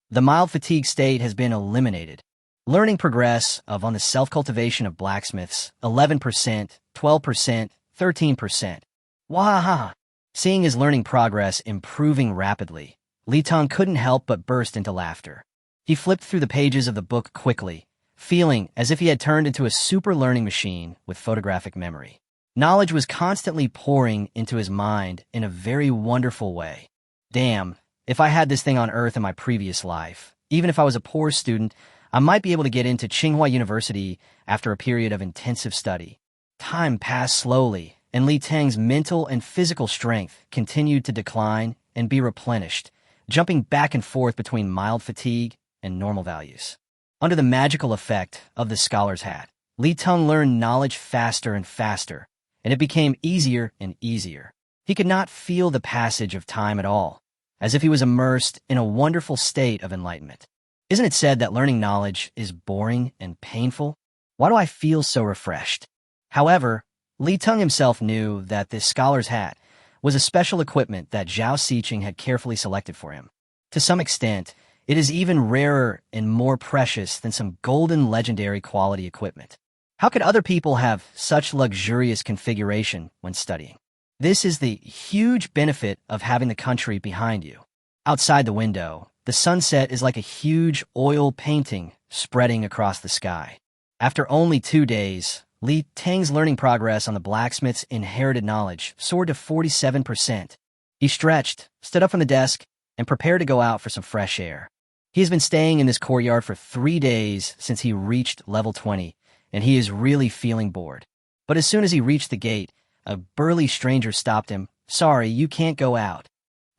The mild fatigue state has been eliminated. Learning progress on the self-cultivation of blacksmiths, 11%, 12%, 13%. Wahaha! Seeing his learning progress improving rapidly, Li Teng couldn't help but burst into laughter. He flipped through the pages of the book quickly, feeling as if he had turned into a super learning machine with photographic memory. Knowledge was constantly pouring into his mind in a very wonderful way. Damn, if I had this thing on Earth in my previous life, even if I was a poor student, I might be able to get into Tsinghua University after a period of intensive study. Time passed slowly, and Li Teng's mental and physical strength continued to decline and be replenished, jumping back and forth between mild fatigue and normal values. Under the magical effect of the scholar's hat, Li Teng learned knowledge faster and faster, and it became easier and easier. He could not feel the passage of time at all, as if he was immersed in a wonderful state of enlightenment. Isn't it said that learning knowledge is boring and painful? Why do I feel so refreshed? However, Li Teng himself knew that this scholar's hat was a special equipment that Zhao Siqing had carefully selected for him. To some extent, it is even rarer and more precious than some golden legendary quality equipment. How could other people have such luxurious configuration when studying? This is the huge benefit of having the country behind you. Outside the window, The sunset is like a huge oil painting spreading across the sky. After only 2 days, Teng's learning progress on the blacksmith's inherited knowledge soared to 47%. He stretched, stood up from the desk, and prepared to go out for some fresh air. He has been staying in this courtyard for 3 days since he reached level 20, and he is really feeling bored. But as soon as he reached the gate, a burly stranger stopped him. "Sorry, you can't go out."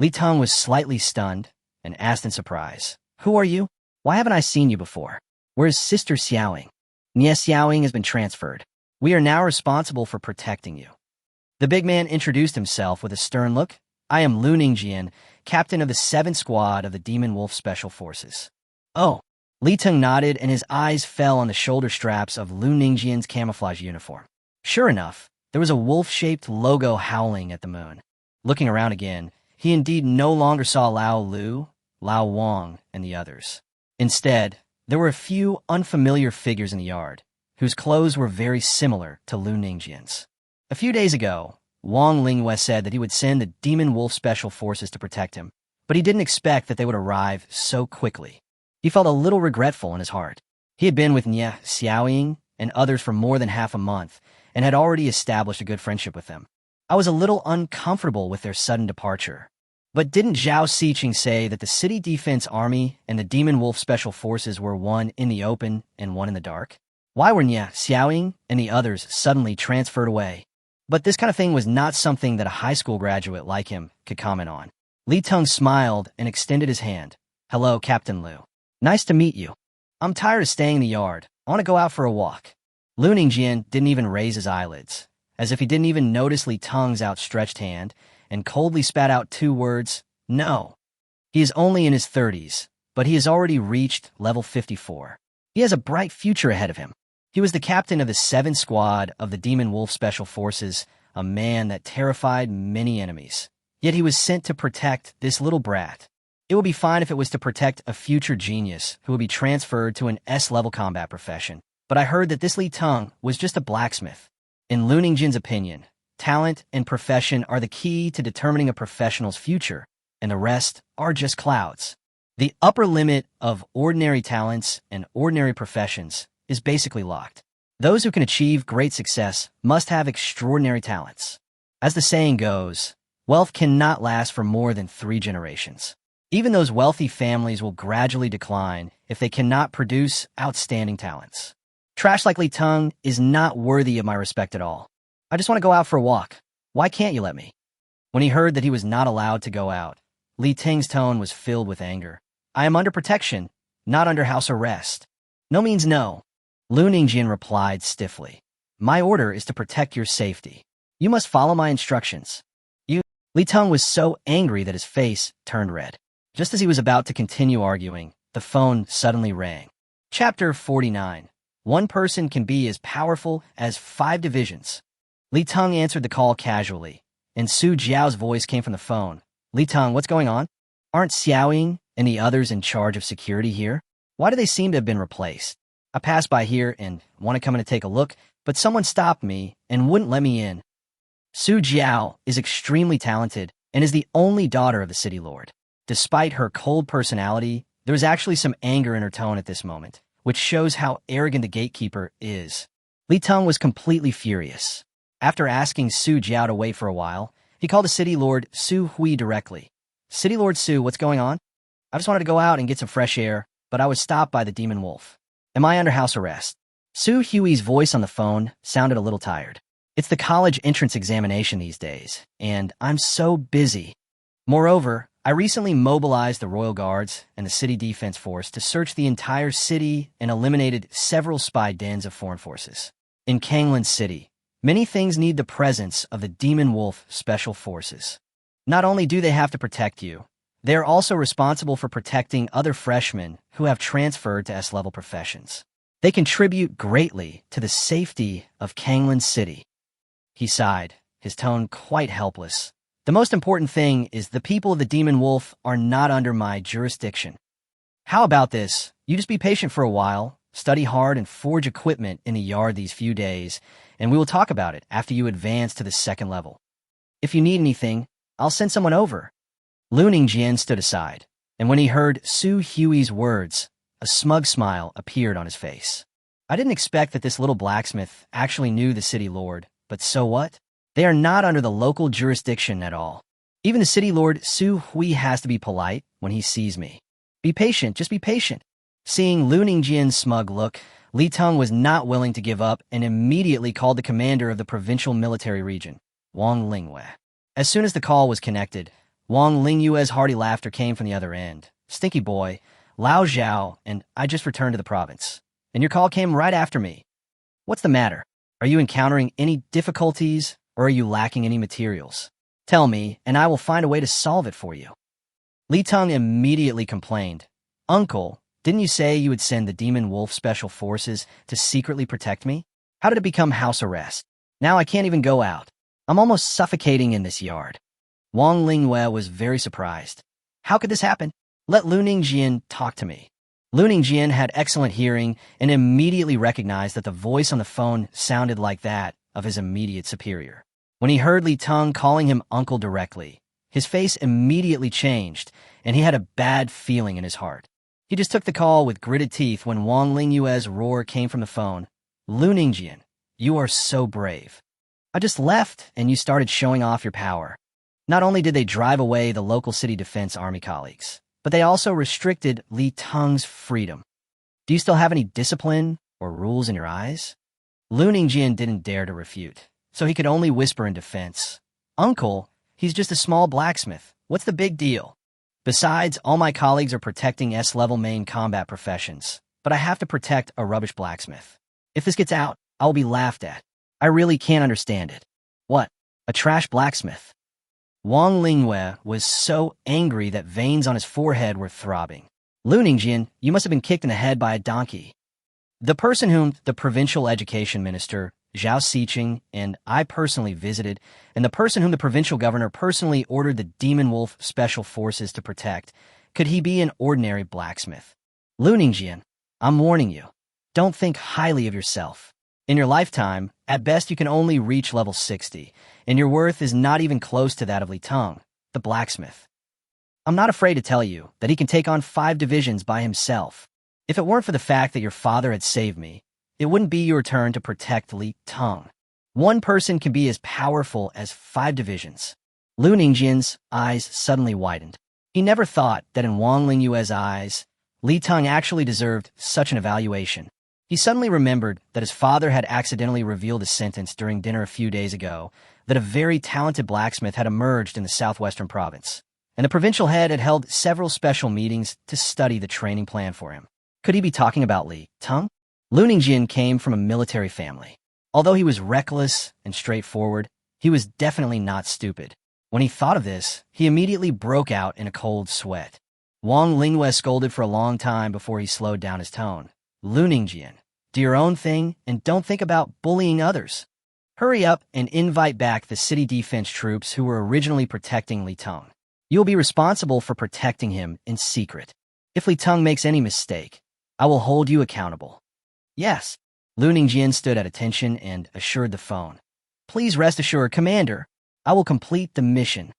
Teng was slightly stunned and asked in surprise, "Who are you? Why haven't I seen you before? Where's Sister Xiaoying?" "Nie Xiaoying has been transferred. We are now responsible for protecting you." The big man introduced himself with a stern look. "I am Lu Ningjian, captain of the 7th Squad of the Demon Wolf Special Forces." "Oh." Teng nodded, and his eyes fell on the shoulder straps of Lu Ningjian's camouflage uniform. Sure enough, there was a wolf-shaped logo howling at the moon. Looking around again, he indeed no longer saw Lao Lu, Lao Wang, and the others. Instead, there were a few unfamiliar figures in the yard, whose clothes were very similar to Lu Ningjian's. A few days ago, Wang Lingwei said that he would send the Demon Wolf Special Forces to protect him, but he didn't expect that they would arrive so quickly. He felt a little regretful in his heart. He had been with Nie Xiaoying and others for more than half a month, and had already established a good friendship with them. I was a little uncomfortable with their sudden departure. But didn't Zhao Xiqing say that the City Defense Army and the Demon Wolf Special Forces were one in the open and one in the dark? Why were Nie Xiaoying and the others suddenly transferred away? But this kind of thing was not something that a high school graduate like him could comment on. Teng smiled and extended his hand. "Hello, Captain Lu. Nice to meet you. I'm tired of staying in the yard. I want to go out for a walk." Lu Ningjian didn't even raise his eyelids, as if he didn't even notice Teng's outstretched hand, and coldly spat out 2 words, "No." He is only in his 30s, but he has already reached level 54. He has a bright future ahead of him. He was the captain of the 7th Squad of the Demon Wolf Special Forces, a man that terrified many enemies. Yet he was sent to protect this little brat. It would be fine if it was to protect a future genius who would be transferred to an S-level combat profession. But I heard that this Teng was just a blacksmith. In Lu Ningjian's opinion, talent and profession are the key to determining a professional's future, and the rest are just clouds. The upper limit of ordinary talents and ordinary professions is basically locked. Those who can achieve great success must have extraordinary talents. As the saying goes, wealth cannot last for more than 3 generations. Even those wealthy families will gradually decline if they cannot produce outstanding talents. Trash like Teng is not worthy of my respect at all. I just want to go out for a walk. Why can't you let me? When he heard that he was not allowed to go out, Teng's tone was filled with anger. "I am under protection, not under house arrest." "No means no," Lu Ningjian replied stiffly. "My order is to protect your safety. You must follow my instructions." Teng was so angry that his face turned red. Just as he was about to continue arguing, the phone suddenly rang. Chapter 49. One person can be as powerful as 5 divisions. Teng answered the call casually, and Su Jiao's voice came from the phone. "Teng, what's going on? Aren't Xiaoying and the others in charge of security here? Why do they seem to have been replaced? I passed by here and want to come in to take a look, but someone stopped me and wouldn't let me in." Su Jiao is extremely talented and is the only daughter of the city lord. Despite her cold personality, there is actually some anger in her tone at this moment, which shows how arrogant the gatekeeper is. Teng was completely furious. After asking Su Jiao to wait for a while, he called the city lord Su Hui directly. "City Lord Su, what's going on? I just wanted to go out and get some fresh air, but I was stopped by the demon wolf. Am I under house arrest?" Su Hui's voice on the phone sounded a little tired. "It's the college entrance examination these days, and I'm so busy. Moreover, I recently mobilized the Royal Guards and the City Defense Force to search the entire city and eliminated several spy dens of foreign forces. In Kanglan City, many things need the presence of the Demon Wolf Special Forces. Not only do they have to protect you, they are also responsible for protecting other freshmen who have transferred to S-level professions. They contribute greatly to the safety of Kanglan City." He sighed, his tone quite helpless. "The most important thing is the people of the Demon Wolf are not under my jurisdiction. How about this? You just be patient for a while, study hard, and forge equipment in the yard these few days, and we will talk about it after you advance to the 2nd level. If you need anything, I'll send someone over." Lu Ningjian stood aside. And when he heard Su Hui's words, a smug smile appeared on his face. I didn't expect that this little blacksmith actually knew the city lord, but so what? They are not under the local jurisdiction at all. Even the city lord Su Hui has to be polite when he sees me. Be patient, just be patient. Seeing Lu Ningjian's smug look, Li Teng was not willing to give up and immediately called the commander of the provincial military region, Wang Lingyue. As soon as the call was connected, Wang Lingyue's hearty laughter came from the other end. Stinky boy, Lao Zhao, and I just returned to the province. And your call came right after me. What's the matter? Are you encountering any difficulties, or are you lacking any materials? Tell me, and I will find a way to solve it for you. Li Teng immediately complained. Uncle, didn't you say you would send the Demon Wolf Special Forces to secretly protect me? How did it become house arrest? Now I can't even go out. I'm almost suffocating in this yard. Wang Lingyue was very surprised. How could this happen? Let Lu Ningjian talk to me. Lu Ningjian had excellent hearing and immediately recognized that the voice on the phone sounded like that of his immediate superior. When he heard Li Teng calling him uncle directly, his face immediately changed, and he had a bad feeling in his heart. He just took the call with gritted teeth when Wang Lingyue's roar came from the phone. Lu Ningjian, you are so brave. I just left, and you started showing off your power. Not only did they drive away the local city defense army colleagues, but they also restricted Li Teng's freedom. Do you still have any discipline or rules in your eyes? Lu Ningjian didn't dare to refute, so he could only whisper in defense. Uncle, he's just a small blacksmith. What's the big deal? Besides, all my colleagues are protecting S-level main combat professions, but I have to protect a rubbish blacksmith. If this gets out, I will be laughed at. I really can't understand it. What? A trash blacksmith? Wang Lingyue was so angry that veins on his forehead were throbbing. Lu Ningjian, you must have been kicked in the head by a donkey. The person whom the provincial education minister, Zhao Siqing, and I personally visited, and the person whom the provincial governor personally ordered the Demon Wolf Special Forces to protect, could he be an ordinary blacksmith? Lu Ningjian, I'm warning you. Don't think highly of yourself. In your lifetime, at best you can only reach level 60, and your worth is not even close to that of Li Teng, the blacksmith. I'm not afraid to tell you that he can take on 5 divisions by himself. If it weren't for the fact that your father had saved me, it wouldn't be your turn to protect Li Teng. One person can be as powerful as 5 divisions. Lu Ningjian's eyes suddenly widened. He never thought that in Wang Lingyue's eyes, Li Teng actually deserved such an evaluation. He suddenly remembered that his father had accidentally revealed a sentence during dinner a few days ago that a very talented blacksmith had emerged in the southwestern province, and the provincial head had held several special meetings to study the training plan for him. Could he be talking about Li Teng? Lu Ningjian came from a military family. Although he was reckless and straightforward, he was definitely not stupid. When he thought of this, he immediately broke out in a cold sweat. Wang Lingyue scolded for a long time before he slowed down his tone. Lu Ningjian, do your own thing and don't think about bullying others. Hurry up and invite back the city defense troops who were originally protecting Li Teng. You will be responsible for protecting him in secret. If Li Teng makes any mistake, I will hold you accountable. Yes. Lu Ningjian stood at attention and assured the phone. Please rest assured, Commander, I will complete the mission.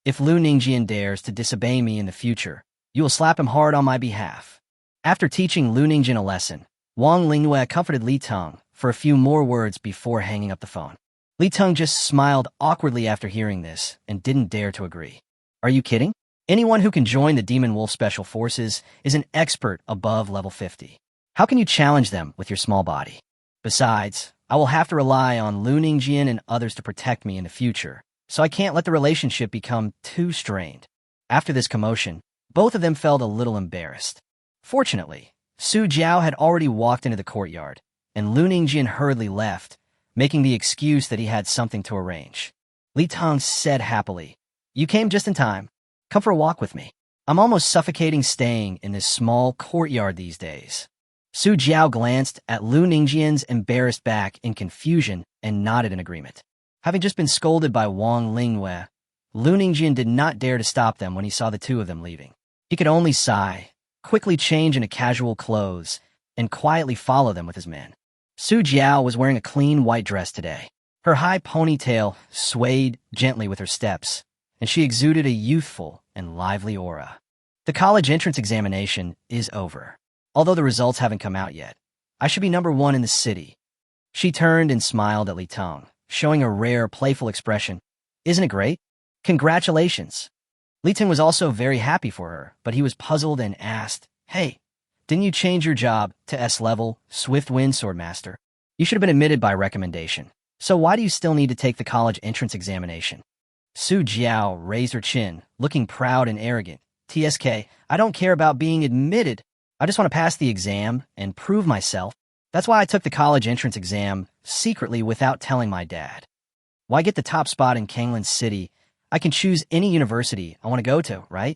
If Lu Ningjian dares to disobey me in the future, you will slap him hard on my behalf. After teaching Lu Ningjian a lesson, Wang Lingyue comforted Li Teng for a few more words before hanging up the phone. Li Teng just smiled awkwardly after hearing this and didn't dare to agree. Are you kidding? Anyone who can join the Demon Wolf Special Forces is an expert above level 50. How can you challenge them with your small body? Besides, I will have to rely on Lu Ningjian and others to protect me in the future, so I can't let the relationship become too strained. After this commotion, both of them felt a little embarrassed. Fortunately, Su Jiao had already walked into the courtyard, and Lu Ningjian hurriedly left, making the excuse that he had something to arrange. Li Teng said happily, You came just in time. Come for a walk with me. I'm almost suffocating staying in this small courtyard these days. Su Jiao glanced at Lu Ningjian's embarrassed back in confusion and nodded in agreement. Having just been scolded by Wang Lingyue, Lu Ningjian did not dare to stop them when he saw the two of them leaving. He could only sigh, quickly change into casual clothes, and quietly follow them with his men. Su Jiao was wearing a clean white dress today. Her high ponytail swayed gently with her steps, and she exuded a youthful and lively aura. The college entrance examination is over. Although the results haven't come out yet, I should be #1 in the city. She turned and smiled at Li Teng, showing a rare, playful expression. Isn't it great? Congratulations. Li Teng was also very happy for her, but he was puzzled and asked, Hey, didn't you change your job to S level, Swift Wind Swordmaster? You should have been admitted by recommendation. So why do you still need to take the college entrance examination? Su Jiao raised her chin, looking proud and arrogant. TSK, I don't care about being admitted. I just want to pass the exam and prove myself. That's why I took the college entrance exam secretly without telling my dad. Why get the top spot in Kanglan City? I can choose any university I want to go to, right?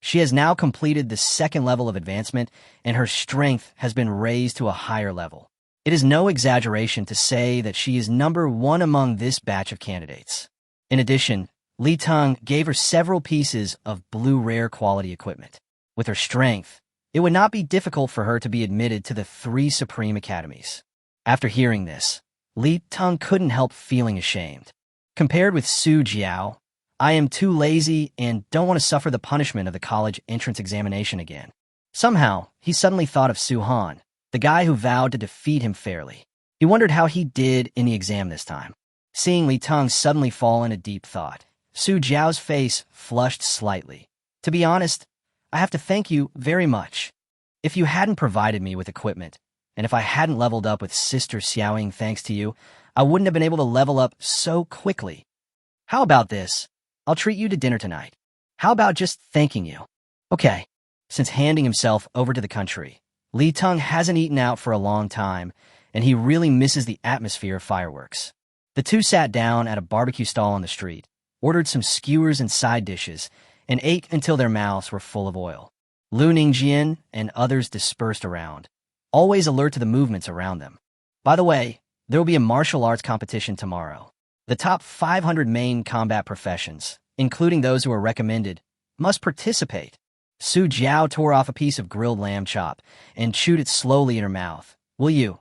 She has now completed the second level of advancement, and her strength has been raised to a higher level. It is no exaggeration to say that she is #1 among this batch of candidates. In addition, Li Teng gave her several pieces of blue rare quality equipment. With her strength, it would not be difficult for her to be admitted to the 3 Supreme Academies. After hearing this, Li Teng couldn't help feeling ashamed. Compared with Su Jiao, I am too lazy and don't want to suffer the punishment of the college entrance examination again. Somehow, he suddenly thought of Su Han, the guy who vowed to defeat him fairly. He wondered how he did in the exam this time. Seeing Li Teng suddenly fall in a deep thought, Su Jiao's face flushed slightly. To be honest, I have to thank you very much. If you hadn't provided me with equipment, and if I hadn't leveled up with Sister Xiaoying thanks to you, I wouldn't have been able to level up so quickly. How about this? I'll treat you to dinner tonight. How about just thanking you? Okay. Since handing himself over to the country, Li Teng hasn't eaten out for a long time, and he really misses the atmosphere of fireworks. The two sat down at a barbecue stall on the street, ordered some skewers and side dishes, and ate until their mouths were full of oil. Lu Ningjian and others dispersed around, always alert to the movements around them. By the way, there will be a martial arts competition tomorrow. The top 500 main combat professions, including those who are recommended, must participate. Su Jiao tore off a piece of grilled lamb chop and chewed it slowly in her mouth. Will you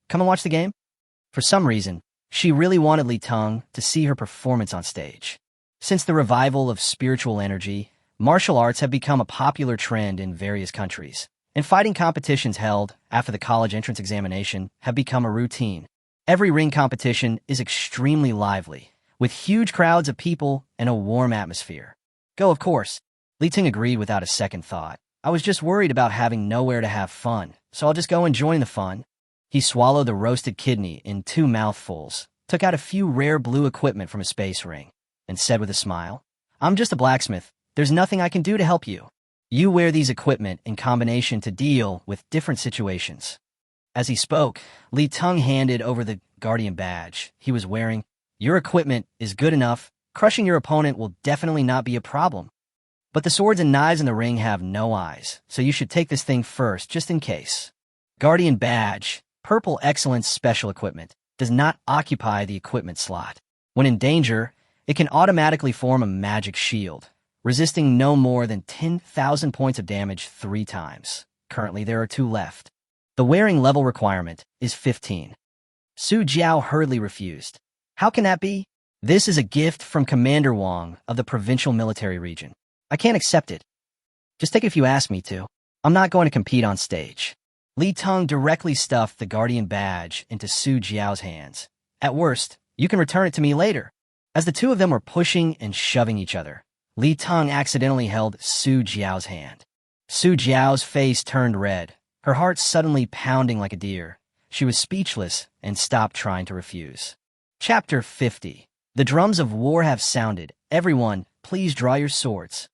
come and watch the game? For some reason, she really wanted Li Teng to see her performance on stage. Since the revival of spiritual energy, martial arts have become a popular trend in various countries, and fighting competitions held after the college entrance examination have become a routine. Every ring competition is extremely lively, with huge crowds of people and a warm atmosphere. Go, of course. Li Teng agreed without a second thought. I was just worried about having nowhere to have fun, so I'll just go and join the fun. He swallowed the roasted kidney in 2 mouthfuls, took out a few rare blue equipment from a space ring, and said with a smile, I'm just a blacksmith. There's nothing I can do to help you. You wear these equipment in combination to deal with different situations. As he spoke, Li Teng handed over the guardian badge he was wearing. Your equipment is good enough. Crushing your opponent will definitely not be a problem. But the swords and knives in the ring have no eyes, so you should take this thing first, just in case. Guardian badge, purple excellence special equipment, does not occupy the equipment slot. When in danger, it can automatically form a magic shield, resisting no more than 10,000 points of damage 3 times. Currently, there are 2 left. The wearing level requirement is 15. Su Jiao hurriedly refused. How can that be? This is a gift from Commander Wang of the Provincial Military Region. I can't accept it. Just take it if you ask me to. I'm not going to compete on stage. Li Teng directly stuffed the guardian badge into Su Jiao's hands. At worst, you can return it to me later. As the two of them were pushing and shoving each other, Li Teng accidentally held Su Jiao's hand. Su Jiao's face turned red, her heart suddenly pounding like a deer. She was speechless and stopped trying to refuse. Chapter 50. The drums of war have sounded. Everyone, please draw your swords.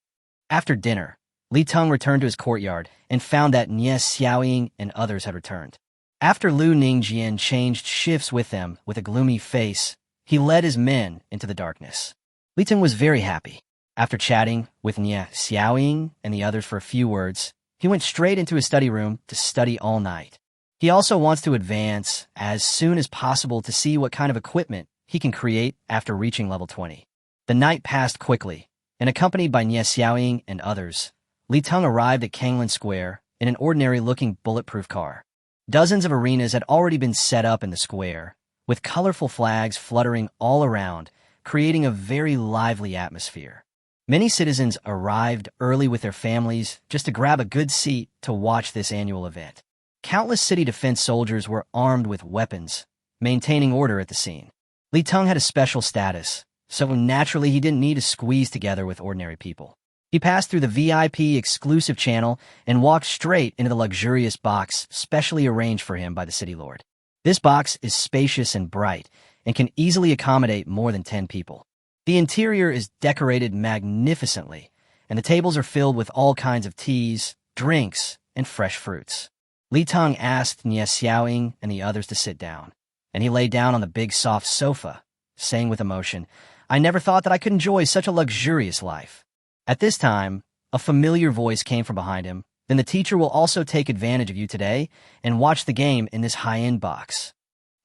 After dinner, Li Teng returned to his courtyard and found that Nie Xiaoying and others had returned. After Lu Ningjian changed shifts with them with a gloomy face, he led his men into the darkness. Li Teng was very happy. After chatting with Nie Xiaoying and the others for a few words, he went straight into his study room to study all night. He also wants to advance as soon as possible to see what kind of equipment he can create after reaching level 20. The night passed quickly, and accompanied by Nie Xiaoying and others, Li Teng arrived at Kanglan Square in an ordinary-looking bulletproof car. Dozens of arenas had already been set up in the square, with colorful flags fluttering all around, creating a very lively atmosphere. Many citizens arrived early with their families just to grab a good seat to watch this annual event. Countless city defense soldiers were armed with weapons, maintaining order at the scene. Li Teng had a special status, so naturally he didn't need to squeeze together with ordinary people. He passed through the VIP exclusive channel and walked straight into the luxurious box specially arranged for him by the city lord. This box is spacious and bright and can easily accommodate more than 10 people. The interior is decorated magnificently, and the tables are filled with all kinds of teas, drinks, and fresh fruits. Li Teng asked Nie Xiaoying and the others to sit down, and he lay down on the big soft sofa, saying with emotion, "I never thought that I could enjoy such a luxurious life." At this time, a familiar voice came from behind him. "Then the teacher will also take advantage of you today and watch the game in this high-end box."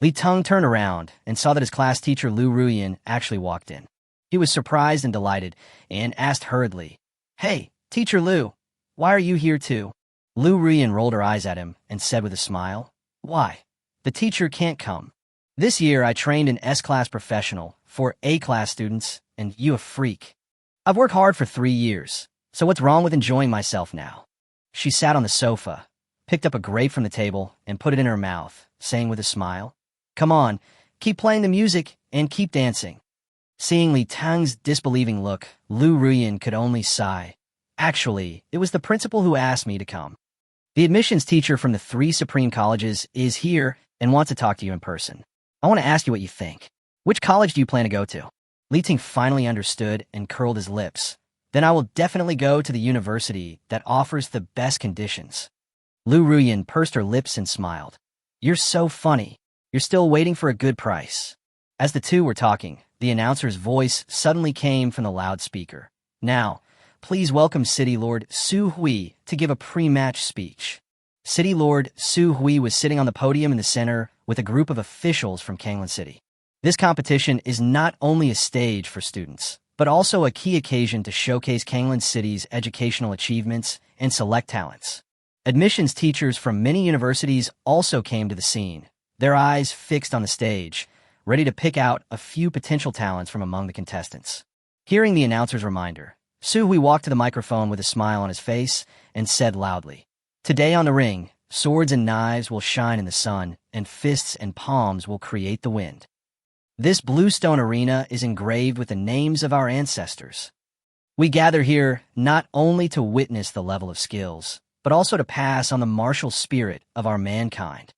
Li Teng turned around and saw that his class teacher Lu Ruyan actually walked in. He was surprised and delighted and asked hurriedly, "Hey, Teacher Lu, why are you here too?" Lu Ruyan rolled her eyes at him and said with a smile, "Why? The teacher can't come. This year I trained an S-class professional for A-class students, and you a freak. I've worked hard for 3 years, so what's wrong with enjoying myself now?" She sat on the sofa, picked up a grape from the table, and put it in her mouth, saying with a smile, "Come on, keep playing the music and keep dancing." Seeing Li Teng's disbelieving look, Lu Ruyan could only sigh. "Actually, it was the principal who asked me to come. The admissions teacher from the 3 Supreme Colleges is here and wants to talk to you in person. I want to ask you what you think. Which college do you plan to go to?" Li Teng finally understood and curled his lips. "Then I will definitely go to the university that offers the best conditions." Lu Ruyan pursed her lips and smiled. "You're so funny. You're still waiting for a good price." As the two were talking, the announcer's voice suddenly came from the loudspeaker. "Now, please welcome City Lord Su Hui to give a pre-match speech." City Lord Su Hui was sitting on the podium in the center with a group of officials from Kanglan City. This competition is not only a stage for students, but also a key occasion to showcase Kanglan City's educational achievements and select talents. Admissions teachers from many universities also came to the scene, their eyes fixed on the stage, ready to pick out a few potential talents from among the contestants. Hearing the announcer's reminder, Su Hui walked to the microphone with a smile on his face and said loudly, "Today on the ring, swords and knives will shine in the sun, and fists and palms will create the wind. This bluestone arena is engraved with the names of our ancestors. We gather here not only to witness the level of skills, but also to pass on the martial spirit of our mankind.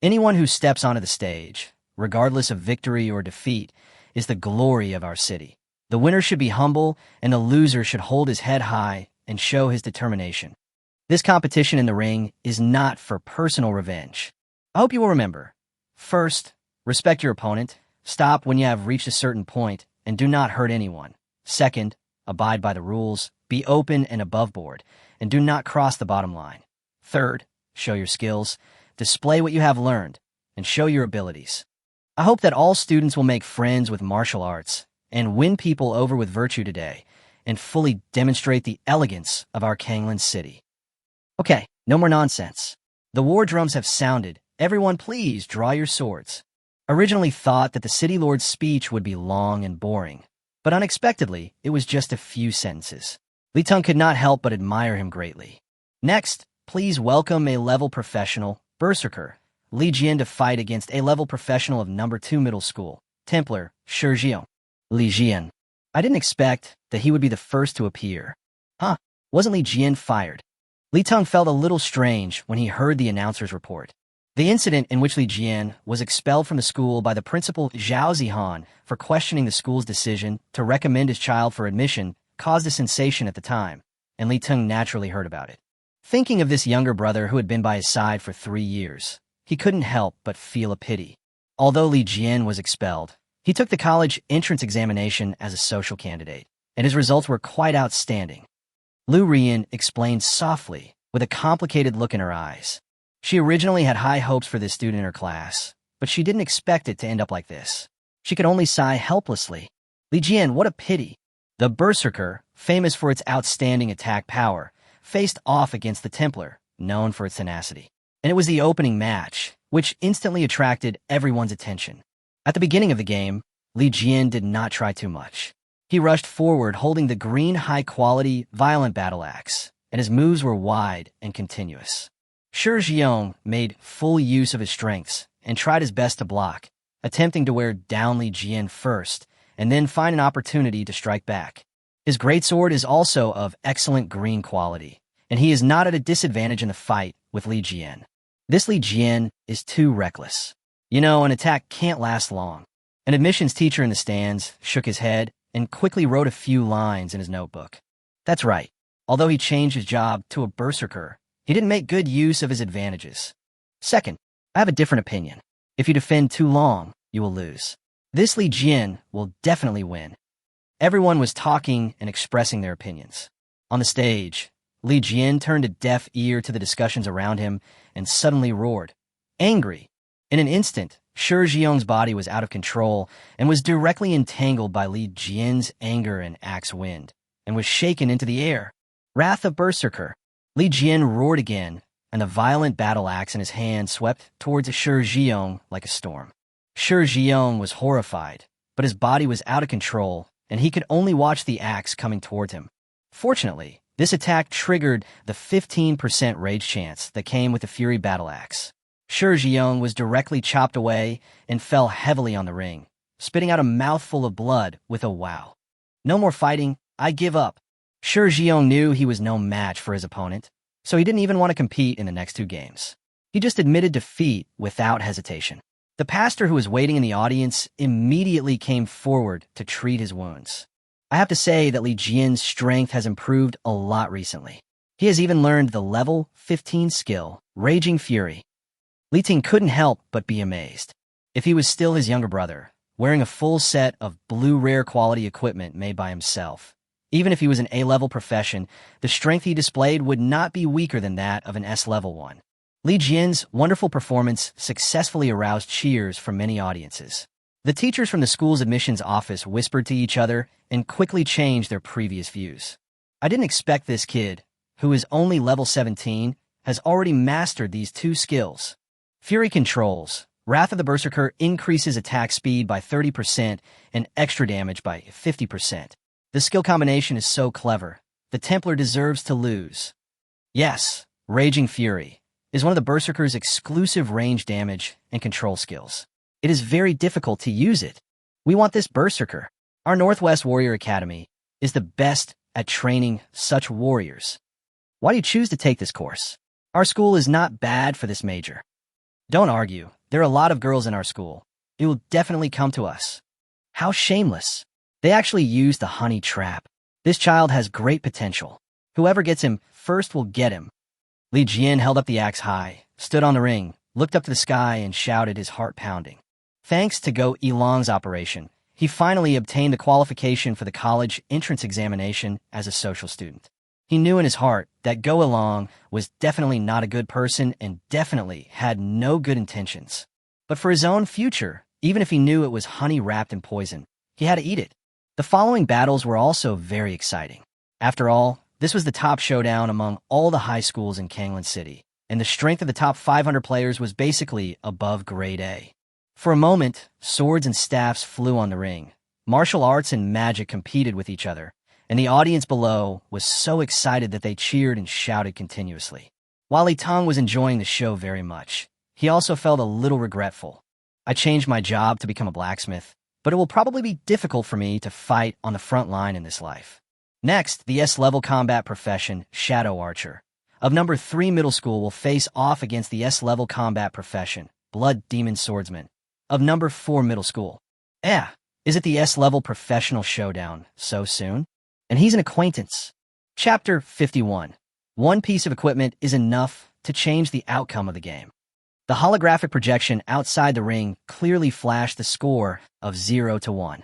Anyone who steps onto the stage, regardless of victory or defeat, is the glory of our city. The winner should be humble, and the loser should hold his head high and show his determination. This competition in the ring is not for personal revenge. I hope you will remember. First, respect your opponent, stop when you have reached a certain point, and do not hurt anyone. Second, abide by the rules, be open and above board, and do not cross the bottom line. Third, show your skills, display what you have learned, and show your abilities. I hope that all students will make friends with martial arts and win people over with virtue today and fully demonstrate the elegance of our Kanglan City." Okay, no more nonsense. The war drums have sounded. Everyone please draw your swords. Originally thought that the city lord's speech would be long and boring, but unexpectedly, it was just a few sentences. Li Teng could not help but admire him greatly. "Next, please welcome a level professional, Berserker, Li Jian, to fight against a level professional of number 2 middle school, Templar, Shi Jian." Li Jian. I didn't expect that he would be the first to appear. Huh, wasn't Li Jian fired? Li Teng felt a little strange when he heard the announcer's report. The incident in which Li Jian was expelled from the school by the principal Zhao Zihan for questioning the school's decision to recommend his child for admission caused a sensation at the time, and Li Teng naturally heard about it. Thinking of this younger brother who had been by his side for 3 years, he couldn't help but feel a pity. Although Li Jian was expelled, he took the college entrance examination as a social candidate, and his results were quite outstanding. Lu Rian explained softly, with a complicated look in her eyes. She originally had high hopes for this student in her class, but she didn't expect it to end up like this. She could only sigh helplessly. Li Jian, what a pity. The Berserker, famous for its outstanding attack power, faced off against the Templar, known for its tenacity. And it was the opening match, which instantly attracted everyone's attention. At the beginning of the game, Li Jian did not try too much. He rushed forward holding the green high-quality, violent battle axe, and his moves were wide and continuous. Shi Jiong made full use of his strengths and tried his best to block, attempting to wear down Li Jian first and then find an opportunity to strike back. His greatsword is also of excellent green quality, and he is not at a disadvantage in the fight with Li Jian. This Li Jian is too reckless. You know, an attack can't last long. An admissions teacher in the stands shook his head and quickly wrote a few lines in his notebook. That's right. Although he changed his job to a berserker, he didn't make good use of his advantages. Second, I have a different opinion. If you defend too long, you will lose. This Li Jian will definitely win. Everyone was talking and expressing their opinions. On the stage, Li Jian turned a deaf ear to the discussions around him and suddenly roared, angry. In an instant, Shi Jiong's body was out of control and was directly entangled by Li Jian's anger and axe wind, and was shaken into the air. Wrath of Berserker. Li Jian roared again, and the violent battle axe in his hand swept towards Shi Jiong like a storm. Shi Jiong was horrified, but his body was out of control, and he could only watch the axe coming towards him. Fortunately, this attack triggered the 15% rage chance that came with the Fury battle axe. Shi Jiong was directly chopped away and fell heavily on the ring, spitting out a mouthful of blood with a wow. No more fighting, I give up. Shi Jiong knew he was no match for his opponent, so he didn't even want to compete in the next two games. He just admitted defeat without hesitation. The pastor who was waiting in the audience immediately came forward to treat his wounds. I have to say that Li Jian's strength has improved a lot recently. He has even learned the level 15 skill, Raging Fury. Li Ting couldn't help but be amazed. If he was still his younger brother, wearing a full set of blue rare quality equipment made by himself, even if he was an A-level profession, the strength he displayed would not be weaker than that of an S-level one. Li Jian's wonderful performance successfully aroused cheers from many audiences. The teachers from the school's admissions office whispered to each other and quickly changed their previous views. I didn't expect this kid, who is only level 17, has already mastered these two skills. Fury controls. Wrath of the Berserker increases attack speed by 30% and extra damage by 50%. The skill combination is so clever. The Templar deserves to lose. Yes, Raging Fury is one of the Berserker's exclusive range damage and control skills. It is very difficult to use it. We want this Berserker. Our Northwest Warrior Academy is the best at training such warriors. Why do you choose to take this course? Our school is not bad for this major. Don't argue. There are a lot of girls in our school. It will definitely come to us. How shameless. They actually used the honey trap. This child has great potential. Whoever gets him first will get him. Li Jian held up the axe high, stood on the ring, looked up to the sky, and shouted, his heart pounding. Thanks to Go Ilong's operation, he finally obtained the qualification for the college entrance examination as a social student. He knew in his heart that Go Ilong was definitely not a good person and definitely had no good intentions. But for his own future, even if he knew it was honey wrapped in poison, he had to eat it. The following battles were also very exciting. After all, this was the top showdown among all the high schools in Kanglan City, and the strength of the top 500 players was basically above grade A. For a moment, swords and staffs flew on the ring. Martial arts and magic competed with each other, and the audience below was so excited that they cheered and shouted continuously. While Li Teng was enjoying the show very much, he also felt a little regretful. I changed my job to become a blacksmith, but it will probably be difficult for me to fight on the front line in this life. Next, the S-level combat profession, Shadow Archer, of number 3 middle school will face off against the S-level combat profession, Blood Demon Swordsman, of number 4 middle school. Is it the S-level professional showdown so soon? And he's an acquaintance. Chapter 51. One piece of equipment is enough to change the outcome of the game. The holographic projection outside the ring clearly flashed the score of 0-1.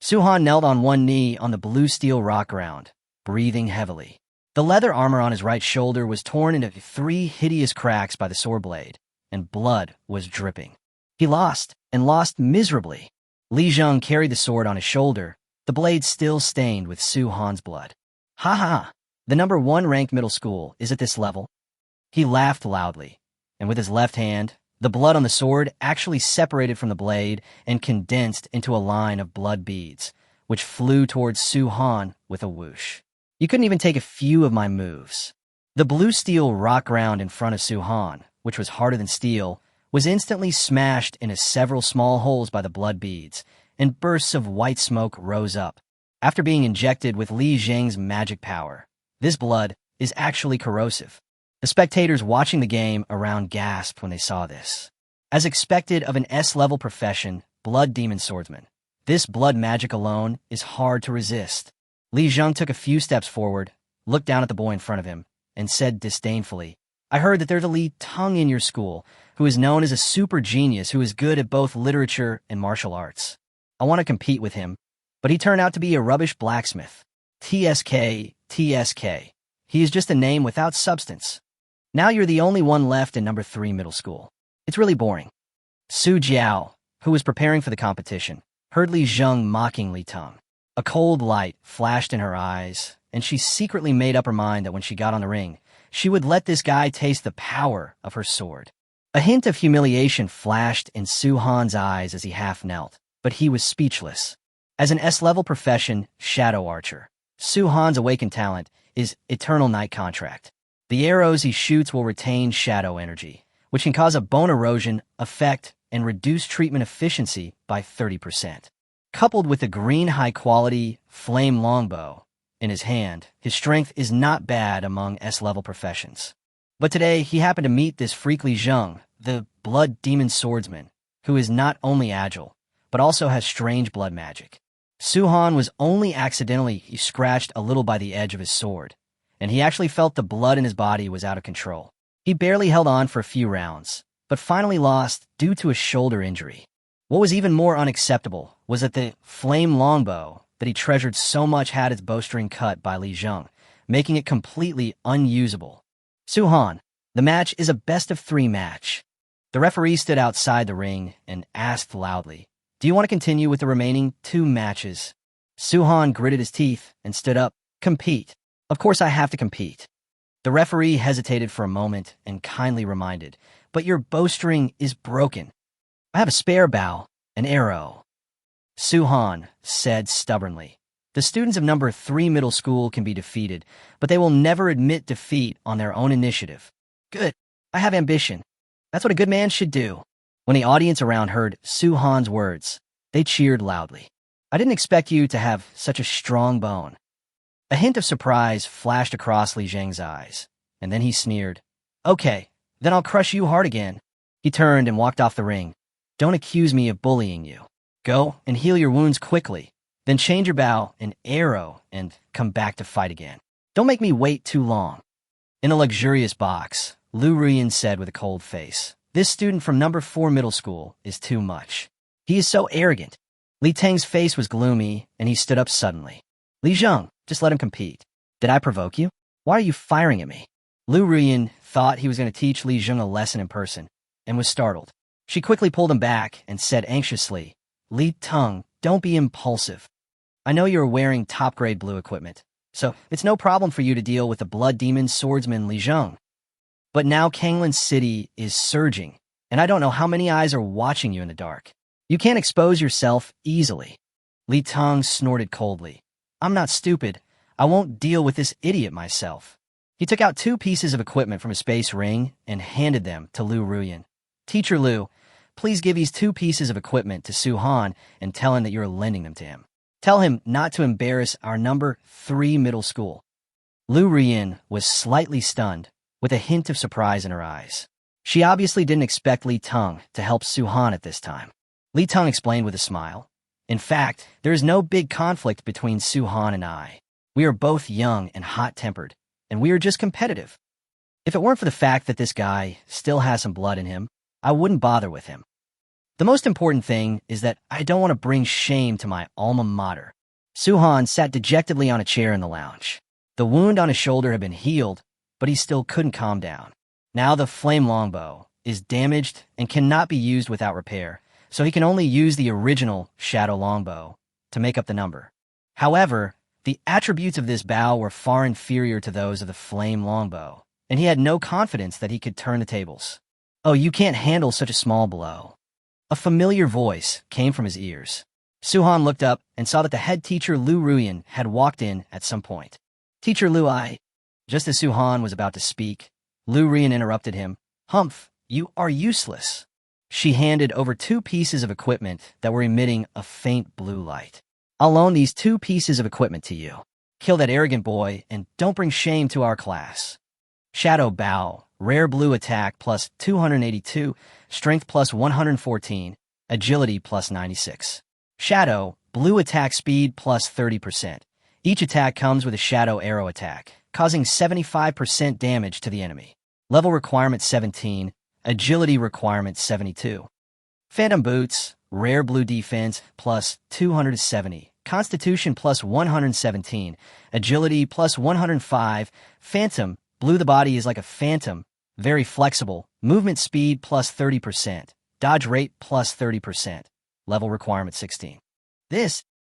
Suhan knelt on one knee on the blue steel rock ground, breathing heavily. The leather armor on his right shoulder was torn into 3 hideous cracks by the sword blade, and blood was dripping. He lost, and lost miserably. Li Zheng carried the sword on his shoulder, the blade still stained with Suhan's blood. Ha ha! The number 1 ranked middle school is at this level. He laughed loudly, and with his left hand, the blood on the sword actually separated from the blade and condensed into a line of blood beads, which flew towards Su-Han with a whoosh. You couldn't even take a few of my moves. The blue steel rock ground in front of Su-Han, which was harder than steel, was instantly smashed into several small holes by the blood beads, and bursts of white smoke rose up. After being injected with Li Zheng's magic power, this blood is actually corrosive. The spectators watching the game around gasped when they saw this. As expected of an S-level profession, blood demon swordsman, this blood magic alone is hard to resist. Li Zheng took a few steps forward, looked down at the boy in front of him, and said disdainfully, "I heard that there's a Li Teng in your school, who is known as a super genius who is good at both literature and martial arts. I want to compete with him, but he turned out to be a rubbish blacksmith. TSK, TSK. He is just a name without substance. Now you're the only one left in number 3 middle school. It's really boring." Su Jiao, who was preparing for the competition, heard Li Zheng mocking Li Teng. A cold light flashed in her eyes, and she secretly made up her mind that when she got on the ring, she would let this guy taste the power of her sword. A hint of humiliation flashed in Su-Han's eyes as he half knelt, but he was speechless. As an S-level profession, Shadow Archer, Su-Han's awakened talent is Eternal Night Contract. The arrows he shoots will retain shadow energy, which can cause a bone erosion effect and reduce treatment efficiency by 30%. Coupled with a green high-quality flame longbow in his hand, his strength is not bad among S-level professions. But today, he happened to meet this freak Li Zheng, the blood demon swordsman, who is not only agile, but also has strange blood magic. Su-Han was only accidentally scratched a little by the edge of his sword, and he actually felt the blood in his body was out of control. He barely held on for a few rounds, but finally lost due to a shoulder injury. What was even more unacceptable was that the flame longbow that he treasured so much had its bowstring cut by Li Zheng, making it completely unusable. Su-Han, the match is a best-of-3 match. The referee stood outside the ring and asked loudly, "Do you want to continue with the remaining 2 matches?" Su-Han gritted his teeth and stood up. "Compete. Of course I have to compete." The referee hesitated for a moment and kindly reminded, "But your bowstring is broken. I have a spare bow, an arrow." Su-Han said stubbornly, "The students of number 3 middle school can be defeated, but they will never admit defeat on their own initiative." "Good. I have ambition. That's what a good man should do." When the audience around heard Su-Han's words, they cheered loudly. "I didn't expect you to have such a strong bone." A hint of surprise flashed across Li Zheng's eyes, and then he sneered, "Okay, then I'll crush you hard again." He turned and walked off the ring. "Don't accuse me of bullying you. Go and heal your wounds quickly, then change your bow and arrow and come back to fight again. Don't make me wait too long." In a luxurious box, Lu Ruyan said with a cold face, "This student from number 4 middle school is too much. He is so arrogant." Li Teng's face was gloomy, and he stood up suddenly. "Li Zheng, just let him compete. Did I provoke you? Why are you firing at me?" Lu Ruyan thought he was going to teach Li Zheng a lesson in person, and was startled. She quickly pulled him back and said anxiously, "Li Teng, don't be impulsive. I know you're wearing top-grade blue equipment, so it's no problem for you to deal with the blood demon swordsman Li Zheng. But now Kanglan City is surging, and I don't know how many eyes are watching you in the dark. You can't expose yourself easily." Li Teng snorted coldly. "I'm not stupid. I won't deal with this idiot myself." He took out 2 pieces of equipment from a space ring and handed them to Lu Ruyan. "Teacher Lu, please give these 2 pieces of equipment to Su-Han and tell him that you're lending them to him. Tell him not to embarrass our number 3 middle school." Lu Ruyan was slightly stunned, with a hint of surprise in her eyes. She obviously didn't expect Li Teng to help Su-Han at this time. Li Teng explained with a smile, "In fact, there is no big conflict between Su-Han and I. We are both young and hot-tempered, and we are just competitive. If it weren't for the fact that this guy still has some blood in him, I wouldn't bother with him. The most important thing is that I don't want to bring shame to my alma mater." Su-Han sat dejectedly on a chair in the lounge. The wound on his shoulder had been healed, but he still couldn't calm down. Now the flame longbow is damaged and cannot be used without repair, so he can only use the original shadow longbow to make up the number. However, the attributes of this bow were far inferior to those of the flame longbow, and he had no confidence that he could turn the tables. "Oh, you can't handle such a small blow." A familiar voice came from his ears. Suhan looked up and saw that the head teacher Lu Ruyan had walked in at some point. Teacher Lu, Just as Suhan was about to speak, Lu Ruyan interrupted him. Humph, you are useless. She handed over 2 pieces of equipment that were emitting a faint blue light. I'll loan these 2 pieces of equipment to you. Kill that arrogant boy and don't bring shame to our class. Shadow Bow, rare blue attack plus 282, strength plus 114, agility plus 96. Shadow, blue attack speed plus 30%. Each attack comes with a shadow arrow attack, causing 75% damage to the enemy. Level requirement 17, agility requirement 72. Phantom Boots, rare blue defense plus 270, constitution plus 117, agility plus 105. Phantom, blue the body is like a phantom, very flexible, movement speed plus 30%, dodge rate plus 30. Level requirement 16.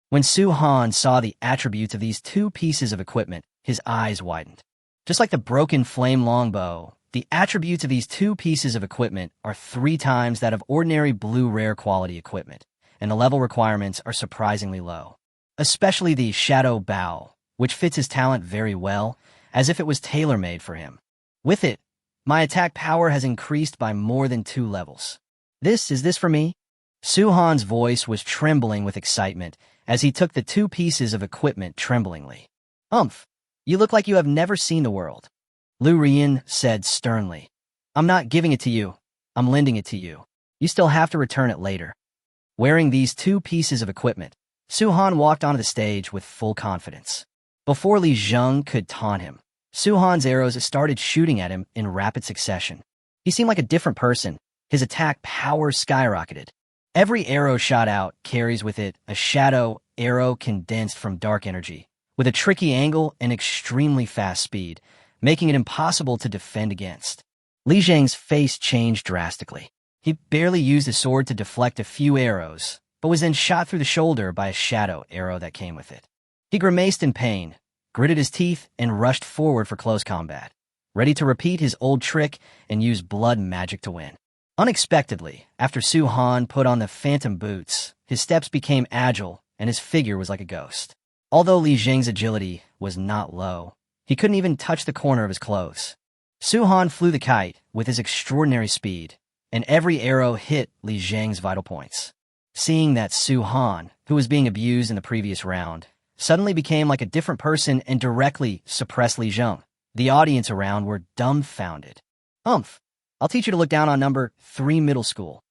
When Suhan saw the attributes of these 2 pieces of equipment, his eyes widened. Just like the broken flame longbow, the attributes of these 2 pieces of equipment are 3 times that of ordinary blue rare quality equipment, and the level requirements are surprisingly low. Especially the Shadow Bow, which fits his talent very well, as if it was tailor-made for him. With it, my attack power has increased by more than 2 levels. Is this for me? Suhan's voice was trembling with excitement as he took the 2 pieces of equipment tremblingly. You look like you have never seen the world. Lu Ruyan said sternly. I'm not giving it to you. I'm lending it to you. You still have to return it later. Wearing these 2 pieces of equipment, Suhan walked onto the stage with full confidence. Before Li Zheng could taunt him, Suhan's arrows started shooting at him in rapid succession. He seemed like a different person. His attack power skyrocketed. Every arrow shot out carries with it a shadow arrow condensed from dark energy, with a tricky angle and extremely fast speed, making it impossible to defend against. Li Zheng's face changed drastically. He barely used his sword to deflect a few arrows, but was then shot through the shoulder by a shadow arrow that came with it. He grimaced in pain, gritted his teeth, and rushed forward for close combat, ready to repeat his old trick and use blood magic to win. Unexpectedly, after Suhan put on the phantom boots, his steps became agile and his figure was like a ghost. Although Li Zheng's agility was not low, he couldn't even touch the corner of his clothes. Suhan flew the kite with his extraordinary speed, and every arrow hit Li Zheng's vital points. Seeing that Suhan, who was being abused in the previous round, suddenly became like a different person and directly suppressed Li Zheng, the audience around were dumbfounded. I'll teach you to look down on number 3 middle school.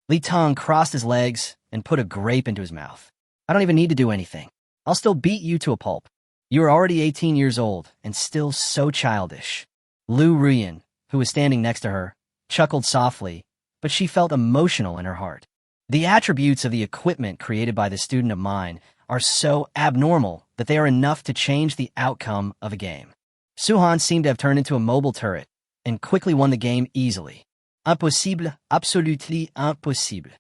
Li Teng crossed his legs and put a grape into his mouth. I don't even need to do anything. I'll still beat you to a pulp. You are already 18 years old and still so childish. Lu Ruyan, who was standing next to her, chuckled softly, but she felt emotional in her heart. The attributes of the equipment created by this student of mine are so abnormal that they are enough to change the outcome of a game. Suhan seemed to have turned into a mobile turret and quickly won the game easily. Impossible, absolutely impossible.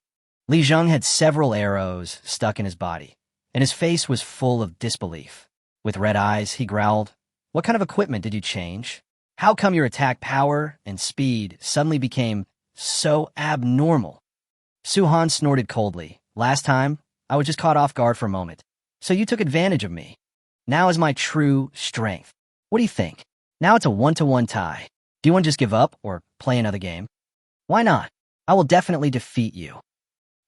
Li Zheng had several arrows stuck in his body, and his face was full of disbelief. With red eyes, he growled, "What kind of equipment did you change? How come your attack power and speed suddenly became so abnormal?" Suhan snorted coldly. "Last time, I was just caught off guard for a moment, so you took advantage of me. Now is my true strength. What do you think? Now it's a 1-to-1 tie. Do you want to just give up or play another game?" "Why not? I will definitely defeat you."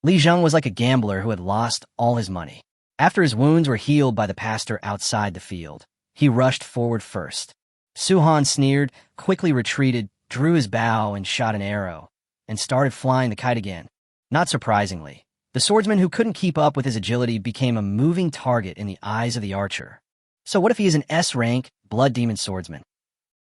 Li Zheng was like a gambler who had lost all his money. After his wounds were healed by the pastor outside the field, he rushed forward first. Suhan sneered, quickly retreated, drew his bow and shot an arrow, and started flying the kite again. Not surprisingly, the swordsman who couldn't keep up with his agility became a moving target in the eyes of the archer. So what if he is an S-rank blood demon swordsman?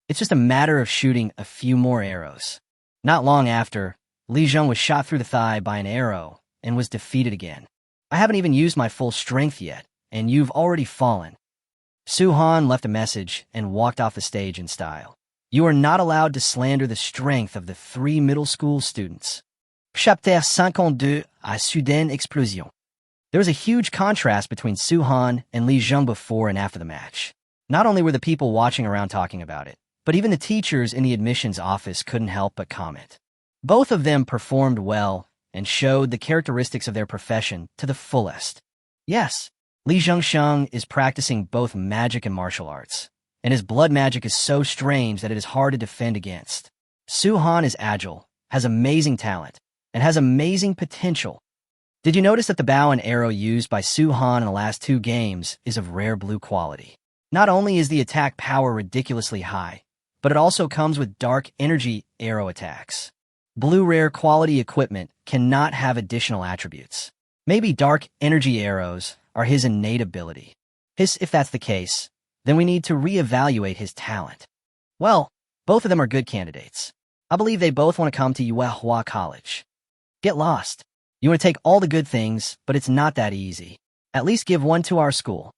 It's just a matter of shooting a few more arrows. Not long after, Li Zheng was shot through the thigh by an arrow and was defeated again. "I haven't even used my full strength yet, and you've already fallen." Suhan left a message and walked off the stage in style. "You are not allowed to slander the strength of the 3 middle school students." Chapter 52, à soudaine explosion. There was a huge contrast between Suhan and Li Zheng before and after the match. Not only were the people watching around talking about it, but even the teachers in the admissions office couldn't help but comment. Both of them performed well and showed the characteristics of their profession to the fullest. Yes, Li Zhengsheng is practicing both magic and martial arts, and his blood magic is so strange that it is hard to defend against. Su Han is agile, has amazing talent, and has amazing potential. Did you notice that the bow and arrow used by Su Han in the last 2 games is of rare blue quality? Not only is the attack power ridiculously high, but it also comes with dark energy arrow attacks. Blue rare quality equipment cannot have additional attributes. Maybe dark energy arrows are his innate ability. If that's the case, then we need to reevaluate his talent. Well, both of them are good candidates. I believe they both want to come to Yuehua College. Get lost. You want to take all the good things, but it's not that easy. At least give one to our school.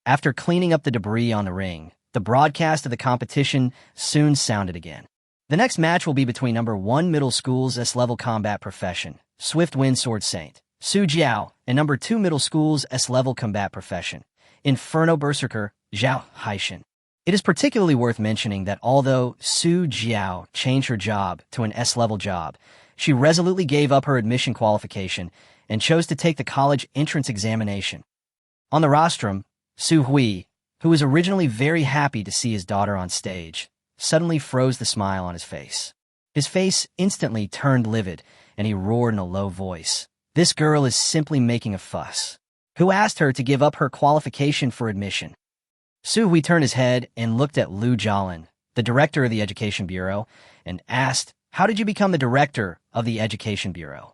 After cleaning up the debris on the ring, the broadcast of the competition soon sounded again. The next match will be between number 1 middle school's S-level combat profession, Swift Wind Sword Saint, Su Jiao, and number 2 middle school's S-level combat profession, Inferno Berserker, Zhao Haishan. It is particularly worth mentioning that although Su Jiao changed her job to an S-level job, she resolutely gave up her admission qualification and chose to take the college entrance examination. On the rostrum, Su Hui, who was originally very happy to see his daughter on stage, suddenly froze the smile on his face. His face instantly turned livid, and he roared in a low voice, "This girl is simply making a fuss. Who asked her to give up her qualification for admission?" Su Hui turned his head and looked at Lu Jialin, the director of the Education Bureau, and asked, "How did you become the director of the Education Bureau?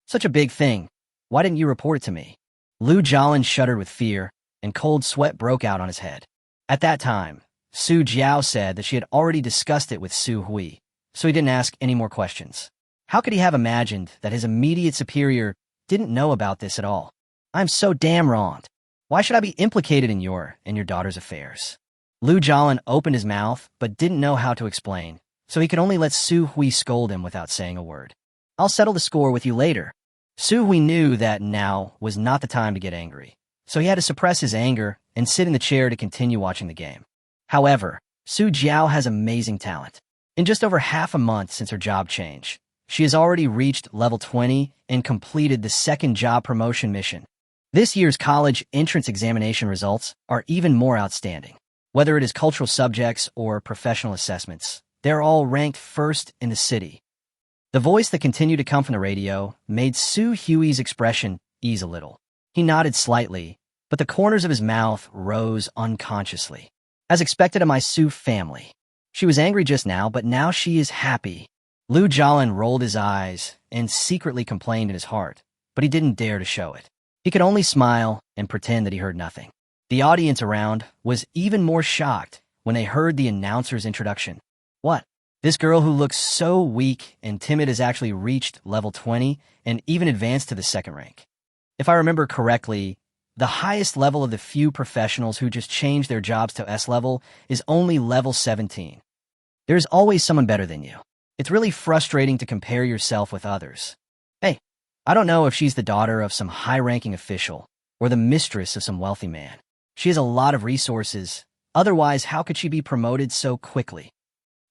Such a big thing. Why didn't you report it to me?" Lu Jialin shuddered with fear, and cold sweat broke out on his head. At that time, Su Jiao said that she had already discussed it with Su Hui, so he didn't ask any more questions. How could he have imagined that his immediate superior didn't know about this at all? "I'm so damn wronged. Why should I be implicated in your daughter's affairs?" Lu Jialin opened his mouth but didn't know how to explain, so he could only let Su Hui scold him without saying a word. "I'll settle the score with you later." Su Hui knew that now was not the time to get angry, so he had to suppress his anger and sit in the chair to continue watching the game. However, Su Jiao has amazing talent. In just over half a month since her job change, she has already reached level 20 and completed the 2nd job promotion mission. This year's college entrance examination results are even more outstanding. Whether it is cultural subjects or professional assessments, they're all ranked 1st in the city. The voice that continued to come from the radio made Su Hui's expression ease a little. He nodded slightly, but the corners of his mouth rose unconsciously. "As expected of my Su family." She was angry just now, but now she is happy. Lu Jialin rolled his eyes and secretly complained in his heart, but he didn't dare to show it. He could only smile and pretend that he heard nothing. The audience around was even more shocked when they heard the announcer's introduction. "What? This girl who looks so weak and timid has actually reached level 20 and even advanced to the 2nd rank. If I remember correctly, the highest level of the few professionals who just changed their jobs to S level is only level 17. There's always someone better than you. It's really frustrating to compare yourself with others. Hey, I don't know if she's the daughter of some high-ranking official or the mistress of some wealthy man. She has a lot of resources. Otherwise, how could she be promoted so quickly?"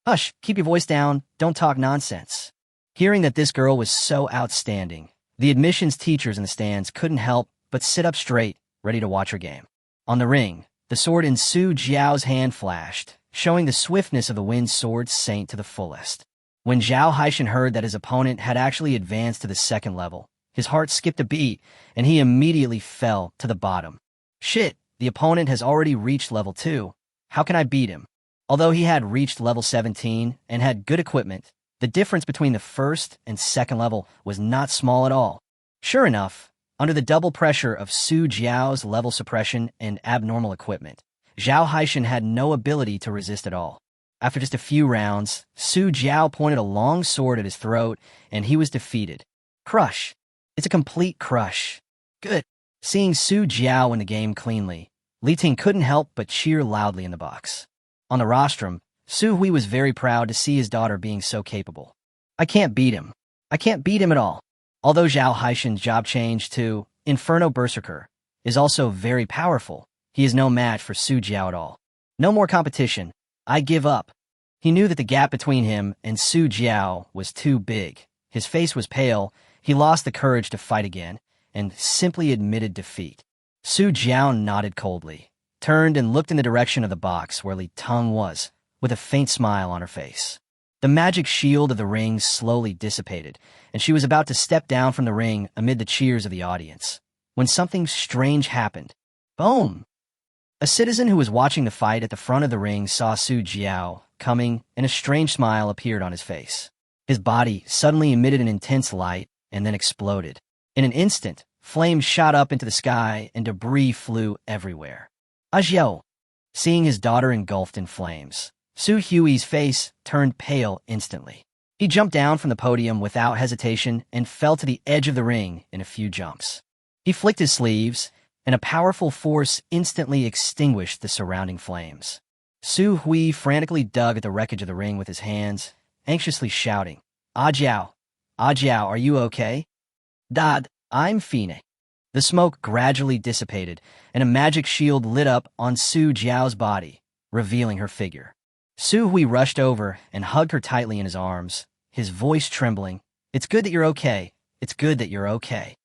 "Hush, keep your voice down, don't talk nonsense." Hearing that this girl was so outstanding, the admissions teachers in the stands couldn't help but sit up straight, ready to watch her game. On the ring, the sword in Su Jiao's hand flashed, showing the swiftness of the Wind Sword Saint to the fullest. When Zhao Haishan heard that his opponent had actually advanced to the 2nd level, his heart skipped a beat, and he immediately fell to the bottom. "Shit, the opponent has already reached level 2. How can I beat him?" Although he had reached level 17 and had good equipment, the difference between the 1st and 2nd level was not small at all. Sure enough, under the double pressure of Su Jiao's level suppression and abnormal equipment, Zhao Haishan had no ability to resist at all. After just a few rounds, Su Jiao pointed a long sword at his throat, and he was defeated. Crush. It's a complete crush. Good. Seeing Su Jiao win the game cleanly, Li Ting couldn't help but cheer loudly in the box. On the rostrum, Su Hui was very proud to see his daughter being so capable. "I can't beat him. I can't beat him at all." Although Zhao Haishan's job change to Inferno Berserker is also very powerful, he is no match for Su Jiao at all. "No more competition. I give up." He knew that the gap between him and Su Jiao was too big. His face was pale, he lost the courage to fight again, and simply admitted defeat. Su Jiao nodded coldly, turned and looked in the direction of the box where Li Teng was, with a faint smile on her face. The magic shield of the ring slowly dissipated, and she was about to step down from the ring amid the cheers of the audience, when something strange happened. Boom! A citizen who was watching the fight at the front of the ring saw Su Jiao coming, and a strange smile appeared on his face. His body suddenly emitted an intense light and then exploded. In an instant, flames shot up into the sky and debris flew everywhere. Ajiao! Seeing his daughter engulfed in flames, Su Hui's face turned pale instantly. He jumped down from the podium without hesitation and fell to the edge of the ring in a few jumps. He flicked his sleeves, and a powerful force instantly extinguished the surrounding flames. Su Hui frantically dug at the wreckage of the ring with his hands, anxiously shouting, Ajiao! Ajiao, are you okay? Dad, I'm fine. The smoke gradually dissipated, and a magic shield lit up on Su Jiao's body, revealing her figure. Su Hui rushed over and hugged her tightly in his arms, his voice trembling. It's good that you're okay. It's good that you're okay.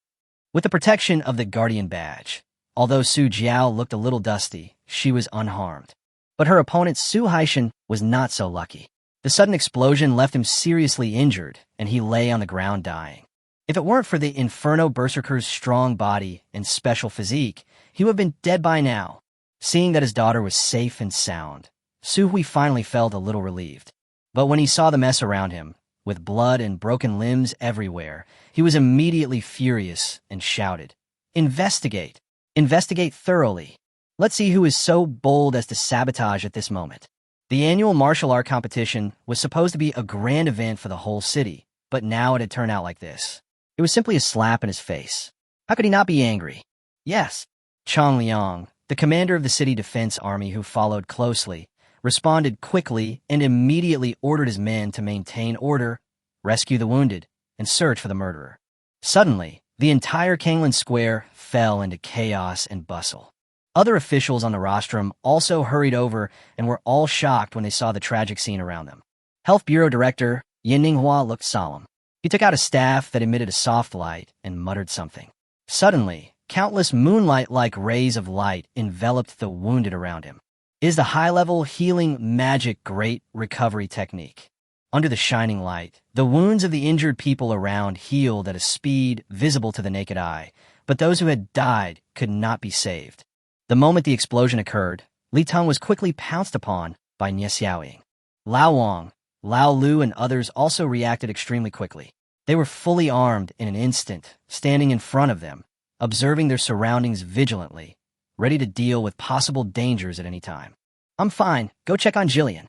With the protection of the Guardian badge, although Su Jiao looked a little dusty, she was unharmed. But her opponent Su Haishan was not so lucky. The sudden explosion left him seriously injured, and he lay on the ground dying. If it weren't for the Inferno Berserker's strong body and special physique, he would have been dead by now. Seeing that his daughter was safe and sound, Su Hui finally felt a little relieved. But when he saw the mess around him, with blood and broken limbs everywhere, he was immediately furious and shouted, Investigate! Investigate thoroughly! Let's see who is so bold as to sabotage at this moment. The annual martial art competition was supposed to be a grand event for the whole city, but now it had turned out like this. It was simply a slap in his face. How could he not be angry? Yes. Chang Liang, the commander of the city defense army who followed closely, responded quickly and immediately ordered his men to maintain order, rescue the wounded, and search for the murderer. Suddenly, the entire Kanglan Square fell into chaos and bustle. Other officials on the rostrum also hurried over and were all shocked when they saw the tragic scene around them. Health Bureau Director Yin Ninghua looked solemn. He took out a staff that emitted a soft light and muttered something. Suddenly, countless moonlight-like rays of light enveloped the wounded around him. It is the high-level healing magic great recovery technique. Under the shining light, the wounds of the injured people around healed at a speed visible to the naked eye, but those who had died could not be saved. The moment the explosion occurred, Li Teng was quickly pounced upon by Nie Xiaoying. Lao Wang, Lao Lu, and others also reacted extremely quickly. They were fully armed in an instant, standing in front of them, observing their surroundings vigilantly, ready to deal with possible dangers at any time. I'm fine. Go check on Jillian.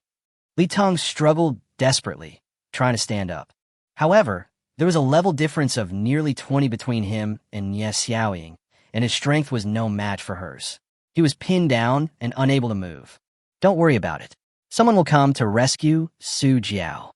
Li Teng struggled desperately, trying to stand up. However, there was a level difference of nearly 20 between him and Nie Xiaoying, and his strength was no match for hers. He was pinned down and unable to move. Don't worry about it. Someone will come to rescue Su Jiao.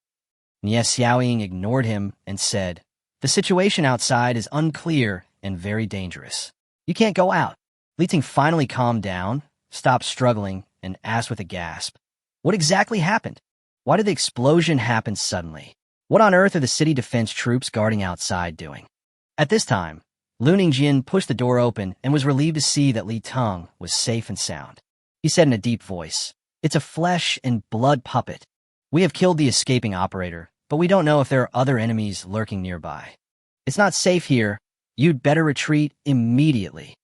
Nie Xiaoying ignored him and said, The situation outside is unclear and very dangerous. You can't go out. Li Teng finally calmed down, stopped struggling, and asked with a gasp, What exactly happened? Why did the explosion happen suddenly? What on earth are the city defense troops guarding outside doing? At this time, Lu Ningjin pushed the door open and was relieved to see that Li Teng was safe and sound. He said in a deep voice, It's a flesh and blood puppet. We have killed the escaping operator, but we don't know if there are other enemies lurking nearby. It's not safe here. You'd better retreat immediately.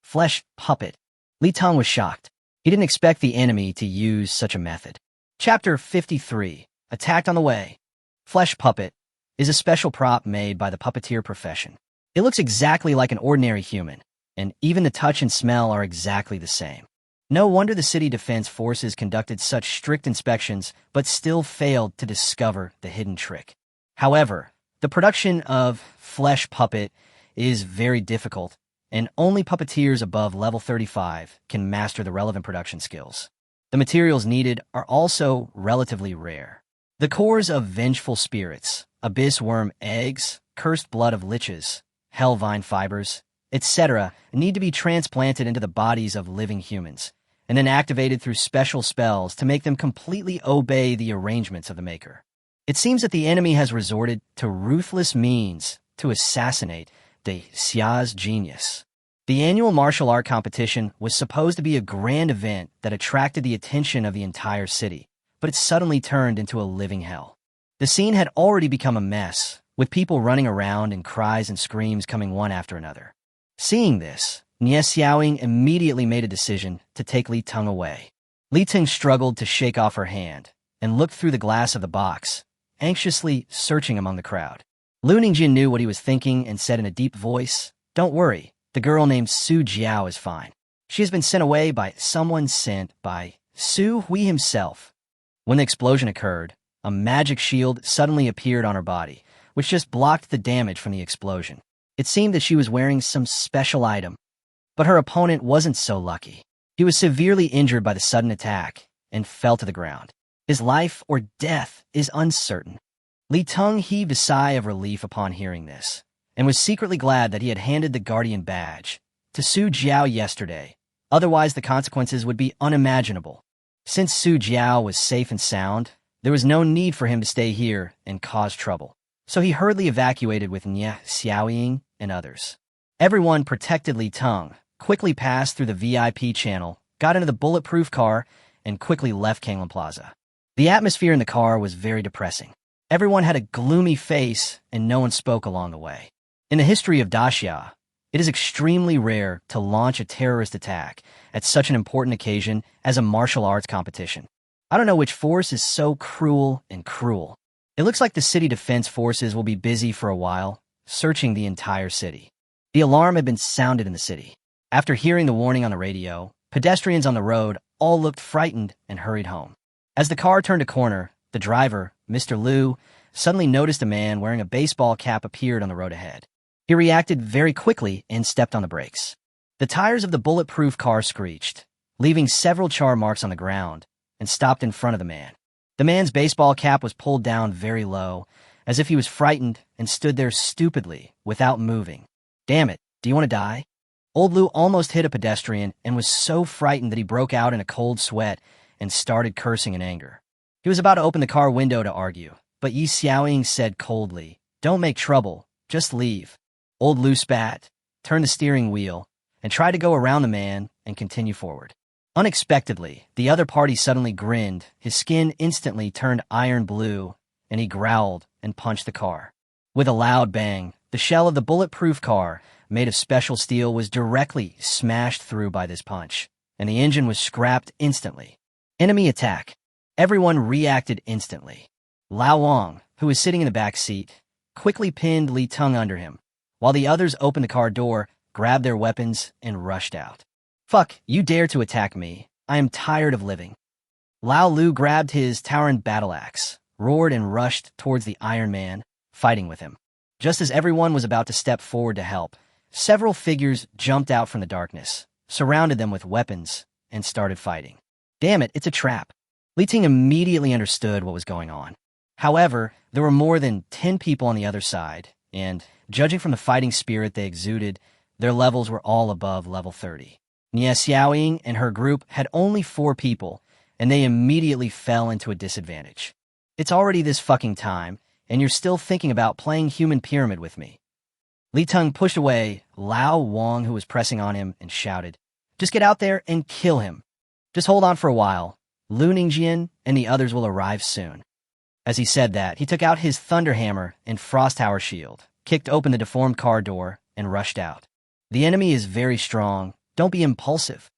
Flesh puppet. Li Teng was shocked. He didn't expect the enemy to use such a method. Chapter 53. Attacked on the Way. Flesh puppet is a special prop made by the puppeteer profession. It looks exactly like an ordinary human, and even the touch and smell are exactly the same. No wonder the city defense forces conducted such strict inspections, but still failed to discover the hidden trick. However, the production of flesh puppet is very difficult, and only puppeteers above level 35 can master the relevant production skills. The materials needed are also relatively rare. The cores of vengeful spirits, abyss worm eggs, cursed blood of liches, hell vine fibers, etc. need to be transplanted into the bodies of living humans, and then activated through special spells to make them completely obey the arrangements of the maker. It seems that the enemy has resorted to ruthless means to assassinate the Xia's genius. The annual martial art competition was supposed to be a grand event that attracted the attention of the entire city, but it suddenly turned into a living hell. The scene had already become a mess, with people running around and cries and screams coming one after another. Seeing this, Nie Xiaoying immediately made a decision to take Li Teng away. Li Teng struggled to shake off her hand and looked through the glass of the box, anxiously searching among the crowd. Lu Ningjin knew what he was thinking and said in a deep voice, "Don't worry, the girl named Su Jiao is fine. She has been sent away by someone sent by Su Hui himself." When the explosion occurred, a magic shield suddenly appeared on her body, which just blocked the damage from the explosion. It seemed that she was wearing some special item. But her opponent wasn't so lucky. He was severely injured by the sudden attack and fell to the ground. His life or death is uncertain. Li Teng heaved a sigh of relief upon hearing this, and was secretly glad that he had handed the Guardian badge to Su Jiao yesterday. Otherwise, the consequences would be unimaginable. Since Su Jiao was safe and sound, there was no need for him to stay here and cause trouble. So he hurriedly evacuated with Nie Xiaoying and others. Everyone protected Li Teng, quickly passed through the VIP channel, got into the bulletproof car, and quickly left Kanglan Plaza. The atmosphere in the car was very depressing. Everyone had a gloomy face, and no one spoke along the way. In the history of Daxia, it is extremely rare to launch a terrorist attack at such an important occasion as a martial arts competition. I don't know which force is so cruel and cruel. It looks like the city defense forces will be busy for a while, searching the entire city. The alarm had been sounded in the city. After hearing the warning on the radio, pedestrians on the road all looked frightened and hurried home. As the car turned a corner, the driver, Mr. Liu, suddenly noticed a man wearing a baseball cap appeared on the road ahead. He reacted very quickly and stepped on the brakes. The tires of the bulletproof car screeched, leaving several char marks on the ground, and stopped in front of the man. The man's baseball cap was pulled down very low, as if he was frightened, and stood there stupidly, without moving. "Damn it, do you want to die?" Old Liu almost hit a pedestrian and was so frightened that he broke out in a cold sweat and started cursing in anger. He was about to open the car window to argue, but Yi Xiaoying said coldly, "Don't make trouble, just leave." Old Liu spat, turned the steering wheel, and tried to go around the man and continue forward. Unexpectedly, the other party suddenly grinned, his skin instantly turned iron blue, and he growled and punched the car. With a loud bang, the shell of the bulletproof car, made of special steel, was directly smashed through by this punch, and the engine was scrapped instantly. Enemy attack. Everyone reacted instantly. Lao Wang, who was sitting in the back seat, quickly pinned Li Teng under him, while the others opened the car door, grabbed their weapons, and rushed out. "Fuck, you dare to attack me. I am tired of living." Lao Lu grabbed his towering battle axe, roared and rushed towards the Iron Man, fighting with him. Just as everyone was about to step forward to help, several figures jumped out from the darkness, surrounded them with weapons, and started fighting. Damn it, it's a trap. Li Teng immediately understood what was going on. However, there were more than 10 people on the other side, and, judging from the fighting spirit they exuded, their levels were all above level 30. Nie Xiaoying and her group had only 4 people, and they immediately fell into a disadvantage. "It's already this fucking time, and you're still thinking about playing human pyramid with me." Li Teng pushed away Lao Wang, who was pressing on him, and shouted, "Just get out there and kill him. Just hold on for a while. Lu Ningjian and the others will arrive soon." As he said that, he took out his thunder hammer and frost tower shield, kicked open the deformed car door, and rushed out. "The enemy is very strong. Don't be impulsive."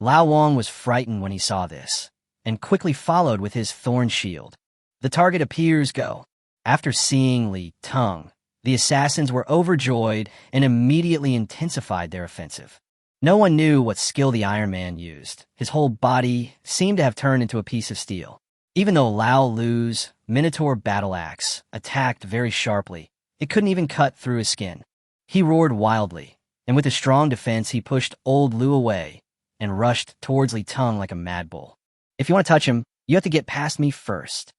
Lao Wang was frightened when he saw this, and quickly followed with his thorn shield. The target appears go. After seeing Li Teng, the assassins were overjoyed and immediately intensified their offensive. No one knew what skill the Iron Man used. His whole body seemed to have turned into a piece of steel. Even though Lao Lu's Minotaur battle axe attacked very sharply, it couldn't even cut through his skin. He roared wildly, and with a strong defense he pushed old Liu away and rushed towards Li Teng like a mad bull. "If you want to touch him, you have to get past me first."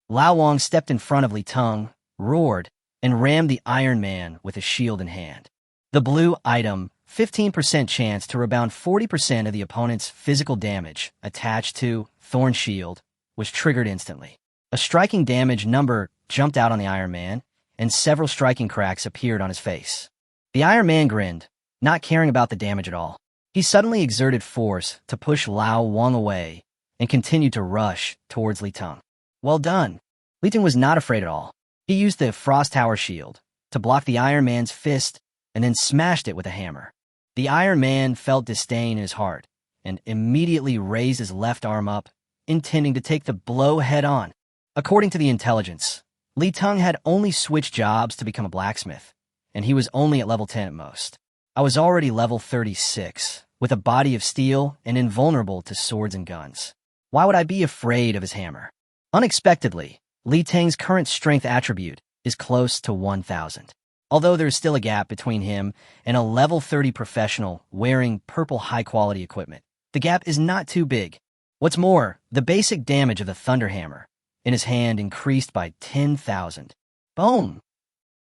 Lao Wang stepped in front of Li Teng, roared, and rammed the Iron Man with a shield in hand. The blue item, 15% chance to rebound 40% of the opponent's physical damage attached to Thorn Shield, was triggered instantly. A striking damage number jumped out on the Iron Man, and several striking cracks appeared on his face. The Iron Man grinned, not caring about the damage at all. He suddenly exerted force to push Lao Wang away and continued to rush towards Li Teng. Well done. Li Teng was not afraid at all. He used the Frost Tower shield to block the Iron Man's fist and then smashed it with a hammer. The Iron Man felt disdain in his heart and immediately raised his left arm up, intending to take the blow head-on. According to the intelligence, Li Teng had only switched jobs to become a blacksmith, and he was only at level 10 at most. I was already level 36, with a body of steel and invulnerable to swords and guns. Why would I be afraid of his hammer? Unexpectedly, Li Teng's current strength attribute is close to 1,000. Although there's still a gap between him and a level 30 professional wearing purple high-quality equipment, the gap is not too big. What's more, the basic damage of the Thunder Hammer in his hand increased by 10,000. Boom!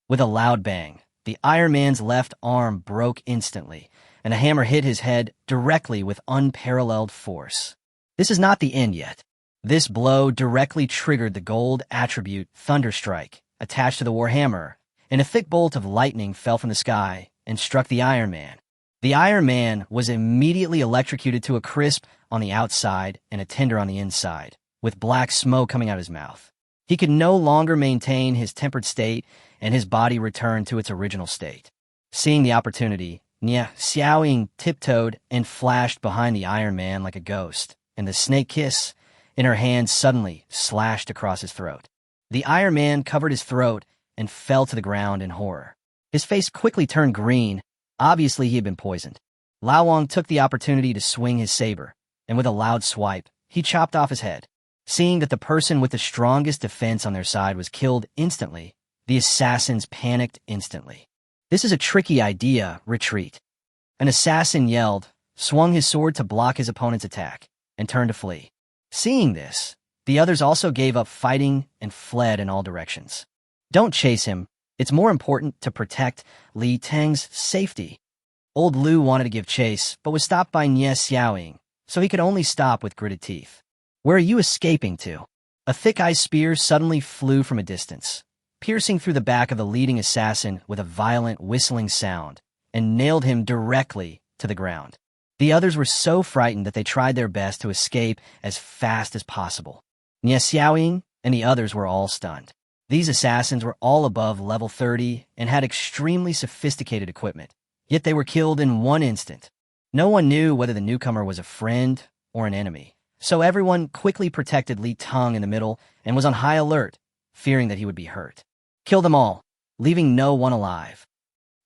With a loud bang, the Iron Man's left arm broke instantly, and the hammer hit his head directly with unparalleled force. This is not the end yet. This blow directly triggered the gold attribute Thunderstrike attached to the Warhammer, and a thick bolt of lightning fell from the sky and struck the Iron Man. The Iron Man was immediately electrocuted to a crisp on the outside and a tinder on the inside, with black smoke coming out of his mouth. He could no longer maintain his tempered state, and his body returned to its original state. Seeing the opportunity, Nie Xiaoying tiptoed and flashed behind the Iron Man like a ghost, and the snake kiss in her hand suddenly slashed across his throat. The Iron Man covered his throat and fell to the ground in horror. His face quickly turned green. Obviously, he had been poisoned. Lao Wang took the opportunity to swing his saber, and with a loud swipe, he chopped off his head. Seeing that the person with the strongest defense on their side was killed instantly, the assassins panicked instantly. This is a tricky idea, retreat. An assassin yelled, swung his sword to block his opponent's attack, and turned to flee. Seeing this, the others also gave up fighting and fled in all directions. Don't chase him. It's more important to protect Li Teng's safety. Old Lu wanted to give chase, but was stopped by Nie Xiaoying, so he could only stop with gritted teeth. Where are you escaping to? A thick-eyed spear suddenly flew from a distance, piercing through the back of the leading assassin with a violent whistling sound, and nailed him directly to the ground. The others were so frightened that they tried their best to escape as fast as possible. Nie Xiaoying and the others were all stunned. These assassins were all above level 30 and had extremely sophisticated equipment, yet they were killed in one instant. No one knew whether the newcomer was a friend or an enemy, so everyone quickly protected Li Teng in the middle and was on high alert, fearing that he would be hurt. Kill them all, leaving no one alive.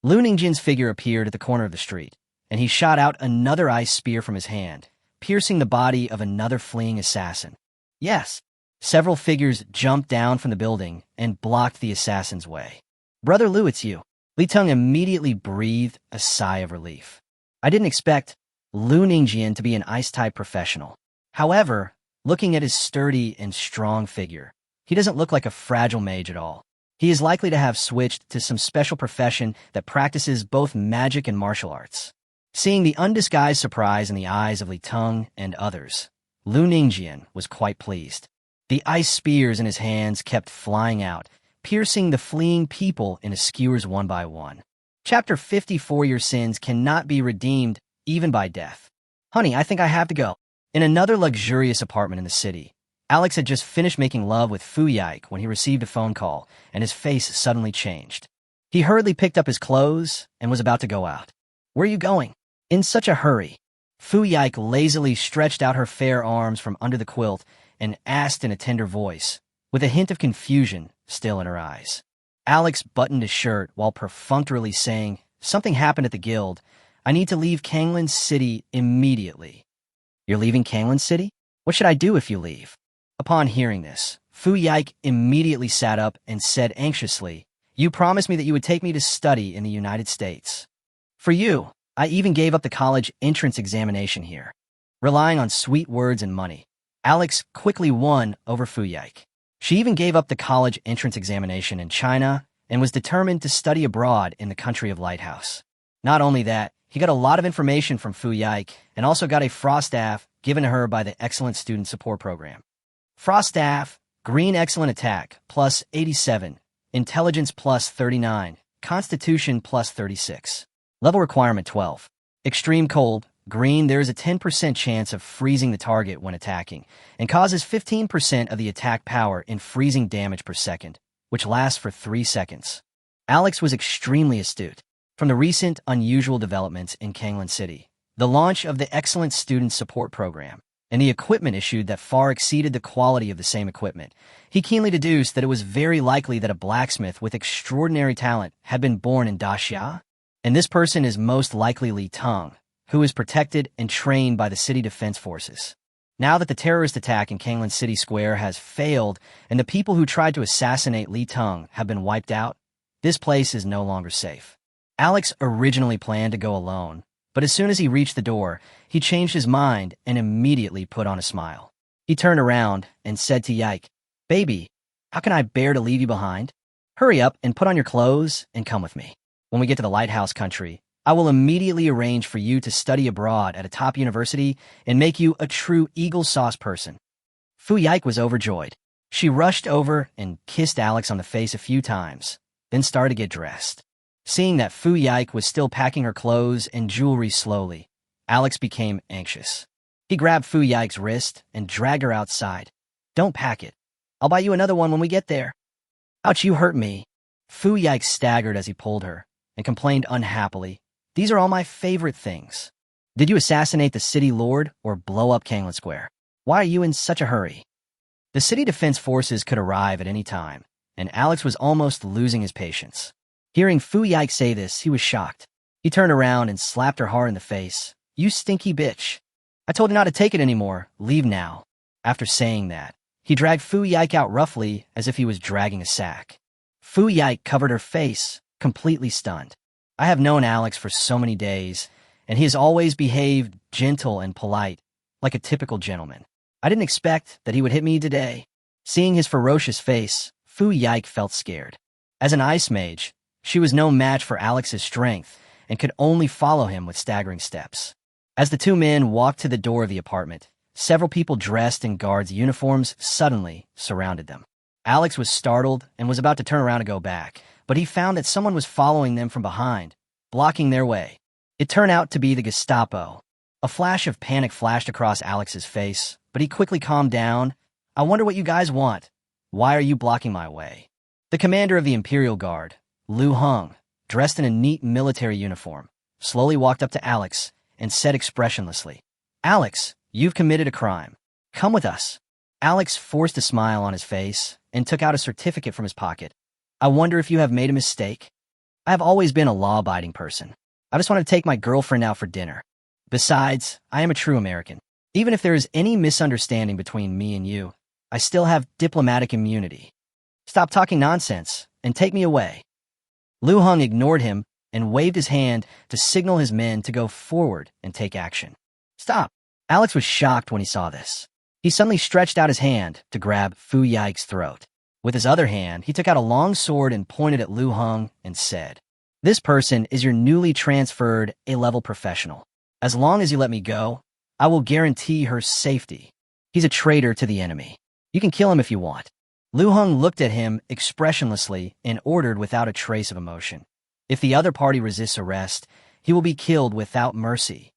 Lu Ningjin's figure appeared at the corner of the street, and he shot out another ice spear from his hand, piercing the body of another fleeing assassin. Yes, several figures jumped down from the building and blocked the assassin's way. Brother Lu, it's you. Li Teng immediately breathed a sigh of relief. I didn't expect Lu Ningjin to be an ice-type professional. However, looking at his sturdy and strong figure, he doesn't look like a fragile mage at all. He is likely to have switched to some special profession that practices both magic and martial arts. Seeing the undisguised surprise in the eyes of Li Teng and others, Lu Ningjin was quite pleased. The ice spears in his hands kept flying out, piercing the fleeing people into skewers one by one. Chapter 54 Your sins cannot be redeemed even by death. Honey, I think I have to go. In another luxurious apartment in the city, Alex had just finished making love with Fu Yike when he received a phone call, and his face suddenly changed. He hurriedly picked up his clothes and was about to go out. Where are you going? In such a hurry. Fu Yike lazily stretched out her fair arms from under the quilt and asked in a tender voice, with a hint of confusion still in her eyes. Alex buttoned his shirt while perfunctorily saying, Something happened at the guild. I need to leave Kanglan City immediately. You're leaving Kanglan City? What should I do if you leave? Upon hearing this, Fu Yike immediately sat up and said anxiously, You promised me that you would take me to study in the United States. For you, I even gave up the college entrance examination here. Relying on sweet words and money, Alex quickly won over Fu Yike. She even gave up the college entrance examination in China and was determined to study abroad in the country of Lighthouse. Not only that, he got a lot of information from Fu Yike and also got a frost staff given to her by the Excellent Student Support Program. Frost staff, green excellent attack, plus 87, intelligence plus 39, constitution plus 36. Level requirement 12. Extreme cold. Green, there is a 10% chance of freezing the target when attacking, and causes 15% of the attack power in freezing damage per second, which lasts for 3 seconds. Alex was extremely astute. From the recent unusual developments in Kanglan City, the launch of the excellent student support program, and the equipment issued that far exceeded the quality of the same equipment, he keenly deduced that it was very likely that a blacksmith with extraordinary talent had been born in Daxia, and this person is most likely Teng, who is protected and trained by the city defense forces. Now that the terrorist attack in Kanglan City Square has failed and the people who tried to assassinate Li Teng have been wiped out, this place is no longer safe. Alex originally planned to go alone, but as soon as he reached the door, he changed his mind and immediately put on a smile. He turned around and said to Yike, "Baby, how can I bear to leave you behind? Hurry up and put on your clothes and come with me. When we get to the lighthouse country, I will immediately arrange for you to study abroad at a top university and make you a true eagle sauce person." Fu Yike was overjoyed. She rushed over and kissed Alex on the face a few times, then started to get dressed. Seeing that Fu Yike was still packing her clothes and jewelry slowly, Alex became anxious. He grabbed Fu Yike's wrist and dragged her outside. "Don't pack it. I'll buy you another one when we get there." "Ouch, you hurt me." Fu Yike staggered as he pulled her and complained unhappily, "These are all my favorite things. Did you assassinate the city lord or blow up Kanglan Square? Why are you in such a hurry?" The city defense forces could arrive at any time, and Alex was almost losing his patience. Hearing Fu Yike say this, he was shocked. He turned around and slapped her hard in the face. "You stinky bitch. I told you not to take it anymore. Leave now." After saying that, he dragged Fu Yike out roughly as if he was dragging a sack. Fu Yike covered her face, completely stunned. I have known Alex for so many days, and he has always behaved gentle and polite, like a typical gentleman. I didn't expect that he would hit me today. Seeing his ferocious face, Fu Yike felt scared. As an ice mage, she was no match for Alex's strength and could only follow him with staggering steps. As the two men walked to the door of the apartment, several people dressed in guards' uniforms suddenly surrounded them. Alex was startled and was about to turn around to go back, but he found that someone was following them from behind, blocking their way. It turned out to be the Gestapo. A flash of panic flashed across Alex's face, but he quickly calmed down. "I wonder what you guys want. Why are you blocking my way?" The commander of the Imperial Guard, Lu Hung, dressed in a neat military uniform, slowly walked up to Alex and said expressionlessly, "Alex, you've committed a crime. Come with us." Alex forced a smile on his face and took out a certificate from his pocket. "I wonder if you have made a mistake? I have always been a law-abiding person. I just wanted to take my girlfriend out for dinner. Besides, I am a true American. Even if there is any misunderstanding between me and you, I still have diplomatic immunity. Stop talking nonsense and take me away." Lu Hung ignored him and waved his hand to signal his men to go forward and take action. "Stop!" Alex was shocked when he saw this. He suddenly stretched out his hand to grab Fu Yike's throat. With his other hand, he took out a long sword and pointed at Lu Hung and said, "This person is your newly transferred A-level professional. As long as you let me go, I will guarantee her safety. He's a traitor to the enemy. You can kill him if you want." Lu Hung looked at him expressionlessly and ordered without a trace of emotion, "If the other party resists arrest, he will be killed without mercy."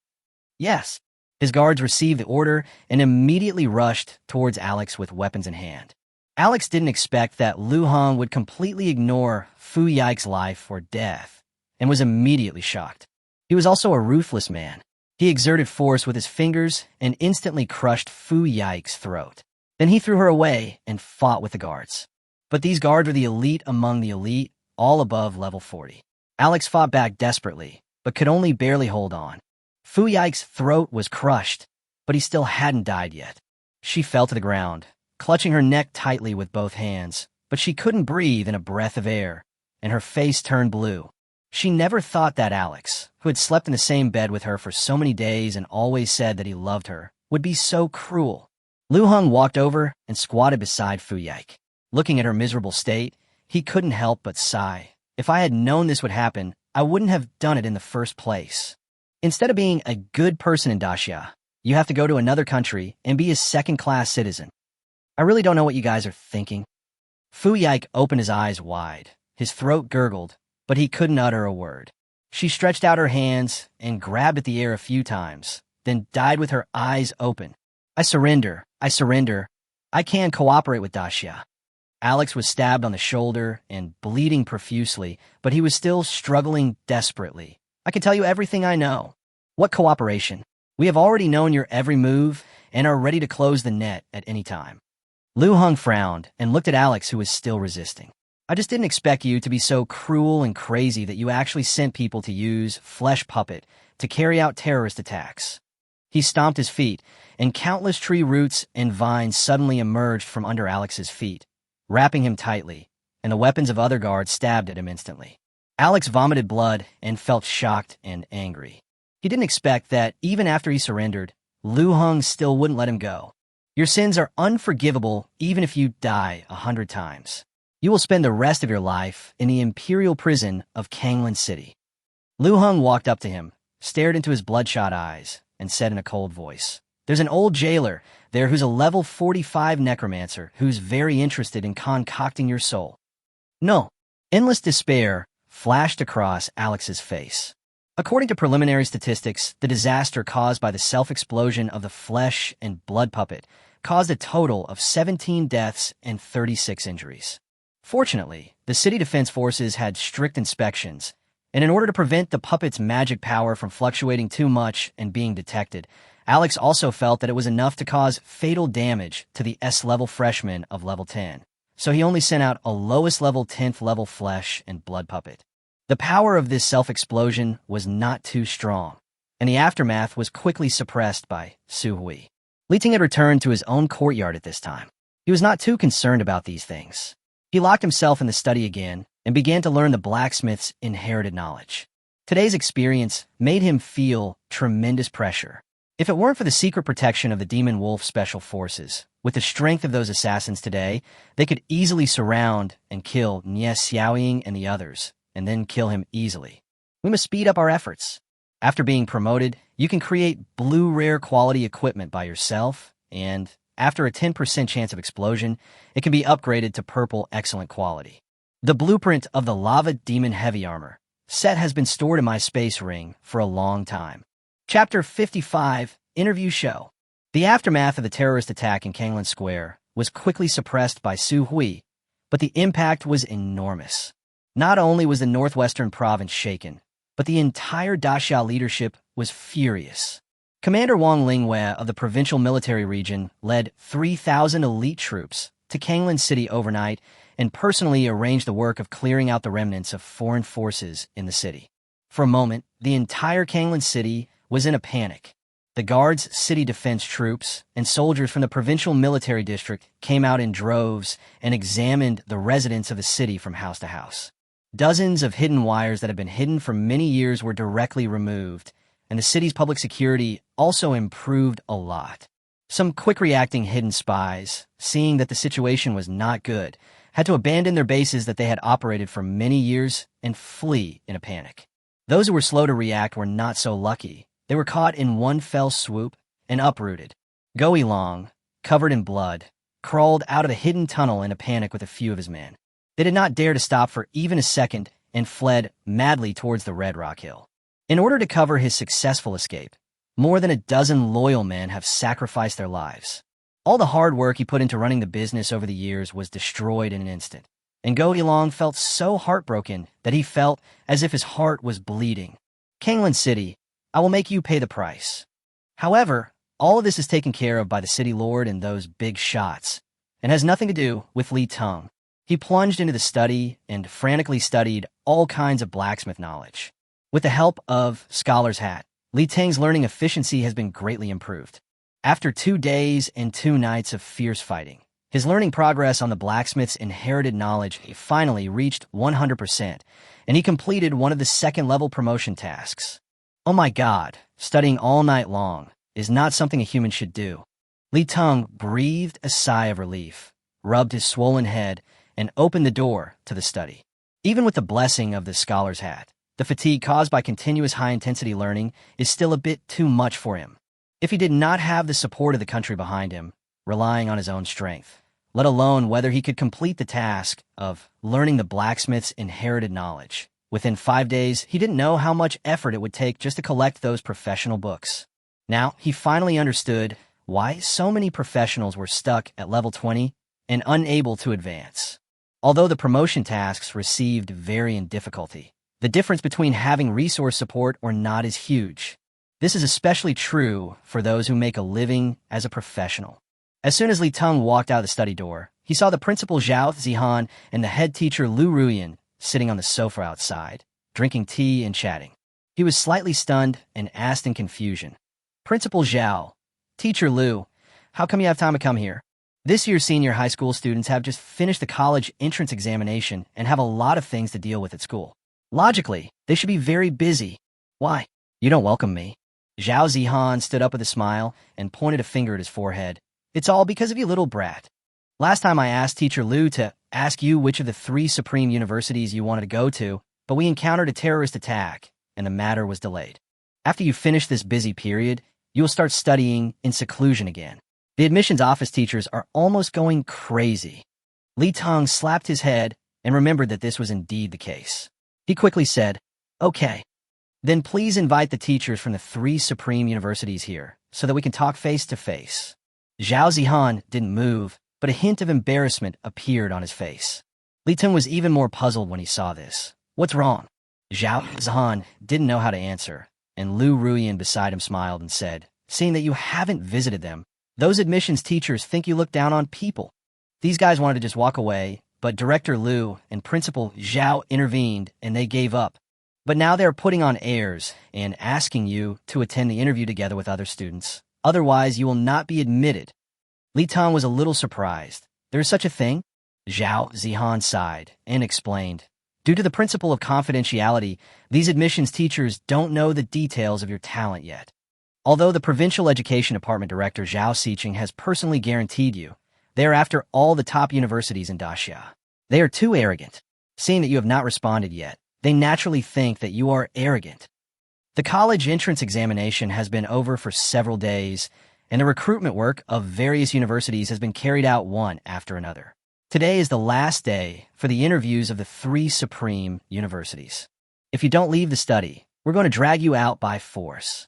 "Yes." His guards received the order and immediately rushed towards Alex with weapons in hand. Alex didn't expect that Lu Hung would completely ignore Fu Yike's life or death, and was immediately shocked. He was also a ruthless man. He exerted force with his fingers and instantly crushed Fu Yike's throat. Then he threw her away and fought with the guards. But these guards were the elite among the elite, all above level 40. Alex fought back desperately, but could only barely hold on. Fu Yike's throat was crushed, but he still hadn't died yet. She fell to the ground, clutching her neck tightly with both hands, but she couldn't breathe in a breath of air, and her face turned blue. She never thought that Alex, who had slept in the same bed with her for so many days and always said that he loved her, would be so cruel. Lu Hung walked over and squatted beside Fu Yike. Looking at her miserable state, he couldn't help but sigh. "If I had known this would happen, I wouldn't have done it in the first place. Instead of being a good person in Daxia, you have to go to another country and be a second-class citizen. I really don't know what you guys are thinking." Fu Yike opened his eyes wide. His throat gurgled, but he couldn't utter a word. She stretched out her hands and grabbed at the air a few times, then died with her eyes open. I surrender. I surrender. I can cooperate with Daxia. Alex was stabbed on the shoulder and bleeding profusely, but he was still struggling desperately. I can tell you everything I know. What cooperation? We have already known your every move and are ready to close the net at any time. Lu Heng frowned and looked at Alex, who was still resisting. I just didn't expect you to be so cruel and crazy that you actually sent people to use flesh puppet to carry out terrorist attacks. He stomped his feet, and countless tree roots and vines suddenly emerged from under Alex's feet, wrapping him tightly, and the weapons of other guards stabbed at him instantly. Alex vomited blood and felt shocked and angry. He didn't expect that, even after he surrendered, Lu Heng still wouldn't let him go. Your sins are unforgivable even if you die 100 times. You will spend the rest of your life in the imperial prison of Kanglan City. Lu Heng walked up to him, stared into his bloodshot eyes, and said in a cold voice, "There's an old jailer there who's a level 45 necromancer who's very interested in concocting your soul." No. Endless despair flashed across Alex's face. According to preliminary statistics, the disaster caused by the self-explosion of the flesh and blood puppet caused a total of 17 deaths and 36 injuries. Fortunately, the city defense forces had strict inspections, and in order to prevent the puppet's magic power from fluctuating too much and being detected, Alex also felt that it was enough to cause fatal damage to the S-level freshman of level 10, so he only sent out a lowest-level 10th-level flesh and blood puppet. The power of this self-explosion was not too strong, and the aftermath was quickly suppressed by Su Hui. Li Teng had returned to his own courtyard at this time. He was not too concerned about these things. He locked himself in the study again and began to learn the blacksmith's inherited knowledge. Today's experience made him feel tremendous pressure. If it weren't for the secret protection of the Demon Wolf Special Forces, with the strength of those assassins today, they could easily surround and kill Nie Xiaoying and the others, and then kill him easily. We must speed up our efforts. After being promoted, you can create blue rare quality equipment by yourself, and after a 10% chance of explosion, it can be upgraded to purple excellent quality. The blueprint of the Lava Demon Heavy Armor set has been stored in my space ring for a long time. Chapter 55, Interview Show. The aftermath of the terrorist attack in Kanglan Square was quickly suppressed by Su Hui, but the impact was enormous. Not only was the northwestern province shaken, but the entire Daxia leadership was furious. Commander Wang Lingwei of the provincial military region led 3,000 elite troops to Kanglan City overnight and personally arranged the work of clearing out the remnants of foreign forces in the city. For a moment, the entire Kanglan City was in a panic. The guards, city defense troops, and soldiers from the provincial military district came out in droves and examined the residents of the city from house to house. Dozens of hidden wires that had been hidden for many years were directly removed, and the city's public security also improved a lot. Some quick-reacting hidden spies, seeing that the situation was not good, had to abandon their bases that they had operated for many years and flee in a panic. Those who were slow to react were not so lucky. They were caught in one fell swoop and uprooted. Go Long, covered in blood, crawled out of the hidden tunnel in a panic with a few of his men. They did not dare to stop for even a second and fled madly towards the Red Rock Hill. In order to cover his successful escape, more than a dozen loyal men have sacrificed their lives. All the hard work he put into running the business over the years was destroyed in an instant, and Go Long felt so heartbroken that he felt as if his heart was bleeding. Kanglan City, I will make you pay the price. However, all of this is taken care of by the city lord and those big shots, and has nothing to do with Li Teng. He plunged into the study and frantically studied all kinds of blacksmith knowledge. With the help of Scholar's Hat, Li Teng's learning efficiency has been greatly improved. After 2 days and 2 nights of fierce fighting, his learning progress on the blacksmith's inherited knowledge finally reached 100%, and he completed one of the second-level promotion tasks. Oh my God, studying all night long is not something a human should do. Li Teng breathed a sigh of relief, rubbed his swollen head, and opened the door to the study. Even with the blessing of the Scholar's Hat, the fatigue caused by continuous high-intensity learning is still a bit too much for him. If he did not have the support of the country behind him, relying on his own strength, let alone whether he could complete the task of learning the blacksmith's inherited knowledge, Within 5 days, he didn't know how much effort it would take just to collect those professional books. Now, he finally understood why so many professionals were stuck at level 20 and unable to advance. Although the promotion tasks received varying difficulty, the difference between having resource support or not is huge. This is especially true for those who make a living as a professional. As soon as Li Teng walked out of the study door, he saw the principal Zhao Zihan and the head teacher Lu Ruyan sitting on the sofa outside, drinking tea and chatting. He was slightly stunned and asked in confusion, "Principal Zhao, Teacher Lu, how come you have time to come here? This year's senior high school students have just finished the college entrance examination and have a lot of things to deal with at school. Logically, they should be very busy. Why? You don't welcome me." Zhao Zihan stood up with a smile and pointed a finger at his forehead. "It's all because of you, little brat. Last time I asked Teacher Lu to ask you which of the 3 supreme universities you wanted to go to, but we encountered a terrorist attack, and the matter was delayed. After you finish this busy period, you will start studying in seclusion again. The admissions office teachers are almost going crazy." Li Teng slapped his head and remembered that this was indeed the case. He quickly said, "Okay, then please invite the teachers from the 3 supreme universities here so that we can talk face to face." Zhao Zihan didn't move, but a hint of embarrassment appeared on his face. Li Teng was even more puzzled when he saw this. "What's wrong?" Zhao Zihan didn't know how to answer, and Lu Ruyan beside him smiled and said, "Seeing that you haven't visited them, those admissions teachers think you look down on people." These guys wanted to just walk away, but Director Lu and Principal Zhao intervened and they gave up. But now they're putting on airs and asking you to attend the interview together with other students. Otherwise, you will not be admitted. Li Teng was a little surprised. "There is such a thing?" Zhao Zihan sighed and explained, "Due to the principle of confidentiality, these admissions teachers don't know the details of your talent yet. Although the Provincial Education Department Director Zhao Xiqing has personally guaranteed you, they are after all the top universities in Daxia. They are too arrogant. Seeing that you have not responded yet, they naturally think that you are arrogant. The college entrance examination has been over for several days, and the recruitment work of various universities has been carried out one after another. Today is the last day for the interviews of the 3 supreme universities. If you don't leave the study, we're going to drag you out by force."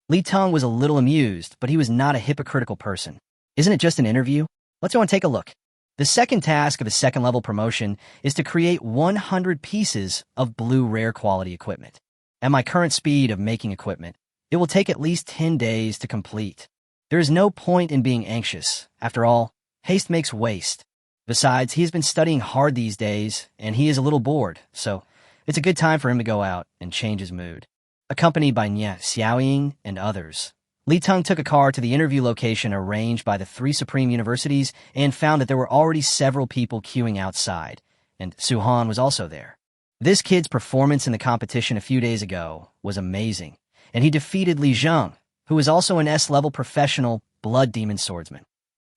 Li Teng was a little amused, but he was not a hypocritical person. "Isn't it just an interview? Let's go and take a look." The second task of the second-level promotion is to create 100 pieces of blue rare quality equipment. At my current speed of making equipment, it will take at least 10 days to complete. There is no point in being anxious. After all, haste makes waste. Besides, he has been studying hard these days, and he is a little bored, so it's a good time for him to go out and change his mood. Accompanied by Nye Xiaoying and others, Li Teng took a car to the interview location arranged by the 3 supreme universities and found that there were already several people queuing outside, and Su Han was also there. This kid's performance in the competition a few days ago was amazing, and he defeated Li Zheng, who is also an S-level professional blood demon swordsman.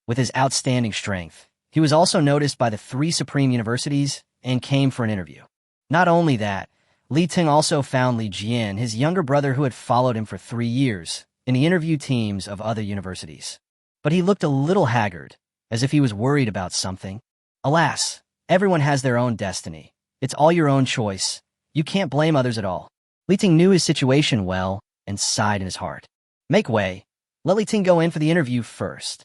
With his outstanding strength, he was also noticed by the 3 supreme universities and came for an interview. Not only that, Li Teng also found Li Jian, his younger brother who had followed him for 3 years, in the interview teams of other universities. But he looked a little haggard, as if he was worried about something. Alas, everyone has their own destiny. It's all your own choice. You can't blame others at all. Li Teng knew his situation well and sighed in his heart. "Make way. Let Li Teng go in for the interview first."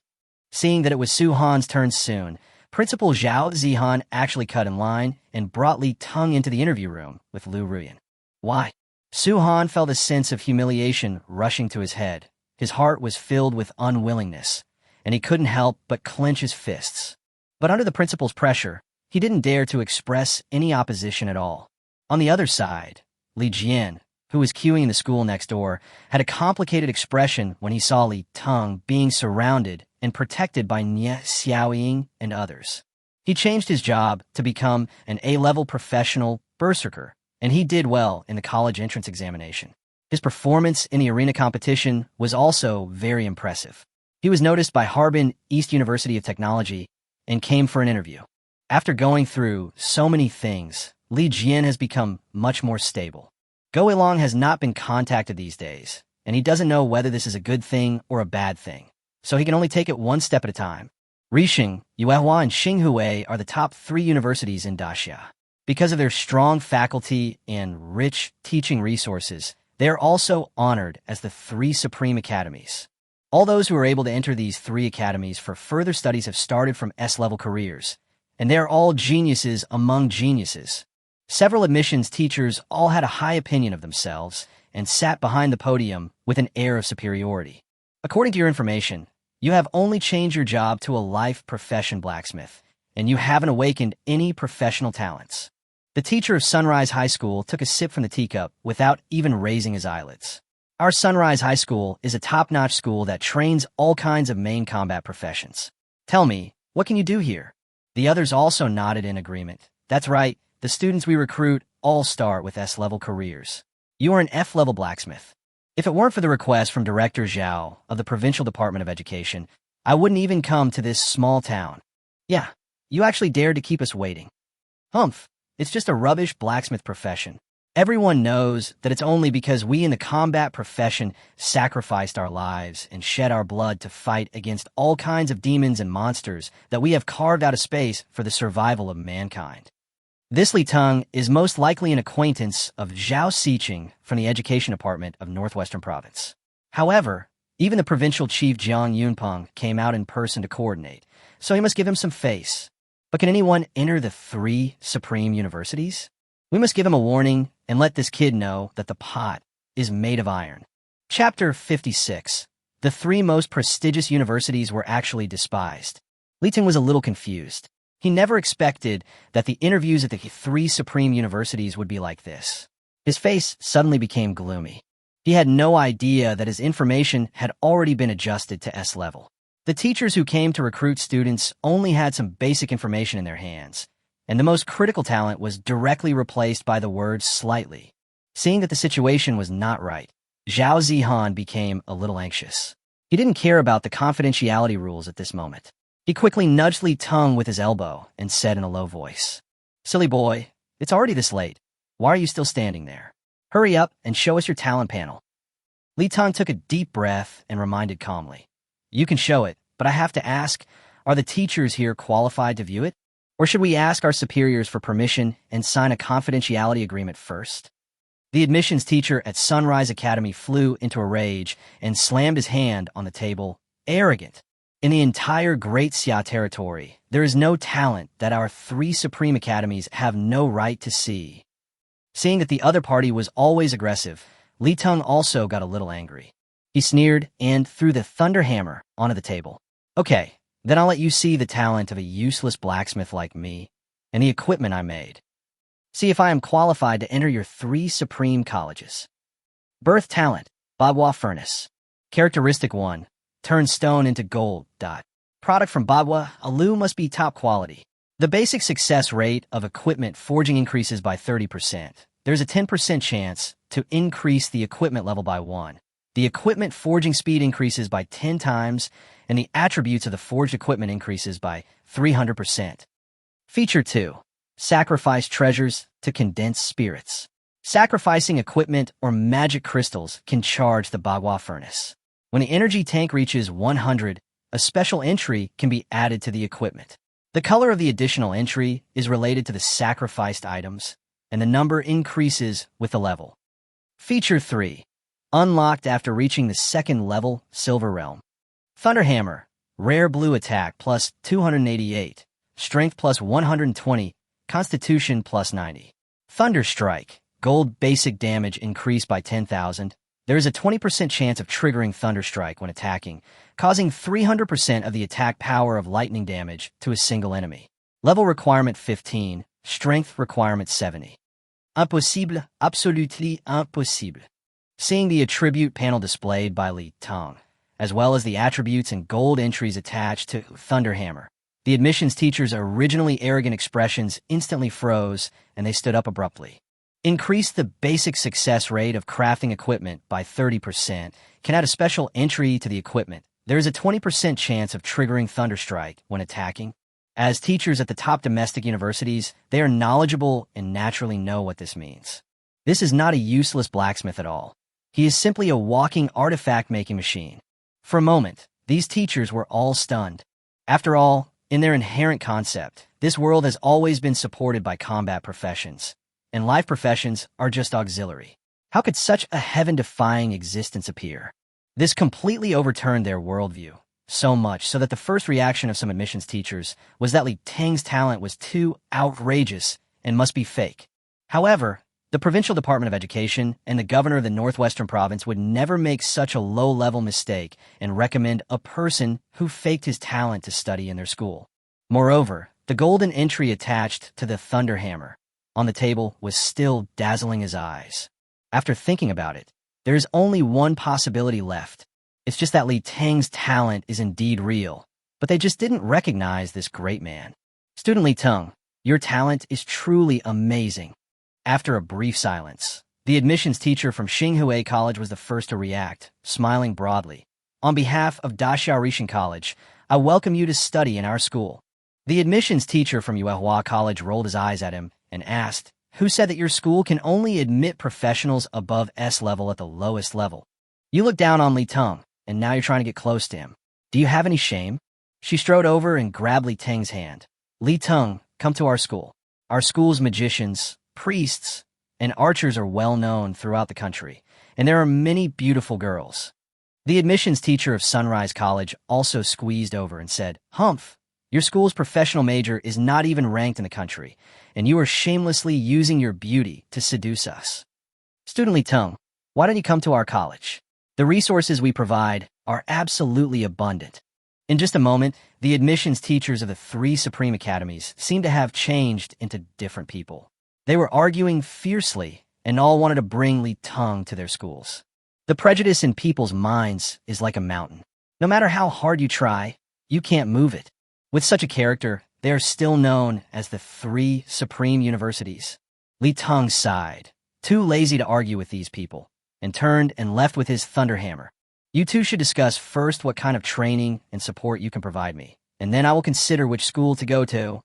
Seeing that it was Su Han's turn soon, Principal Zhao Zihan actually cut in line and brought Li Teng into the interview room with Lu Ruyan. "Why?" Su Han felt a sense of humiliation rushing to his head. His heart was filled with unwillingness, and he couldn't help but clench his fists. But under the principal's pressure, he didn't dare to express any opposition at all. On the other side, Li Jian, who was queuing in the school next door, had a complicated expression when he saw Li Teng being surrounded and protected by Nye Xiaoying and others. He changed his job to become an A-level professional berserker, and he did well in the college entrance examination. His performance in the arena competition was also very impressive. He was noticed by Harbin East University of Technology and came for an interview. After going through so many things, Li Jian has become much more stable. Go Ilong has not been contacted these days, and he doesn't know whether this is a good thing or a bad thing, so he can only take it one step at a time. Rixing, Yuehua, and Xinghua are the top 3 universities in Daxia. Because of their strong faculty and rich teaching resources, they are also honored as the 3 Supreme Academies. All those who are able to enter these 3 academies for further studies have started from S-level careers, and they are all geniuses among geniuses. Several admissions teachers all had a high opinion of themselves and sat behind the podium with an air of superiority. According to your information, you have only changed your job to a life profession blacksmith, and you haven't awakened any professional talents. The teacher of Sunrise High School took a sip from the teacup without even raising his eyelids. Our Sunrise High School is a top-notch school that trains all kinds of main combat professions. Tell me, what can you do here? The others also nodded in agreement. That's right, the students we recruit all start with S-level careers. You are an F-level blacksmith. If it weren't for the request from Director Zhao of the Provincial Department of Education, I wouldn't even come to this small town. Yeah, you actually dared to keep us waiting. Humph. It's just a rubbish blacksmith profession. Everyone knows that it's only because we in the combat profession sacrificed our lives and shed our blood to fight against all kinds of demons and monsters that we have carved out a space for the survival of mankind. This Li Teng is most likely an acquaintance of Zhao Xiqing from the Education Department of Northwestern Province. However, even the provincial chief Jiang Yunpeng came out in person to coordinate, so he must give him some face. But can anyone enter the 3 Supreme Universities? We must give him a warning and let this kid know that the pot is made of iron. Chapter 56. The 3 most prestigious universities were actually despised. Li Teng was a little confused. He never expected that the interviews at the 3 Supreme Universities would be like this. His face suddenly became gloomy. He had no idea that his information had already been adjusted to S-level. The teachers who came to recruit students only had some basic information in their hands, and the most critical talent was directly replaced by the word slightly. Seeing that the situation was not right, Zhao Zihan became a little anxious. He didn't care about the confidentiality rules at this moment. He quickly nudged Li Teng with his elbow and said in a low voice, "Silly boy, it's already this late. Why are you still standing there? Hurry up and show us your talent panel." Li Teng took a deep breath and reminded calmly, "You can show it, but I have to ask, are the teachers here qualified to view it? Or should we ask our superiors for permission and sign a confidentiality agreement first?" The admissions teacher at Sunrise Academy flew into a rage and slammed his hand on the table. Arrogant. In the entire Great Xia territory, there is no talent that our 3 Supreme Academies have no right to see. Seeing that the other party was always aggressive, Li Teng also got a little angry. He sneered and threw the thunder hammer onto the table. "Okay, then I'll let you see the talent of a useless blacksmith like me and the equipment I made. See if I am qualified to enter your 3 Supreme Colleges." Birth talent, manhwa furnace. Characteristic 1, turn stone into gold. Product from manhwa, alu must be top quality. The basic success rate of equipment forging increases by 30%. There's a 10% chance to increase the equipment level by 1. The equipment forging speed increases by 10 times, and the attributes of the forged equipment increases by 300%. Feature 2. Sacrifice treasures to condense spirits. Sacrificing equipment or magic crystals can charge the manhwa furnace. When the energy tank reaches 100, a special entry can be added to the equipment. The color of the additional entry is related to the sacrificed items, and the number increases with the level. Feature 3. Unlocked after reaching the 2nd level, Silver Realm. Thunderhammer, rare blue attack plus 288, strength plus 120, constitution plus 90. Thunderstrike, gold basic damage increased by 10,000. There is a 20% chance of triggering Thunderstrike when attacking, causing 300% of the attack power of lightning damage to a single enemy. Level requirement 15, strength requirement 70. Impossible, absolutely impossible. Seeing the attribute panel displayed by Li Teng, as well as the attributes and gold entries attached to Thunderhammer, the admissions teacher's originally arrogant expressions instantly froze and they stood up abruptly. Increase the basic success rate of crafting equipment by 30%, can add a special entry to the equipment. There is a 20% chance of triggering Thunderstrike when attacking. As teachers at the top domestic universities, they are knowledgeable and naturally know what this means. This is not a useless blacksmith at all. He is simply a walking artifact-making machine. For a moment, these teachers were all stunned. After all, In their inherent concept, this world has always been supported by combat professions, and life professions are just auxiliary. How could such a heaven-defying existence appear? This completely overturned their worldview, so much so that the first reaction of some admissions teachers was that Li Teng's talent was too outrageous and must be fake. However, the Provincial Department of Education and the governor of the Northwestern Province would never make such a low-level mistake and recommend a person who faked his talent to study in their school. Moreover, the golden entry attached to the thunder hammer on the table was still dazzling his eyes. After thinking about it, there is only one possibility left. It's just that Li Teng's talent is indeed real, but they just didn't recognize this great man. Student Li Teng, your talent is truly amazing. After a brief silence, the admissions teacher from Xinghua College was the first to react, smiling broadly. On behalf of Daxiaorishan College, I welcome you to study in our school. The admissions teacher from Yuehua College rolled his eyes at him and asked, "Who said that your school can only admit professionals above S level at the lowest level? You look down on Li Teng, and now you're trying to get close to him. Do you have any shame?" She strode over and grabbed Li Teng's hand. "Li Teng, come to our school. Our school's magicians, priests, and archers are well known throughout the country, and there are many beautiful girls." The admissions teacher of Sunrise College also squeezed over and said, "Humph, your school's professional major is not even ranked in the country, and you are shamelessly using your beauty to seduce us. Student Li Teng, why don't you come to our college? The resources we provide are absolutely abundant." In just a moment, the admissions teachers of the three Supreme Academies seemed to have changed into different people. They were arguing fiercely, and all wanted to bring Li Teng to their schools. The prejudice in people's minds is like a mountain. No matter how hard you try, you can't move it. With such a character, they are still known as the three Supreme Universities. Li Teng sighed, too lazy to argue with these people, and turned and left with his thunderhammer. "You two should discuss first what kind of training and support you can provide me, and then I will consider which school to go to."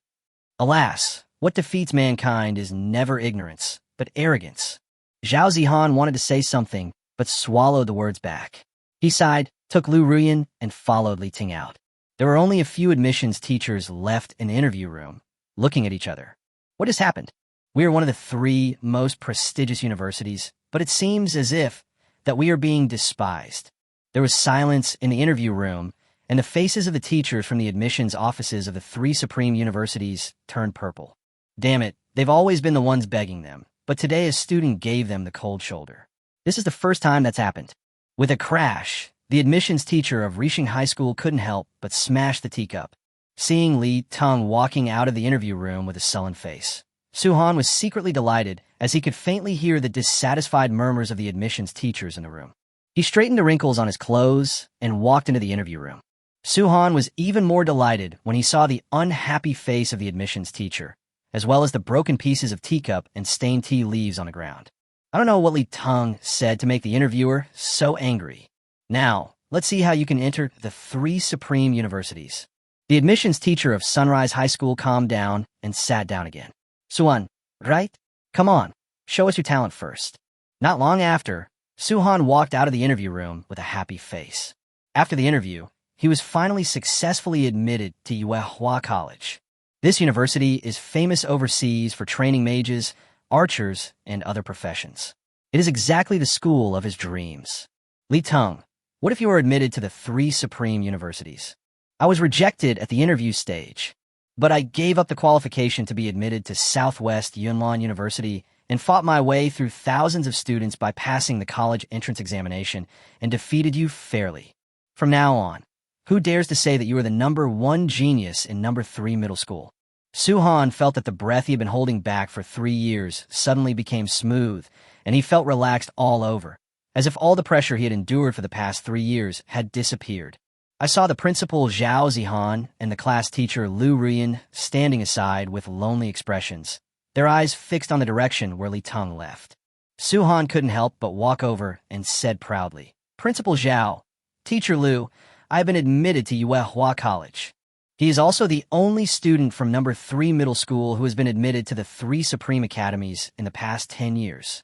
Alas, what defeats mankind is never ignorance, but arrogance. Zhao Zihan wanted to say something, but swallowed the words back. He sighed, took Lu Ruyan, and followed Li Teng out. There were only a few admissions teachers left in the interview room, looking at each other. What has happened? We are one of the three most prestigious universities, but it seems as if that we are being despised. There was silence in the interview room, and the faces of the teachers from the admissions offices of the three Supreme Universities turned purple. Damn it, they've always been the ones begging them, but today a student gave them the cold shoulder. This is the first time that's happened. With a crash, the admissions teacher of Rixing High School couldn't help but smash the teacup. Seeing Li Teng walking out of the interview room with a sullen face, Suhan was secretly delighted as he could faintly hear the dissatisfied murmurs of the admissions teachers in the room. He straightened the wrinkles on his clothes and walked into the interview room. Suhan was even more delighted when he saw the unhappy face of the admissions teacher, as well as the broken pieces of teacup and stained tea leaves on the ground. I don't know what Li Teng said to make the interviewer so angry. Now, let's see how you can enter the three Supreme Universities. The admissions teacher of Sunrise High School calmed down and sat down again. "Suhan, right? Come on, show us your talent first." Not long after, Suhan walked out of the interview room with a happy face. After the interview, he was finally successfully admitted to Yuehua College. This university is famous overseas for training mages, archers, and other professions. It is exactly the school of his dreams. Li Teng, what if you were admitted to the three Supreme Universities? I was rejected at the interview stage, but I gave up the qualification to be admitted to Southwest Yunnan University and fought my way through thousands of students by passing the college entrance examination and defeated you fairly. From now on, who dares to say that you are the #1 genius in #3 middle school? Suhan felt that the breath he had been holding back for 3 years suddenly became smooth, and he felt relaxed all over, as if all the pressure he had endured for the past 3 years had disappeared. I saw the principal Zhao Zihan and the class teacher Lu Ruyan standing aside with lonely expressions, their eyes fixed on the direction where Li Teng left. Suhan couldn't help but walk over and said proudly, "Principal Zhao, Teacher Lu, I have been admitted to Yuehua College." He is also the only student from #3 middle school who has been admitted to the 3 Supreme Academies in the past 10 years.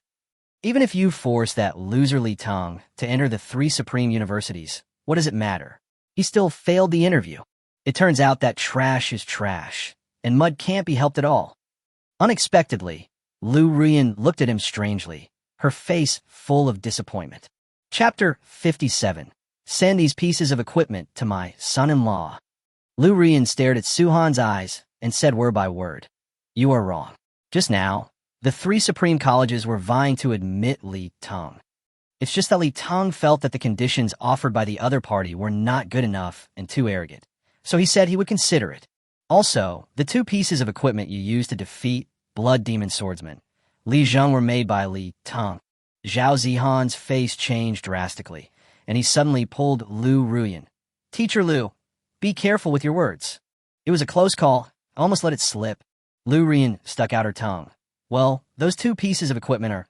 Even if you force that loser Li Teng to enter the 3 Supreme Universities, what does it matter? He still failed the interview. It turns out that trash is trash, and mud can't be helped at all. Unexpectedly, Lu Ruyan looked at him strangely, her face full of disappointment. Chapter 57. Send these pieces of equipment to my son-in-law. Lu Ruyan stared at Su-han's eyes and said word by word, "You are wrong." Just now, the three supreme colleges were vying to admit Li Teng. It's just that Li Teng felt that the conditions offered by the other party were not good enough and too arrogant, so he said he would consider it. Also, the two pieces of equipment you used to defeat Blood Demon Swordsman Li Zheng were made by Li Teng. Zhao Zihan's face changed drastically, and he suddenly pulled Lu Ruyan. "Teacher Lu, be careful with your words. It was a close call. I almost let it slip." Lu Ruyan stuck out her tongue. "Well, those two pieces of equipment are...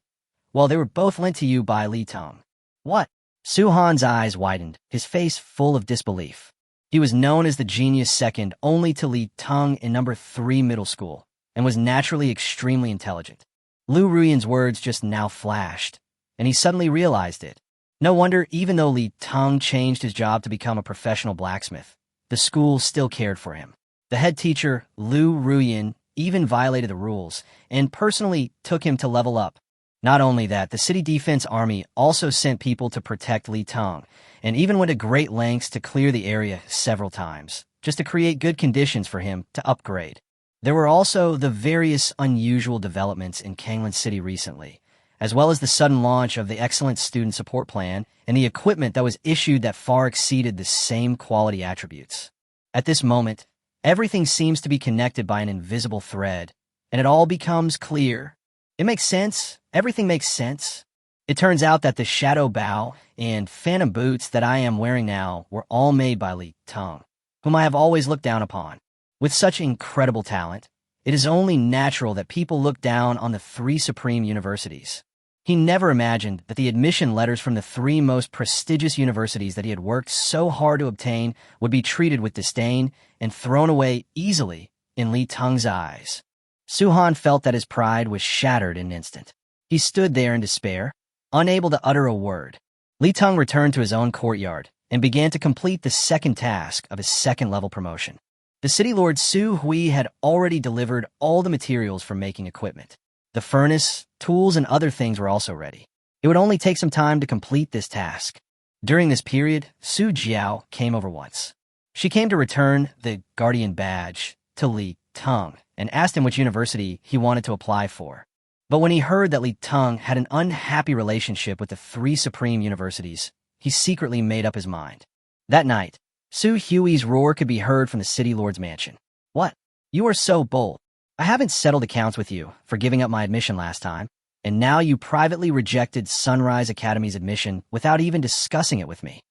Well, they were both lent to you by Li Teng." "What?" Su-han's eyes widened, his face full of disbelief. He was known as the genius second only to Li Teng in number 3 middle school, and was naturally extremely intelligent. Lu Ruyan's words just now flashed, and he suddenly realized it. No wonder, even though Li Teng changed his job to become a professional blacksmith, the school still cared for him. The head teacher, Lu Ruyan, even violated the rules, and personally took him to level up. Not only that, the city defense army also sent people to protect Li Teng, and even went to great lengths to clear the area several times, just to create good conditions for him to upgrade. There were also the various unusual developments in Kanglan City recently, as well as the sudden launch of the excellent student support plan and the equipment that was issued that far exceeded the same quality attributes. At this moment, everything seems to be connected by an invisible thread, and it all becomes clear. It makes sense. Everything makes sense. It turns out that the shadow bow and phantom boots that I am wearing now were all made by Li Teng, whom I have always looked down upon. With such incredible talent, it is only natural that people look down on the 3 supreme universities. He never imagined that the admission letters from the 3 most prestigious universities that he had worked so hard to obtain would be treated with disdain and thrown away easily in Li Teng's eyes. Su-han felt that his pride was shattered in an instant. He stood there in despair, unable to utter a word. Li Teng returned to his own courtyard and began to complete the second task of his second-level promotion. The city lord Su Hui had already delivered all the materials for making equipment. The furnace, tools, and other things were also ready. It would only take some time to complete this task. During this period, Su Jiao came over once. She came to return the Guardian Badge to Li Teng and asked him which university he wanted to apply for. But when he heard that Li Teng had an unhappy relationship with the 3 supreme universities, he secretly made up his mind. That night, Su Hui's roar could be heard from the city lord's mansion. "What? You are so bold. I haven't settled accounts with you for giving up my admission last time, and now you privately rejected Sunrise Academy's admission without even discussing it with me.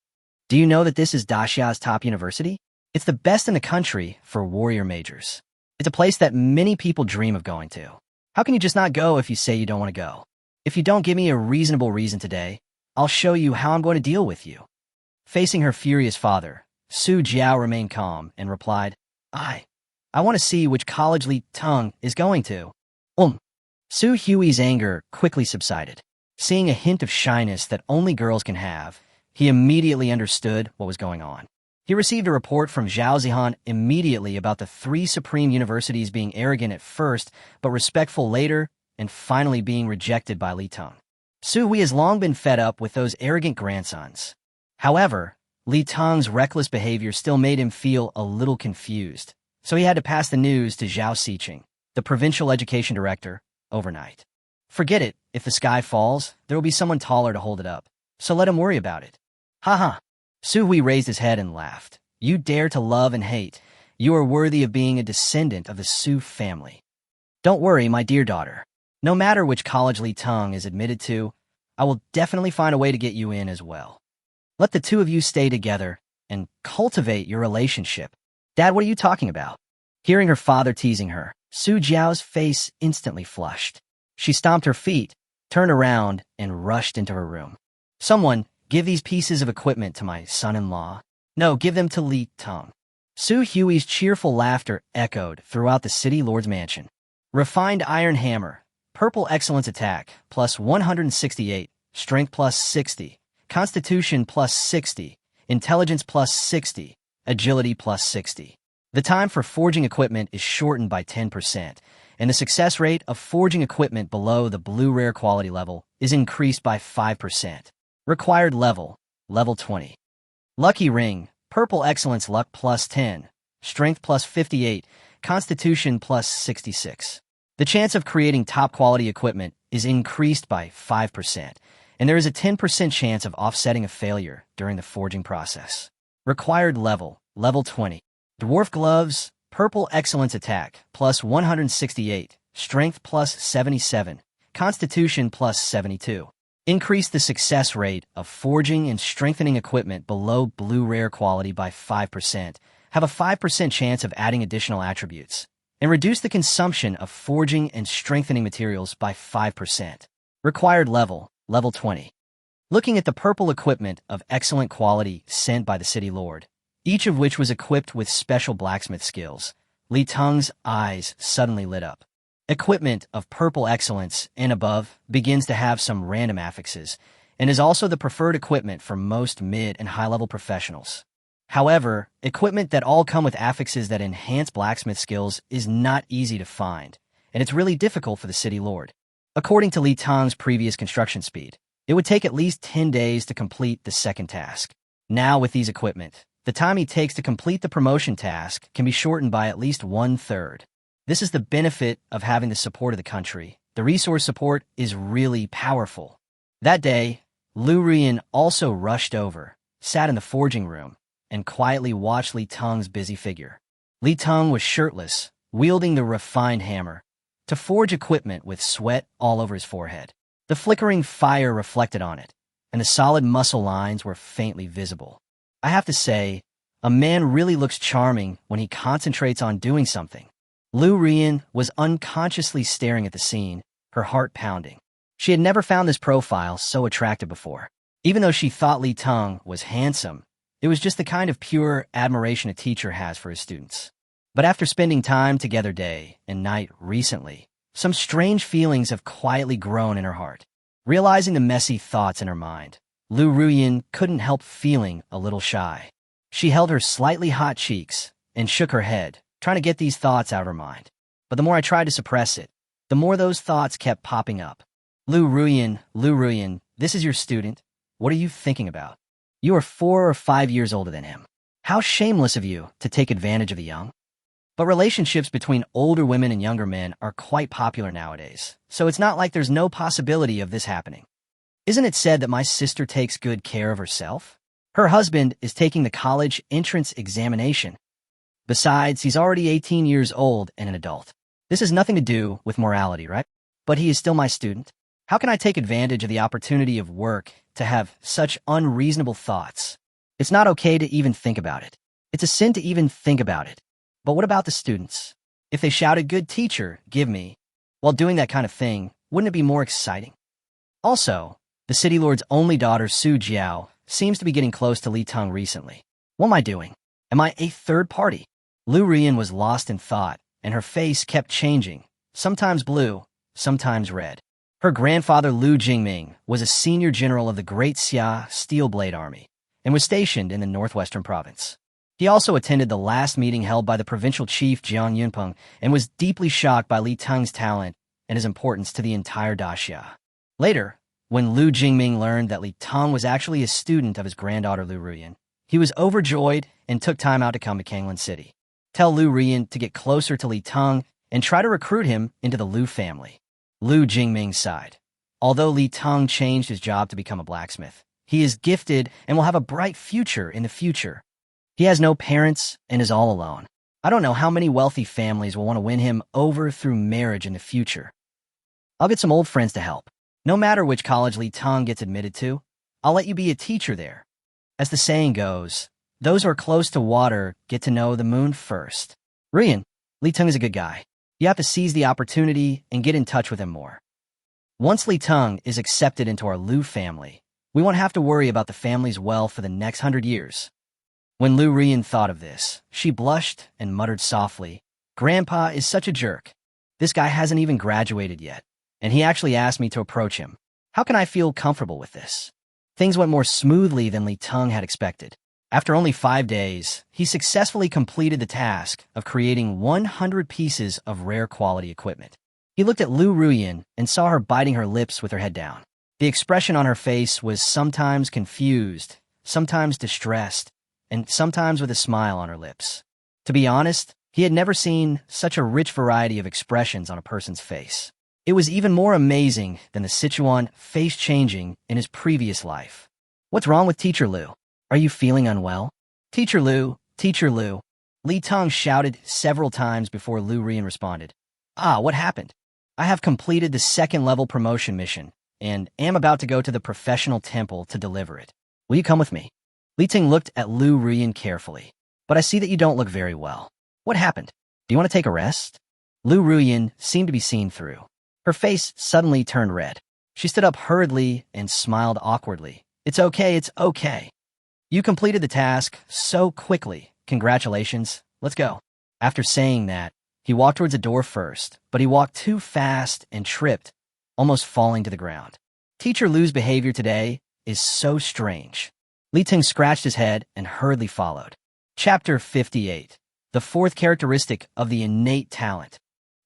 Do you know that this is Daxia's top university? It's the best in the country for warrior majors. It's a place that many people dream of going to. How can you just not go if you say you don't want to go? If you don't give me a reasonable reason today, I'll show you how I'm going to deal with you." Facing her furious father, Su Jiao remained calm and replied, I want to see which college Li Teng is going to." Su Hui's anger quickly subsided. Seeing a hint of shyness that only girls can have, he immediately understood what was going on. He received a report from Zhao Zihan immediately about the 3 supreme universities being arrogant at first, but respectful later, and finally being rejected by Li Teng. Su Hui has long been fed up with those arrogant grandsons. However, Li Teng's reckless behavior still made him feel a little confused, so he had to pass the news to Zhao Siqing, the provincial education director, overnight. "Forget it. If the sky falls, there will be someone taller to hold it up, so let him worry about it." "Ha." Su Hui raised his head and laughed. "You dare to love and hate. You are worthy of being a descendant of the Su family. Don't worry, my dear daughter. No matter which college Li Teng is admitted to, I will definitely find a way to get you in as well. Let the 2 of you stay together and cultivate your relationship." "Dad, what are you talking about?" Hearing her father teasing her, Su Jiao's face instantly flushed. She stomped her feet, turned around, and rushed into her room. "Someone, give these pieces of equipment to my son-in-law. No, give them to Li Teng." Su Hui's cheerful laughter echoed throughout the city lord's mansion. Refined iron hammer, purple excellence attack, plus 168, strength plus 60, constitution plus 60, intelligence plus 60, agility plus 60. The time for forging equipment is shortened by 10%, and the success rate of forging equipment below the blue rare quality level is increased by 5%. Required level, level 20. Lucky ring, purple excellence luck plus 10, strength plus 58, constitution plus 66. The chance of creating top-quality equipment is increased by 5%, and there is a 10% chance of offsetting a failure during the forging process. Required level, level 20. Dwarf gloves, purple excellence attack, plus 168, strength plus 77, constitution plus 72. Increase the success rate of forging and strengthening equipment below blue rare quality by 5%, have a 5% chance of adding additional attributes, and reduce the consumption of forging and strengthening materials by 5%. Required level, level 20. Looking at the purple equipment of excellent quality sent by the City Lord, each of which was equipped with special blacksmith skills, Li Teng's eyes suddenly lit up. Equipment of purple excellence and above begins to have some random affixes, and is also the preferred equipment for most mid and high-level professionals. However, equipment that all come with affixes that enhance blacksmith skills is not easy to find, and it's really difficult for the City Lord. According to Li Teng's previous construction speed, it would take at least 10 days to complete the second task. Now with these equipment, the time he takes to complete the promotion task can be shortened by at least 1/3. This is the benefit of having the support of the country. The resource support is really powerful. That day, Lu Rian also rushed over, sat in the forging room, and quietly watched Li Teng's busy figure. Li Teng was shirtless, wielding the refined hammer, to forge equipment with sweat all over his forehead. The flickering fire reflected on it, and the solid muscle lines were faintly visible. I have to say, a man really looks charming when he concentrates on doing something. Lu Rian was unconsciously staring at the scene, her heart pounding. She had never found this profile so attractive before. Even though she thought Li Teng was handsome, it was just the kind of pure admiration a teacher has for his students. But after spending time together day and night recently, some strange feelings have quietly grown in her heart. Realizing the messy thoughts in her mind, Lu Rian couldn't help feeling a little shy. She held her slightly hot cheeks and shook her head, trying to get these thoughts out of her mind. But the more I tried to suppress it, the more those thoughts kept popping up. Lu Rian, this is your student. What are you thinking about? You are 4 or 5 years older than him. How shameless of you to take advantage of the young. But relationships between older women and younger men are quite popular nowadays, so it's not like there's no possibility of this happening. Isn't it said that my sister takes good care of herself? Her husband is taking the college entrance examination. Besides, he's already 18 years old and an adult. This has nothing to do with morality, right? But he is still my student. How can I take advantage of the opportunity of work to have such unreasonable thoughts? It's not okay to even think about it. It's a sin to even think about it. But what about the students? If they shouted, "Good teacher, give me," while doing that kind of thing, wouldn't it be more exciting? Also, the City Lord's only daughter, Su Jiao, seems to be getting close to Li Teng recently. What am I doing? Am I a third party? Lu Rian was lost in thought, and her face kept changing, sometimes blue, sometimes red. Her grandfather Lu Jingming was a senior general of the Great Xia Steel Blade Army, and was stationed in the northwestern province. He also attended the last meeting held by the provincial chief Jiang Yunpeng and was deeply shocked by Li Teng's talent and his importance to the entire daxia. Later, when Lu Jingming learned that Li Teng was actually a student of his granddaughter Lu Rian, he was overjoyed and took time out to come to Kanglan City. Tell Lu Rian to get closer to Li Teng and try to recruit him into the Lu family. Lu Jingming sighed. Although Li Teng changed his job to become a blacksmith, he is gifted and will have a bright future in the future. He has no parents and is all alone. I don't know how many wealthy families will want to win him over through marriage in the future. I'll get some old friends to help. No matter which college Li Teng gets admitted to, I'll let you be a teacher there. As the saying goes, those who are close to water get to know the moon first. Rian, Li Teng is a good guy. You have to seize the opportunity and get in touch with him more. Once Li Teng is accepted into our Lu family, we won't have to worry about the family's wealth for the next 100 years. When Lu Rian thought of this, she blushed and muttered softly, "Grandpa is such a jerk. This guy hasn't even graduated yet, and he actually asked me to approach him. How can I feel comfortable with this?" Things went more smoothly than Li Teng had expected. After only 5 days, he successfully completed the task of creating 100 pieces of rare quality equipment. He looked at Lu Ruyin and saw her biting her lips with her head down. The expression on her face was sometimes confused, sometimes distressed, and sometimes with a smile on her lips. To be honest, he had never seen such a rich variety of expressions on a person's face. It was even more amazing than the Sichuan face-changing in his previous life. "What's wrong with Teacher Lu? Are you feeling unwell?" "Teacher Lu, Teacher Lu." Li Teng shouted several times before Lu Ruyin responded. "Ah, what happened?" "I have completed the second-level promotion mission, and am about to go to the professional temple to deliver it. Will you come with me?" Li Teng looked at Lu Ruyin carefully. "But I see that you don't look very well. What happened? Do you want to take a rest?" Lu Ruyin seemed to be seen through. Her face suddenly turned red. She stood up hurriedly and smiled awkwardly. It's okay. You completed the task so quickly. Congratulations. Let's go." After saying that, he walked towards the door first, but he walked too fast and tripped, almost falling to the ground. Teacher Lu's behavior today is so strange. Li Teng scratched his head and hurriedly followed. Chapter 58. The fourth characteristic of the innate talent.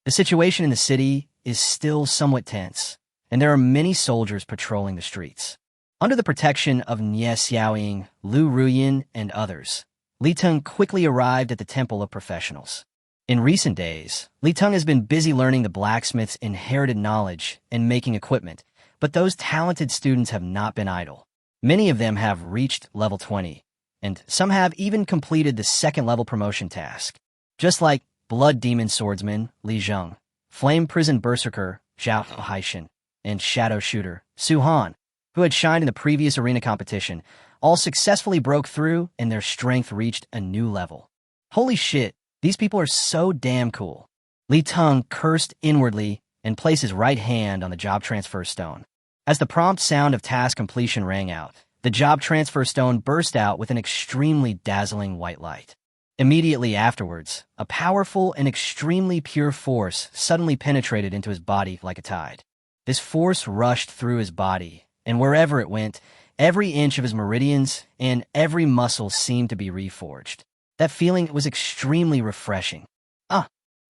The situation in the city is still somewhat tense, and there are many soldiers patrolling the streets. Under the protection of Nie Xiaoying, Lu Ruyin, and others, Li Teng quickly arrived at the Temple of Professionals. In recent days, Li Teng has been busy learning the blacksmith's inherited knowledge and making equipment, but those talented students have not been idle. Many of them have reached level 20, and some have even completed the second-level promotion task. Just like Blood Demon Swordsman Li Zheng, Flame Prison Berserker Zhao Haishin, and Shadow Shooter Su Han, who had shined in the previous arena competition, all successfully broke through and their strength reached a new level. Holy shit, these people are so damn cool. Li Teng cursed inwardly and placed his right hand on the job transfer stone. As the prompt sound of task completion rang out, the job transfer stone burst out with an extremely dazzling white light. Immediately afterwards, a powerful and extremely pure force suddenly penetrated into his body like a tide. This force rushed through his body, and wherever it went, every inch of his meridians and every muscle seemed to be reforged. That feeling was extremely refreshing.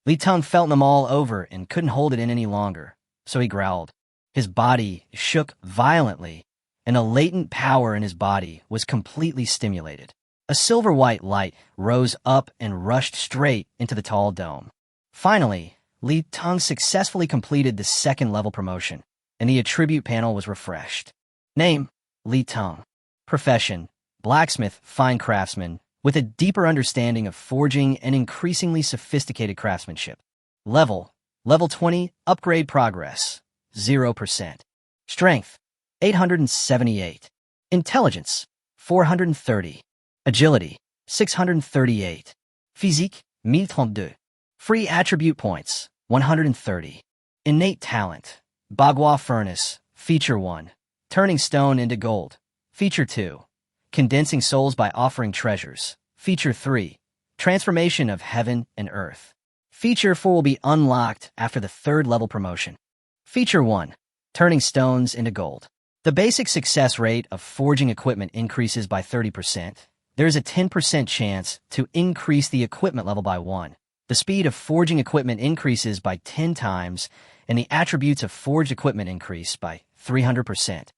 Li Teng felt them all over and couldn't hold it in any longer, so he growled. His body shook violently, and a latent power in his body was completely stimulated. A silver-white light rose up and rushed straight into the tall dome. Finally, Li Teng successfully completed the second-level promotion, and the attribute panel was refreshed. Name, Li Teng. Profession, blacksmith, fine craftsman, with a deeper understanding of forging and increasingly sophisticated craftsmanship. Level 20, upgrade progress, 0%. Strength, 878. Intelligence, 430. Agility, 638. Physique, 1032. Free attribute points, 130. Innate talent, Bagua Furnace, Feature 1. Turning stone into gold. Feature 2. Condensing souls by offering treasures. Feature 3. Transformation of heaven and earth. Feature 4 will be unlocked after the third-level promotion. Feature 1. Turning stones into gold. The basic success rate of forging equipment increases by 30%. There is a 10% chance to increase the equipment level by 1. The speed of forging equipment increases by 10 times, and the attributes of forged equipment increase by 300%.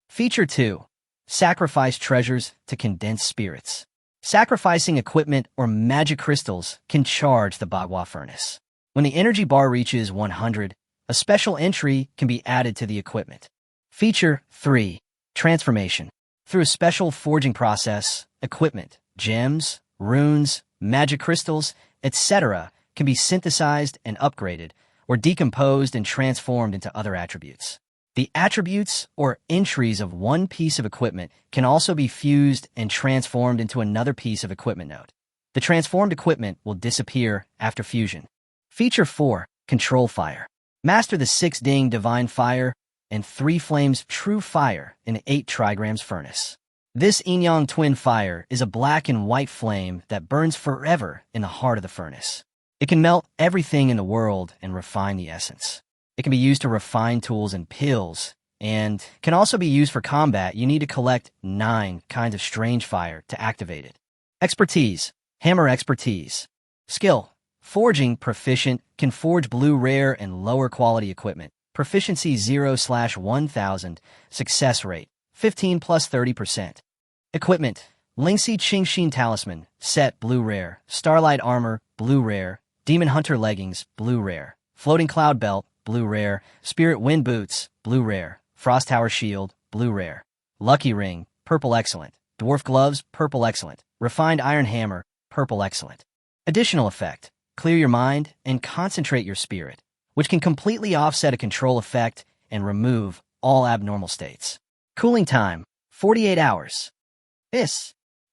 Feature 2. Sacrifice treasures to condense spirits. Sacrificing equipment or magic crystals can charge the Bagua Furnace. When the energy bar reaches 100, a special entry can be added to the equipment. Feature 3. Transformation. Through a special forging process, equipment, gems, runes, magic crystals, etc. can be synthesized and upgraded, or decomposed and transformed into other attributes. The attributes or entries of one piece of equipment can also be fused and transformed into another piece of equipment node. The transformed equipment will disappear after fusion. Feature 4. Control Fire. Master the 6 Ding Divine Fire and 3 Flames True Fire in 8 trigrams furnace. This yin-yang twin fire is a black and white flame that burns forever in the heart of the furnace. It can melt everything in the world and refine the essence. It can be used to refine tools and pills, and can also be used for combat. You need to collect 9 kinds of strange fire to activate it. Expertise. Hammer expertise. Skill. Forging proficient, can forge blue rare and lower quality equipment. Proficiency 0/1000. Success rate 15 plus 30%. Equipment. Lingxi Qingxin Talisman, set blue rare. Starlight Armor, blue rare. Demon Hunter Leggings, blue rare. Floating Cloud Belt, blue rare. Spirit Wind Boots, blue rare. Frost Tower Shield, blue rare. Lucky Ring, purple excellent. Dwarf Gloves, purple excellent. Refined Iron Hammer, purple excellent. Additional effect. Clear your mind and concentrate your spirit, which can completely offset a control effect and remove all abnormal states. Cooling time, 48 hours.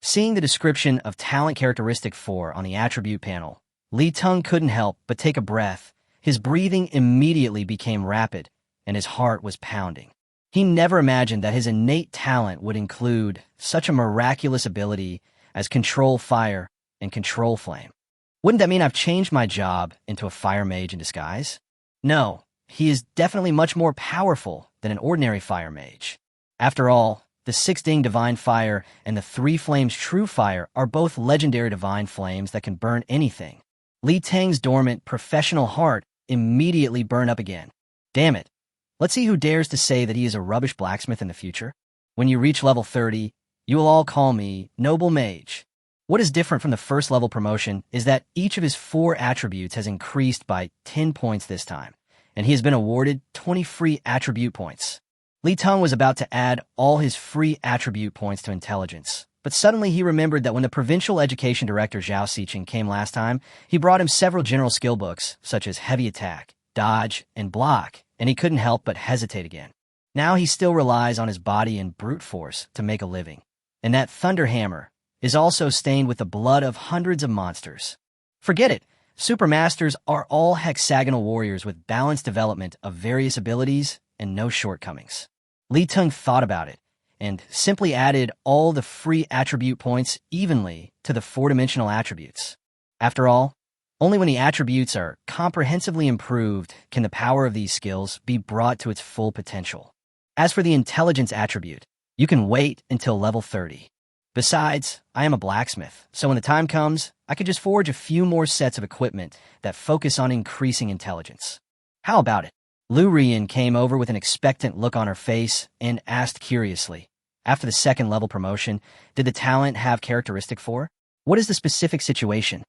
Seeing the description of talent characteristic 4 on the attribute panel, Li Teng couldn't help but take a breath. His breathing immediately became rapid, and his heart was pounding. He never imagined that his innate talent would include such a miraculous ability as control fire and control flame. Wouldn't that mean I've changed my job into a fire mage in disguise? No, he is definitely much more powerful than an ordinary fire mage. After all, the 6 Ding Divine Fire and the 3 Flames True Fire are both legendary divine flames that can burn anything. Li Teng's dormant professional heart immediately burned up again. Damn it. Let's see who dares to say that he is a rubbish blacksmith in the future. When you reach level 30, you will all call me Noble Mage. What is different from the first level promotion is that each of his 4 attributes has increased by 10 points this time, and he has been awarded 20 free attribute points. Li Teng was about to add all his free attribute points to intelligence, but suddenly he remembered that when the provincial education director Zhao Xiqing came last time, he brought him several general skill books, such as heavy attack, dodge, and block, and he couldn't help but hesitate again. Now he still relies on his body and brute force to make a living, and that thunder hammer is also stained with the blood of hundreds of monsters. Forget it. Supermasters are all hexagonal warriors with balanced development of various abilities and no shortcomings. Li Teng thought about it and simply added all the free attribute points evenly to the 4-dimensional attributes. After all, only when the attributes are comprehensively improved can the power of these skills be brought to its full potential. As for the intelligence attribute, you can wait until level 30. Besides, I am a blacksmith, so when the time comes, I could just forge a few more sets of equipment that focus on increasing intelligence. How about it? Lu Rian came over with an expectant look on her face and asked curiously, after the 2nd level promotion, did the talent have characteristic 4? What is the specific situation?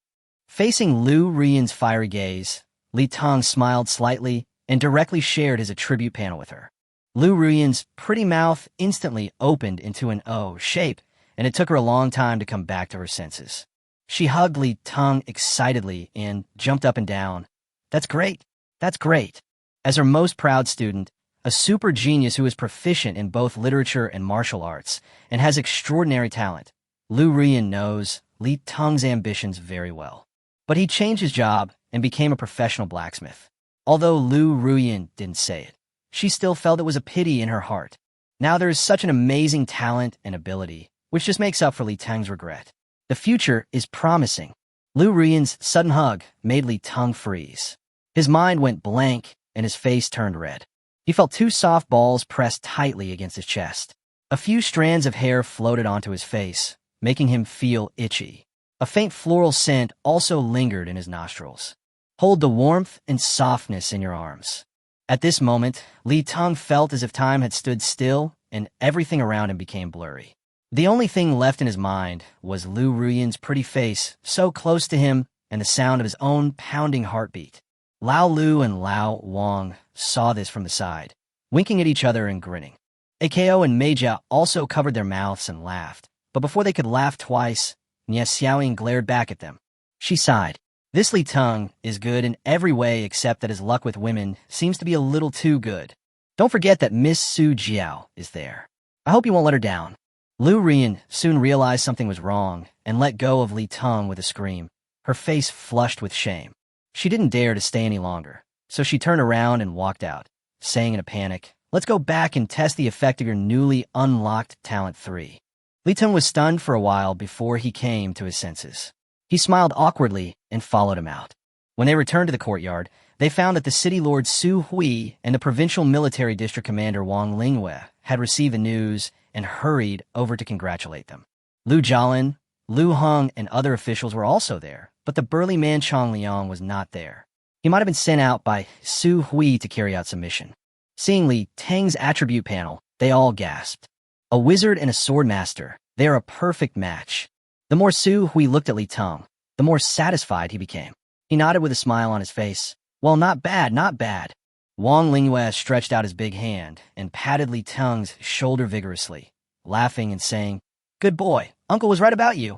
Facing Lu Rian's fiery gaze, Li Teng smiled slightly and directly shared his attribute panel with her. Lu Rian's pretty mouth instantly opened into an O shape, and it took her a long time to come back to her senses. She hugged Li Teng excitedly and jumped up and down. That's great. That's great. As her most proud student, a super genius who is proficient in both literature and martial arts and has extraordinary talent, Lu Rian knows Li Teng's ambitions very well. But he changed his job and became a professional blacksmith. Although Lu Rian didn't say it, she still felt it was a pity in her heart. Now there is such an amazing talent and ability, which just makes up for Li Teng's regret. The future is promising. Lu Rian's sudden hug made Li Teng freeze. His mind went blank and his face turned red. He felt 2 soft balls pressed tightly against his chest. A few strands of hair floated onto his face, making him feel itchy. A faint floral scent also lingered in his nostrils. Hold the warmth and softness in your arms. At this moment, Li Teng felt as if time had stood still and everything around him became blurry. The only thing left in his mind was Lu Rian's pretty face so close to him and the sound of his own pounding heartbeat. Lao Lu and Lao Wang saw this from the side, winking at each other and grinning. Ako and Meijia also covered their mouths and laughed, but before they could laugh twice, Nie Xiaoying glared back at them. She sighed. This Li Teng is good in every way except that his luck with women seems to be a little too good. Don't forget that Miss Su Jiao is there. I hope you won't let her down. Lu Rian soon realized something was wrong and let go of Li Teng with a scream, her face flushed with shame. She didn't dare to stay any longer, so she turned around and walked out, saying in a panic, "Let's go back and test the effect of your newly unlocked Talent 3. Li Teng was stunned for a while before he came to his senses. He smiled awkwardly and followed him out. When they returned to the courtyard, They found that the city lord Su Hui and the provincial military district commander Wang Lingwei had received the news and hurried over to congratulate them. Lu Jialin, Lu Heng, and other officials were also there, but the burly man Chang Liang was not there. He might have been sent out by Su Hui to carry out some mission. Seeing Li Teng's attribute panel, they all gasped. A wizard and a sword master, they are a perfect match. The more Su Hui looked at Li Teng, the more satisfied he became. He nodded with a smile on his face. Well, not bad, not bad. Wang Lingwei stretched out his big hand and patted Li Teng's shoulder vigorously, laughing and saying, "Good boy, Uncle was right about you.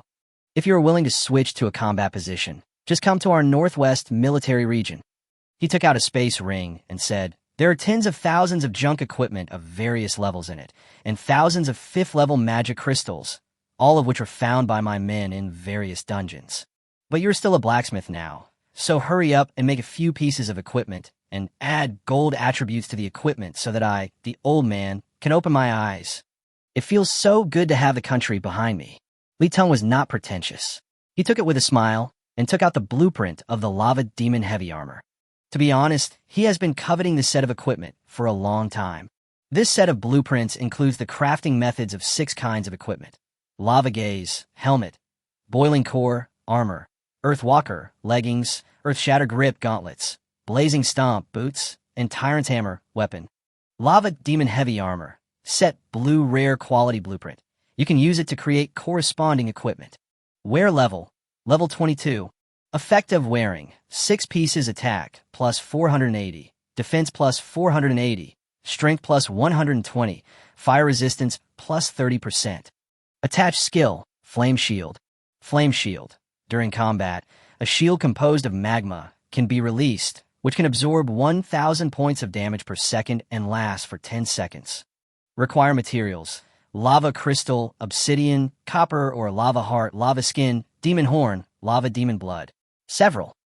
If you are willing to switch to a combat position, just come to our northwest military region." He took out a space ring and said, "There are tens of thousands of junk equipment of various levels in it, and thousands of 5th-level magic crystals, all of which are found by my men in various dungeons. But you're still a blacksmith now, so hurry up and make a few pieces of equipment and add gold attributes to the equipment so that I, the old man, can open my eyes. It feels so good to have the country behind me." Li Teng was not pretentious. He took it with a smile and took out the blueprint of the lava demon heavy armor. To be honest, he has been coveting this set of equipment for a long time. This set of blueprints includes the crafting methods of 6 kinds of equipment: lava gaze, helmet, boiling core, armor, earth walker, leggings, earth shatter grip, gauntlets, blazing stomp, boots, and tyrant's hammer, weapon. Lava demon heavy armor, set blue rare quality blueprint. You can use it to create corresponding equipment. Wear level, level 22. Effective wearing, 6 pieces attack, plus 480, defense plus 480, strength plus 120, fire resistance plus 30%. Attached skill, flame shield. Flame shield. During combat, a shield composed of magma can be released, which can absorb 1,000 points of damage per second and last for 10 seconds. Require materials: lava crystal, obsidian, copper or lava heart, lava skin, demon horn, lava demon blood. Several.